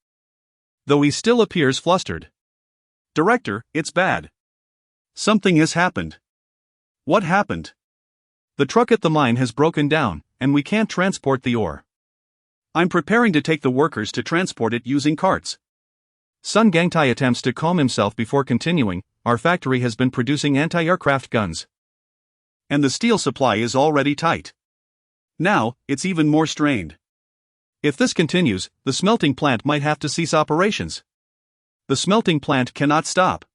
though he still appears flustered. Director, it's bad. Something has happened. What happened? The truck at the mine has broken down, and we can't transport the ore. I'm preparing to take the workers to transport it using carts. Sun Gangtai attempts to calm himself before continuing. Our factory has been producing anti-aircraft guns, and the steel supply is already tight. Now, it's even more strained. If this continues, the smelting plant might have to cease operations. The smelting plant cannot stop.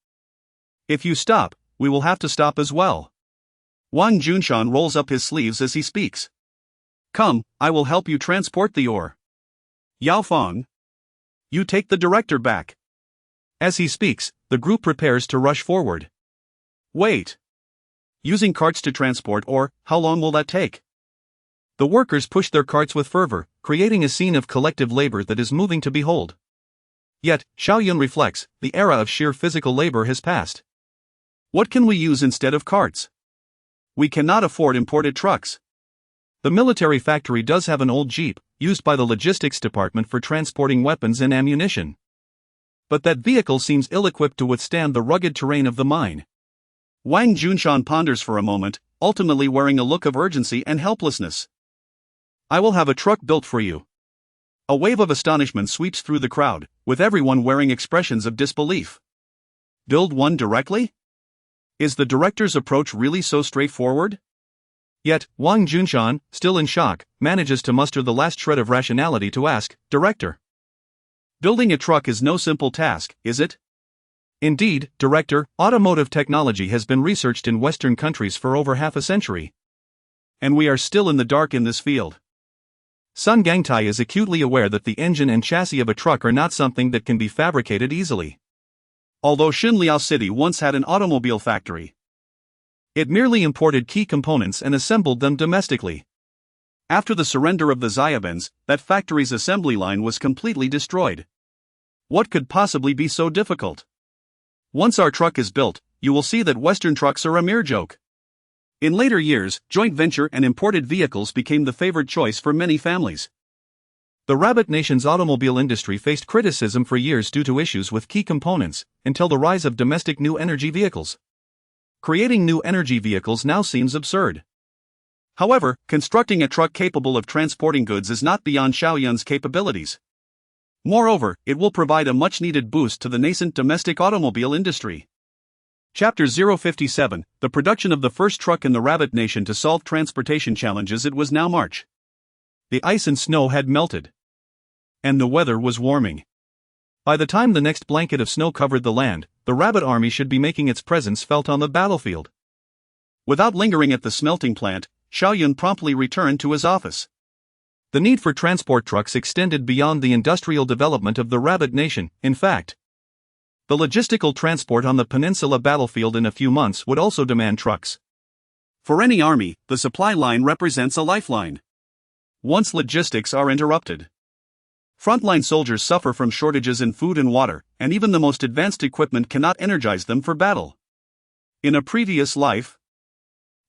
If you stop, we will have to stop as well. Wang Junshan rolls up his sleeves as he speaks. Come, I will help you transport the ore. Yao Feng, you take the director back. As he speaks, the group prepares to rush forward. Wait. Using carts to transport ore, how long will that take? The workers push their carts with fervor, creating a scene of collective labor that is moving to behold. Yet, Xiao Yun reflects, the era of sheer physical labor has passed. What can we use instead of carts? We cannot afford imported trucks. The military factory does have an old jeep, used by the logistics department for transporting weapons and ammunition. But that vehicle seems ill-equipped to withstand the rugged terrain of the mine. Wang Junshan ponders for a moment, ultimately wearing a look of urgency and helplessness. I will have a truck built for you. A wave of astonishment sweeps through the crowd, with everyone wearing expressions of disbelief. Build one directly? Is the director's approach really so straightforward? Yet, Wang Junshan, still in shock, manages to muster the last shred of rationality to ask, Director, building a truck is no simple task, is it? Indeed, Director, automotive technology has been researched in Western countries for over half a century. And we are still in the dark in this field. Sun Gangtai is acutely aware that the engine and chassis of a truck are not something that can be fabricated easily. Although Xinliao City once had an automobile factory, it merely imported key components and assembled them domestically. After the surrender of the Xiaobans, that factory's assembly line was completely destroyed. What could possibly be so difficult? Once our truck is built, you will see that Western trucks are a mere joke. In later years, joint venture and imported vehicles became the favored choice for many families. The Rabbit Nation's automobile industry faced criticism for years due to issues with key components, until the rise of domestic new energy vehicles. Creating new energy vehicles now seems absurd. However, constructing a truck capable of transporting goods is not beyond Xiao Yun's capabilities. Moreover, it will provide a much-needed boost to the nascent domestic automobile industry. Chapter 057, the production of the first truck in the Rabbit Nation to solve transportation challenges. It was now March. The ice and snow had melted, and the weather was warming. By the time the next blanket of snow covered the land, the Rabbit Army should be making its presence felt on the battlefield. Without lingering at the smelting plant, Xiao Yun promptly returned to his office. The need for transport trucks extended beyond the industrial development of the Rabbit Nation. In fact, the logistical transport on the peninsula battlefield in a few months would also demand trucks. For any army, the supply line represents a lifeline. Once logistics are interrupted, frontline soldiers suffer from shortages in food and water, and even the most advanced equipment cannot energize them for battle. In a previous life,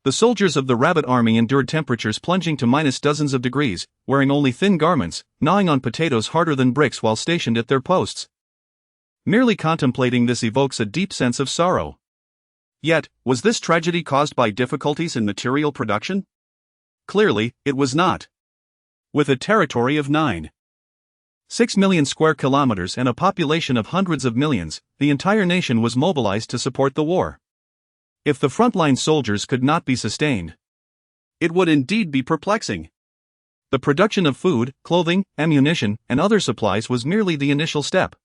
the soldiers of the Rabbit Army endured temperatures plunging to minus dozens of degrees, wearing only thin garments, gnawing on potatoes harder than bricks while stationed at their posts. Merely contemplating this evokes a deep sense of sorrow. Yet, was this tragedy caused by difficulties in material production? Clearly, it was not. With a territory of 9 6 million square kilometers and a population of hundreds of millions, the entire nation was mobilized to support the war. If the frontline soldiers could not be sustained, it would indeed be perplexing. The production of food, clothing, ammunition, and other supplies was merely the initial step.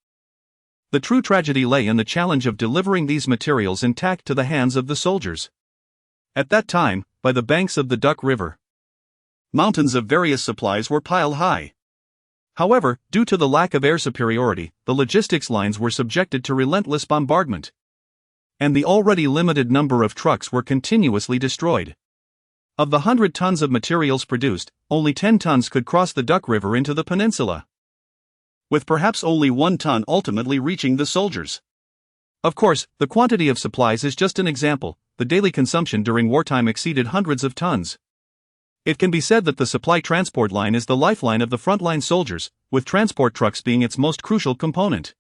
The true tragedy lay in the challenge of delivering these materials intact to the hands of the soldiers. At that time, by the banks of the Duck River, mountains of various supplies were piled high. However, due to the lack of air superiority, the logistics lines were subjected to relentless bombardment. And the already limited number of trucks were continuously destroyed. Of the 100 tons of materials produced, only 10 tons could cross the Duck River into the peninsula, with perhaps only 1 ton ultimately reaching the soldiers. Of course, the quantity of supplies is just an example. The daily consumption during wartime exceeded hundreds of tons. It can be said that the supply transport line is the lifeline of the frontline soldiers, with transport trucks being its most crucial component.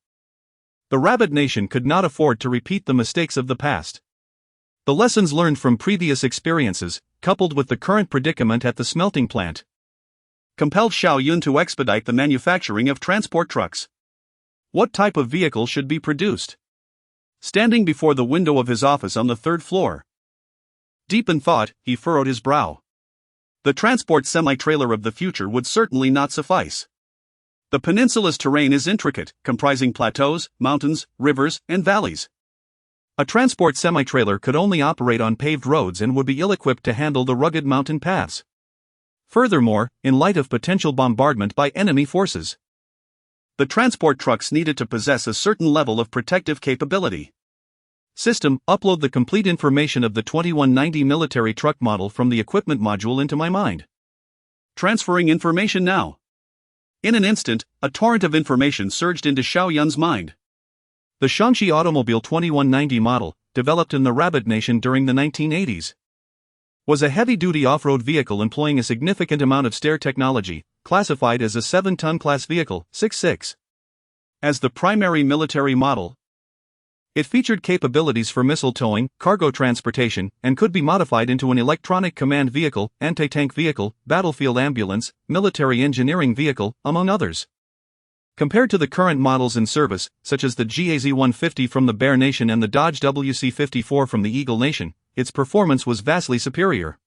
The rabid nation could not afford to repeat the mistakes of the past. The lessons learned from previous experiences, coupled with the current predicament at the smelting plant, compelled Xiao Yun to expedite the manufacturing of transport trucks. What type of vehicle should be produced? Standing before the window of his office on the 3rd floor, deep in thought, he furrowed his brow. The transport semi-trailer of the future would certainly not suffice. The peninsula's terrain is intricate, comprising plateaus, mountains, rivers, and valleys. A transport semi-trailer could only operate on paved roads and would be ill-equipped to handle the rugged mountain paths. Furthermore, in light of potential bombardment by enemy forces, the transport trucks needed to possess a certain level of protective capability. System, upload the complete information of the 2190 military truck model from the equipment module into my mind. Transferring information now. In an instant, a torrent of information surged into Xiao Yun's mind. The Shaanxi Automobile 2190 model, developed in the Rabbit Nation during the 1980s, was a heavy-duty off-road vehicle employing a significant amount of stair technology, classified as a 7-ton class vehicle, 6.6. As the primary military model, it featured capabilities for missile towing, cargo transportation, and could be modified into an electronic command vehicle, anti-tank vehicle, battlefield ambulance, military engineering vehicle, among others. Compared to the current models in service, such as the GAZ-150 from the Bear Nation and the Dodge WC-54 from the Eagle Nation, its performance was vastly superior.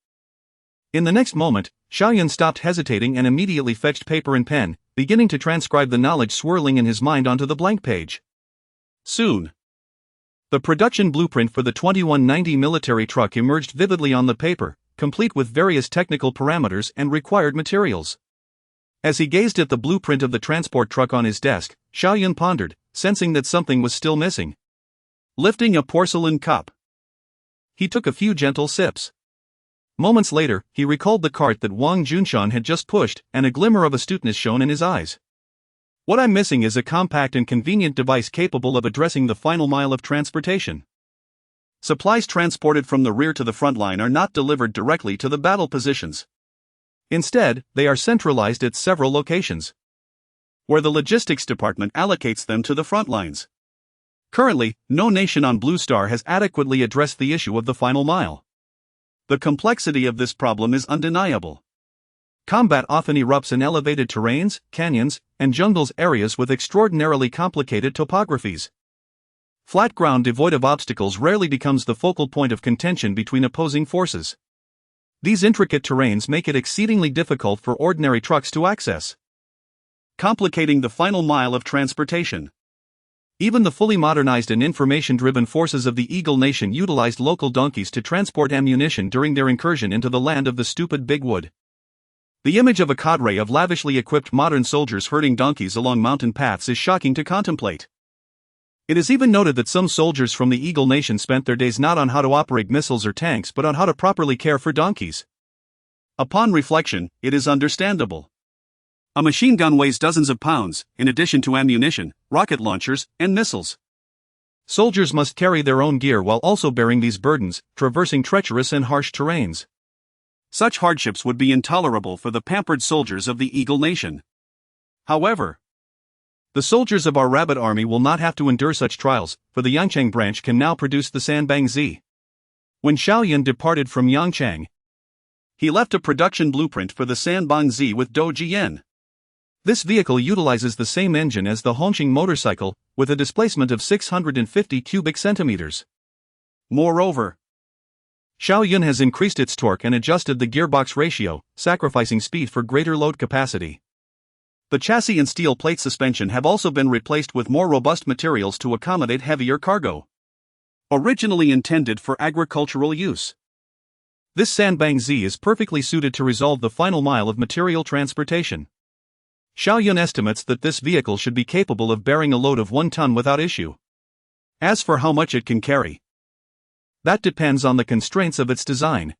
In the next moment, Xiao Yun stopped hesitating and immediately fetched paper and pen, beginning to transcribe the knowledge swirling in his mind onto the blank page. Soon, the production blueprint for the 2190 military truck emerged vividly on the paper, complete with various technical parameters and required materials. As he gazed at the blueprint of the transport truck on his desk, Xiao Yun pondered, sensing that something was still missing. Lifting a porcelain cup, he took a few gentle sips. Moments later, he recalled the cart that Wang Junshan had just pushed, and a glimmer of astuteness shone in his eyes. What I'm missing is a compact and convenient device capable of addressing the final mile of transportation. Supplies transported from the rear to the front line are not delivered directly to the battle positions. Instead, they are centralized at several locations, where the logistics department allocates them to the front lines. Currently, no nation on Blue Star has adequately addressed the issue of the final mile. The complexity of this problem is undeniable. Combat often erupts in elevated terrains, canyons, and jungles areas with extraordinarily complicated topographies. Flat ground devoid of obstacles rarely becomes the focal point of contention between opposing forces. These intricate terrains make it exceedingly difficult for ordinary trucks to access, complicating the final mile of transportation. Even the fully modernized and information-driven forces of the Eagle Nation utilized local donkeys to transport ammunition during their incursion into the land of the stupid Bigwood. The image of a cadre of lavishly equipped modern soldiers herding donkeys along mountain paths is shocking to contemplate. It is even noted that some soldiers from the Eagle Nation spent their days not on how to operate missiles or tanks but on how to properly care for donkeys. Upon reflection, it is understandable. A machine gun weighs dozens of pounds, in addition to ammunition, rocket launchers, and missiles. Soldiers must carry their own gear while also bearing these burdens, traversing treacherous and harsh terrains. Such hardships would be intolerable for the pampered soldiers of the Eagle Nation. However, the soldiers of our Rabbit Army will not have to endure such trials, for the Yangchang branch can now produce the Sanbang Z. When Xiao Yun departed from Yangchang, he left a production blueprint for the Sanbang Z with Dou Jian. This vehicle utilizes the same engine as the Hongqing motorcycle, with a displacement of 650 cubic centimeters. Moreover, Xiao Yun has increased its torque and adjusted the gearbox ratio, sacrificing speed for greater load capacity. The chassis and steel plate suspension have also been replaced with more robust materials to accommodate heavier cargo. Originally intended for agricultural use, this Sandbang Z is perfectly suited to resolve the final mile of material transportation. Xiao Yun estimates that this vehicle should be capable of bearing a load of 1 ton without issue. As for how much it can carry, that depends on the constraints of its design.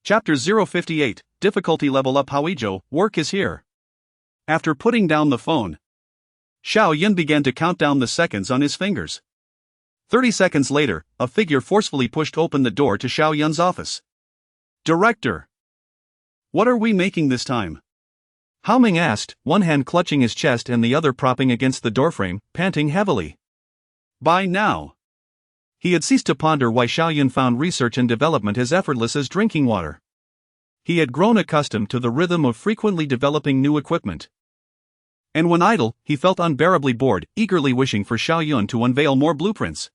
Chapter 058, Difficulty Level Up. Haoizhou, work is here. After putting down the phone, Xiao Yun began to count down the seconds on his fingers. 30 seconds later, a figure forcefully pushed open the door to Xiao Yun's office. Director, what are we making this time? Hao Ming asked, one hand clutching his chest and the other propping against the doorframe, panting heavily. By now, he had ceased to ponder why Xiao Yun found research and development as effortless as drinking water. He had grown accustomed to the rhythm of frequently developing new equipment. And when idle, he felt unbearably bored, eagerly wishing for Xiao Yun to unveil more blueprints.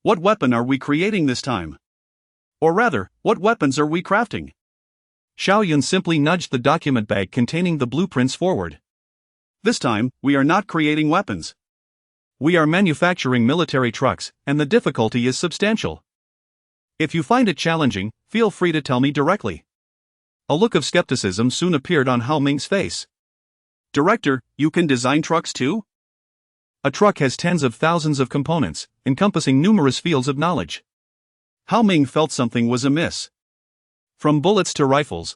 What weapon are we creating this time? Or rather, what weapons are we crafting? Xiao Yun simply nudged the document bag containing the blueprints forward. This time, we are not creating weapons. We are manufacturing military trucks, and the difficulty is substantial. If you find it challenging, feel free to tell me directly. A look of skepticism soon appeared on Hao Ming's face. Director, you can design trucks too? A truck has tens of thousands of components, encompassing numerous fields of knowledge. Hao Ming felt something was amiss. From bullets to rifles,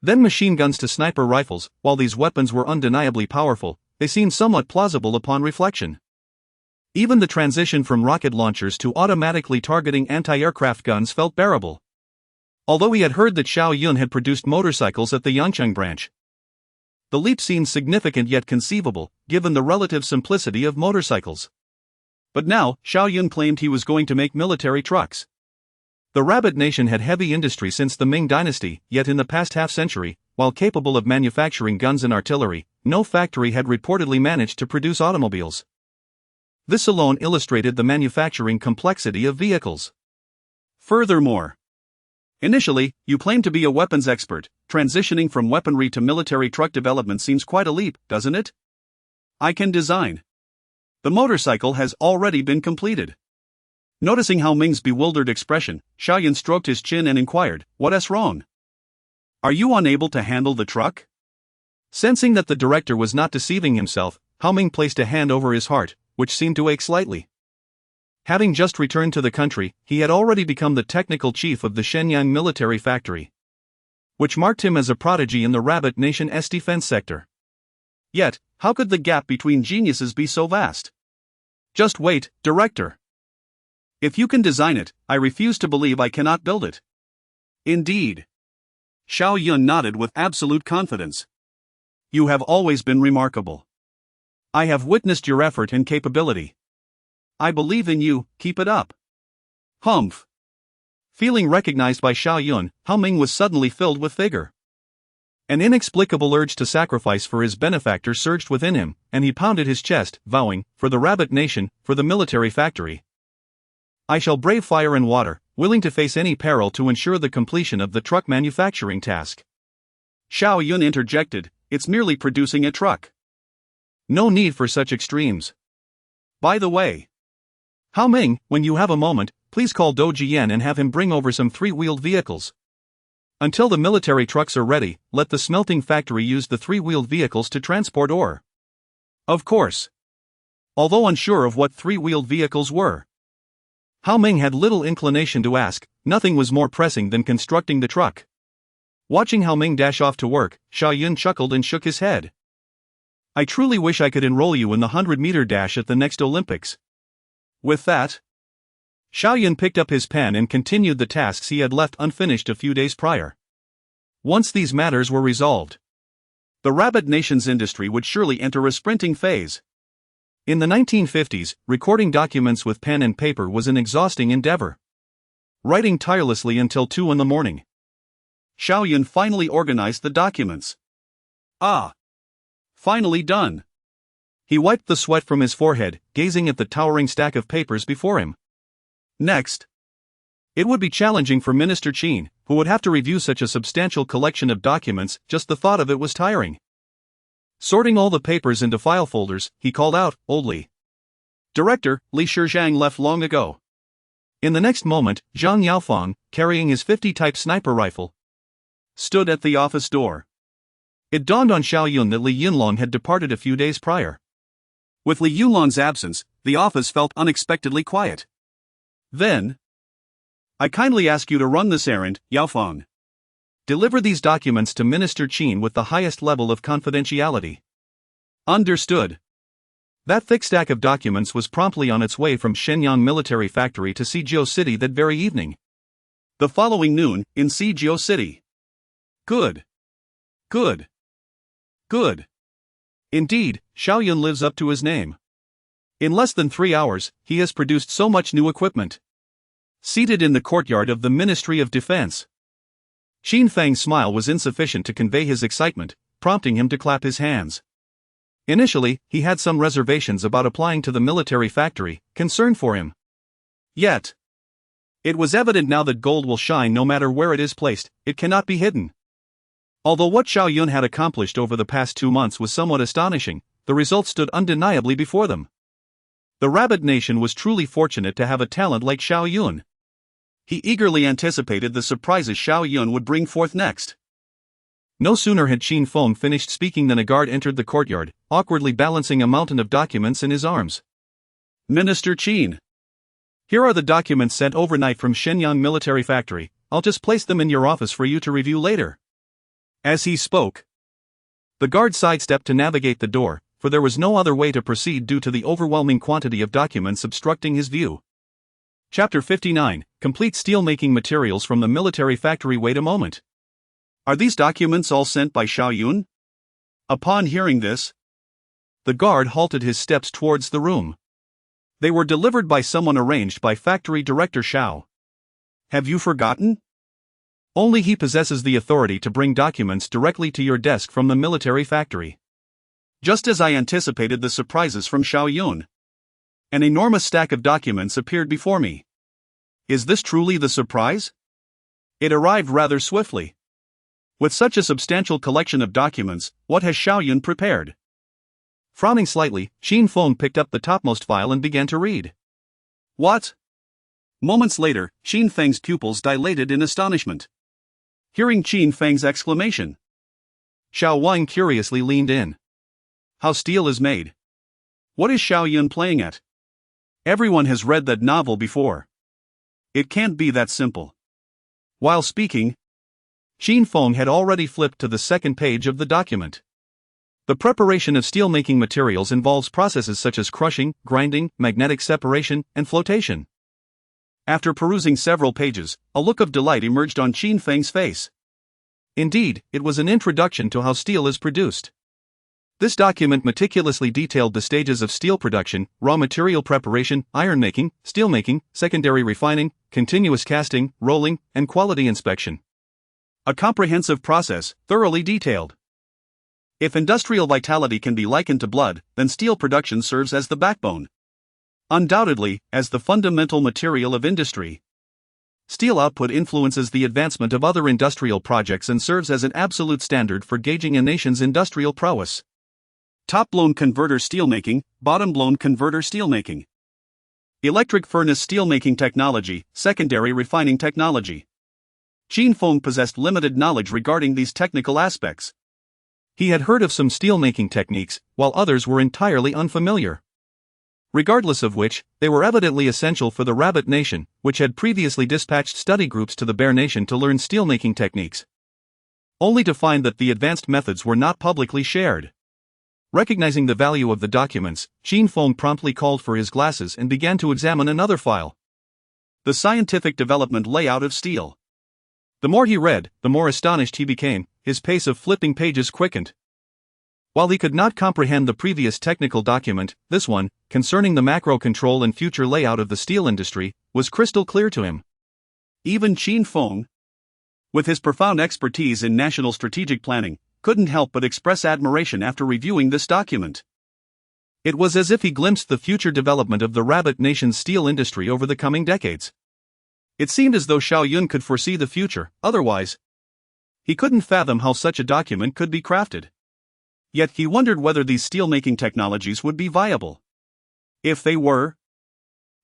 then machine guns to sniper rifles, while these weapons were undeniably powerful, they seemed somewhat plausible upon reflection. Even the transition from rocket launchers to automatically targeting anti-aircraft guns felt bearable. Although he had heard that Xiao Yun had produced motorcycles at the Yangcheng branch, the leap seemed significant yet conceivable, given the relative simplicity of motorcycles. But now, Xiao Yun claimed he was going to make military trucks. The Rabbit Nation had heavy industry since the Ming dynasty, yet in the past half-century, while capable of manufacturing guns and artillery, no factory had reportedly managed to produce automobiles. This alone illustrated the manufacturing complexity of vehicles. Furthermore, initially, you claimed to be a weapons expert. Transitioning from weaponry to military truck development seems quite a leap, doesn't it? I can design. The motorcycle has already been completed. Noticing Hao Ming's bewildered expression, Xiao Yun stroked his chin and inquired, "What's wrong? Are you unable to handle the truck?" Sensing that the director was not deceiving himself, Hao Ming placed a hand over his heart, which seemed to ache slightly. Having just returned to the country, he had already become the technical chief of the Shenyang military factory, which marked him as a prodigy in the Rabbit Nation's defense sector. Yet, how could the gap between geniuses be so vast? Just wait, director. If you can design it, I refuse to believe I cannot build it. Indeed. Xiao Yun nodded with absolute confidence. You have always been remarkable. I have witnessed your effort and capability. I believe in you, keep it up. Humph. Feeling recognized by Xiao Yun, Hao Ming was suddenly filled with vigor. An inexplicable urge to sacrifice for his benefactor surged within him, and he pounded his chest, vowing, for the Rabbit Nation, for the military factory. I shall brave fire and water, willing to face any peril to ensure the completion of the truck manufacturing task. Xiao Yun interjected, it's merely producing a truck. No need for such extremes. By the way, Hao Ming, when you have a moment, please call Dou Jian and have him bring over some three-wheeled vehicles. Until the military trucks are ready, let the smelting factory use the three-wheeled vehicles to transport ore. Of course. Although unsure of what three-wheeled vehicles were, Hao Ming had little inclination to ask. Nothing was more pressing than constructing the truck. Watching Hao Ming dash off to work, Xiao Yun chuckled and shook his head. I truly wish I could enroll you in the 100-meter dash at the next Olympics. With that, Xiao Yun picked up his pen and continued the tasks he had left unfinished a few days prior. Once these matters were resolved, the Rabbit Nation's industry would surely enter a sprinting phase. In the 1950s, recording documents with pen and paper was an exhausting endeavor. Writing tirelessly until 2 in the morning. Xiao Yun finally organized the documents. Ah! Finally done. He wiped the sweat from his forehead, gazing at the towering stack of papers before him. Next. It would be challenging for Minister Qin, who would have to review such a substantial collection of documents. Just the thought of it was tiring. Sorting all the papers into file folders, he called out, "Old Li." Director, Li Shizhang left long ago. In the next moment, Zhang Yaofeng, carrying his 50-type sniper rifle, stood at the office door. It dawned on Xiao Yun that Li Yunlong had departed a few days prior. With Li Yunlong's absence, the office felt unexpectedly quiet. Then, "I kindly ask you to run this errand, Yaofeng. Deliver these documents to Minister Qin with the highest level of confidentiality." Understood. That thick stack of documents was promptly on its way from Shenyang Military Factory to Sijio City that very evening. The following noon, in Sijio City. Good. Good. Good. Indeed, Xiao Yun lives up to his name. In less than 3 hours, he has produced so much new equipment. Seated in the courtyard of the Ministry of Defense, Xin Feng's smile was insufficient to convey his excitement, prompting him to clap his hands. Initially, he had some reservations about applying to the military factory, concerned for him. Yet, it was evident now that gold will shine no matter where it is placed. It cannot be hidden. Although what Xiao Yun had accomplished over the past 2 months was somewhat astonishing, the results stood undeniably before them. The Rabbit Nation was truly fortunate to have a talent like Xiao Yun. He eagerly anticipated the surprises Xiao Yun would bring forth next. No sooner had Xin Feng finished speaking than a guard entered the courtyard, awkwardly balancing a mountain of documents in his arms. "Minister Qin. Here are the documents sent overnight from Shenyang Military Factory. I'll just place them in your office for you to review later." As he spoke, the guard sidestepped to navigate the door, for there was no other way to proceed due to the overwhelming quantity of documents obstructing his view. Chapter 59, Complete Steelmaking Materials from the Military Factory. Wait a moment. Are these documents all sent by Xiao Yun? Upon hearing this, the guard halted his steps towards the room. They were delivered by someone arranged by Factory Director Xiao. Have you forgotten? Only he possesses the authority to bring documents directly to your desk from the military factory. Just as I anticipated the surprises from Xiao Yun. An enormous stack of documents appeared before me. Is this truly the surprise? It arrived rather swiftly. With such a substantial collection of documents, what has Xiao Yun prepared? Frowning slightly, Xin Feng picked up the topmost file and began to read. What? Moments later, Xin Feng's pupils dilated in astonishment. Hearing Xin Feng's exclamation, Xiao Yun curiously leaned in. How steel is made. What is Xiao Yun playing at? Everyone has read that novel before. It can't be that simple. While speaking, Xin Feng had already flipped to the second page of the document. The preparation of steelmaking materials involves processes such as crushing, grinding, magnetic separation, and flotation. After perusing several pages, a look of delight emerged on Xin Feng's face. Indeed, it was an introduction to how steel is produced. This document meticulously detailed the stages of steel production, raw material preparation, ironmaking, steelmaking, secondary refining, continuous casting, rolling, and quality inspection. A comprehensive process, thoroughly detailed. If industrial vitality can be likened to blood, then steel production serves as the backbone. Undoubtedly, as the fundamental material of industry. Steel output influences the advancement of other industrial projects and serves as an absolute standard for gauging a nation's industrial prowess. Top-blown converter steelmaking, bottom-blown converter steelmaking. Electric furnace steelmaking technology, secondary refining technology. Xin Feng possessed limited knowledge regarding these technical aspects. He had heard of some steelmaking techniques, while others were entirely unfamiliar. Regardless of which, they were evidently essential for the Rabbit Nation, which had previously dispatched study groups to the Bear Nation to learn steelmaking techniques. Only to find that the advanced methods were not publicly shared. Recognizing the value of the documents, Xin Feng promptly called for his glasses and began to examine another file. The scientific development layout of steel. The more he read, the more astonished he became. His pace of flipping pages quickened. While he could not comprehend the previous technical document, this one, concerning the macro control and future layout of the steel industry, was crystal clear to him. Even Xin Feng, with his profound expertise in national strategic planning, couldn't help but express admiration after reviewing this document. It was as if he glimpsed the future development of the Rabbit Nation's steel industry over the coming decades. It seemed as though Xiao Yun could foresee the future, otherwise, he couldn't fathom how such a document could be crafted. Yet he wondered whether these steelmaking technologies would be viable. If they were,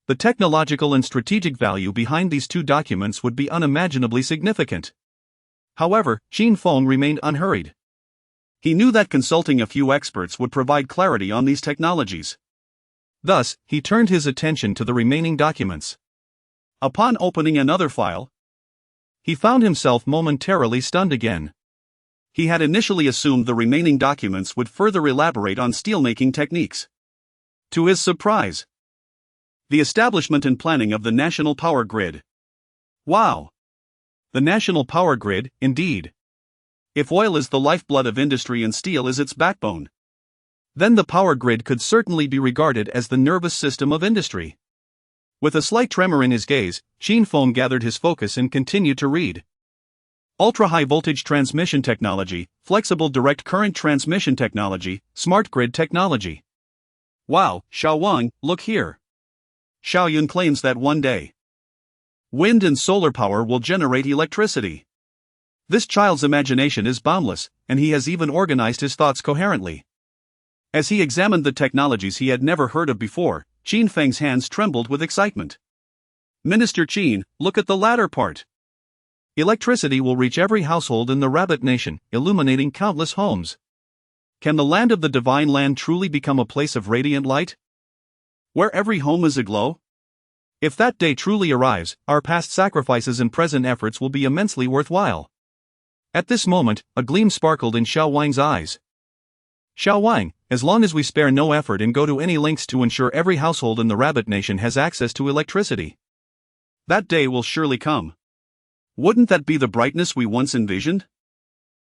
the technological and strategic value behind these two documents would be unimaginably significant. However, Qin Feng remained unhurried. He knew that consulting a few experts would provide clarity on these technologies. Thus, he turned his attention to the remaining documents. Upon opening another file, he found himself momentarily stunned again. He had initially assumed the remaining documents would further elaborate on steelmaking techniques. To his surprise, the establishment and planning of the national power grid. Wow! The national power grid, indeed. If oil is the lifeblood of industry and steel is its backbone, then the power grid could certainly be regarded as the nervous system of industry. With a slight tremor in his gaze, Qin Feng gathered his focus and continued to read. Ultra-high voltage transmission technology, flexible direct current transmission technology, smart grid technology. Wow, Xiao Wang, look here. Xiao Yun claims that one day, wind and solar power will generate electricity. This child's imagination is boundless, and he has even organized his thoughts coherently. As he examined the technologies he had never heard of before, Qin Feng's hands trembled with excitement. Minister Qin, look at the latter part. Electricity will reach every household in the Rabbit Nation, illuminating countless homes. Can the land of the divine land truly become a place of radiant light, where every home is aglow? If that day truly arrives, our past sacrifices and present efforts will be immensely worthwhile. At this moment, a gleam sparkled in Xiao Wang's eyes. Xiao Wang, as long as we spare no effort and go to any lengths to ensure every household in the Rabbit Nation has access to electricity, that day will surely come. Wouldn't that be the brightness we once envisioned?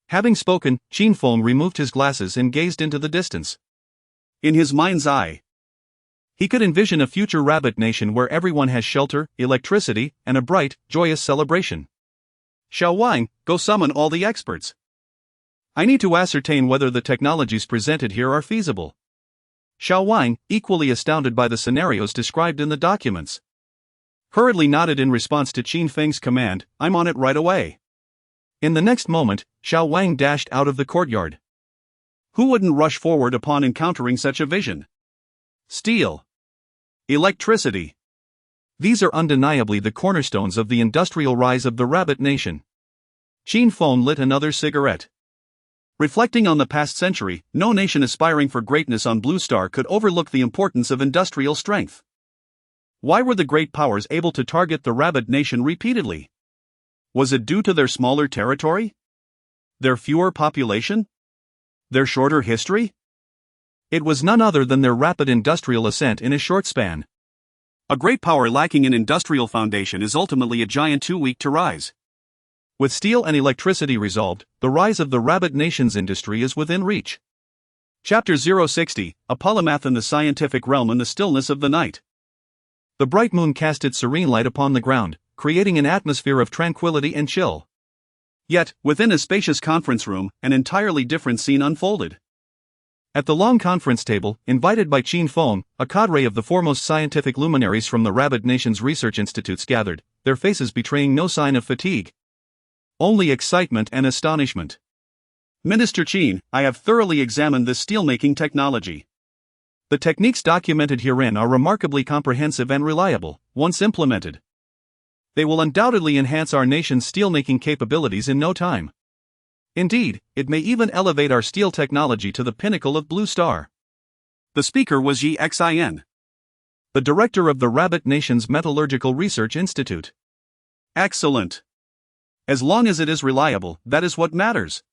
Having spoken, Qin Feng removed his glasses and gazed into the distance. In his mind's eye, he could envision a future Rabbit Nation where everyone has shelter, electricity, and a bright, joyous celebration. Xiao Wang, go summon all the experts. I need to ascertain whether the technologies presented here are feasible. Xiao Wang, equally astounded by the scenarios described in the documents, hurriedly nodded in response to Qin Feng's command, I'm on it right away. In the next moment, Xiao Wang dashed out of the courtyard. Who wouldn't rush forward upon encountering such a vision? Steel. Electricity. These are undeniably the cornerstones of the industrial rise of the Rabbit Nation. Qin Feng lit another cigarette. Reflecting on the past century, no nation aspiring for greatness on Blue Star could overlook the importance of industrial strength. Why were the great powers able to target the Rabbit Nation repeatedly? Was it due to their smaller territory? Their fewer population? Their shorter history? It was none other than their rapid industrial ascent in a short span. A great power lacking an industrial foundation is ultimately a giant too weak to rise. With steel and electricity resolved, the rise of the Rabbit Nation's industry is within reach. Chapter 060, A Polymath in the Scientific Realm in the Stillness of the Night. The bright moon cast its serene light upon the ground, creating an atmosphere of tranquility and chill. Yet, within a spacious conference room, an entirely different scene unfolded. At the long conference table, invited by Qin Feng, a cadre of the foremost scientific luminaries from the Rabbit Nation's research institutes gathered, their faces betraying no sign of fatigue. Only excitement and astonishment. Minister Qin, I have thoroughly examined this steelmaking technology. The techniques documented herein are remarkably comprehensive and reliable, once implemented. They will undoubtedly enhance our nation's steelmaking capabilities in no time. Indeed, it may even elevate our steel technology to the pinnacle of Blue Star. The speaker was Yi Xin, the director of the Rabbit Nation's Metallurgical Research Institute. Excellent. As long as it is reliable, that is what matters.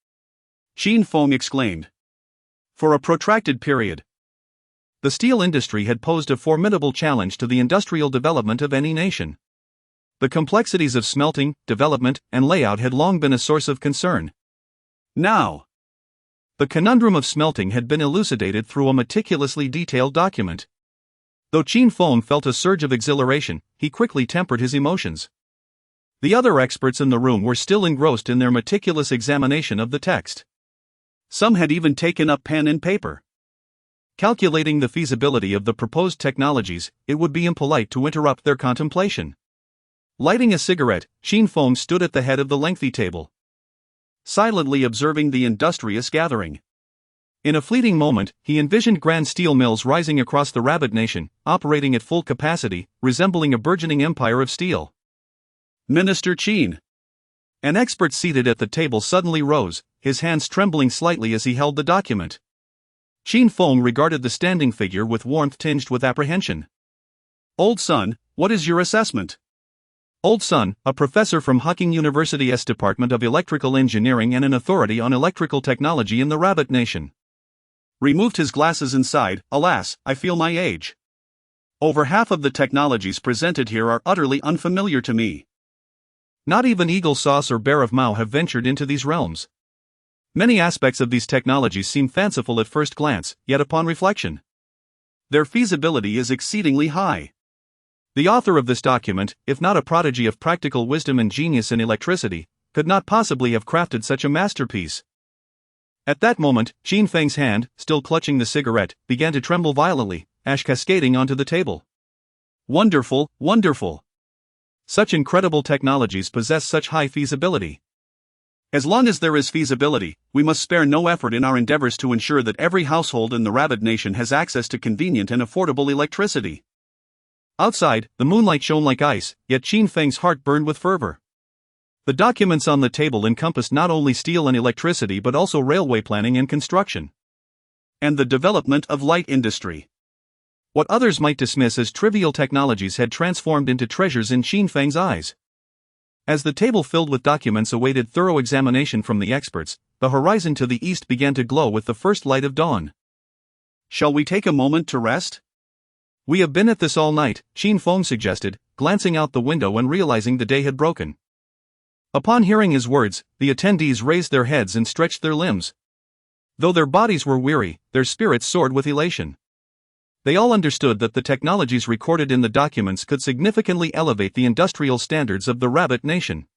Qin Feng exclaimed. For a protracted period, the steel industry had posed a formidable challenge to the industrial development of any nation. The complexities of smelting, development, and layout had long been a source of concern. Now, the conundrum of smelting had been elucidated through a meticulously detailed document. Though Qin Feng felt a surge of exhilaration, he quickly tempered his emotions. The other experts in the room were still engrossed in their meticulous examination of the text. Some had even taken up pen and paper. Calculating the feasibility of the proposed technologies, it would be impolite to interrupt their contemplation. Lighting a cigarette, Xin Feng stood at the head of the lengthy table, silently observing the industrious gathering. In a fleeting moment, he envisioned grand steel mills rising across the Rabbit Nation, operating at full capacity, resembling a burgeoning empire of steel. Minister Qin. An expert seated at the table suddenly rose, his hands trembling slightly as he held the document. Xin Feng regarded the standing figure with warmth tinged with apprehension. Old son, what is your assessment? Old son, a professor from Hawking University's Department of Electrical Engineering and an authority on electrical technology in the Rabbit Nation. Removed his glasses and sighed, alas, I feel my age. Over half of the technologies presented here are utterly unfamiliar to me. Not even Eagle Sauce or Bear of Mao have ventured into these realms. Many aspects of these technologies seem fanciful at first glance, yet upon reflection, their feasibility is exceedingly high. The author of this document, if not a prodigy of practical wisdom and genius in electricity, could not possibly have crafted such a masterpiece. At that moment, Xin Feng's hand, still clutching the cigarette, began to tremble violently, ash cascading onto the table. Wonderful, wonderful. Such incredible technologies possess such high feasibility. As long as there is feasibility, we must spare no effort in our endeavors to ensure that every household in the Rabbit Nation has access to convenient and affordable electricity. Outside, the moonlight shone like ice, yet Xin Feng's heart burned with fervor. The documents on the table encompassed not only steel and electricity but also railway planning and construction, and the development of light industry. What others might dismiss as trivial technologies had transformed into treasures in Xin Feng's eyes. As the table filled with documents awaited thorough examination from the experts, the horizon to the east began to glow with the first light of dawn. Shall we take a moment to rest? We have been at this all night, Xin Feng suggested, glancing out the window and realizing the day had broken. Upon hearing his words, the attendees raised their heads and stretched their limbs. Though their bodies were weary, their spirits soared with elation. They all understood that the technologies recorded in the documents could significantly elevate the industrial standards of the Rabbit Nation.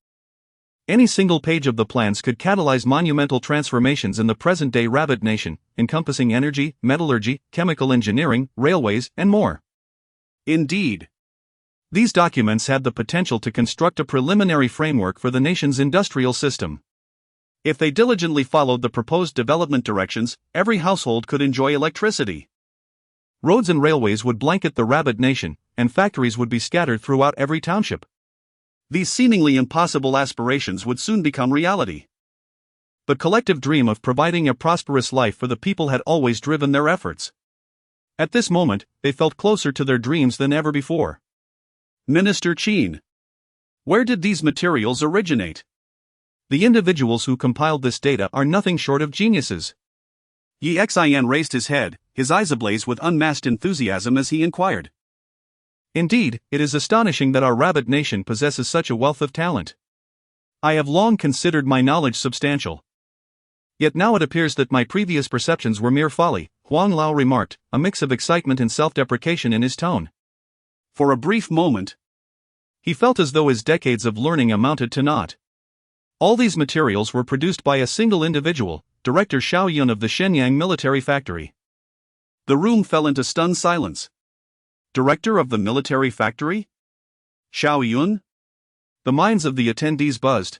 Any single page of the plans could catalyze monumental transformations in the present-day Rabbit Nation, encompassing energy, metallurgy, chemical engineering, railways, and more. Indeed. These documents had the potential to construct a preliminary framework for the nation's industrial system. If they diligently followed the proposed development directions, every household could enjoy electricity. Roads and railways would blanket the Rabbit Nation, and factories would be scattered throughout every township. These seemingly impossible aspirations would soon become reality. The collective dream of providing a prosperous life for the people had always driven their efforts. At this moment, they felt closer to their dreams than ever before. Minister Qin. Where did these materials originate? The individuals who compiled this data are nothing short of geniuses. Yi Xian raised his head, his eyes ablaze with unmasked enthusiasm as he inquired. Indeed, it is astonishing that our Rabbit Nation possesses such a wealth of talent. I have long considered my knowledge substantial. Yet now it appears that my previous perceptions were mere folly, Huang Lao remarked, a mix of excitement and self-deprecation in his tone. For a brief moment, he felt as though his decades of learning amounted to naught. All these materials were produced by a single individual, Director Xiao Yun of the Shenyang military factory. The room fell into stunned silence. Director of the military factory? Xiao Yun? The minds of the attendees buzzed,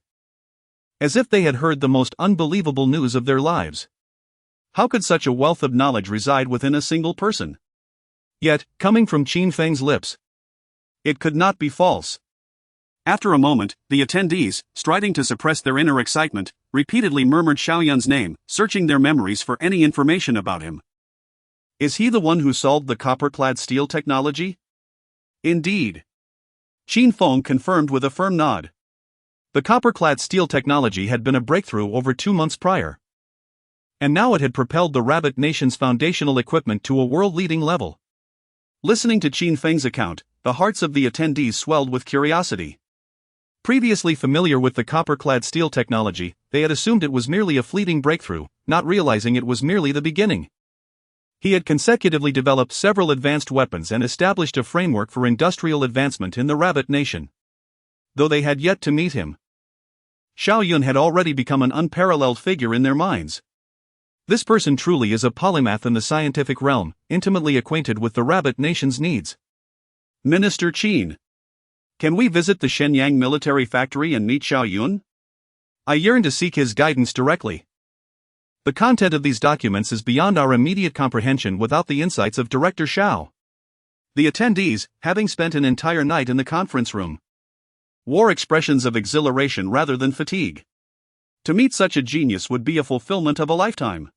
as if they had heard the most unbelievable news of their lives. How could such a wealth of knowledge reside within a single person? Yet, coming from Xin Feng's lips, it could not be false. After a moment, the attendees, striving to suppress their inner excitement, repeatedly murmured Xiao Yun's name, searching their memories for any information about him. Is he the one who solved the copper-clad steel technology? Indeed. Xin Feng confirmed with a firm nod. The copper-clad steel technology had been a breakthrough over 2 months prior. And now it had propelled the Rabbit Nation's foundational equipment to a world-leading level. Listening to Xin Feng's account, the hearts of the attendees swelled with curiosity. Previously familiar with the copper-clad steel technology, they had assumed it was merely a fleeting breakthrough, not realizing it was merely the beginning. He had consecutively developed several advanced weapons and established a framework for industrial advancement in the Rabbit Nation. Though they had yet to meet him, Xiao Yun had already become an unparalleled figure in their minds. This person truly is a polymath in the scientific realm, intimately acquainted with the rabbit nation's needs. Minister Qin. Can we visit the Shenyang military factory and meet Xiao Yun? I yearn to seek his guidance directly. The content of these documents is beyond our immediate comprehension without the insights of Director Xiao. The attendees, having spent an entire night in the conference room, wore expressions of exhilaration rather than fatigue. To meet such a genius would be a fulfillment of a lifetime.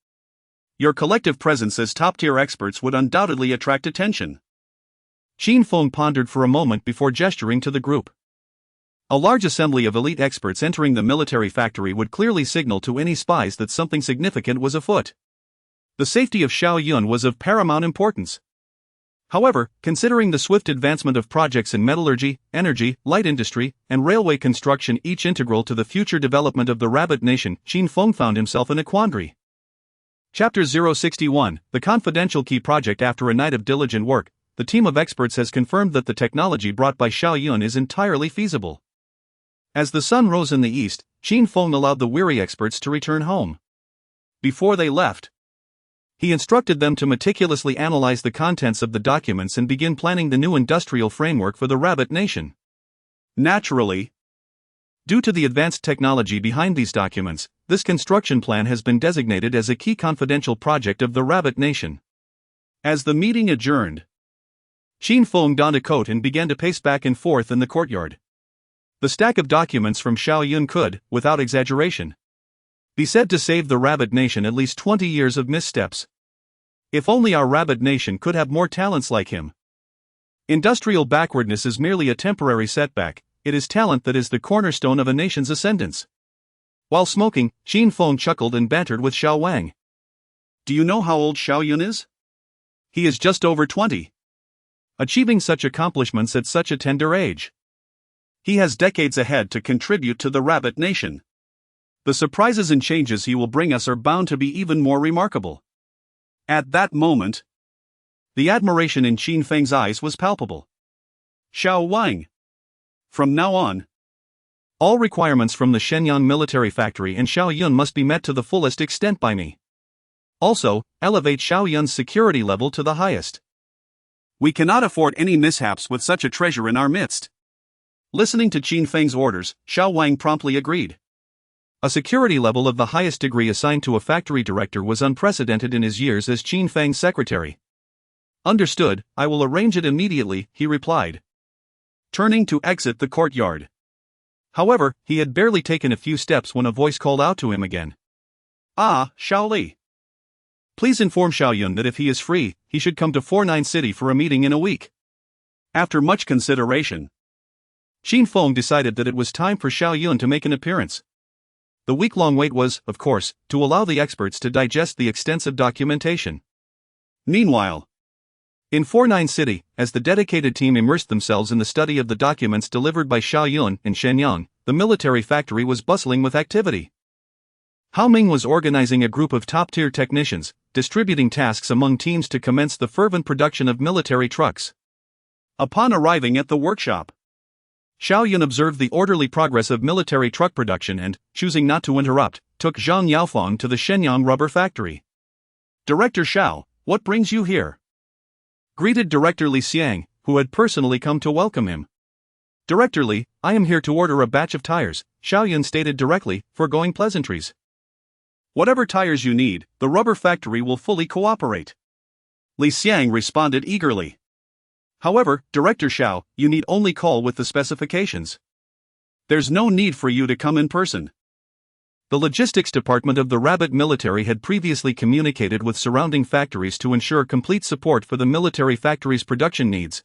Your collective presence as top-tier experts would undoubtedly attract attention. Qin Feng pondered for a moment before gesturing to the group. A large assembly of elite experts entering the military factory would clearly signal to any spies that something significant was afoot. The safety of Xiao Yun was of paramount importance. However, considering the swift advancement of projects in metallurgy, energy, light industry, and railway construction, each integral to the future development of the rabbit nation, Qin Feng found himself in a quandary. Chapter 061, The Confidential Key Project. After a night of diligent work, the team of experts has confirmed that the technology brought by Xiao Yun is entirely feasible. As the sun rose in the east, Qin Feng allowed the weary experts to return home. Before they left, he instructed them to meticulously analyze the contents of the documents and begin planning the new industrial framework for the rabbit nation. Naturally, due to the advanced technology behind these documents, this construction plan has been designated as a key confidential project of the rabbit nation. As the meeting adjourned, Qin Feng donned a coat and began to pace back and forth in the courtyard. The stack of documents from Xiao Yun could, without exaggeration, be said to save the rabbit nation at least 20 years of missteps. If only our rabbit nation could have more talents like him. Industrial backwardness is merely a temporary setback, it is talent that is the cornerstone of a nation's ascendance. While smoking, Qin Feng chuckled and bantered with Xiao Wang. Do you know how old Xiao Yun is? He is just over 20. Achieving such accomplishments at such a tender age, he has decades ahead to contribute to the rabbit nation. The surprises and changes he will bring us are bound to be even more remarkable. At that moment, the admiration in Qin Feng's eyes was palpable. Xiao Wang. From now on, all requirements from the Shenyang military factory and Xiao Yun must be met to the fullest extent by me. Also, elevate Xiao Yun's security level to the highest. We cannot afford any mishaps with such a treasure in our midst. Listening to Qin Feng's orders, Xiao Wang promptly agreed. A security level of the highest degree assigned to a factory director was unprecedented in his years as Qin Feng's secretary. Understood, I will arrange it immediately, he replied, turning to exit the courtyard. However, he had barely taken a few steps when a voice called out to him again. Ah, Xiao Li. Please inform Xiao Yun that if he is free, he should come to 49 City for a meeting in a week. After much consideration, Qin Feng decided that it was time for Xiao Yun to make an appearance. The week-long wait was, of course, to allow the experts to digest the extensive documentation. Meanwhile, in 49 City, as the dedicated team immersed themselves in the study of the documents delivered by Xiao Yun in Shenyang, the military factory was bustling with activity. Hao Ming was organizing a group of top-tier technicians, distributing tasks among teams to commence the fervent production of military trucks. Upon arriving at the workshop, Xiao Yun observed the orderly progress of military truck production and, choosing not to interrupt, took Zhang Yaofeng to the Shenyang rubber factory. Director Xiao, what brings you here? Greeted Director Li Xiang, who had personally come to welcome him. Director Li, I am here to order a batch of tires, Xiao Yun stated directly, foregoing pleasantries. Whatever tires you need, the rubber factory will fully cooperate. Li Xiang responded eagerly. However, Director Xiao, you need only call with the specifications. There's no need for you to come in person. The logistics department of the Rabbit military had previously communicated with surrounding factories to ensure complete support for the military factory's production needs.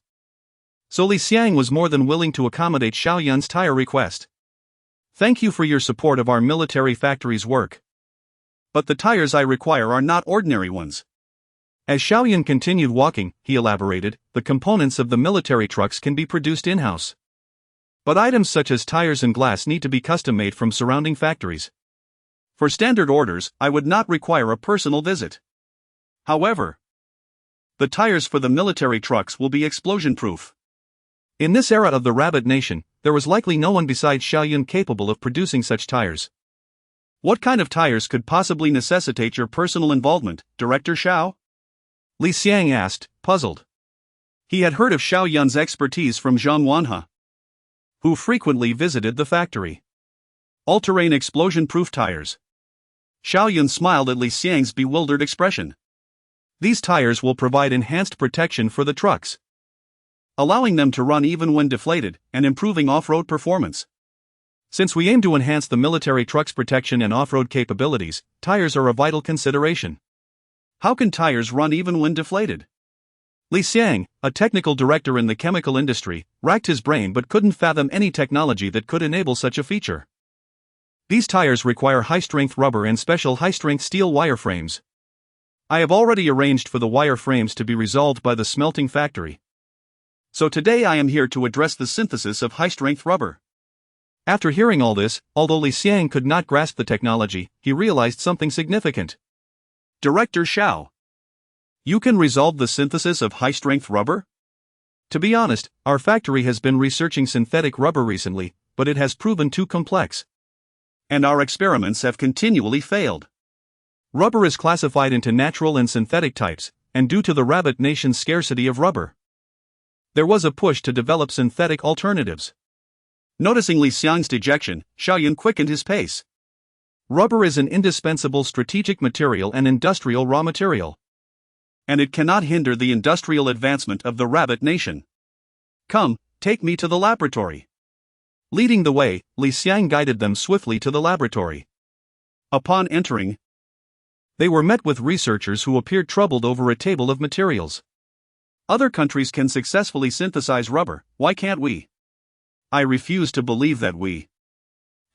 So Li Xiang was more than willing to accommodate Xiao Yun's tire request. Thank you for your support of our military factory's work. But the tires I require are not ordinary ones. As Xiao Yun continued walking, he elaborated, the components of the military trucks can be produced in-house. But items such as tires and glass need to be custom-made from surrounding factories. For standard orders, I would not require a personal visit. However, the tires for the military trucks will be explosion-proof. In this era of the Rabbit Nation, there was likely no one besides Xiao Yun capable of producing such tires. What kind of tires could possibly necessitate your personal involvement, Director Xiao? Li Xiang asked, puzzled. He had heard of Xiao Yun's expertise from Zhang Wanhe, who frequently visited the factory. All-terrain explosion-proof tires. Xiao Yun smiled at Li Xiang's bewildered expression. These tires will provide enhanced protection for the trucks, allowing them to run even when deflated, and improving off-road performance. Since we aim to enhance the military trucks' protection and off-road capabilities, tires are a vital consideration. How can tires run even when deflated? Li Xiang, a technical director in the chemical industry, racked his brain but couldn't fathom any technology that could enable such a feature. These tires require high-strength rubber and special high-strength steel wireframes. I have already arranged for the wireframes to be resolved by the smelting factory. So today I am here to address the synthesis of high-strength rubber. After hearing all this, although Li Xiang could not grasp the technology, he realized something significant. Director Xiao, you can resolve the synthesis of high-strength rubber? To be honest, our factory has been researching synthetic rubber recently, but it has proven too complex. And our experiments have continually failed. Rubber is classified into natural and synthetic types, and due to the rabbit nation's scarcity of rubber, there was a push to develop synthetic alternatives. Noticing Li Xiang's dejection, Xiao Yun quickened his pace. Rubber is an indispensable strategic material and industrial raw material, and it cannot hinder the industrial advancement of the rabbit nation. Come, take me to the laboratory. Leading the way, Li Xiang guided them swiftly to the laboratory. Upon entering, they were met with researchers who appeared troubled over a table of materials. Other countries can successfully synthesize rubber, why can't we? I refuse to believe that we,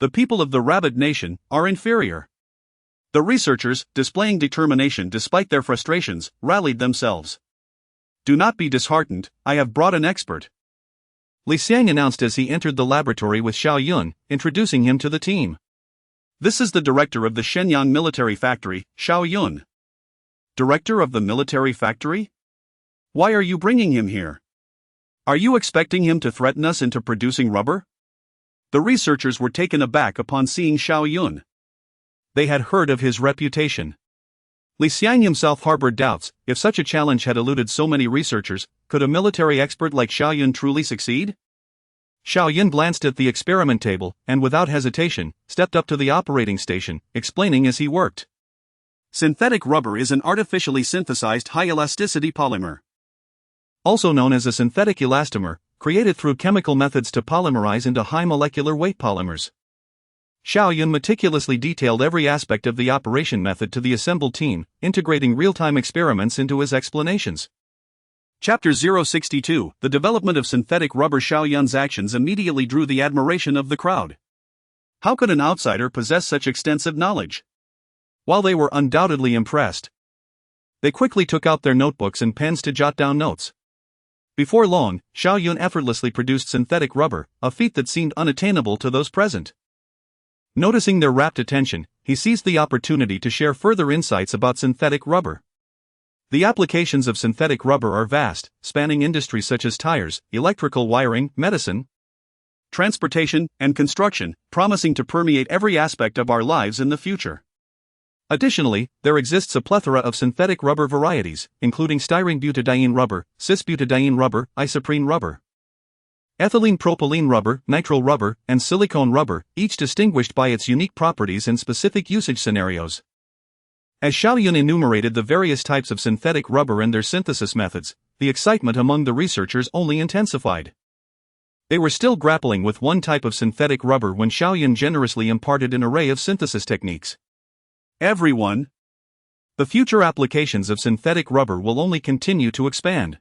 the people of the rabbit nation, are inferior. The researchers, displaying determination despite their frustrations, rallied themselves. Do not be disheartened, I have brought an expert. Li Xiang announced as he entered the laboratory with Xiao Yun, introducing him to the team. This is the director of the Shenyang military factory, Xiao Yun. Director of the military factory? Why are you bringing him here? Are you expecting him to threaten us into producing rubber? The researchers were taken aback upon seeing Xiao Yun. They had heard of his reputation. Li Xiang himself harbored doubts. If such a challenge had eluded so many researchers, could a military expert like Xiao Yun truly succeed? Xiao Yun glanced at the experiment table, and without hesitation, stepped up to the operating station, explaining as he worked. Synthetic rubber is an artificially synthesized high-elasticity polymer, also known as a synthetic elastomer, created through chemical methods to polymerize into high molecular weight polymers. Xiao Yun meticulously detailed every aspect of the operation method to the assembled team, integrating real-time experiments into his explanations. Chapter 062, The Development of Synthetic Rubber. Xiao Yun's actions immediately drew the admiration of the crowd. How could an outsider possess such extensive knowledge? While they were undoubtedly impressed, they quickly took out their notebooks and pens to jot down notes. Before long, Xiao Yun effortlessly produced synthetic rubber, a feat that seemed unattainable to those present. Noticing their rapt attention, he seized the opportunity to share further insights about synthetic rubber. The applications of synthetic rubber are vast, spanning industries such as tires, electrical wiring, medicine, transportation, and construction, promising to permeate every aspect of our lives in the future. Additionally, there exists a plethora of synthetic rubber varieties, including styrene butadiene rubber, cis-butadiene rubber, isoprene rubber, ethylene propylene rubber, nitrile rubber, and silicone rubber, each distinguished by its unique properties and specific usage scenarios. As Xiao Yun enumerated the various types of synthetic rubber and their synthesis methods, the excitement among the researchers only intensified. They were still grappling with one type of synthetic rubber when Xiao Yun generously imparted an array of synthesis techniques. Everyone, the future applications of synthetic rubber will only continue to expand.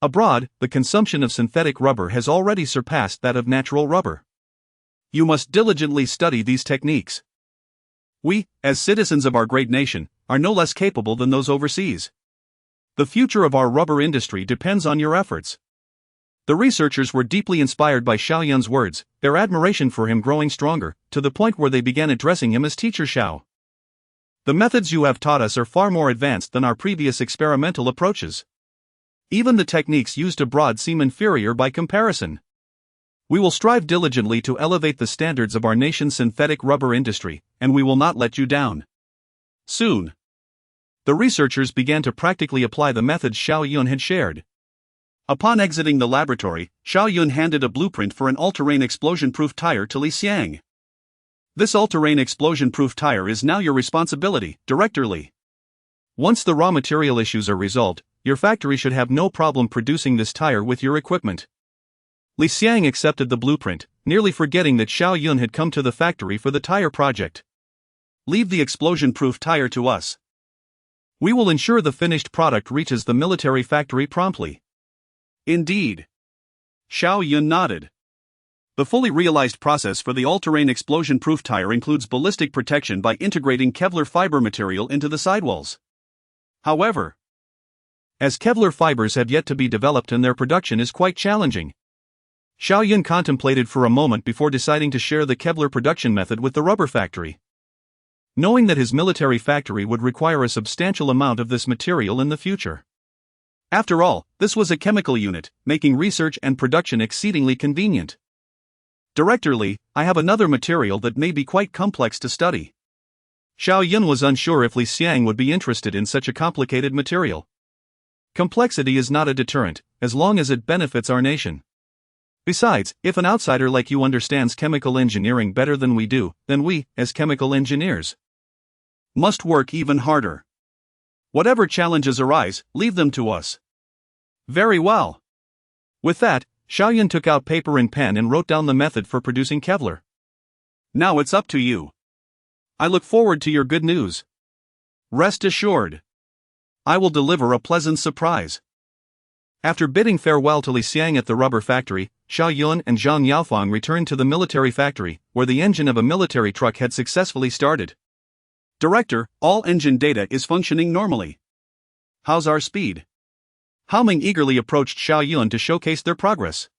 Abroad, the consumption of synthetic rubber has already surpassed that of natural rubber. You must diligently study these techniques. We, as citizens of our great nation, are no less capable than those overseas. The future of our rubber industry depends on your efforts. The researchers were deeply inspired by Xiao Yun's words, their admiration for him growing stronger, to the point where they began addressing him as Teacher Xiao. The methods you have taught us are far more advanced than our previous experimental approaches. Even the techniques used abroad seem inferior by comparison. We will strive diligently to elevate the standards of our nation's synthetic rubber industry, and we will not let you down. Soon, the researchers began to practically apply the methods Xiao Yun had shared. Upon exiting the laboratory, Xiao Yun handed a blueprint for an all-terrain explosion-proof tire to Li Xiang. This all-terrain explosion-proof tire is now your responsibility, Director Li. Once the raw material issues are resolved, your factory should have no problem producing this tire with your equipment. Li Xiang accepted the blueprint, nearly forgetting that Xiao Yun had come to the factory for the tire project. Leave the explosion-proof tire to us. We will ensure the finished product reaches the military factory promptly. Indeed. Xiao Yun nodded. The fully realized process for the all-terrain explosion-proof tire includes ballistic protection by integrating Kevlar fiber material into the sidewalls. However, as Kevlar fibers have yet to be developed and their production is quite challenging, Xiao Yun contemplated for a moment before deciding to share the Kevlar production method with the rubber factory. Knowing that his military factory would require a substantial amount of this material in the future. After all, this was a chemical unit, making research and production exceedingly convenient. Director Li, I have another material that may be quite complex to study. Xiao Yun was unsure if Li Xiang would be interested in such a complicated material. Complexity is not a deterrent, as long as it benefits our nation. Besides, if an outsider like you understands chemical engineering better than we do, then we, as chemical engineers, must work even harder. Whatever challenges arise, leave them to us. Very well. With that, Xiao Yun took out paper and pen and wrote down the method for producing Kevlar. Now it's up to you. I look forward to your good news. Rest assured, I will deliver a pleasant surprise. After bidding farewell to Li Xiang at the rubber factory, Xiao Yun and Zhang Yaofang returned to the military factory, where the engine of a military truck had successfully started. Director, all engine data is functioning normally. How's our speed? Hao Ming eagerly approached Xiao Yun to showcase their progress.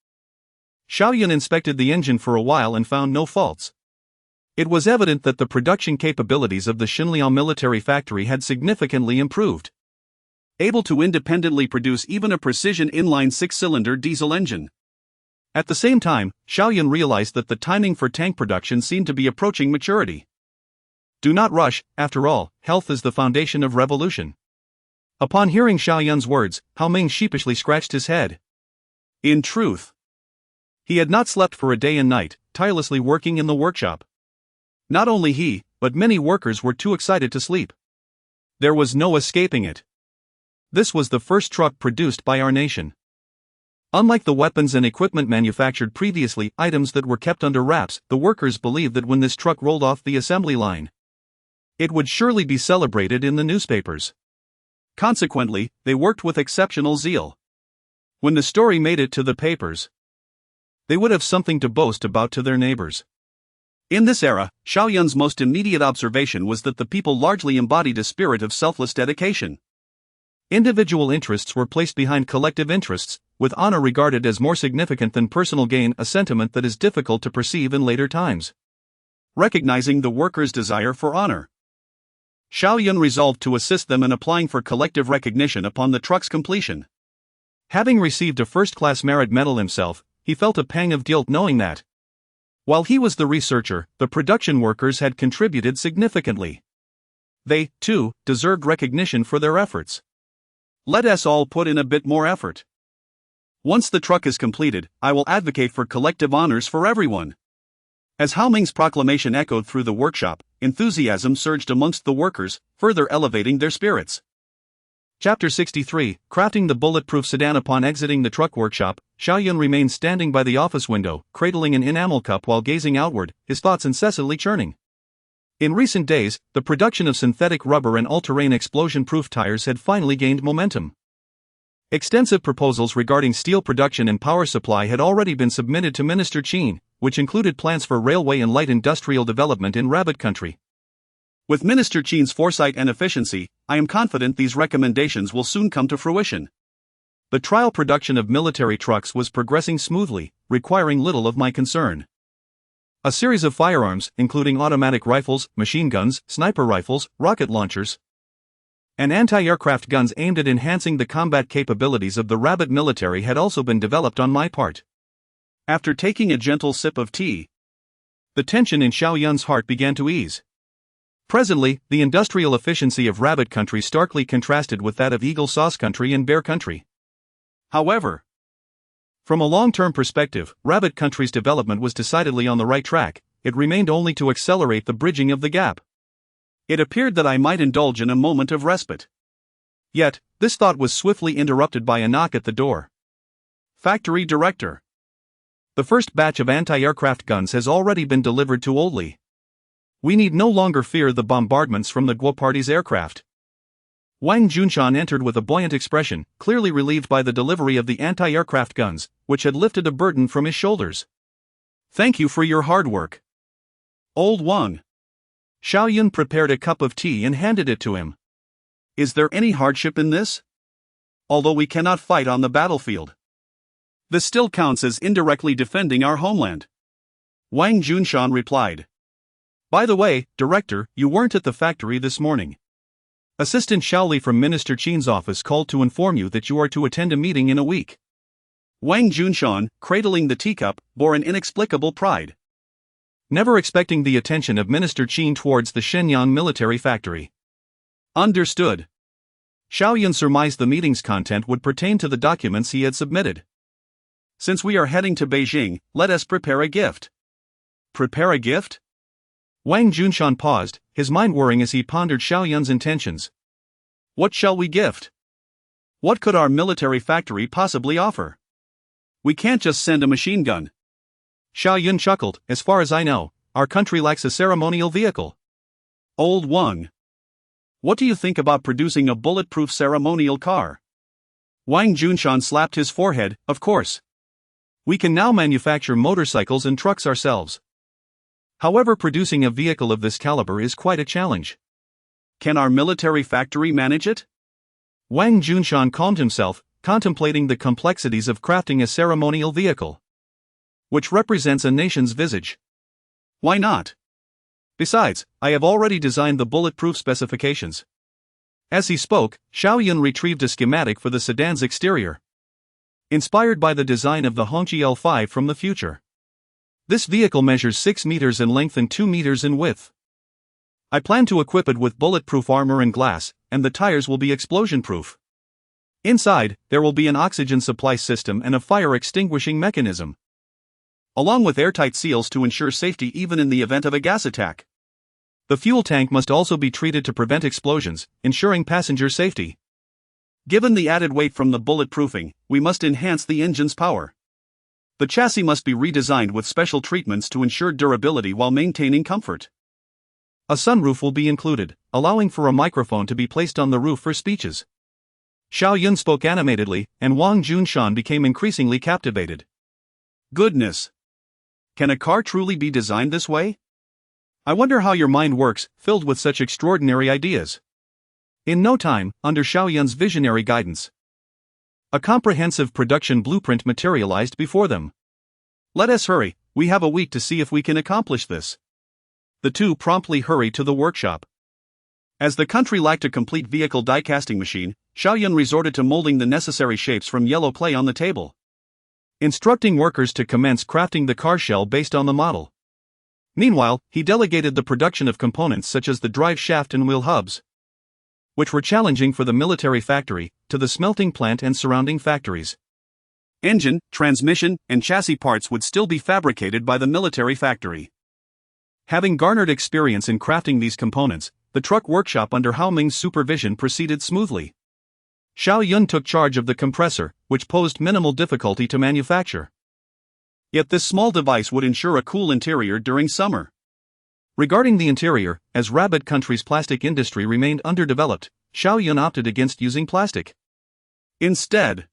Xiao Yun inspected the engine for a while and found no faults. It was evident that the production capabilities of the Xinliao military factory had significantly improved. Able to independently produce even a precision inline 6-cylinder diesel engine. At the same time, Xiao Yun realized that the timing for tank production seemed to be approaching maturity. Do not rush, after all, health is the foundation of revolution. Upon hearing Xiao Yun's words, Hao Ming sheepishly scratched his head. In truth, he had not slept for a day and night, tirelessly working in the workshop. Not only he, but many workers were too excited to sleep. There was no escaping it. This was the first truck produced by our nation. Unlike the weapons and equipment manufactured previously, items that were kept under wraps, the workers believed that when this truck rolled off the assembly line, it would surely be celebrated in the newspapers. Consequently, they worked with exceptional zeal. When the story made it to the papers, they would have something to boast about to their neighbors. In this era, Xiao Yun's most immediate observation was that the people largely embodied a spirit of selfless dedication. Individual interests were placed behind collective interests, with honor regarded as more significant than personal gain, a sentiment that is difficult to perceive in later times. Recognizing the workers' desire for honor, Xiao Yun resolved to assist them in applying for collective recognition upon the truck's completion. Having received a first-class merit medal himself, he felt a pang of guilt knowing that, while he was the researcher, the production workers had contributed significantly. They, too, deserved recognition for their efforts. Let us all put in a bit more effort. Once the truck is completed, I will advocate for collective honors for everyone. As Hao Ming's proclamation echoed through the workshop, enthusiasm surged amongst the workers, further elevating their spirits. Chapter 63, Crafting the Bulletproof Sedan. Upon exiting the truck workshop, Xiao Yun remained standing by the office window, cradling an enamel cup while gazing outward, his thoughts incessantly churning. In recent days, the production of synthetic rubber and all-terrain explosion-proof tires had finally gained momentum. Extensive proposals regarding steel production and power supply had already been submitted to Minister Qin, which included plans for railway and light industrial development in Rabbit country. With Minister Qin's foresight and efficiency, I am confident these recommendations will soon come to fruition. The trial production of military trucks was progressing smoothly, requiring little of my concern. A series of firearms, including automatic rifles, machine guns, sniper rifles, rocket launchers, and anti-aircraft guns aimed at enhancing the combat capabilities of the Rabbit military had also been developed on my part. After taking a gentle sip of tea, the tension in Xiao Yun's heart began to ease. Presently, the industrial efficiency of Rabbit Country starkly contrasted with that of Eagle Sauce Country and Bear Country. However, from a long-term perspective, Rabbit Country's development was decidedly on the right track. It remained only to accelerate the bridging of the gap. It appeared that I might indulge in a moment of respite. Yet, this thought was swiftly interrupted by a knock at the door. Factory Director. The first batch of anti-aircraft guns has already been delivered to Oldley. We need no longer fear the bombardments from the Guo Party's aircraft. Wang Junshan entered with a buoyant expression, clearly relieved by the delivery of the anti-aircraft guns, which had lifted a burden from his shoulders. Thank you for your hard work, Old Wang. Xiao Yun prepared a cup of tea and handed it to him. Is there any hardship in this? Although we cannot fight on the battlefield, this still counts as indirectly defending our homeland, Wang Junshan replied. By the way, Director, you weren't at the factory this morning. Assistant Xiaoli from Minister Qin's office called to inform you that you are to attend a meeting in a week. Wang Junshan, cradling the teacup, bore an inexplicable pride. Never expecting the attention of Minister Qin towards the Shenyang military factory. Understood. Xiao Yun surmised the meeting's content would pertain to the documents he had submitted. Since we are heading to Beijing, let us prepare a gift. Prepare a gift? Wang Junshan paused, his mind whirring as he pondered Xiao Yun's intentions. What shall we gift? What could our military factory possibly offer? We can't just send a machine gun. Xiao Yun chuckled. As far as I know, our country lacks a ceremonial vehicle. Old Wang. What do you think about producing a bulletproof ceremonial car? Wang Junshan slapped his forehead. Of course. We can now manufacture motorcycles and trucks ourselves. However, producing a vehicle of this caliber is quite a challenge. Can our military factory manage it? Wang Junshan calmed himself, contemplating the complexities of crafting a ceremonial vehicle, which represents a nation's visage. Why not? Besides, I have already designed the bulletproof specifications. As he spoke, Xiao Yun retrieved a schematic for the sedan's exterior, inspired by the design of the Hongqi L5 from the future. This vehicle measures 6 meters in length and 2 meters in width. I plan to equip it with bulletproof armor and glass, and the tires will be explosion-proof. Inside, there will be an oxygen supply system and a fire extinguishing mechanism, along with airtight seals to ensure safety even in the event of a gas attack. The fuel tank must also be treated to prevent explosions, ensuring passenger safety. Given the added weight from the bulletproofing, we must enhance the engine's power. The chassis must be redesigned with special treatments to ensure durability while maintaining comfort. A sunroof will be included, allowing for a microphone to be placed on the roof for speeches. Xiao Yun spoke animatedly, and Wang Junshan became increasingly captivated. Goodness! Can a car truly be designed this way? I wonder how your mind works, filled with such extraordinary ideas. In no time, under Xiao Yun's visionary guidance, a comprehensive production blueprint materialized before them. Let us hurry, we have a week to see if we can accomplish this. The two promptly hurried to the workshop. As the country lacked a complete vehicle die-casting machine, Xiao Yun resorted to molding the necessary shapes from yellow clay on the table, instructing workers to commence crafting the car shell based on the model. Meanwhile, he delegated the production of components such as the drive shaft and wheel hubs, which were challenging for the military factory, to the smelting plant and surrounding factories. Engine, transmission, and chassis parts would still be fabricated by the military factory. Having garnered experience in crafting these components, the truck workshop under Hao Ming's supervision proceeded smoothly. Xiao Yun took charge of the compressor, which posed minimal difficulty to manufacture. Yet this small device would ensure a cool interior during summer. Regarding the interior, as Rabbit Country's plastic industry remained underdeveloped, Xiao Yun opted against using plastic. Instead,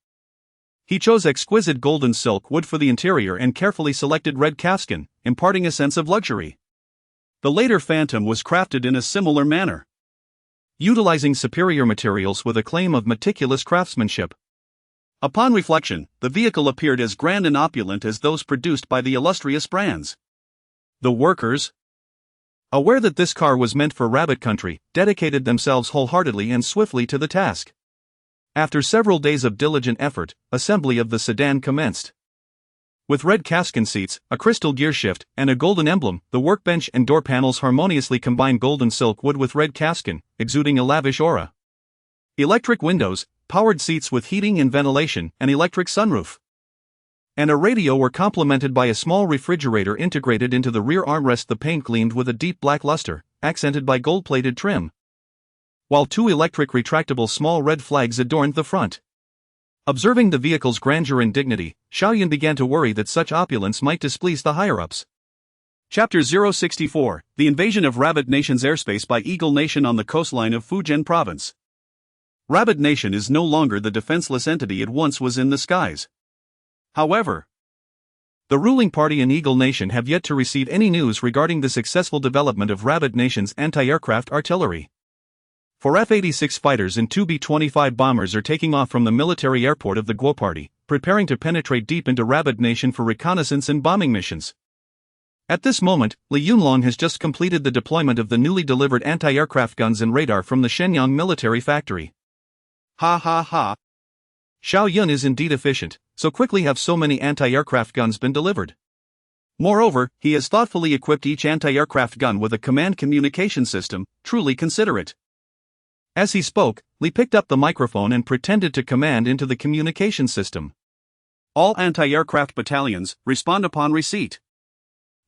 he chose exquisite golden silk wood for the interior and carefully selected red calfskin, imparting a sense of luxury. The later Phantom was crafted in a similar manner, utilizing superior materials with a claim of meticulous craftsmanship. Upon reflection, the vehicle appeared as grand and opulent as those produced by the illustrious brands. The workers, aware that this car was meant for Rabbit Country, dedicated themselves wholeheartedly and swiftly to the task. After several days of diligent effort, assembly of the sedan commenced. With red Kaskin seats, a crystal gearshift, and a golden emblem, the workbench and door panels harmoniously combine golden silk wood with red Kaskin, exuding a lavish aura. Electric windows, powered seats with heating and ventilation, and electric sunroof. And a radio were complemented by a small refrigerator integrated into the rear armrest. The paint gleamed with a deep black luster, accented by gold-plated trim, while two electric retractable small red flags adorned the front. Observing the vehicle's grandeur and dignity, Xiao Yun began to worry that such opulence might displease the higher-ups. Chapter 064, The Invasion of Rabbit Nation's Airspace by Eagle Nation on the coastline of Fujian Province. Rabbit Nation is no longer the defenseless entity it once was in the skies. However, the ruling party in Eagle Nation have yet to receive any news regarding the successful development of Rabbit Nation's anti-aircraft artillery. Four F-86 fighters and two B-25 bombers are taking off from the military airport of the Guo Party, preparing to penetrate deep into Rabbit Nation for reconnaissance and bombing missions. At this moment, Li Yunlong has just completed the deployment of the newly delivered anti-aircraft guns and radar from the Shenyang military factory. Ha ha ha. Xiao Yun is indeed efficient, so quickly have so many anti-aircraft guns been delivered. Moreover, he has thoughtfully equipped each anti-aircraft gun with a command communication system, truly considerate. As he spoke, Li picked up the microphone and pretended to command into the communication system. All anti-aircraft battalions, respond upon receipt.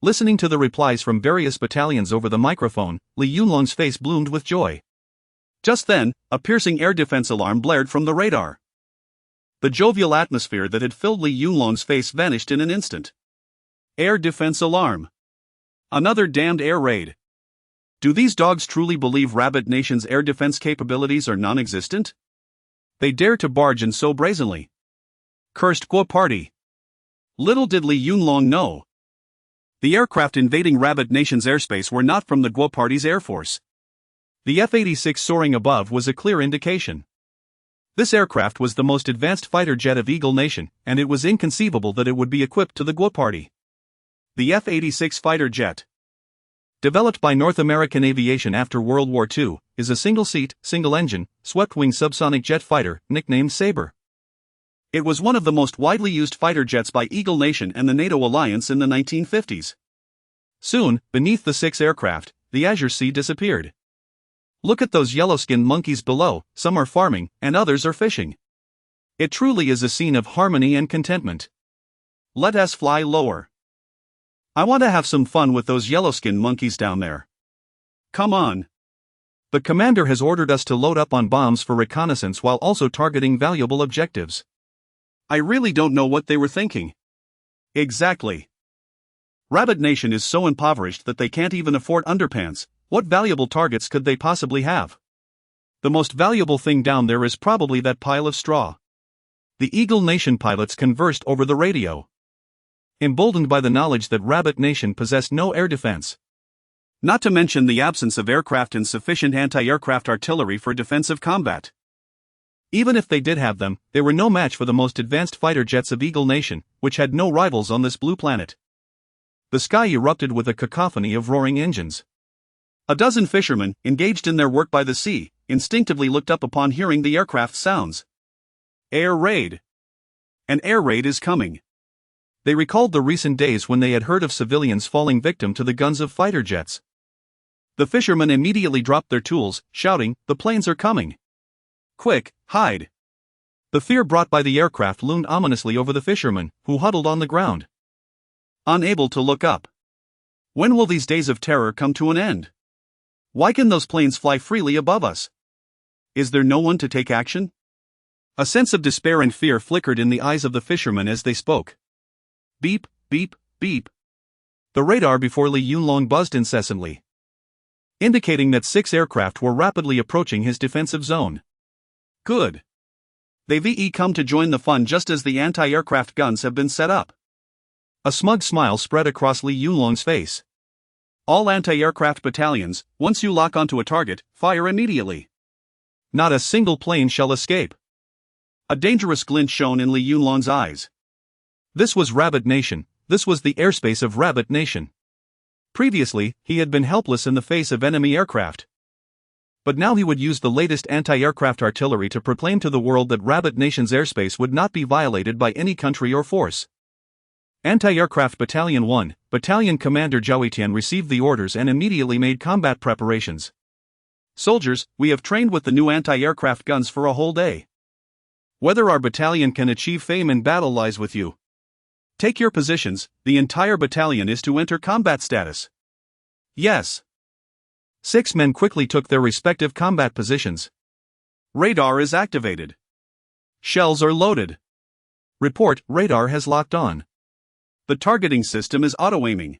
Listening to the replies from various battalions over the microphone, Li Yunlong's face bloomed with joy. Just then, a piercing air defense alarm blared from the radar. The jovial atmosphere that had filled Li Yunlong's face vanished in an instant. Air defense alarm. Another damned air raid. Do these dogs truly believe Rabbit Nation's air defense capabilities are non-existent? They dare to barge in so brazenly. Cursed Guo Party. Little did Li Yunlong know. The aircraft invading Rabbit Nation's airspace were not from the Guo Party's air force. The F-86 soaring above was a clear indication. This aircraft was the most advanced fighter jet of Eagle Nation, and it was inconceivable that it would be equipped to the Guo Party. The F-86 fighter jet, developed by North American Aviation after World War II, is a single-seat, single-engine, swept-wing subsonic jet fighter, nicknamed Sabre. It was one of the most widely used fighter jets by Eagle Nation and the NATO alliance in the 1950s. Soon, beneath the six aircraft, the Azure Sea disappeared. Look at those yellow-skinned monkeys below, some are farming, and others are fishing. It truly is a scene of harmony and contentment. Let us fly lower. I want to have some fun with those yellow-skinned monkeys down there. Come on. The commander has ordered us to load up on bombs for reconnaissance while also targeting valuable objectives. I really don't know what they were thinking. Exactly. Rabbit Nation is so impoverished that they can't even afford underpants. What valuable targets could they possibly have? The most valuable thing down there is probably that pile of straw. The Eagle Nation pilots conversed over the radio, emboldened by the knowledge that Rabbit Nation possessed no air defense. Not to mention the absence of aircraft and sufficient anti-aircraft artillery for defensive combat. Even if they did have them, they were no match for the most advanced fighter jets of Eagle Nation, which had no rivals on this blue planet. The sky erupted with a cacophony of roaring engines. A dozen fishermen, engaged in their work by the sea, instinctively looked up upon hearing the aircraft's sounds. Air raid. An air raid is coming. They recalled the recent days when they had heard of civilians falling victim to the guns of fighter jets. The fishermen immediately dropped their tools, shouting, "The planes are coming! Quick, hide!" The fear brought by the aircraft loomed ominously over the fishermen, who huddled on the ground, unable to look up. When will these days of terror come to an end? Why can those planes fly freely above us? Is there no one to take action? A sense of despair and fear flickered in the eyes of the fishermen as they spoke. Beep, beep, beep. The radar before Li Yunlong buzzed incessantly, indicating that 6 aircraft were rapidly approaching his defensive zone. Good. They've come to join the fun just as the anti-aircraft guns have been set up. A smug smile spread across Li Yunlong's face. All anti-aircraft battalions, once you lock onto a target, fire immediately. Not a single plane shall escape. A dangerous glint shone in Li Yunlong's eyes. This was Rabbit Nation, this was the airspace of Rabbit Nation. Previously, he had been helpless in the face of enemy aircraft. But now he would use the latest anti-aircraft artillery to proclaim to the world that Rabbit Nation's airspace would not be violated by any country or force. Anti-Aircraft Battalion 1, Battalion Commander Xiao Yun received the orders and immediately made combat preparations. Soldiers, we have trained with the new anti-aircraft guns for a whole day. Whether our battalion can achieve fame in battle lies with you. Take your positions, the entire battalion is to enter combat status. Yes. 6 men quickly took their respective combat positions. Radar is activated. Shells are loaded. Report, radar has locked on. The targeting system is auto-aiming.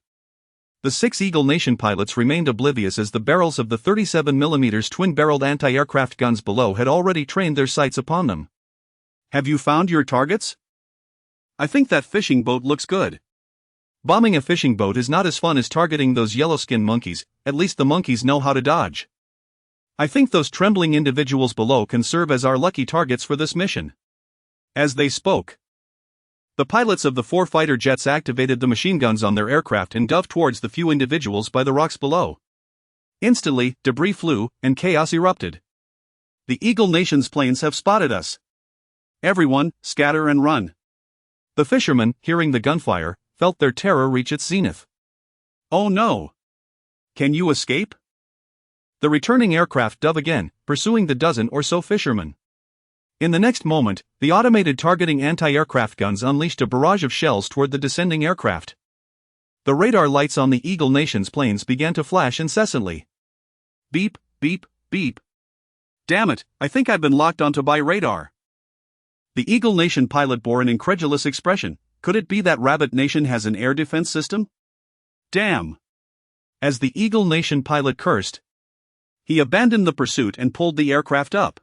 The 6 Eagle Nation pilots remained oblivious as the barrels of the 37mm twin-barreled anti-aircraft guns below had already trained their sights upon them. Have you found your targets? I think that fishing boat looks good. Bombing a fishing boat is not as fun as targeting those yellow-skinned monkeys, at least the monkeys know how to dodge. I think those trembling individuals below can serve as our lucky targets for this mission. As they spoke, the pilots of the 4 fighter jets activated the machine guns on their aircraft and dove towards the few individuals by the rocks below. Instantly, debris flew, and chaos erupted. The Eagle Nation's planes have spotted us. Everyone, scatter and run. The fishermen, hearing the gunfire, felt their terror reach its zenith. Oh no! Can you escape? The returning aircraft dove again, pursuing the dozen or so fishermen. In the next moment, the automated targeting anti-aircraft guns unleashed a barrage of shells toward the descending aircraft. The radar lights on the Eagle Nation's planes began to flash incessantly. Beep, beep, beep. Damn it, I think I've been locked onto by radar. The Eagle Nation pilot bore an incredulous expression. Could it be that Rabbit Nation has an air defense system? Damn. As the Eagle Nation pilot cursed, he abandoned the pursuit and pulled the aircraft up.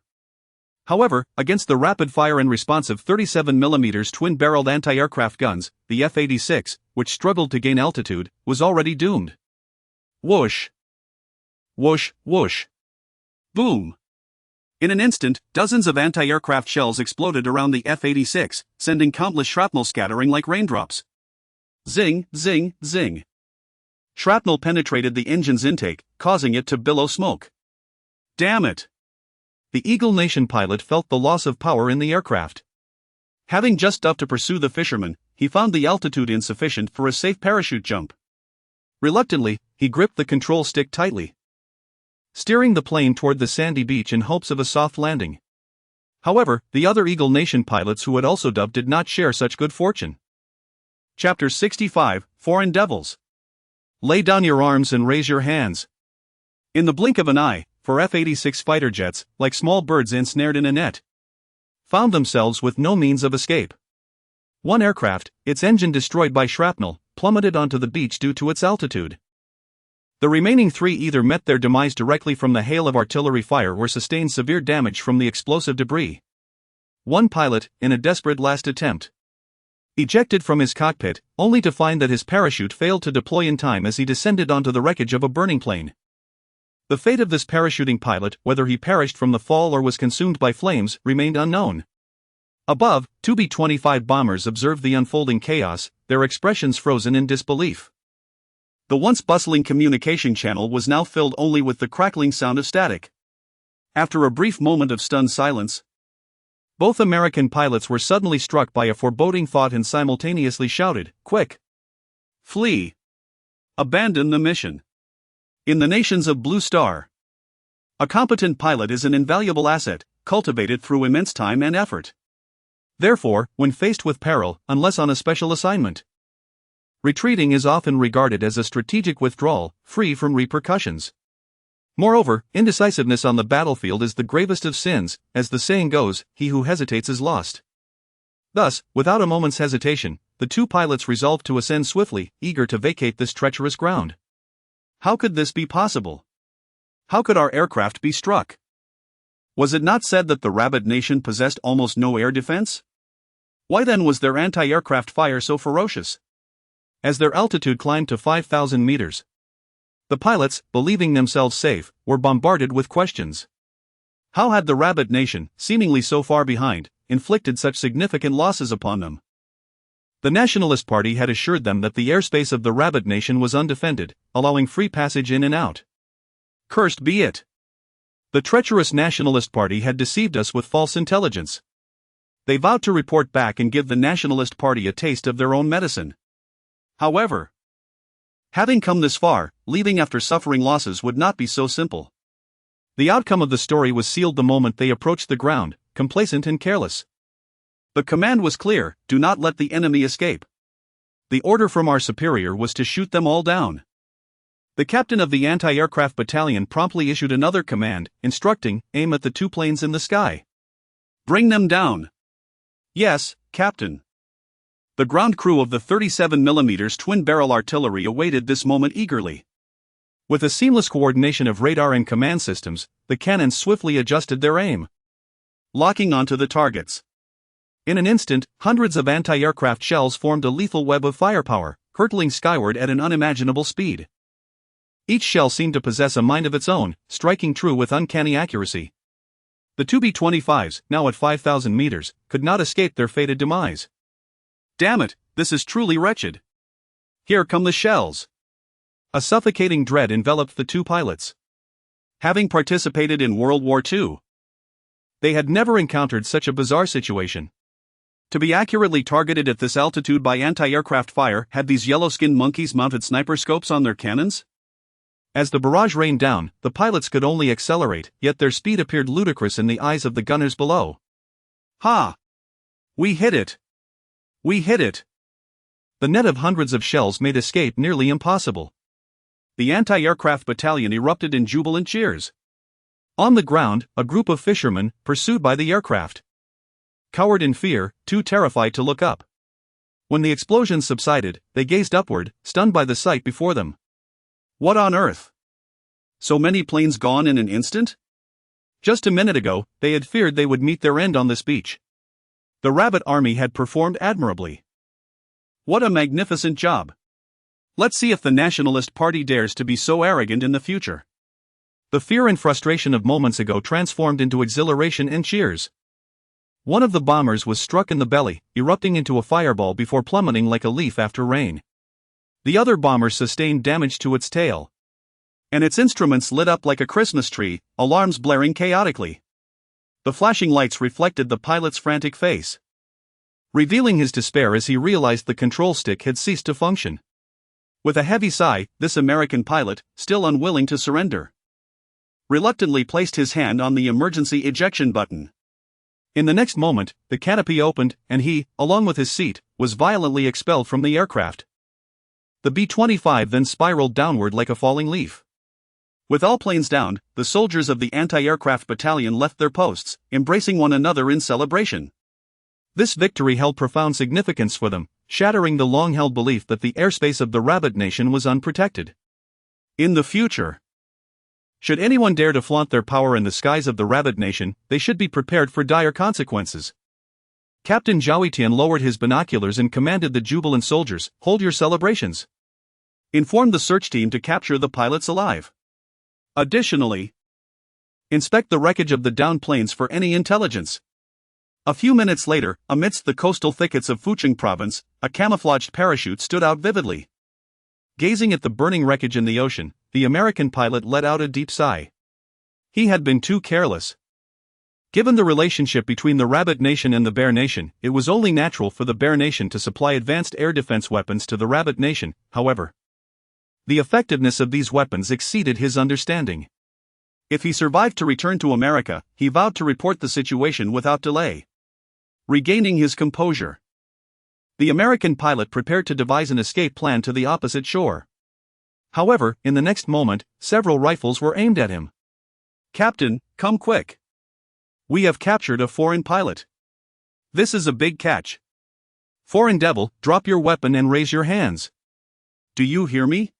However, against the rapid-fire and responsive 37mm twin-barreled anti-aircraft guns, the F-86, which struggled to gain altitude, was already doomed. Whoosh! Whoosh, whoosh! Boom! In an instant, dozens of anti-aircraft shells exploded around the F-86, sending countless shrapnel scattering like raindrops. Zing, zing, zing. Shrapnel penetrated the engine's intake, causing it to billow smoke. Damn it! The Eagle Nation pilot felt the loss of power in the aircraft. Having just dove to pursue the fisherman, he found the altitude insufficient for a safe parachute jump. Reluctantly, he gripped the control stick tightly, steering the plane toward the sandy beach in hopes of a soft landing. However, the other Eagle Nation pilots who had also doved did not share such good fortune. Chapter 65, Foreign Devils. Lay down your arms and raise your hands. In the blink of an eye, 4 F-86 fighter jets, like small birds ensnared in a net, found themselves with no means of escape. One aircraft, its engine destroyed by shrapnel, plummeted onto the beach due to its altitude. The remaining 3 either met their demise directly from the hail of artillery fire or sustained severe damage from the explosive debris. One pilot, in a desperate last attempt, ejected from his cockpit, only to find that his parachute failed to deploy in time as he descended onto the wreckage of a burning plane. The fate of this parachuting pilot, whether he perished from the fall or was consumed by flames, remained unknown. Above, 2 B-25 bombers observed the unfolding chaos, their expressions frozen in disbelief. The once bustling communication channel was now filled only with the crackling sound of static. After a brief moment of stunned silence, both American pilots were suddenly struck by a foreboding thought and simultaneously shouted, "Quick! Flee! Abandon the mission!" In the nations of Blue Star, a competent pilot is an invaluable asset, cultivated through immense time and effort. Therefore, when faced with peril, unless on a special assignment, retreating is often regarded as a strategic withdrawal, free from repercussions. Moreover, indecisiveness on the battlefield is the gravest of sins, as the saying goes, he who hesitates is lost. Thus, without a moment's hesitation, the 2 pilots resolved to ascend swiftly, eager to vacate this treacherous ground. How could this be possible? How could our aircraft be struck? Was it not said that the Rabbit Nation possessed almost no air defense? Why then was their anti-aircraft fire so ferocious? As their altitude climbed to 5,000 meters, the pilots, believing themselves safe, were bombarded with questions. How had the Rabbit Nation, seemingly so far behind, inflicted such significant losses upon them? The Nationalist Party had assured them that the airspace of the Rabbit Nation was undefended, allowing free passage in and out. Cursed be it! The treacherous Nationalist Party had deceived us with false intelligence. They vowed to report back and give the Nationalist Party a taste of their own medicine. However, having come this far, leaving after suffering losses would not be so simple. The outcome of the story was sealed the moment they approached the ground, complacent and careless. The command was clear: do not let the enemy escape. The order from our superior was to shoot them all down. The captain of the anti-aircraft battalion promptly issued another command, instructing, aim at the 2 planes in the sky. Bring them down. Yes, Captain. The ground crew of the 37mm twin-barrel artillery awaited this moment eagerly. With a seamless coordination of radar and command systems, the cannons swiftly adjusted their aim, locking onto the targets. In an instant, hundreds of anti-aircraft shells formed a lethal web of firepower, hurtling skyward at an unimaginable speed. Each shell seemed to possess a mind of its own, striking true with uncanny accuracy. The 2 B-25s, now at 5,000 meters, could not escape their fated demise. Damn it, this is truly wretched. Here come the shells. A suffocating dread enveloped the 2 pilots. Having participated in World War II, they had never encountered such a bizarre situation. To be accurately targeted at this altitude by anti-aircraft fire, had these yellow-skinned monkeys mounted sniper scopes on their cannons? As the barrage rained down, the pilots could only accelerate, yet their speed appeared ludicrous in the eyes of the gunners below. Ha! We hit it! We hit it! The net of hundreds of shells made escape nearly impossible. The anti-aircraft battalion erupted in jubilant cheers. On the ground, a group of fishermen, pursued by the aircraft, cowered in fear, too terrified to look up. When the explosions subsided, they gazed upward, stunned by the sight before them. What on earth? So many planes gone in an instant? Just a minute ago, they had feared they would meet their end on this beach. The Rabbit Army had performed admirably. What a magnificent job! Let's see if the Nationalist Party dares to be so arrogant in the future. The fear and frustration of moments ago transformed into exhilaration and cheers. One of the bombers was struck in the belly, erupting into a fireball before plummeting like a leaf after rain. The other bomber sustained damage to its tail, and its instruments lit up like a Christmas tree, alarms blaring chaotically. The flashing lights reflected the pilot's frantic face, revealing his despair as he realized the control stick had ceased to function. With a heavy sigh, this American pilot, still unwilling to surrender, reluctantly placed his hand on the emergency ejection button. In the next moment, the canopy opened, and he, along with his seat, was violently expelled from the aircraft. The B-25 then spiraled downward like a falling leaf. With all planes downed, the soldiers of the anti-aircraft battalion left their posts, embracing one another in celebration. This victory held profound significance for them, shattering the long-held belief that the airspace of the Rabbit Nation was unprotected. In the future, should anyone dare to flaunt their power in the skies of the Rabbit Nation, they should be prepared for dire consequences. Captain Xiao Yun lowered his binoculars and commanded the jubilant soldiers, "Hold your celebrations. Inform the search team to capture the pilots alive. Additionally, inspect the wreckage of the downed planes for any intelligence." A few minutes later, amidst the coastal thickets of Fujian province, a camouflaged parachute stood out vividly. Gazing at the burning wreckage in the ocean, the American pilot let out a deep sigh. He had been too careless. Given the relationship between the Rabbit Nation and the Bear Nation, it was only natural for the Bear Nation to supply advanced air defense weapons to the Rabbit Nation. However, the effectiveness of these weapons exceeded his understanding. If he survived to return to America, he vowed to report the situation without delay. Regaining his composure, the American pilot prepared to devise an escape plan to the opposite shore. However, in the next moment, several rifles were aimed at him. "Captain, come quick. We have captured a foreign pilot. This is a big catch. Foreign devil, drop your weapon and raise your hands. Do you hear me?"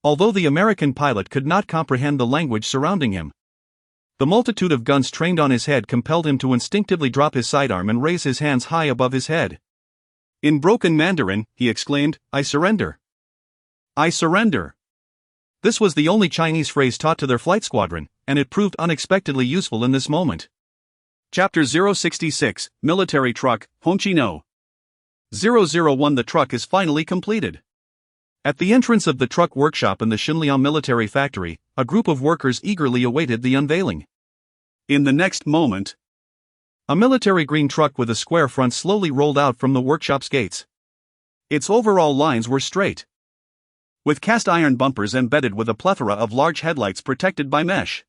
Although the American pilot could not comprehend the language surrounding him, the multitude of guns trained on his head compelled him to instinctively drop his sidearm and raise his hands high above his head. In broken Mandarin, he exclaimed, "I surrender. I surrender." This was the only Chinese phrase taught to their flight squadron, and it proved unexpectedly useful in this moment. Chapter 066, Military Truck, Hongqino. 001 The truck is finally completed. At the entrance of the truck workshop in the Xinliang military factory, a group of workers eagerly awaited the unveiling. In the next moment, a military green truck with a square front slowly rolled out from the workshop's gates. Its overall lines were straight, with cast iron bumpers embedded with a plethora of large headlights protected by mesh.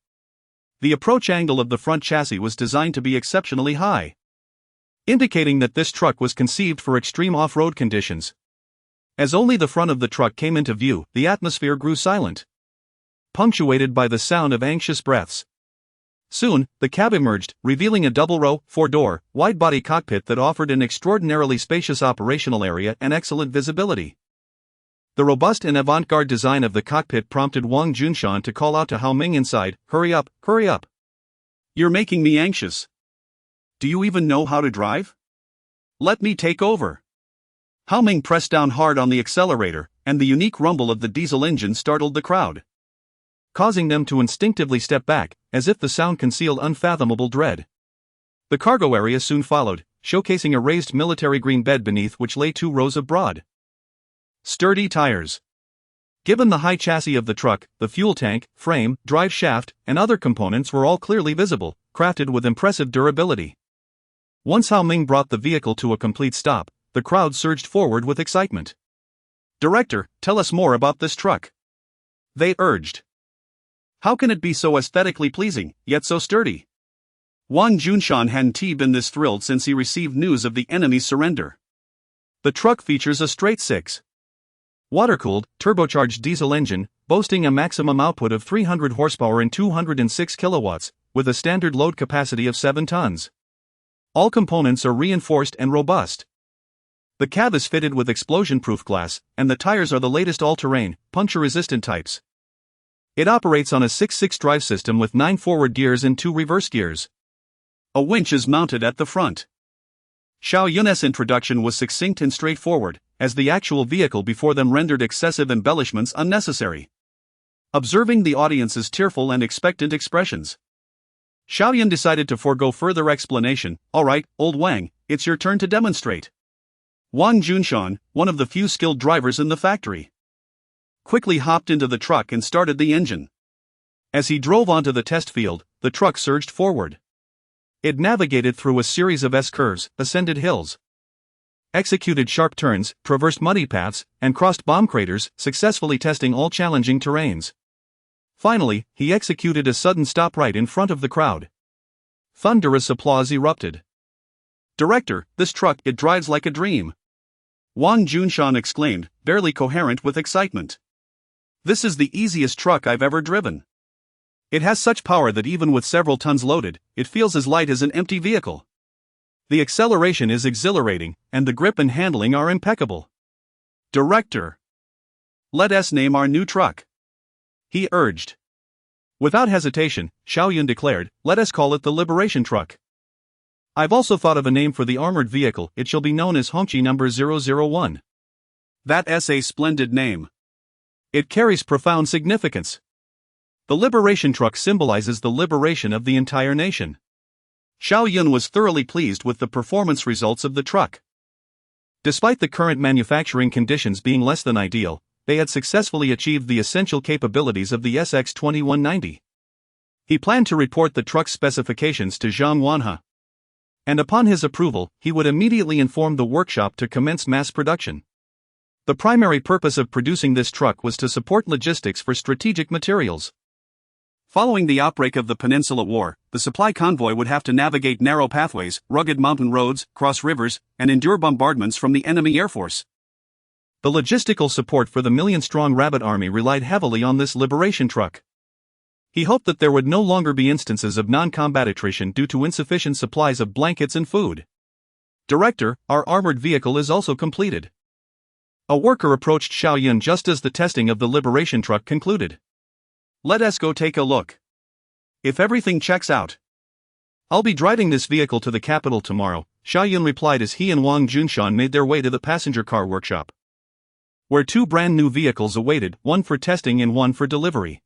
The approach angle of the front chassis was designed to be exceptionally high, indicating that this truck was conceived for extreme off-road conditions. As only the front of the truck came into view, the atmosphere grew silent, punctuated by the sound of anxious breaths. Soon, the cab emerged, revealing a double-row, four-door, wide-body cockpit that offered an extraordinarily spacious operational area and excellent visibility. The robust and avant-garde design of the cockpit prompted Wang Junshan to call out to Hao Ming inside, "Hurry up, hurry up. You're making me anxious. Do you even know how to drive? Let me take over." Hao Ming pressed down hard on the accelerator, and the unique rumble of the diesel engine startled the crowd, causing them to instinctively step back, as if the sound concealed unfathomable dread. The cargo area soon followed, showcasing a raised military green bed beneath which lay 2 rows of broad, sturdy tires. Given the high chassis of the truck, the fuel tank, frame, drive shaft, and other components were all clearly visible, crafted with impressive durability. Once Hao Ming brought the vehicle to a complete stop, the crowd surged forward with excitement. "Director, tell us more about this truck," they urged. "How can it be so aesthetically pleasing, yet so sturdy?" Wang Junshan hadn't been this thrilled since he received news of the enemy's surrender. The truck features a straight 6 water-cooled, turbocharged diesel engine, boasting a maximum output of 300 horsepower and 206 kilowatts, with a standard load capacity of 7 tons. All components are reinforced and robust. The cab is fitted with explosion-proof glass, and the tires are the latest all-terrain, puncture-resistant types. It operates on a 6-6 drive system with 9 forward gears and 2 reverse gears. A winch is mounted at the front. Xiao Yun's introduction was succinct and straightforward, as the actual vehicle before them rendered excessive embellishments unnecessary. Observing the audience's tearful and expectant expressions, Xiao Yun decided to forego further explanation. "All right, old Wang, it's your turn to demonstrate." Wang Junshan, one of the few skilled drivers in the factory, quickly hopped into the truck and started the engine. As he drove onto the test field, the truck surged forward. It navigated through a series of S-curves, ascended hills, executed sharp turns, traversed muddy paths, and crossed bomb craters, successfully testing all challenging terrains. Finally, he executed a sudden stop right in front of the crowd. Thunderous applause erupted. "Director, this truck, it drives like a dream," Wang Junshan exclaimed, barely coherent with excitement. "This is the easiest truck I've ever driven. It has such power that even with several tons loaded, it feels as light as an empty vehicle. The acceleration is exhilarating, and the grip and handling are impeccable. Director, let us name our new truck," he urged. Without hesitation, Xiao Yun declared, "Let us call it the Liberation Truck. I've also thought of a name for the armored vehicle. It shall be known as Hongqi number 001. That's a splendid name. It carries profound significance. The Liberation Truck symbolizes the liberation of the entire nation." Xiao Yun was thoroughly pleased with the performance results of the truck. Despite the current manufacturing conditions being less than ideal, they had successfully achieved the essential capabilities of the SX2190. He planned to report the truck's specifications to Zhang Wanhe, and upon his approval, he would immediately inform the workshop to commence mass production. The primary purpose of producing this truck was to support logistics for strategic materials. Following the outbreak of the Peninsula War, the supply convoy would have to navigate narrow pathways, rugged mountain roads, cross rivers, and endure bombardments from the enemy air force. The logistical support for the million-strong Rabbit Army relied heavily on this liberation truck. He hoped that there would no longer be instances of non-combat attrition due to insufficient supplies of blankets and food. "Director, our armored vehicle is also completed." A worker approached Xiao Yun just as the testing of the liberation truck concluded. "Let us go take a look. If everything checks out, I'll be driving this vehicle to the capital tomorrow," Xiao Yun replied as he and Wang Junshan made their way to the passenger car workshop, where 2 brand new vehicles awaited, one for testing and one for delivery.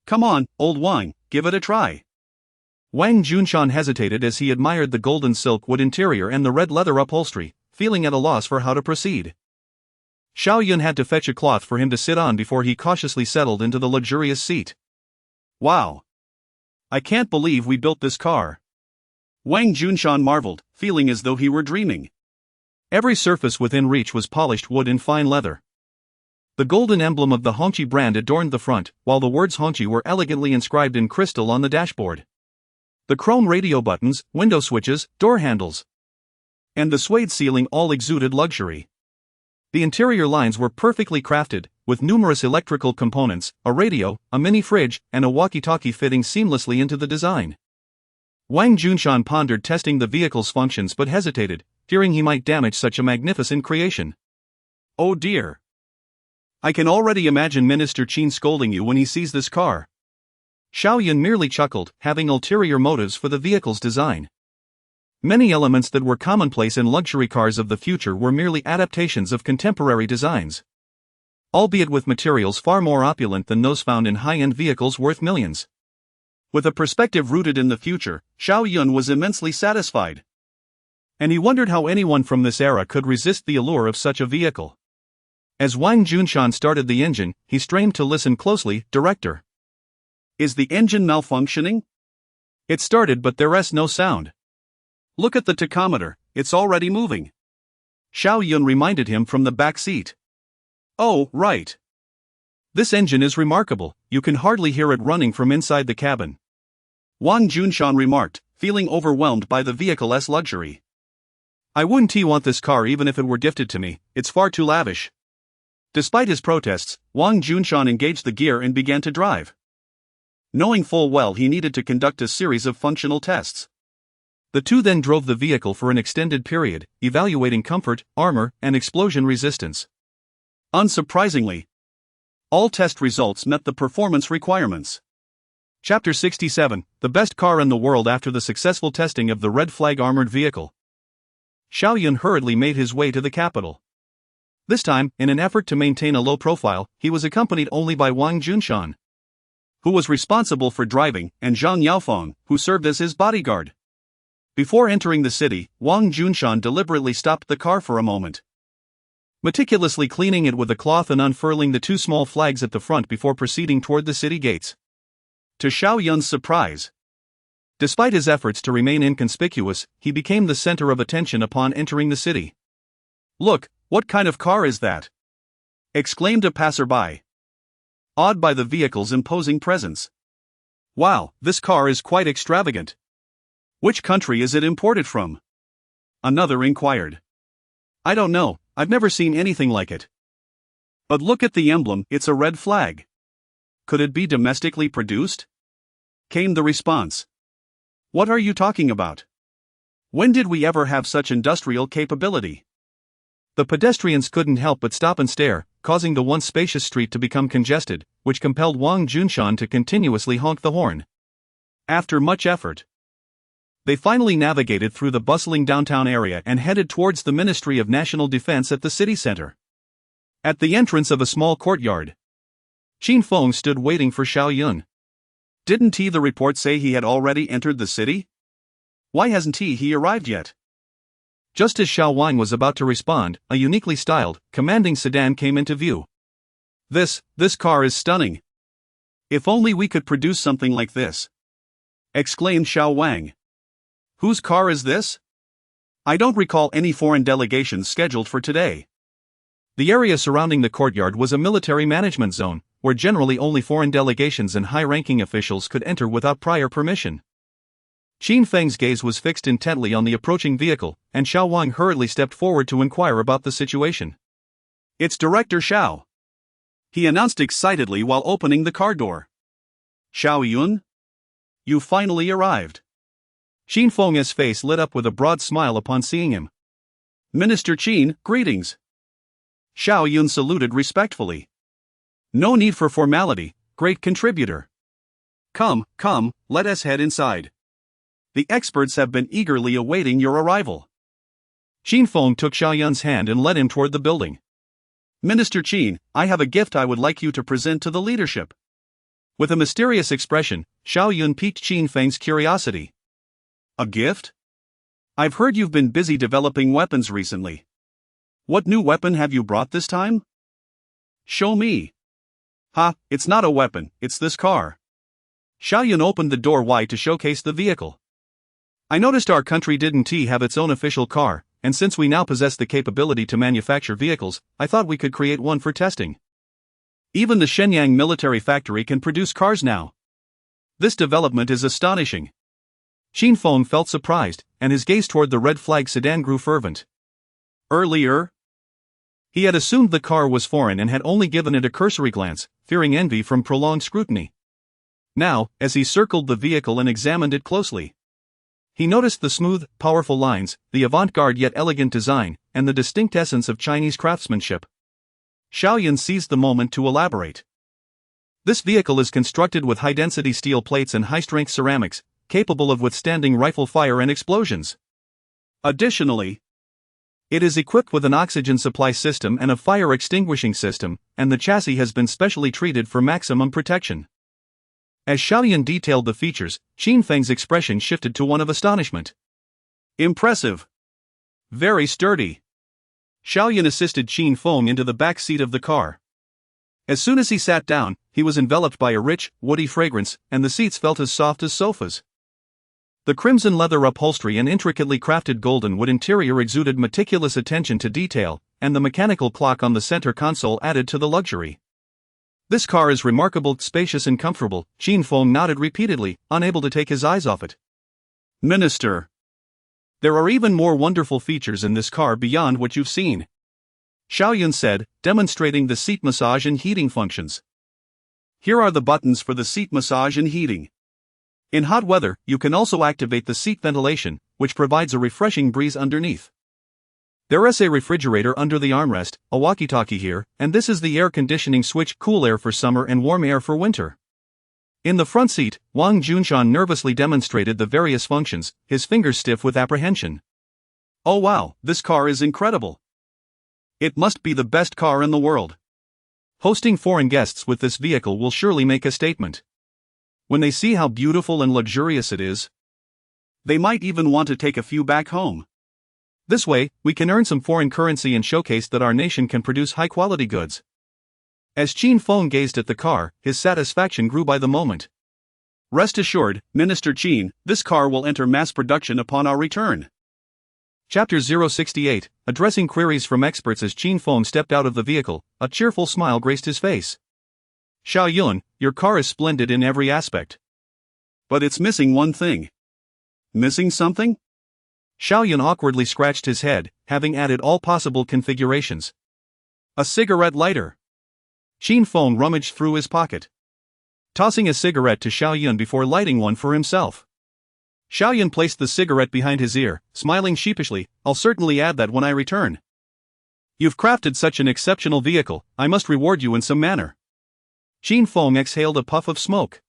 "Come on, old Wang, give it a try." Wang Junshan hesitated as he admired the golden silk wood interior and the red leather upholstery, feeling at a loss for how to proceed. Xiao Yun had to fetch a cloth for him to sit on before he cautiously settled into the luxurious seat. "Wow! I can't believe we built this car," Wang Junshan marveled, feeling as though he were dreaming. Every surface within reach was polished wood and fine leather. The golden emblem of the Hongqi brand adorned the front, while the words Hongqi were elegantly inscribed in crystal on the dashboard. The chrome radio buttons, window switches, door handles, and the suede ceiling all exuded luxury. The interior lines were perfectly crafted, with numerous electrical components, a radio, a mini fridge, and a walkie-talkie fitting seamlessly into the design. Wang Junshan pondered testing the vehicle's functions but hesitated, fearing he might damage such a magnificent creation. Oh dear. I can already imagine Minister Qin scolding you when he sees this car. Xiao Yun merely chuckled, having ulterior motives for the vehicle's design. Many elements that were commonplace in luxury cars of the future were merely adaptations of contemporary designs, albeit with materials far more opulent than those found in high-end vehicles worth millions. With a perspective rooted in the future, Xiao Yun was immensely satisfied. And he wondered how anyone from this era could resist the allure of such a vehicle. As Wang Junshan started the engine, he strained to listen closely. Director. Is the engine malfunctioning? It started but there's no sound. Look at the tachometer, it's already moving. Xiao Yun reminded him from the back seat. Oh, right. This engine is remarkable, you can hardly hear it running from inside the cabin. Wang Junshan remarked, feeling overwhelmed by the vehicle's luxury. I wouldn't want this car even if it were gifted to me, it's far too lavish. Despite his protests, Wang Junshan engaged the gear and began to drive, knowing full well he needed to conduct a series of functional tests. The two then drove the vehicle for an extended period, evaluating comfort, armor, and explosion resistance. Unsurprisingly, all test results met the performance requirements. Chapter 67, the best car in the world after the successful testing of the red flag armored vehicle. Xiao Yun hurriedly made his way to the capital. This time, in an effort to maintain a low profile, he was accompanied only by Wang Junshan, who was responsible for driving, and Zhang Yaofeng, who served as his bodyguard. Before entering the city, Wang Junshan deliberately stopped the car for a moment, meticulously cleaning it with a cloth and unfurling the two small flags at the front before proceeding toward the city gates. To Xiao Yun's surprise, despite his efforts to remain inconspicuous, he became the center of attention upon entering the city. "Look, what kind of car is that?" exclaimed a passerby, awed by the vehicle's imposing presence. "Wow, this car is quite extravagant. Which country is it imported from?" another inquired. "I don't know, I've never seen anything like it." "But look at the emblem, it's a red flag. Could it be domestically produced?" came the response. "What are you talking about? When did we ever have such industrial capability?" The pedestrians couldn't help but stop and stare, causing the once spacious street to become congested, which compelled Wang Junshan to continuously honk the horn. After much effort, they finally navigated through the bustling downtown area and headed towards the Ministry of National Defense at the city center. At the entrance of a small courtyard, Qin Feng stood waiting for Xiao Yun. "Didn't the report say he had already entered the city? Why hasn't he arrived yet?" Just as Xiao Wang was about to respond, a uniquely styled, commanding sedan came into view. This car is stunning. If only we could produce something like this," exclaimed Xiao Wang. "Whose car is this? I don't recall any foreign delegations scheduled for today." The area surrounding the courtyard was a military management zone, where generally only foreign delegations and high-ranking officials could enter without prior permission. Qin Feng's gaze was fixed intently on the approaching vehicle, and Xiao Wang hurriedly stepped forward to inquire about the situation. "It's Director Xiao," he announced excitedly while opening the car door. "Xiao Yun? You finally arrived." Qin Feng's face lit up with a broad smile upon seeing him. "Minister Qin, greetings." Xiao Yun saluted respectfully. "No need for formality, great contributor. Come, let us head inside. The experts have been eagerly awaiting your arrival." Qin Feng took Xiao Yun's hand and led him toward the building. "Minister Qin, I have a gift I would like you to present to the leadership." With a mysterious expression, Xiao Yun piqued Qin Feng's curiosity. "A gift? I've heard you've been busy developing weapons recently. What new weapon have you brought this time? Show me." "Ha, it's not a weapon, it's this car." Xiao Yun opened the door wide to showcase the vehicle. "I noticed our country didn't have its own official car, and since we now possess the capability to manufacture vehicles, I thought we could create one for testing. Even the Shenyang military factory can produce cars now. This development is astonishing. Qin Feng felt surprised, and his gaze toward the red flag sedan grew fervent. Earlier, he had assumed the car was foreign and had only given it a cursory glance, fearing envy from prolonged scrutiny. Now, as he circled the vehicle and examined it closely, he noticed the smooth, powerful lines, the avant-garde yet elegant design, and the distinct essence of Chinese craftsmanship. Xiao Yun seized the moment to elaborate. This vehicle is constructed with high-density steel plates and high-strength ceramics, capable of withstanding rifle fire and explosions. Additionally, it is equipped with an oxygen supply system and a fire extinguishing system, and the chassis has been specially treated for maximum protection. As Xiao Yun detailed the features, Qin Feng's expression shifted to one of astonishment. Impressive. Very sturdy. Xiao Yun assisted Qin Feng into the back seat of the car. As soon as he sat down, he was enveloped by a rich, woody fragrance, and the seats felt as soft as sofas. The crimson leather upholstery and intricately crafted golden wood interior exuded meticulous attention to detail, and the mechanical clock on the center console added to the luxury. This car is remarkable, spacious and comfortable, Qin Feng nodded repeatedly, unable to take his eyes off it. Minister, there are even more wonderful features in this car beyond what you've seen, Xiao Yun said, demonstrating the seat massage and heating functions. Here are the buttons for the seat massage and heating. In hot weather, you can also activate the seat ventilation, which provides a refreshing breeze underneath. There is a refrigerator under the armrest, a walkie-talkie here, and this is the air conditioning switch, cool air for summer and warm air for winter. In the front seat, Wang Junshan nervously demonstrated the various functions, his fingers stiff with apprehension. Oh wow, this car is incredible. It must be the best car in the world. Hosting foreign guests with this vehicle will surely make a statement. When they see how beautiful and luxurious it is, they might even want to take a few back home. This way, we can earn some foreign currency and showcase that our nation can produce high-quality goods. As Qin Feng gazed at the car, his satisfaction grew by the moment. Rest assured, Minister Qin, this car will enter mass production upon our return. Chapter 068, addressing queries from experts. As Qin Feng stepped out of the vehicle, a cheerful smile graced his face. Xiao Yun, your car is splendid in every aspect. But it's missing one thing. Missing something? Xiao Yun awkwardly scratched his head, having added all possible configurations. A cigarette lighter. Qin Feng rummaged through his pocket, tossing a cigarette to Xiao Yun before lighting one for himself. Xiao Yun placed the cigarette behind his ear, smiling sheepishly. I'll certainly add that when I return. You've crafted such an exceptional vehicle, I must reward you in some manner. Qin Feng exhaled a puff of smoke,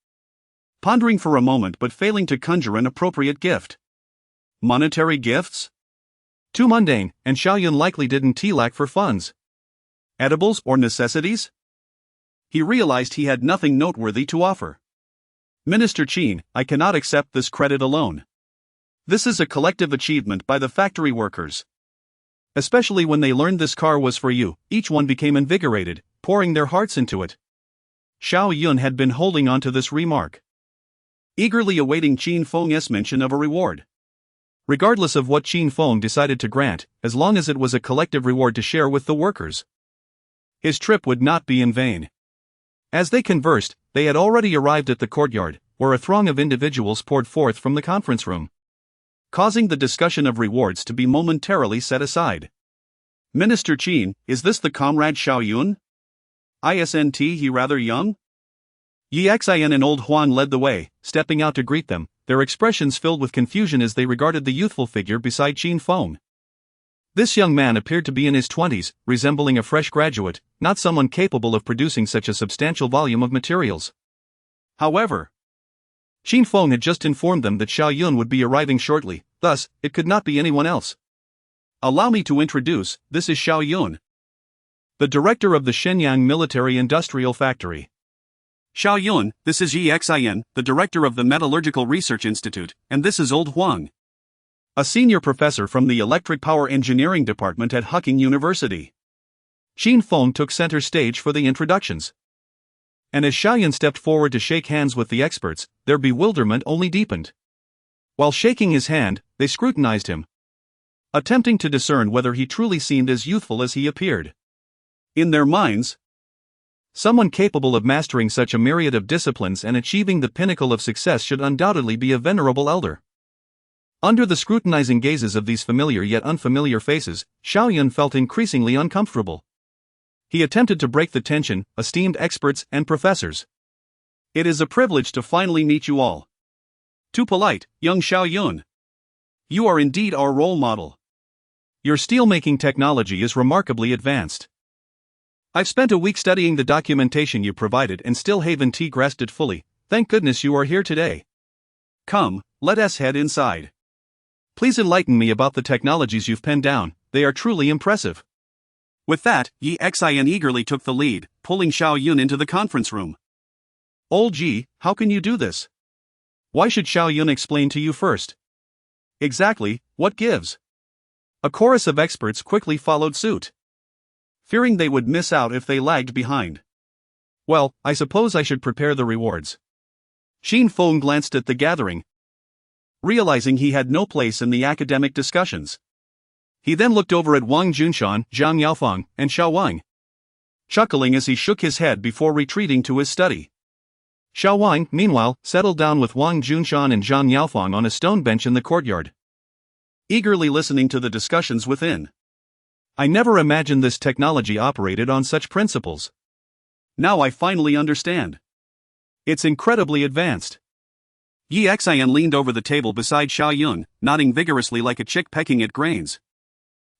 pondering for a moment but failing to conjure an appropriate gift. Monetary gifts? Too mundane, and Xiao Yun likely didn't lack for funds. Edibles or necessities? He realized he had nothing noteworthy to offer. Minister Qin, I cannot accept this credit alone. This is a collective achievement by the factory workers. Especially when they learned this car was for you, each one became invigorated, pouring their hearts into it. Xiao Yun had been holding on to this remark, eagerly awaiting Qin Feng's mention of a reward. Regardless of what Qin Feng decided to grant, as long as it was a collective reward to share with the workers, his trip would not be in vain. As they conversed, they had already arrived at the courtyard, where a throng of individuals poured forth from the conference room, causing the discussion of rewards to be momentarily set aside. Minister Qin, is this the comrade Xiao Yun? Isn't he rather young? Yi Xian and Old Huan led the way, stepping out to greet them, their expressions filled with confusion as they regarded the youthful figure beside Qin Feng. This young man appeared to be in his 20s, resembling a fresh graduate, not someone capable of producing such a substantial volume of materials. However, Qin Feng had just informed them that Xiao Yun would be arriving shortly, thus, it could not be anyone else. Allow me to introduce, this is Xiao Yun, the director of the Shenyang Military-Industrial Factory. Xiao Yun, this is Yi Xian, the director of the Metallurgical Research Institute, and this is Old Huang, a senior professor from the Electric Power Engineering Department at Huqing University. Qin Feng took center stage for the introductions. And as Xiao Yun stepped forward to shake hands with the experts, their bewilderment only deepened. While shaking his hand, they scrutinized him. attempting to discern whether he truly seemed as youthful as he appeared. In their minds, someone capable of mastering such a myriad of disciplines and achieving the pinnacle of success should undoubtedly be a venerable elder. Under the scrutinizing gazes of these familiar yet unfamiliar faces, Xiao Yun felt increasingly uncomfortable. He attempted to break the tension. Esteemed experts and professors, it is a privilege to finally meet you all. Too polite, young Xiao Yun. You are indeed our role model. Your steelmaking technology is remarkably advanced. I've spent a week studying the documentation you provided and still haven't grasped it fully. Thank goodness you are here today. Come, let us head inside. Please enlighten me about the technologies you've penned down, they are truly impressive. With that, Yi Xian eagerly took the lead, pulling Xiao Yun into the conference room. Old Ji, how can you do this? Why should Xiao Yun explain to you first? Exactly, what gives? A chorus of experts quickly followed suit, fearing they would miss out if they lagged behind. Well, I suppose I should prepare the rewards. Xin Feng glanced at the gathering, realizing he had no place in the academic discussions. He then looked over at Wang Junshan, Zhang Yaofeng, and Xiao Wang, chuckling as he shook his head before retreating to his study. Xiao Wang, meanwhile, settled down with Wang Junshan and Zhang Yaofeng on a stone bench in the courtyard, eagerly listening to the discussions within. I never imagined this technology operated on such principles. Now I finally understand. It's incredibly advanced. Yi Xian leaned over the table beside Xiao Yun, nodding vigorously like a chick pecking at grains.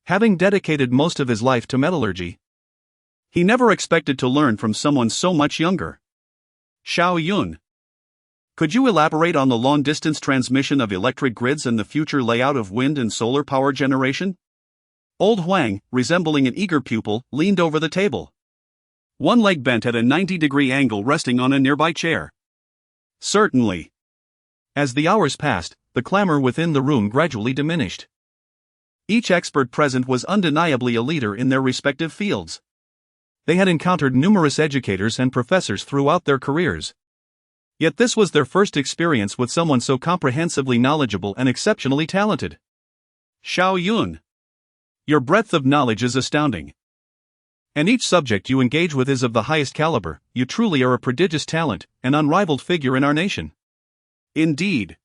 Having dedicated most of his life to metallurgy, he never expected to learn from someone so much younger. Xiao Yun, could you elaborate on the long-distance transmission of electric grids and the future layout of wind and solar power generation? Old Huang, resembling an eager pupil, leaned over the table, one leg bent at a 90-degree angle resting on a nearby chair. Certainly. As the hours passed, the clamor within the room gradually diminished. Each expert present was undeniably a leader in their respective fields. They had encountered numerous educators and professors throughout their careers. Yet this was their first experience with someone so comprehensively knowledgeable and exceptionally talented. Xiao Yun, your breadth of knowledge is astounding. And each subject you engage with is of the highest caliber. You truly are a prodigious talent, an unrivaled figure in our nation. Indeed.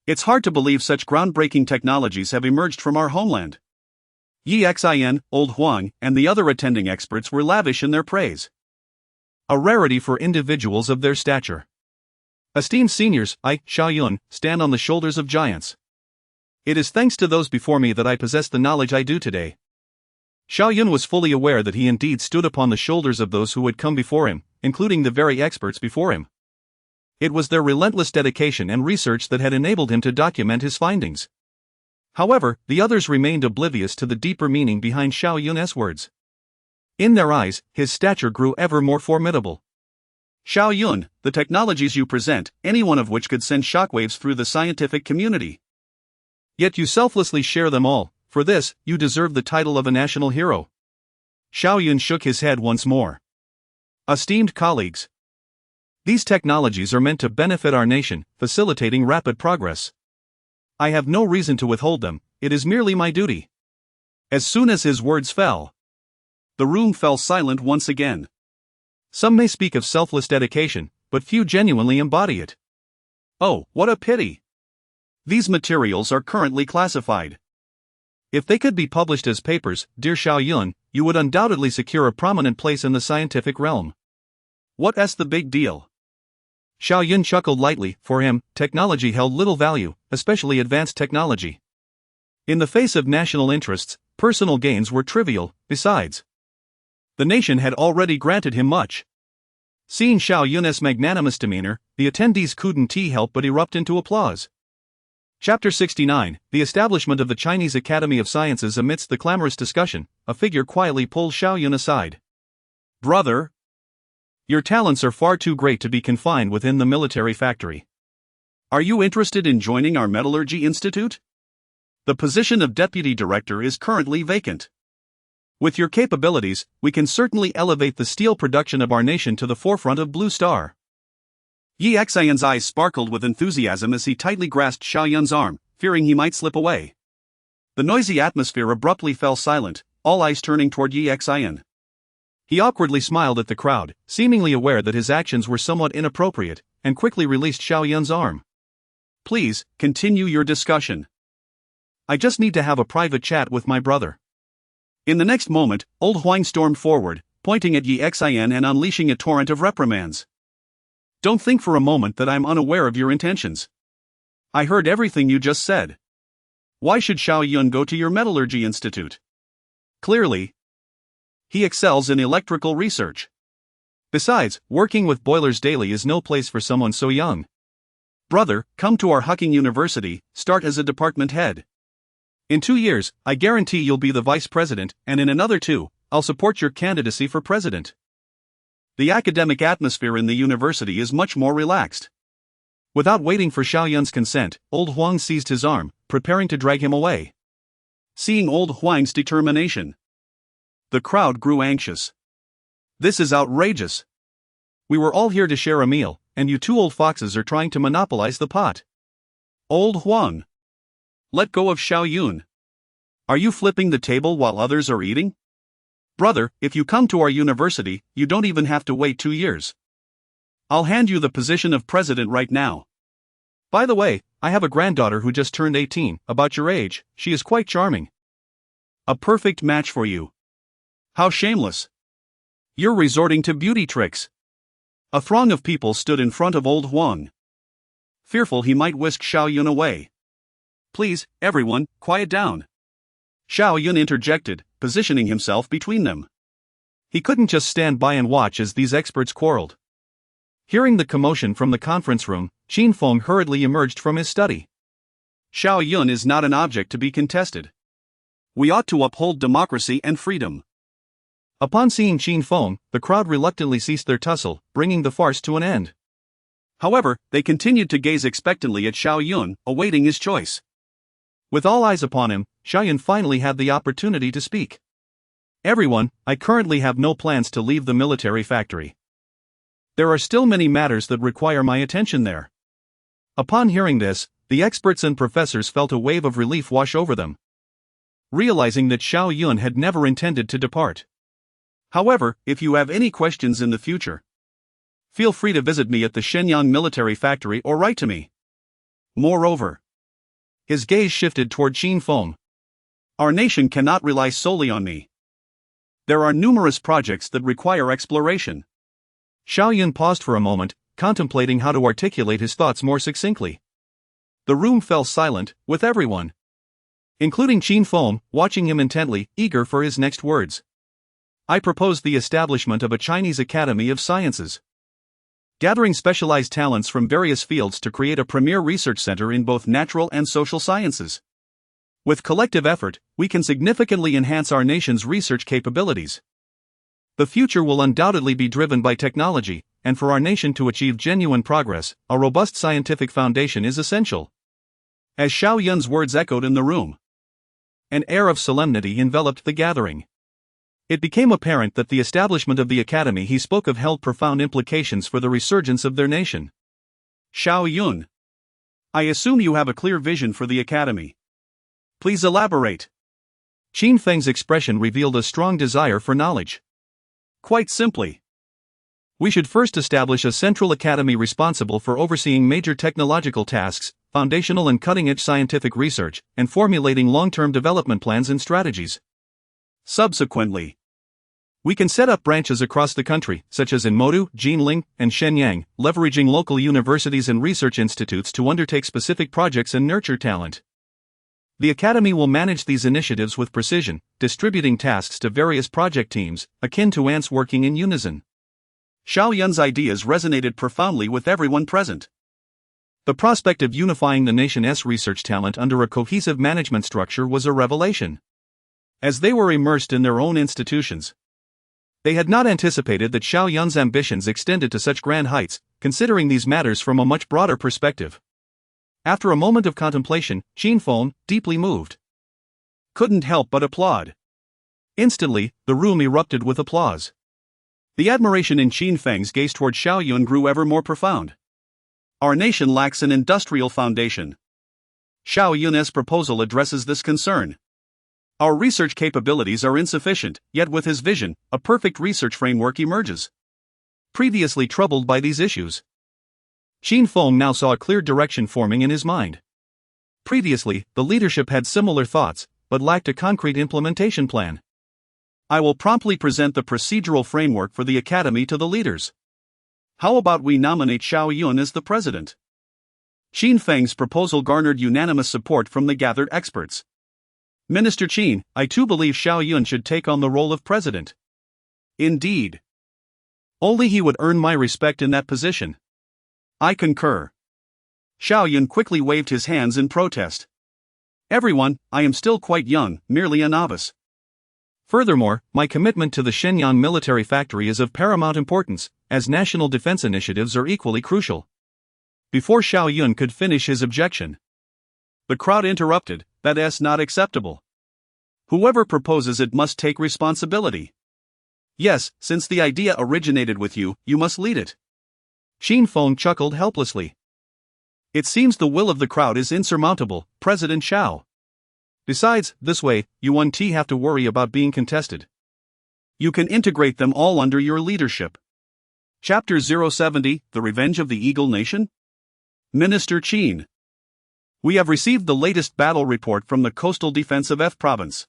It's hard to believe such groundbreaking technologies have emerged from our homeland. Yi Xian, Old Huang, and the other attending experts were lavish in their praise. A rarity for individuals of their stature. Esteemed seniors, I, Xiao Yun, stand on the shoulders of giants. It is thanks to those before me that I possess the knowledge I do today. Xiao Yun was fully aware that he indeed stood upon the shoulders of those who had come before him, including the very experts before him. It was their relentless dedication and research that had enabled him to document his findings. However, the others remained oblivious to the deeper meaning behind Xiao Yun's words. In their eyes, his stature grew ever more formidable. Xiao Yun, the technologies you present, any one of which could send shockwaves through the scientific community. Yet you selflessly share them all. For this, you deserve the title of a national hero. Xiao Yun shook his head once more. Esteemed colleagues, these technologies are meant to benefit our nation, facilitating rapid progress. I have no reason to withhold them, it is merely my duty. As soon as his words fell, the room fell silent once again. Some may speak of selfless dedication, but few genuinely embody it. Oh, what a pity. These materials are currently classified. If they could be published as papers, dear Xiao Yun, you would undoubtedly secure a prominent place in the scientific realm. What's the big deal? Xiao Yun chuckled lightly. For him, technology held little value, especially advanced technology. In the face of national interests, personal gains were trivial. Besides, the nation had already granted him much. Seeing Xiao Yun's magnanimous demeanor, the attendees couldn't help but erupt into applause. Chapter 69, The Establishment of the Chinese Academy of Sciences. Amidst the clamorous discussion, a figure quietly pulled Xiao Yun aside. Brother, your talents are far too great to be confined within the military factory. Are you interested in joining our Metallurgy Institute? The position of deputy director is currently vacant. With your capabilities, we can certainly elevate the steel production of our nation to the forefront of Blue Star. Yi Xian's eyes sparkled with enthusiasm as he tightly grasped Xiao Yun's arm, fearing he might slip away. The noisy atmosphere abruptly fell silent, all eyes turning toward Yi Xian. He awkwardly smiled at the crowd, seemingly aware that his actions were somewhat inappropriate, and quickly released Xiao Yun's arm. Please, continue your discussion. I just need to have a private chat with my brother. In the next moment, old Huang stormed forward, pointing at Yi Xian and unleashing a torrent of reprimands. Don't think for a moment that I'm unaware of your intentions. I heard everything you just said. Why should Xiao Yun go to your metallurgy institute? Clearly, he excels in electrical research. Besides, working with boilers daily is no place for someone so young. Brother, come to our Hucking University, start as a department head. In 2 years, I guarantee you'll be the vice president, and in another 2, I'll support your candidacy for president. The academic atmosphere in the university is much more relaxed. Without waiting for Xiao Yun's consent, old Huang seized his arm, preparing to drag him away. Seeing old Huang's determination, the crowd grew anxious. This is outrageous. We were all here to share a meal, and you two old foxes are trying to monopolize the pot. Old Huang, let go of Xiao Yun. Are you flipping the table while others are eating? Brother, if you come to our university, you don't even have to wait 2 years. I'll hand you the position of president right now. By the way, I have a granddaughter who just turned 18, about your age. She is quite charming. A perfect match for you. How shameless. You're resorting to beauty tricks. A throng of people stood in front of old Huang, fearful he might whisk Xiao Yun away. Please, everyone, quiet down. Xiao Yun interjected, positioning himself between them. He couldn't just stand by and watch as these experts quarreled. Hearing the commotion from the conference room, Qin Feng hurriedly emerged from his study. Xiao Yun is not an object to be contested. We ought to uphold democracy and freedom. Upon seeing Qin Feng, the crowd reluctantly ceased their tussle, bringing the farce to an end. However, they continued to gaze expectantly at Xiao Yun, awaiting his choice. With all eyes upon him, Xiao Yun finally had the opportunity to speak. Everyone, I currently have no plans to leave the military factory. There are still many matters that require my attention there. Upon hearing this, the experts and professors felt a wave of relief wash over them, realizing that Xiao Yun had never intended to depart. However, if you have any questions in the future, feel free to visit me at the Shenyang military factory or write to me. Moreover, his gaze shifted toward Qin Feng. Our nation cannot rely solely on me. There are numerous projects that require exploration. Xiao Yun paused for a moment, contemplating how to articulate his thoughts more succinctly. The room fell silent, with everyone, including Qin Feng, watching him intently, eager for his next words. I proposed the establishment of a Chinese Academy of Sciences, gathering specialized talents from various fields to create a premier research center in both natural and social sciences. With collective effort, we can significantly enhance our nation's research capabilities. The future will undoubtedly be driven by technology, and for our nation to achieve genuine progress, a robust scientific foundation is essential. As Xiao Yun's words echoed in the room, an air of solemnity enveloped the gathering. It became apparent that the establishment of the academy he spoke of held profound implications for the resurgence of their nation. Xiao Yun, I assume you have a clear vision for the academy. Please elaborate. Qin Feng's expression revealed a strong desire for knowledge. Quite simply, we should first establish a central academy responsible for overseeing major technological tasks, foundational and cutting-edge scientific research, and formulating long-term development plans and strategies. Subsequently, we can set up branches across the country, such as in Modu, Jinling, and Shenyang, leveraging local universities and research institutes to undertake specific projects and nurture talent. The Academy will manage these initiatives with precision, distributing tasks to various project teams, akin to ants working in unison. Xiao Yun's ideas resonated profoundly with everyone present. The prospect of unifying the nation's research talent under a cohesive management structure was a revelation. As they were immersed in their own institutions, they had not anticipated that Xiao Yun's ambitions extended to such grand heights, considering these matters from a much broader perspective. After a moment of contemplation, Qin Feng, deeply moved, couldn't help but applaud. Instantly, the room erupted with applause. The admiration in Qin Feng's gaze toward Xiao Yun grew ever more profound. Our nation lacks an industrial foundation. Xiao Yun's proposal addresses this concern. Our research capabilities are insufficient, yet with his vision, a perfect research framework emerges. Previously troubled by these issues, Xin Feng now saw a clear direction forming in his mind. Previously, the leadership had similar thoughts, but lacked a concrete implementation plan. I will promptly present the procedural framework for the academy to the leaders. How about we nominate Xiao Yun as the president? Xin Feng's proposal garnered unanimous support from the gathered experts. Minister Qin, I too believe Xiao Yun should take on the role of president. Indeed. Only he would earn my respect in that position. I concur. Xiao Yun quickly waved his hands in protest. Everyone, I am still quite young, merely a novice. Furthermore, my commitment to the Shenyang military factory is of paramount importance, as national defense initiatives are equally crucial. Before Xiao Yun could finish his objection, the crowd interrupted, that's not acceptable. Whoever proposes it must take responsibility. Yes, since the idea originated with you, you must lead it. Xin Feng chuckled helplessly. It seems the will of the crowd is insurmountable, President Xiao. Besides, this way, you won't have to worry about being contested. You can integrate them all under your leadership. Chapter 070, The Revenge of the Eagle Nation? Minister Qin. We have received the latest battle report from the coastal defense of F province.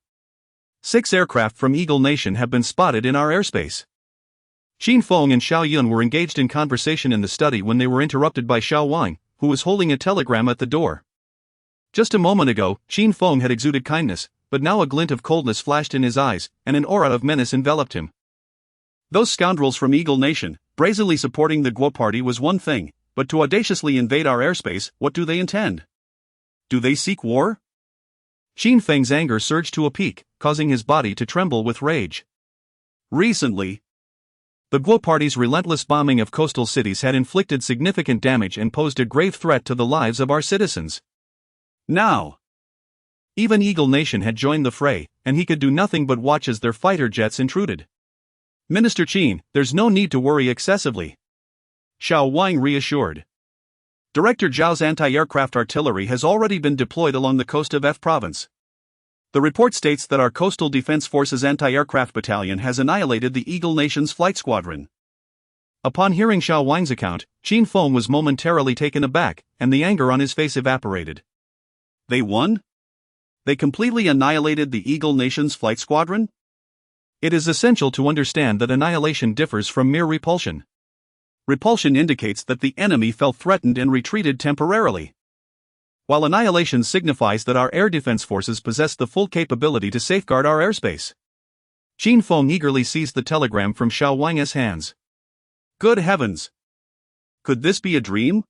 6 aircraft from Eagle Nation have been spotted in our airspace. Xin Feng and Xiao Yun were engaged in conversation in the study when they were interrupted by Xiao Wang, who was holding a telegram at the door. Just a moment ago, Xin Feng had exuded kindness, but now a glint of coldness flashed in his eyes, and an aura of menace enveloped him. Those scoundrels from Eagle Nation, brazenly supporting the Guo party was one thing, but to audaciously invade our airspace, what do they intend? Do they seek war? Xin Feng's anger surged to a peak, causing his body to tremble with rage. Recently, the Guo party's relentless bombing of coastal cities had inflicted significant damage and posed a grave threat to the lives of our citizens. Now, even Eagle Nation had joined the fray, and he could do nothing but watch as their fighter jets intruded. Minister Qin, there's no need to worry excessively. Xiao Wang reassured. Director Zhao's anti-aircraft artillery has already been deployed along the coast of F province. The report states that our Coastal Defense Force's anti-aircraft battalion has annihilated the Eagle Nation's flight squadron. Upon hearing Xiao Wang's account, Xin Feng was momentarily taken aback, and the anger on his face evaporated. They won? They completely annihilated the Eagle Nation's flight squadron? It is essential to understand that annihilation differs from mere repulsion. Repulsion indicates that the enemy felt threatened and retreated temporarily, while annihilation signifies that our air defense forces possess the full capability to safeguard our airspace. Xin Feng eagerly seized the telegram from Xiao Wang's hands. Good heavens! Could this be a dream?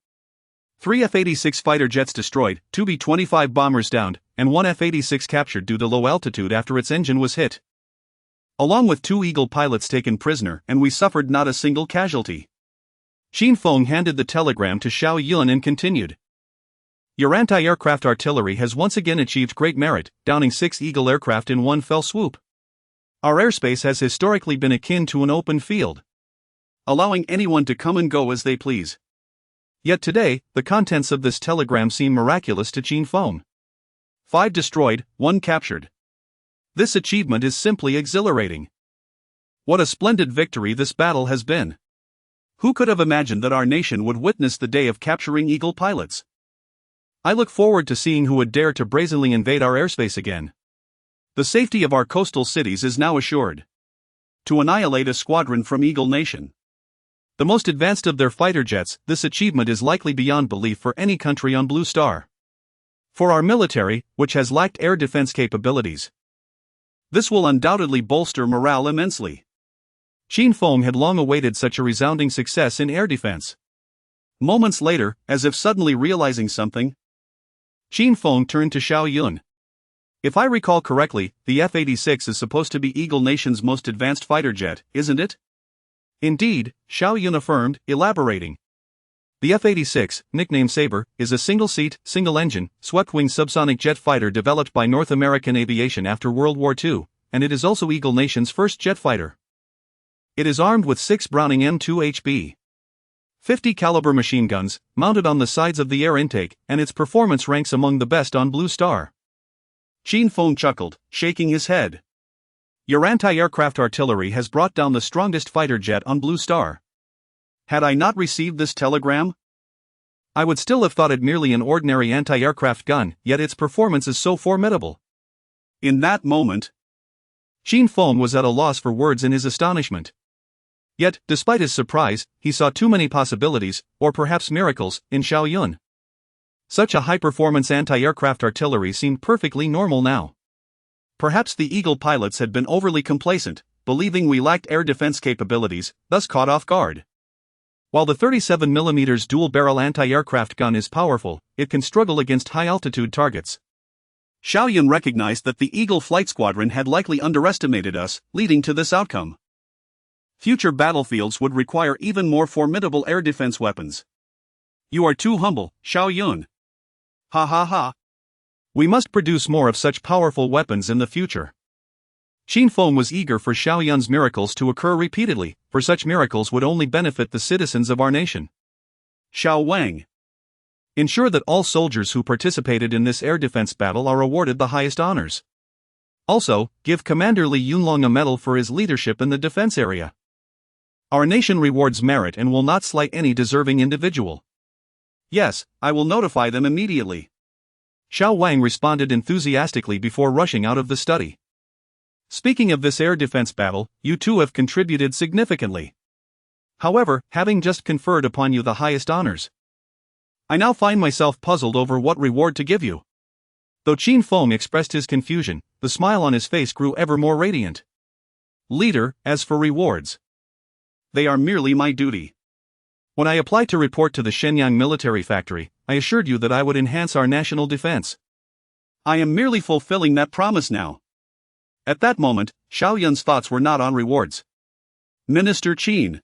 3 F-86 fighter jets destroyed, 2 B-25 bombers downed, and 1 F-86 captured due to low altitude after its engine was hit. Along with 2 Eagle pilots taken prisoner, and we suffered not a single casualty. Xin Feng handed the telegram to Xiao Yun and continued. Your anti-aircraft artillery has once again achieved great merit, downing 6 Eagle aircraft in one fell swoop. Our airspace has historically been akin to an open field, allowing anyone to come and go as they please. Yet today, the contents of this telegram seem miraculous to Xin Feng. 5 destroyed, 1 captured. This achievement is simply exhilarating. What a splendid victory this battle has been. Who could have imagined that our nation would witness the day of capturing Eagle pilots? I look forward to seeing who would dare to brazenly invade our airspace again. The safety of our coastal cities is now assured. To annihilate a squadron from Eagle Nation, the most advanced of their fighter jets, this achievement is likely beyond belief for any country on Blue Star. For our military, which has lacked air defense capabilities, this will undoubtedly bolster morale immensely. Xin Feng had long awaited such a resounding success in air defense. Moments later, as if suddenly realizing something, Xin Feng turned to Xiao Yun. If I recall correctly, the F-86 is supposed to be Eagle Nation's most advanced fighter jet, isn't it? Indeed, Xiao Yun affirmed, elaborating. The F-86, nicknamed Sabre, is a single-seat, single-engine, swept-wing subsonic jet fighter developed by North American Aviation after World War II, and it is also Eagle Nation's first jet fighter. It is armed with 6 Browning M2 HB 50 caliber machine guns, mounted on the sides of the air intake, and its performance ranks among the best on Blue Star. Qin Feng chuckled, shaking his head. Your anti-aircraft artillery has brought down the strongest fighter jet on Blue Star. Had I not received this telegram, I would still have thought it merely an ordinary anti-aircraft gun, yet its performance is so formidable. In that moment, Qin Feng was at a loss for words in his astonishment. Yet, despite his surprise, he saw too many possibilities, or perhaps miracles, in Xiao Yun. Such a high-performance anti-aircraft artillery seemed perfectly normal now. Perhaps the Eagle pilots had been overly complacent, believing we lacked air defense capabilities, thus caught off guard. While the 37mm dual-barrel anti-aircraft gun is powerful, it can struggle against high-altitude targets. Xiao Yun recognized that the Eagle flight squadron had likely underestimated us, leading to this outcome. Future battlefields would require even more formidable air defense weapons. You are too humble, Xiao Yun. Ha ha ha. We must produce more of such powerful weapons in the future. Qin Feng was eager for Xiao Yun's miracles to occur repeatedly, for such miracles would only benefit the citizens of our nation. Xiao Wang. Ensure that all soldiers who participated in this air defense battle are awarded the highest honors. Also, give Commander Li Yunlong a medal for his leadership in the defense area. Our nation rewards merit and will not slight any deserving individual. Yes, I will notify them immediately. Xiao Wang responded enthusiastically before rushing out of the study. Speaking of this air defense battle, you too have contributed significantly. However, having just conferred upon you the highest honors, I now find myself puzzled over what reward to give you. Though Qin Feng expressed his confusion, the smile on his face grew ever more radiant. Leader, as for rewards, they are merely my duty. When I applied to report to the Shenyang military factory, I assured you that I would enhance our national defense. I am merely fulfilling that promise now. At that moment, Xiao Yun's thoughts were not on rewards. Minister Qin.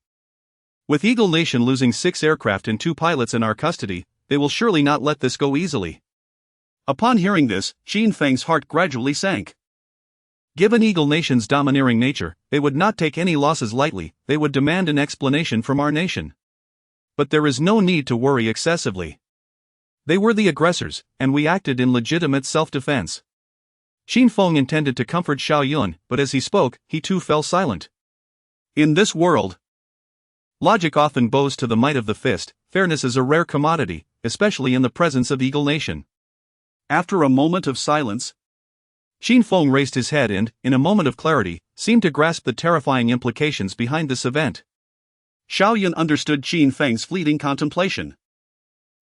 With Eagle Nation losing 6 aircraft and 2 pilots in our custody, they will surely not let this go easily. Upon hearing this, Qin Feng's heart gradually sank. Given Eagle Nation's domineering nature, they would not take any losses lightly, they would demand an explanation from our nation. But there is no need to worry excessively. They were the aggressors, and we acted in legitimate self-defense. Qin Feng intended to comfort Xiao Yun, but as he spoke, he too fell silent. In this world, logic often bows to the might of the fist. Fairness is a rare commodity, especially in the presence of Eagle Nation. After a moment of silence, Qin Feng raised his head and, in a moment of clarity, seemed to grasp the terrifying implications behind this event. Xiao Yun understood Qin Feng's fleeting contemplation.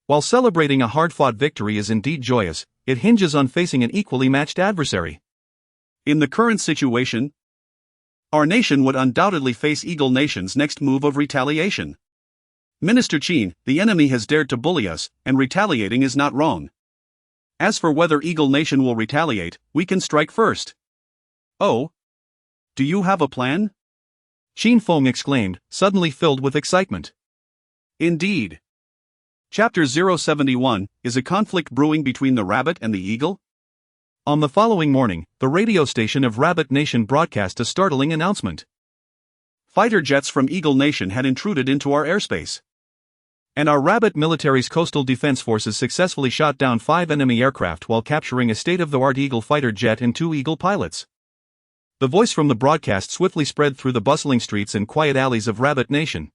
While celebrating a hard-fought victory is indeed joyous, it hinges on facing an equally matched adversary. In the current situation, our nation would undoubtedly face Eagle Nation's next move of retaliation. Minister Qin, the enemy has dared to bully us, and retaliating is not wrong. As for whether Eagle Nation will retaliate, we can strike first. Oh? Do you have a plan? Qin Feng exclaimed, suddenly filled with excitement. Indeed. Chapter 071, is a conflict brewing between the Rabbit and the Eagle? On the following morning, the radio station of Rabbit Nation broadcast a startling announcement. Fighter jets from Eagle Nation had intruded into our airspace. And our Rabbit military's coastal defense forces successfully shot down 5 enemy aircraft while capturing a state-of-the-art Eagle fighter jet and 2 Eagle pilots. The voice from the broadcast swiftly spread through the bustling streets and quiet alleys of Rabbit Nation,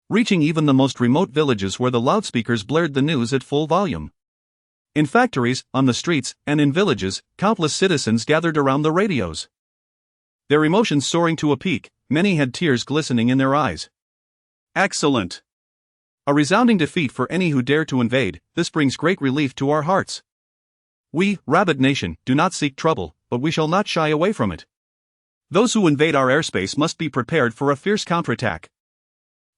reaching even the most remote villages where the loudspeakers blared the news at full volume. In factories, on the streets, and in villages, countless citizens gathered around the radios. Their emotions soaring to a peak, many had tears glistening in their eyes. Excellent. A resounding defeat for any who dare to invade. This brings great relief to our hearts. We, Rabbit Nation, do not seek trouble, but we shall not shy away from it. Those who invade our airspace must be prepared for a fierce counterattack.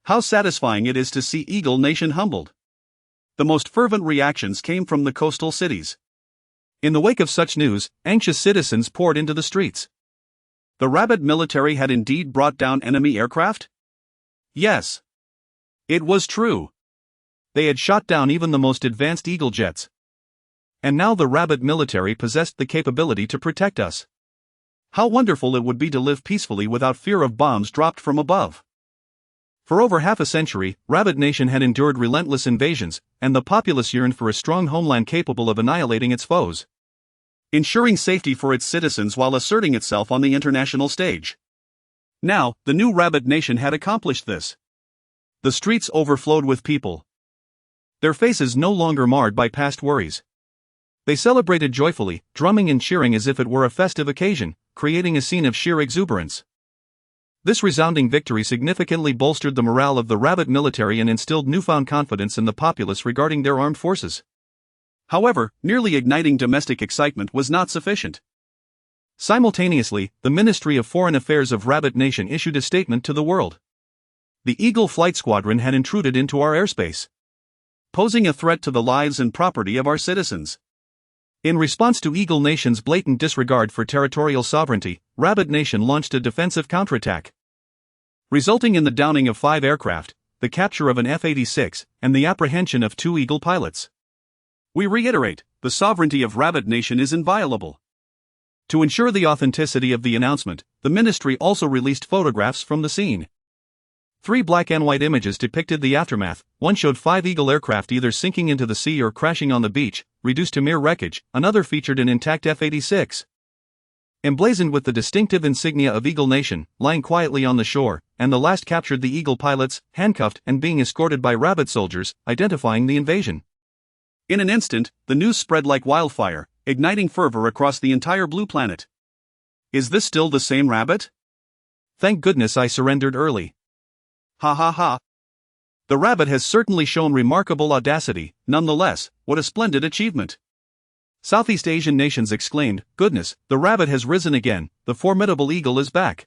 How satisfying it is to see Eagle Nation humbled. The most fervent reactions came from the coastal cities. In the wake of such news, anxious citizens poured into the streets. The Rabbit military had indeed brought down enemy aircraft? Yes. It was true. They had shot down even the most advanced Eagle jets. And now the Rabbit military possessed the capability to protect us. How wonderful it would be to live peacefully without fear of bombs dropped from above. For over half a century, Rabbit Nation had endured relentless invasions, and the populace yearned for a strong homeland capable of annihilating its foes, ensuring safety for its citizens while asserting itself on the international stage. Now, the new Rabbit Nation had accomplished this. The streets overflowed with people, their faces no longer marred by past worries. They celebrated joyfully, drumming and cheering as if it were a festive occasion, creating a scene of sheer exuberance. This resounding victory significantly bolstered the morale of the Rabbit military and instilled newfound confidence in the populace regarding their armed forces. However, merely igniting domestic excitement was not sufficient. Simultaneously, the Ministry of Foreign Affairs of Rabbit Nation issued a statement to the world. The Eagle Flight Squadron had intruded into our airspace, posing a threat to the lives and property of our citizens. In response to Eagle Nation's blatant disregard for territorial sovereignty, Rabbit Nation launched a defensive counterattack, resulting in the downing of 5 aircraft, the capture of an F-86, and the apprehension of 2 Eagle pilots. We reiterate, the sovereignty of Rabbit Nation is inviolable. To ensure the authenticity of the announcement, the ministry also released photographs from the scene. 3 black and white images depicted the aftermath. One showed 5 Eagle aircraft either sinking into the sea or crashing on the beach, reduced to mere wreckage. Another featured an intact F-86, emblazoned with the distinctive insignia of Eagle Nation, lying quietly on the shore, and the last captured the Eagle pilots, handcuffed and being escorted by Rabbit soldiers, identifying the invasion. In an instant, the news spread like wildfire, igniting fervor across the entire blue planet. Is this still the same Rabbit? Thank goodness I surrendered early. Ha ha ha. The Rabbit has certainly shown remarkable audacity. Nonetheless, what a splendid achievement. Southeast Asian nations exclaimed, goodness, the Rabbit has risen again, the formidable Eagle is back.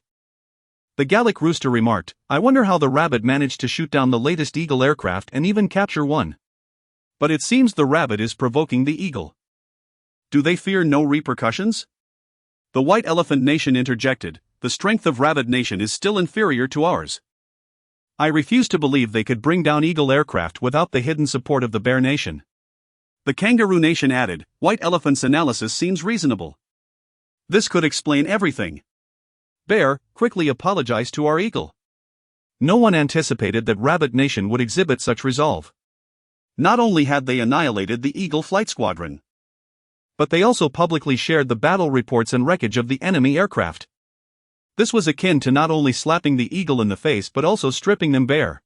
The Gallic Rooster remarked, I wonder how the Rabbit managed to shoot down the latest Eagle aircraft and even capture one. But it seems the Rabbit is provoking the Eagle. Do they fear no repercussions? The White Elephant Nation interjected, the strength of Rabbit Nation is still inferior to ours. I refuse to believe they could bring down Eagle aircraft without the hidden support of the Bear Nation. The Kangaroo Nation added, White Elephant's analysis seems reasonable. This could explain everything. Bear quickly apologized to our Eagle. No one anticipated that Rabbit Nation would exhibit such resolve. Not only had they annihilated the Eagle Flight Squadron, but they also publicly shared the battle reports and wreckage of the enemy aircraft. This was akin to not only slapping the Eagle in the face but also stripping them bare.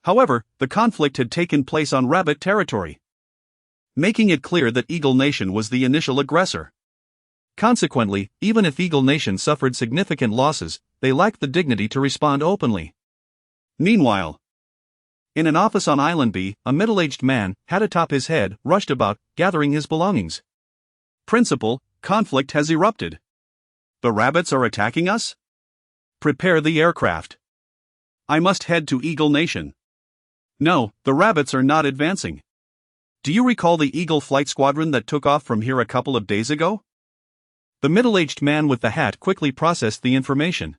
However, the conflict had taken place on Rabbit territory, making it clear that Eagle Nation was the initial aggressor. Consequently, even if Eagle Nation suffered significant losses, they lacked the dignity to respond openly. Meanwhile, in an office on Island B, a middle-aged man, hat atop his head, rushed about, gathering his belongings. Principal, conflict has erupted. The Rabbits are attacking us? Prepare the aircraft. I must head to Eagle Nation. No, the Rabbits are not advancing. Do you recall the Eagle Flight Squadron that took off from here a couple of days ago? The middle-aged man with the hat quickly processed the information.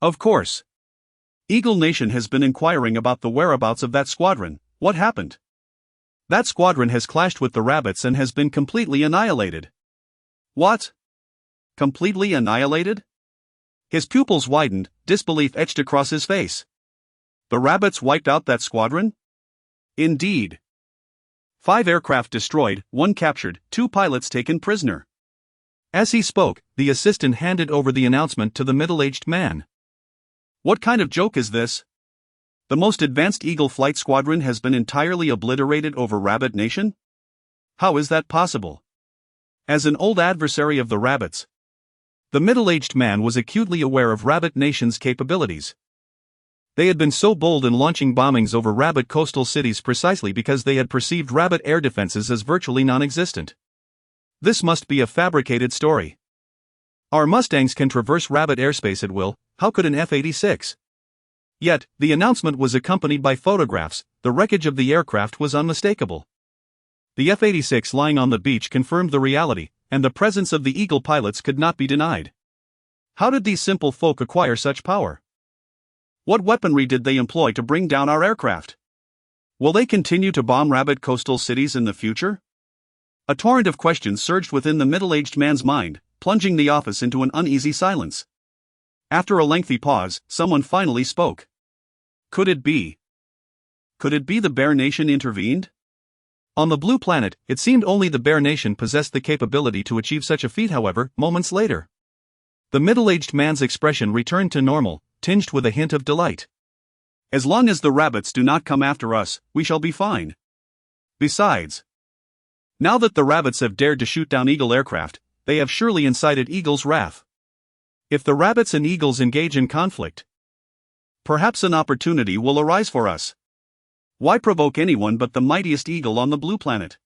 Of course. Eagle Nation has been inquiring about the whereabouts of that squadron. What happened? That squadron has clashed with the Rabbits and has been completely annihilated. What? Completely annihilated? His pupils widened, disbelief etched across his face. The Rabbits wiped out that squadron? Indeed. 5 aircraft destroyed, 1 captured, 2 pilots taken prisoner. As he spoke, the assistant handed over the announcement to the middle-aged man. What kind of joke is this? The most advanced Eagle Flight Squadron has been entirely obliterated over Rabbit Nation? How is that possible? As an old adversary of the Rabbits, the middle-aged man was acutely aware of Rabbit Nation's capabilities. They had been so bold in launching bombings over Rabbit coastal cities precisely because they had perceived Rabbit air defenses as virtually non-existent. This must be a fabricated story. Our Mustangs can traverse Rabbit airspace at will, how could an F-86? Yet, the announcement was accompanied by photographs. The wreckage of the aircraft was unmistakable. The F-86 lying on the beach confirmed the reality, and the presence of the Eagle pilots could not be denied. How did these simple folk acquire such power? What weaponry did they employ to bring down our aircraft? Will they continue to bomb Rabbit coastal cities in the future? A torrent of questions surged within the middle-aged man's mind, plunging the office into an uneasy silence. After a lengthy pause, someone finally spoke. Could it be? Could it be the Bear Nation intervened? On the blue planet, it seemed only the Bear Nation possessed the capability to achieve such a feat. However, moments later, the middle-aged man's expression returned to normal, tinged with a hint of delight. As long as the rabbits do not come after us, we shall be fine. Besides, now that the rabbits have dared to shoot down Eagle aircraft, they have surely incited Eagle's wrath. If the rabbits and eagles engage in conflict, perhaps an opportunity will arise for us. Why provoke anyone but the mightiest eagle on the blue planet?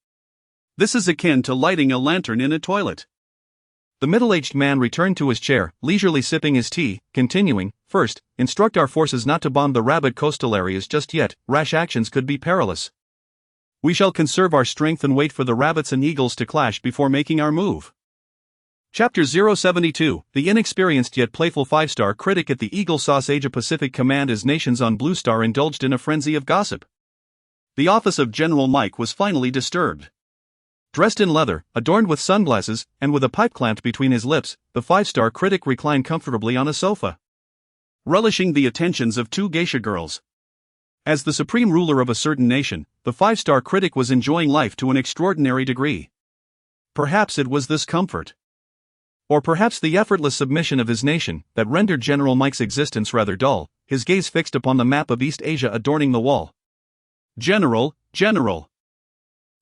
This is akin to lighting a lantern in a toilet. The middle-aged man returned to his chair, leisurely sipping his tea, continuing, "First, instruct our forces not to bomb the rabbit coastal areas just yet, rash actions could be perilous. We shall conserve our strength and wait for the rabbits and eagles to clash before making our move." Chapter 072, the inexperienced yet playful 5-star critic at the Eagle Sauce Asia Pacific Command as nations on Blue Star indulged in a frenzy of gossip. The office of General Mike was finally disturbed. Dressed in leather, adorned with sunglasses, and with a pipe clamped between his lips, the 5-star critic reclined comfortably on a sofa, relishing the attentions of two geisha girls. As the supreme ruler of a certain nation, the 5-star critic was enjoying life to an extraordinary degree. Perhaps it was this comfort, or perhaps the effortless submission of his nation, that rendered General Mike's existence rather dull, his gaze fixed upon the map of East Asia adorning the wall. "General, General!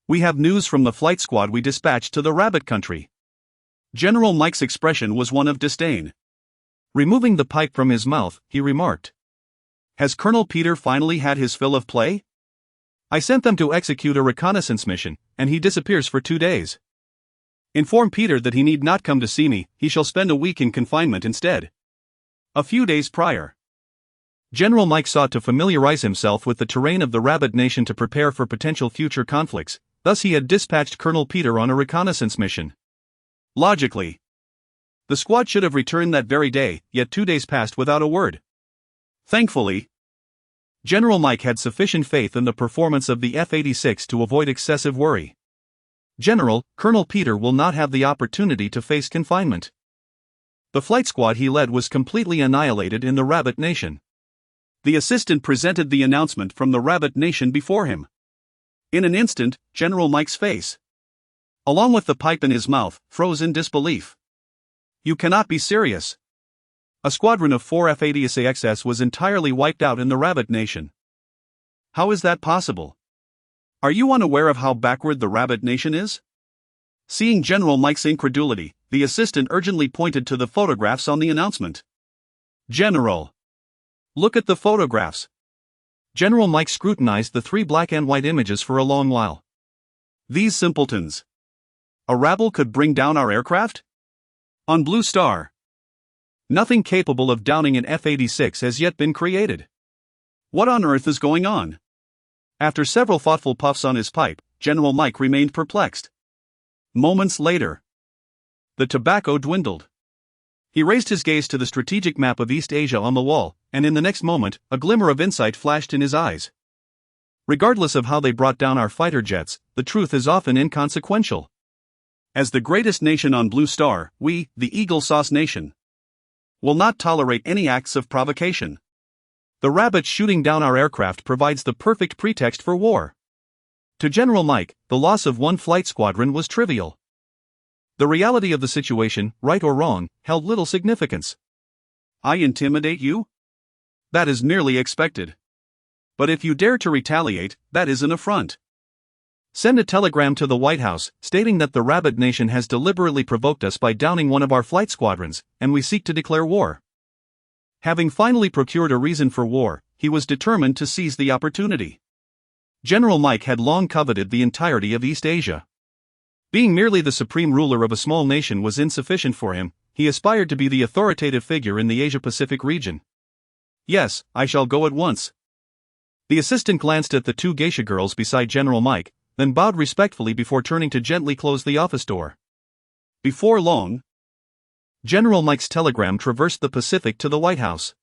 We have news from the flight squad we dispatched to the rabbit country." General Mike's expression was one of disdain. Removing the pipe from his mouth, he remarked, "Has Colonel Peter finally had his fill of play? I sent them to execute a reconnaissance mission, and he disappears for 2 days. Inform Peter that he need not come to see me, he shall spend a week in confinement instead." A few days prior, General Mike sought to familiarize himself with the terrain of the rabbit nation to prepare for potential future conflicts. Thus he had dispatched Colonel Peter on a reconnaissance mission. Logically, the squad should have returned that very day, yet 2 days passed without a word. Thankfully, General Mike had sufficient faith in the performance of the F-86 to avoid excessive worry. "General, Colonel Peter will not have the opportunity to face confinement." The flight squad he led was completely annihilated in the rabbit nation. The assistant presented the announcement from the rabbit nation before him. In an instant, General Mike's face, along with the pipe in his mouth, froze in disbelief. "You cannot be serious. A squadron of 4 F-86s was entirely wiped out in the rabbit nation. How is that possible? Are you unaware of how backward the rabbit nation is?" Seeing General Mike's incredulity, the assistant urgently pointed to the photographs on the announcement. "General, look at the photographs." General Mike scrutinized the 3 black and white images for a long while. "These simpletons. A rabble could bring down our aircraft? On Blue Star, nothing capable of downing an F-86 has yet been created. What on earth is going on?" After several thoughtful puffs on his pipe, General Mike remained perplexed. Moments later, the tobacco dwindled. He raised his gaze to the strategic map of East Asia on the wall, and in the next moment, a glimmer of insight flashed in his eyes. Regardless of how they brought down our fighter jets, the truth is often inconsequential. As the greatest nation on Blue Star, we, the Eagle Sauce Nation, will not tolerate any acts of provocation. The rabbits shooting down our aircraft provides the perfect pretext for war. To General Mike, the loss of one flight squadron was trivial. The reality of the situation, right or wrong, held little significance. "I intimidate you? That is merely expected. But if you dare to retaliate, that is an affront. Send a telegram to the White House, stating that the rabbit nation has deliberately provoked us by downing one of our flight squadrons, and we seek to declare war." Having finally procured a reason for war, he was determined to seize the opportunity. General Mike had long coveted the entirety of East Asia. Being merely the supreme ruler of a small nation was insufficient for him, he aspired to be the authoritative figure in the Asia-Pacific region. "Yes, I shall go at once." The assistant glanced at the 2 geisha girls beside General Mike, then bowed respectfully before turning to gently close the office door. Before long, General Mike's telegram traversed the Pacific to the White House.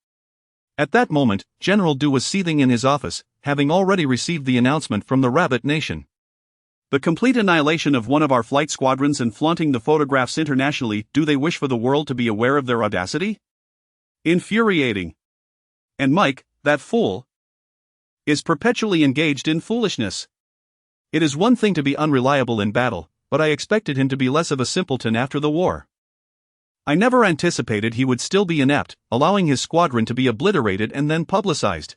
At that moment, General Du was seething in his office, having already received the announcement from the rabbit nation. "The complete annihilation of one of our flight squadrons and flaunting the photographs internationally. Do they wish for the world to be aware of their audacity? Infuriating. And Mike, that fool, is perpetually engaged in foolishness. It is one thing to be unreliable in battle, but I expected him to be less of a simpleton after the war. I never anticipated he would still be inept, allowing his squadron to be obliterated and then publicized.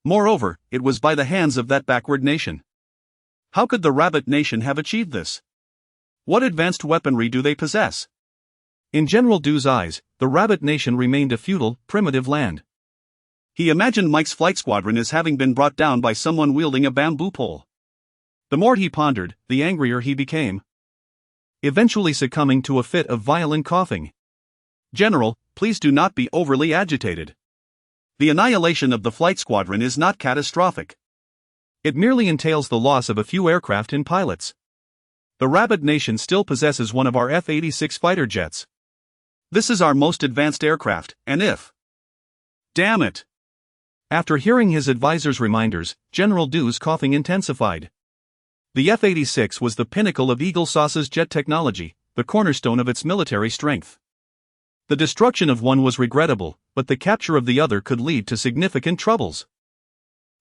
Moreover, it was by the hands of that backward nation. How could the Rabbit Nation have achieved this? What advanced weaponry do they possess? In General Du's eyes, the Rabbit Nation remained a feudal, primitive land. He imagined Mike's flight squadron as having been brought down by someone wielding a bamboo pole. The more he pondered, the angrier he became, eventually succumbing to a fit of violent coughing. General, please do not be overly agitated. The annihilation of the flight squadron is not catastrophic. It merely entails the loss of a few aircraft and pilots. The Rabbit Nation still possesses one of our F-86 fighter jets. This is our most advanced aircraft, and if... Damn it! After hearing his advisor's reminders, General Du's coughing intensified. The F-86 was the pinnacle of Eagle Sauce's jet technology, the cornerstone of its military strength. The destruction of one was regrettable, but the capture of the other could lead to significant troubles.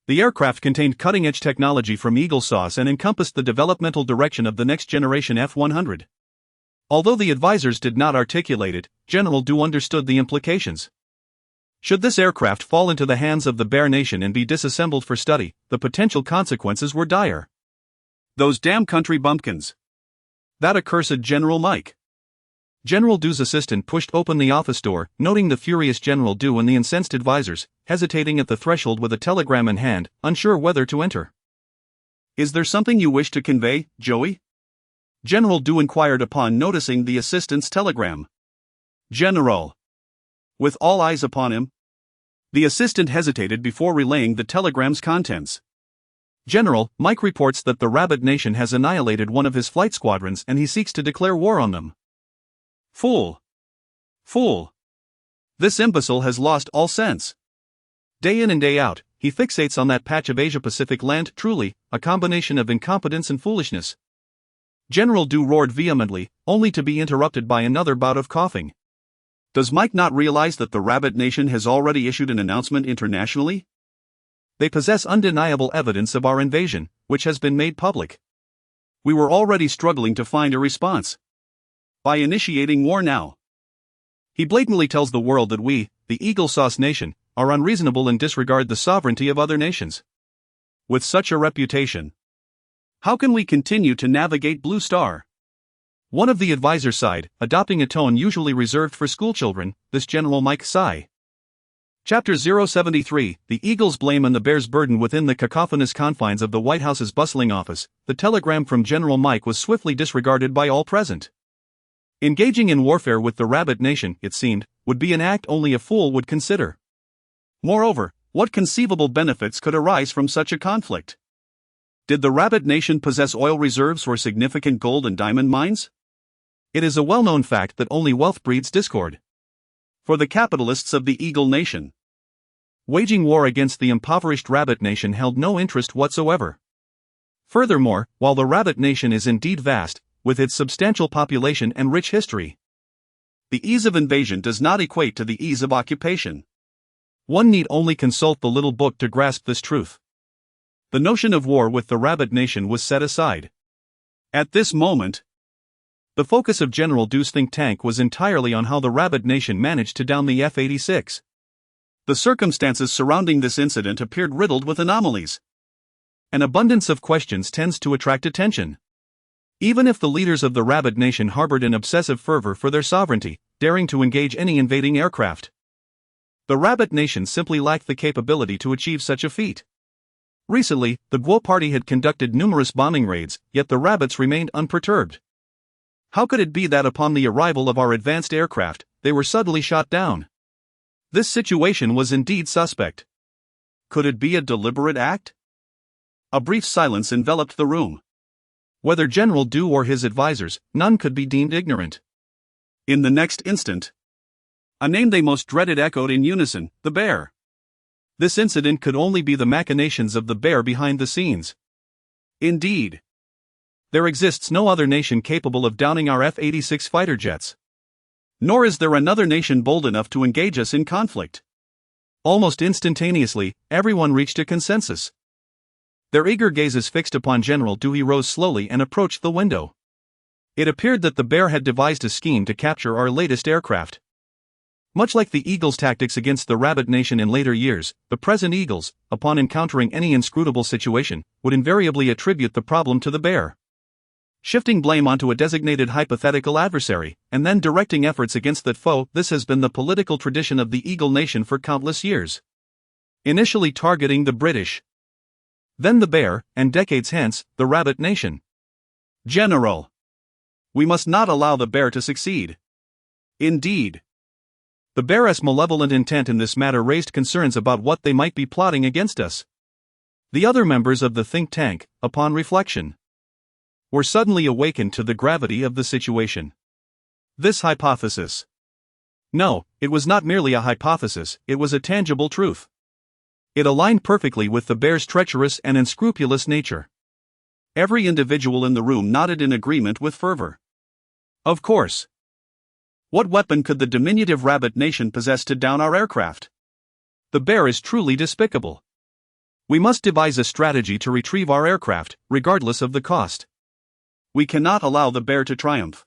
The aircraft contained cutting-edge technology from Eagle Sauce and encompassed the developmental direction of the next-generation F-100. Although the advisors did not articulate it, General Du understood the implications. Should this aircraft fall into the hands of the Bear Nation and be disassembled for study, the potential consequences were dire. Those damn country bumpkins. That accursed General Mike. General Du's assistant pushed open the office door, noting the furious General Du and the incensed advisors, hesitating at the threshold with a telegram in hand, unsure whether to enter. Is there something you wish to convey, Joey? General Du inquired upon noticing the assistant's telegram. General. With all eyes upon him. The assistant hesitated before relaying the telegram's contents. General, Mike reports that the Rabbit Nation has annihilated one of his flight squadrons and he seeks to declare war on them. Fool. Fool. This imbecile has lost all sense. Day in and day out, he fixates on that patch of Asia-Pacific land, truly, a combination of incompetence and foolishness. General Du roared vehemently, only to be interrupted by another bout of coughing. Does Mike not realize that the Rabbit Nation has already issued an announcement internationally? They possess undeniable evidence of our invasion, which has been made public. We were already struggling to find a response. By initiating war now. He blatantly tells the world that we, the Eagle Sauce Nation, are unreasonable and disregard the sovereignty of other nations. With such a reputation, how can we continue to navigate Blue Star? One of the advisors sighed, adopting a tone usually reserved for schoolchildren, this General Mike sigh. Chapter 073, The Eagle's Blame and the Bear's Burden. Within the cacophonous confines of the White House's bustling office, the telegram from General Mike was swiftly disregarded by all present. Engaging in warfare with the Rabbit Nation, it seemed, would be an act only a fool would consider. Moreover, what conceivable benefits could arise from such a conflict? Did the Rabbit Nation possess oil reserves or significant gold and diamond mines? It is a well-known fact that only wealth breeds discord. For the capitalists of the Eagle Nation, waging war against the impoverished Rabbit Nation held no interest whatsoever. Furthermore, while the Rabbit Nation is indeed vast, with its substantial population and rich history, the ease of invasion does not equate to the ease of occupation. One need only consult the little book to grasp this truth. The notion of war with the Rabbit Nation was set aside. At this moment, the focus of General Du's think tank was entirely on how the Rabbit Nation managed to down the F-86. The circumstances surrounding this incident appeared riddled with anomalies. An abundance of questions tends to attract attention. Even if the leaders of the Rabbit Nation harbored an obsessive fervor for their sovereignty, daring to engage any invading aircraft, the Rabbit Nation simply lacked the capability to achieve such a feat. Recently, the Guo Party had conducted numerous bombing raids, yet the Rabbits remained unperturbed. How could it be that upon the arrival of our advanced aircraft, they were suddenly shot down? This situation was indeed suspect. Could it be a deliberate act? A brief silence enveloped the room. Whether General Du or his advisors, none could be deemed ignorant. In the next instant, a name they most dreaded echoed in unison, the Bear. This incident could only be the machinations of the Bear behind the scenes. Indeed, there exists no other nation capable of downing our F-86 fighter jets. Nor is there another nation bold enough to engage us in conflict. Almost instantaneously, everyone reached a consensus. Their eager gazes fixed upon General Du. He rose slowly and approached the window. It appeared that the bear had devised a scheme to capture our latest aircraft. Much like the eagle's tactics against the rabbit nation in later years, the present eagles, upon encountering any inscrutable situation, would invariably attribute the problem to the bear, shifting blame onto a designated hypothetical adversary, and then directing efforts against that foe. This has been the political tradition of the eagle nation for countless years. Initially targeting the British, then the bear, and decades hence, the rabbit nation. General, we must not allow the bear to succeed. Indeed, the bear's malevolent intent in this matter raised concerns about what they might be plotting against us. The other members of the think tank, upon reflection, were suddenly awakened to the gravity of the situation. This hypothesis. No, it was not merely a hypothesis, it was a tangible truth. It aligned perfectly with the bear's treacherous and unscrupulous nature. Every individual in the room nodded in agreement with fervor. Of course. What weapon could the diminutive rabbit nation possess to down our aircraft? The bear is truly despicable. We must devise a strategy to retrieve our aircraft, regardless of the cost. We cannot allow the bear to triumph.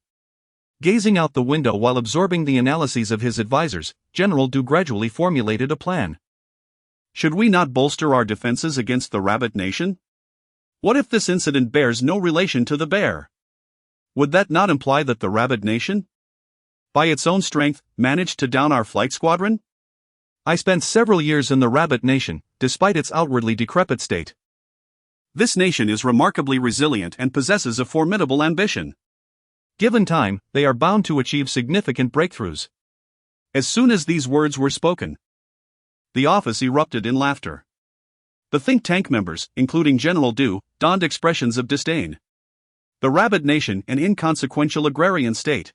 Gazing out the window while absorbing the analyses of his advisors, General Du gradually formulated a plan. Should we not bolster our defenses against the rabbit nation? What if this incident bears no relation to the bear? Would that not imply that the rabbit nation, by its own strength, managed to down our flight squadron? I spent several years in the rabbit nation, despite its outwardly decrepit state. This nation is remarkably resilient and possesses a formidable ambition. Given time, they are bound to achieve significant breakthroughs. As soon as these words were spoken, the office erupted in laughter. The think tank members, including General Du, donned expressions of disdain. The rabbit nation, an inconsequential agrarian state,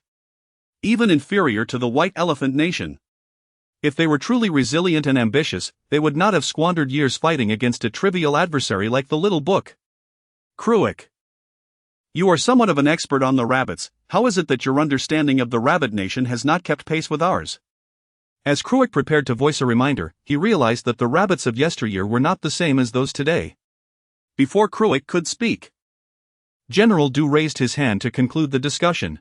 even inferior to the white elephant nation. If they were truly resilient and ambitious, they would not have squandered years fighting against a trivial adversary like the little book. Kruik, you are somewhat of an expert on the rabbits. How is it that your understanding of the rabbit nation has not kept pace with ours? As Kruik prepared to voice a reminder, he realized that the rabbits of yesteryear were not the same as those today. Before Kruik could speak, General Du raised his hand to conclude the discussion.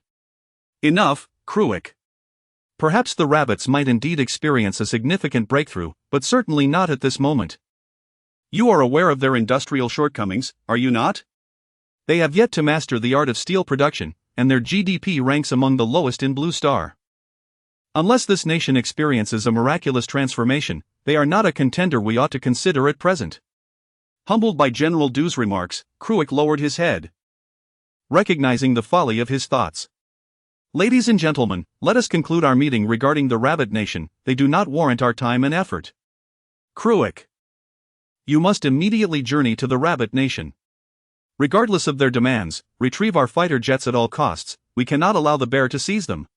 Enough, Kruik. Perhaps the rabbits might indeed experience a significant breakthrough, but certainly not at this moment. You are aware of their industrial shortcomings, are you not? They have yet to master the art of steel production, and their GDP ranks among the lowest in Blue Star. Unless this nation experiences a miraculous transformation, they are not a contender we ought to consider at present. Humbled by General Du's remarks, Kruik lowered his head, recognizing the folly of his thoughts. Ladies and gentlemen, let us conclude our meeting regarding the rabbit nation. They do not warrant our time and effort. Kruik, you must immediately journey to the rabbit nation. Regardless of their demands, retrieve our fighter jets at all costs. We cannot allow the bear to seize them.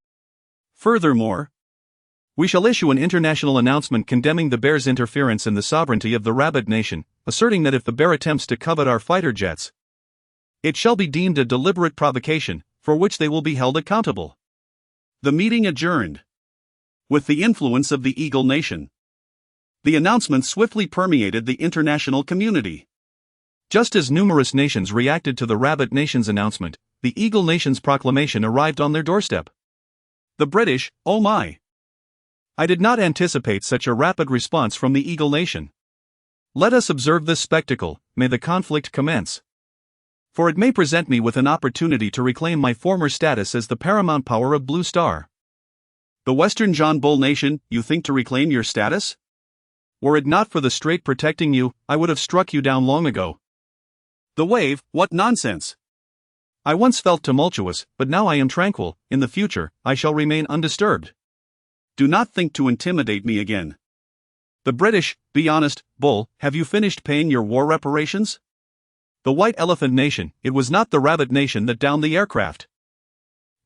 Furthermore, we shall issue an international announcement condemning the bear's interference in the sovereignty of the rabbit nation, asserting that if the bear attempts to covet our fighter jets, it shall be deemed a deliberate provocation, for which they will be held accountable. The meeting adjourned. With the influence of the Eagle Nation, the announcement swiftly permeated the international community. Just as numerous nations reacted to the rabbit nation's announcement, the Eagle Nation's proclamation arrived on their doorstep. The British, oh my! I did not anticipate such a rapid response from the Eagle Nation. Let us observe this spectacle. May the conflict commence. For it may present me with an opportunity to reclaim my former status as the paramount power of Blue Star. The Western John Bull Nation, you think to reclaim your status? Were it not for the strait protecting you, I would have struck you down long ago. The wave, what nonsense! I once felt tumultuous, but now I am tranquil. In the future, I shall remain undisturbed. Do not think to intimidate me again. The British, be honest, Bull, have you finished paying your war reparations? The White Elephant Nation, it was not the Rabbit Nation that downed the aircraft.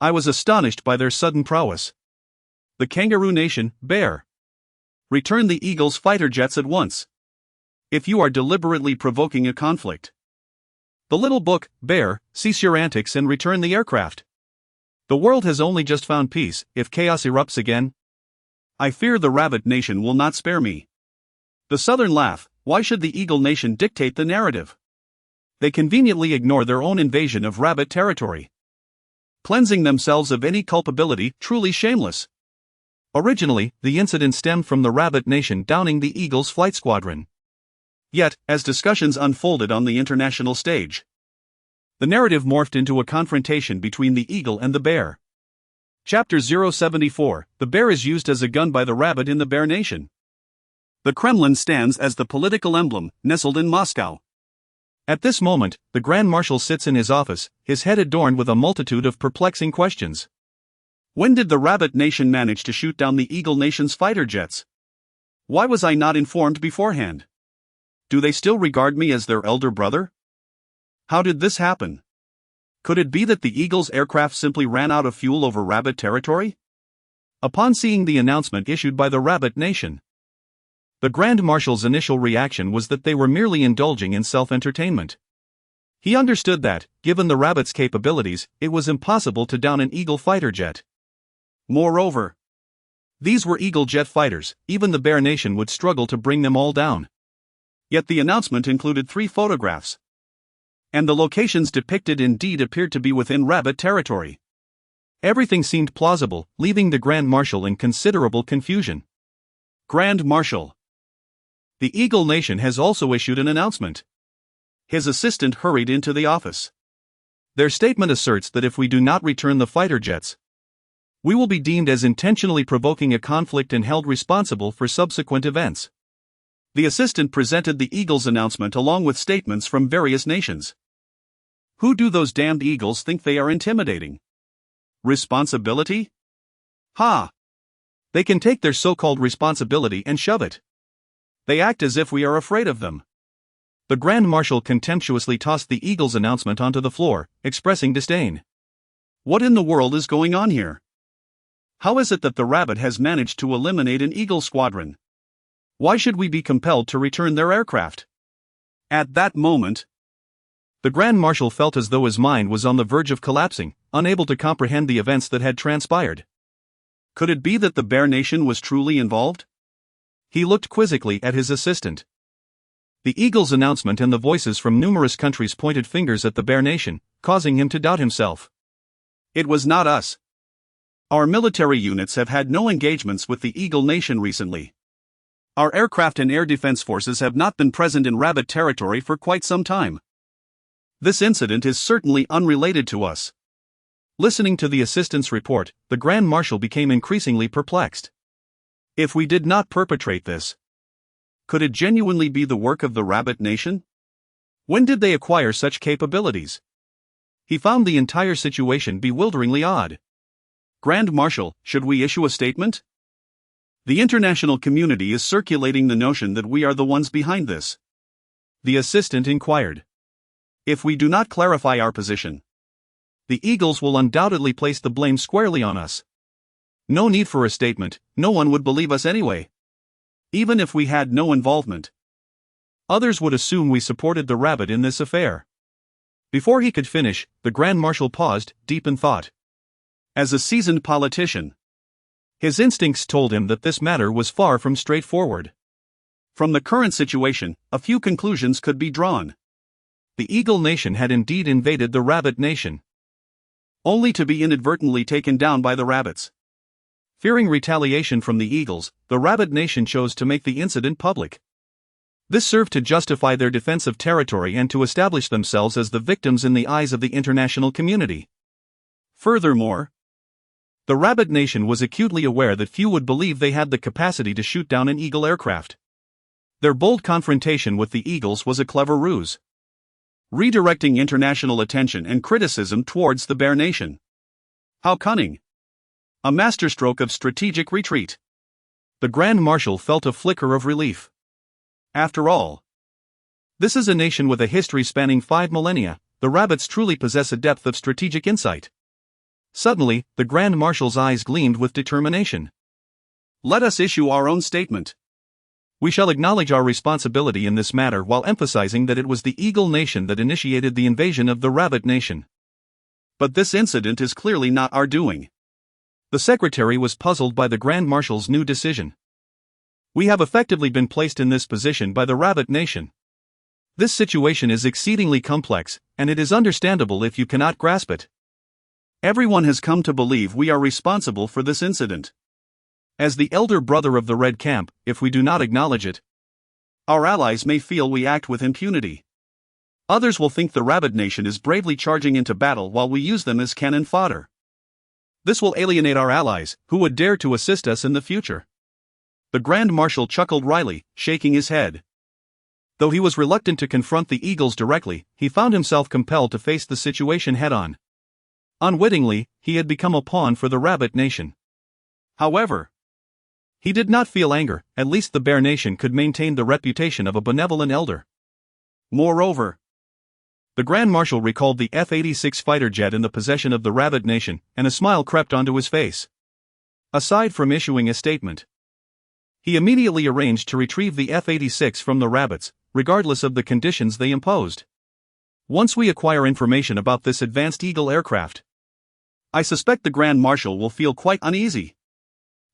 I was astonished by their sudden prowess. The Kangaroo Nation, Bear, return the Eagle's fighter jets at once. If you are deliberately provoking a conflict. The Little Book, Bear, cease your antics and return the aircraft. The world has only just found peace. If chaos erupts again, I fear the Rabbit Nation will not spare me. The Southern laugh. Why should the Eagle Nation dictate the narrative? They conveniently ignore their own invasion of rabbit territory, cleansing themselves of any culpability. Truly shameless. Originally, the incident stemmed from the Rabbit Nation downing the Eagle's flight squadron. Yet, as discussions unfolded on the international stage, the narrative morphed into a confrontation between the Eagle and the Bear. Chapter 074. The Bear is used as a gun by the Rabbit in the Bear Nation. The Kremlin stands as the political emblem, nestled in Moscow. At this moment, the Grand Marshal sits in his office, his head adorned with a multitude of perplexing questions. When did the Rabbit Nation manage to shoot down the Eagle Nation's fighter jets? Why was I not informed beforehand? Do they still regard me as their elder brother? How did this happen? Could it be that the Eagle's aircraft simply ran out of fuel over Rabbit territory? Upon seeing the announcement issued by the Rabbit Nation, the Grand Marshal's initial reaction was that they were merely indulging in self-entertainment. He understood that, given the Rabbit's capabilities, it was impossible to down an Eagle fighter jet. Moreover, these were Eagle jet fighters, even the Bear Nation would struggle to bring them all down. Yet the announcement included 3 photographs, and the locations depicted indeed appeared to be within Rabbit territory. Everything seemed plausible, leaving the Grand Marshal in considerable confusion. Grand Marshal. The Eagle Nation has also issued an announcement. His assistant hurried into the office. Their statement asserts that if we do not return the fighter jets, we will be deemed as intentionally provoking a conflict and held responsible for subsequent events. The assistant presented the Eagle's announcement along with statements from various nations. Who do those damned Eagles think they are intimidating? Responsibility? Ha! They can take their so-called responsibility and shove it. They act as if we are afraid of them. The Grand Marshal contemptuously tossed the Eagle's announcement onto the floor, expressing disdain. What in the world is going on here? How is it that the Rabbit has managed to eliminate an Eagle squadron? Why should we be compelled to return their aircraft? At that moment, the Grand Marshal felt as though his mind was on the verge of collapsing, unable to comprehend the events that had transpired. Could it be that the Bear Nation was truly involved? He looked quizzically at his assistant. The Eagle's announcement and the voices from numerous countries pointed fingers at the Bear Nation, causing him to doubt himself. It was not us. Our military units have had no engagements with the Eagle Nation recently. Our aircraft and air defense forces have not been present in Rabbit territory for quite some time. This incident is certainly unrelated to us. Listening to the assistant's report, the Grand Marshal became increasingly perplexed. If we did not perpetrate this, could it genuinely be the work of the Rabbit Nation? When did they acquire such capabilities? He found the entire situation bewilderingly odd. Grand Marshal, should we issue a statement? The international community is circulating the notion that we are the ones behind this. The assistant inquired. If we do not clarify our position, the Eagles will undoubtedly place the blame squarely on us. No need for a statement, no one would believe us anyway. Even if we had no involvement, others would assume we supported the Rabbit in this affair. Before he could finish, the Grand Marshal paused, deep in thought. As a seasoned politician, his instincts told him that this matter was far from straightforward. From the current situation, a few conclusions could be drawn. The Eagle Nation had indeed invaded the Rabbit Nation, only to be inadvertently taken down by the Rabbits. Fearing retaliation from the Eagles, the Rabbit Nation chose to make the incident public. This served to justify their defense of territory and to establish themselves as the victims in the eyes of the international community. Furthermore, the Rabbit Nation was acutely aware that few would believe they had the capacity to shoot down an Eagle aircraft. Their bold confrontation with the Eagles was a clever ruse, redirecting international attention and criticism towards the Bear Nation. How cunning! A masterstroke of strategic retreat. The Grand Marshal felt a flicker of relief. After all, this is a nation with a history spanning 5 millennia. The Rabbits truly possess a depth of strategic insight. Suddenly, the Grand Marshal's eyes gleamed with determination. Let us issue our own statement. We shall acknowledge our responsibility in this matter while emphasizing that it was the Eagle Nation that initiated the invasion of the Rabbit Nation. But this incident is clearly not our doing. The Secretary was puzzled by the Grand Marshal's new decision. We have effectively been placed in this position by the Rabbit Nation. This situation is exceedingly complex, and it is understandable if you cannot grasp it. Everyone has come to believe we are responsible for this incident. As the elder brother of the Red Camp, if we do not acknowledge it, our allies may feel we act with impunity. Others will think the Rabbit Nation is bravely charging into battle while we use them as cannon fodder. This will alienate our allies, who would dare to assist us in the future. The Grand Marshal chuckled wryly, shaking his head. Though he was reluctant to confront the Eagles directly, he found himself compelled to face the situation head-on. Unwittingly, he had become a pawn for the Rabbit Nation. However, he did not feel anger. At least the Bear Nation could maintain the reputation of a benevolent elder. Moreover, the Grand Marshal recalled the F-86 fighter jet in the possession of the Rabbit Nation, and a smile crept onto his face. Aside from issuing a statement, he immediately arranged to retrieve the F-86 from the Rabbits, regardless of the conditions they imposed. Once we acquire information about this advanced Eagle aircraft, I suspect the Grand Marshal will feel quite uneasy.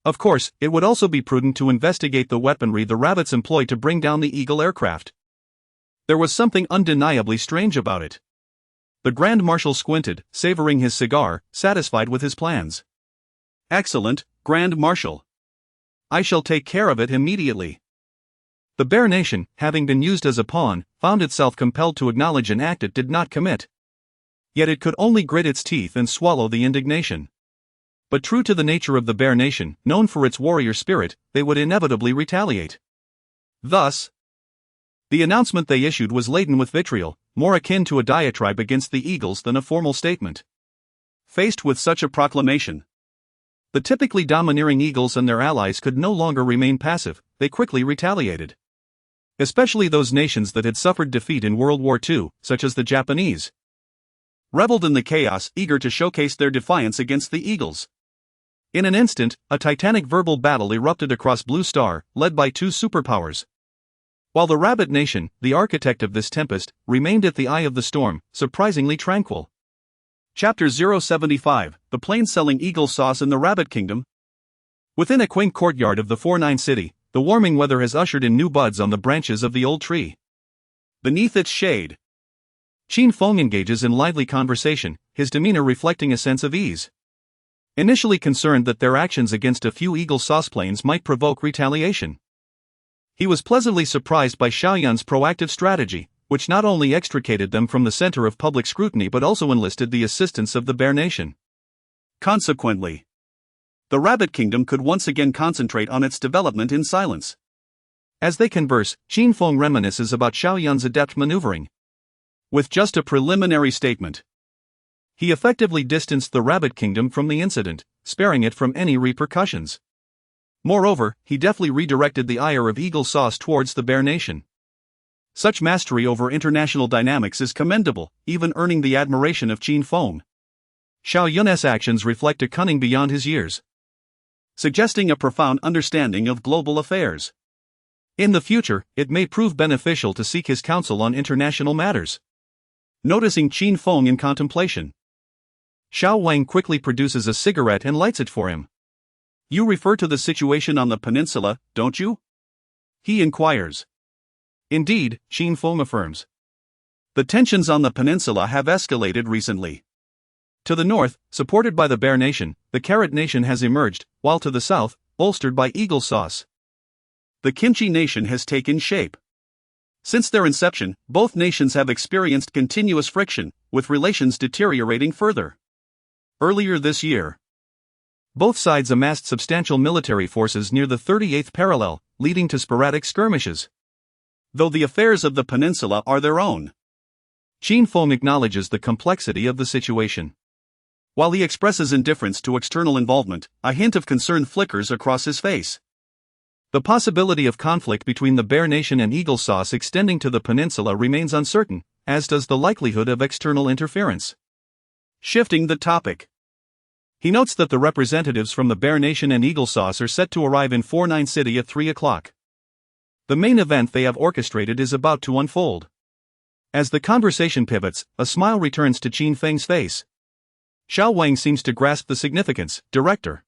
Of course, it would also be prudent to investigate the weaponry the Rabbits employ to bring down the Eagle aircraft. There was something undeniably strange about it. The Grand Marshal squinted, savoring his cigar, satisfied with his plans. Excellent, Grand Marshal. I shall take care of it immediately. The Bear Nation, having been used as a pawn, found itself compelled to acknowledge an act it did not commit. Yet it could only grit its teeth and swallow the indignation. But true to the nature of the Bear Nation, known for its warrior spirit, they would inevitably retaliate. Thus, the announcement they issued was laden with vitriol, more akin to a diatribe against the Eagles than a formal statement. Faced with such a proclamation, the typically domineering Eagles and their allies could no longer remain passive. They quickly retaliated. Especially those nations that had suffered defeat in World War II, such as the Japanese, reveled in the chaos, eager to showcase their defiance against the Eagles. In an instant, a titanic verbal battle erupted across Blue Star, led by two superpowers. While the Rabbit Nation, the architect of this tempest, remained at the eye of the storm, surprisingly tranquil. Chapter 075, The Plain-Selling Eagle Sauce in the Rabbit Kingdom. Within a quaint courtyard of the 4-9 city, the warming weather has ushered in new buds on the branches of the old tree. Beneath its shade, Qin Feng engages in lively conversation, his demeanor reflecting a sense of ease. Initially concerned that their actions against a few Eagle sauce planes might provoke retaliation, he was pleasantly surprised by Xiao Yun's proactive strategy, which not only extricated them from the center of public scrutiny but also enlisted the assistance of the Bear Nation. Consequently, the Rabbit Kingdom could once again concentrate on its development in silence. As they converse, Qin Feng reminisces about Xiao Yun's adept maneuvering. With just a preliminary statement, he effectively distanced the Rabbit Kingdom from the incident, sparing it from any repercussions. Moreover, he deftly redirected the ire of Eagle Sauce towards the Bear Nation. Such mastery over international dynamics is commendable, even earning the admiration of Qin Feng. Xiao Yun's actions reflect a cunning beyond his years, suggesting a profound understanding of global affairs. In the future, it may prove beneficial to seek his counsel on international matters. Noticing Qin Feng in contemplation, Xiao Wang quickly produces a cigarette and lights it for him. You refer to the situation on the peninsula, don't you? He inquires. Indeed, Qin Feng affirms. The tensions on the peninsula have escalated recently. To the north, supported by the Bear Nation, the Carrot Nation has emerged, while to the south, bolstered by Eagle Sauce, the Kimchi Nation has taken shape. Since their inception, both nations have experienced continuous friction, with relations deteriorating further. Earlier this year, both sides amassed substantial military forces near the 38th parallel, leading to sporadic skirmishes. Though the affairs of the peninsula are their own, Qin Feng acknowledges the complexity of the situation. While he expresses indifference to external involvement, a hint of concern flickers across his face. The possibility of conflict between the Bear Nation and Eagle Sauce extending to the peninsula remains uncertain, as does the likelihood of external interference. Shifting the topic, he notes that the representatives from the Bear Nation and Eagle Sauce are set to arrive in 4-9 City at 3 o'clock. The main event they have orchestrated is about to unfold. As the conversation pivots, a smile returns to Qin Feng's face. Xiao Wang seems to grasp the significance. Director,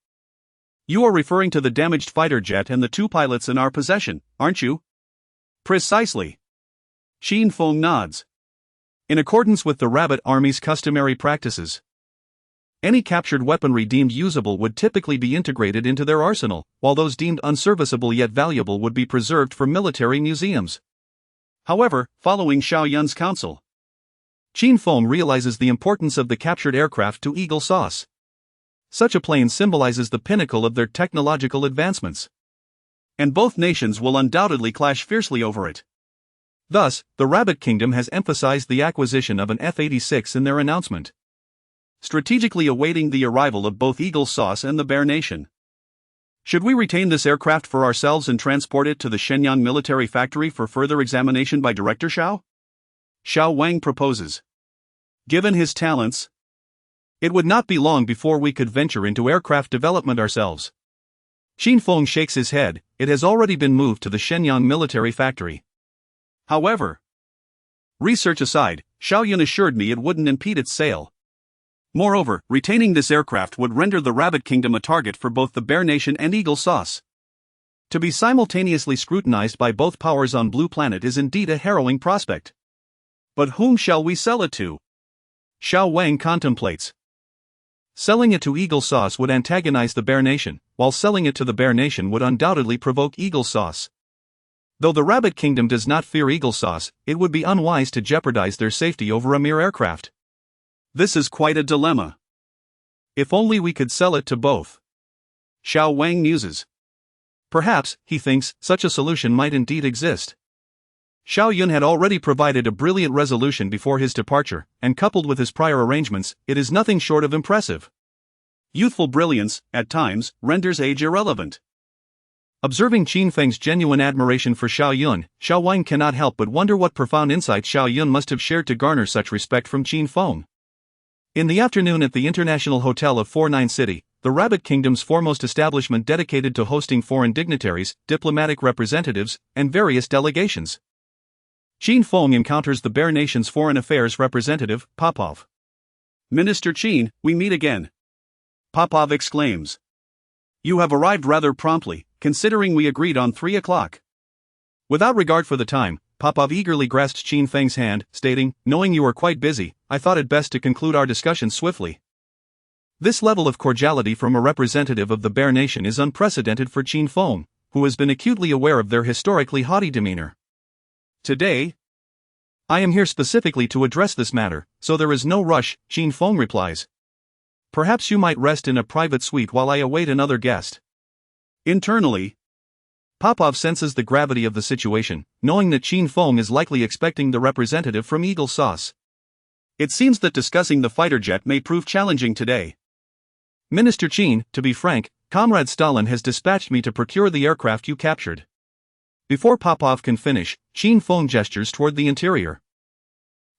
You are referring to the damaged fighter jet and the 2 pilots in our possession, aren't you? Precisely. Qin Feng nods. In accordance with the Rabbit Army's customary practices, any captured weaponry deemed usable would typically be integrated into their arsenal, while those deemed unserviceable yet valuable would be preserved for military museums. However, following Xiao Yun's counsel, Qin Feng realizes the importance of the captured aircraft to Eagle Sauce. Such a plane symbolizes the pinnacle of their technological advancements, and both nations will undoubtedly clash fiercely over it. Thus, the Rabbit Kingdom has emphasized the acquisition of an F-86 in their announcement, strategically awaiting the arrival of both Eagle Sauce and the Bear Nation. Should we retain this aircraft for ourselves and transport it to the Shenyang military factory for further examination by Director Xiao? Xiao Wang proposes. Given his talents, it would not be long before we could venture into aircraft development ourselves. Qin Feng shakes his head. It has already been moved to the Shenyang military factory. However, research aside, Xiao Yun assured me it wouldn't impede its sale. Moreover, retaining this aircraft would render the Rabbit Kingdom a target for both the Bear Nation and Eagle Sauce. To be simultaneously scrutinized by both powers on Blue Planet is indeed a harrowing prospect. But whom shall we sell it to? Xiao Wang contemplates. Selling it to Eagle Sauce would antagonize the Bear Nation, while selling it to the Bear Nation would undoubtedly provoke Eagle Sauce. Though the Rabbit Kingdom does not fear Eagle Sauce, it would be unwise to jeopardize their safety over a mere aircraft. This is quite a dilemma. If only we could sell it to both. Xiao Wang muses. Perhaps, he thinks, such a solution might indeed exist. Xiao Yun had already provided a brilliant resolution before his departure, and coupled with his prior arrangements, it is nothing short of impressive. Youthful brilliance, at times, renders age irrelevant. Observing Qin Feng's genuine admiration for Xiao Yun, Xiao Wang cannot help but wonder what profound insights Xiao Yun must have shared to garner such respect from Qin Feng. In the afternoon at the International Hotel of 49 City, the Rabbit Kingdom's foremost establishment dedicated to hosting foreign dignitaries, diplomatic representatives, and various delegations, Qin Feng encounters the Bear Nation's foreign affairs representative, Popov. Minister Qin, we meet again. Popov exclaims. You have arrived rather promptly, considering we agreed on 3 o'clock. Without regard for the time, Popov eagerly grasped Qin Feng's hand, stating, knowing you are quite busy, I thought it best to conclude our discussion swiftly. This level of cordiality from a representative of the Bear Nation is unprecedented for Qin Feng, who has been acutely aware of their historically haughty demeanor. Today, I am here specifically to address this matter, so there is no rush, Qin Feng replies. Perhaps you might rest in a private suite while I await another guest. Internally, Popov senses the gravity of the situation, knowing that Qin Feng is likely expecting the representative from Eagle Sauce. It seems that discussing the fighter jet may prove challenging today. Minister Qin, to be frank, Comrade Stalin has dispatched me to procure the aircraft you captured. Before Popov can finish, Qin Feng gestures toward the interior.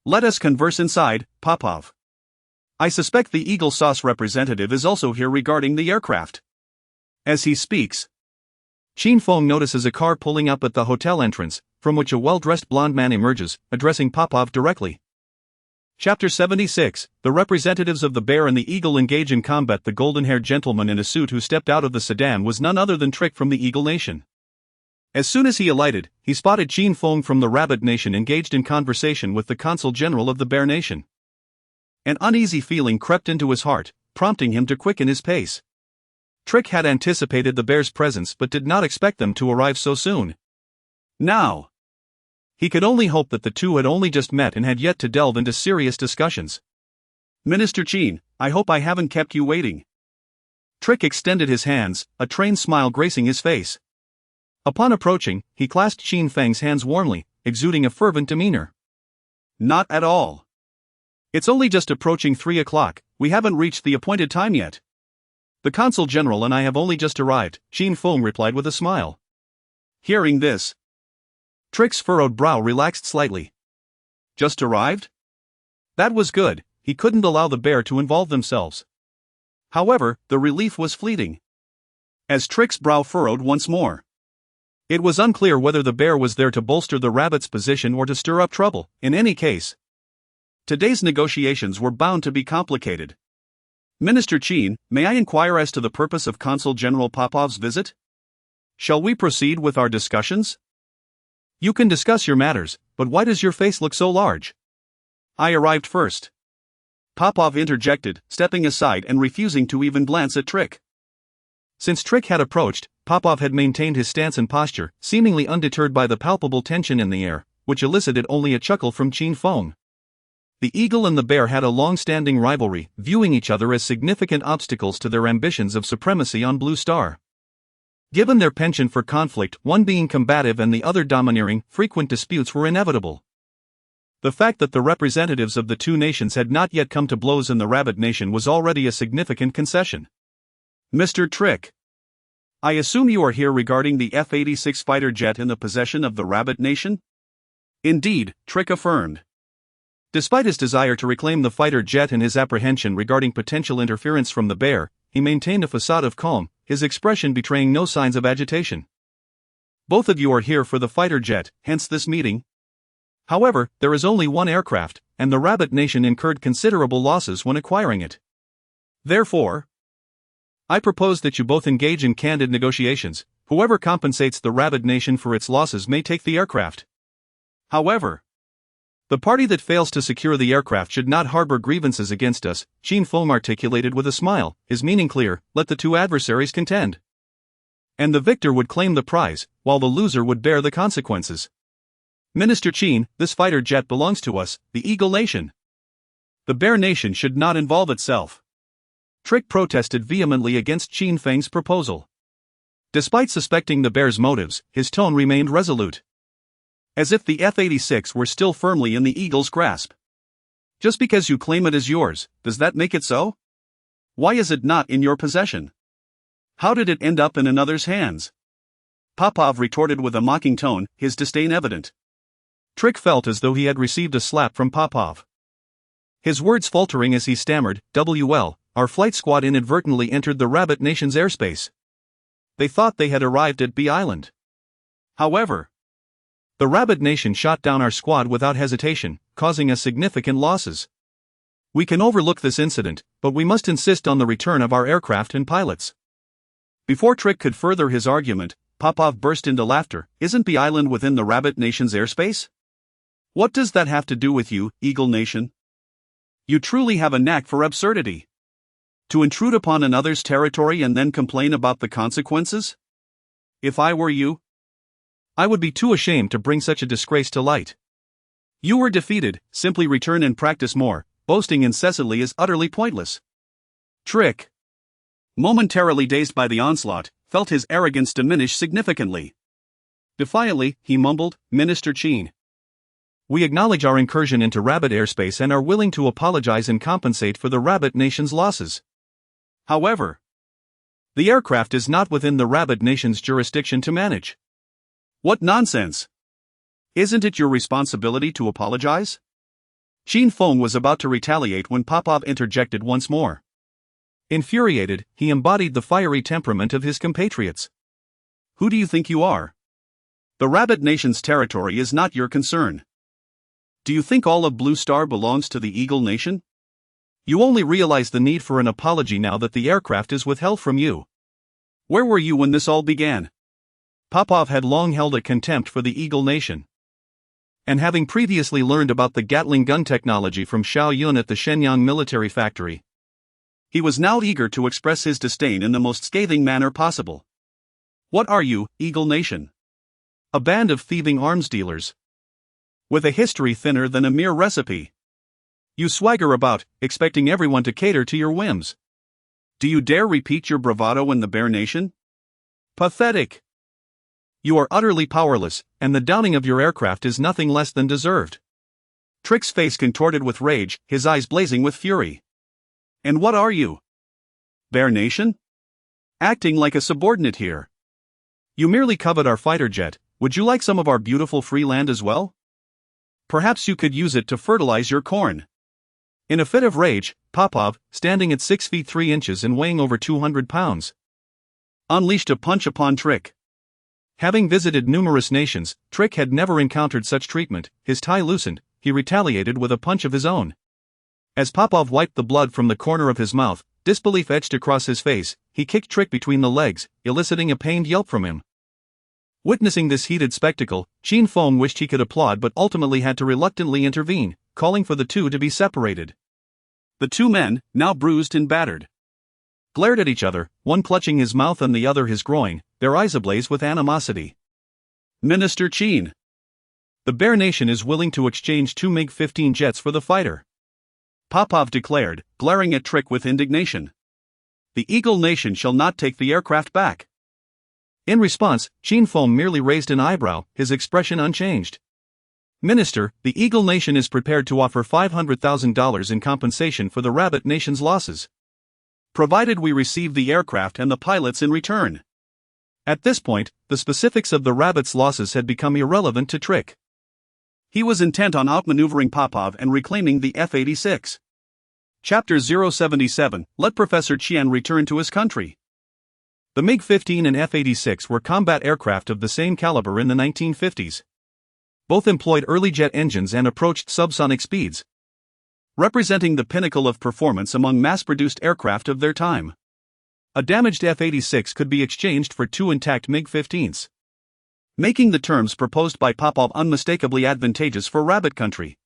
Let us converse inside, Popov. I suspect the Eagle Sauce representative is also here regarding the aircraft. As he speaks, Qin Feng notices a car pulling up at the hotel entrance, from which a well-dressed blond man emerges, addressing Popov directly. Chapter 76, The representatives of the Bear and the Eagle engage in combat. The golden-haired gentleman in a suit who stepped out of the sedan was none other than Trick from the Eagle Nation. As soon as he alighted, he spotted Qin Feng from the Rabbit Nation engaged in conversation with the Consul General of the Bear Nation. An uneasy feeling crept into his heart, prompting him to quicken his pace. Trick had anticipated the Bear's presence but did not expect them to arrive so soon. Now, he could only hope that the two had only just met and had yet to delve into serious discussions. Minister Qin, I hope I haven't kept you waiting. Trick extended his hands, a trained smile gracing his face. Upon approaching, he clasped Qin Feng's hands warmly, exuding a fervent demeanor. Not at all. It's only just approaching 3 o'clock, we haven't reached the appointed time yet. The Consul General and I have only just arrived, Qin Feng replied with a smile. Hearing this, Trick's furrowed brow relaxed slightly. Just arrived? That was good, he couldn't allow the Bear to involve themselves. However, the relief was fleeting, as Trick's brow furrowed once more. It was unclear whether the Bear was there to bolster the Rabbit's position or to stir up trouble. In any case, today's negotiations were bound to be complicated. Minister Chin, may I inquire as to the purpose of Consul General Popov's visit? Shall we proceed with our discussions? You can discuss your matters, but why does your face look so large? I arrived first. Popov interjected, stepping aside and refusing to even glance at Trick. Since Trick had approached, Popov had maintained his stance and posture, seemingly undeterred by the palpable tension in the air, which elicited only a chuckle from Chin Feng. The eagle and the bear had a long-standing rivalry, viewing each other as significant obstacles to their ambitions of supremacy on Blue Star. Given their penchant for conflict, one being combative and the other domineering, frequent disputes were inevitable. The fact that the representatives of the two nations had not yet come to blows in the Rabbit Nation was already a significant concession. Mr. Trick, I assume you are here regarding the F-86 fighter jet in the possession of the Rabbit Nation? Indeed, Trick affirmed. Despite his desire to reclaim the fighter jet and his apprehension regarding potential interference from the bear, he maintained a facade of calm, his expression betraying no signs of agitation. Both of you are here for the fighter jet, hence this meeting. However, there is only one aircraft, and the Rabbit Nation incurred considerable losses when acquiring it. Therefore, I propose that you both engage in candid negotiations. Whoever compensates the Rabbit Nation for its losses may take the aircraft. However, the party that fails to secure the aircraft should not harbor grievances against us, Chin Feng articulated with a smile, his meaning clear. Let the two adversaries contend. And the victor would claim the prize, while the loser would bear the consequences. Minister Chin, this fighter jet belongs to us, the Eagle Nation. The Bear Nation should not involve itself. Trick protested vehemently against Chin Feng's proposal. Despite suspecting the bear's motives, his tone remained resolute. As if the F-86 were still firmly in the Eagle's grasp. Just because you claim it as yours, does that make it so? Why is it not in your possession? How did it end up in another's hands? Popov retorted with a mocking tone, his disdain evident. Trick felt as though he had received a slap from Popov. His words faltering as he stammered, "WL, our flight squad inadvertently entered the Rabbit Nation's airspace. They thought they had arrived at B Island. However, the Rabbit Nation shot down our squad without hesitation, causing us significant losses. We can overlook this incident, but we must insist on the return of our aircraft and pilots." Before Trick could further his argument, Popov burst into laughter. "Isn't the island within the Rabbit Nation's airspace? What does that have to do with you, Eagle Nation? You truly have a knack for absurdity. To intrude upon another's territory and then complain about the consequences? If I were you, I would be too ashamed to bring such a disgrace to light. You were defeated, simply return and practice more. Boasting incessantly is utterly pointless." Trick, momentarily dazed by the onslaught, felt his arrogance diminish significantly. Defiantly, he mumbled, "Minister Chin, we acknowledge our incursion into Rabbit airspace and are willing to apologize and compensate for the Rabbit Nation's losses. However, the aircraft is not within the Rabbit Nation's jurisdiction to manage." What nonsense! Isn't it your responsibility to apologize? Chin Feng was about to retaliate when Popov interjected once more. Infuriated, he embodied the fiery temperament of his compatriots. "Who do you think you are? The Rabbit Nation's territory is not your concern. Do you think all of Blue Star belongs to the Eagle Nation? You only realize the need for an apology now that the aircraft is withheld from you. Where were you when this all began?" Popov had long held a contempt for the Eagle Nation. And having previously learned about the Gatling gun technology from Xiao Yun at the Shenyang military factory, he was now eager to express his disdain in the most scathing manner possible. "What are you, Eagle Nation? A band of thieving arms dealers, with a history thinner than a mere recipe. You swagger about, expecting everyone to cater to your whims. Do you dare repeat your bravado in the Bear Nation? Pathetic! You are utterly powerless, and the downing of your aircraft is nothing less than deserved." Trick's face contorted with rage, his eyes blazing with fury. "And what are you? Bear Nation? Acting like a subordinate here. You merely covet our fighter jet. Would you like some of our beautiful free land as well? Perhaps you could use it to fertilize your corn." In a fit of rage, Popov, standing at 6 feet 3 inches and weighing over 200 pounds, unleashed a punch upon Trick. Having visited numerous nations, Trick had never encountered such treatment. His tie loosened, he retaliated with a punch of his own. As Popov wiped the blood from the corner of his mouth, disbelief etched across his face, he kicked Trick between the legs, eliciting a pained yelp from him. Witnessing this heated spectacle, Qin Feng wished he could applaud but ultimately had to reluctantly intervene, calling for the two to be separated. The two men, now bruised and battered, glared at each other, one clutching his mouth and the other his groin, their eyes ablaze with animosity. Minister Qin. The Bear Nation is willing to exchange 2 MiG-15 jets for the fighter, Popov declared, glaring at Trick with indignation. The Eagle Nation shall not take the aircraft back. In response, Qin Feng merely raised an eyebrow, his expression unchanged. Minister, the Eagle Nation is prepared to offer $500,000 in compensation for the Rabbit Nation's losses, provided we receive the aircraft and the pilots in return. At this point, the specifics of the Rabbit's losses had become irrelevant to Trick. He was intent on outmaneuvering Popov and reclaiming the F-86. Chapter 077, Let Professor Qian return to his country. The MiG-15 and F-86 were combat aircraft of the same caliber in the 1950s. Both employed early jet engines and approached subsonic speeds, representing the pinnacle of performance among mass-produced aircraft of their time. A damaged F-86 could be exchanged for 2 intact MiG-15s, making the terms proposed by Popov unmistakably advantageous for Rabbit country.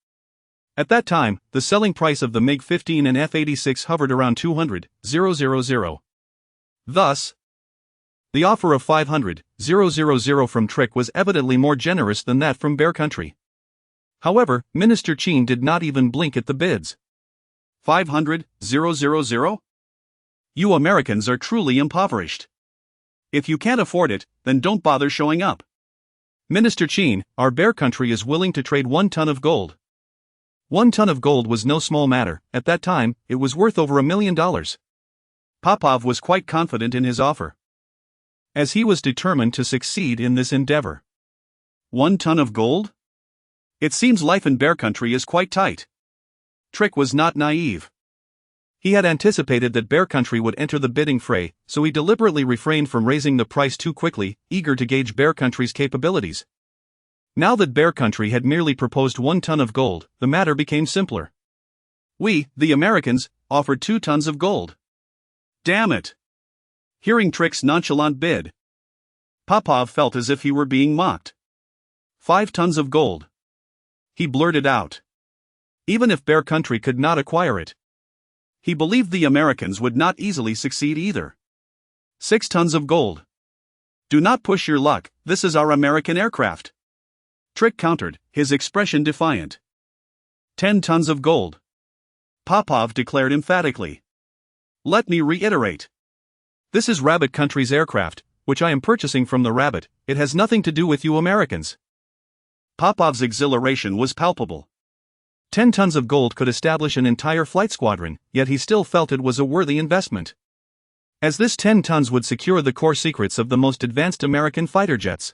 At that time, the selling price of the MiG-15 and F-86 hovered around $200,000. Thus, the offer of $500,000 from Trick was evidently more generous than that from Bear country. However, Minister Qin did not even blink at the bids. $500,000? You Americans are truly impoverished. If you can't afford it, then don't bother showing up. Minister Qin, our Bear country is willing to trade 1 ton of gold. 1 ton of gold was no small matter. At that time, it was worth over $1 million. Popov was quite confident in his offer, as he was determined to succeed in this endeavor. 1 ton of gold? It seems life in Bear country is quite tight. Trick was not naive. He had anticipated that Bear country would enter the bidding fray, so he deliberately refrained from raising the price too quickly, eager to gauge Bear country's capabilities. Now that Bear country had merely proposed 1 ton of gold, the matter became simpler. We, the Americans, offered 2 tons of gold. Damn it! Hearing Trick's nonchalant bid, Popov felt as if he were being mocked. 5 tons of gold. He blurted out. Even if Bear country could not acquire it, he believed the Americans would not easily succeed either. 6 tons of gold. Do not push your luck, this is our American aircraft. Trick countered, his expression defiant. 10 tons of gold. Popov declared emphatically. Let me reiterate. This is Rabbit country's aircraft, which I am purchasing from the Rabbit. It has nothing to do with you Americans. Popov's exhilaration was palpable. 10 tons of gold could establish an entire flight squadron, yet he still felt it was a worthy investment, as this 10 tons would secure the core secrets of the most advanced American fighter jets.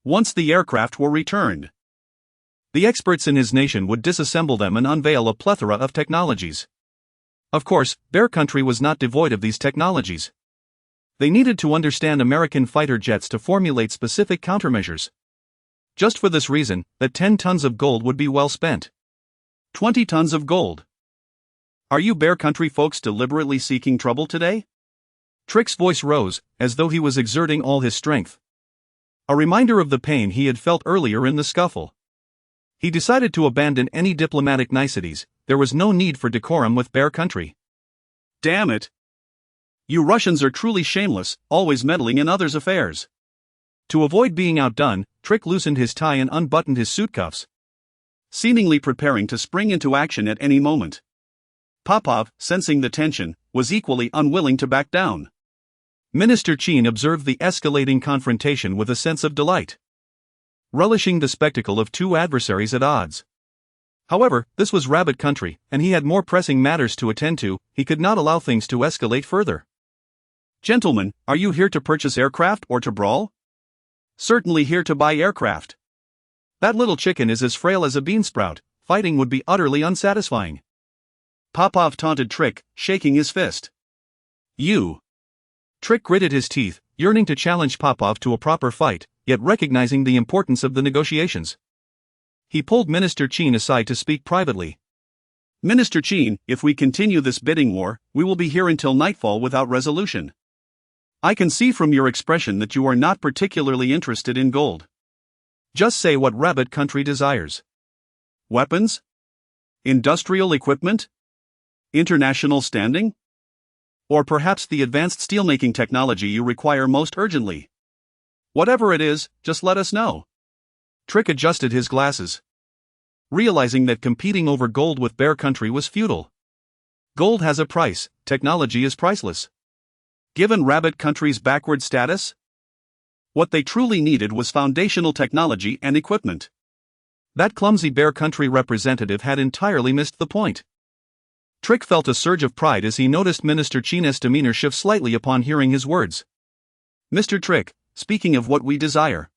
Once the aircraft were returned, the experts in his nation would disassemble them and unveil a plethora of technologies. Of course, Bear country was not devoid of these technologies. They needed to understand American fighter jets to formulate specific countermeasures. Just for this reason, that 10 tons of gold would be well spent. 20 tons of gold. Are you Bear country folks deliberately seeking trouble today? Trick's voice rose, as though he was exerting all his strength, a reminder of the pain he had felt earlier in the scuffle. He decided to abandon any diplomatic niceties. There was no need for decorum with Bear country. Damn it! You Russians are truly shameless, always meddling in others' affairs. To avoid being outdone, Trick loosened his tie and unbuttoned his suit cuffs, seemingly preparing to spring into action at any moment. Popov, sensing the tension, was equally unwilling to back down. Minister Qin observed the escalating confrontation with a sense of delight, relishing the spectacle of 2 adversaries at odds. However, this was Rabbit country, and he had more pressing matters to attend to. He could not allow things to escalate further. Gentlemen, are you here to purchase aircraft or to brawl? Certainly here to buy aircraft. That little chicken is as frail as a beansprout. Fighting would be utterly unsatisfying. Popov taunted Trick, shaking his fist. You. Trick gritted his teeth, yearning to challenge Popov to a proper fight, yet recognizing the importance of the negotiations. He pulled Minister Qin aside to speak privately. Minister Qin, if we continue this bidding war, we will be here until nightfall without resolution. I can see from your expression that you are not particularly interested in gold. Just say what Rabbit country desires. Weapons? Industrial equipment? International standing? Or perhaps the advanced steelmaking technology you require most urgently? Whatever it is, just let us know. Trick adjusted his glasses, realizing that competing over gold with Bear Country was futile. Gold has a price, technology is priceless. Given Rabbit Country's backward status, what they truly needed was foundational technology and equipment. That clumsy Bear Country representative had entirely missed the point. Trick felt a surge of pride as he noticed Minister Qin's demeanor shift slightly upon hearing his words. Mr. Trick, speaking of what we desire.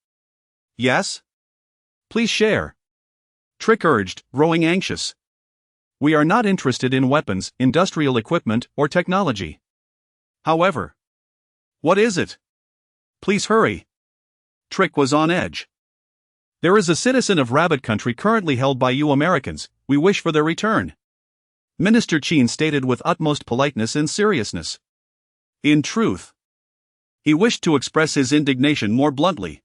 Yes? Please share. Trick urged, growing anxious. We are not interested in weapons, industrial equipment, or technology. However, what is it? Please hurry. Trick was on edge. There is a citizen of Rabbit Country currently held by you Americans. We wish for their return. Minister Qin stated with utmost politeness and seriousness. In truth, he wished to express his indignation more bluntly.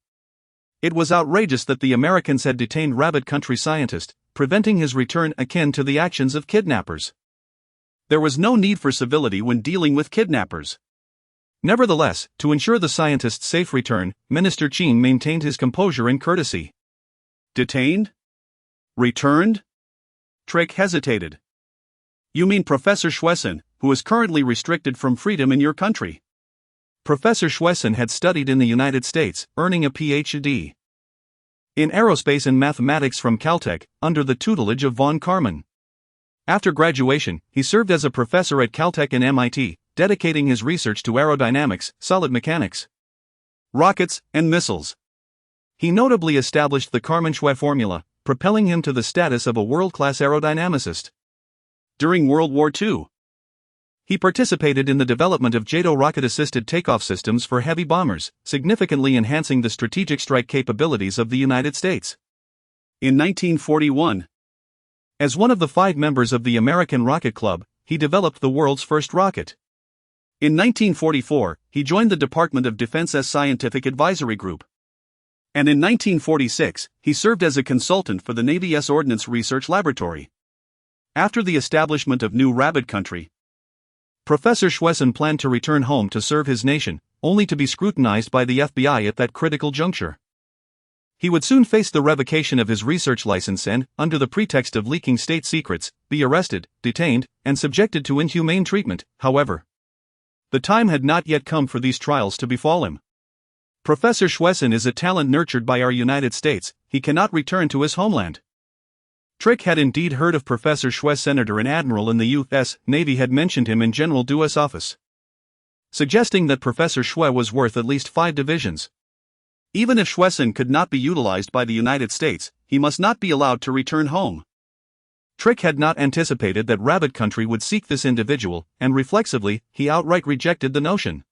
It was outrageous that the Americans had detained Rabbit Country scientist, preventing his return akin to the actions of kidnappers. There was no need for civility when dealing with kidnappers. Nevertheless, to ensure the scientist's safe return, Minister Qin maintained his composure and courtesy. Detained? Returned? Trick hesitated. You mean Professor Schwesen, who is currently restricted from freedom in your country? Professor Schwesen had studied in the United States, earning a Ph.D. in aerospace and mathematics from Caltech, under the tutelage of von Karman. After graduation, he served as a professor at Caltech and MIT, dedicating his research to aerodynamics, solid mechanics, rockets, and missiles. He notably established the Karman-Shwe formula, propelling him to the status of a world-class aerodynamicist. During World War II, he participated in the development of JATO rocket-assisted takeoff systems for heavy bombers, significantly enhancing the strategic strike capabilities of the United States. In 1941, as one of the 5 members of the American Rocket Club, he developed the world's first rocket. In 1944, he joined the Department of Defense's Scientific Advisory Group. And in 1946, he served as a consultant for the Navy's Ordnance Research Laboratory. After the establishment of New Rabbit Country, Professor Schwesen planned to return home to serve his nation, only to be scrutinized by the FBI at that critical juncture. He would soon face the revocation of his research license and, under the pretext of leaking state secrets, be arrested, detained, and subjected to inhumane treatment. However, the time had not yet come for these trials to befall him. Professor Schwesen is a talent nurtured by our United States. He cannot return to his homeland. Trick had indeed heard of Professor Schwe. Senator and Admiral in the U.S. Navy had mentioned him in General Due's office, suggesting that Professor Schwe was worth at least 5 divisions. Even if Schwesen could not be utilized by the United States, he must not be allowed to return home. Trick had not anticipated that Rabbit Country would seek this individual, and reflexively, he outright rejected the notion.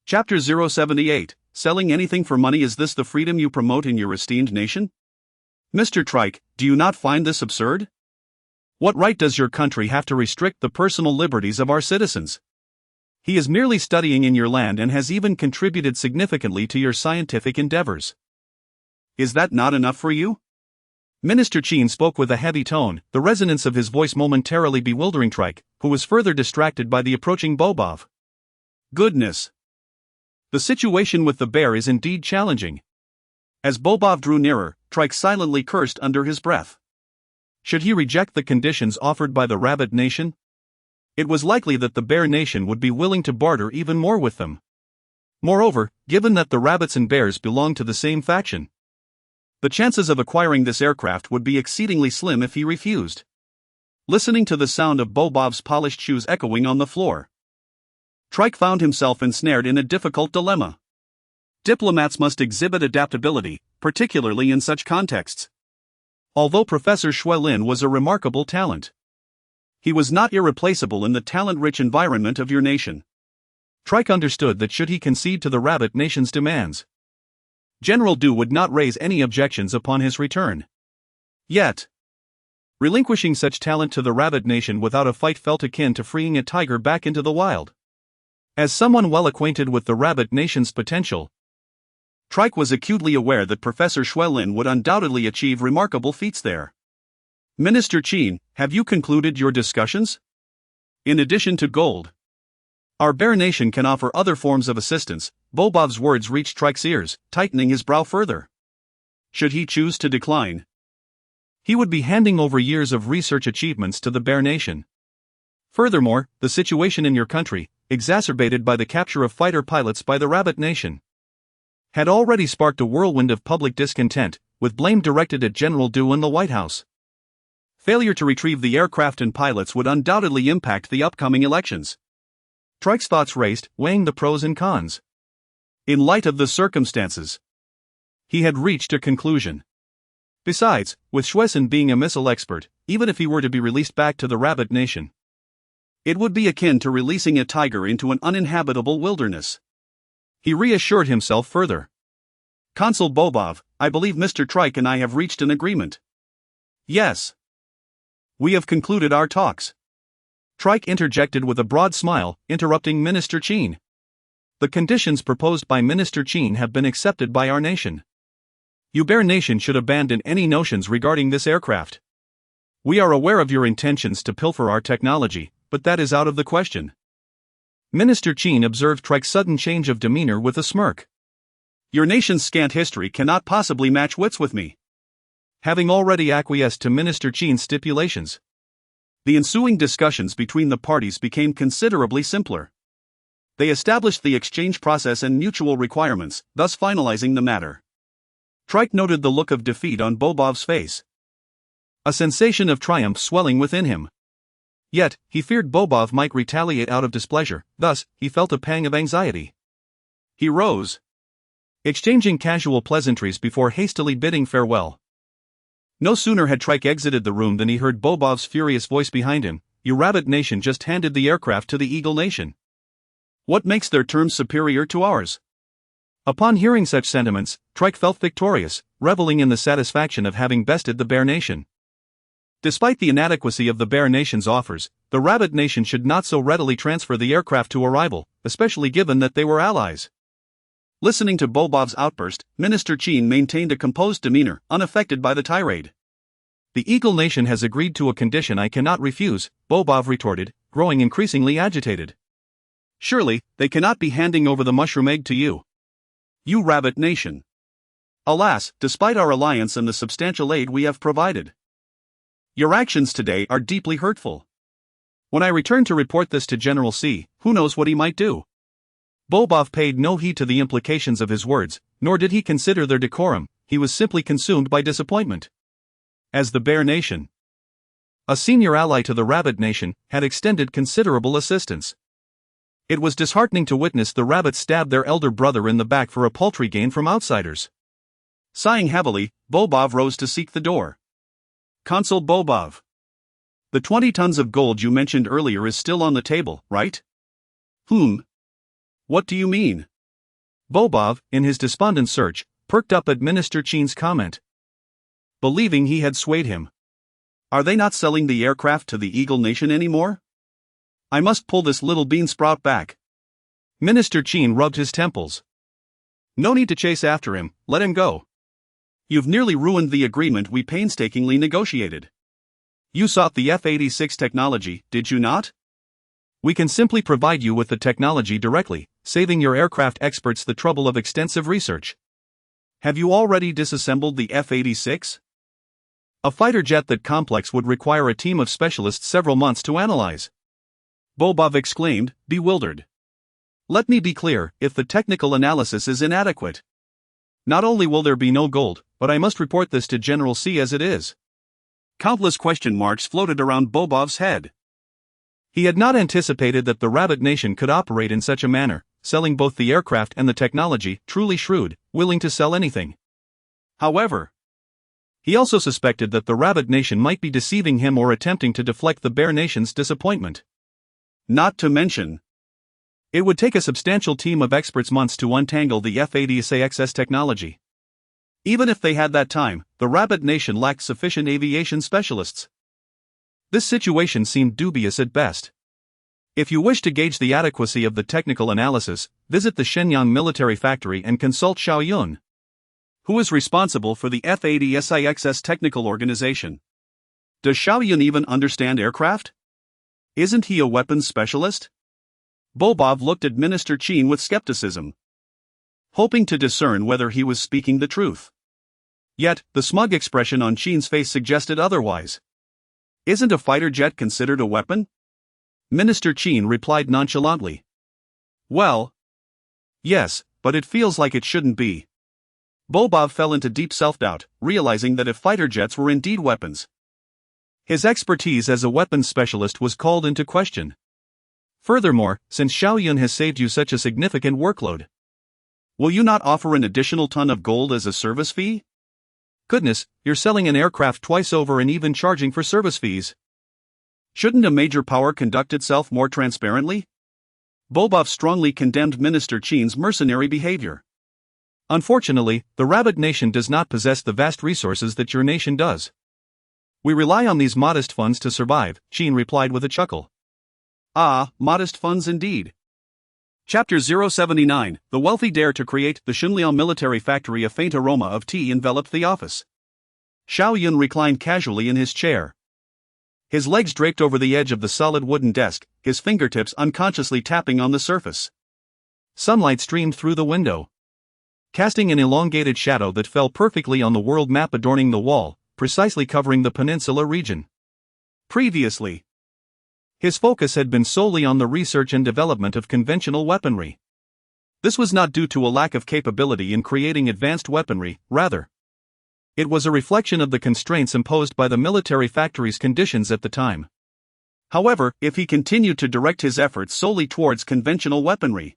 Chapter 078, Selling Anything for Money. Is this the freedom you promote in your esteemed nation? Mr. Trike, do you not find this absurd? What right does your country have to restrict the personal liberties of our citizens? He is merely studying in your land and has even contributed significantly to your scientific endeavors. Is that not enough for you? Minister Qin spoke with a heavy tone, the resonance of his voice momentarily bewildering Trike, who was further distracted by the approaching Bobov. Goodness! The situation with the bear is indeed challenging. As Bobov drew nearer, Trike silently cursed under his breath. Should he reject the conditions offered by the Rabbit Nation? It was likely that the Bear Nation would be willing to barter even more with them. Moreover, given that the Rabbits and Bears belonged to the same faction, the chances of acquiring this aircraft would be exceedingly slim if he refused. Listening to the sound of Bobov's polished shoes echoing on the floor, Trike found himself ensnared in a difficult dilemma. Diplomats must exhibit adaptability, particularly in such contexts. Although Professor Xue Lin was a remarkable talent, he was not irreplaceable in the talent-rich environment of your nation. Trike understood that should he concede to the Rabbit Nation's demands, General Du would not raise any objections upon his return. Yet, Relinquishing such talent to the rabbit nation without a fight felt akin to freeing a tiger back into the wild. As someone well acquainted with the rabbit nation's potential, Strike was acutely aware that Professor Xiao Yun would undoubtedly achieve remarkable feats there. Minister Qin, have you concluded your discussions? In addition to gold, our bear nation can offer other forms of assistance. Bobov's words reached Strike's ears, tightening his brow further. Should he choose to decline, he would be handing over years of research achievements to the bear nation. Furthermore, the situation in your country, exacerbated by the capture of fighter pilots by the rabbit nation, had already sparked a whirlwind of public discontent, with blame directed at General Du in the White House. Failure to retrieve the aircraft and pilots would undoubtedly impact the upcoming elections. Strike's thoughts raced, weighing the pros and cons. In light of the circumstances, he had reached a conclusion. Besides, with Xiao Yun being a missile expert, even if he were to be released back to the rabbit nation, it would be akin to releasing a tiger into an uninhabitable wilderness. He reassured himself further. Consul Bobov, I believe Mr. Strike and I have reached an agreement. Yes. We have concluded our talks. Strike interjected with a broad smile, interrupting Minister Qin. The conditions proposed by Minister Qin have been accepted by our nation. You bear nation should abandon any notions regarding this aircraft. We are aware of your intentions to pilfer our technology, but that is out of the question. Minister Qin observed Strike's sudden change of demeanor with a smirk. Your nation's scant history cannot possibly match wits with me. Having already acquiesced to Minister Qin's stipulations, the ensuing discussions between the parties became considerably simpler. They established the exchange process and mutual requirements, thus finalizing the matter. Strike noted the look of defeat on Bobov's face, a sensation of triumph swelling within him. Yet, he feared Bobov might retaliate out of displeasure, thus, he felt a pang of anxiety. He rose, exchanging casual pleasantries before hastily bidding farewell. No sooner had Strike exited the room than he heard Bobov's furious voice behind him. Your rabbit nation just handed the aircraft to the Eagle nation. What makes their terms superior to ours? Upon hearing such sentiments, Strike felt victorious, reveling in the satisfaction of having bested the bear nation. Despite the inadequacy of the bear nation's offers, the rabbit nation should not so readily transfer the aircraft to a rival, especially given that they were allies. Listening to Bobov's outburst, Minister Qin maintained a composed demeanor, unaffected by the tirade. The Eagle nation has agreed to a condition I cannot refuse, Bobov retorted, growing increasingly agitated. Surely, they cannot be handing over the mushroom egg to you. You rabbit nation. Alas, despite our alliance and the substantial aid we have provided, your actions today are deeply hurtful. When I return to report this to General C, who knows what he might do? Bobov paid no heed to the implications of his words, nor did he consider their decorum. He was simply consumed by disappointment. As the bear nation, a senior ally to the rabbit nation, had extended considerable assistance. It was disheartening to witness the rabbits stab their elder brother in the back for a paltry gain from outsiders. Sighing heavily, Bobov rose to seek the door. Consul Bobov, the 20 tons of gold you mentioned earlier is still on the table, right? What do you mean? Bobov, in his despondent search, perked up at Minister Qin's comment, believing he had swayed him. Are they not selling the aircraft to the Eagle nation anymore? I must pull this little bean sprout back. Minister Qin rubbed his temples. No need to chase after him, let him go. You've nearly ruined the agreement we painstakingly negotiated. You sought the F-86 technology, did you not? We can simply provide you with the technology directly, saving your aircraft experts the trouble of extensive research. Have you already disassembled the F-86? A fighter jet that complex would require a team of specialists several months to analyze. Bobov exclaimed, bewildered. Let me be clear, if the technical analysis is inadequate, not only will there be no gold, but I must report this to General C as it is. Countless question marks floated around Bobov's head. He had not anticipated that the rabbit nation could operate in such a manner, selling both the aircraft and the technology, truly shrewd, willing to sell anything. However, he also suspected that the rabbit nation might be deceiving him or attempting to deflect the bear nation's disappointment. Not to mention, it would take a substantial team of experts months to untangle the F-86 technology. Even if they had that time, the rabbit nation lacked sufficient aviation specialists. This situation seemed dubious at best. If you wish to gauge the adequacy of the technical analysis, visit the Shenyang military factory and consult Xiao Yun, who is responsible for the F-80SIXS technical organization. Does Xiao Yun even understand aircraft? Isn't he a weapons specialist? Bobov looked at Minister Qin with skepticism, hoping to discern whether he was speaking the truth. Yet, the smug expression on Qin's face suggested otherwise. Isn't a fighter jet considered a weapon? Minister Qin replied nonchalantly. Well, yes, but it feels like it shouldn't be. Bobov fell into deep self-doubt, realizing that if fighter jets were indeed weapons, his expertise as a weapons specialist was called into question. Furthermore, since Xiao Yun has saved you such a significant workload, will you not offer an additional ton of gold as a service fee? Goodness, you're selling an aircraft twice over and even charging for service fees. Shouldn't a major power conduct itself more transparently? Bobov strongly condemned Minister Qin's mercenary behavior. Unfortunately, the Rabbit Nation does not possess the vast resources that your nation does. We rely on these modest funds to survive, Qin replied with a chuckle. Ah, modest funds indeed. Chapter 079, The wealthy dare to create the Xunliao military factory. A faint aroma of tea enveloped the office. Xiao Yun reclined casually in his chair, his legs draped over the edge of the solid wooden desk, his fingertips unconsciously tapping on the surface. Sunlight streamed through the window, casting an elongated shadow that fell perfectly on the world map adorning the wall, precisely covering the peninsula region. Previously, his focus had been solely on the research and development of conventional weaponry. This was not due to a lack of capability in creating advanced weaponry, rather, it was a reflection of the constraints imposed by the military factory's conditions at the time. However, if he continued to direct his efforts solely towards conventional weaponry,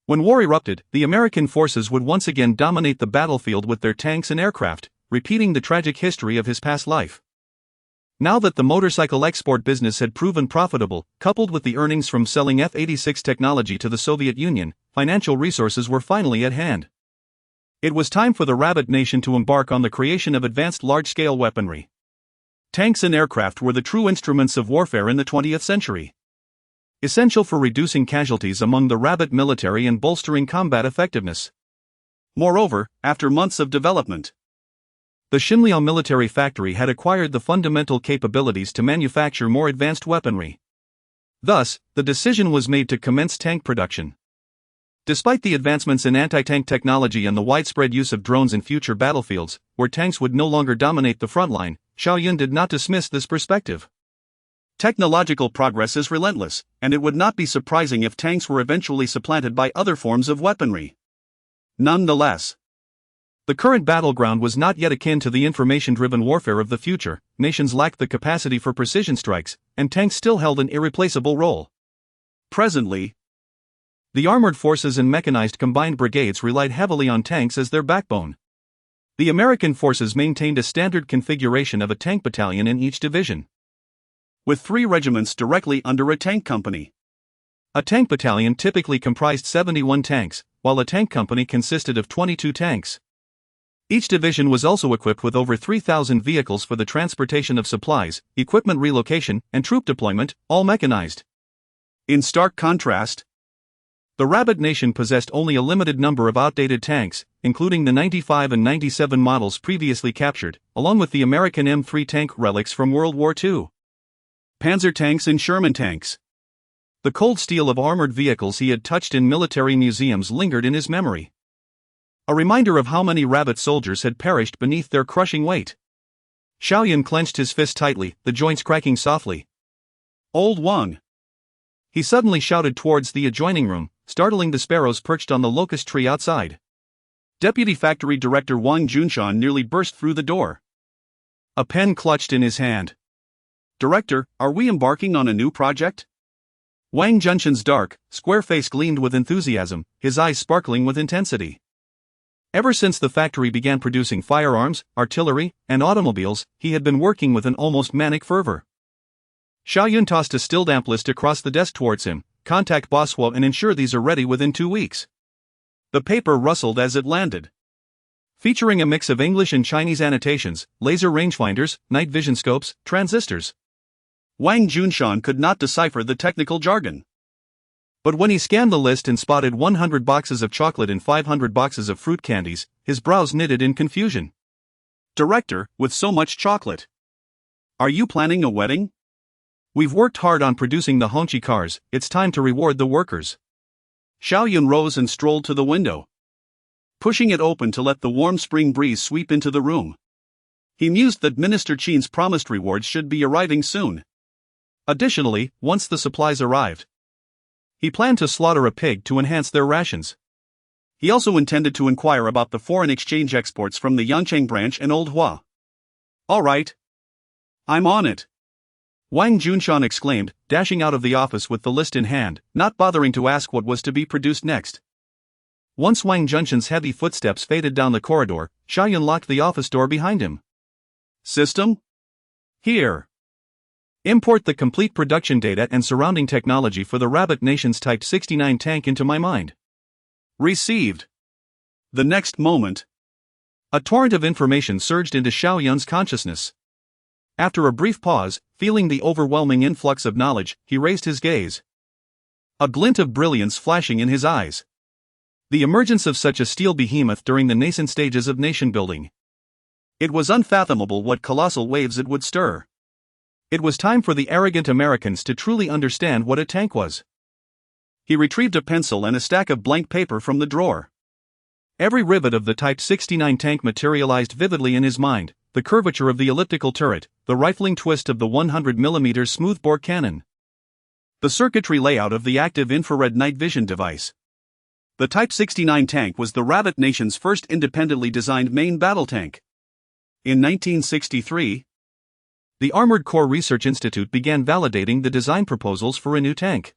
when war erupted, the American forces would once again dominate the battlefield with their tanks and aircraft, repeating the tragic history of his past life. Now that the motorcycle export business had proven profitable, coupled with the earnings from selling F-86 technology to the Soviet Union, financial resources were finally at hand. It was time for the Rabbit Nation to embark on the creation of advanced large-scale weaponry. Tanks and aircraft were the true instruments of warfare in the 20th century, essential for reducing casualties among the Rabbit military and bolstering combat effectiveness. Moreover, after months of development, the Xunliao military factory had acquired the fundamental capabilities to manufacture more advanced weaponry. Thus, the decision was made to commence tank production. Despite the advancements in anti-tank technology and the widespread use of drones in future battlefields, where tanks would no longer dominate the front line, Xiao Yun did not dismiss this perspective. Technological progress is relentless, and it would not be surprising if tanks were eventually supplanted by other forms of weaponry. Nonetheless, the current battleground was not yet akin to the information-driven warfare of the future. Nations lacked the capacity for precision strikes, and tanks still held an irreplaceable role. Presently, the armored forces and mechanized combined brigades relied heavily on tanks as their backbone. The American forces maintained a standard configuration of a tank battalion in each division, with 3 regiments directly under a tank company. A tank battalion typically comprised 71 tanks, while a tank company consisted of 22 tanks. Each division was also equipped with over 3,000 vehicles for the transportation of supplies, equipment relocation, and troop deployment, all mechanized. In stark contrast, the Rabbit Nation possessed only a limited number of outdated tanks, including the 95 and 97 models previously captured, along with the American M3 tank relics from World War II. Panzer tanks and Sherman tanks. The cold steel of armored vehicles he had touched in military museums lingered in his memory, a reminder of how many Rabbit soldiers had perished beneath their crushing weight. Xiao Yun clenched his fist tightly, the joints cracking softly. Old Wang! He suddenly shouted towards the adjoining room, startling the sparrows perched on the locust tree outside. Deputy Factory Director Wang Junshan nearly burst through the door, a pen clutched in his hand. Director, are we embarking on a new project? Wang Junshan's dark, square face gleamed with enthusiasm, his eyes sparkling with intensity. Ever since the factory began producing firearms, artillery, and automobiles, he had been working with an almost manic fervor. Xiao Yun tossed a still damp list across the desk towards him. Contact Boswa and ensure these are ready within 2 weeks. The paper rustled as it landed, featuring a mix of English and Chinese annotations, laser rangefinders, night vision scopes, transistors, Wang Junshan could not decipher the technical jargon. But when he scanned the list and spotted 100 boxes of chocolate and 500 boxes of fruit candies, his brows knitted in confusion. Director, with so much chocolate. Are you planning a wedding? We've worked hard on producing the Hongqi cars, it's time to reward the workers. Xiao Yun rose and strolled to the window, pushing it open to let the warm spring breeze sweep into the room. He mused that Minister Qin's promised rewards should be arriving soon. Additionally, once the supplies arrived, he planned to slaughter a pig to enhance their rations. He also intended to inquire about the foreign exchange exports from the Yangcheng branch and Old Hua. All right. I'm on it. Wang Junshan exclaimed, dashing out of the office with the list in hand, not bothering to ask what was to be produced next. Once Wang Junshan's heavy footsteps faded down the corridor, Xiao Yun locked the office door behind him. System? Here. Import the complete production data and surrounding technology for the Rabbit Nation's Type 69 tank into my mind. Received. The next moment, a torrent of information surged into Xiao Yun's consciousness. After a brief pause, feeling the overwhelming influx of knowledge, he raised his gaze, a glint of brilliance flashing in his eyes. The emergence of such a steel behemoth during the nascent stages of nation-building. It was unfathomable what colossal waves it would stir. It was time for the arrogant Americans to truly understand what a tank was. He retrieved a pencil and a stack of blank paper from the drawer. Every rivet of the Type 69 tank materialized vividly in his mind, the curvature of the elliptical turret, the rifling twist of the 100mm smoothbore cannon, the circuitry layout of the active infrared night vision device. The Type 69 tank was the Rabbit Nation's first independently designed main battle tank. In 1963, the Armored Corps Research Institute began validating the design proposals for a new tank.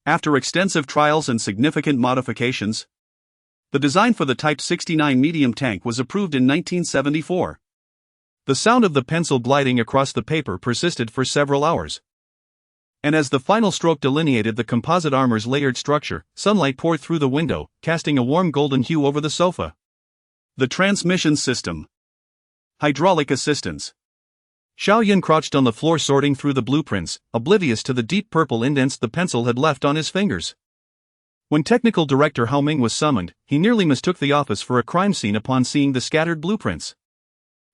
After extensive trials and significant modifications, the design for the Type 69 medium tank was approved in 1974. The sound of the pencil gliding across the paper persisted for several hours. And as the final stroke delineated the composite armor's layered structure, sunlight poured through the window, casting a warm golden hue over the sofa. The transmission system. Hydraulic assistance. Xiao Yun crouched on the floor sorting through the blueprints, oblivious to the deep purple indents the pencil had left on his fingers. When Technical Director Hao Ming was summoned, he nearly mistook the office for a crime scene upon seeing the scattered blueprints.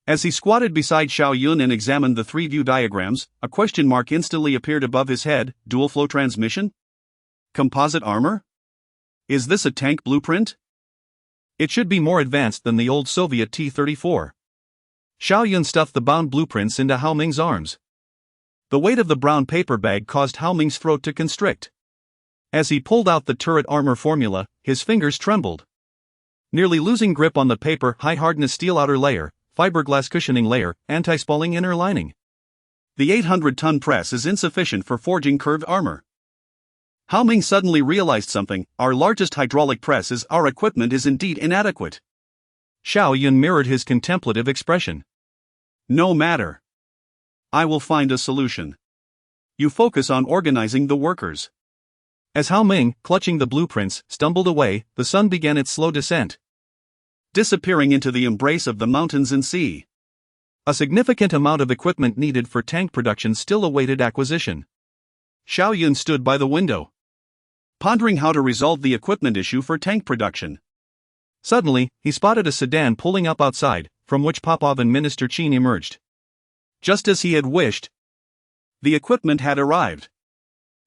As he squatted beside Xiao Yun and examined the 3-view diagrams, a question mark instantly appeared above his head. Dual-flow transmission? Composite armor? Is this a tank blueprint? It should be more advanced than the old Soviet T-34. Xiao Yun stuffed the bound blueprints into Hao Ming's arms. The weight of the brown paper bag caused Hao Ming's throat to constrict. As he pulled out the turret armor formula, his fingers trembled. Nearly losing grip on the paper, high-hardness steel outer layer, fiberglass cushioning layer, anti-spalling inner lining. The 800-ton press is insufficient for forging curved armor. Hao Ming suddenly realized something. Our largest hydraulic press is our equipment is indeed inadequate. Xiao Yun mirrored his contemplative expression. No matter. I will find a solution. You focus on organizing the workers. As Hao Ming, clutching the blueprints, stumbled away, the sun began its slow descent, disappearing into the embrace of the mountains and sea. A significant amount of equipment needed for tank production still awaited acquisition. Xiao Yun stood by the window, pondering how to resolve the equipment issue for tank production. Suddenly, he spotted a sedan pulling up outside, from which Popov and Minister Qin emerged. Just as he had wished, the equipment had arrived.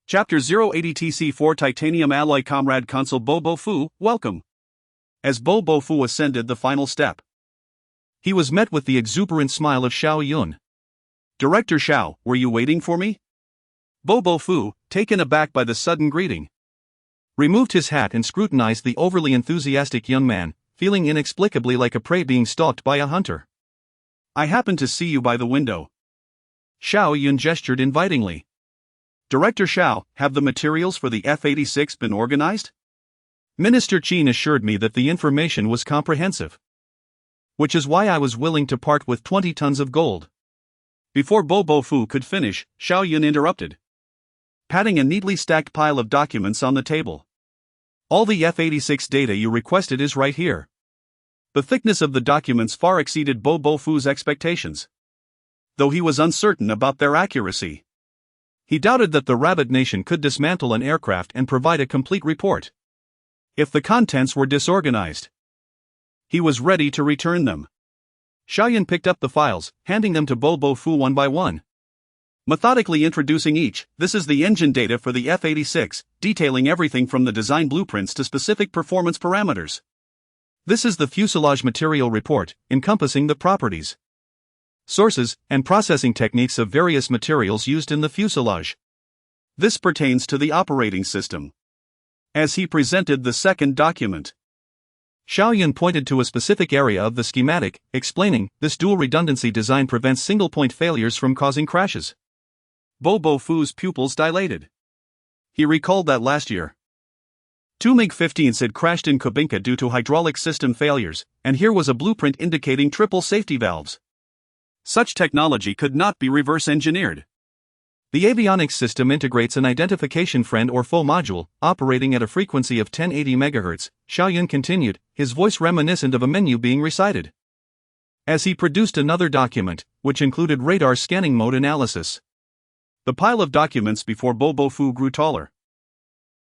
Chapter 080 TC4 Titanium Alloy Comrade Consul Bo Bo Fu, welcome. As Bo Bo Fu ascended the final step, he was met with the exuberant smile of Xiao Yun. Director Xiao, were you waiting for me? Bo Bo Fu, taken aback by the sudden greeting, removed his hat and scrutinized the overly enthusiastic young man, feeling inexplicably like a prey being stalked by a hunter. I happened to see you by the window. Xiao Yun gestured invitingly. Director Xiao, have the materials for the F-86 been organized? Minister Qin assured me that the information was comprehensive, which is why I was willing to part with 20 tons of gold. Before Bo Bo Fu could finish, Xiao Yun interrupted, patting a neatly stacked pile of documents on the table. All the F-86 data you requested is right here. The thickness of the documents far exceeded Bo Bo Fu's expectations, though he was uncertain about their accuracy. He doubted that the Rabbit Nation could dismantle an aircraft and provide a complete report. If the contents were disorganized, he was ready to return them. Xiao Yun picked up the files, handing them to Bo Bo Fu one by one. Methodically introducing each, this is the engine data for the F-86, detailing everything from the design blueprints to specific performance parameters. This is the fuselage material report, encompassing the properties, sources, and processing techniques of various materials used in the fuselage. This pertains to the operating system. As he presented the second document, Xiao Yun pointed to a specific area of the schematic, explaining, this dual redundancy design prevents single-point failures from causing crashes. Bo Bo Fu's pupils dilated. He recalled that last year, two MiG-15s had crashed in Kubinka due to hydraulic system failures, and here was a blueprint indicating triple safety valves. Such technology could not be reverse-engineered. The avionics system integrates an identification friend or foe module, operating at a frequency of 1080 MHz, Xiao Yun continued, his voice reminiscent of a menu being recited. As he produced another document, which included radar scanning mode analysis. The pile of documents before Bo Bo Fu grew taller.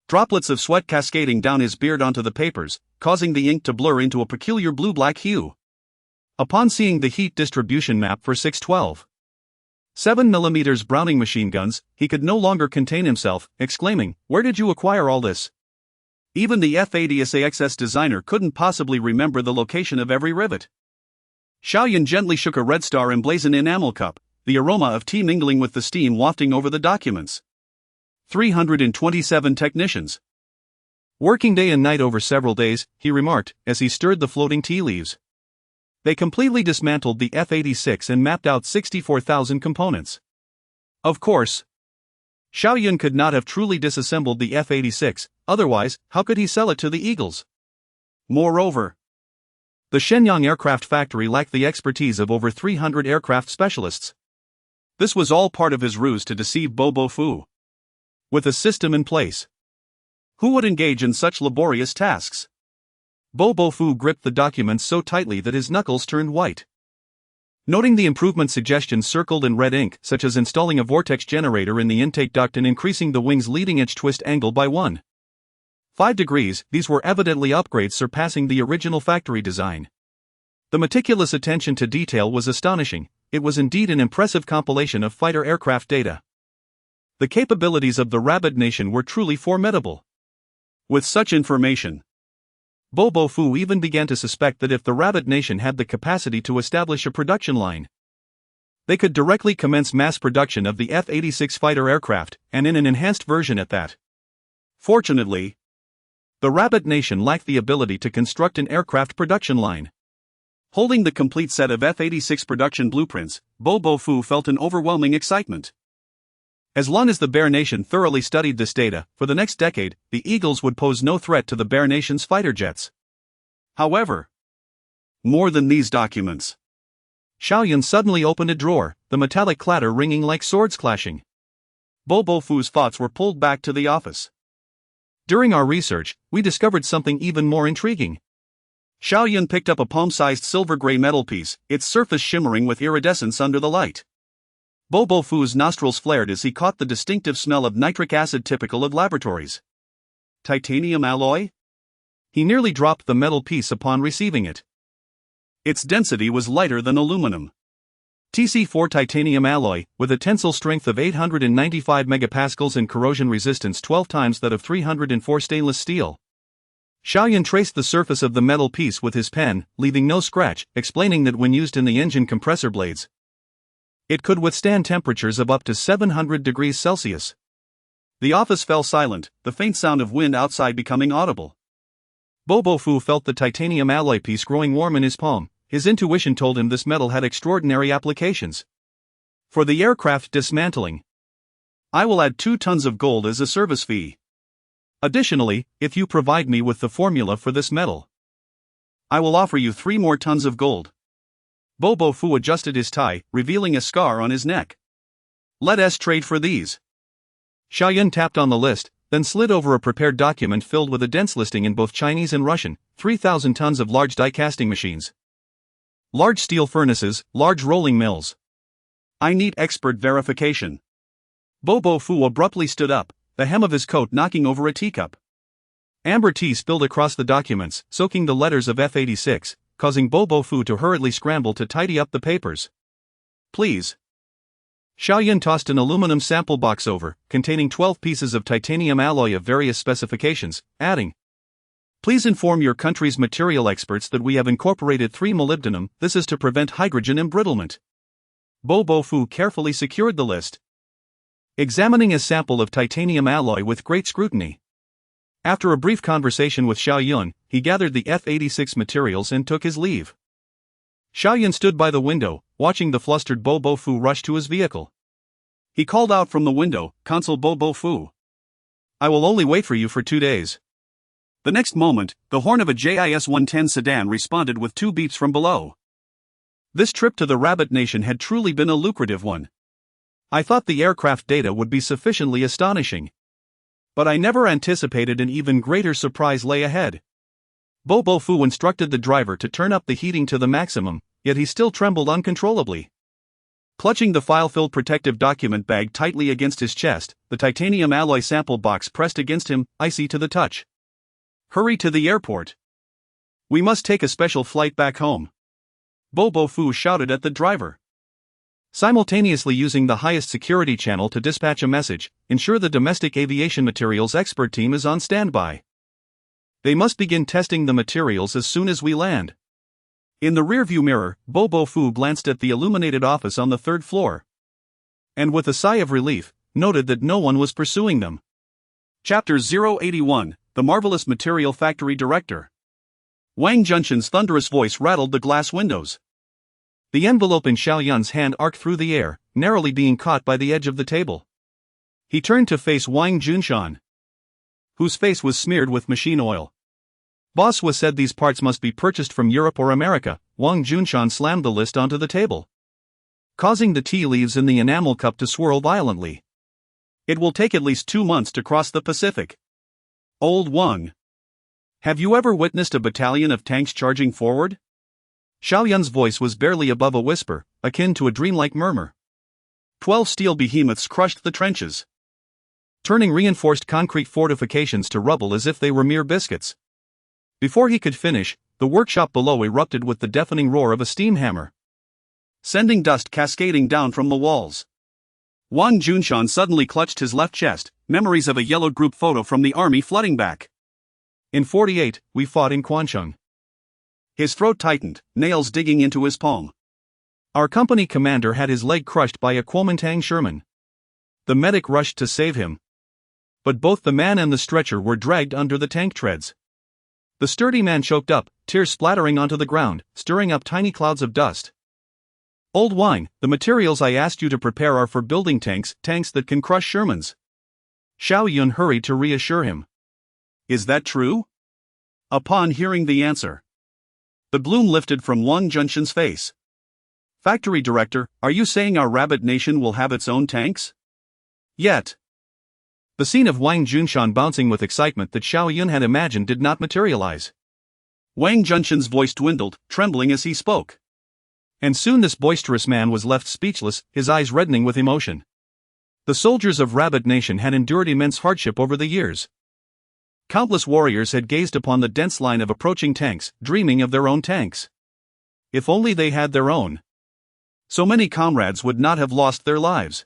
Droplets of sweat cascading down his beard onto the papers, causing the ink to blur into a peculiar blue-black hue. Upon seeing the heat distribution map for 612 7mm Browning machine guns, he could no longer contain himself, exclaiming, "Where did you acquire all this?" Even the F-86 designer couldn't possibly remember the location of every rivet. Xiao Yun gently shook a Red Star emblazoned enamel cup, the aroma of tea mingling with the steam wafting over the documents. 327 technicians. Working day and night over several days, he remarked, as he stirred the floating tea leaves. They completely dismantled the F-86 and mapped out 64,000 components. Of course, Xiao Yun could not have truly disassembled the F-86, otherwise, how could he sell it to the Eagles? Moreover, the Shenyang aircraft factory lacked the expertise of over 300 aircraft specialists. This was all part of his ruse to deceive Bo Bo Fu. With a system in place, who would engage in such laborious tasks? Bo Bo Fu gripped the documents so tightly that his knuckles turned white. Noting the improvement suggestions circled in red ink, such as installing a vortex generator in the intake duct and increasing the wing's leading-edge twist angle by 1.5 degrees, these were evidently upgrades surpassing the original factory design. The meticulous attention to detail was astonishing. It was indeed an impressive compilation of fighter aircraft data. The capabilities of the Rabbit Nation were truly formidable. With such information, Bo Bo Fu even began to suspect that if the Rabbit Nation had the capacity to establish a production line, they could directly commence mass production of the F-86 fighter aircraft, and in an enhanced version at that. Fortunately, the Rabbit Nation lacked the ability to construct an aircraft production line. Holding the complete set of F-86 production blueprints, Bo Bo Fu felt an overwhelming excitement. As long as the Bear Nation thoroughly studied this data, for the next decade, the Eagles would pose no threat to the Bear Nation's fighter jets. However, more than these documents. Xiao Yun suddenly opened a drawer, the metallic clatter ringing like swords clashing. Bo Bo Fu's thoughts were pulled back to the office. During our research, we discovered something even more intriguing. Xiao Yun picked up a palm-sized silver-gray metal piece, its surface shimmering with iridescence under the light. Bo Bo Fu's nostrils flared as he caught the distinctive smell of nitric acid typical of laboratories. Titanium alloy? He nearly dropped the metal piece upon receiving it. Its density was lighter than aluminum. TC4 titanium alloy, with a tensile strength of 895 megapascals and corrosion resistance 12 times that of 304 stainless steel. Xiao Yun traced the surface of the metal piece with his pen, leaving no scratch, explaining that when used in the engine compressor blades, it could withstand temperatures of up to 700 degrees Celsius. The office fell silent, the faint sound of wind outside becoming audible. Bo Bo Fu felt the titanium alloy piece growing warm in his palm. His intuition told him this metal had extraordinary applications. For the aircraft dismantling, I will add 2 tons of gold as a service fee. Additionally, if you provide me with the formula for this metal, I will offer you 3 more tons of gold. Bo Bo Fu adjusted his tie, revealing a scar on his neck. Let us trade for these. Xiao Yun tapped on the list, then slid over a prepared document filled with a dense listing in both Chinese and Russian, 3,000 tons of large die casting machines, large steel furnaces, large rolling mills. I need expert verification. Bobo Fu abruptly stood up, the hem of his coat knocking over a teacup. Amber tea spilled across the documents, soaking the letters of F-86, causing Bobo Fu to hurriedly scramble to tidy up the papers. Please. Xiao Yun tossed an aluminum sample box over, containing 12 pieces of titanium alloy of various specifications, adding, Please inform your country's material experts that we have incorporated 3 molybdenum, this is to prevent hydrogen embrittlement. Bobo Fu carefully secured the list, examining a sample of titanium alloy with great scrutiny. After a brief conversation with Xiao Yun, he gathered the F-86 materials and took his leave. Xiao Yun stood by the window, watching the flustered Bobo Fu rush to his vehicle. He called out from the window, Consul Bobo Fu. I will only wait for you for 2 days. The next moment, the horn of a JIS-110 sedan responded with 2 beeps from below. This trip to the Rabbit Nation had truly been a lucrative one. I thought the aircraft data would be sufficiently astonishing. But I never anticipated an even greater surprise lay ahead. Bobo Fu instructed the driver to turn up the heating to the maximum, yet he still trembled uncontrollably. Clutching the file-filled protective document bag tightly against his chest, the titanium alloy sample box pressed against him, icy to the touch. Hurry to the airport. We must take a special flight back home. Bobo Fu shouted at the driver. Simultaneously using the highest security channel to dispatch a message, ensure the domestic aviation materials expert team is on standby. They must begin testing the materials as soon as we land. In the rearview mirror, Bobo Fu glanced at the illuminated office on the 3rd floor. And with a sigh of relief, noted that no one was pursuing them. Chapter 081, The Marvelous Material Factory Director. Wang Junshan's thunderous voice rattled the glass windows. The envelope in Xiao Yun's hand arced through the air, narrowly being caught by the edge of the table. He turned to face Wang Junshan, whose face was smeared with machine oil. Boss was said these parts must be purchased from Europe or America. Wang Junshan slammed the list onto the table, causing the tea leaves in the enamel cup to swirl violently. It will take at least 2 months to cross the Pacific. Old Wang. Have you ever witnessed a battalion of tanks charging forward? Xiao Yun's voice was barely above a whisper, akin to a dreamlike murmur. 12 steel behemoths crushed the trenches, turning reinforced concrete fortifications to rubble as if they were mere biscuits. Before he could finish, the workshop below erupted with the deafening roar of a steam hammer, sending dust cascading down from the walls. Wang Junshan suddenly clutched his left chest, memories of a yellowed group photo from the army flooding back. In 48, we fought in Quancheng. His throat tightened, nails digging into his palm. Our company commander had his leg crushed by a Kuomintang Sherman. The medic rushed to save him, but both the man and the stretcher were dragged under the tank treads. The sturdy man choked up, tears splattering onto the ground, stirring up tiny clouds of dust. Old Wang, the materials I asked you to prepare are for building tanks that can crush Shermans. Xiao Yun hurried to reassure him. Is that true? Upon hearing the answer, the bloom lifted from Wang Junshan's face. Factory Director, are you saying our Rabbit Nation will have its own tanks? Yet. The scene of Wang Junshan bouncing with excitement that Xiao Yun had imagined did not materialize. Wang Junshan's voice dwindled, trembling as he spoke. And soon this boisterous man was left speechless, his eyes reddening with emotion. The soldiers of Rabbit Nation had endured immense hardship over the years. Countless warriors had gazed upon the dense line of approaching tanks, dreaming of their own tanks. If only they had their own, so many comrades would not have lost their lives.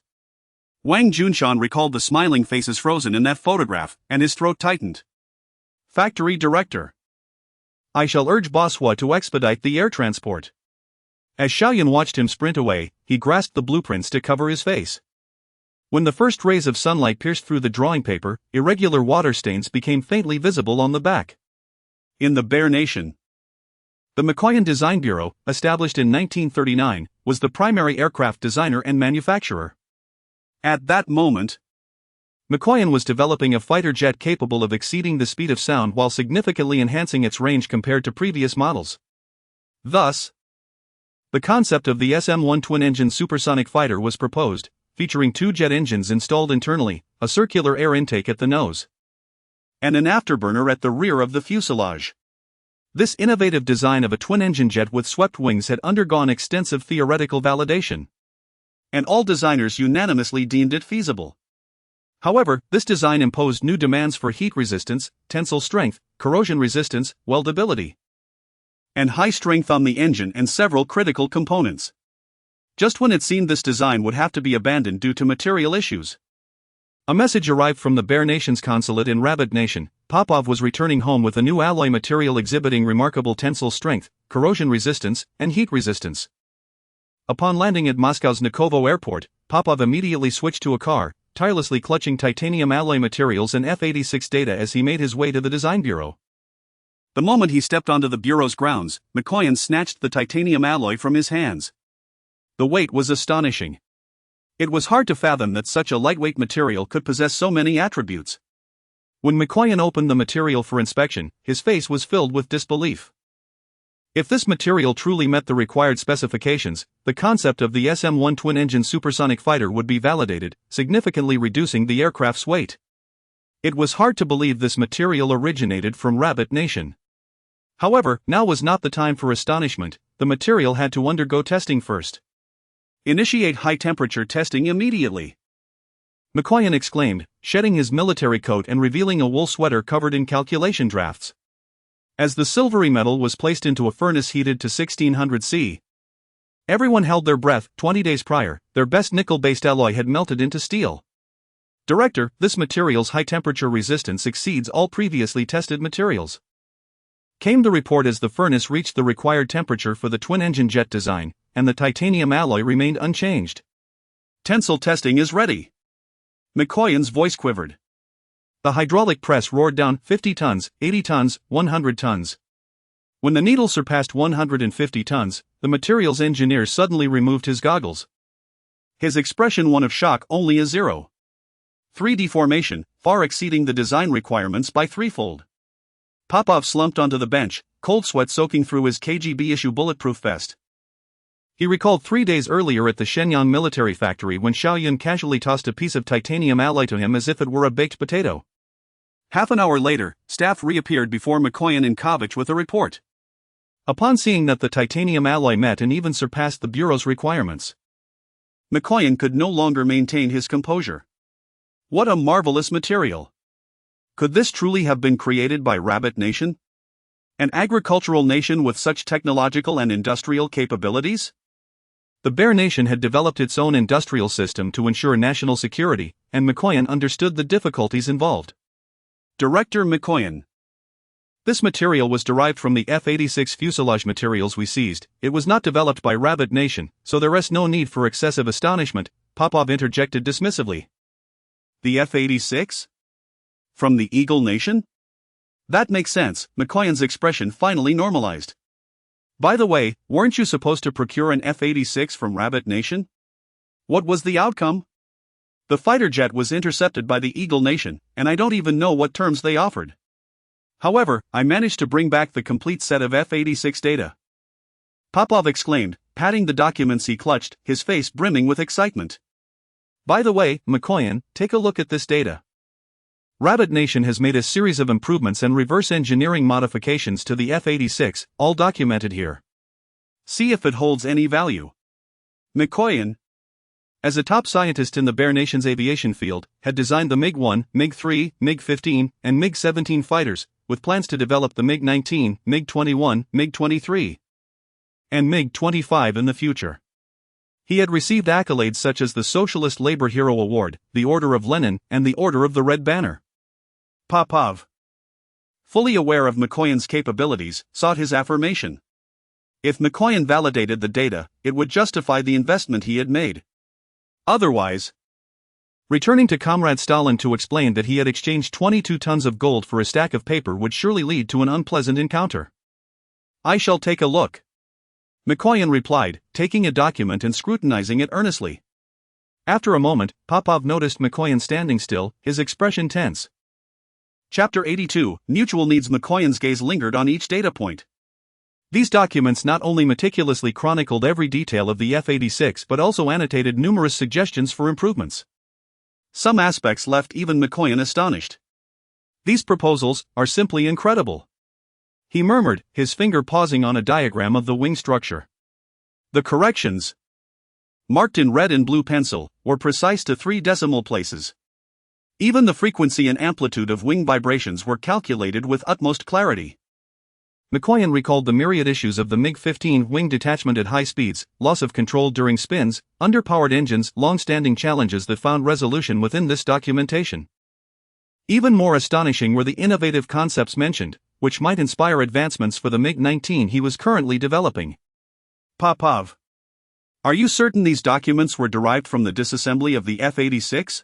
Wang Junshan recalled the smiling faces frozen in that photograph, and his throat tightened. Factory Director, I shall urge Boss Hua to expedite the air transport. As Xiao Yun watched him sprint away, he grasped the blueprints to cover his face. When the first rays of sunlight pierced through the drawing paper, irregular water stains became faintly visible on the back. In the Bear Nation, the Mikoyan Design Bureau, established in 1939, was the primary aircraft designer and manufacturer. At that moment, Mikoyan was developing a fighter jet capable of exceeding the speed of sound while significantly enhancing its range compared to previous models. Thus, the concept of the SM-1 twin-engine supersonic fighter was proposed, featuring 2 jet engines installed internally, a circular air intake at the nose, and an afterburner at the rear of the fuselage. This innovative design of a twin-engine jet with swept wings had undergone extensive theoretical validation, and all designers unanimously deemed it feasible. However, this design imposed new demands for heat resistance, tensile strength, corrosion resistance, weldability, and high strength on the engine and several critical components. Just when it seemed this design would have to be abandoned due to material issues, a message arrived from the Bear Nation's consulate in Rabbit Nation. Popov was returning home with a new alloy material exhibiting remarkable tensile strength, corrosion resistance, and heat resistance. Upon landing at Moscow's Vnukovo airport, Popov immediately switched to a car, tirelessly clutching titanium alloy materials and F-86 data as he made his way to the design bureau. The moment he stepped onto the bureau's grounds, Mikoyan snatched the titanium alloy from his hands. The weight was astonishing. It was hard to fathom that such a lightweight material could possess so many attributes. When Mikoyan opened the material for inspection, his face was filled with disbelief. If this material truly met the required specifications, the concept of the SM-1 twin-engine supersonic fighter would be validated, significantly reducing the aircraft's weight. It was hard to believe this material originated from Rabbit Nation. However, now was not the time for astonishment. The material had to undergo testing first. Initiate high-temperature testing immediately, Mikoyan exclaimed, shedding his military coat and revealing a wool sweater covered in calculation drafts. As the silvery metal was placed into a furnace heated to 1600 C, everyone held their breath. 20 days prior, their best nickel-based alloy had melted into steel. Director, this material's high-temperature resistance exceeds all previously tested materials, came the report as the furnace reached the required temperature for the twin-engine jet design, and the titanium alloy remained unchanged. Tensile testing is ready. Mikoyan's voice quivered. The hydraulic press roared down 50 tons, 80 tons, 100 tons. When the needle surpassed 150 tons, the materials engineer suddenly removed his goggles. His expression one of shock, only a 0.3 deformation, far exceeding the design requirements by threefold. Popov slumped onto the bench, cold sweat soaking through his KGB-issue bulletproof vest. He recalled 3 days earlier at the Shenyang military factory when Xiao Yun casually tossed a piece of titanium alloy to him as if it were a baked potato. Half an hour later, staff reappeared before Mikoyan and Kovach with a report. Upon seeing that the titanium alloy met and even surpassed the Bureau's requirements, Mikoyan could no longer maintain his composure. What a marvelous material! Could this truly have been created by Rabbit Nation? An agricultural nation with such technological and industrial capabilities? The Bear Nation had developed its own industrial system to ensure national security, and Mikoyan understood the difficulties involved. Director Mikoyan. This material was derived from the F-86 fuselage materials we seized. It was not developed by Rabbit Nation, so there rests no need for excessive astonishment, Popov interjected dismissively. The F-86? From the Eagle Nation? That makes sense. Mikoyan's expression finally normalized. By the way, weren't you supposed to procure an F-86 from Rabbit Nation? What was the outcome? The fighter jet was intercepted by the Eagle Nation, and I don't even know what terms they offered. However, I managed to bring back the complete set of F-86 data. Popov exclaimed, patting the documents he clutched, his face brimming with excitement. By the way, Mikoyan, take a look at this data. Rabbit Nation has made a series of improvements and reverse engineering modifications to the F-86, all documented here. See if it holds any value. Mikoyan, as a top scientist in the Bear Nation's aviation field, had designed the MiG-1, MiG-3, MiG-15, and MiG-17 fighters, with plans to develop the MiG-19, MiG-21, MiG-23, and MiG-25 in the future. He had received accolades such as the Socialist Labor Hero Award, the Order of Lenin, and the Order of the Red Banner. Popov, fully aware of Mikoyan's capabilities, sought his affirmation. If Mikoyan validated the data, it would justify the investment he had made. Otherwise, returning to Comrade Stalin to explain that he had exchanged 22 tons of gold for a stack of paper would surely lead to an unpleasant encounter. I shall take a look, Mikoyan replied, taking a document and scrutinizing it earnestly. After a moment, Popov noticed Mikoyan standing still, his expression tense. Chapter 82, Mutual Needs. Mikoyan's gaze lingered on each data point. These documents not only meticulously chronicled every detail of the F-86 but also annotated numerous suggestions for improvements. Some aspects left even Mikoyan astonished. These proposals are simply incredible, he murmured, his finger pausing on a diagram of the wing structure. The corrections, marked in red and blue pencil, were precise to 3 decimal places. Even the frequency and amplitude of wing vibrations were calculated with utmost clarity. Mikoyan recalled the myriad issues of the MiG-15 wing detachment at high speeds, loss of control during spins, underpowered engines, long-standing challenges that found resolution within this documentation. Even more astonishing were the innovative concepts mentioned, which might inspire advancements for the MiG-19 he was currently developing. Popov, are you certain these documents were derived from the disassembly of the F-86?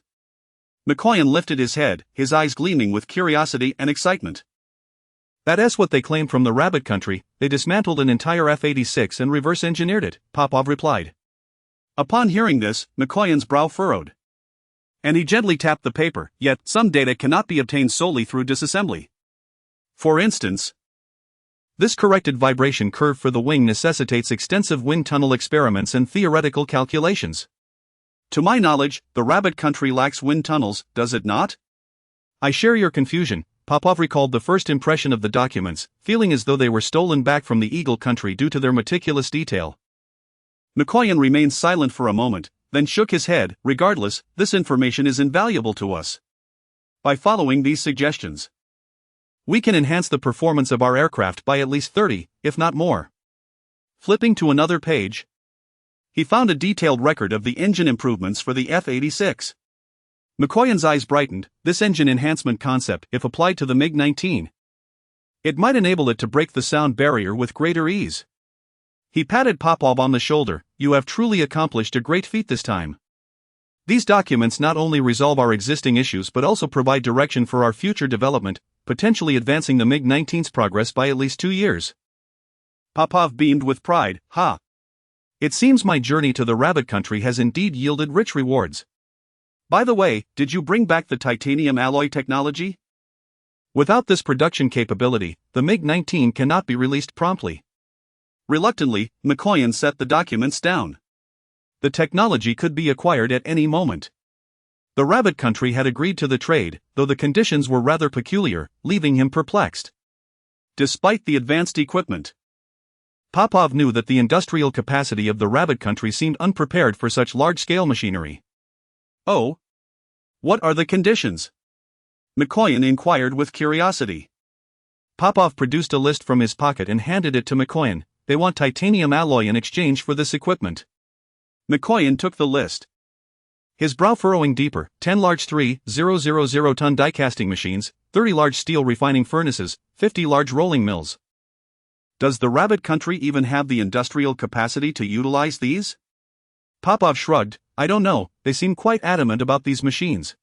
Mikoyan lifted his head, his eyes gleaming with curiosity and excitement. That's what they claim from the Rabbit country. They dismantled an entire F-86 and reverse-engineered it, Popov replied. Upon hearing this, Mikoyan's brow furrowed. And he gently tapped the paper, yet some data cannot be obtained solely through disassembly. For instance, this corrected vibration curve for the wing necessitates extensive wind tunnel experiments and theoretical calculations. To my knowledge, the Rabbit country lacks wind tunnels, does it not? I share your confusion. Popov recalled the first impression of the documents, feeling as though they were stolen back from the Eagle country due to their meticulous detail. Mikoyan remained silent for a moment, then shook his head. Regardless, this information is invaluable to us. By following these suggestions, we can enhance the performance of our aircraft by at least 30, if not more. Flipping to another page, he found a detailed record of the engine improvements for the F-86. Mikoyan's eyes brightened. This engine enhancement concept, if applied to the MiG-19, it might enable it to break the sound barrier with greater ease. He patted Popov on the shoulder. You have truly accomplished a great feat this time. These documents not only resolve our existing issues but also provide direction for our future development, potentially advancing the MiG-19's progress by at least 2 years. Popov beamed with pride. Ha! It seems my journey to the Rabbit country has indeed yielded rich rewards. By the way, did you bring back the titanium alloy technology? Without this production capability, the MiG-19 cannot be released promptly. Reluctantly, Mikoyan set the documents down. The technology could be acquired at any moment. The Rabbit country had agreed to the trade, though the conditions were rather peculiar, leaving him perplexed. Despite the advanced equipment, Popov knew that the industrial capacity of the Rabbit country seemed unprepared for such large-scale machinery. Oh? What are the conditions? Mikoyan inquired with curiosity. Popov produced a list from his pocket and handed it to Mikoyan. They want titanium alloy in exchange for this equipment. Mikoyan took the list, his brow furrowing deeper. 10 large 3,000-ton die-casting machines, 30 large steel refining furnaces, 50 large rolling mills. Does the Rabbit country even have the industrial capacity to utilize these? Popov shrugged. I don't know, they seem quite adamant about these machines.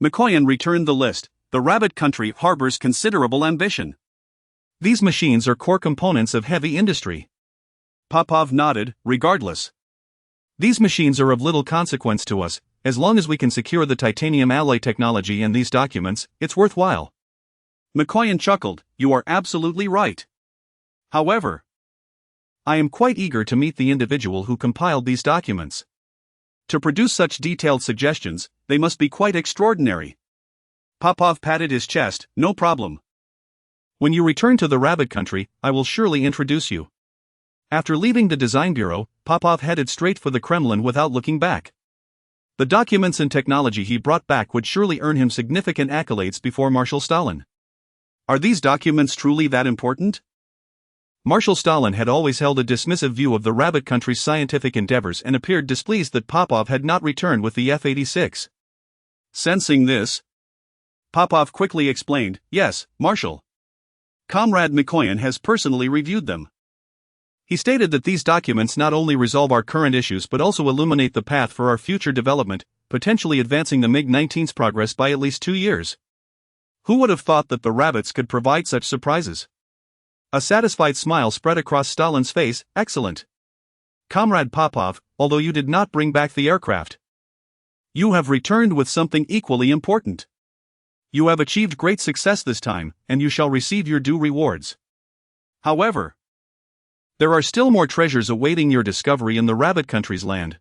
Mikoyan returned the list. The Rabbit country harbors considerable ambition. These machines are core components of heavy industry. Popov nodded. Regardless, these machines are of little consequence to us. As long as we can secure the titanium alloy technology and these documents, it's worthwhile. Mikoyan chuckled. You are absolutely right. However, I am quite eager to meet the individual who compiled these documents. To produce such detailed suggestions, they must be quite extraordinary. Popov patted his chest. No problem. When you return to the Rabbit country, I will surely introduce you. After leaving the design bureau, Popov headed straight for the Kremlin without looking back. The documents and technology he brought back would surely earn him significant accolades before Marshal Stalin. Are these documents truly that important? Marshal Stalin had always held a dismissive view of the Rabbit country's scientific endeavors and appeared displeased that Popov had not returned with the F-86. Sensing this, Popov quickly explained, Yes, Marshal. Comrade Mikoyan has personally reviewed them. He stated that these documents not only resolve our current issues but also illuminate the path for our future development, potentially advancing the MiG-19's progress by at least 2 years. Who would have thought that the Rabbits could provide such surprises? A satisfied smile spread across Stalin's face. Excellent. Comrade Popov, although you did not bring back the aircraft, you have returned with something equally important. You have achieved great success this time, and you shall receive your due rewards. However, there are still more treasures awaiting your discovery in the Rabbit country's land.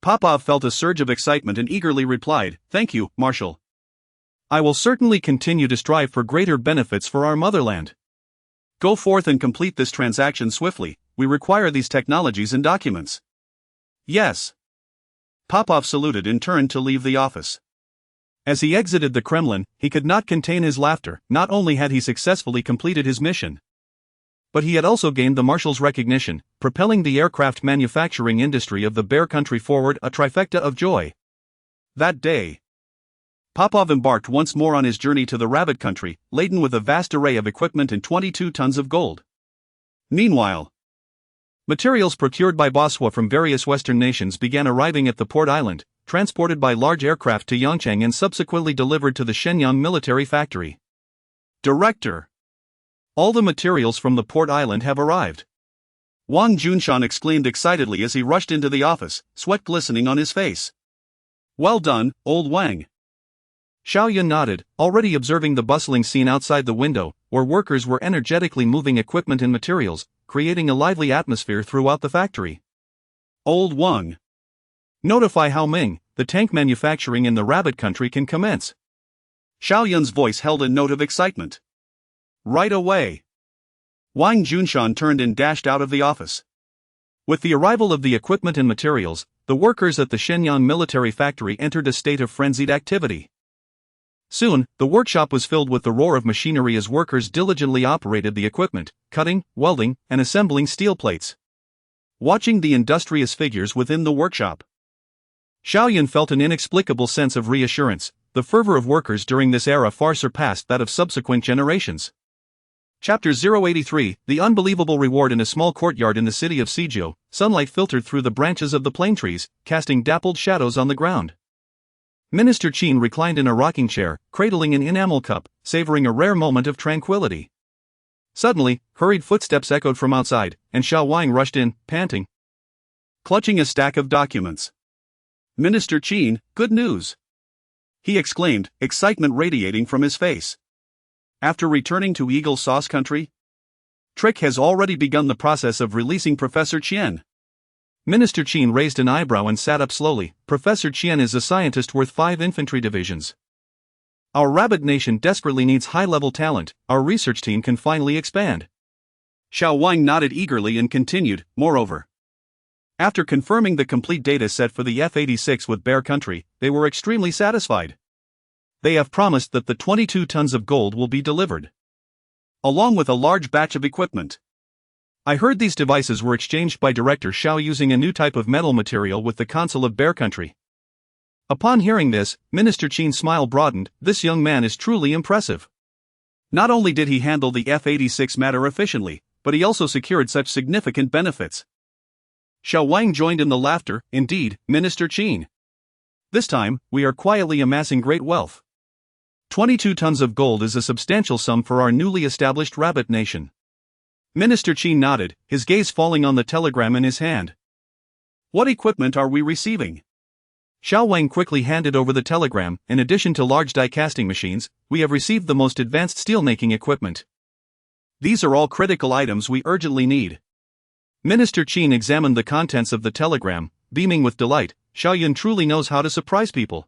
Popov felt a surge of excitement and eagerly replied, Thank you, Marshal. I will certainly continue to strive for greater benefits for our motherland. Go forth and complete this transaction swiftly. We require these technologies and documents. Yes. Popov saluted and turned to leave the office. As he exited the Kremlin, he could not contain his laughter. Not only had he successfully completed his mission, but he had also gained the Marshal's recognition, propelling the aircraft manufacturing industry of the Bear Country forward, a trifecta of joy. That day, Popov embarked once more on his journey to the Rabbit Country, laden with a vast array of equipment and 22 tons of gold. Meanwhile, materials procured by Boswa from various Western nations began arriving at the port island, transported by large aircraft to Yongchang and subsequently delivered to the Shenyang military factory. Director, all the materials from the port island have arrived. Wang Junshan exclaimed excitedly as he rushed into the office, sweat glistening on his face. Well done, old Wang. Xiao Yun nodded, already observing the bustling scene outside the window, where workers were energetically moving equipment and materials, creating a lively atmosphere throughout the factory. Old Wang, notify Hao Ming, the tank manufacturing in the Rabbit Country can commence. Xiao Yun's voice held a note of excitement. Right away. Wang Junshan turned and dashed out of the office. With the arrival of the equipment and materials, the workers at the Shenyang military factory entered a state of frenzied activity. Soon, the workshop was filled with the roar of machinery as workers diligently operated the equipment, cutting, welding, and assembling steel plates. Watching the industrious figures within the workshop, Xiao Yun felt an inexplicable sense of reassurance. The fervor of workers during this era far surpassed that of subsequent generations. Chapter 083, The Unbelievable Reward. In a small courtyard in the city of Suzhou, sunlight filtered through the branches of the plane trees, casting dappled shadows on the ground. Minister Qin reclined in a rocking chair, cradling an enamel cup, savoring a rare moment of tranquility. Suddenly, hurried footsteps echoed from outside, and Xiao Wang rushed in, panting, clutching a stack of documents. Minister Qin, good news! He exclaimed, excitement radiating from his face. After returning to Eagle Sauce Country, Trick has already begun the process of releasing Professor Qian. Minister Qin raised an eyebrow and sat up slowly. Professor Qian is a scientist worth 5 infantry divisions. Our Rabbit Nation desperately needs high-level talent. Our research team can finally expand. Xiao Wang nodded eagerly and continued, moreover, after confirming the complete data set for the F-86 with Bear Country, they were extremely satisfied. They have promised that the 22 tons of gold will be delivered, along with a large batch of equipment. I heard these devices were exchanged by Director Xiao using a new type of metal material with the Consul of Bear Country. Upon hearing this, Minister Qin's smile broadened. This young man is truly impressive. Not only did he handle the F-86 matter efficiently, but he also secured such significant benefits. Xiao Wang joined in the laughter. Indeed, Minister Qin. This time, we are quietly amassing great wealth. 22 tons of gold is a substantial sum for our newly established Rabbit Nation. Minister Qin nodded, his gaze falling on the telegram in his hand. What equipment are we receiving? Xiao Wang quickly handed over the telegram. In addition to large die-casting machines, we have received the most advanced steel-making equipment. These are all critical items we urgently need. Minister Qin examined the contents of the telegram, beaming with delight. Xiao Yun truly knows how to surprise people.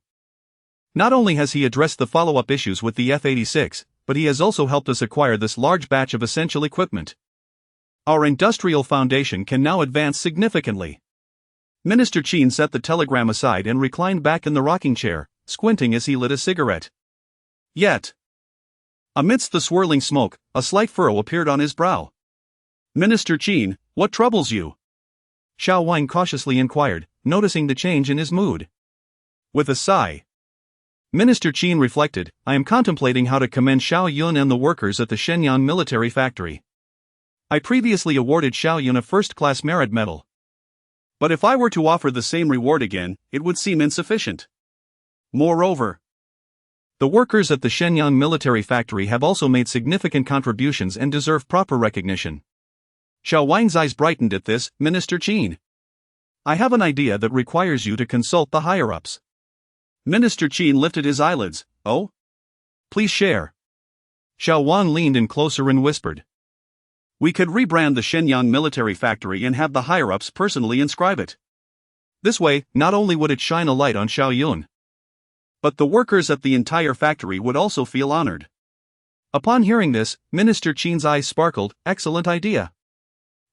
Not only has he addressed the follow-up issues with the F-86, but he has also helped us acquire this large batch of essential equipment. Our industrial foundation can now advance significantly. Minister Qin set the telegram aside and reclined back in the rocking chair, squinting as he lit a cigarette. Yet, amidst the swirling smoke, a slight furrow appeared on his brow. Minister Qin, what troubles you? Xiao Wang cautiously inquired, noticing the change in his mood. With a sigh, Minister Qin reflected, I am contemplating how to commend Xiao Yun and the workers at the Shenyang military factory. I previously awarded Xiao Yun a first-class merit medal. But if I were to offer the same reward again, it would seem insufficient. Moreover, the workers at the Shenyang military factory have also made significant contributions and deserve proper recognition. Xiao Wang's eyes brightened at this. Minister Qin, I have an idea that requires you to consult the higher-ups. Minister Qin lifted his eyelids. Oh? Please share. Xiao Wang leaned in closer and whispered. We could rebrand the Shenyang military factory and have the higher-ups personally inscribe it. This way, not only would it shine a light on Xiao Yun, but the workers at the entire factory would also feel honored. Upon hearing this, Minister Qin's eyes sparkled. Excellent idea.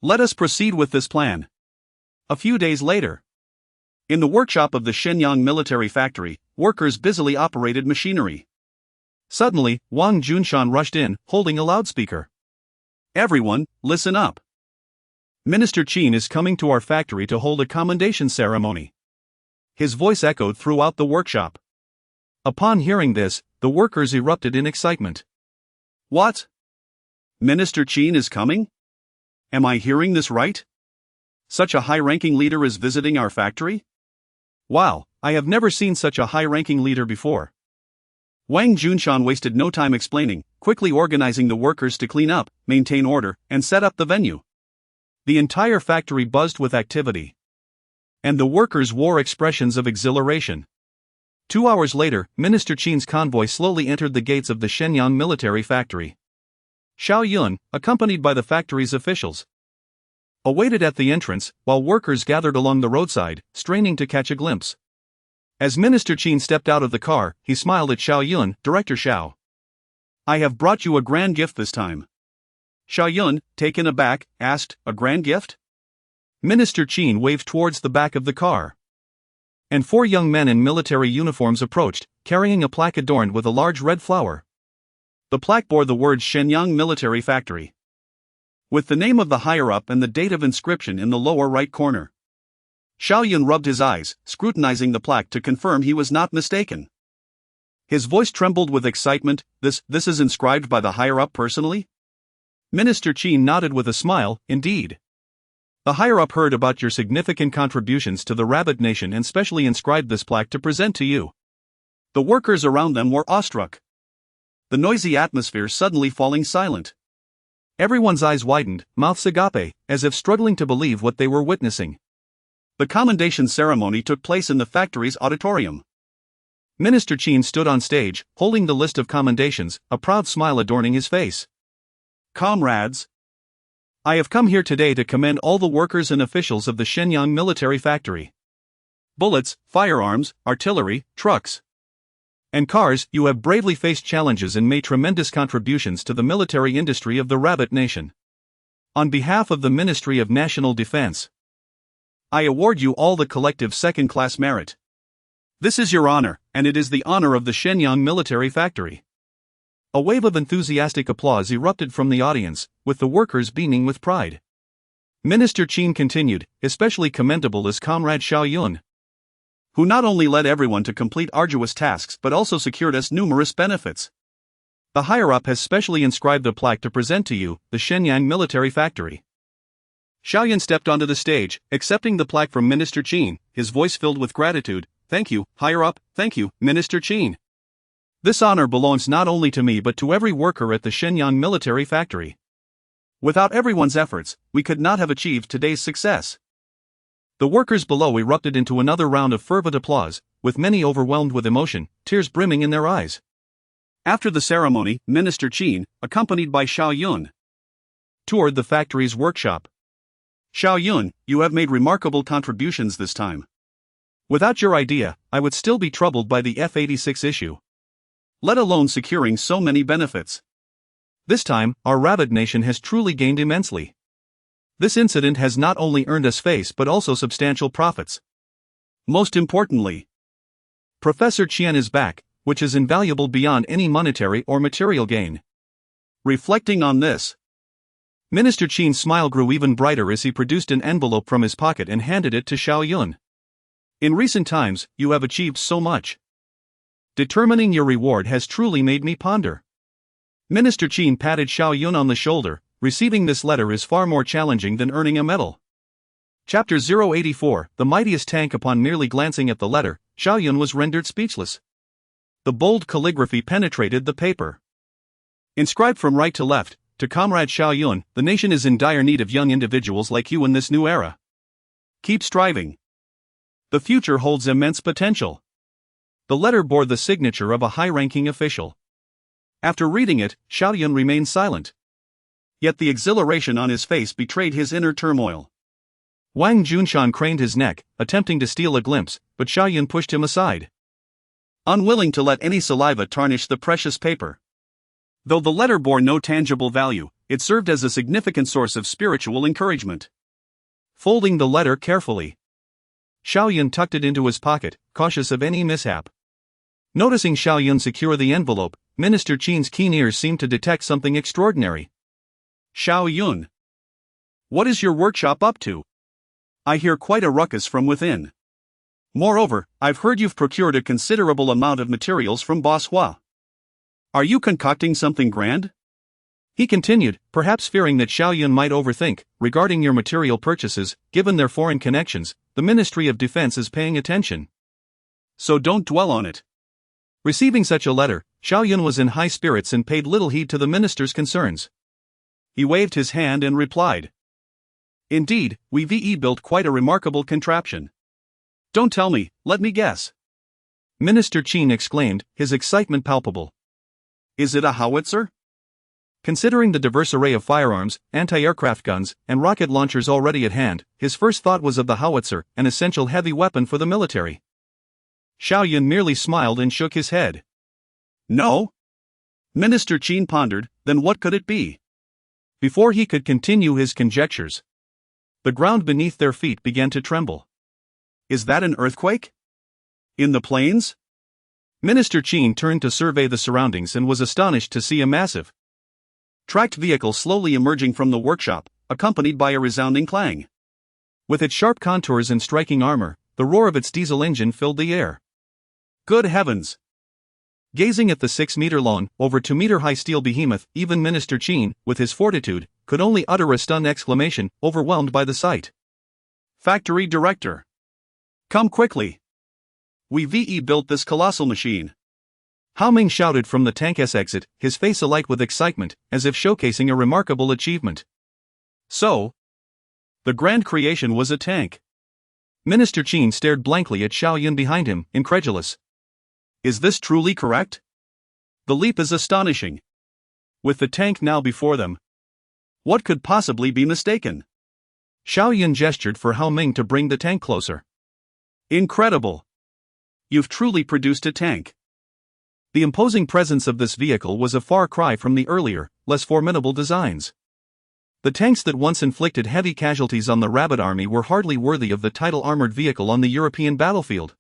Let us proceed with this plan. A few days later, in the workshop of the Shenyang military factory, workers busily operated machinery. Suddenly, Wang Junshan rushed in, holding a loudspeaker. Everyone, listen up. Minister Qin is coming to our factory to hold a commendation ceremony. His voice echoed throughout the workshop. Upon hearing this, the workers erupted in excitement. What? Minister Qin is coming? Am I hearing this right? Such a high-ranking leader is visiting our factory? Wow, I have never seen such a high-ranking leader before. Wang Junshan wasted no time explaining, quickly organizing the workers to clean up, maintain order, and set up the venue. The entire factory buzzed with activity. And the workers wore expressions of exhilaration. 2 hours later, Minister Qin's convoy slowly entered the gates of the Shenyang military factory. Xiao Yun, accompanied by the factory's officials, awaited at the entrance, while workers gathered along the roadside, straining to catch a glimpse. As Minister Qin stepped out of the car, he smiled at Xiao Yun, Director Xiao. I have brought you a grand gift this time. Xiao Yun, taken aback, asked, a grand gift? Minister Qin waved towards the back of the car. And 4 young men in military uniforms approached, carrying a plaque adorned with a large red flower. The plaque bore the words Shenyang Military Factory, with the name of the higher-up and the date of inscription in the lower right corner. Xiao Yun rubbed his eyes, scrutinizing the plaque to confirm he was not mistaken. His voice trembled with excitement. This is inscribed by the higher-up personally? Minister Qin nodded with a smile, indeed. The higher-up heard about your significant contributions to the Rabbit Nation and specially inscribed this plaque to present to you. The workers around them were awestruck, the noisy atmosphere suddenly falling silent. Everyone's eyes widened, mouths agape, as if struggling to believe what they were witnessing. The commendation ceremony took place in the factory's auditorium. Minister Qin stood on stage, holding the list of commendations, a proud smile adorning his face. Comrades, I have come here today to commend all the workers and officials of the Shenyang military factory. Bullets, firearms, artillery, trucks, and cars, you have bravely faced challenges and made tremendous contributions to the military industry of the Rabbit Nation. On behalf of the Ministry of National Defense, I award you all the collective second-class merit. This is your honor, and it is the honor of the Shenyang military factory. A wave of enthusiastic applause erupted from the audience, with the workers beaming with pride. Minister Qin continued, especially commendable is Comrade Xiao Yun, who not only led everyone to complete arduous tasks but also secured us numerous benefits. The higher-up has specially inscribed a plaque to present to you, the Shenyang military factory. Xiao Yun stepped onto the stage, accepting the plaque from Minister Qin, his voice filled with gratitude. Thank you, higher-up, thank you, Minister Qin. This honor belongs not only to me but to every worker at the Shenyang military factory. Without everyone's efforts, we could not have achieved today's success. The workers below erupted into another round of fervent applause, with many overwhelmed with emotion, tears brimming in their eyes. After the ceremony, Minister Qin, accompanied by Xiao Yun, toured the factory's workshop. Xiao Yun, you have made remarkable contributions this time. Without your idea, I would still be troubled by the F-86 issue, let alone securing so many benefits. This time, our Rabbit Nation has truly gained immensely. This incident has not only earned us face but also substantial profits. Most importantly, Professor Qian is back, which is invaluable beyond any monetary or material gain. Reflecting on this, Minister Qin's smile grew even brighter as he produced an envelope from his pocket and handed it to Xiao Yun. In recent times, you have achieved so much. Determining your reward has truly made me ponder. Minister Qin patted Xiao Yun on the shoulder. Receiving this letter is far more challenging than earning a medal. Chapter 084, The Mightiest Tank. Upon merely glancing at the letter, Xiao Yun was rendered speechless. The bold calligraphy penetrated the paper. Inscribed from right to left, to Comrade Xiao Yun, the nation is in dire need of young individuals like you in this new era. Keep striving. The future holds immense potential. The letter bore the signature of a high-ranking official. After reading it, Xiao Yun remained silent. Yet the exhilaration on his face betrayed his inner turmoil. Wang Junshan craned his neck, attempting to steal a glimpse, but Xiao Yun pushed him aside, unwilling to let any saliva tarnish the precious paper. Though the letter bore no tangible value, it served as a significant source of spiritual encouragement. Folding the letter carefully, Xiao Yun tucked it into his pocket, cautious of any mishap. Noticing Xiao Yun secure the envelope, Minister Qin's keen ears seemed to detect something extraordinary. Xiao Yun, what is your workshop up to? I hear quite a ruckus from within. Moreover, I've heard you've procured a considerable amount of materials from Boss Hua. Are you concocting something grand? He continued, perhaps fearing that Xiao Yun might overthink. Regarding your material purchases, given their foreign connections, the Ministry of Defense is paying attention. So don't dwell on it. Receiving such a letter, Xiao Yun was in high spirits and paid little heed to the minister's concerns. He waved his hand and replied. Indeed, we built quite a remarkable contraption. Don't tell me, let me guess. Minister Qin exclaimed, his excitement palpable. Is it a howitzer? Considering the diverse array of firearms, anti-aircraft guns, and rocket launchers already at hand, his first thought was of the howitzer, an essential heavy weapon for the military. Xiao Yun merely smiled and shook his head. No? Minister Qin pondered, then what could it be? Before he could continue his conjectures, the ground beneath their feet began to tremble. Is that an earthquake? In the plains? Minister Qin turned to survey the surroundings and was astonished to see a massive, tracked vehicle slowly emerging from the workshop, accompanied by a resounding clang. With its sharp contours and striking armor, the roar of its diesel engine filled the air. Good heavens! Gazing at the 6-meter-long, over 2-meter-high steel behemoth, even Minister Qin, with his fortitude, could only utter a stunned exclamation, overwhelmed by the sight. Factory Director! Come quickly! We built this colossal machine. Hao Ming shouted from the tank's exit, his face alight with excitement, as if showcasing a remarkable achievement. So, the grand creation was a tank. Minister Qin stared blankly at Xiao Yun behind him, incredulous. Is this truly correct? The leap is astonishing. With the tank now before them, what could possibly be mistaken? Xiao Yun gestured for Hao Ming to bring the tank closer. Incredible! You've truly produced a tank. The imposing presence of this vehicle was a far cry from the earlier, less formidable designs. The tanks that once inflicted heavy casualties on the Rabbit Army were hardly worthy of the title armored vehicle on the European battlefield.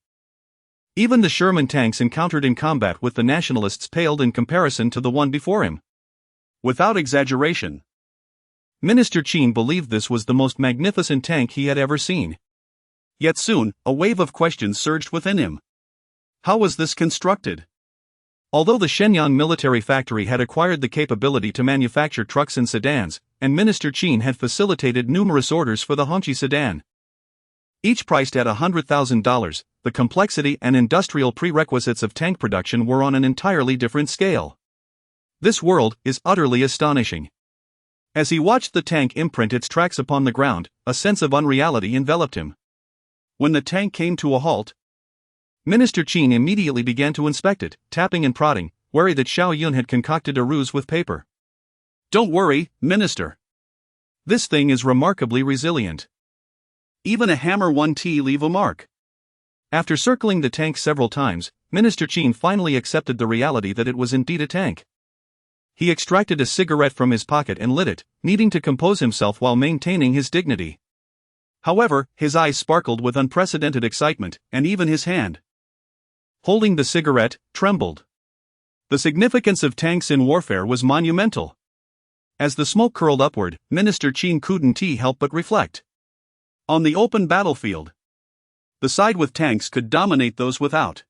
Even the Sherman tanks encountered in combat with the nationalists paled in comparison to the one before him. Without exaggeration, Minister Qin believed this was the most magnificent tank he had ever seen. Yet soon, a wave of questions surged within him. How was this constructed? Although the Shenyang military factory had acquired the capability to manufacture trucks and sedans, and Minister Qin had facilitated numerous orders for the Hongqi sedan, each priced at $100,000, the complexity and industrial prerequisites of tank production were on an entirely different scale. This world is utterly astonishing. As he watched the tank imprint its tracks upon the ground, a sense of unreality enveloped him. When the tank came to a halt, Minister Qin immediately began to inspect it, tapping and prodding, wary that Xiao Yun had concocted a ruse with paper. Don't worry, Minister. This thing is remarkably resilient. Even a hammer 1T leave a mark. After circling the tank several times, Minister Qin finally accepted the reality that it was indeed a tank. He extracted a cigarette from his pocket and lit it, needing to compose himself while maintaining his dignity. However, his eyes sparkled with unprecedented excitement, and even his hand, holding the cigarette, trembled. The significance of tanks in warfare was monumental. As the smoke curled upward, Minister Qin couldn't help but reflect. On the open battlefield, the side with tanks could dominate those without.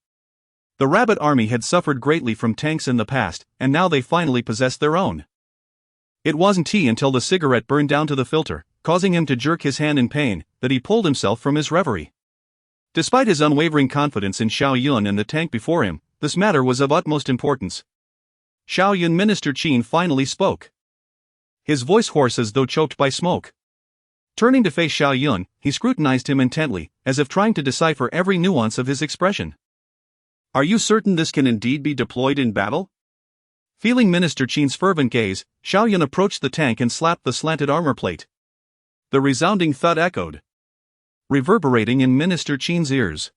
The Rabbit Army had suffered greatly from tanks in the past, and now they finally possessed their own. It wasn't until the cigarette burned down to the filter, causing him to jerk his hand in pain, that he pulled himself from his reverie. Despite his unwavering confidence in Xiao Yun and the tank before him, this matter was of utmost importance. Xiao Yun. Minister Qin finally spoke, his voice hoarse as though choked by smoke. Turning to face Xiao Yun, he scrutinized him intently, as if trying to decipher every nuance of his expression. Are you certain this can indeed be deployed in battle? Feeling Minister Qin's fervent gaze, Xiao Yun approached the tank and slapped the slanted armor plate. The resounding thud echoed, reverberating in Minister Qin's ears.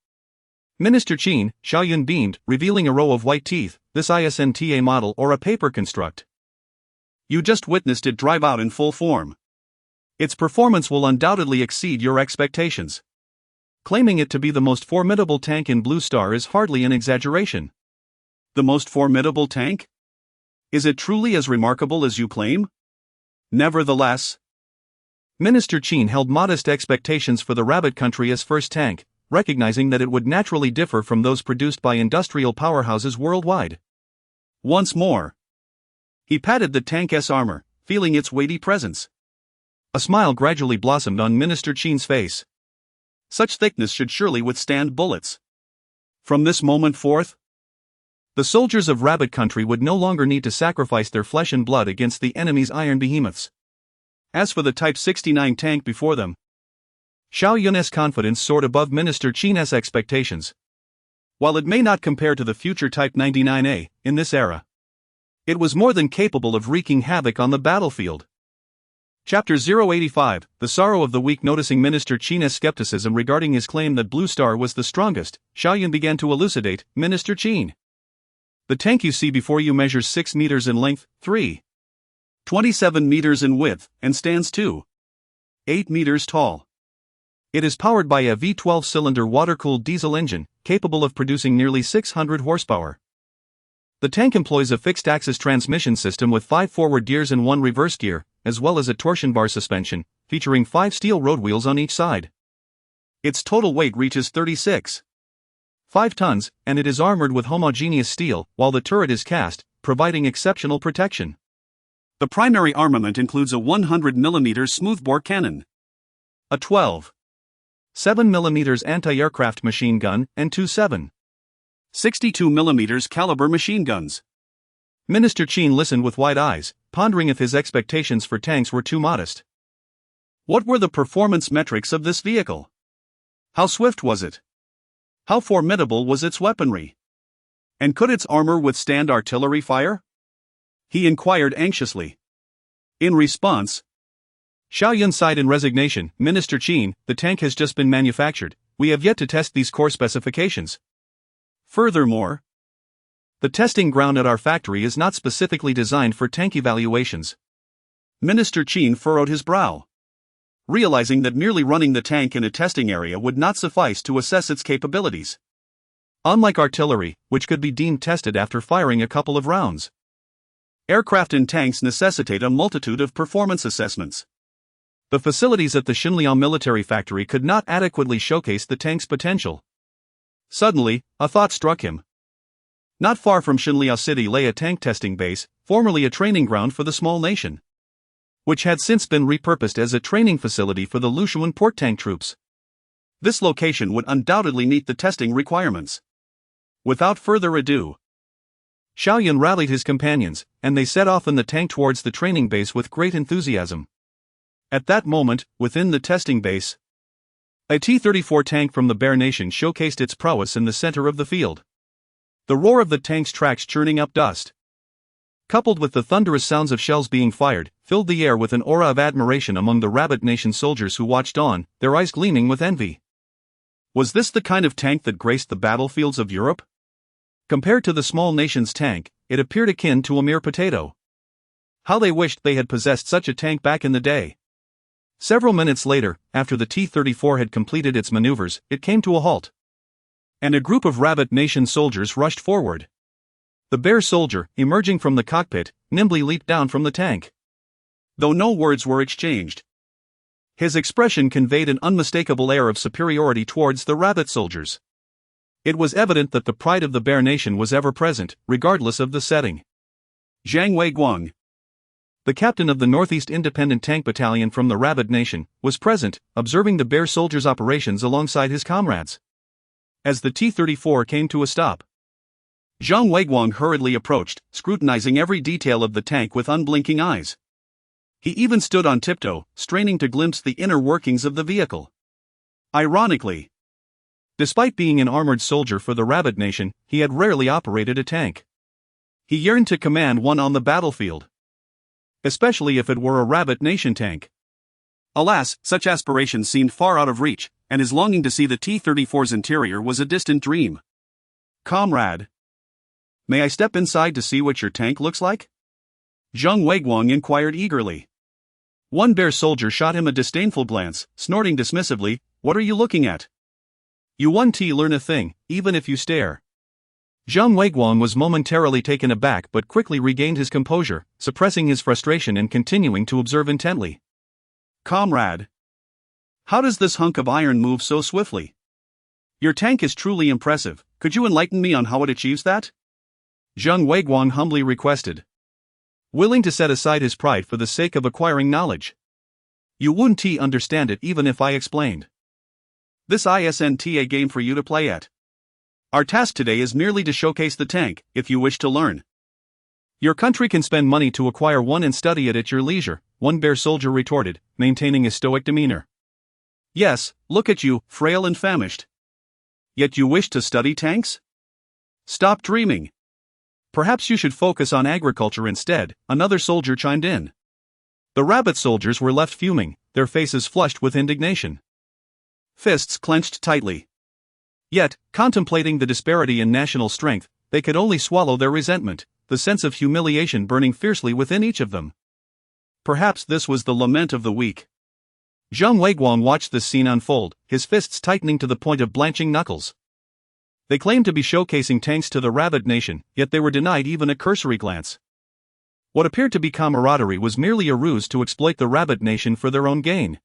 Minister Qin, Xiao Yun beamed, revealing a row of white teeth. This isn't a model or a paper construct. You just witnessed it drive out in full form. Its performance will undoubtedly exceed your expectations. Claiming it to be the most formidable tank in Blue Star is hardly an exaggeration. The most formidable tank? Is it truly as remarkable as you claim? Nevertheless, Minister Qin held modest expectations for the Rabbit Country as first tank, recognizing that it would naturally differ from those produced by industrial powerhouses worldwide. Once more, he patted the tank's armor, feeling its weighty presence. A smile gradually blossomed on Minister Qin's face. Such thickness should surely withstand bullets. From this moment forth, the soldiers of Rabbit Country would no longer need to sacrifice their flesh and blood against the enemy's iron behemoths. As for the Type 69 tank before them, Xiao Yun's confidence soared above Minister Qin's expectations. While it may not compare to the future Type 99A in this era, it was more than capable of wreaking havoc on the battlefield. Chapter 085, The Sorrow of the Weak. Noticing Minister Qin's skepticism regarding his claim that Blue Star was the strongest, Xiao Yun began to elucidate. Minister Qin, the tank you see before you measures 6 meters in length, 27 meters in width, and stands 8 meters tall. It is powered by a V12-cylinder water-cooled diesel engine, capable of producing nearly 600 horsepower. The tank employs a fixed-axis transmission system with 5 forward gears and 1 reverse gear, as well as a torsion bar suspension, featuring 5 steel road wheels on each side. Its total weight reaches 36.5 tons, and it is armored with homogeneous steel, while the turret is cast, providing exceptional protection. The primary armament includes a 100mm smoothbore cannon, a 12.7mm anti-aircraft machine gun, and 2 7.62mm caliber machine guns. Minister Qin listened with wide eyes, pondering if his expectations for tanks were too modest. What were the performance metrics of this vehicle? How swift was it? How formidable was its weaponry? And could its armor withstand artillery fire? He inquired anxiously. In response, Xiao Yun sighed in resignation. Minister Qin, the tank has just been manufactured. We have yet to test these core specifications. Furthermore, the testing ground at our factory is not specifically designed for tank evaluations. Minister Qin furrowed his brow, realizing that merely running the tank in a testing area would not suffice to assess its capabilities. Unlike artillery, which could be deemed tested after firing a couple of rounds, aircraft and tanks necessitate a multitude of performance assessments. The facilities at the Xinliao military factory could not adequately showcase the tank's potential. Suddenly, a thought struck him. Not far from Xinliao City lay a tank testing base, formerly a training ground for the small nation, which had since been repurposed as a training facility for the Lushuan port tank troops. This location would undoubtedly meet the testing requirements. Without further ado, Xiao Yun rallied his companions, and they set off in the tank towards the training base with great enthusiasm. At that moment, within the testing base, a T-34 tank from the Bear Nation showcased its prowess in the center of the field. The roar of the tank's tracks churning up dust, coupled with the thunderous sounds of shells being fired, filled the air with an aura of admiration among the Rabbit Nation soldiers who watched on, their eyes gleaming with envy. Was this the kind of tank that graced the battlefields of Europe? Compared to the small nation's tank, it appeared akin to a mere potato. How they wished they had possessed such a tank back in the day. Several minutes later, after the T-34 had completed its maneuvers, it came to a halt, and a group of Rabbit Nation soldiers rushed forward. The Bear soldier, emerging from the cockpit, nimbly leaped down from the tank. Though no words were exchanged, his expression conveyed an unmistakable air of superiority towards the Rabbit soldiers. It was evident that the pride of the Bear Nation was ever present, regardless of the setting. Zhang Weiguang, the captain of the Northeast Independent Tank Battalion from the Rabbit Nation, was present, observing the Bear soldiers' operations alongside his comrades. As the T-34 came to a stop, Zhang Weiguang hurriedly approached, scrutinizing every detail of the tank with unblinking eyes. He even stood on tiptoe, straining to glimpse the inner workings of the vehicle. Ironically, despite being an armored soldier for the Rabbit Nation, he had rarely operated a tank. He yearned to command one on the battlefield, especially if it were a Rabbit Nation tank. Alas, such aspirations seemed far out of reach, and his longing to see the T-34's interior was a distant dream. Comrade, may I step inside to see what your tank looks like? Zhang Weiguang inquired eagerly. One Bear soldier shot him a disdainful glance, snorting dismissively, "What are you looking at? You won't learn a thing, even if you stare." Zhang Weiguang was momentarily taken aback but quickly regained his composure, suppressing his frustration and continuing to observe intently. Comrade, how does this hunk of iron move so swiftly? Your tank is truly impressive, could you enlighten me on how it achieves that? Zhang Weiguang humbly requested, willing to set aside his pride for the sake of acquiring knowledge. You wouldn't understand it even if I explained. This isn't a game for you to play at. Our task today is merely to showcase the tank, if you wish to learn. Your country can spend money to acquire one and study it at your leisure, one bear soldier retorted, maintaining a stoic demeanor. Yes, look at you, frail and famished. Yet you wish to study tanks? Stop dreaming. Perhaps you should focus on agriculture instead, another soldier chimed in. The rabbit soldiers were left fuming, their faces flushed with indignation. Fists clenched tightly. Yet, contemplating the disparity in national strength, they could only swallow their resentment, the sense of humiliation burning fiercely within each of them. Perhaps this was the lament of the weak. Zhang Weiguang watched this scene unfold, his fists tightening to the point of blanching knuckles. They claimed to be showcasing tanks to the rabbit nation, yet they were denied even a cursory glance. What appeared to be camaraderie was merely a ruse to exploit the rabbit nation for their own gain.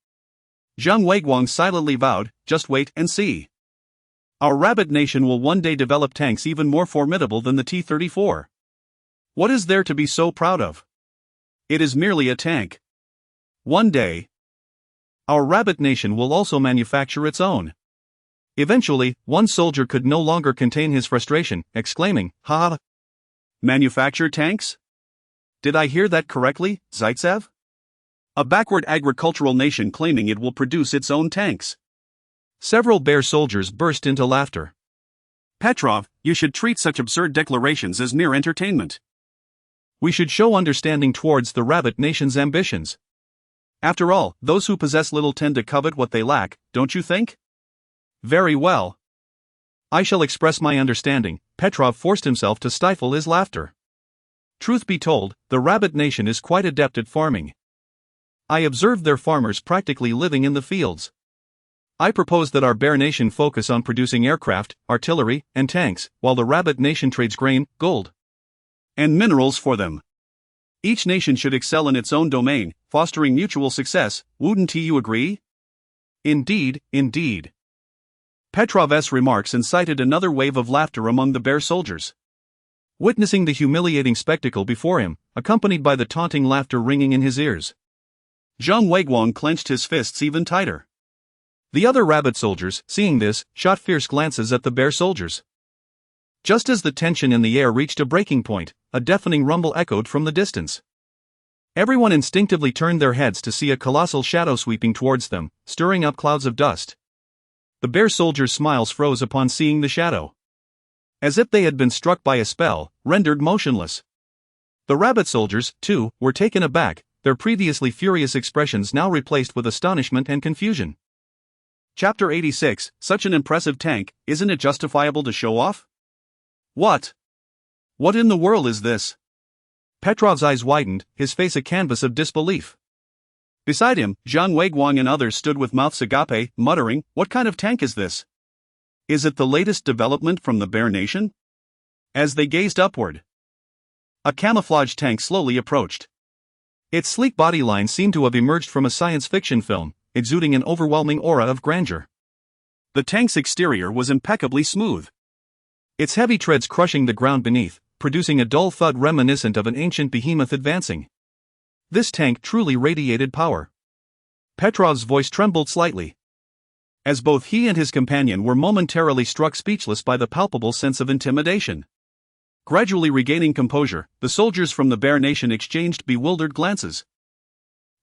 Zhang Weiguang silently vowed, just wait and see. Our rabbit nation will one day develop tanks even more formidable than the T-34. What is there to be so proud of? It is merely a tank. One day, our rabbit nation will also manufacture its own. Eventually, one soldier could no longer contain his frustration, exclaiming, "Ha! Manufacture tanks? Did I hear that correctly, Zaitsev? A backward agricultural nation claiming it will produce its own tanks." Several bear soldiers burst into laughter. Petrov, you should treat such absurd declarations as mere entertainment. We should show understanding towards the rabbit nation's ambitions. After all, those who possess little tend to covet what they lack, don't you think? Very well. I shall express my understanding. Petrov forced himself to stifle his laughter. Truth be told, the rabbit nation is quite adept at farming. I observed their farmers practically living in the fields. I propose that our bear nation focus on producing aircraft, artillery, and tanks, while the rabbit nation trades grain, gold, and minerals for them. Each nation should excel in its own domain, fostering mutual success, wouldn't you agree? Indeed, indeed. Petrov's remarks incited another wave of laughter among the bear soldiers. Witnessing the humiliating spectacle before him, accompanied by the taunting laughter ringing in his ears, Zhang Weiguang clenched his fists even tighter. The other rabbit soldiers, seeing this, shot fierce glances at the bear soldiers. Just as the tension in the air reached a breaking point, a deafening rumble echoed from the distance. Everyone instinctively turned their heads to see a colossal shadow sweeping towards them, stirring up clouds of dust. The bear soldiers' smiles froze upon seeing the shadow, as if they had been struck by a spell, rendered motionless. The rabbit soldiers, too, were taken aback, their previously furious expressions now replaced with astonishment and confusion. Chapter 86, such an impressive tank, isn't it justifiable to show off? What? What in the world is this? Petrov's eyes widened, his face a canvas of disbelief. Beside him, Zhang Weiguang and others stood with mouths agape, muttering, what kind of tank is this? Is it the latest development from the Bear Nation? As they gazed upward, a camouflage tank slowly approached. Its sleek body line seemed to have emerged from a science fiction film, exuding an overwhelming aura of grandeur. The tank's exterior was impeccably smooth, its heavy treads crushing the ground beneath, producing a dull thud reminiscent of an ancient behemoth advancing. This tank truly radiated power. Petrov's voice trembled slightly, as both he and his companion were momentarily struck speechless by the palpable sense of intimidation. Gradually regaining composure, the soldiers from the Bear Nation exchanged bewildered glances.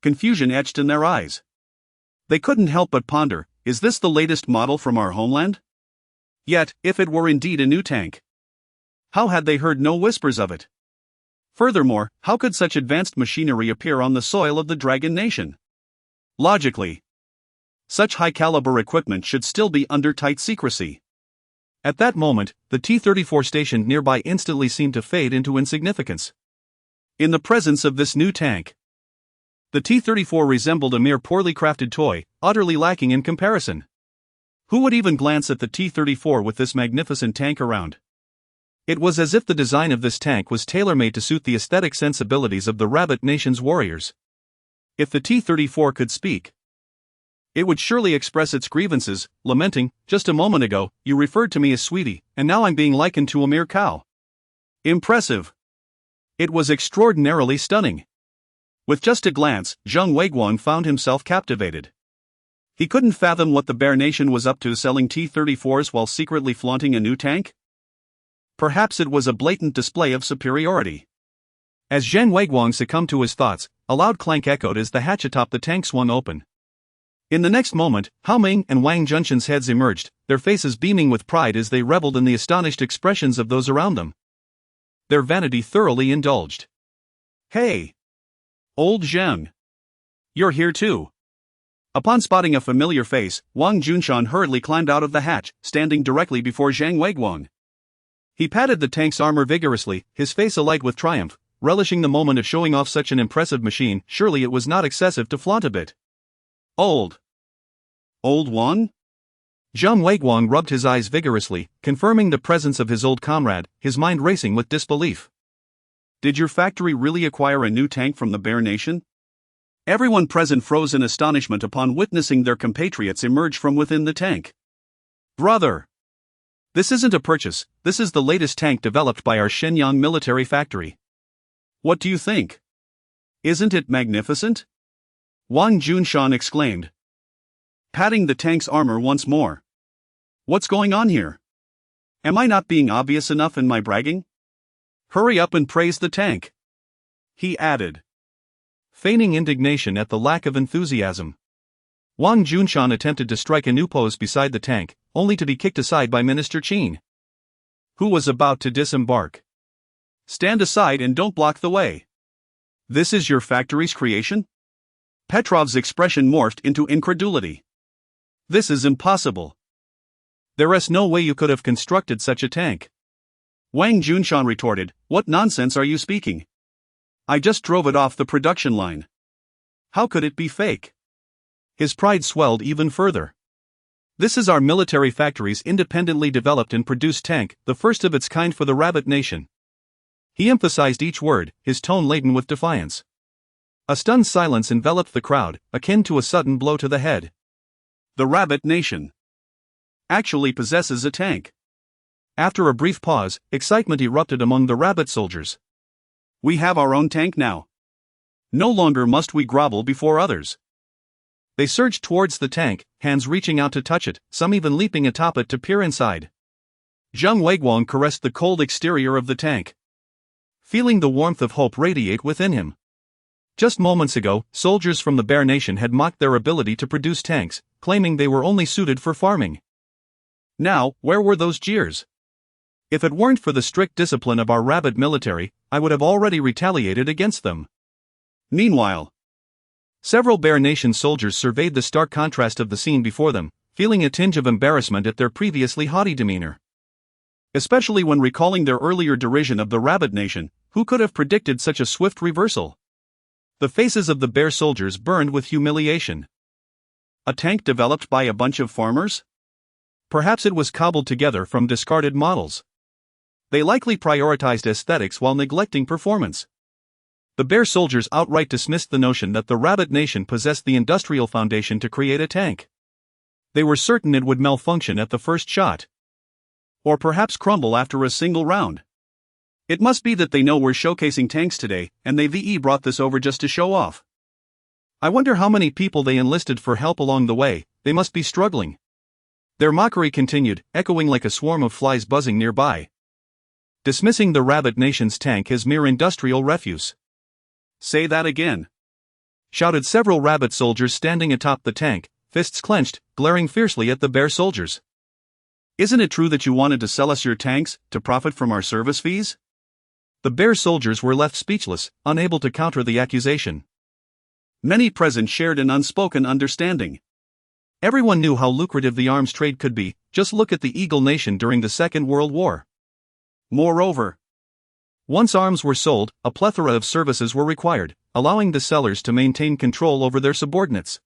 Confusion etched in their eyes. They couldn't help but ponder, is this the latest model from our homeland? Yet, if it were indeed a new tank, how had they heard no whispers of it? Furthermore, how could such advanced machinery appear on the soil of the Dragon Nation? Logically, such high-caliber equipment should still be under tight secrecy. At that moment, the T-34 stationed nearby instantly seemed to fade into insignificance. In the presence of this new tank, the T-34 resembled a mere poorly crafted toy, utterly lacking in comparison. Who would even glance at the T-34 with this magnificent tank around? It was as if the design of this tank was tailor-made to suit the aesthetic sensibilities of the Rabbit Nation's warriors. If the T-34 could speak, it would surely express its grievances, lamenting, "Just a moment ago, you referred to me as sweetie, and now I'm being likened to a mere cow." Impressive. It was extraordinarily stunning. With just a glance, Zheng Weiguang found himself captivated. He couldn't fathom what the Bear Nation was up to selling T-34s while secretly flaunting a new tank. Perhaps it was a blatant display of superiority. As Zheng Weiguang succumbed to his thoughts, a loud clank echoed as the hatch atop the tank swung open. In the next moment, Hao Ming and Wang Junshan's heads emerged, their faces beaming with pride as they reveled in the astonished expressions of those around them. Their vanity thoroughly indulged. "Hey! Old Zheng! You're here too." Upon spotting a familiar face, Wang Junshan hurriedly climbed out of the hatch, standing directly before Zheng Weiguang. He patted the tank's armor vigorously, his face alight with triumph, relishing the moment of showing off such an impressive machine. Surely it was not excessive to flaunt a bit. Old Wang? Zheng Weiguang rubbed his eyes vigorously, confirming the presence of his old comrade, his mind racing with disbelief. "Did your factory really acquire a new tank from the Bear Nation?" Everyone present froze in astonishment upon witnessing their compatriots emerge from within the tank. "Brother! This isn't a purchase, this is the latest tank developed by our Shenyang military factory. What do you think? Isn't it magnificent?" Wang Junshan exclaimed, patting the tank's armor once more. "What's going on here? Am I not being obvious enough in my bragging? Hurry up and praise the tank," he added, feigning indignation at the lack of enthusiasm. Wang Junshan attempted to strike a new pose beside the tank, only to be kicked aside by Minister Qin, who was about to disembark. "Stand aside and don't block the way. This is your factory's creation?" Petrov's expression morphed into incredulity. "This is impossible. There is no way you could have constructed such a tank." Wang Junshan retorted, "What nonsense are you speaking? I just drove it off the production line. How could it be fake?" His pride swelled even further. "This is our military factory's independently developed and produced tank, the first of its kind for the Rabbit Nation." He emphasized each word, his tone laden with defiance. A stunned silence enveloped the crowd, akin to a sudden blow to the head. The Rabbit Nation actually possesses a tank. After a brief pause, excitement erupted among the rabbit soldiers. "We have our own tank now. No longer must we grovel before others." They surged towards the tank, hands reaching out to touch it, some even leaping atop it to peer inside. Zheng Weiguang caressed the cold exterior of the tank, feeling the warmth of hope radiate within him. Just moments ago, soldiers from the Bear Nation had mocked their ability to produce tanks, claiming they were only suited for farming. Now, where were those jeers? If it weren't for the strict discipline of our rabbit military, I would have already retaliated against them. Meanwhile, several Bear Nation soldiers surveyed the stark contrast of the scene before them, feeling a tinge of embarrassment at their previously haughty demeanor. Especially when recalling their earlier derision of the Rabbit Nation, who could have predicted such a swift reversal? The faces of the Bear soldiers burned with humiliation. A tank developed by a bunch of farmers? Perhaps it was cobbled together from discarded models. They likely prioritized aesthetics while neglecting performance. The Bear soldiers outright dismissed the notion that the Rabbit Nation possessed the industrial foundation to create a tank. They were certain it would malfunction at the first shot, or perhaps crumble after a single round. It must be that they know we're showcasing tanks today, and they brought this over just to show off. I wonder how many people they enlisted for help along the way. They must be struggling. Their mockery continued, echoing like a swarm of flies buzzing nearby, dismissing the Rabbit Nation's tank as mere industrial refuse. "Say that again," shouted several rabbit soldiers standing atop the tank, fists clenched, glaring fiercely at the Bear soldiers. "Isn't it true that you wanted to sell us your tanks, to profit from our service fees?" The Bear soldiers were left speechless, unable to counter the accusation. Many present shared an unspoken understanding. Everyone knew how lucrative the arms trade could be. Just look at the Eagle Nation during the Second World War. Moreover, once arms were sold, a plethora of services were required, allowing the sellers to maintain control over their subordinates.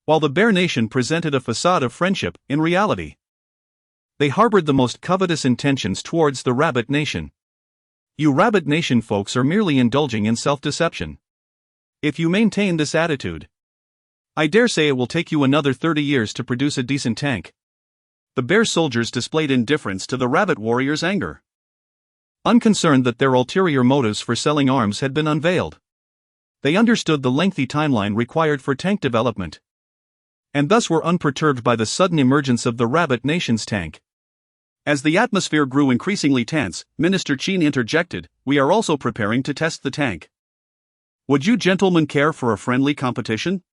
While the Bear Nation presented a facade of friendship, in reality, They harbored the most covetous intentions towards the Rabbit Nation. You Rabbit Nation folks are merely indulging in self-deception. If you maintain this attitude, I dare say it will take you another 30 years to produce a decent tank. The Bear soldiers displayed indifference to the Rabbit warriors' anger, unconcerned that their ulterior motives for selling arms had been unveiled. They understood the lengthy timeline required for tank development, and thus were unperturbed by the sudden emergence of the Rabbit Nation's tank. As the atmosphere grew increasingly tense, Minister Qin interjected, "We are also preparing to test the tank. Would you gentlemen care for a friendly competition?"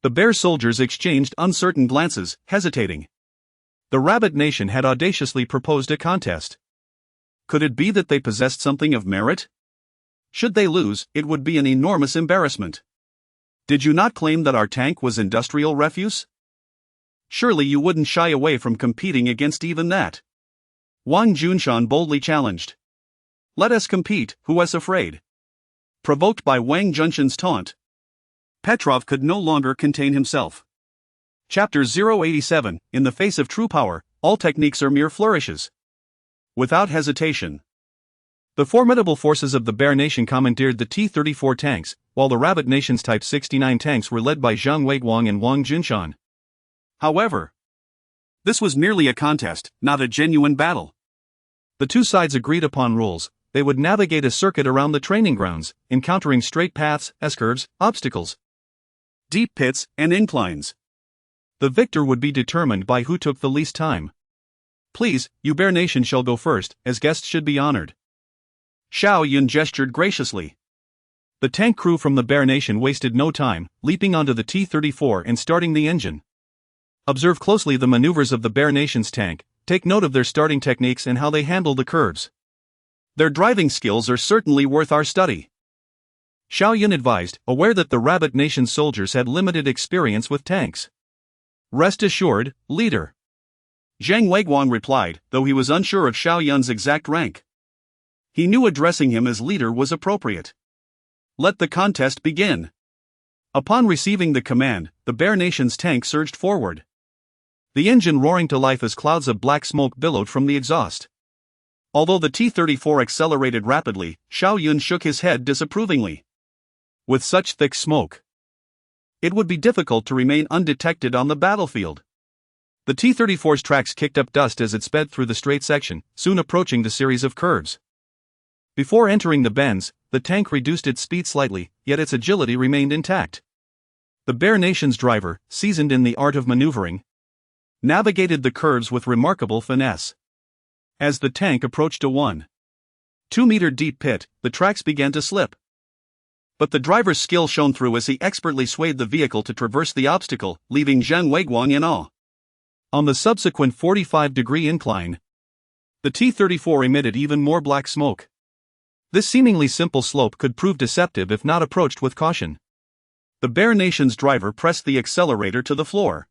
The Bear soldiers exchanged uncertain glances, hesitating. The Rabbit Nation had audaciously proposed a contest. Could it be that they possessed something of merit? Should they lose, it would be an enormous embarrassment. Did you not claim that our tank was industrial refuse? Surely you wouldn't shy away from competing against even that. Wang Junshan boldly challenged. "Let us compete, who is afraid?" Provoked by Wang Junshan's taunt, Petrov could no longer contain himself. Chapter 087, In the face of true power, all techniques are mere flourishes. Without hesitation, the formidable forces of the Bear Nation commandeered the T-34 tanks, while the Rabbit Nation's Type 69 tanks were led by Zhang Weiguang and Wang Junshan. However, this was merely a contest, not a genuine battle. The two sides agreed upon rules. They would navigate a circuit around the training grounds, encountering straight paths, S-curves, obstacles, deep pits, and inclines. The victor would be determined by who took the least time. "Please, you Bear Nation shall go first, as guests should be honored." Xiao Yun gestured graciously. The tank crew from the Bear Nation wasted no time, leaping onto the T-34 and starting the engine. Observe closely the maneuvers of the Bear Nation's tank, take note of their starting techniques and how they handle the curves. Their driving skills are certainly worth our study. Xiao Yun advised, aware that the Rabbit Nation soldiers had limited experience with tanks. "Rest assured, leader," Zhang Weiguang replied, though he was unsure of Xiao Yun's exact rank. He knew addressing him as leader was appropriate. Let the contest begin. Upon receiving the command, the Bear Nation's tank surged forward, the engine roaring to life as clouds of black smoke billowed from the exhaust. Although the T-34 accelerated rapidly, Xiao Yun shook his head disapprovingly. With such thick smoke, it would be difficult to remain undetected on the battlefield. The T-34's tracks kicked up dust as it sped through the straight section, soon approaching the series of curves. Before entering the bends, the tank reduced its speed slightly, yet its agility remained intact. The Bear Nation's driver, seasoned in the art of maneuvering, navigated the curves with remarkable finesse. As the tank approached a 1.2-meter deep pit, the tracks began to slip. But the driver's skill shone through as he expertly swayed the vehicle to traverse the obstacle, leaving Zhang Weiguang in awe. On the subsequent 45-degree incline, the T-34 emitted even more black smoke. This seemingly simple slope could prove deceptive if not approached with caution. The Bear Nation's driver pressed the accelerator to the floor,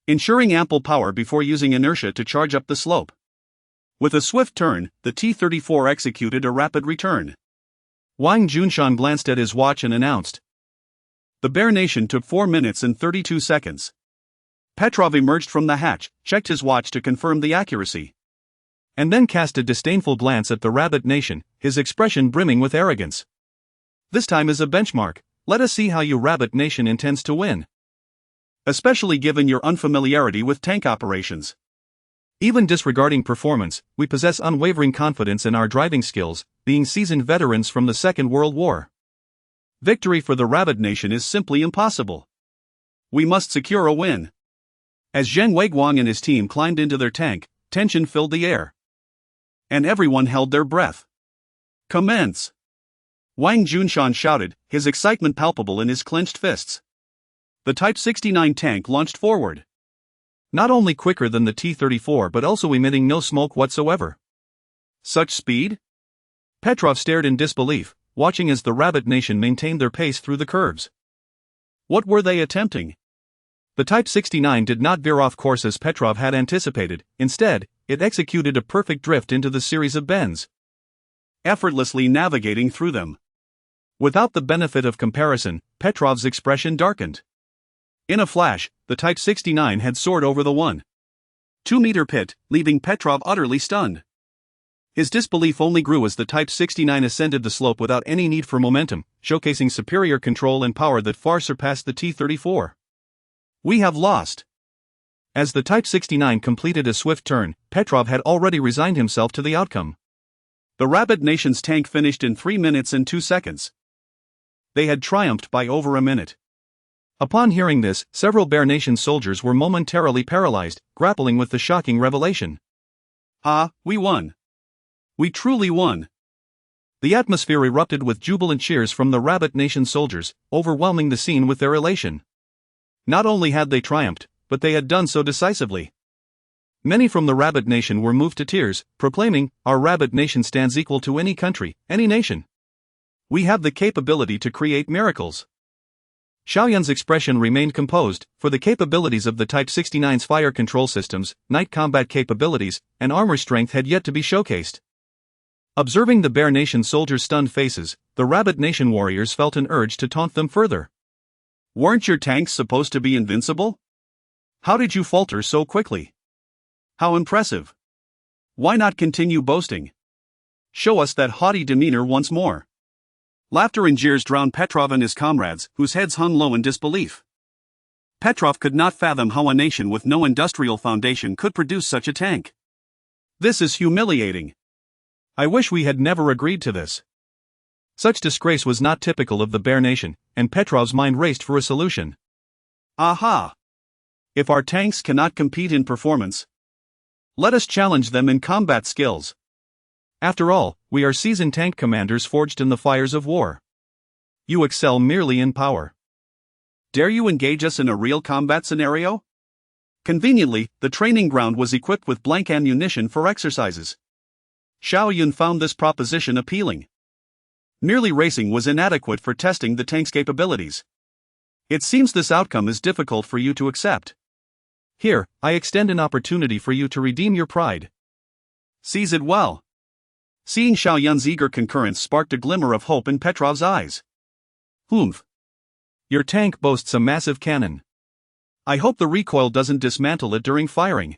ensuring ample power before using inertia to charge up the slope. With a swift turn, the T-34 executed a rapid return. Wang Junshan glanced at his watch and announced, "The Bear Nation took 4 minutes and 32 seconds. Petrov emerged from the hatch, checked his watch to confirm the accuracy, and then cast a disdainful glance at the Rabbit Nation, his expression brimming with arrogance. "This time is a benchmark. Let us see how you Rabbit Nation intends to win. Especially given your unfamiliarity with tank operations. Even disregarding performance, we possess unwavering confidence in our driving skills, being seasoned veterans from the Second World War. Victory for the Rabbit Nation is simply impossible. We must secure a win." As Zhang Weiguang and his team climbed into their tank, tension filled the air, and everyone held their breath. "Commence!" Wang Junshan shouted, his excitement palpable in his clenched fists. The Type 69 tank launched forward, not only quicker than the T-34 but also emitting no smoke whatsoever. Such speed? Petrov stared in disbelief, watching as the Rabbit Nation maintained their pace through the curves. What were they attempting? The Type 69 did not veer off course as Petrov had anticipated. Instead, it executed a perfect drift into the series of bends, effortlessly navigating through them. Without the benefit of comparison, Petrov's expression darkened. In a flash, the Type 69 had soared over the 2-meter pit, leaving Petrov utterly stunned. His disbelief only grew as the Type 69 ascended the slope without any need for momentum, showcasing superior control and power that far surpassed the T-34. "We have lost." As the Type 69 completed a swift turn, Petrov had already resigned himself to the outcome. The Rabbit Nation's tank finished in 3 minutes and 2 seconds. They had triumphed by over a minute. Upon hearing this, several Bear Nation soldiers were momentarily paralyzed, grappling with the shocking revelation. "Ah, we won. We truly won." The atmosphere erupted with jubilant cheers from the Rabbit Nation soldiers, overwhelming the scene with their elation. Not only had they triumphed, but they had done so decisively. Many from the Rabbit Nation were moved to tears, proclaiming, "Our Rabbit Nation stands equal to any country, any nation. We have the capability to create miracles." Xiao Yun's expression remained composed, for the capabilities of the Type 69's fire control systems, night combat capabilities, and armor strength had yet to be showcased. Observing the Bear Nation soldiers' stunned faces, the Rabbit Nation warriors felt an urge to taunt them further. "Weren't your tanks supposed to be invincible? How did you falter so quickly? How impressive. Why not continue boasting? Show us that haughty demeanor once more." Laughter and jeers drowned Petrov and his comrades, whose heads hung low in disbelief. Petrov could not fathom how a nation with no industrial foundation could produce such a tank. "This is humiliating. I wish we had never agreed to this." Such disgrace was not typical of the Bear Nation, and Petrov's mind raced for a solution. "Aha! If our tanks cannot compete in performance, let us challenge them in combat skills. After all, we are seasoned tank commanders forged in the fires of war. You excel merely in power. Dare you engage us in a real combat scenario?" Conveniently, the training ground was equipped with blank ammunition for exercises. Xiao Yun found this proposition appealing. Merely racing was inadequate for testing the tank's capabilities. "It seems this outcome is difficult for you to accept. Here, I extend an opportunity for you to redeem your pride." "Seize it well." Seeing Xiao Yun's eager concurrence sparked a glimmer of hope in Petrov's eyes. "Humph. Your tank boasts a massive cannon. I hope the recoil doesn't dismantle it during firing.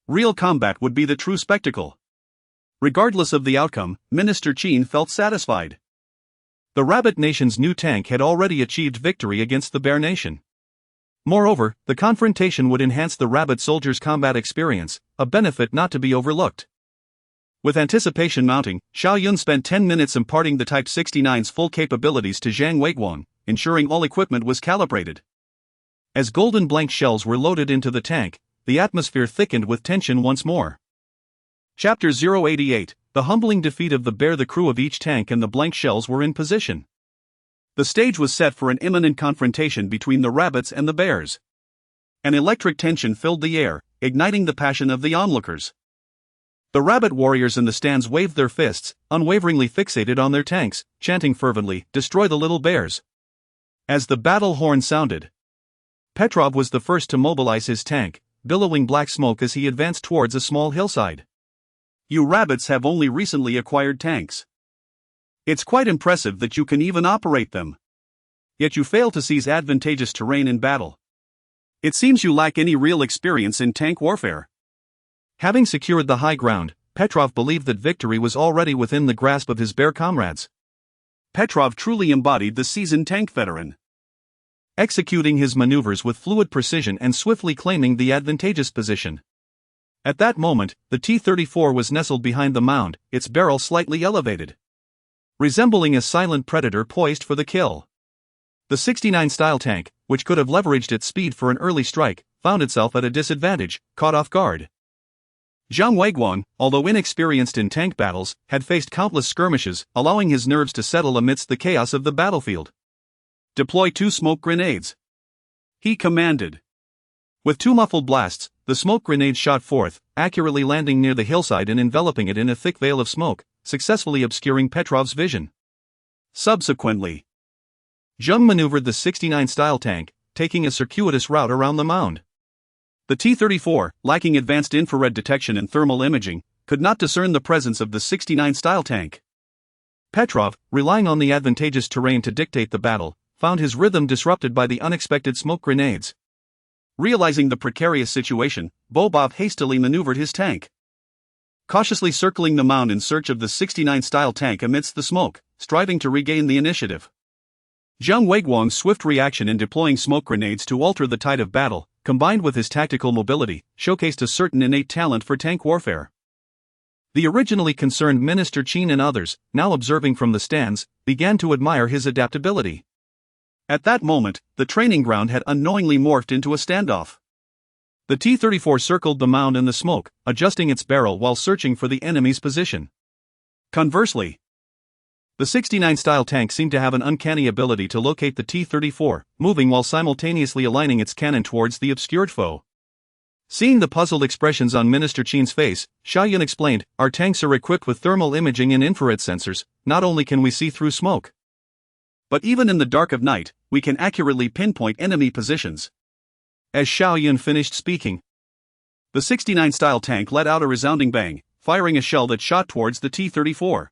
Real combat would be the true spectacle." Regardless of the outcome, Minister Qin felt satisfied. The Rabbit Nation's new tank had already achieved victory against the Bear Nation. Moreover, the confrontation would enhance the Rabbit soldiers' combat experience, a benefit not to be overlooked. With anticipation mounting, Xiao Yun spent 10 minutes imparting the Type 69's full capabilities to Zhang Weiguang, ensuring all equipment was calibrated. As golden blank shells were loaded into the tank, the atmosphere thickened with tension once more. Chapter 088, The Humbling Defeat of the Bear. The crew of each tank and the blank shells were in position. The stage was set for an imminent confrontation between the rabbits and the bears. An electric tension filled the air, igniting the passion of the onlookers. The rabbit warriors in the stands waved their fists, unwaveringly fixated on their tanks, chanting fervently, "Destroy the little bears." As the battle horn sounded, Petrov was the first to mobilize his tank, billowing black smoke as he advanced towards a small hillside. "You rabbits have only recently acquired tanks. It's quite impressive that you can even operate them. Yet you fail to seize advantageous terrain in battle. It seems you lack any real experience in tank warfare." Having secured the high ground, Petrov believed that victory was already within the grasp of his bear comrades. Petrov truly embodied the seasoned tank veteran, executing his maneuvers with fluid precision and swiftly claiming the advantageous position. At that moment, the T-34 was nestled behind the mound, its barrel slightly elevated, resembling a silent predator poised for the kill. The 69-style tank, which could have leveraged its speed for an early strike, found itself at a disadvantage, caught off guard. Zhang Weiguang, although inexperienced in tank battles, had faced countless skirmishes, allowing his nerves to settle amidst the chaos of the battlefield. "Deploy 2 smoke grenades," he commanded. With 2 muffled blasts, the smoke grenades shot forth, accurately landing near the hillside and enveloping it in a thick veil of smoke, successfully obscuring Petrov's vision. Subsequently, Zhang maneuvered the 69-style tank, taking a circuitous route around the mound. The T-34, lacking advanced infrared detection and thermal imaging, could not discern the presence of the 69-style tank. Petrov, relying on the advantageous terrain to dictate the battle, found his rhythm disrupted by the unexpected smoke grenades. Realizing the precarious situation, Bobov hastily maneuvered his tank, cautiously circling the mound in search of the 69-style tank amidst the smoke, striving to regain the initiative. Zhang Weiguang's swift reaction in deploying smoke grenades to alter the tide of battle, combined with his tactical mobility, showcased a certain innate talent for tank warfare. The originally concerned Minister Qin and others, now observing from the stands, began to admire his adaptability. At that moment, the training ground had unknowingly morphed into a standoff. The T-34 circled the mound in the smoke, adjusting its barrel while searching for the enemy's position. Conversely, the 69-style tank seemed to have an uncanny ability to locate the T-34, moving while simultaneously aligning its cannon towards the obscured foe. Seeing the puzzled expressions on Minister Qin's face, Xiao Yun explained, "Our tanks are equipped with thermal imaging and infrared sensors. Not only can we see through smoke, but even in the dark of night, we can accurately pinpoint enemy positions." As Xiao Yun finished speaking, the 69-style tank let out a resounding bang, firing a shell that shot towards the T-34.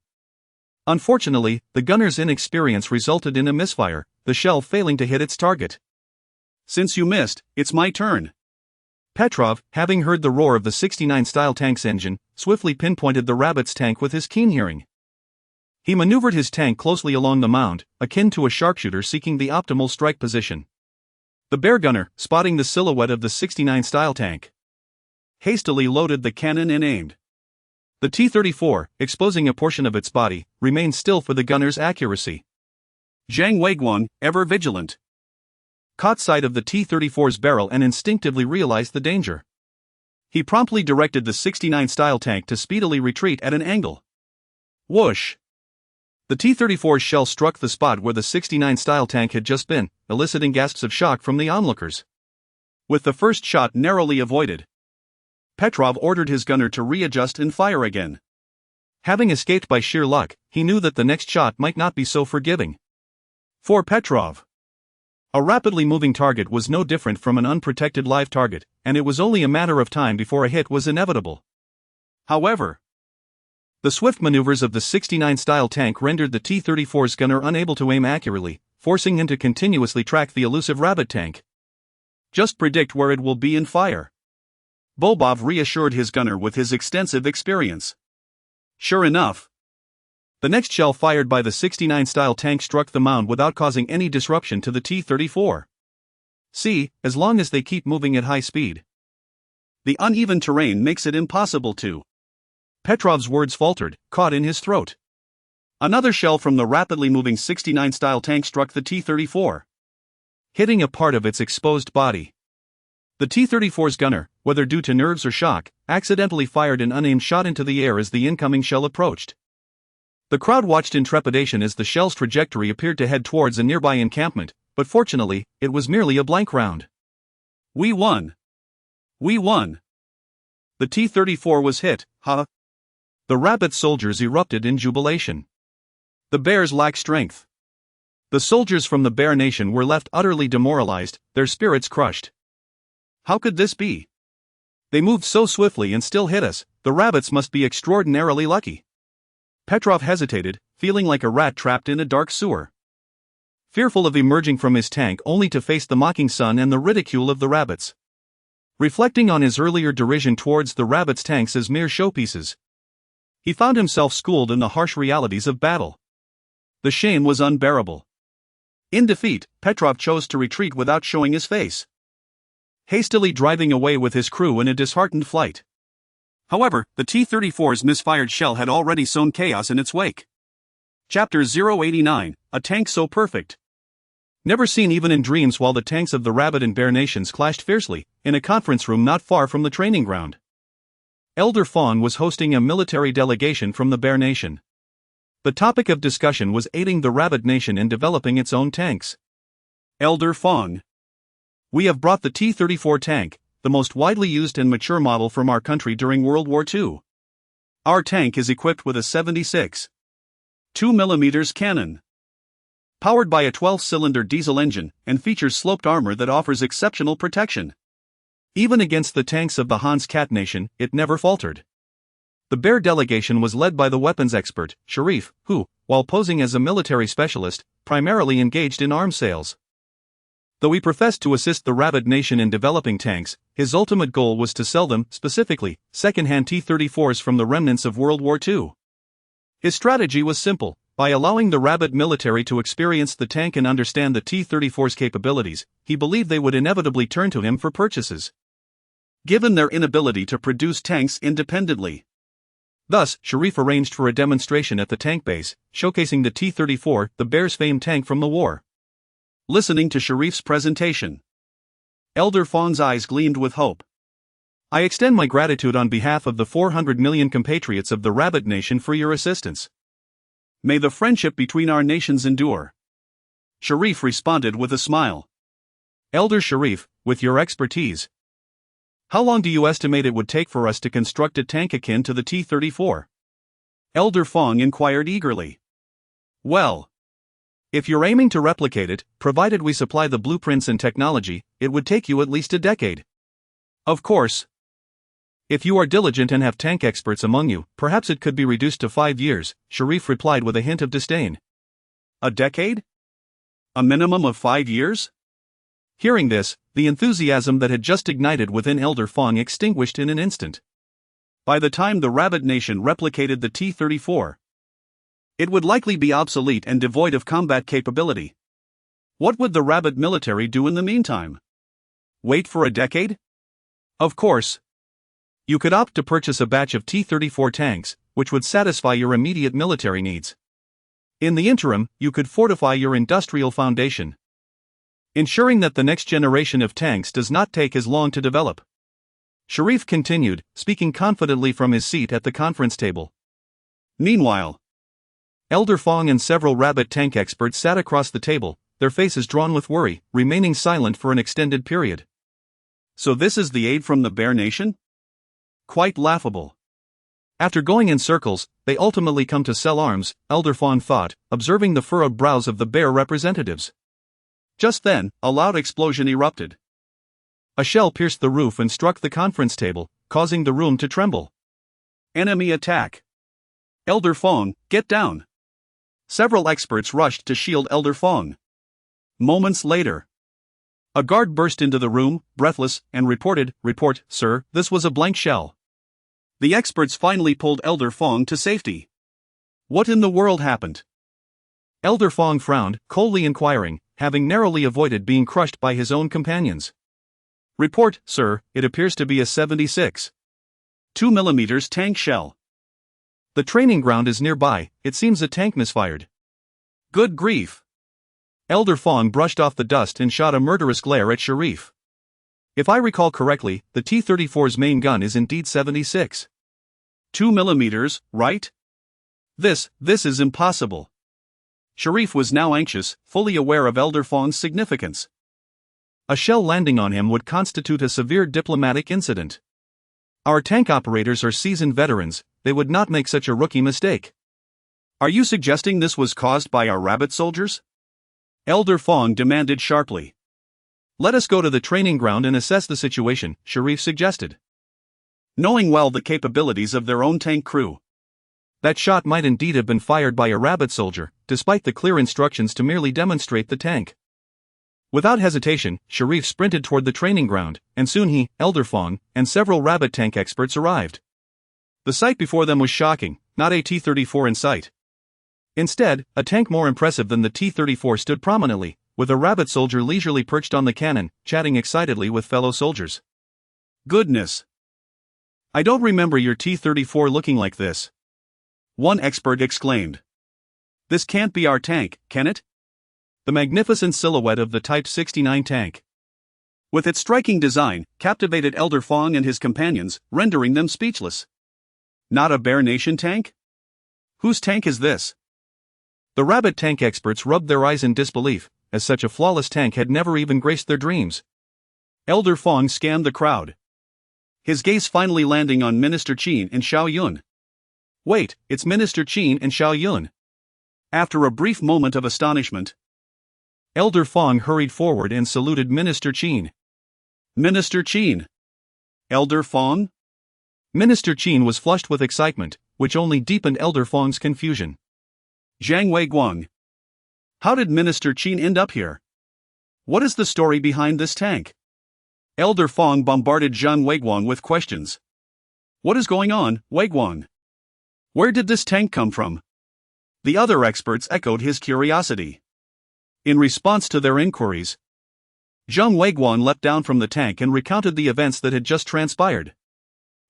Unfortunately, the gunner's inexperience resulted in a misfire, the shell failing to hit its target. "Since you missed, it's my turn." Petrov, having heard the roar of the 69-style tank's engine, swiftly pinpointed the rabbit's tank with his keen hearing. He maneuvered his tank closely along the mound, akin to a sharpshooter seeking the optimal strike position. The bear gunner, spotting the silhouette of the 69-style tank, hastily loaded the cannon and aimed. The T-34, exposing a portion of its body, remained still for the gunner's accuracy. Zhang Weiguang, ever vigilant, caught sight of the T-34's barrel and instinctively realized the danger. He promptly directed the 69-style tank to speedily retreat at an angle. Whoosh! The T-34's shell struck the spot where the 69-style tank had just been, eliciting gasps of shock from the onlookers. With the first shot narrowly avoided, Petrov ordered his gunner to readjust and fire again. Having escaped by sheer luck, he knew that the next shot might not be so forgiving. For Petrov, a rapidly moving target was no different from an unprotected live target, and it was only a matter of time before a hit was inevitable. However, the swift maneuvers of the 69-style tank rendered the T-34's gunner unable to aim accurately, forcing him to continuously track the elusive rabbit tank. "Just predict where it will be and fire," Bobov reassured his gunner with his extensive experience. Sure enough, the next shell fired by the 69-style tank struck the mound without causing any disruption to the T-34. "See, as long as they keep moving at high speed, the uneven terrain makes it impossible to." Petrov's words faltered, caught in his throat. Another shell from the rapidly moving 69-style tank struck the T-34, hitting a part of its exposed body. The T-34's gunner, whether due to nerves or shock, accidentally fired an unaimed shot into the air as the incoming shell approached. The crowd watched in trepidation as the shell's trajectory appeared to head towards a nearby encampment, but fortunately, it was merely a blank round. "We won! We won! The T-34 was hit, huh?" The rabbit soldiers erupted in jubilation. The bears lack strength. The soldiers from the Bear Nation were left utterly demoralized, their spirits crushed. How could this be? They moved so swiftly and still hit us. The rabbits must be extraordinarily lucky. Petrov hesitated, feeling like a rat trapped in a dark sewer, fearful of emerging from his tank only to face the mocking sun and the ridicule of the rabbits. Reflecting on his earlier derision towards the rabbits' tanks as mere showpieces, he found himself schooled in the harsh realities of battle. The shame was unbearable. In defeat, Petrov chose to retreat without showing his face, hastily driving away with his crew in a disheartened flight. However, the T-34's misfired shell had already sown chaos in its wake. Chapter 089, A Tank So Perfect. Never seen even in dreams while the tanks of the Rabbit and Bear Nations clashed fiercely, in a conference room not far from the training ground. Elder Fawn was hosting a military delegation from the Bear Nation. The topic of discussion was aiding the Rabbit Nation in developing its own tanks. Elder Fawn: "We have brought the T-34 tank, the most widely used and mature model from our country during World War II. Our tank is equipped with a 76.2 mm cannon, powered by a 12-cylinder diesel engine, and features sloped armor that offers exceptional protection. Even against the tanks of the Hans Cat Nation, it never faltered." The Bear delegation was led by the weapons expert, Sharif, who, while posing as a military specialist, primarily engaged in arms sales. Though he professed to assist the Rabbit Nation in developing tanks, his ultimate goal was to sell them, specifically, second-hand T-34s from the remnants of World War II. His strategy was simple. By allowing the Rabbit military to experience the tank and understand the T-34's capabilities, he believed they would inevitably turn to him for purchases. Given their inability to produce tanks independently. Thus, Sharif arranged for a demonstration at the tank base, showcasing the T-34, the Bear's famed tank from the war. Listening to Sharif's presentation, Elder Fong's eyes gleamed with hope. I extend my gratitude on behalf of the 400 million compatriots of the Rabbit Nation for your assistance. May the friendship between our nations endure. Sharif responded with a smile. Elder Sharif, with your expertise, how long do you estimate it would take for us to construct a tank akin to the T-34? Elder Fong inquired eagerly. Well, if you're aiming to replicate it, provided we supply the blueprints and technology, it would take you at least a decade. Of course. If you are diligent and have tank experts among you, perhaps it could be reduced to 5 years, Sharif replied with a hint of disdain. A decade? A minimum of 5 years? Hearing this, the enthusiasm that had just ignited within Elder Fong extinguished in an instant. By the time the Rabbit Nation replicated the T-34, it would likely be obsolete and devoid of combat capability. What would the Rabbit military do in the meantime? Wait for a decade? Of course. You could opt to purchase a batch of T-34 tanks, which would satisfy your immediate military needs. In the interim, you could fortify your industrial foundation, ensuring that the next generation of tanks does not take as long to develop. Sharif continued, speaking confidently from his seat at the conference table. Meanwhile, Elder Fong and several Rabbit tank experts sat across the table, their faces drawn with worry, remaining silent for an extended period. So this is the aid from the Bear Nation? Quite laughable. After going in circles, they ultimately come to sell arms, Elder Fong thought, observing the furrowed brows of the Bear representatives. Just then, a loud explosion erupted. A shell pierced the roof and struck the conference table, causing the room to tremble. Enemy attack. Elder Fong, get down. Several experts rushed to shield Elder Fong. Moments later, a guard burst into the room, breathless, and reported, "Report, sir, this was a blank shell." The experts finally pulled Elder Fong to safety. What in the world happened? Elder Fong frowned, coldly inquiring, having narrowly avoided being crushed by his own companions. "Report, sir, it appears to be a 76.2 mm tank shell. The training ground is nearby, it seems a tank misfired." Good grief. Elder Fong brushed off the dust and shot a murderous glare at Sharif. If I recall correctly, the T-34's main gun is indeed 76.2 mm, right? This is impossible. Sharif was now anxious, fully aware of Elder Fong's significance. A shell landing on him would constitute a severe diplomatic incident. Our tank operators are seasoned veterans, they would not make such a rookie mistake. Are you suggesting this was caused by our Rabbit soldiers? Elder Fong demanded sharply. Let us go to the training ground and assess the situation, Sharif suggested. Knowing well the capabilities of their own tank crew, that shot might indeed have been fired by a Rabbit soldier, despite the clear instructions to merely demonstrate the tank. Without hesitation, Sharif sprinted toward the training ground, and soon he, Elder Fong, and several Rabbit tank experts arrived. The sight before them was shocking, not a T-34 in sight. Instead, a tank more impressive than the T-34 stood prominently, with a Rabbit soldier leisurely perched on the cannon, chatting excitedly with fellow soldiers. Goodness! I don't remember your T-34 looking like this. One expert exclaimed. This can't be our tank, can it? The magnificent silhouette of the Type 69 tank, with its striking design, captivated Elder Fong and his companions, rendering them speechless. Not a Bear Nation tank? Whose tank is this? The Rabbit tank experts rubbed their eyes in disbelief, as such a flawless tank had never even graced their dreams. Elder Fong scanned the crowd, his gaze finally landing on Minister Qin and Xiao Yun. Wait, it's Minister Qin and Xiao Yun. After a brief moment of astonishment, Elder Fong hurried forward and saluted Minister Qin. Minister Qin. Elder Fong? Minister Qin was flushed with excitement, which only deepened Elder Fong's confusion. Zhang Wei Guang. How did Minister Qin end up here? What is the story behind this tank? Elder Fong bombarded Zhang Weiguang with questions. What is going on, Weiguang? Where did this tank come from? The other experts echoed his curiosity. In response to their inquiries, Zhang Weiguang leapt down from the tank and recounted the events that had just transpired.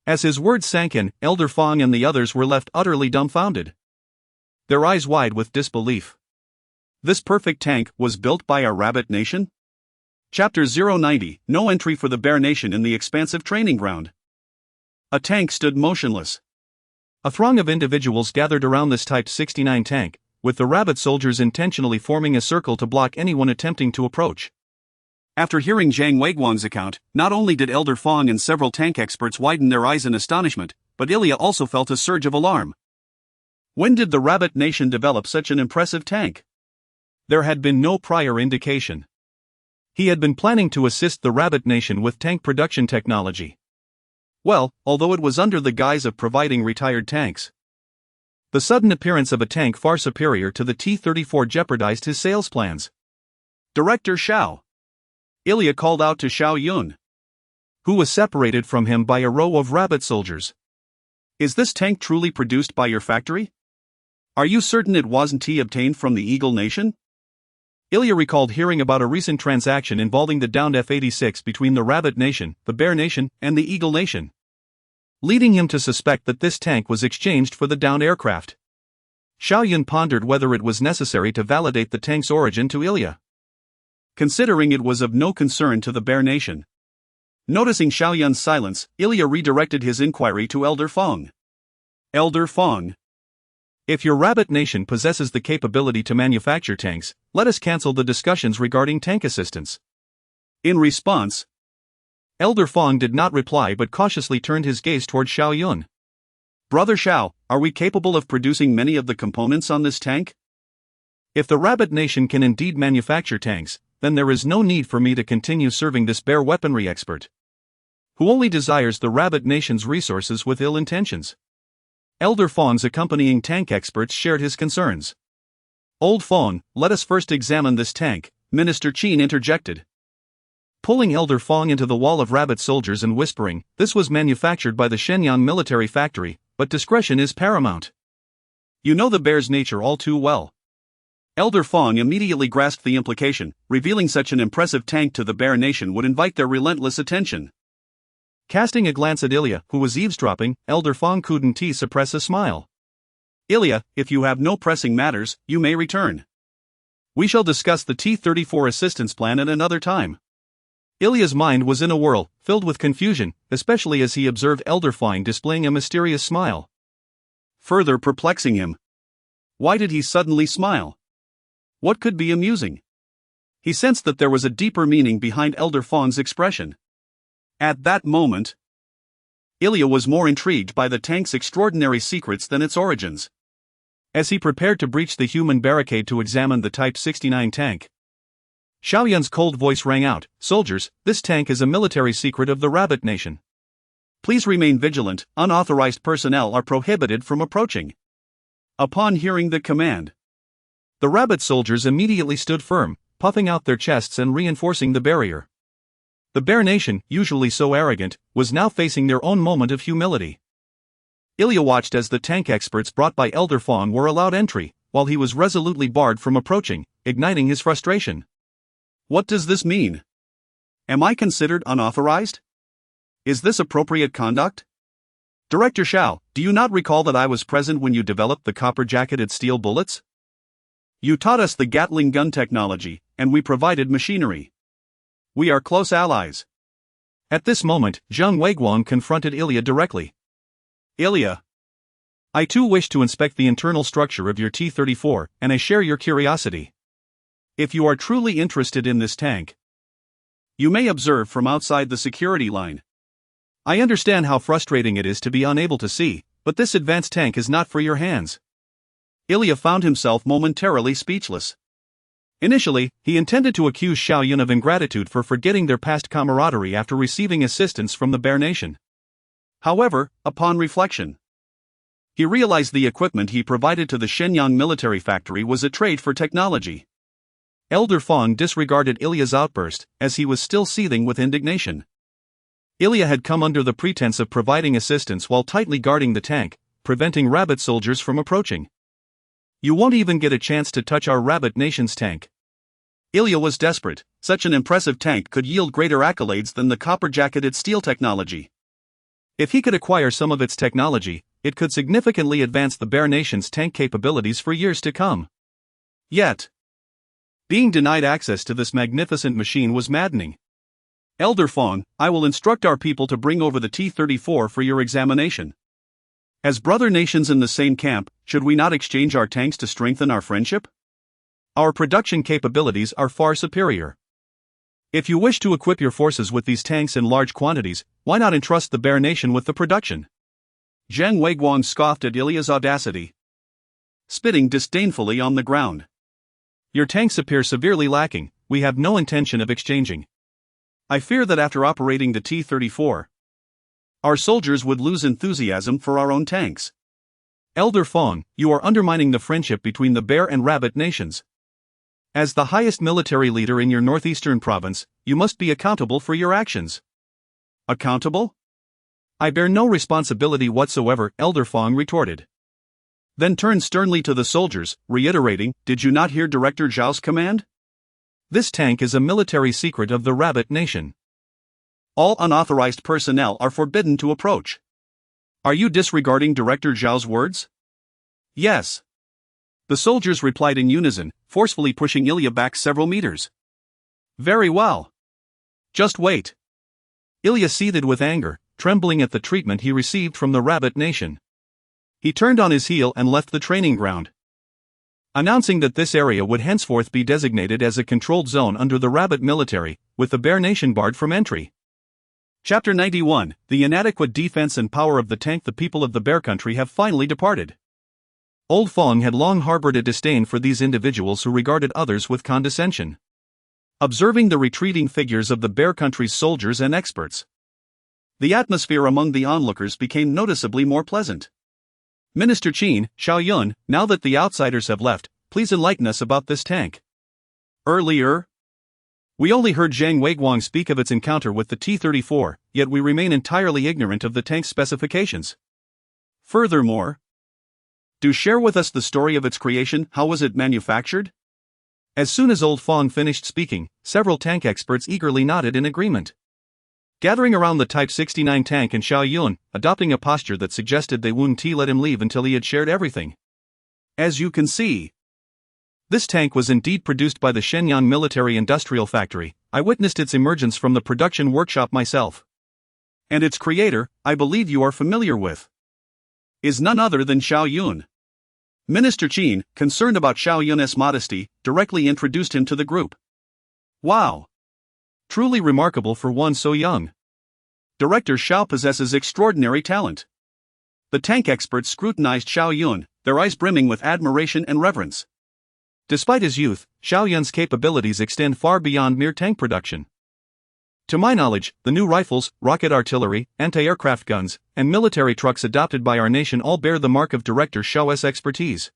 As his words sank in, Elder Fong and the others were left utterly dumbfounded, their eyes wide with disbelief. This perfect tank was built by a rabbit nation? Chapter 090, No entry for the Bear Nation in the expansive training ground. A tank stood motionless. A throng of individuals gathered around this Type 69 tank, with the rabbit soldiers intentionally forming a circle to block anyone attempting to approach. After hearing Zhang Weiguang's account, not only did Elder Fong and several tank experts widen their eyes in astonishment, but Ilya also felt a surge of alarm. When did the Rabbit Nation develop such an impressive tank? There had been no prior indication. He had been planning to assist the Rabbit Nation with tank production technology. Well, although it was under the guise of providing retired tanks. The sudden appearance of a tank far superior to the T-34 jeopardized his sales plans. Director Xiao. Ilya called out to Xiao Yun, who was separated from him by a row of rabbit soldiers. Is this tank truly produced by your factory? Are you certain it wasn't obtained from the Eagle Nation? Ilya recalled hearing about a recent transaction involving the downed F-86 between the Rabbit Nation, the Bear Nation, and the Eagle Nation, leading him to suspect that this tank was exchanged for the downed aircraft. Xiao Yun pondered whether it was necessary to validate the tank's origin to Ilya, considering it was of no concern to the Bear Nation. Noticing Xiao Yun's silence, Ilya redirected his inquiry to Elder Fong. Elder Fong, if your Rabbit Nation possesses the capability to manufacture tanks, let us cancel the discussions regarding tank assistance. In response, Elder Fong did not reply but cautiously turned his gaze toward Xiao Yun. Brother Xiao, are we capable of producing many of the components on this tank? If the Rabbit Nation can indeed manufacture tanks, then there is no need for me to continue serving this bear weaponry expert, who only desires the Rabbit Nation's resources with ill intentions. Elder Fong's accompanying tank experts shared his concerns. Old Fong, let us first examine this tank, Minister Qin interjected, pulling Elder Fong into the wall of rabbit soldiers and whispering, this was manufactured by the Shenyang military factory, but discretion is paramount. You know the bear's nature all too well. Elder Fong immediately grasped the implication, revealing such an impressive tank to the Bear Nation would invite their relentless attention. Casting a glance at Ilya, who was eavesdropping, Elder Fong couldn't suppress a smile. Ilya, if you have no pressing matters, you may return. We shall discuss the T-34 assistance plan at another time. Ilya's mind was in a whirl, filled with confusion, especially as he observed Elder Fong displaying a mysterious smile, further perplexing him. Why did he suddenly smile? What could be amusing? He sensed that there was a deeper meaning behind Elder Fong's expression. At that moment, Ilya was more intrigued by the tank's extraordinary secrets than its origins. As he prepared to breach the human barricade to examine the Type 69 tank, Xiao Yun's cold voice rang out, soldiers, this tank is a military secret of the Rabbit Nation. Please remain vigilant, unauthorized personnel are prohibited from approaching. Upon hearing the command, the rabbit soldiers immediately stood firm, puffing out their chests and reinforcing the barrier. The Bear Nation, usually so arrogant, was now facing their own moment of humility. Ilya watched as the tank experts brought by Elder Fong were allowed entry, while he was resolutely barred from approaching, igniting his frustration. What does this mean? Am I considered unauthorized? Is this appropriate conduct? Director Xiao, do you not recall that I was present when you developed the copper-jacketed steel bullets? You taught us the Gatling gun technology, and we provided machinery. We are close allies. At this moment, Zhang Weiguang confronted Ilya directly. Ilya, I too wish to inspect the internal structure of your T-34, and I share your curiosity. If you are truly interested in this tank, you may observe from outside the security line. I understand how frustrating it is to be unable to see, but this advanced tank is not for your hands. Ilya found himself momentarily speechless. Initially, he intended to accuse Xiao Yun of ingratitude for forgetting their past camaraderie after receiving assistance from the Bear Nation. However, upon reflection, he realized the equipment he provided to the Shenyang military factory was a trade for technology. Elder Fong disregarded Ilya's outburst, as he was still seething with indignation. Ilya had come under the pretense of providing assistance while tightly guarding the tank, preventing rabbit soldiers from approaching. You won't even get a chance to touch our rabbit nation's tank. Ilya was desperate. Such an impressive tank could yield greater accolades than the copper-jacketed steel technology. If he could acquire some of its technology, it could significantly advance the Bear Nation's tank capabilities for years to come. Yet, being denied access to this magnificent machine was maddening. Elder Fong, I will instruct our people to bring over the T-34 for your examination. As brother nations in the same camp, should we not exchange our tanks to strengthen our friendship? Our production capabilities are far superior. If you wish to equip your forces with these tanks in large quantities, why not entrust the Bear Nation with the production? Zhang Weiguang scoffed at Ilya's audacity, spitting disdainfully on the ground. Your tanks appear severely lacking. We have no intention of exchanging. I fear that after operating the T-34, our soldiers would lose enthusiasm for our own tanks. Elder Fong, you are undermining the friendship between the Bear and Rabbit nations. As the highest military leader in your northeastern province, you must be accountable for your actions. Accountable? I bear no responsibility whatsoever, Elder Fong retorted. Then turned sternly to the soldiers, reiterating, did you not hear Director Zhao's command? This tank is a military secret of the Rabbit Nation. All unauthorized personnel are forbidden to approach. Are you disregarding Director Zhao's words? Yes. The soldiers replied in unison, forcefully pushing Ilya back several meters. Very well. Just wait. Ilya seethed with anger, trembling at the treatment he received from the Rabbit Nation. He turned on his heel and left the training ground, announcing that this area would henceforth be designated as a controlled zone under the Rabbit military, with the Bear Nation barred from entry. Chapter 91, The inadequate defense and power of the tank. The people of the Bear Country have finally departed. Old Fong had long harbored a disdain for these individuals who regarded others with condescension. Observing the retreating figures of the Bear Country's soldiers and experts, the atmosphere among the onlookers became noticeably more pleasant. Minister Qin, Xiao Yun, now that the outsiders have left, please enlighten us about this tank. Earlier, we only heard Zhang Weiguang speak of its encounter with the T-34, yet we remain entirely ignorant of the tank's specifications. Furthermore, do share with us the story of its creation. How was it manufactured? As soon as Old Fong finished speaking, several tank experts eagerly nodded in agreement. Gathering around the Type 69 tank and Xiao Yun, adopting a posture that suggested they wouldn't let him leave until he had shared everything. As you can see, this tank was indeed produced by the Shenyang Military-Industrial Factory. I witnessed its emergence from the production workshop myself. And its creator, I believe you are familiar with, is none other than Xiao Yun. Minister Qin, concerned about Xiao Yun's modesty, directly introduced him to the group. Wow! Truly remarkable for one so young. Director Xiao possesses extraordinary talent. The tank experts scrutinized Xiao Yun, their eyes brimming with admiration and reverence. Despite his youth, Xiao Yun's capabilities extend far beyond mere tank production. To my knowledge, the new rifles, rocket artillery, anti-aircraft guns, and military trucks adopted by our nation all bear the mark of Director Xiao's expertise.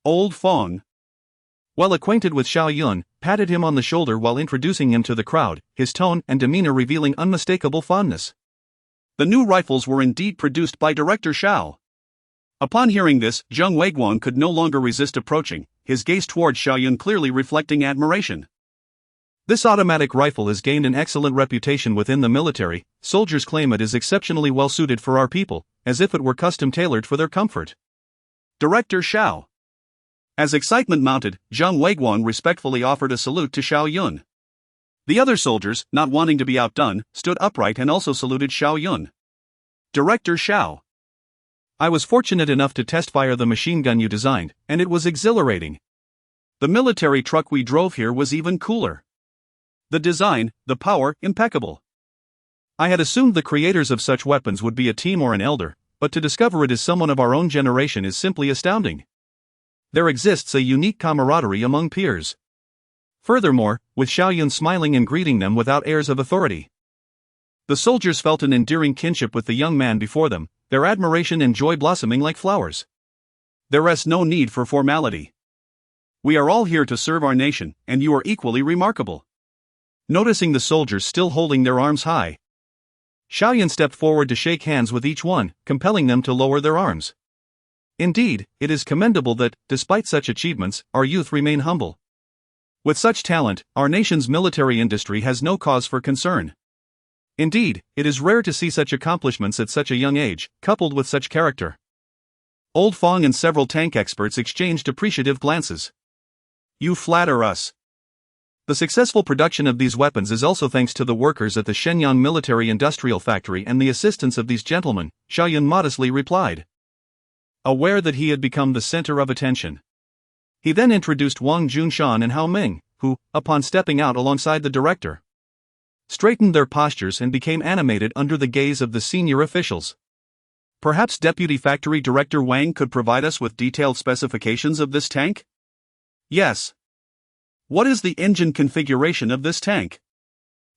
Old Fong, well acquainted with Xiao Yun, patted him on the shoulder while introducing him to the crowd, his tone and demeanor revealing unmistakable fondness. The new rifles were indeed produced by Director Xiao. Upon hearing this, Zhang Weiguang could no longer resist approaching, his gaze toward Xiao Yun clearly reflecting admiration. This automatic rifle has gained an excellent reputation within the military. Soldiers claim it is exceptionally well suited for our people, as if it were custom tailored for their comfort. Director Xiao. As excitement mounted, Zhang Weiguang respectfully offered a salute to Xiao Yun. The other soldiers, not wanting to be outdone, stood upright and also saluted Xiao Yun. Director Xiao. I was fortunate enough to test fire the machine gun you designed, and it was exhilarating. The military truck we drove here was even cooler. The design, the power, impeccable. I had assumed the creators of such weapons would be a team or an elder, but to discover it is someone of our own generation is simply astounding. There exists a unique camaraderie among peers. Furthermore, with Xiao Yun smiling and greeting them without airs of authority, the soldiers felt an endearing kinship with the young man before them, their admiration and joy blossoming like flowers. There rests no need for formality. We are all here to serve our nation, and you are equally remarkable. Noticing the soldiers still holding their arms high, Xiao Yun stepped forward to shake hands with each one, compelling them to lower their arms. Indeed, it is commendable that, despite such achievements, our youth remain humble. With such talent, our nation's military industry has no cause for concern. Indeed, it is rare to see such accomplishments at such a young age, coupled with such character. Old Fong and several tank experts exchanged appreciative glances. You flatter us. The successful production of these weapons is also thanks to the workers at the Shenyang military-industrial factory and the assistance of these gentlemen, Xiao Yun modestly replied. Aware that he had become the center of attention, he then introduced Wang Junshan and Hao Ming, who, upon stepping out alongside the director, straightened their postures and became animated under the gaze of the senior officials. Perhaps Deputy Factory Director Wang could provide us with detailed specifications of this tank? Yes. What is the engine configuration of this tank?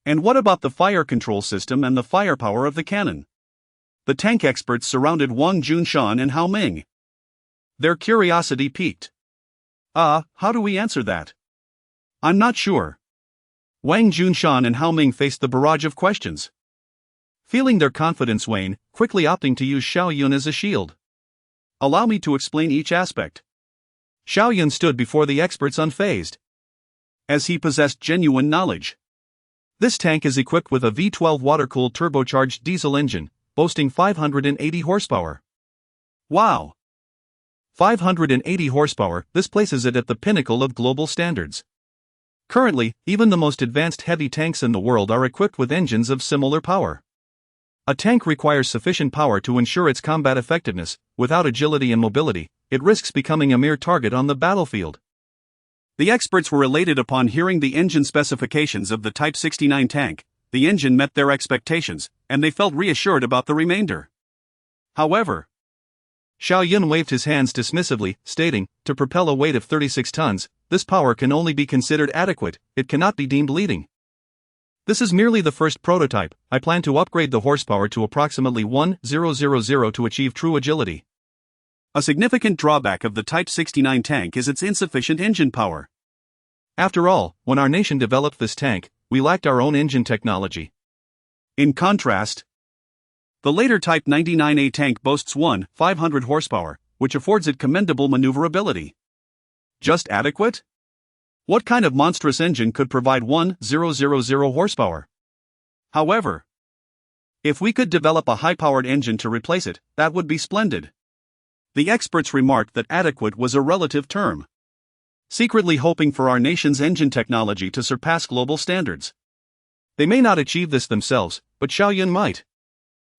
And what about the fire control system and the firepower of the cannon? The tank experts surrounded Wang Junshan and Hao Ming. Their curiosity piqued. How do we answer that? I'm not sure. Wang Junshan and Hao Ming faced the barrage of questions, feeling their confidence wane, quickly opting to use Xiao Yun as a shield. Allow me to explain each aspect. Xiao Yun stood before the experts unfazed, as he possessed genuine knowledge. This tank is equipped with a V12 water-cooled turbocharged diesel engine, boasting 580 horsepower. Wow! 580 horsepower, this places it at the pinnacle of global standards. Currently, even the most advanced heavy tanks in the world are equipped with engines of similar power. A tank requires sufficient power to ensure its combat effectiveness. Without agility and mobility, it risks becoming a mere target on the battlefield. The experts were elated upon hearing the engine specifications of the Type 69 tank. The engine met their expectations, and they felt reassured about the remainder. However, Xiao Yun waved his hands dismissively, stating, to propel a weight of 36 tons, this power can only be considered adequate, it cannot be deemed leading. This is merely the first prototype. I plan to upgrade the horsepower to approximately 1000 to achieve true agility. A significant drawback of the Type 69 tank is its insufficient engine power. After all, when our nation developed this tank, we lacked our own engine technology. In contrast, the later Type 99A tank boasts 500 horsepower, which affords it commendable maneuverability. Just adequate? What kind of monstrous engine could provide 1000 horsepower? However, if we could develop a high-powered engine to replace it, that would be splendid. The experts remarked that adequate was a relative term, secretly hoping for our nation's engine technology to surpass global standards. They may not achieve this themselves, but Xiao Yun might.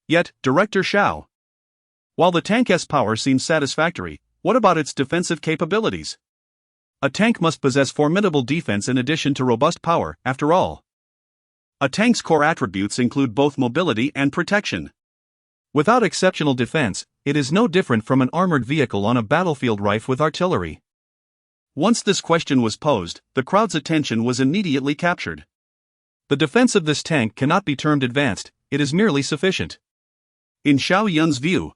Yet, Director Xiao, while the tank's power seems satisfactory, what about its defensive capabilities? A tank must possess formidable defense in addition to robust power, after all. A tank's core attributes include both mobility and protection. Without exceptional defense, it is no different from an armored vehicle on a battlefield rife with artillery. Once this question was posed, the crowd's attention was immediately captured. The defense of this tank cannot be termed advanced, it is merely sufficient. In Xiao Yun's view,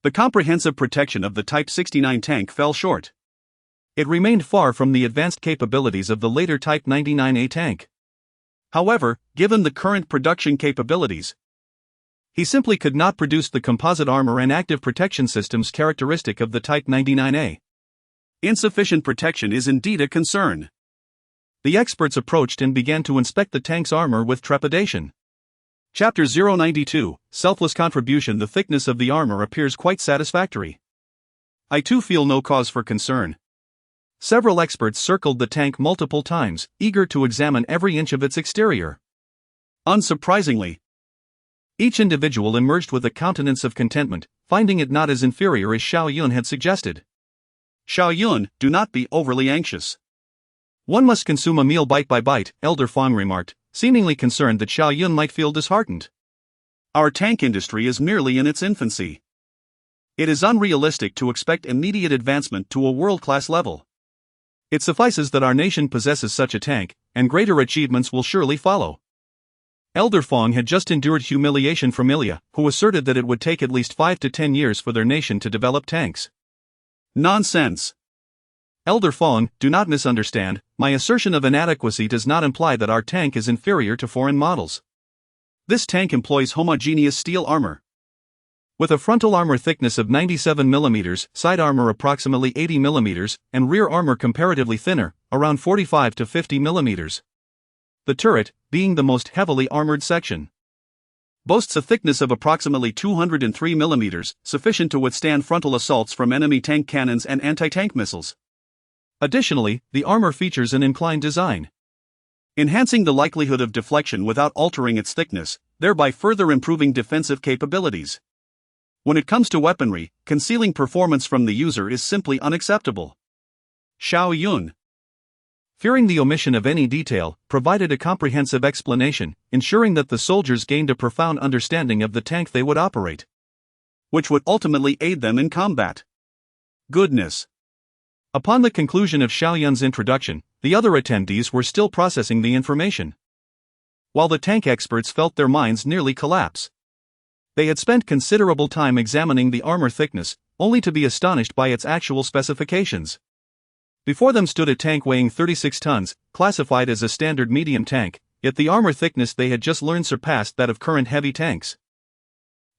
the comprehensive protection of the Type 69 tank fell short. It remained far from the advanced capabilities of the later Type 99A tank. However, given the current production capabilities, he simply could not produce the composite armor and active protection systems characteristic of the Type 99A. Insufficient protection is indeed a concern. The experts approached and began to inspect the tank's armor with trepidation. Chapter 092, Selfless Contribution. The thickness of the armor appears quite satisfactory. I too feel no cause for concern. Several experts circled the tank multiple times, eager to examine every inch of its exterior. Unsurprisingly, each individual emerged with a countenance of contentment, finding it not as inferior as Xiao Yun had suggested. Xiao Yun, do not be overly anxious. One must consume a meal bite by bite, Elder Fong remarked, seemingly concerned that Xiao Yun might feel disheartened. Our tank industry is merely in its infancy. It is unrealistic to expect immediate advancement to a world-class level. It suffices that our nation possesses such a tank, and greater achievements will surely follow. Elder Fong had just endured humiliation from Ilya, who asserted that it would take at least 5 to 10 years for their nation to develop tanks. Nonsense. Elder Fong, do not misunderstand, my assertion of inadequacy does not imply that our tank is inferior to foreign models. This tank employs homogeneous steel armor. With a frontal armor thickness of 97 mm, side armor approximately 80 mm, and rear armor comparatively thinner, around 45 to 50 mm. The turret, being the most heavily armored section, boasts a thickness of approximately 203 mm, sufficient to withstand frontal assaults from enemy tank cannons and anti-tank missiles. Additionally, the armor features an inclined design, enhancing the likelihood of deflection without altering its thickness, thereby further improving defensive capabilities. When it comes to weaponry, concealing performance from the user is simply unacceptable. Xiao Yun, fearing the omission of any detail, provided a comprehensive explanation, ensuring that the soldiers gained a profound understanding of the tank they would operate, which would ultimately aid them in combat. Goodness. Upon the conclusion of Xiao Yun's introduction, the other attendees were still processing the information, while the tank experts felt their minds nearly collapse. They had spent considerable time examining the armor thickness, only to be astonished by its actual specifications. Before them stood a tank weighing 36 tons, classified as a standard medium tank, yet the armor thickness they had just learned surpassed that of current heavy tanks.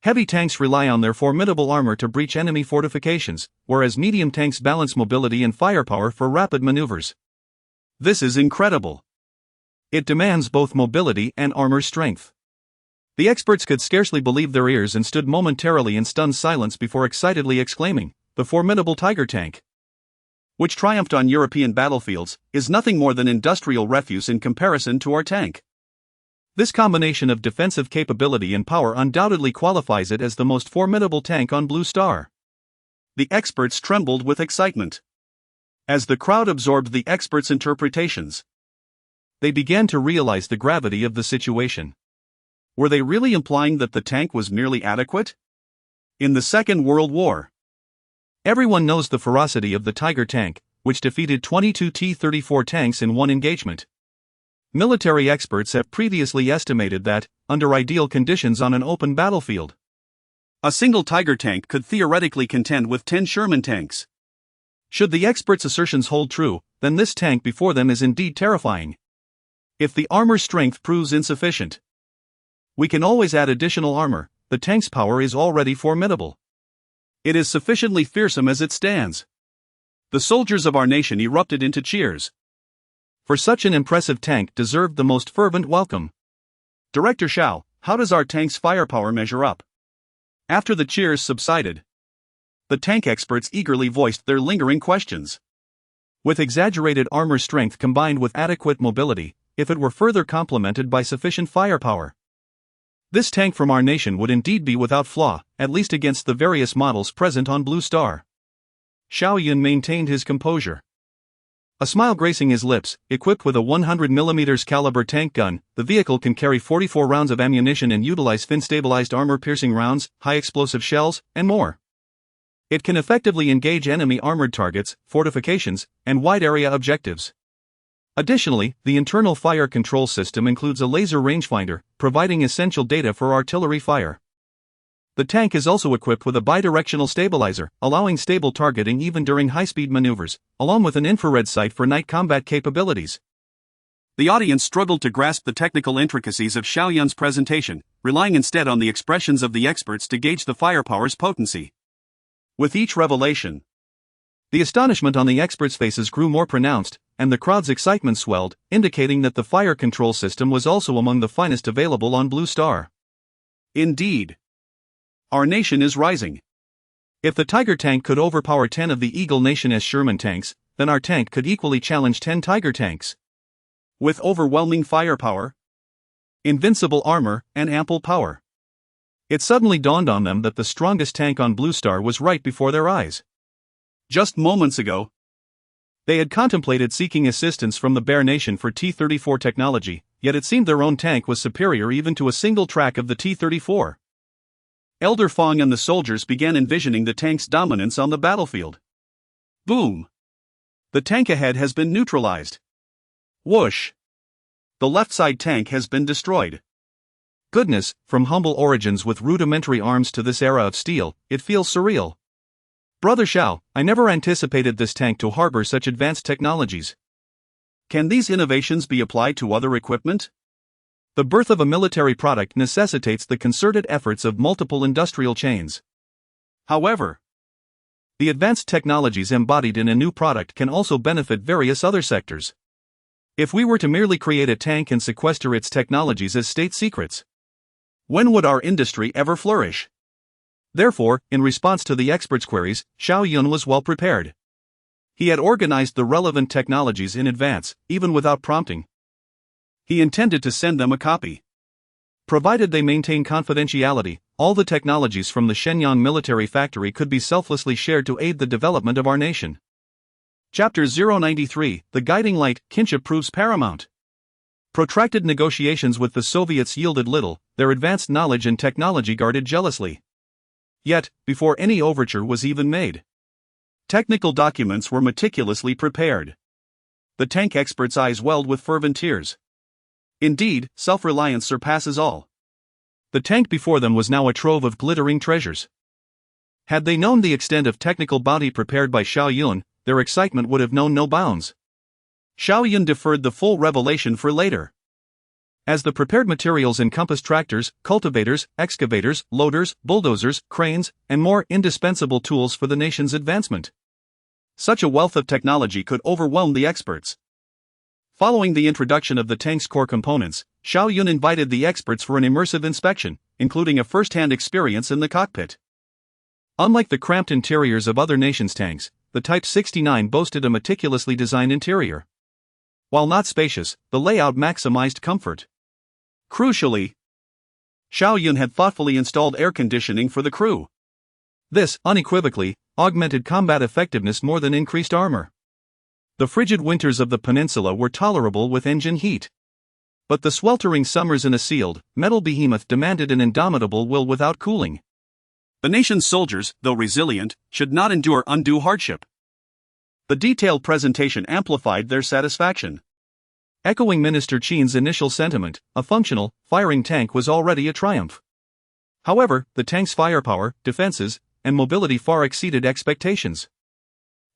Heavy tanks rely on their formidable armor to breach enemy fortifications, whereas medium tanks balance mobility and firepower for rapid maneuvers. This is incredible. It demands both mobility and armor strength. The experts could scarcely believe their ears and stood momentarily in stunned silence before excitedly exclaiming, "The formidable Tiger tank, which triumphed on European battlefields, is nothing more than industrial refuse in comparison to our tank." This combination of defensive capability and power undoubtedly qualifies it as the most formidable tank on Blue Star. The experts trembled with excitement. As the crowd absorbed the experts' interpretations, they began to realize the gravity of the situation. Were they really implying that the tank was merely adequate? In the Second World War, everyone knows the ferocity of the Tiger tank, which defeated 22 T-34 tanks in one engagement. Military experts have previously estimated that, under ideal conditions on an open battlefield, a single Tiger tank could theoretically contend with 10 Sherman tanks. Should the experts' assertions hold true, then this tank before them is indeed terrifying. If the armor strength proves insufficient, we can always add additional armor. The tank's power is already formidable. It is sufficiently fearsome as it stands. The soldiers of our nation erupted into cheers. For such an impressive tank deserved the most fervent welcome. Director Xiao, how does our tank's firepower measure up? After the cheers subsided, the tank experts eagerly voiced their lingering questions. With exaggerated armor strength combined with adequate mobility, if it were further complemented by sufficient firepower, this tank from our nation would indeed be without flaw, at least against the various models present on Blue Star. Xiao Yun maintained his composure, a smile gracing his lips. Equipped with a 100mm caliber tank gun, the vehicle can carry 44 rounds of ammunition and utilize fin-stabilized armor-piercing rounds, high-explosive shells, and more. It can effectively engage enemy armored targets, fortifications, and wide-area objectives. Additionally, the internal fire control system includes a laser rangefinder, providing essential data for artillery fire. The tank is also equipped with a bidirectional stabilizer, allowing stable targeting even during high-speed maneuvers, along with an infrared sight for night combat capabilities. The audience struggled to grasp the technical intricacies of Xiao Yun's presentation, relying instead on the expressions of the experts to gauge the firepower's potency. With each revelation, the astonishment on the experts' faces grew more pronounced, and the crowd's excitement swelled, indicating that the fire control system was also among the finest available on Blue Star. Indeed, our nation is rising. If the Tiger tank could overpower 10 of the Eagle Nation-S Sherman tanks, then our tank could equally challenge 10 Tiger tanks. With overwhelming firepower, invincible armor, and ample power. It suddenly dawned on them that the strongest tank on Blue Star was right before their eyes. Just moments ago, they had contemplated seeking assistance from the Bear Nation for T-34 technology, yet it seemed their own tank was superior even to a single track of the T-34. Elder Fong and the soldiers began envisioning the tank's dominance on the battlefield. Boom! The tank ahead has been neutralized. Whoosh! The left side tank has been destroyed. Goodness, from humble origins with rudimentary arms to this era of steel, it feels surreal. Brother Xiao, I never anticipated this tank to harbor such advanced technologies. Can these innovations be applied to other equipment? The birth of a military product necessitates the concerted efforts of multiple industrial chains. However, the advanced technologies embodied in a new product can also benefit various other sectors. If we were to merely create a tank and sequester its technologies as state secrets, when would our industry ever flourish? Therefore, in response to the experts' queries, Xiao Yun was well prepared. He had organized the relevant technologies in advance, even without prompting. He intended to send them a copy. Provided they maintain confidentiality, all the technologies from the Shenyang military factory could be selflessly shared to aid the development of our nation. Chapter 093, The Guiding Light, Kinship proves paramount. Protracted negotiations with the Soviets yielded little, their advanced knowledge and technology guarded jealously. Yet, before any overture was even made, technical documents were meticulously prepared. The tank experts' eyes welled with fervent tears. Indeed, self-reliance surpasses all. The tank before them was now a trove of glittering treasures. Had they known the extent of technical bounty prepared by Xiao Yun, their excitement would have known no bounds. Xiao Yun deferred the full revelation for later. As the prepared materials encompassed tractors, cultivators, excavators, loaders, bulldozers, cranes, and more indispensable tools for the nation's advancement, such a wealth of technology could overwhelm the experts. Following the introduction of the tank's core components, Xiao Yun invited the experts for an immersive inspection, including a first-hand experience in the cockpit. Unlike the cramped interiors of other nations' tanks, the Type 69 boasted a meticulously designed interior. While not spacious, the layout maximized comfort. Crucially, Xiao Yun had thoughtfully installed air conditioning for the crew. This, unequivocally, augmented combat effectiveness more than increased armor. The frigid winters of the peninsula were tolerable with engine heat. But the sweltering summers in a sealed, metal behemoth demanded an indomitable will without cooling. The nation's soldiers, though resilient, should not endure undue hardship. The detailed presentation amplified their satisfaction. Echoing Minister Qin's initial sentiment, a functional, firing tank was already a triumph. However, the tank's firepower, defenses, and mobility far exceeded expectations.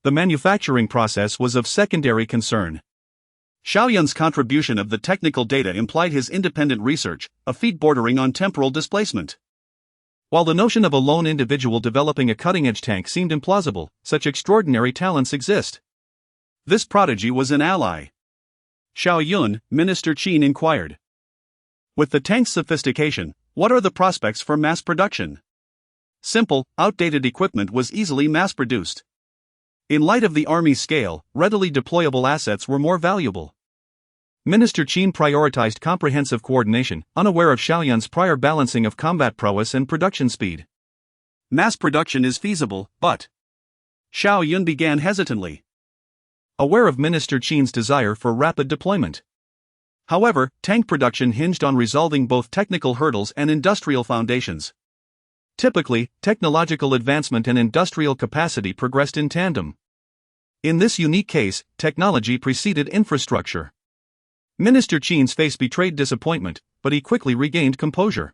The manufacturing process was of secondary concern. Xiao Yun's contribution of the technical data implied his independent research, a feat bordering on temporal displacement. While the notion of a lone individual developing a cutting-edge tank seemed implausible, such extraordinary talents exist. This prodigy was an ally. Xiao Yun, Minister Qin inquired. With the tank's sophistication, what are the prospects for mass production? Simple, outdated equipment was easily mass-produced. In light of the Army's scale, readily deployable assets were more valuable. Minister Qin prioritized comprehensive coordination, unaware of Xiao Yun's prior balancing of combat prowess and production speed. Mass production is feasible, but Xiao Yun began hesitantly, aware of Minister Qin's desire for rapid deployment. However, tank production hinged on resolving both technical hurdles and industrial foundations. Typically, technological advancement and industrial capacity progressed in tandem. In this unique case, technology preceded infrastructure. Minister Qin's face betrayed disappointment, but he quickly regained composure.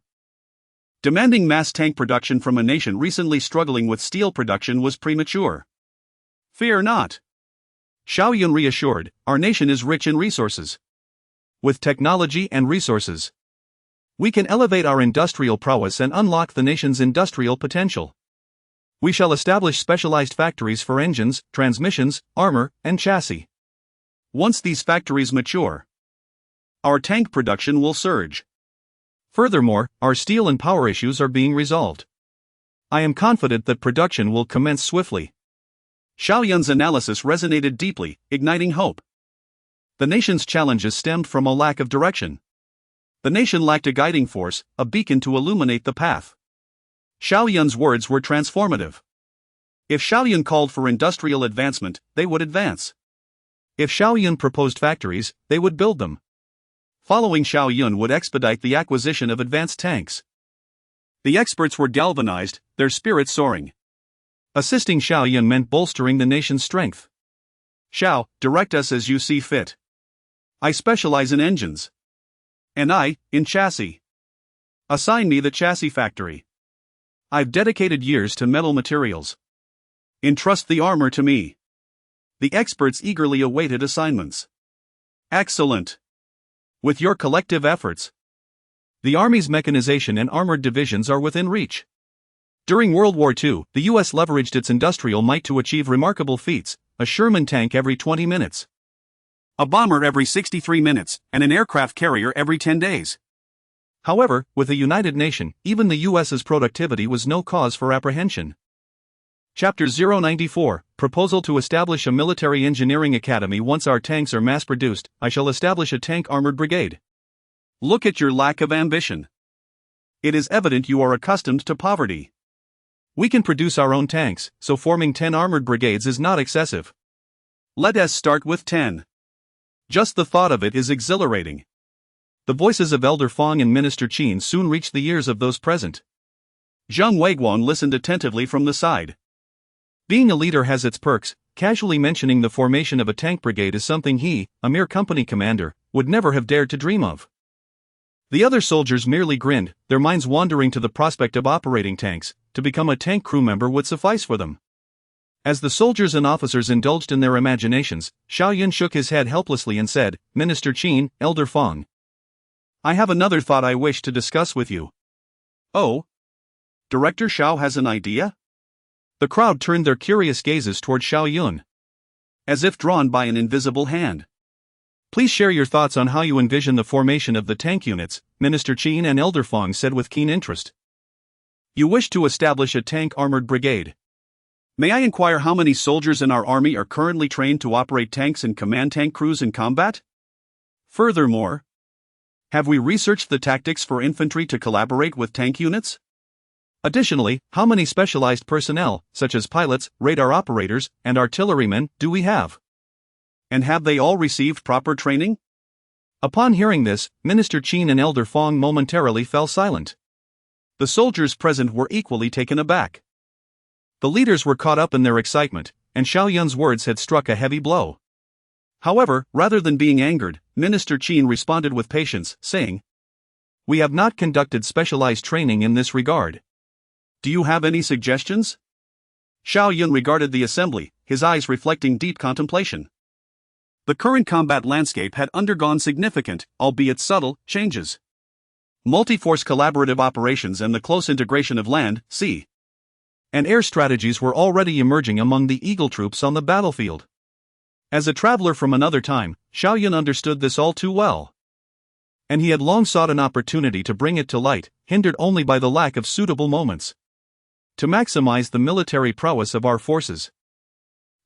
Demanding mass tank production from a nation recently struggling with steel production was premature. Fear not. Xiao Yun reassured, our nation is rich in resources. With technology and resources, we can elevate our industrial prowess and unlock the nation's industrial potential. We shall establish specialized factories for engines, transmissions, armor, and chassis. Once these factories mature, our tank production will surge. Furthermore, our steel and power issues are being resolved. I am confident that production will commence swiftly. Xiao Yun's analysis resonated deeply, igniting hope. The nation's challenges stemmed from a lack of direction. The nation lacked a guiding force, a beacon to illuminate the path. Xiao Yun's words were transformative. If Xiao Yun called for industrial advancement, they would advance. If Xiao Yun proposed factories, they would build them. Following Xiao Yun would expedite the acquisition of advanced tanks. The experts were galvanized, their spirits soaring. Assisting Xiao Yun meant bolstering the nation's strength. Xiao, direct us as you see fit. I specialize in engines. And I, in chassis. Assign me the chassis factory. I've dedicated years to metal materials. Entrust the armor to me. The experts eagerly awaited assignments. Excellent. With your collective efforts, the Army's mechanization and armored divisions are within reach. During World War II, the U.S. leveraged its industrial might to achieve remarkable feats: a Sherman tank every 20 minutes, a bomber every 63 minutes, and an aircraft carrier every 10 days. However, with a united nation, even the U.S.'s productivity was no cause for apprehension. Chapter 094, Proposal to establish a military engineering academy. Once our tanks are mass-produced, I shall establish a tank armored brigade. Look at your lack of ambition. It is evident you are accustomed to poverty. We can produce our own tanks, so forming 10 armored brigades is not excessive. Let us start with 10. Just the thought of it is exhilarating. The voices of Elder Fong and Minister Qin soon reached the ears of those present. Zhang Weiguan listened attentively from the side. Being a leader has its perks. Casually mentioning the formation of a tank brigade is something he, a mere company commander, would never have dared to dream of. The other soldiers merely grinned, their minds wandering to the prospect of operating tanks. To become a tank crew member would suffice for them. As the soldiers and officers indulged in their imaginations, Xiao Yun shook his head helplessly and said, "Minister Qin, Elder Fong, I have another thought I wish to discuss with you." "Oh? Director Xiao has an idea?" The crowd turned their curious gazes toward Xiao Yun, as if drawn by an invisible hand. "Please share your thoughts on how you envision the formation of the tank units," Minister Qin and Elder Fong said with keen interest. "You wish to establish a tank armored brigade. May I inquire how many soldiers in our army are currently trained to operate tanks and command tank crews in combat? Furthermore, have we researched the tactics for infantry to collaborate with tank units? Additionally, how many specialized personnel, such as pilots, radar operators, and artillerymen, do we have? And have they all received proper training?" Upon hearing this, Minister Qin and Elder Fong momentarily fell silent. The soldiers present were equally taken aback. The leaders were caught up in their excitement, and Xiao Yun's words had struck a heavy blow. However, rather than being angered, Minister Qin responded with patience, saying, "We have not conducted specialized training in this regard. Do you have any suggestions?" Xiao Yun regarded the assembly, his eyes reflecting deep contemplation. The current combat landscape had undergone significant, albeit subtle, changes. Multi-force collaborative operations and the close integration of land, sea, and air strategies were already emerging among the Eagle troops on the battlefield. As a traveler from another time, Xiao Yun understood this all too well. And he had long sought an opportunity to bring it to light, hindered only by the lack of suitable moments. To maximize the military prowess of our forces,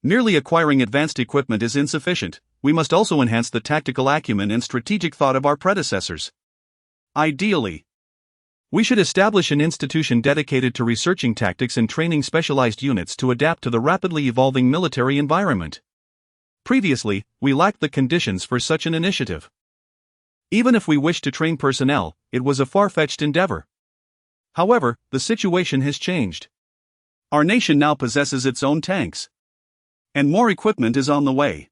merely acquiring advanced equipment is insufficient. We must also enhance the tactical acumen and strategic thought of our predecessors. Ideally, we should establish an institution dedicated to researching tactics and training specialized units to adapt to the rapidly evolving military environment. Previously, we lacked the conditions for such an initiative. Even if we wished to train personnel, it was a far-fetched endeavor. However, the situation has changed. Our nation now possesses its own tanks, and more equipment is on the way.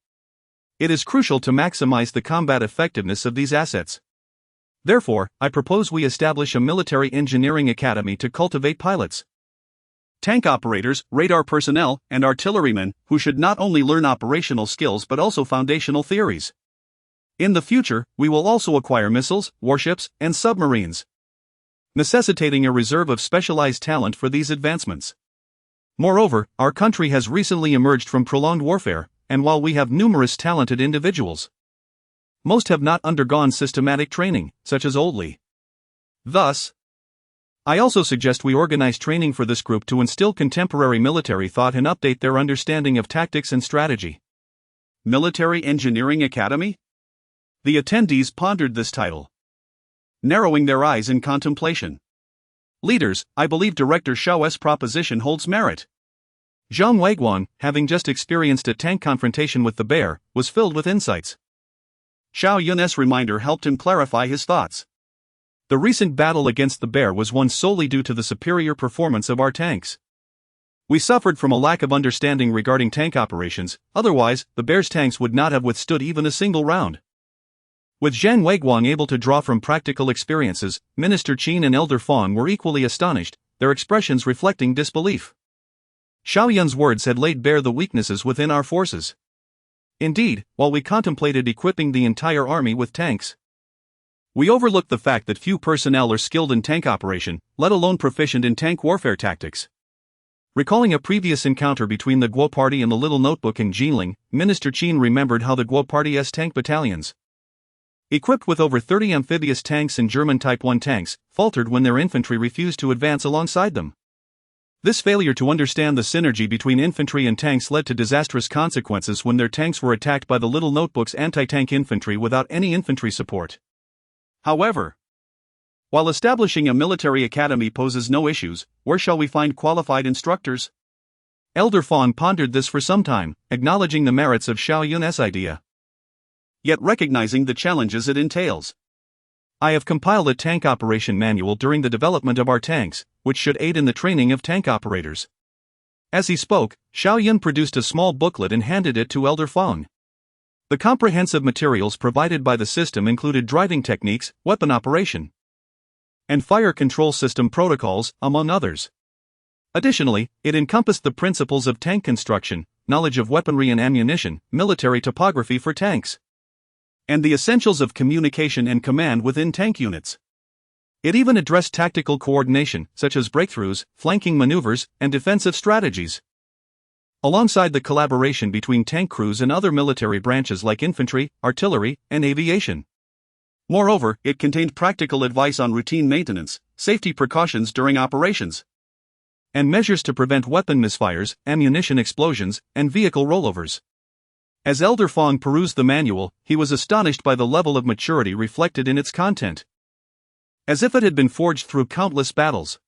It is crucial to maximize the combat effectiveness of these assets. Therefore, I propose we establish a military engineering academy to cultivate pilots, tank operators, radar personnel, and artillerymen, who should not only learn operational skills but also foundational theories. In the future, we will also acquire missiles, warships, and submarines, necessitating a reserve of specialized talent for these advancements. Moreover, our country has recently emerged from prolonged warfare, and while we have numerous talented individuals, most have not undergone systematic training, such as Oldley. Thus, I also suggest we organize training for this group to instill contemporary military thought and update their understanding of tactics and strategy. Military Engineering Academy? The attendees pondered this title, narrowing their eyes in contemplation. Leaders, I believe Director Xiao's proposition holds merit. Zhang Weiguan, having just experienced a tank confrontation with the bear, was filled with insights. Xiao Yun's reminder helped him clarify his thoughts. The recent battle against the bear was won solely due to the superior performance of our tanks. We suffered from a lack of understanding regarding tank operations, otherwise, the bear's tanks would not have withstood even a single round. With Zhang Weiguan able to draw from practical experiences, Minister Qin and Elder Fong were equally astonished, their expressions reflecting disbelief. Xiao Yun's words had laid bare the weaknesses within our forces. Indeed, while we contemplated equipping the entire army with tanks, we overlooked the fact that few personnel are skilled in tank operation, let alone proficient in tank warfare tactics. Recalling a previous encounter between the Guo Party and the Little Notebook in Jinling, Minister Qin remembered how the Guo Party's tank battalions, equipped with over 30 amphibious tanks and German Type 1 tanks, faltered when their infantry refused to advance alongside them. This failure to understand the synergy between infantry and tanks led to disastrous consequences when their tanks were attacked by the Little Notebook's anti-tank infantry without any infantry support. However, while establishing a military academy poses no issues, where shall we find qualified instructors? Elder Fong pondered this for some time, acknowledging the merits of Xiao Yun's idea, yet recognizing the challenges it entails. I have compiled a tank operation manual during the development of our tanks, which should aid in the training of tank operators. As he spoke, Xiao Yun produced a small booklet and handed it to Elder Fong. The comprehensive materials provided by the system included driving techniques, weapon operation, and fire control system protocols, among others. Additionally, it encompassed the principles of tank construction, knowledge of weaponry and ammunition, military topography for tanks, and the essentials of communication and command within tank units. It even addressed tactical coordination, such as breakthroughs, flanking maneuvers, and defensive strategies, alongside the collaboration between tank crews and other military branches like infantry, artillery, and aviation. Moreover, it contained practical advice on routine maintenance, safety precautions during operations, and measures to prevent weapon misfires, ammunition explosions, and vehicle rollovers. As Elder Fong perused the manual, he was astonished by the level of maturity reflected in its content, as if it had been forged through countless battles.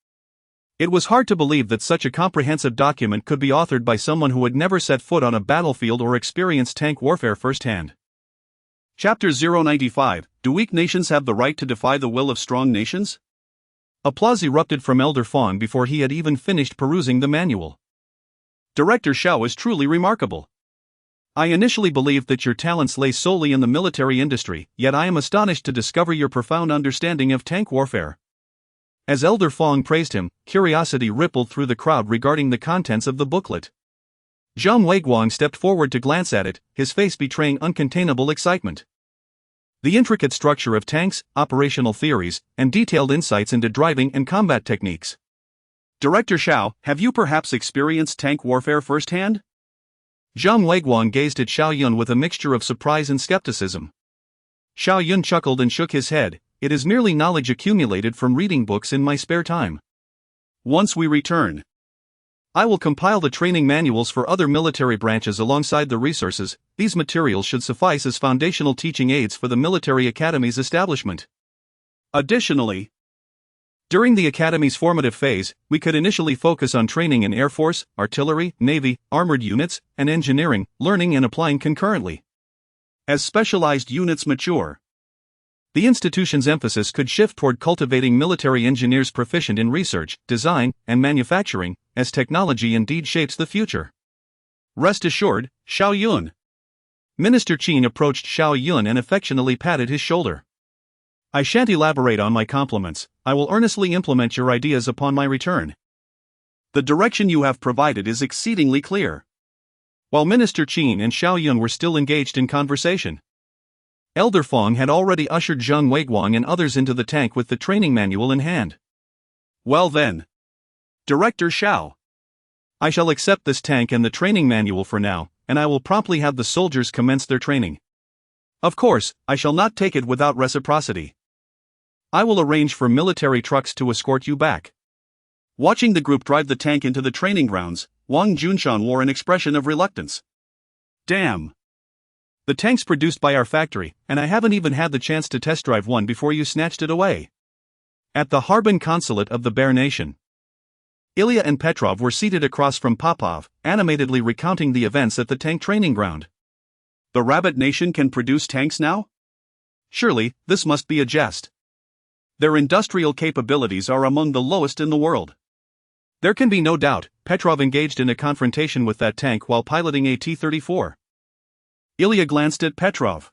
It was hard to believe that such a comprehensive document could be authored by someone who had never set foot on a battlefield or experienced tank warfare firsthand. Chapter 095, Do Weak Nations Have the Right to Defy the Will of Strong Nations? Applause erupted from Elder Fong before he had even finished perusing the manual. Director Xiao is truly remarkable. I initially believed that your talents lay solely in the military industry, yet I am astonished to discover your profound understanding of tank warfare. As Elder Fong praised him, curiosity rippled through the crowd regarding the contents of the booklet. Zhang Weiguang stepped forward to glance at it, his face betraying uncontainable excitement. The intricate structure of tanks, operational theories, and detailed insights into driving and combat techniques. Director Xiao, have you perhaps experienced tank warfare firsthand? Zhang Weiguang gazed at Xiao Yun with a mixture of surprise and skepticism. Xiao Yun chuckled and shook his head. It is merely knowledge accumulated from reading books in my spare time. Once we return, I will compile the training manuals for other military branches alongside the resources. These materials should suffice as foundational teaching aids for the military academy's establishment. Additionally, during the Academy's formative phase, we could initially focus on training in Air Force, artillery, Navy, armored units, and engineering, learning and applying concurrently. As specialized units mature, the institution's emphasis could shift toward cultivating military engineers proficient in research, design, and manufacturing, as technology indeed shapes the future. Rest assured, Xiao Yun. Minister Qin approached Xiao Yun and affectionately patted his shoulder. I shan't elaborate on my compliments. I will earnestly implement your ideas upon my return. The direction you have provided is exceedingly clear. While Minister Qin and Xiao Yun were still engaged in conversation, Elder Fong had already ushered Zhang Weiguang and others into the tank with the training manual in hand. Well then, Director Xiao, I shall accept this tank and the training manual for now, and I will promptly have the soldiers commence their training. Of course, I shall not take it without reciprocity. I will arrange for military trucks to escort you back. Watching the group drive the tank into the training grounds, Wang Junshan wore an expression of reluctance. Damn. The tank's produced by our factory, and I haven't even had the chance to test drive one before you snatched it away. At the Harbin consulate of the Bear Nation, Ilya and Petrov were seated across from Popov, animatedly recounting the events at the tank training ground. The Rabbit Nation can produce tanks now? Surely, this must be a jest. Their industrial capabilities are among the lowest in the world. There can be no doubt, Petrov engaged in a confrontation with that tank while piloting a T-34. Ilya glanced at Petrov.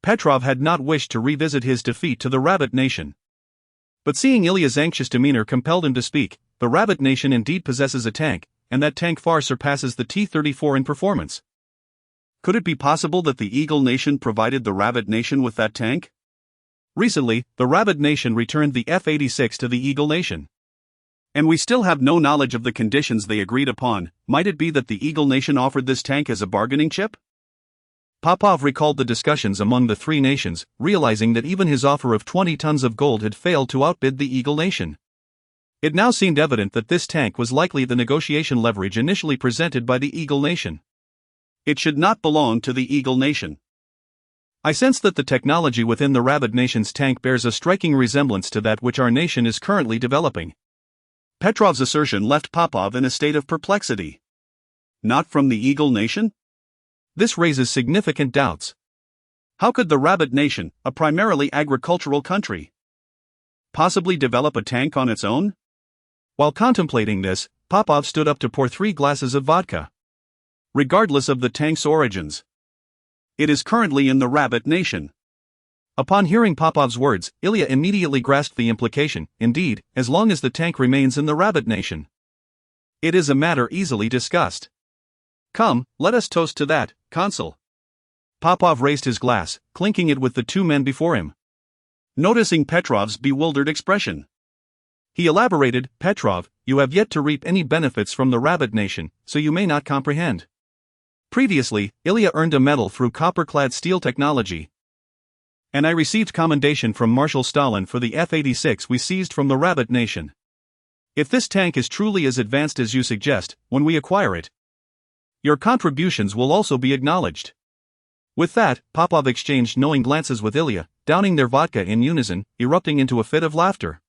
Petrov had not wished to revisit his defeat to the Rabbit Nation. But seeing Ilya's anxious demeanor compelled him to speak. The Rabbit Nation indeed possesses a tank, and that tank far surpasses the T-34 in performance. Could it be possible that the Eagle Nation provided the Rabbit Nation with that tank? Recently, the Rabbit Nation returned the F-86 to the Eagle Nation. And we still have no knowledge of the conditions they agreed upon. Might it be that the Eagle Nation offered this tank as a bargaining chip? Popov recalled the discussions among the three nations, realizing that even his offer of 20 tons of gold had failed to outbid the Eagle Nation. It now seemed evident that this tank was likely the negotiation leverage initially presented by the Eagle Nation. It should not belong to the Eagle Nation. I sense that the technology within the Rabbit Nation's tank bears a striking resemblance to that which our nation is currently developing. Petrov's assertion left Popov in a state of perplexity. Not from the Eagle Nation? This raises significant doubts. How could the Rabbit Nation, a primarily agricultural country, possibly develop a tank on its own? While contemplating this, Popov stood up to pour 3 glasses of vodka. Regardless of the tank's origins, it is currently in the Rabbit Nation. Upon hearing Popov's words, Ilya immediately grasped the implication. Indeed, as long as the tank remains in the Rabbit Nation, it is a matter easily discussed. Come, let us toast to that, Consul. Popov raised his glass, clinking it with the 2 men before him. Noticing Petrov's bewildered expression, he elaborated, "Petrov, you have yet to reap any benefits from the Rabbit Nation, so you may not comprehend. Previously, Ilya earned a medal through copper-clad steel technology, and I received commendation from Marshal Stalin for the F-86 we seized from the Rabbit Nation. If this tank is truly as advanced as you suggest, when we acquire it, your contributions will also be acknowledged." With that, Popov exchanged knowing glances with Ilya, downing their vodka in unison, erupting into a fit of laughter.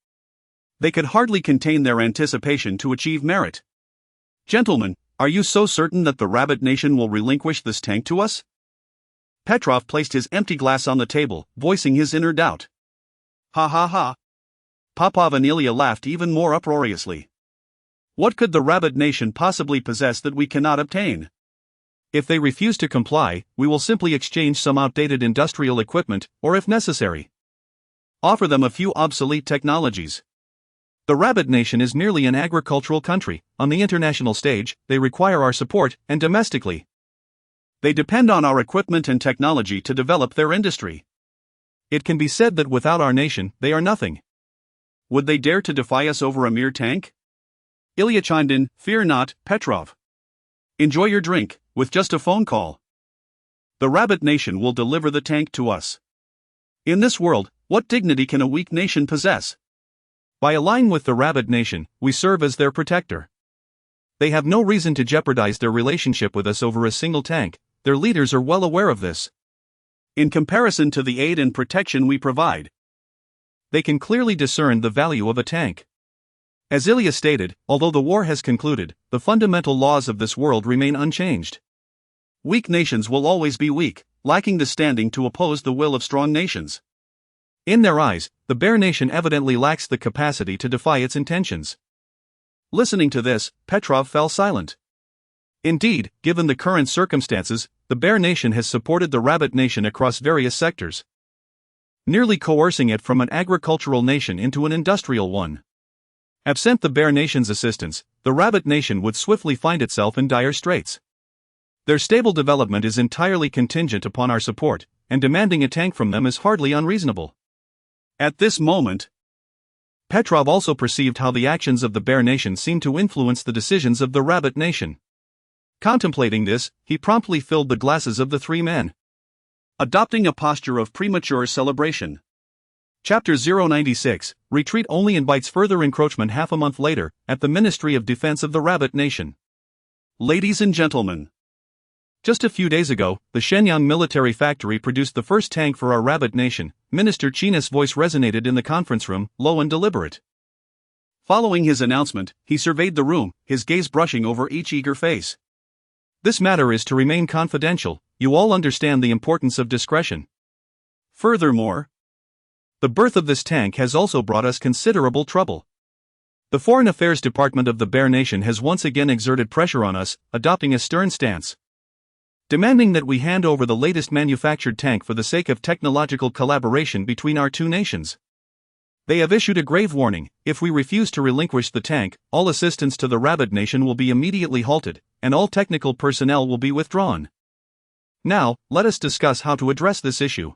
They could hardly contain their anticipation to achieve merit. "Gentlemen, are you so certain that the Rabbit Nation will relinquish this tank to us?" Petrov placed his empty glass on the table, voicing his inner doubt. "Ha ha ha." Popov and Ilya laughed even more uproariously. "What could the Rabbit Nation possibly possess that we cannot obtain?" "If they refuse to comply, we will simply exchange some outdated industrial equipment, or if necessary, offer them a few obsolete technologies. The Rabbit Nation is merely an agricultural country. On the international stage, they require our support, and domestically, they depend on our equipment and technology to develop their industry. It can be said that without our nation, they are nothing." "Would they dare to defy us over a mere tank?" Ilya chimed in, "Fear not, Petrov. Enjoy your drink, with just a phone call. The Rabbit Nation will deliver the tank to us. In this world, what dignity can a weak nation possess? By allying with the Rabbit Nation, we serve as their protector. They have no reason to jeopardize their relationship with us over a single tank. Their leaders are well aware of this. In comparison to the aid and protection we provide, they can clearly discern the value of a tank. As Ilya stated, although the war has concluded, the fundamental laws of this world remain unchanged. Weak nations will always be weak, lacking the standing to oppose the will of strong nations. In their eyes, the Bear Nation evidently lacks the capacity to defy its intentions." Listening to this, Petrov fell silent. Indeed, given the current circumstances, the Bear Nation has supported the Rabbit Nation across various sectors, nearly coercing it from an agricultural nation into an industrial one. Absent the Bear Nation's assistance, the Rabbit Nation would swiftly find itself in dire straits. Their stable development is entirely contingent upon our support, and demanding a tank from them is hardly unreasonable. At this moment, Petrov also perceived how the actions of the Bear Nation seemed to influence the decisions of the Rabbit Nation. Contemplating this, he promptly filled the glasses of the 3 men, adopting a posture of premature celebration. Chapter 096, Retreat only invites further encroachment. Half a month later, at the Ministry of Defense of the Rabbit Nation. Ladies and gentlemen, just a few days ago, the Shenyang military factory produced the first tank for our Rabbit Nation. Minister China's voice resonated in the conference room, low and deliberate. Following his announcement, he surveyed the room, his gaze brushing over each eager face. "This matter is to remain confidential. You all understand the importance of discretion. Furthermore, the birth of this tank has also brought us considerable trouble. The Foreign Affairs Department of the Bear Nation has once again exerted pressure on us, adopting a stern stance, demanding that we hand over the latest manufactured tank for the sake of technological collaboration between our 2 nations. They have issued a grave warning: if we refuse to relinquish the tank, all assistance to the Rabbit Nation will be immediately halted, and all technical personnel will be withdrawn. Now, let us discuss how to address this issue.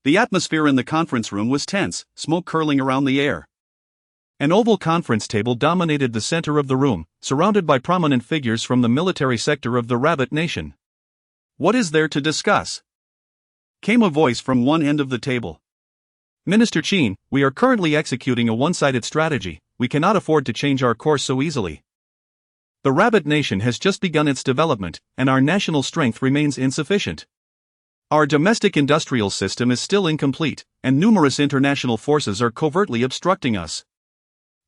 The atmosphere in the conference room was tense, smoke curling around the air. An oval conference table dominated the center of the room, surrounded by prominent figures from the military sector of the Rabbit Nation. "What is there to discuss?" came a voice from one end of the table. "Minister Qin, we are currently executing a one-sided strategy. We cannot afford to change our course so easily. The Rabbit Nation has just begun its development, and our national strength remains insufficient. Our domestic industrial system is still incomplete, and numerous international forces are covertly obstructing us.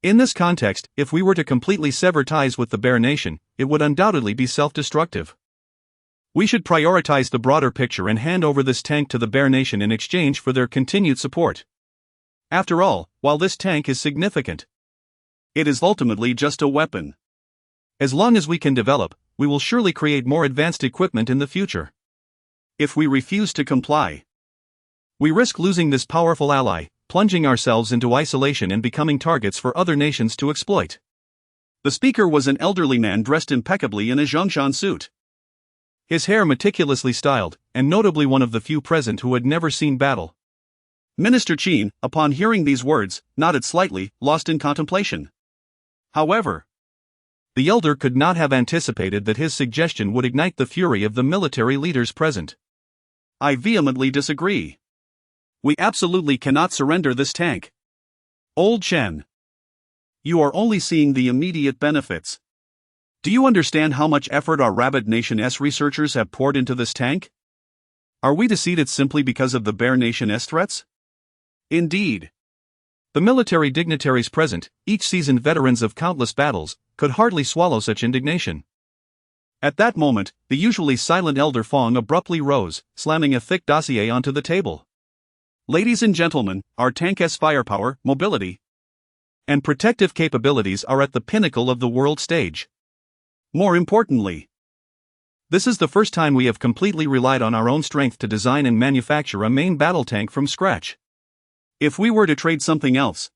In this context, if we were to completely sever ties with the Bear Nation, it would undoubtedly be self-destructive. We should prioritize the broader picture and hand over this tank to the Bear Nation in exchange for their continued support. After all, while this tank is significant, it is ultimately just a weapon. As long as we can develop, we will surely create more advanced equipment in the future. If we refuse to comply, we risk losing this powerful ally, plunging ourselves into isolation and becoming targets for other nations to exploit." The speaker was an elderly man dressed impeccably in a Zhongshan suit. His hair meticulously styled, and notably one of the few present who had never seen battle. Minister Qin, upon hearing these words, nodded slightly, lost in contemplation. However, the elder could not have anticipated that his suggestion would ignite the fury of the military leaders present. "I vehemently disagree. We absolutely cannot surrender this tank. Old Chen, you are only seeing the immediate benefits. Do you understand how much effort our Rabbit Nation-S researchers have poured into this tank? Are we to cede it simply because of the Bear Nation-S threats? Indeed." The military dignitaries present, each seasoned veterans of countless battles, could hardly swallow such indignation. At that moment, the usually silent Elder Fong abruptly rose, slamming a thick dossier onto the table. "Ladies and gentlemen, our tank's firepower, mobility, and protective capabilities are at the pinnacle of the world stage. More importantly, this is the first time we have completely relied on our own strength to design and manufacture a main battle tank from scratch. If we were to trade something else,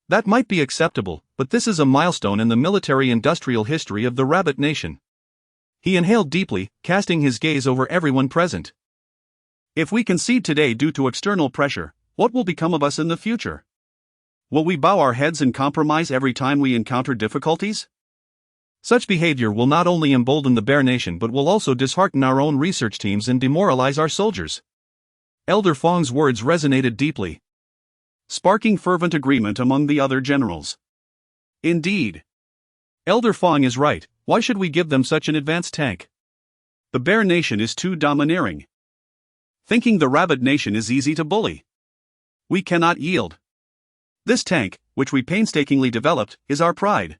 that might be acceptable, but this is a milestone in the military-industrial history of the Rabbit Nation." He inhaled deeply, casting his gaze over everyone present. "If we concede today due to external pressure, what will become of us in the future? Will we bow our heads and compromise every time we encounter difficulties? Such behavior will not only embolden the Bear Nation but will also dishearten our own research teams and demoralize our soldiers." Elder Fong's words resonated deeply, sparking fervent agreement among the other generals. Indeed, Elder Fong is right. Why should we give them such an advanced tank? The Bear Nation is too domineering. Thinking the Rabbit Nation is easy to bully. We cannot yield. This tank, which we painstakingly developed, is our pride.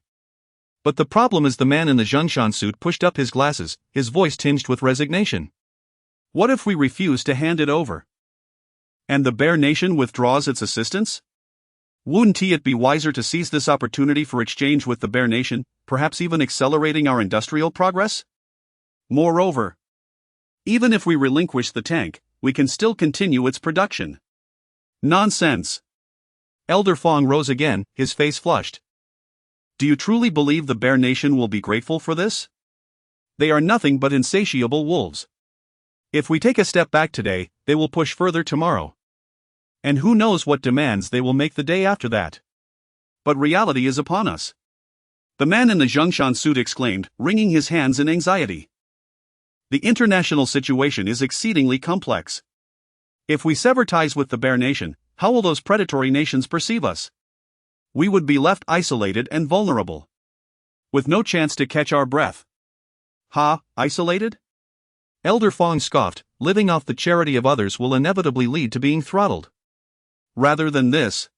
But the problem is the man in the Zhongshan suit pushed up his glasses, his voice tinged with resignation. What if we refuse to hand it over? And the Bear Nation withdraws its assistance? Wouldn't it be wiser to seize this opportunity for exchange with the Bear Nation, perhaps even accelerating our industrial progress? Moreover, even if we relinquish the tank, we can still continue its production. Nonsense. Elder Fong rose again, his face flushed. Do you truly believe the Bear Nation will be grateful for this? They are nothing but insatiable wolves. If we take a step back today, they will push further tomorrow. And who knows what demands they will make the day after that. But reality is upon us. The man in the Zhongshan suit exclaimed, wringing his hands in anxiety. The international situation is exceedingly complex. If we sever ties with the Bear Nation, how will those predatory nations perceive us? We would be left isolated and vulnerable, with no chance to catch our breath. Ha, isolated? Elder Fong scoffed, living off the charity of others will inevitably lead to being throttled. Rather than this,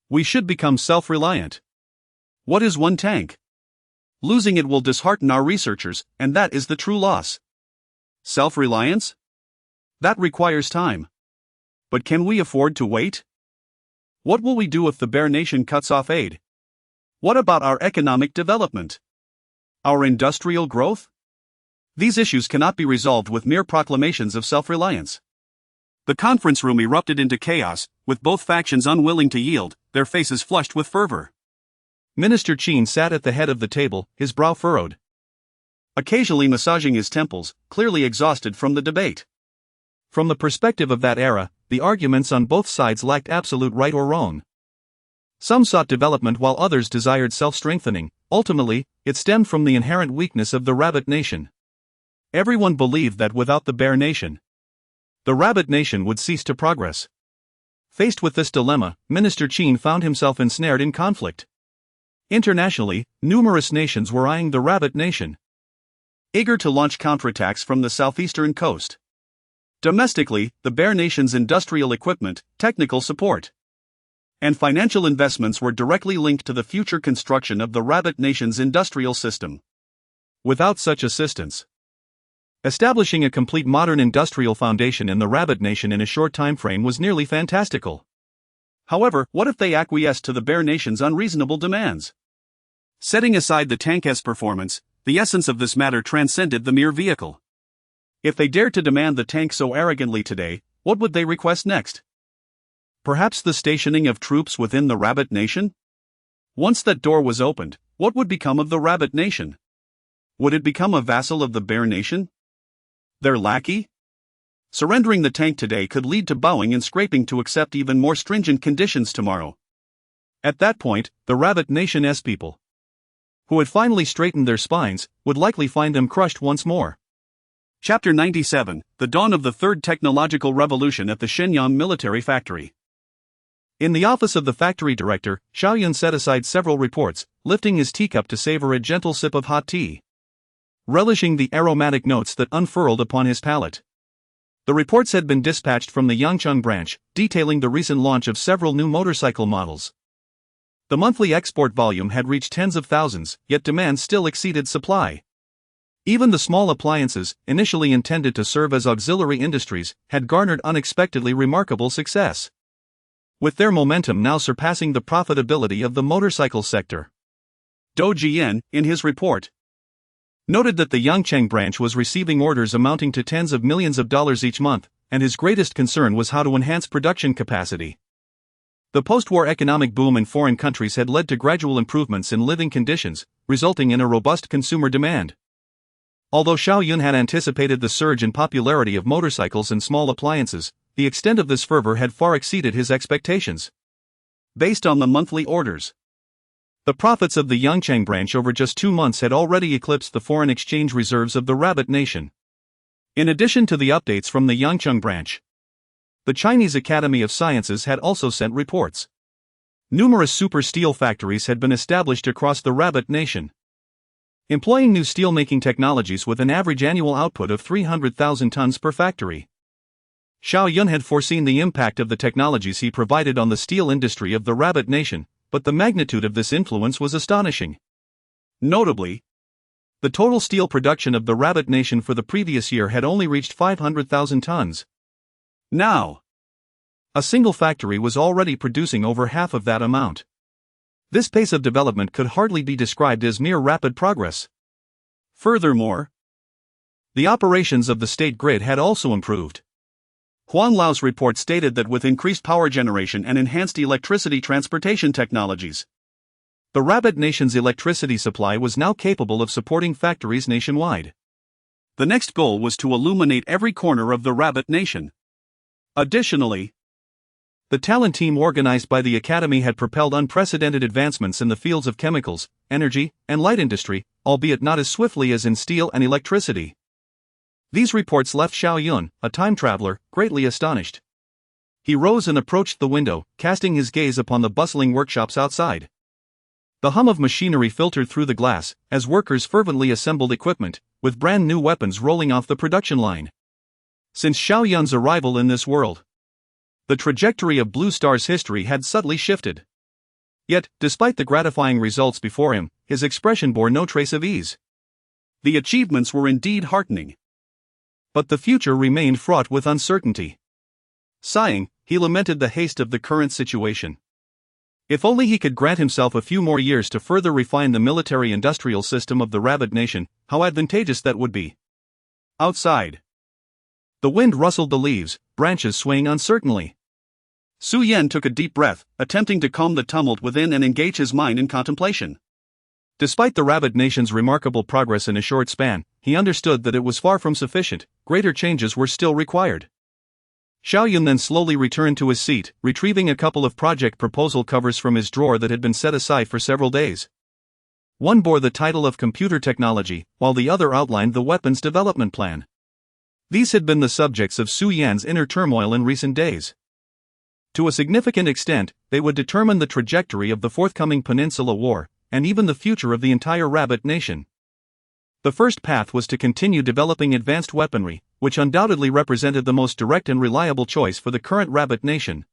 we should become self-reliant. What is one tank? Losing it will dishearten our researchers, and that is the true loss. Self-reliance? That requires time. But can we afford to wait? What will we do if the Bear Nation cuts off aid? What about our economic development? Our industrial growth? These issues cannot be resolved with mere proclamations of self-reliance. The conference room erupted into chaos, with both factions unwilling to yield, their faces flushed with fervor. Minister Qin sat at the head of the table, his brow furrowed, occasionally massaging his temples, clearly exhausted from the debate. From the perspective of that era, the arguments on both sides lacked absolute right or wrong. Some sought development while others desired self-strengthening. Ultimately, it stemmed from the inherent weakness of the rabbit nation. Everyone believed that without the bear nation, the rabbit nation would cease to progress. Faced with this dilemma, Minister Qin found himself ensnared in conflict. Internationally, numerous nations were eyeing the rabbit nation, eager to launch counterattacks from the southeastern coast. Domestically, the bear nation's industrial equipment, technical support, and financial investments were directly linked to the future construction of the rabbit nation's industrial system. Without such assistance, establishing a complete modern industrial foundation in the rabbit nation in a short time frame was nearly fantastical. However, what if they acquiesced to the bear nation's unreasonable demands? Setting aside the tank's performance, the essence of this matter transcended the mere vehicle. If they dared to demand the tank so arrogantly today, what would they request next? Perhaps the stationing of troops within the rabbit nation? Once that door was opened, what would become of the rabbit nation? Would it become a vassal of the bear nation? Their lackey? Surrendering the tank today could lead to bowing and scraping to accept even more stringent conditions tomorrow. At that point, the rabbit nation's people, who had finally straightened their spines, would likely find them crushed once more. Chapter 97: The Dawn of the Third Technological Revolution at the Shenyang Military Factory. In the office of the factory director, Xiao Yun set aside several reports, lifting his teacup to savor a gentle sip of hot tea, relishing the aromatic notes that unfurled upon his palate. The reports had been dispatched from the Yangcheng branch, detailing the recent launch of several new motorcycle models. The monthly export volume had reached tens of thousands, yet demand still exceeded supply. Even the small appliances, initially intended to serve as auxiliary industries, had garnered unexpectedly remarkable success, with their momentum now surpassing the profitability of the motorcycle sector. Dou Jian, in his report, noted that the Yangcheng branch was receiving orders amounting to tens of millions of dollars each month, and his greatest concern was how to enhance production capacity. The post-war economic boom in foreign countries had led to gradual improvements in living conditions, resulting in a robust consumer demand. Although Xiao Yun had anticipated the surge in popularity of motorcycles and small appliances, the extent of this fervor had far exceeded his expectations. Based on the monthly orders, the profits of the Yangcheng branch over just 2 months had already eclipsed the foreign exchange reserves of the rabbit nation. In addition to the updates from the Yangcheng branch, the Chinese Academy of Sciences had also sent reports. Numerous super steel factories had been established across the rabbit nation, employing new steelmaking technologies with an average annual output of 300,000 tons per factory. Xiao Yun had foreseen the impact of the technologies he provided on the steel industry of the rabbit nation, but the magnitude of this influence was astonishing. Notably, the total steel production of the rabbit nation for the previous year had only reached 500,000 tons. Now, a single factory was already producing over half of that amount. This pace of development could hardly be described as mere rapid progress. Furthermore, the operations of the state grid had also improved. Huan Lao's report stated that with increased power generation and enhanced electricity transportation technologies, the rabbit nation's electricity supply was now capable of supporting factories nationwide. The next goal was to illuminate every corner of the rabbit nation. Additionally, the talent team organized by the Academy had propelled unprecedented advancements in the fields of chemicals, energy, and light industry, albeit not as swiftly as in steel and electricity. These reports left Xiao Yun, a time traveler, greatly astonished. He rose and approached the window, casting his gaze upon the bustling workshops outside. The hum of machinery filtered through the glass, as workers fervently assembled equipment, with brand new weapons rolling off the production line. Since Xiao Yun's arrival in this world, the trajectory of Blue Star's history had subtly shifted. Yet, despite the gratifying results before him, his expression bore no trace of ease. The achievements were indeed heartening, but the future remained fraught with uncertainty. Sighing, he lamented the haste of the current situation. If only he could grant himself a few more years to further refine the military-industrial system of the rabbit nation, how advantageous that would be. Outside, the wind rustled the leaves, branches swaying uncertainly. Su Yan took a deep breath, attempting to calm the tumult within and engage his mind in contemplation. Despite the Rabbit Nation's remarkable progress in a short span, he understood that it was far from sufficient. Greater changes were still required. Xiao Yun then slowly returned to his seat, retrieving a couple of project proposal covers from his drawer that had been set aside for several days. One bore the title of Computer Technology, while the other outlined the weapons development plan. These had been the subjects of Su Yan's inner turmoil in recent days. To a significant extent, they would determine the trajectory of the forthcoming Peninsula War, and even the future of the entire Rabbit Nation. The first path was to continue developing advanced weaponry, which undoubtedly represented the most direct and reliable choice for the current Rabbit Nation.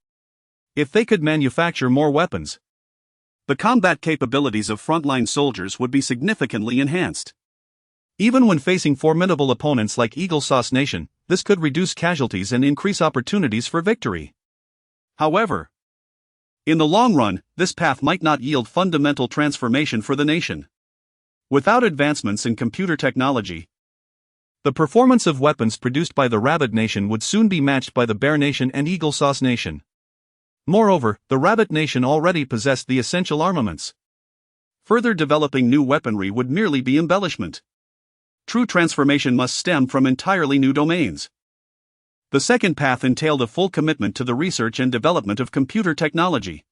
If they could manufacture more weapons, the combat capabilities of frontline soldiers would be significantly enhanced. Even when facing formidable opponents like Eagle Sauce Nation, this could reduce casualties and increase opportunities for victory. However, in the long run, this path might not yield fundamental transformation for the nation. Without advancements in computer technology, the performance of weapons produced by the Rabbit Nation would soon be matched by the Bear Nation and Eagle Sauce Nation. Moreover, the Rabbit Nation already possessed the essential armaments. Further developing new weaponry would merely be embellishment. True transformation must stem from entirely new domains. The second path entailed a full commitment to the research and development of computer technology.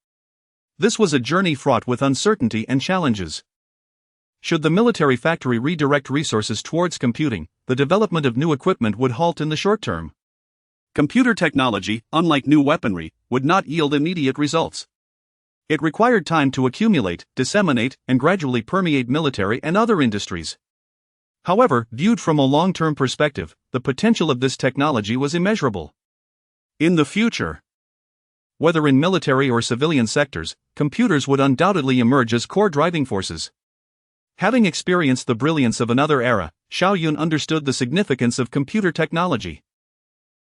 This was a journey fraught with uncertainty and challenges. Should the military factory redirect resources towards computing, the development of new equipment would halt in the short term. Computer technology, unlike new weaponry, would not yield immediate results. It required time to accumulate, disseminate, and gradually permeate military and other industries. However, viewed from a long-term perspective, the potential of this technology was immeasurable. In the future, whether in military or civilian sectors, computers would undoubtedly emerge as core driving forces. Having experienced the brilliance of another era, Xiao Yun understood the significance of computer technology.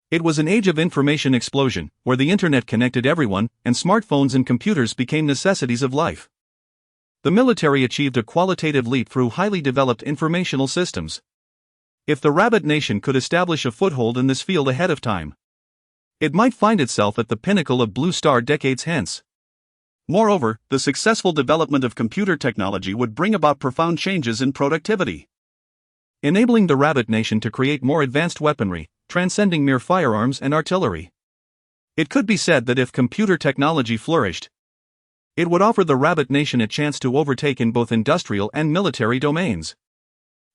It was an age of information explosion, where the internet connected everyone, and smartphones and computers became necessities of life. The military achieved a qualitative leap through highly developed informational systems. If the Rabbit Nation could establish a foothold in this field ahead of time, it might find itself at the pinnacle of Blue Star decades hence. Moreover, the successful development of computer technology would bring about profound changes in productivity, enabling the Rabbit Nation to create more advanced weaponry, transcending mere firearms and artillery. It could be said that if computer technology flourished, it would offer the Rabbit Nation a chance to overtake in both industrial and military domains.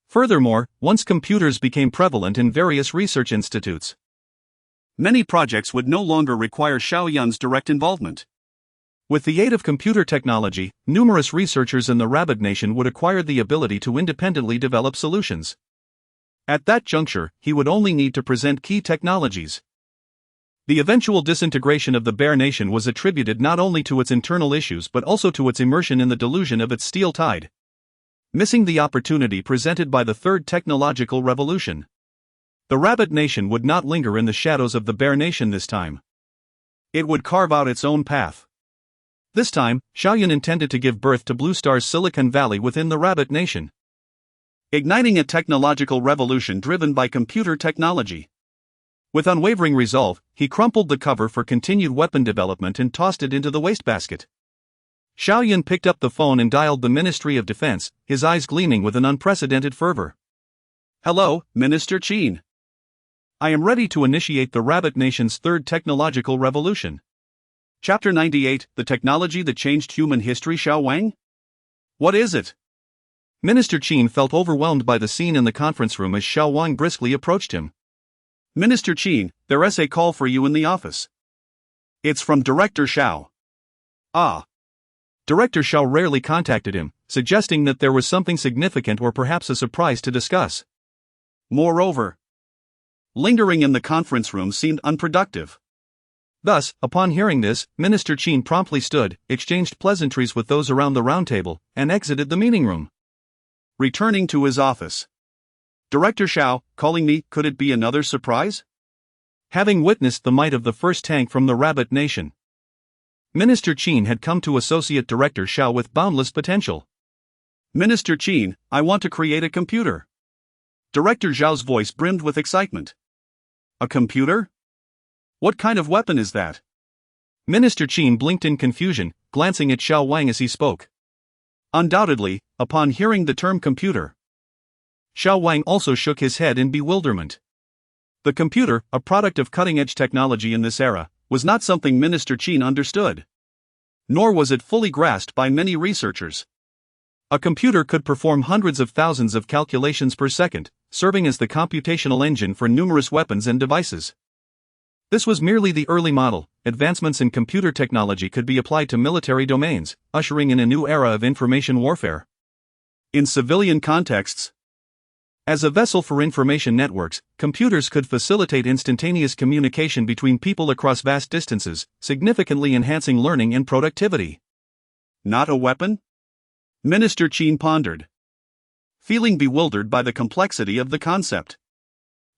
Furthermore, once computers became prevalent in various research institutes, many projects would no longer require Xiao Yun's direct involvement. With the aid of computer technology, numerous researchers in the Rabbit Nation would acquire the ability to independently develop solutions. At that juncture, he would only need to present key technologies. The eventual disintegration of the Bear Nation was attributed not only to its internal issues but also to its immersion in the delusion of its steel tide, missing the opportunity presented by the Third Technological Revolution. The Rabbit Nation would not linger in the shadows of the Bear Nation this time. It would carve out its own path. This time, Xiao Yun intended to give birth to Blue Star's Silicon Valley within the Rabbit Nation, igniting a technological revolution driven by computer technology. With unwavering resolve, he crumpled the cover for continued weapon development and tossed it into the wastebasket. Xiao Yun picked up the phone and dialed the Ministry of Defense, his eyes gleaming with an unprecedented fervor. "Hello, Minister Qin. I am ready to initiate the Rabbit Nation's third technological revolution." Chapter 98, The Technology That Changed Human History. Xiao Wang? What is it? Minister Qin felt overwhelmed by the scene in the conference room as Xiao Wang briskly approached him. "Minister Qin, there's a call for you in the office. It's from Director Xiao." Ah. Director Xiao rarely contacted him, suggesting that there was something significant or perhaps a surprise to discuss. Moreover, lingering in the conference room seemed unproductive. Thus, upon hearing this, Minister Qin promptly stood, exchanged pleasantries with those around the round table, and exited the meeting room. Returning to his office. "Director Xiao, calling me, could it be another surprise?" Having witnessed the might of the first tank from the Rabbit Nation, Minister Qin had come to associate Director Xiao with boundless potential. "Minister Qin, I want to create a computer." Director Xiao's voice brimmed with excitement. "A computer? What kind of weapon is that? Minister Qin blinked in confusion, glancing at Xiao Wang as he spoke. Undoubtedly, upon hearing the term computer. Xiao Wang also shook his head in bewilderment. The computer, a product of cutting-edge technology in this era, was not something Minister Qin understood. Nor was it fully grasped by many researchers. A computer could perform hundreds of thousands of calculations per second, serving as the computational engine for numerous weapons and devices. This was merely the early model. Advancements in computer technology could be applied to military domains, ushering in a new era of information warfare. In civilian contexts, as a vessel for information networks, computers could facilitate instantaneous communication between people across vast distances, significantly enhancing learning and productivity. Not a weapon? Minister Qin pondered, feeling bewildered by the complexity of the concept.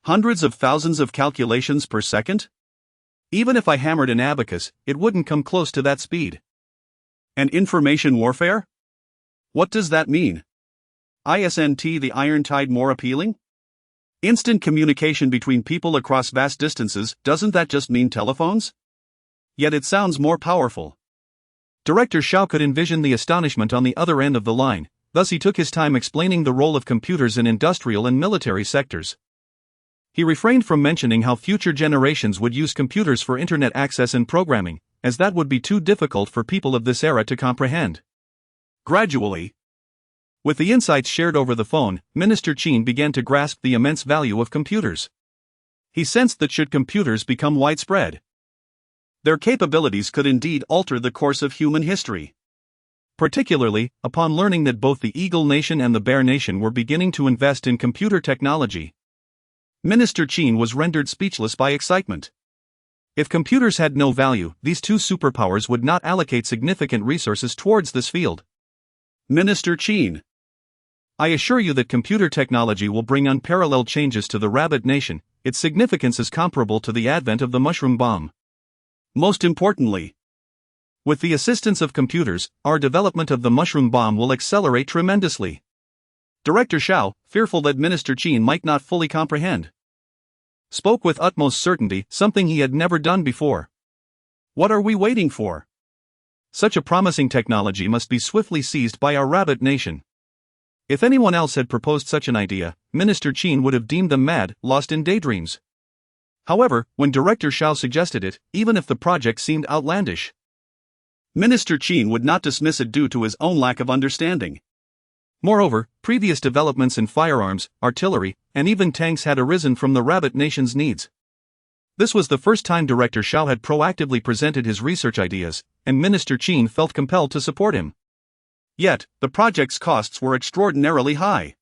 Hundreds of thousands of calculations per second? Even if I hammered an abacus, it wouldn't come close to that speed. And information warfare? What does that mean? Isn't the Iron Tide more appealing? Instant communication between people across vast distances, doesn't that just mean telephones? Yet it sounds more powerful. Director Xiao could envision the astonishment on the other end of the line, thus he took his time explaining the role of computers in industrial and military sectors. He refrained from mentioning how future generations would use computers for internet access and programming, as that would be too difficult for people of this era to comprehend. Gradually, with the insights shared over the phone, Minister Qin began to grasp the immense value of computers. He sensed that should computers become widespread, their capabilities could indeed alter the course of human history. Particularly, upon learning that both the Eagle Nation and the Bear Nation were beginning to invest in computer technology, Minister Qin was rendered speechless by excitement. If computers had no value, these two superpowers would not allocate significant resources towards this field. Minister Qin, I assure you that computer technology will bring unparalleled changes to the Rabbit Nation. Its significance is comparable to the advent of the mushroom bomb. Most importantly, with the assistance of computers, our development of the mushroom bomb will accelerate tremendously. Director Xiao, fearful that Minister Qin might not fully comprehend, spoke with utmost certainty, something he had never done before. What are we waiting for? Such a promising technology must be swiftly seized by our Rabbit Nation. If anyone else had proposed such an idea, Minister Qin would have deemed them mad, lost in daydreams. However, when Director Xiao suggested it, even if the project seemed outlandish, Minister Qin would not dismiss it due to his own lack of understanding. Moreover, previous developments in firearms, artillery, and even tanks had arisen from the Rabbit Nation's needs. This was the first time Director Xiao had proactively presented his research ideas, and Minister Qin felt compelled to support him. Yet, the project's costs were extraordinarily high.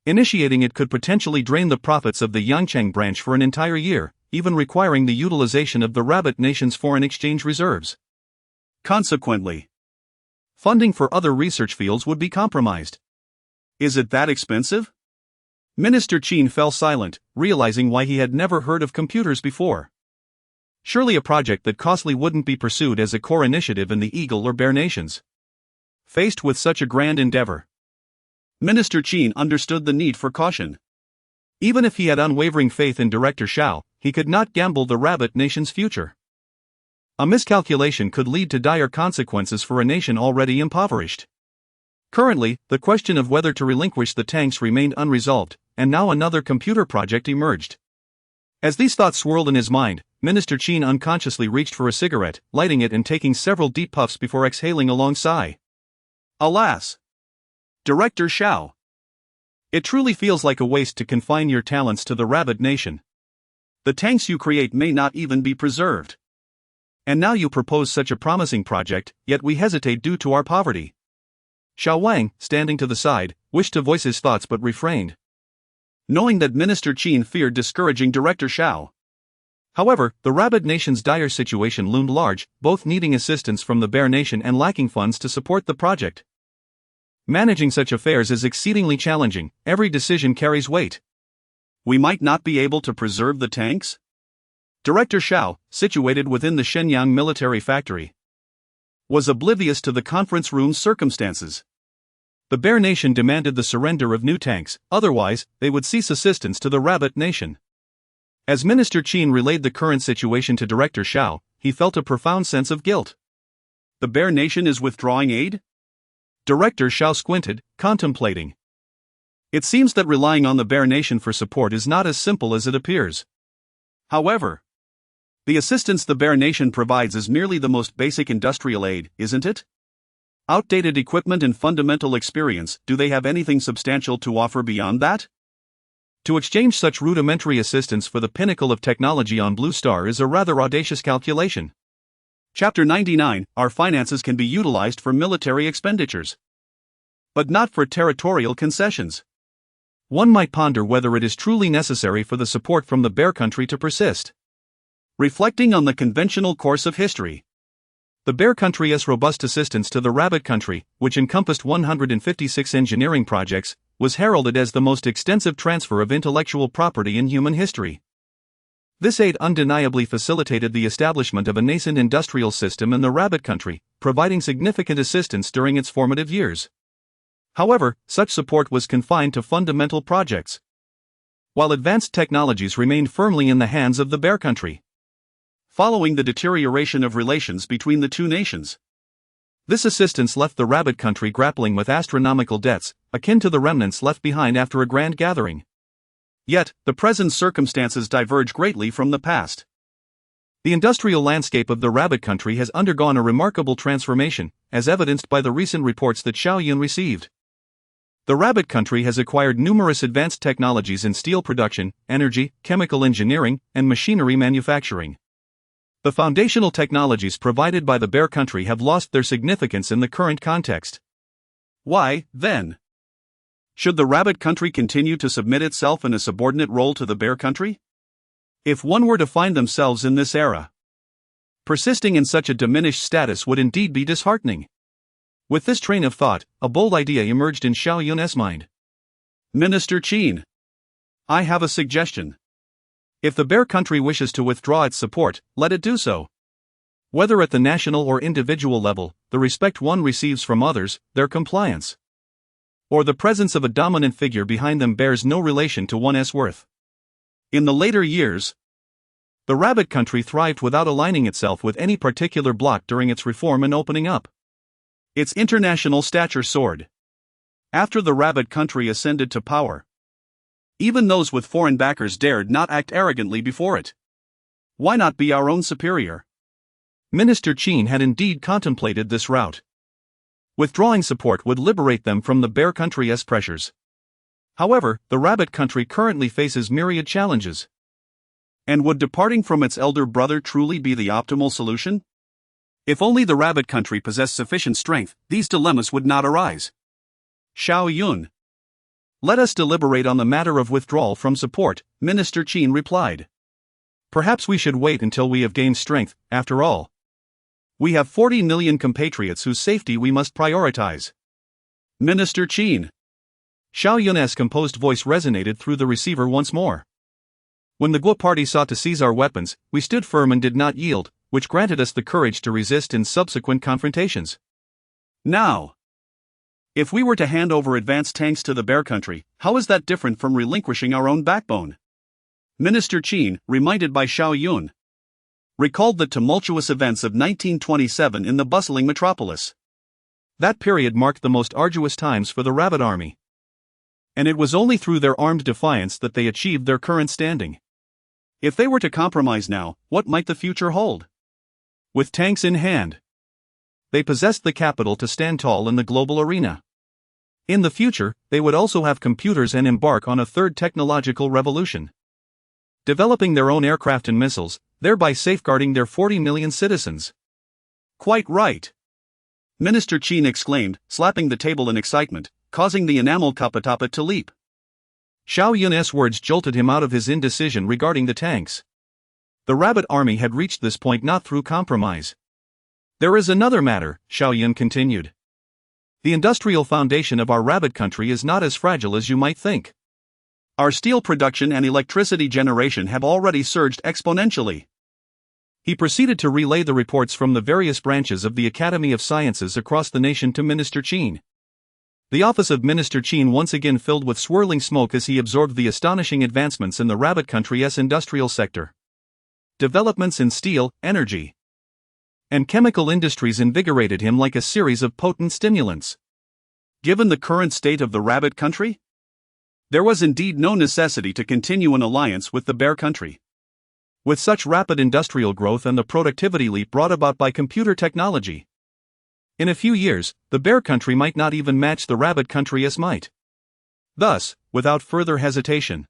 Initiating it could potentially drain the profits of the Yangcheng branch for an entire year, even requiring the utilization of the Rabbit Nation's foreign exchange reserves. Consequently, funding for other research fields would be compromised. Is it that expensive? Minister Qin fell silent, realizing why he had never heard of computers before. Surely a project that costly wouldn't be pursued as a core initiative in the Eagle or Bear Nations. Faced with such a grand endeavor, Minister Qin understood the need for caution. Even if he had unwavering faith in Director Xiao, he could not gamble the Rabbit Nation's future. A miscalculation could lead to dire consequences for a nation already impoverished. Currently, the question of whether to relinquish the tanks remained unresolved, and now another computer project emerged. As these thoughts swirled in his mind, Minister Qin unconsciously reached for a cigarette, lighting it and taking several deep puffs before exhaling a long sigh. Alas! Director Xiao, it truly feels like a waste to confine your talents to the Rabbit Nation. The tanks you create may not even be preserved. And now you propose such a promising project, yet we hesitate due to our poverty. Xiao Wang, standing to the side, wished to voice his thoughts but refrained, knowing that Minister Qin feared discouraging Director Xiao. However, the Rabbit Nation's dire situation loomed large, both needing assistance from the Bear Nation and lacking funds to support the project. Managing such affairs is exceedingly challenging, every decision carries weight. We might not be able to preserve the tanks? Director Xiao, situated within the Shenyang military factory, was oblivious to the conference room's circumstances. The Bear Nation demanded the surrender of new tanks, otherwise, they would cease assistance to the Rabbit Nation. As Minister Qin relayed the current situation to Director Xiao, he felt a profound sense of guilt. The Bear Nation is withdrawing aid? Director Xiao squinted, contemplating. It seems that relying on the Bear Nation for support is not as simple as it appears. However, the assistance the Bear Nation provides is merely the most basic industrial aid, isn't it? Outdated equipment and fundamental experience, do they have anything substantial to offer beyond that? To exchange such rudimentary assistance for the pinnacle of technology on Blue Star is a rather audacious calculation. Chapter 99, Our finances can be utilized for military expenditures, but not for territorial concessions. One might ponder whether it is truly necessary for the support from the Bear Country to persist. Reflecting on the conventional course of history, the Bear Country's robust assistance to the Rabbit Country, which encompassed 156 engineering projects, was heralded as the most extensive transfer of intellectual property in human history. This aid undeniably facilitated the establishment of a nascent industrial system in the Rabbit Country, providing significant assistance during its formative years. However, such support was confined to fundamental projects, while advanced technologies remained firmly in the hands of the Bear Country. Following the deterioration of relations between the two nations, this assistance left the Rabbit Country grappling with astronomical debts, akin to the remnants left behind after a grand gathering. Yet, the present circumstances diverge greatly from the past. The industrial landscape of the Rabbit Country has undergone a remarkable transformation, as evidenced by the recent reports that Xiao Yun received. The Rabbit Country has acquired numerous advanced technologies in steel production, energy, chemical engineering, and machinery manufacturing. The foundational technologies provided by the Bear Country have lost their significance in the current context. Why, then, should the Rabbit Country continue to submit itself in a subordinate role to the Bear Country? If one were to find themselves in this era, persisting in such a diminished status would indeed be disheartening. With this train of thought, a bold idea emerged in Xiao Yun's mind. Minister Qin, I have a suggestion. If the Bear Country wishes to withdraw its support, let it do so. Whether at the national or individual level, the respect one receives from others, their compliance, or the presence of a dominant figure behind them bears no relation to one's worth. In the later years, the Rabbit Country thrived without aligning itself with any particular bloc during its reform and opening up. Its international stature soared. After the Rabbit Country ascended to power, even those with foreign backers dared not act arrogantly before it. Why not be our own superior? Minister Qin had indeed contemplated this route. Withdrawing support would liberate them from the Bear Country's pressures. However, the Rabbit Country currently faces myriad challenges. And would departing from its elder brother truly be the optimal solution? If only the Rabbit Country possessed sufficient strength, these dilemmas would not arise. Xiao Yun, let us deliberate on the matter of withdrawal from support, Minister Qin replied. Perhaps we should wait until we have gained strength, after all. We have 40 million compatriots whose safety we must prioritize. Minister Qin. Xiao Yun's composed voice resonated through the receiver once more. When the Guo party sought to seize our weapons, we stood firm and did not yield, which granted us the courage to resist in subsequent confrontations. Now, if we were to hand over advanced tanks to the Bear Country, how is that different from relinquishing our own backbone? Minister Qin, reminded by Xiao Yun, recalled the tumultuous events of 1927 in the bustling metropolis. That period marked the most arduous times for the Rabbit Army. And it was only through their armed defiance that they achieved their current standing. If they were to compromise now, what might the future hold? With tanks in hand, they possessed the capital to stand tall in the global arena. In the future, they would also have computers and embark on a third technological revolution, developing their own aircraft and missiles, thereby safeguarding their 40 million citizens. Quite right, Minister Qin exclaimed, slapping the table in excitement, causing the enameled Kapatapa to leap. Xiao Yun's words jolted him out of his indecision regarding the tanks. The Rabbit Army had reached this point not through compromise. There is another matter, Xiao Yun continued. The industrial foundation of our Rabbit Country is not as fragile as you might think. Our steel production and electricity generation have already surged exponentially. He proceeded to relay the reports from the various branches of the Academy of Sciences across the nation to Minister Qin. The office of Minister Qin once again filled with swirling smoke as he absorbed the astonishing advancements in the rabbit country's industrial sector. Developments in steel, energy, and chemical industries invigorated him like a series of potent stimulants. Given the current state of the rabbit country, there was indeed no necessity to continue an alliance with the bear country. With such rapid industrial growth and the productivity leap brought about by computer technology, in a few years, the bear country might not even match the rabbit country's might. Thus, without further hesitation,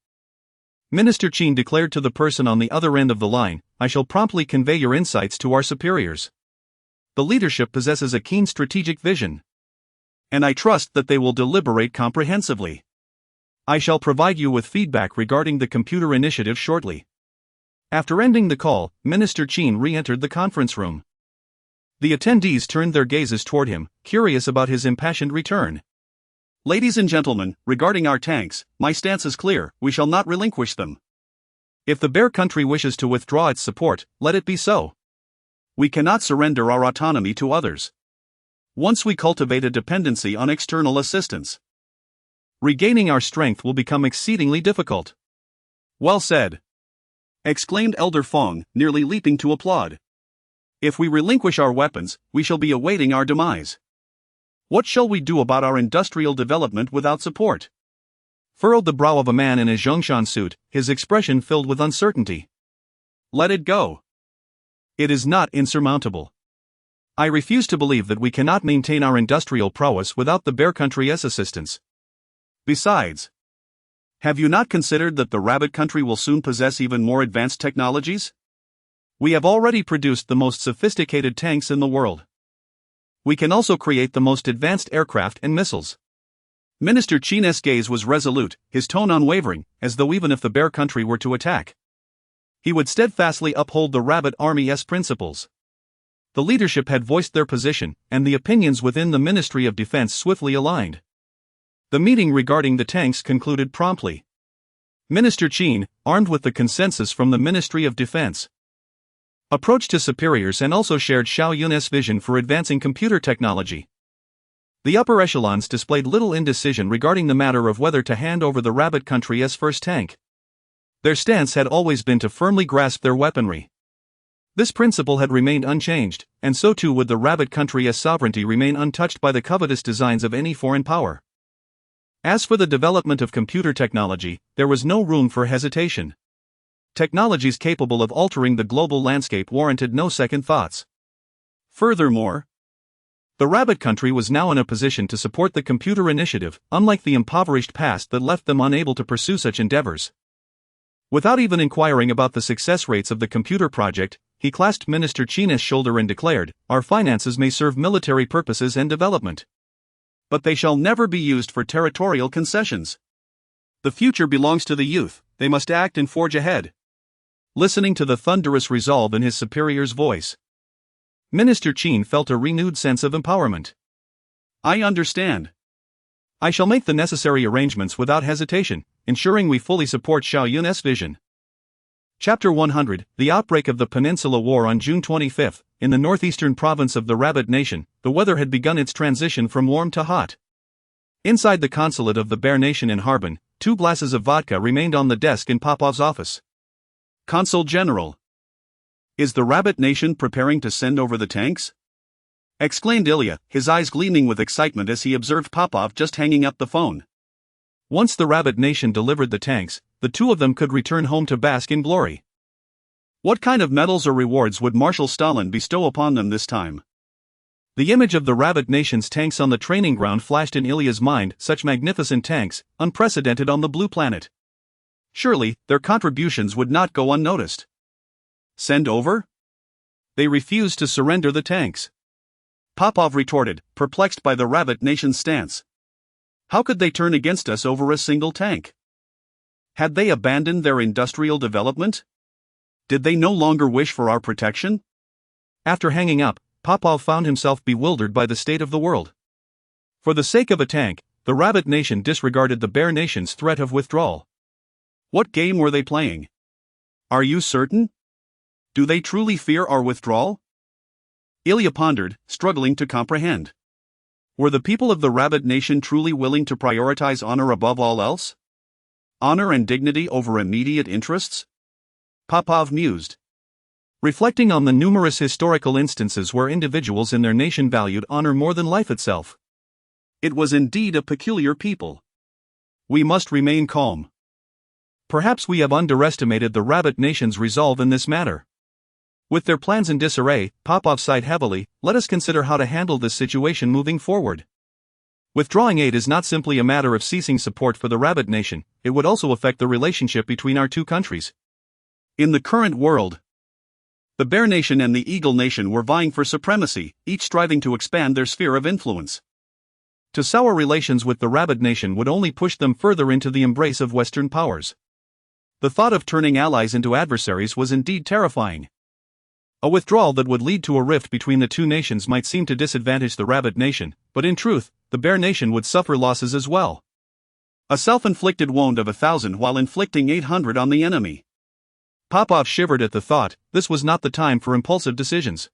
Minister Qin declared to the person on the other end of the line, "I shall promptly convey your insights to our superiors. The leadership possesses a keen strategic vision, and I trust that they will deliberate comprehensively. I shall provide you with feedback regarding the computer initiative shortly." After ending the call, Minister Qin re-entered the conference room. The attendees turned their gazes toward him, curious about his impassioned return. "Ladies and gentlemen, regarding our tanks, my stance is clear: we shall not relinquish them. If the bear country wishes to withdraw its support, let it be so. We cannot surrender our autonomy to others. Once we cultivate a dependency on external assistance, regaining our strength will become exceedingly difficult." "Well said!" exclaimed Elder Fong, nearly leaping to applaud. "If we relinquish our weapons, we shall be awaiting our demise. What shall we do about our industrial development without support?" Furrowed the brow of a man in a Zhongshan suit, his expression filled with uncertainty. "Let it go. It is not insurmountable. I refuse to believe that we cannot maintain our industrial prowess without the bear country's assistance. Besides, have you not considered that the rabbit country will soon possess even more advanced technologies? We have already produced the most sophisticated tanks in the world. We can also create the most advanced aircraft and missiles." Minister Qin's gaze was resolute, his tone unwavering, as though even if the bear country were to attack, he would steadfastly uphold the rabbit army's principles. The leadership had voiced their position, and the opinions within the Ministry of Defense swiftly aligned. The meeting regarding the tanks concluded promptly. Minister Qin, armed with the consensus from the Ministry of Defense, approached his superiors and also shared Xiao Yun's vision for advancing computer technology. The upper echelons displayed little indecision regarding the matter of whether to hand over the rabbit country's first tank. Their stance had always been to firmly grasp their weaponry. This principle had remained unchanged, and so too would the rabbit country's sovereignty remain untouched by the covetous designs of any foreign power. As for the development of computer technology, there was no room for hesitation. Technologies capable of altering the global landscape warranted no second thoughts. Furthermore, the rabbit country was now in a position to support the computer initiative, unlike the impoverished past that left them unable to pursue such endeavors. Without even inquiring about the success rates of the computer project, he clasped Minister Qin's shoulder and declared, "Our finances may serve military purposes and development, but they shall never be used for territorial concessions. The future belongs to the youth, they must act and forge ahead." Listening to the thunderous resolve in his superior's voice, Minister Qin felt a renewed sense of empowerment. "I understand. I shall make the necessary arrangements without hesitation, ensuring we fully support Xiao Yun's vision." Chapter 100, The Outbreak of the Peninsula War. On June 25, in the northeastern province of the Rabbit Nation, the weather had begun its transition from warm to hot. Inside the consulate of the Bear Nation in Harbin, 2 glasses of vodka remained on the desk in Popov's office. "Consul General, is the Rabbit Nation preparing to send over the tanks?" exclaimed Ilya, his eyes gleaming with excitement as he observed Popov just hanging up the phone. Once the Rabbit Nation delivered the tanks, the 2 of them could return home to bask in glory. What kind of medals or rewards would Marshal Stalin bestow upon them this time? The image of the Rabbit Nation's tanks on the training ground flashed in Ilya's mind. Such magnificent tanks, unprecedented on the Blue Planet. Surely, their contributions would not go unnoticed. Send over? They refused to surrender the tanks. Popov retorted, perplexed by the Rabbit Nation's stance. How could they turn against us over a single tank? Had they abandoned their industrial development? Did they no longer wish for our protection? After hanging up, Popov found himself bewildered by the state of the world. For the sake of a tank, the Rabbit Nation disregarded the Bear Nation's threat of withdrawal. What game were they playing? Are you certain? Do they truly fear our withdrawal? Ilya pondered, struggling to comprehend. Were the people of the Rabbit Nation truly willing to prioritize honor above all else? Honor and dignity over immediate interests? Popov mused. Reflecting on the numerous historical instances where individuals in their nation valued honor more than life itself. It was indeed a peculiar people. We must remain calm. Perhaps we have underestimated the Rabbit Nation's resolve in this matter. With their plans in disarray, Popov sighed heavily. Let us consider how to handle this situation moving forward. Withdrawing aid is not simply a matter of ceasing support for the Rabbit Nation, it would also affect the relationship between our two countries. In the current world, the Bear Nation and the Eagle Nation were vying for supremacy, each striving to expand their sphere of influence. To sour relations with the Rabbit Nation would only push them further into the embrace of Western powers. The thought of turning allies into adversaries was indeed terrifying. A withdrawal that would lead to a rift between the two nations might seem to disadvantage the Rabbit Nation, but in truth, the Bear Nation would suffer losses as well. A self-inflicted wound of 1,000 while inflicting 800 on the enemy. Popov shivered at the thought. This was not the time for impulsive decisions.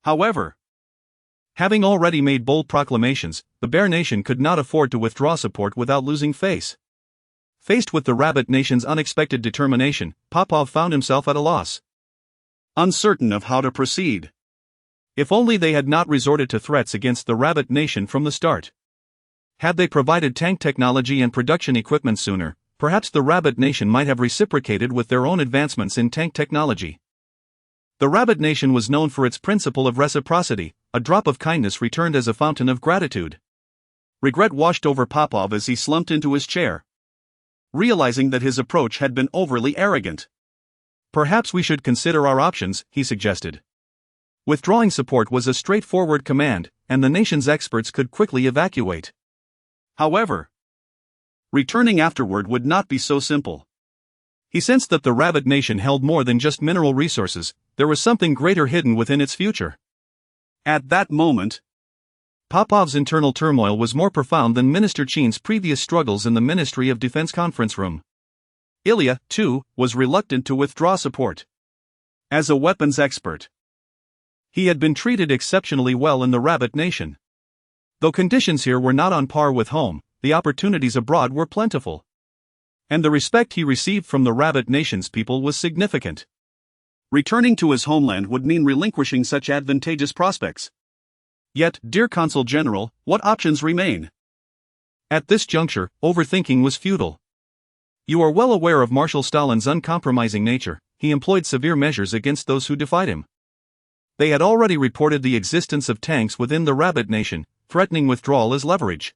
However, having already made bold proclamations, the Bear Nation could not afford to withdraw support without losing face. Faced with the Rabbit Nation's unexpected determination, Popov found himself at a loss. Uncertain of how to proceed. If only they had not resorted to threats against the Rabbit Nation from the start. Had they provided tank technology and production equipment sooner, perhaps the Rabbit Nation might have reciprocated with their own advancements in tank technology. The Rabbit Nation was known for its principle of reciprocity. A drop of kindness returned as a fountain of gratitude. Regret washed over Popov as he slumped into his chair, realizing that his approach had been overly arrogant. Perhaps we should consider our options, he suggested. Withdrawing support was a straightforward command, and the nation's experts could quickly evacuate. However, returning afterward would not be so simple. He sensed that the Rabbit Nation held more than just mineral resources, there was something greater hidden within its future. At that moment, Popov's internal turmoil was more profound than Minister Chin's previous struggles in the Ministry of Defense conference room. Ilya, too, was reluctant to withdraw support. As a weapons expert, he had been treated exceptionally well in the Rabbit Nation. Though conditions here were not on par with home, the opportunities abroad were plentiful. And the respect he received from the Rabbit Nation's people was significant. Returning to his homeland would mean relinquishing such advantageous prospects. Yet, dear Consul General, what options remain? At this juncture, overthinking was futile. You are well aware of Marshal Stalin's uncompromising nature. He employed severe measures against those who defied him. They had already reported the existence of tanks within the Rabbit Nation, threatening withdrawal as leverage.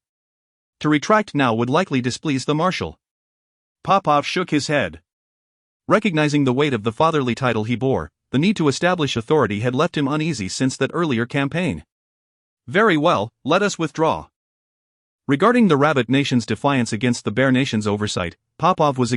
To retract now would likely displease the Marshal. Popov shook his head. Recognizing the weight of the fatherly title he bore, the need to establish authority had left him uneasy since that earlier campaign. Very well, let us withdraw. Regarding the Rabbit Nation's defiance against the Bear Nation's oversight, Popov was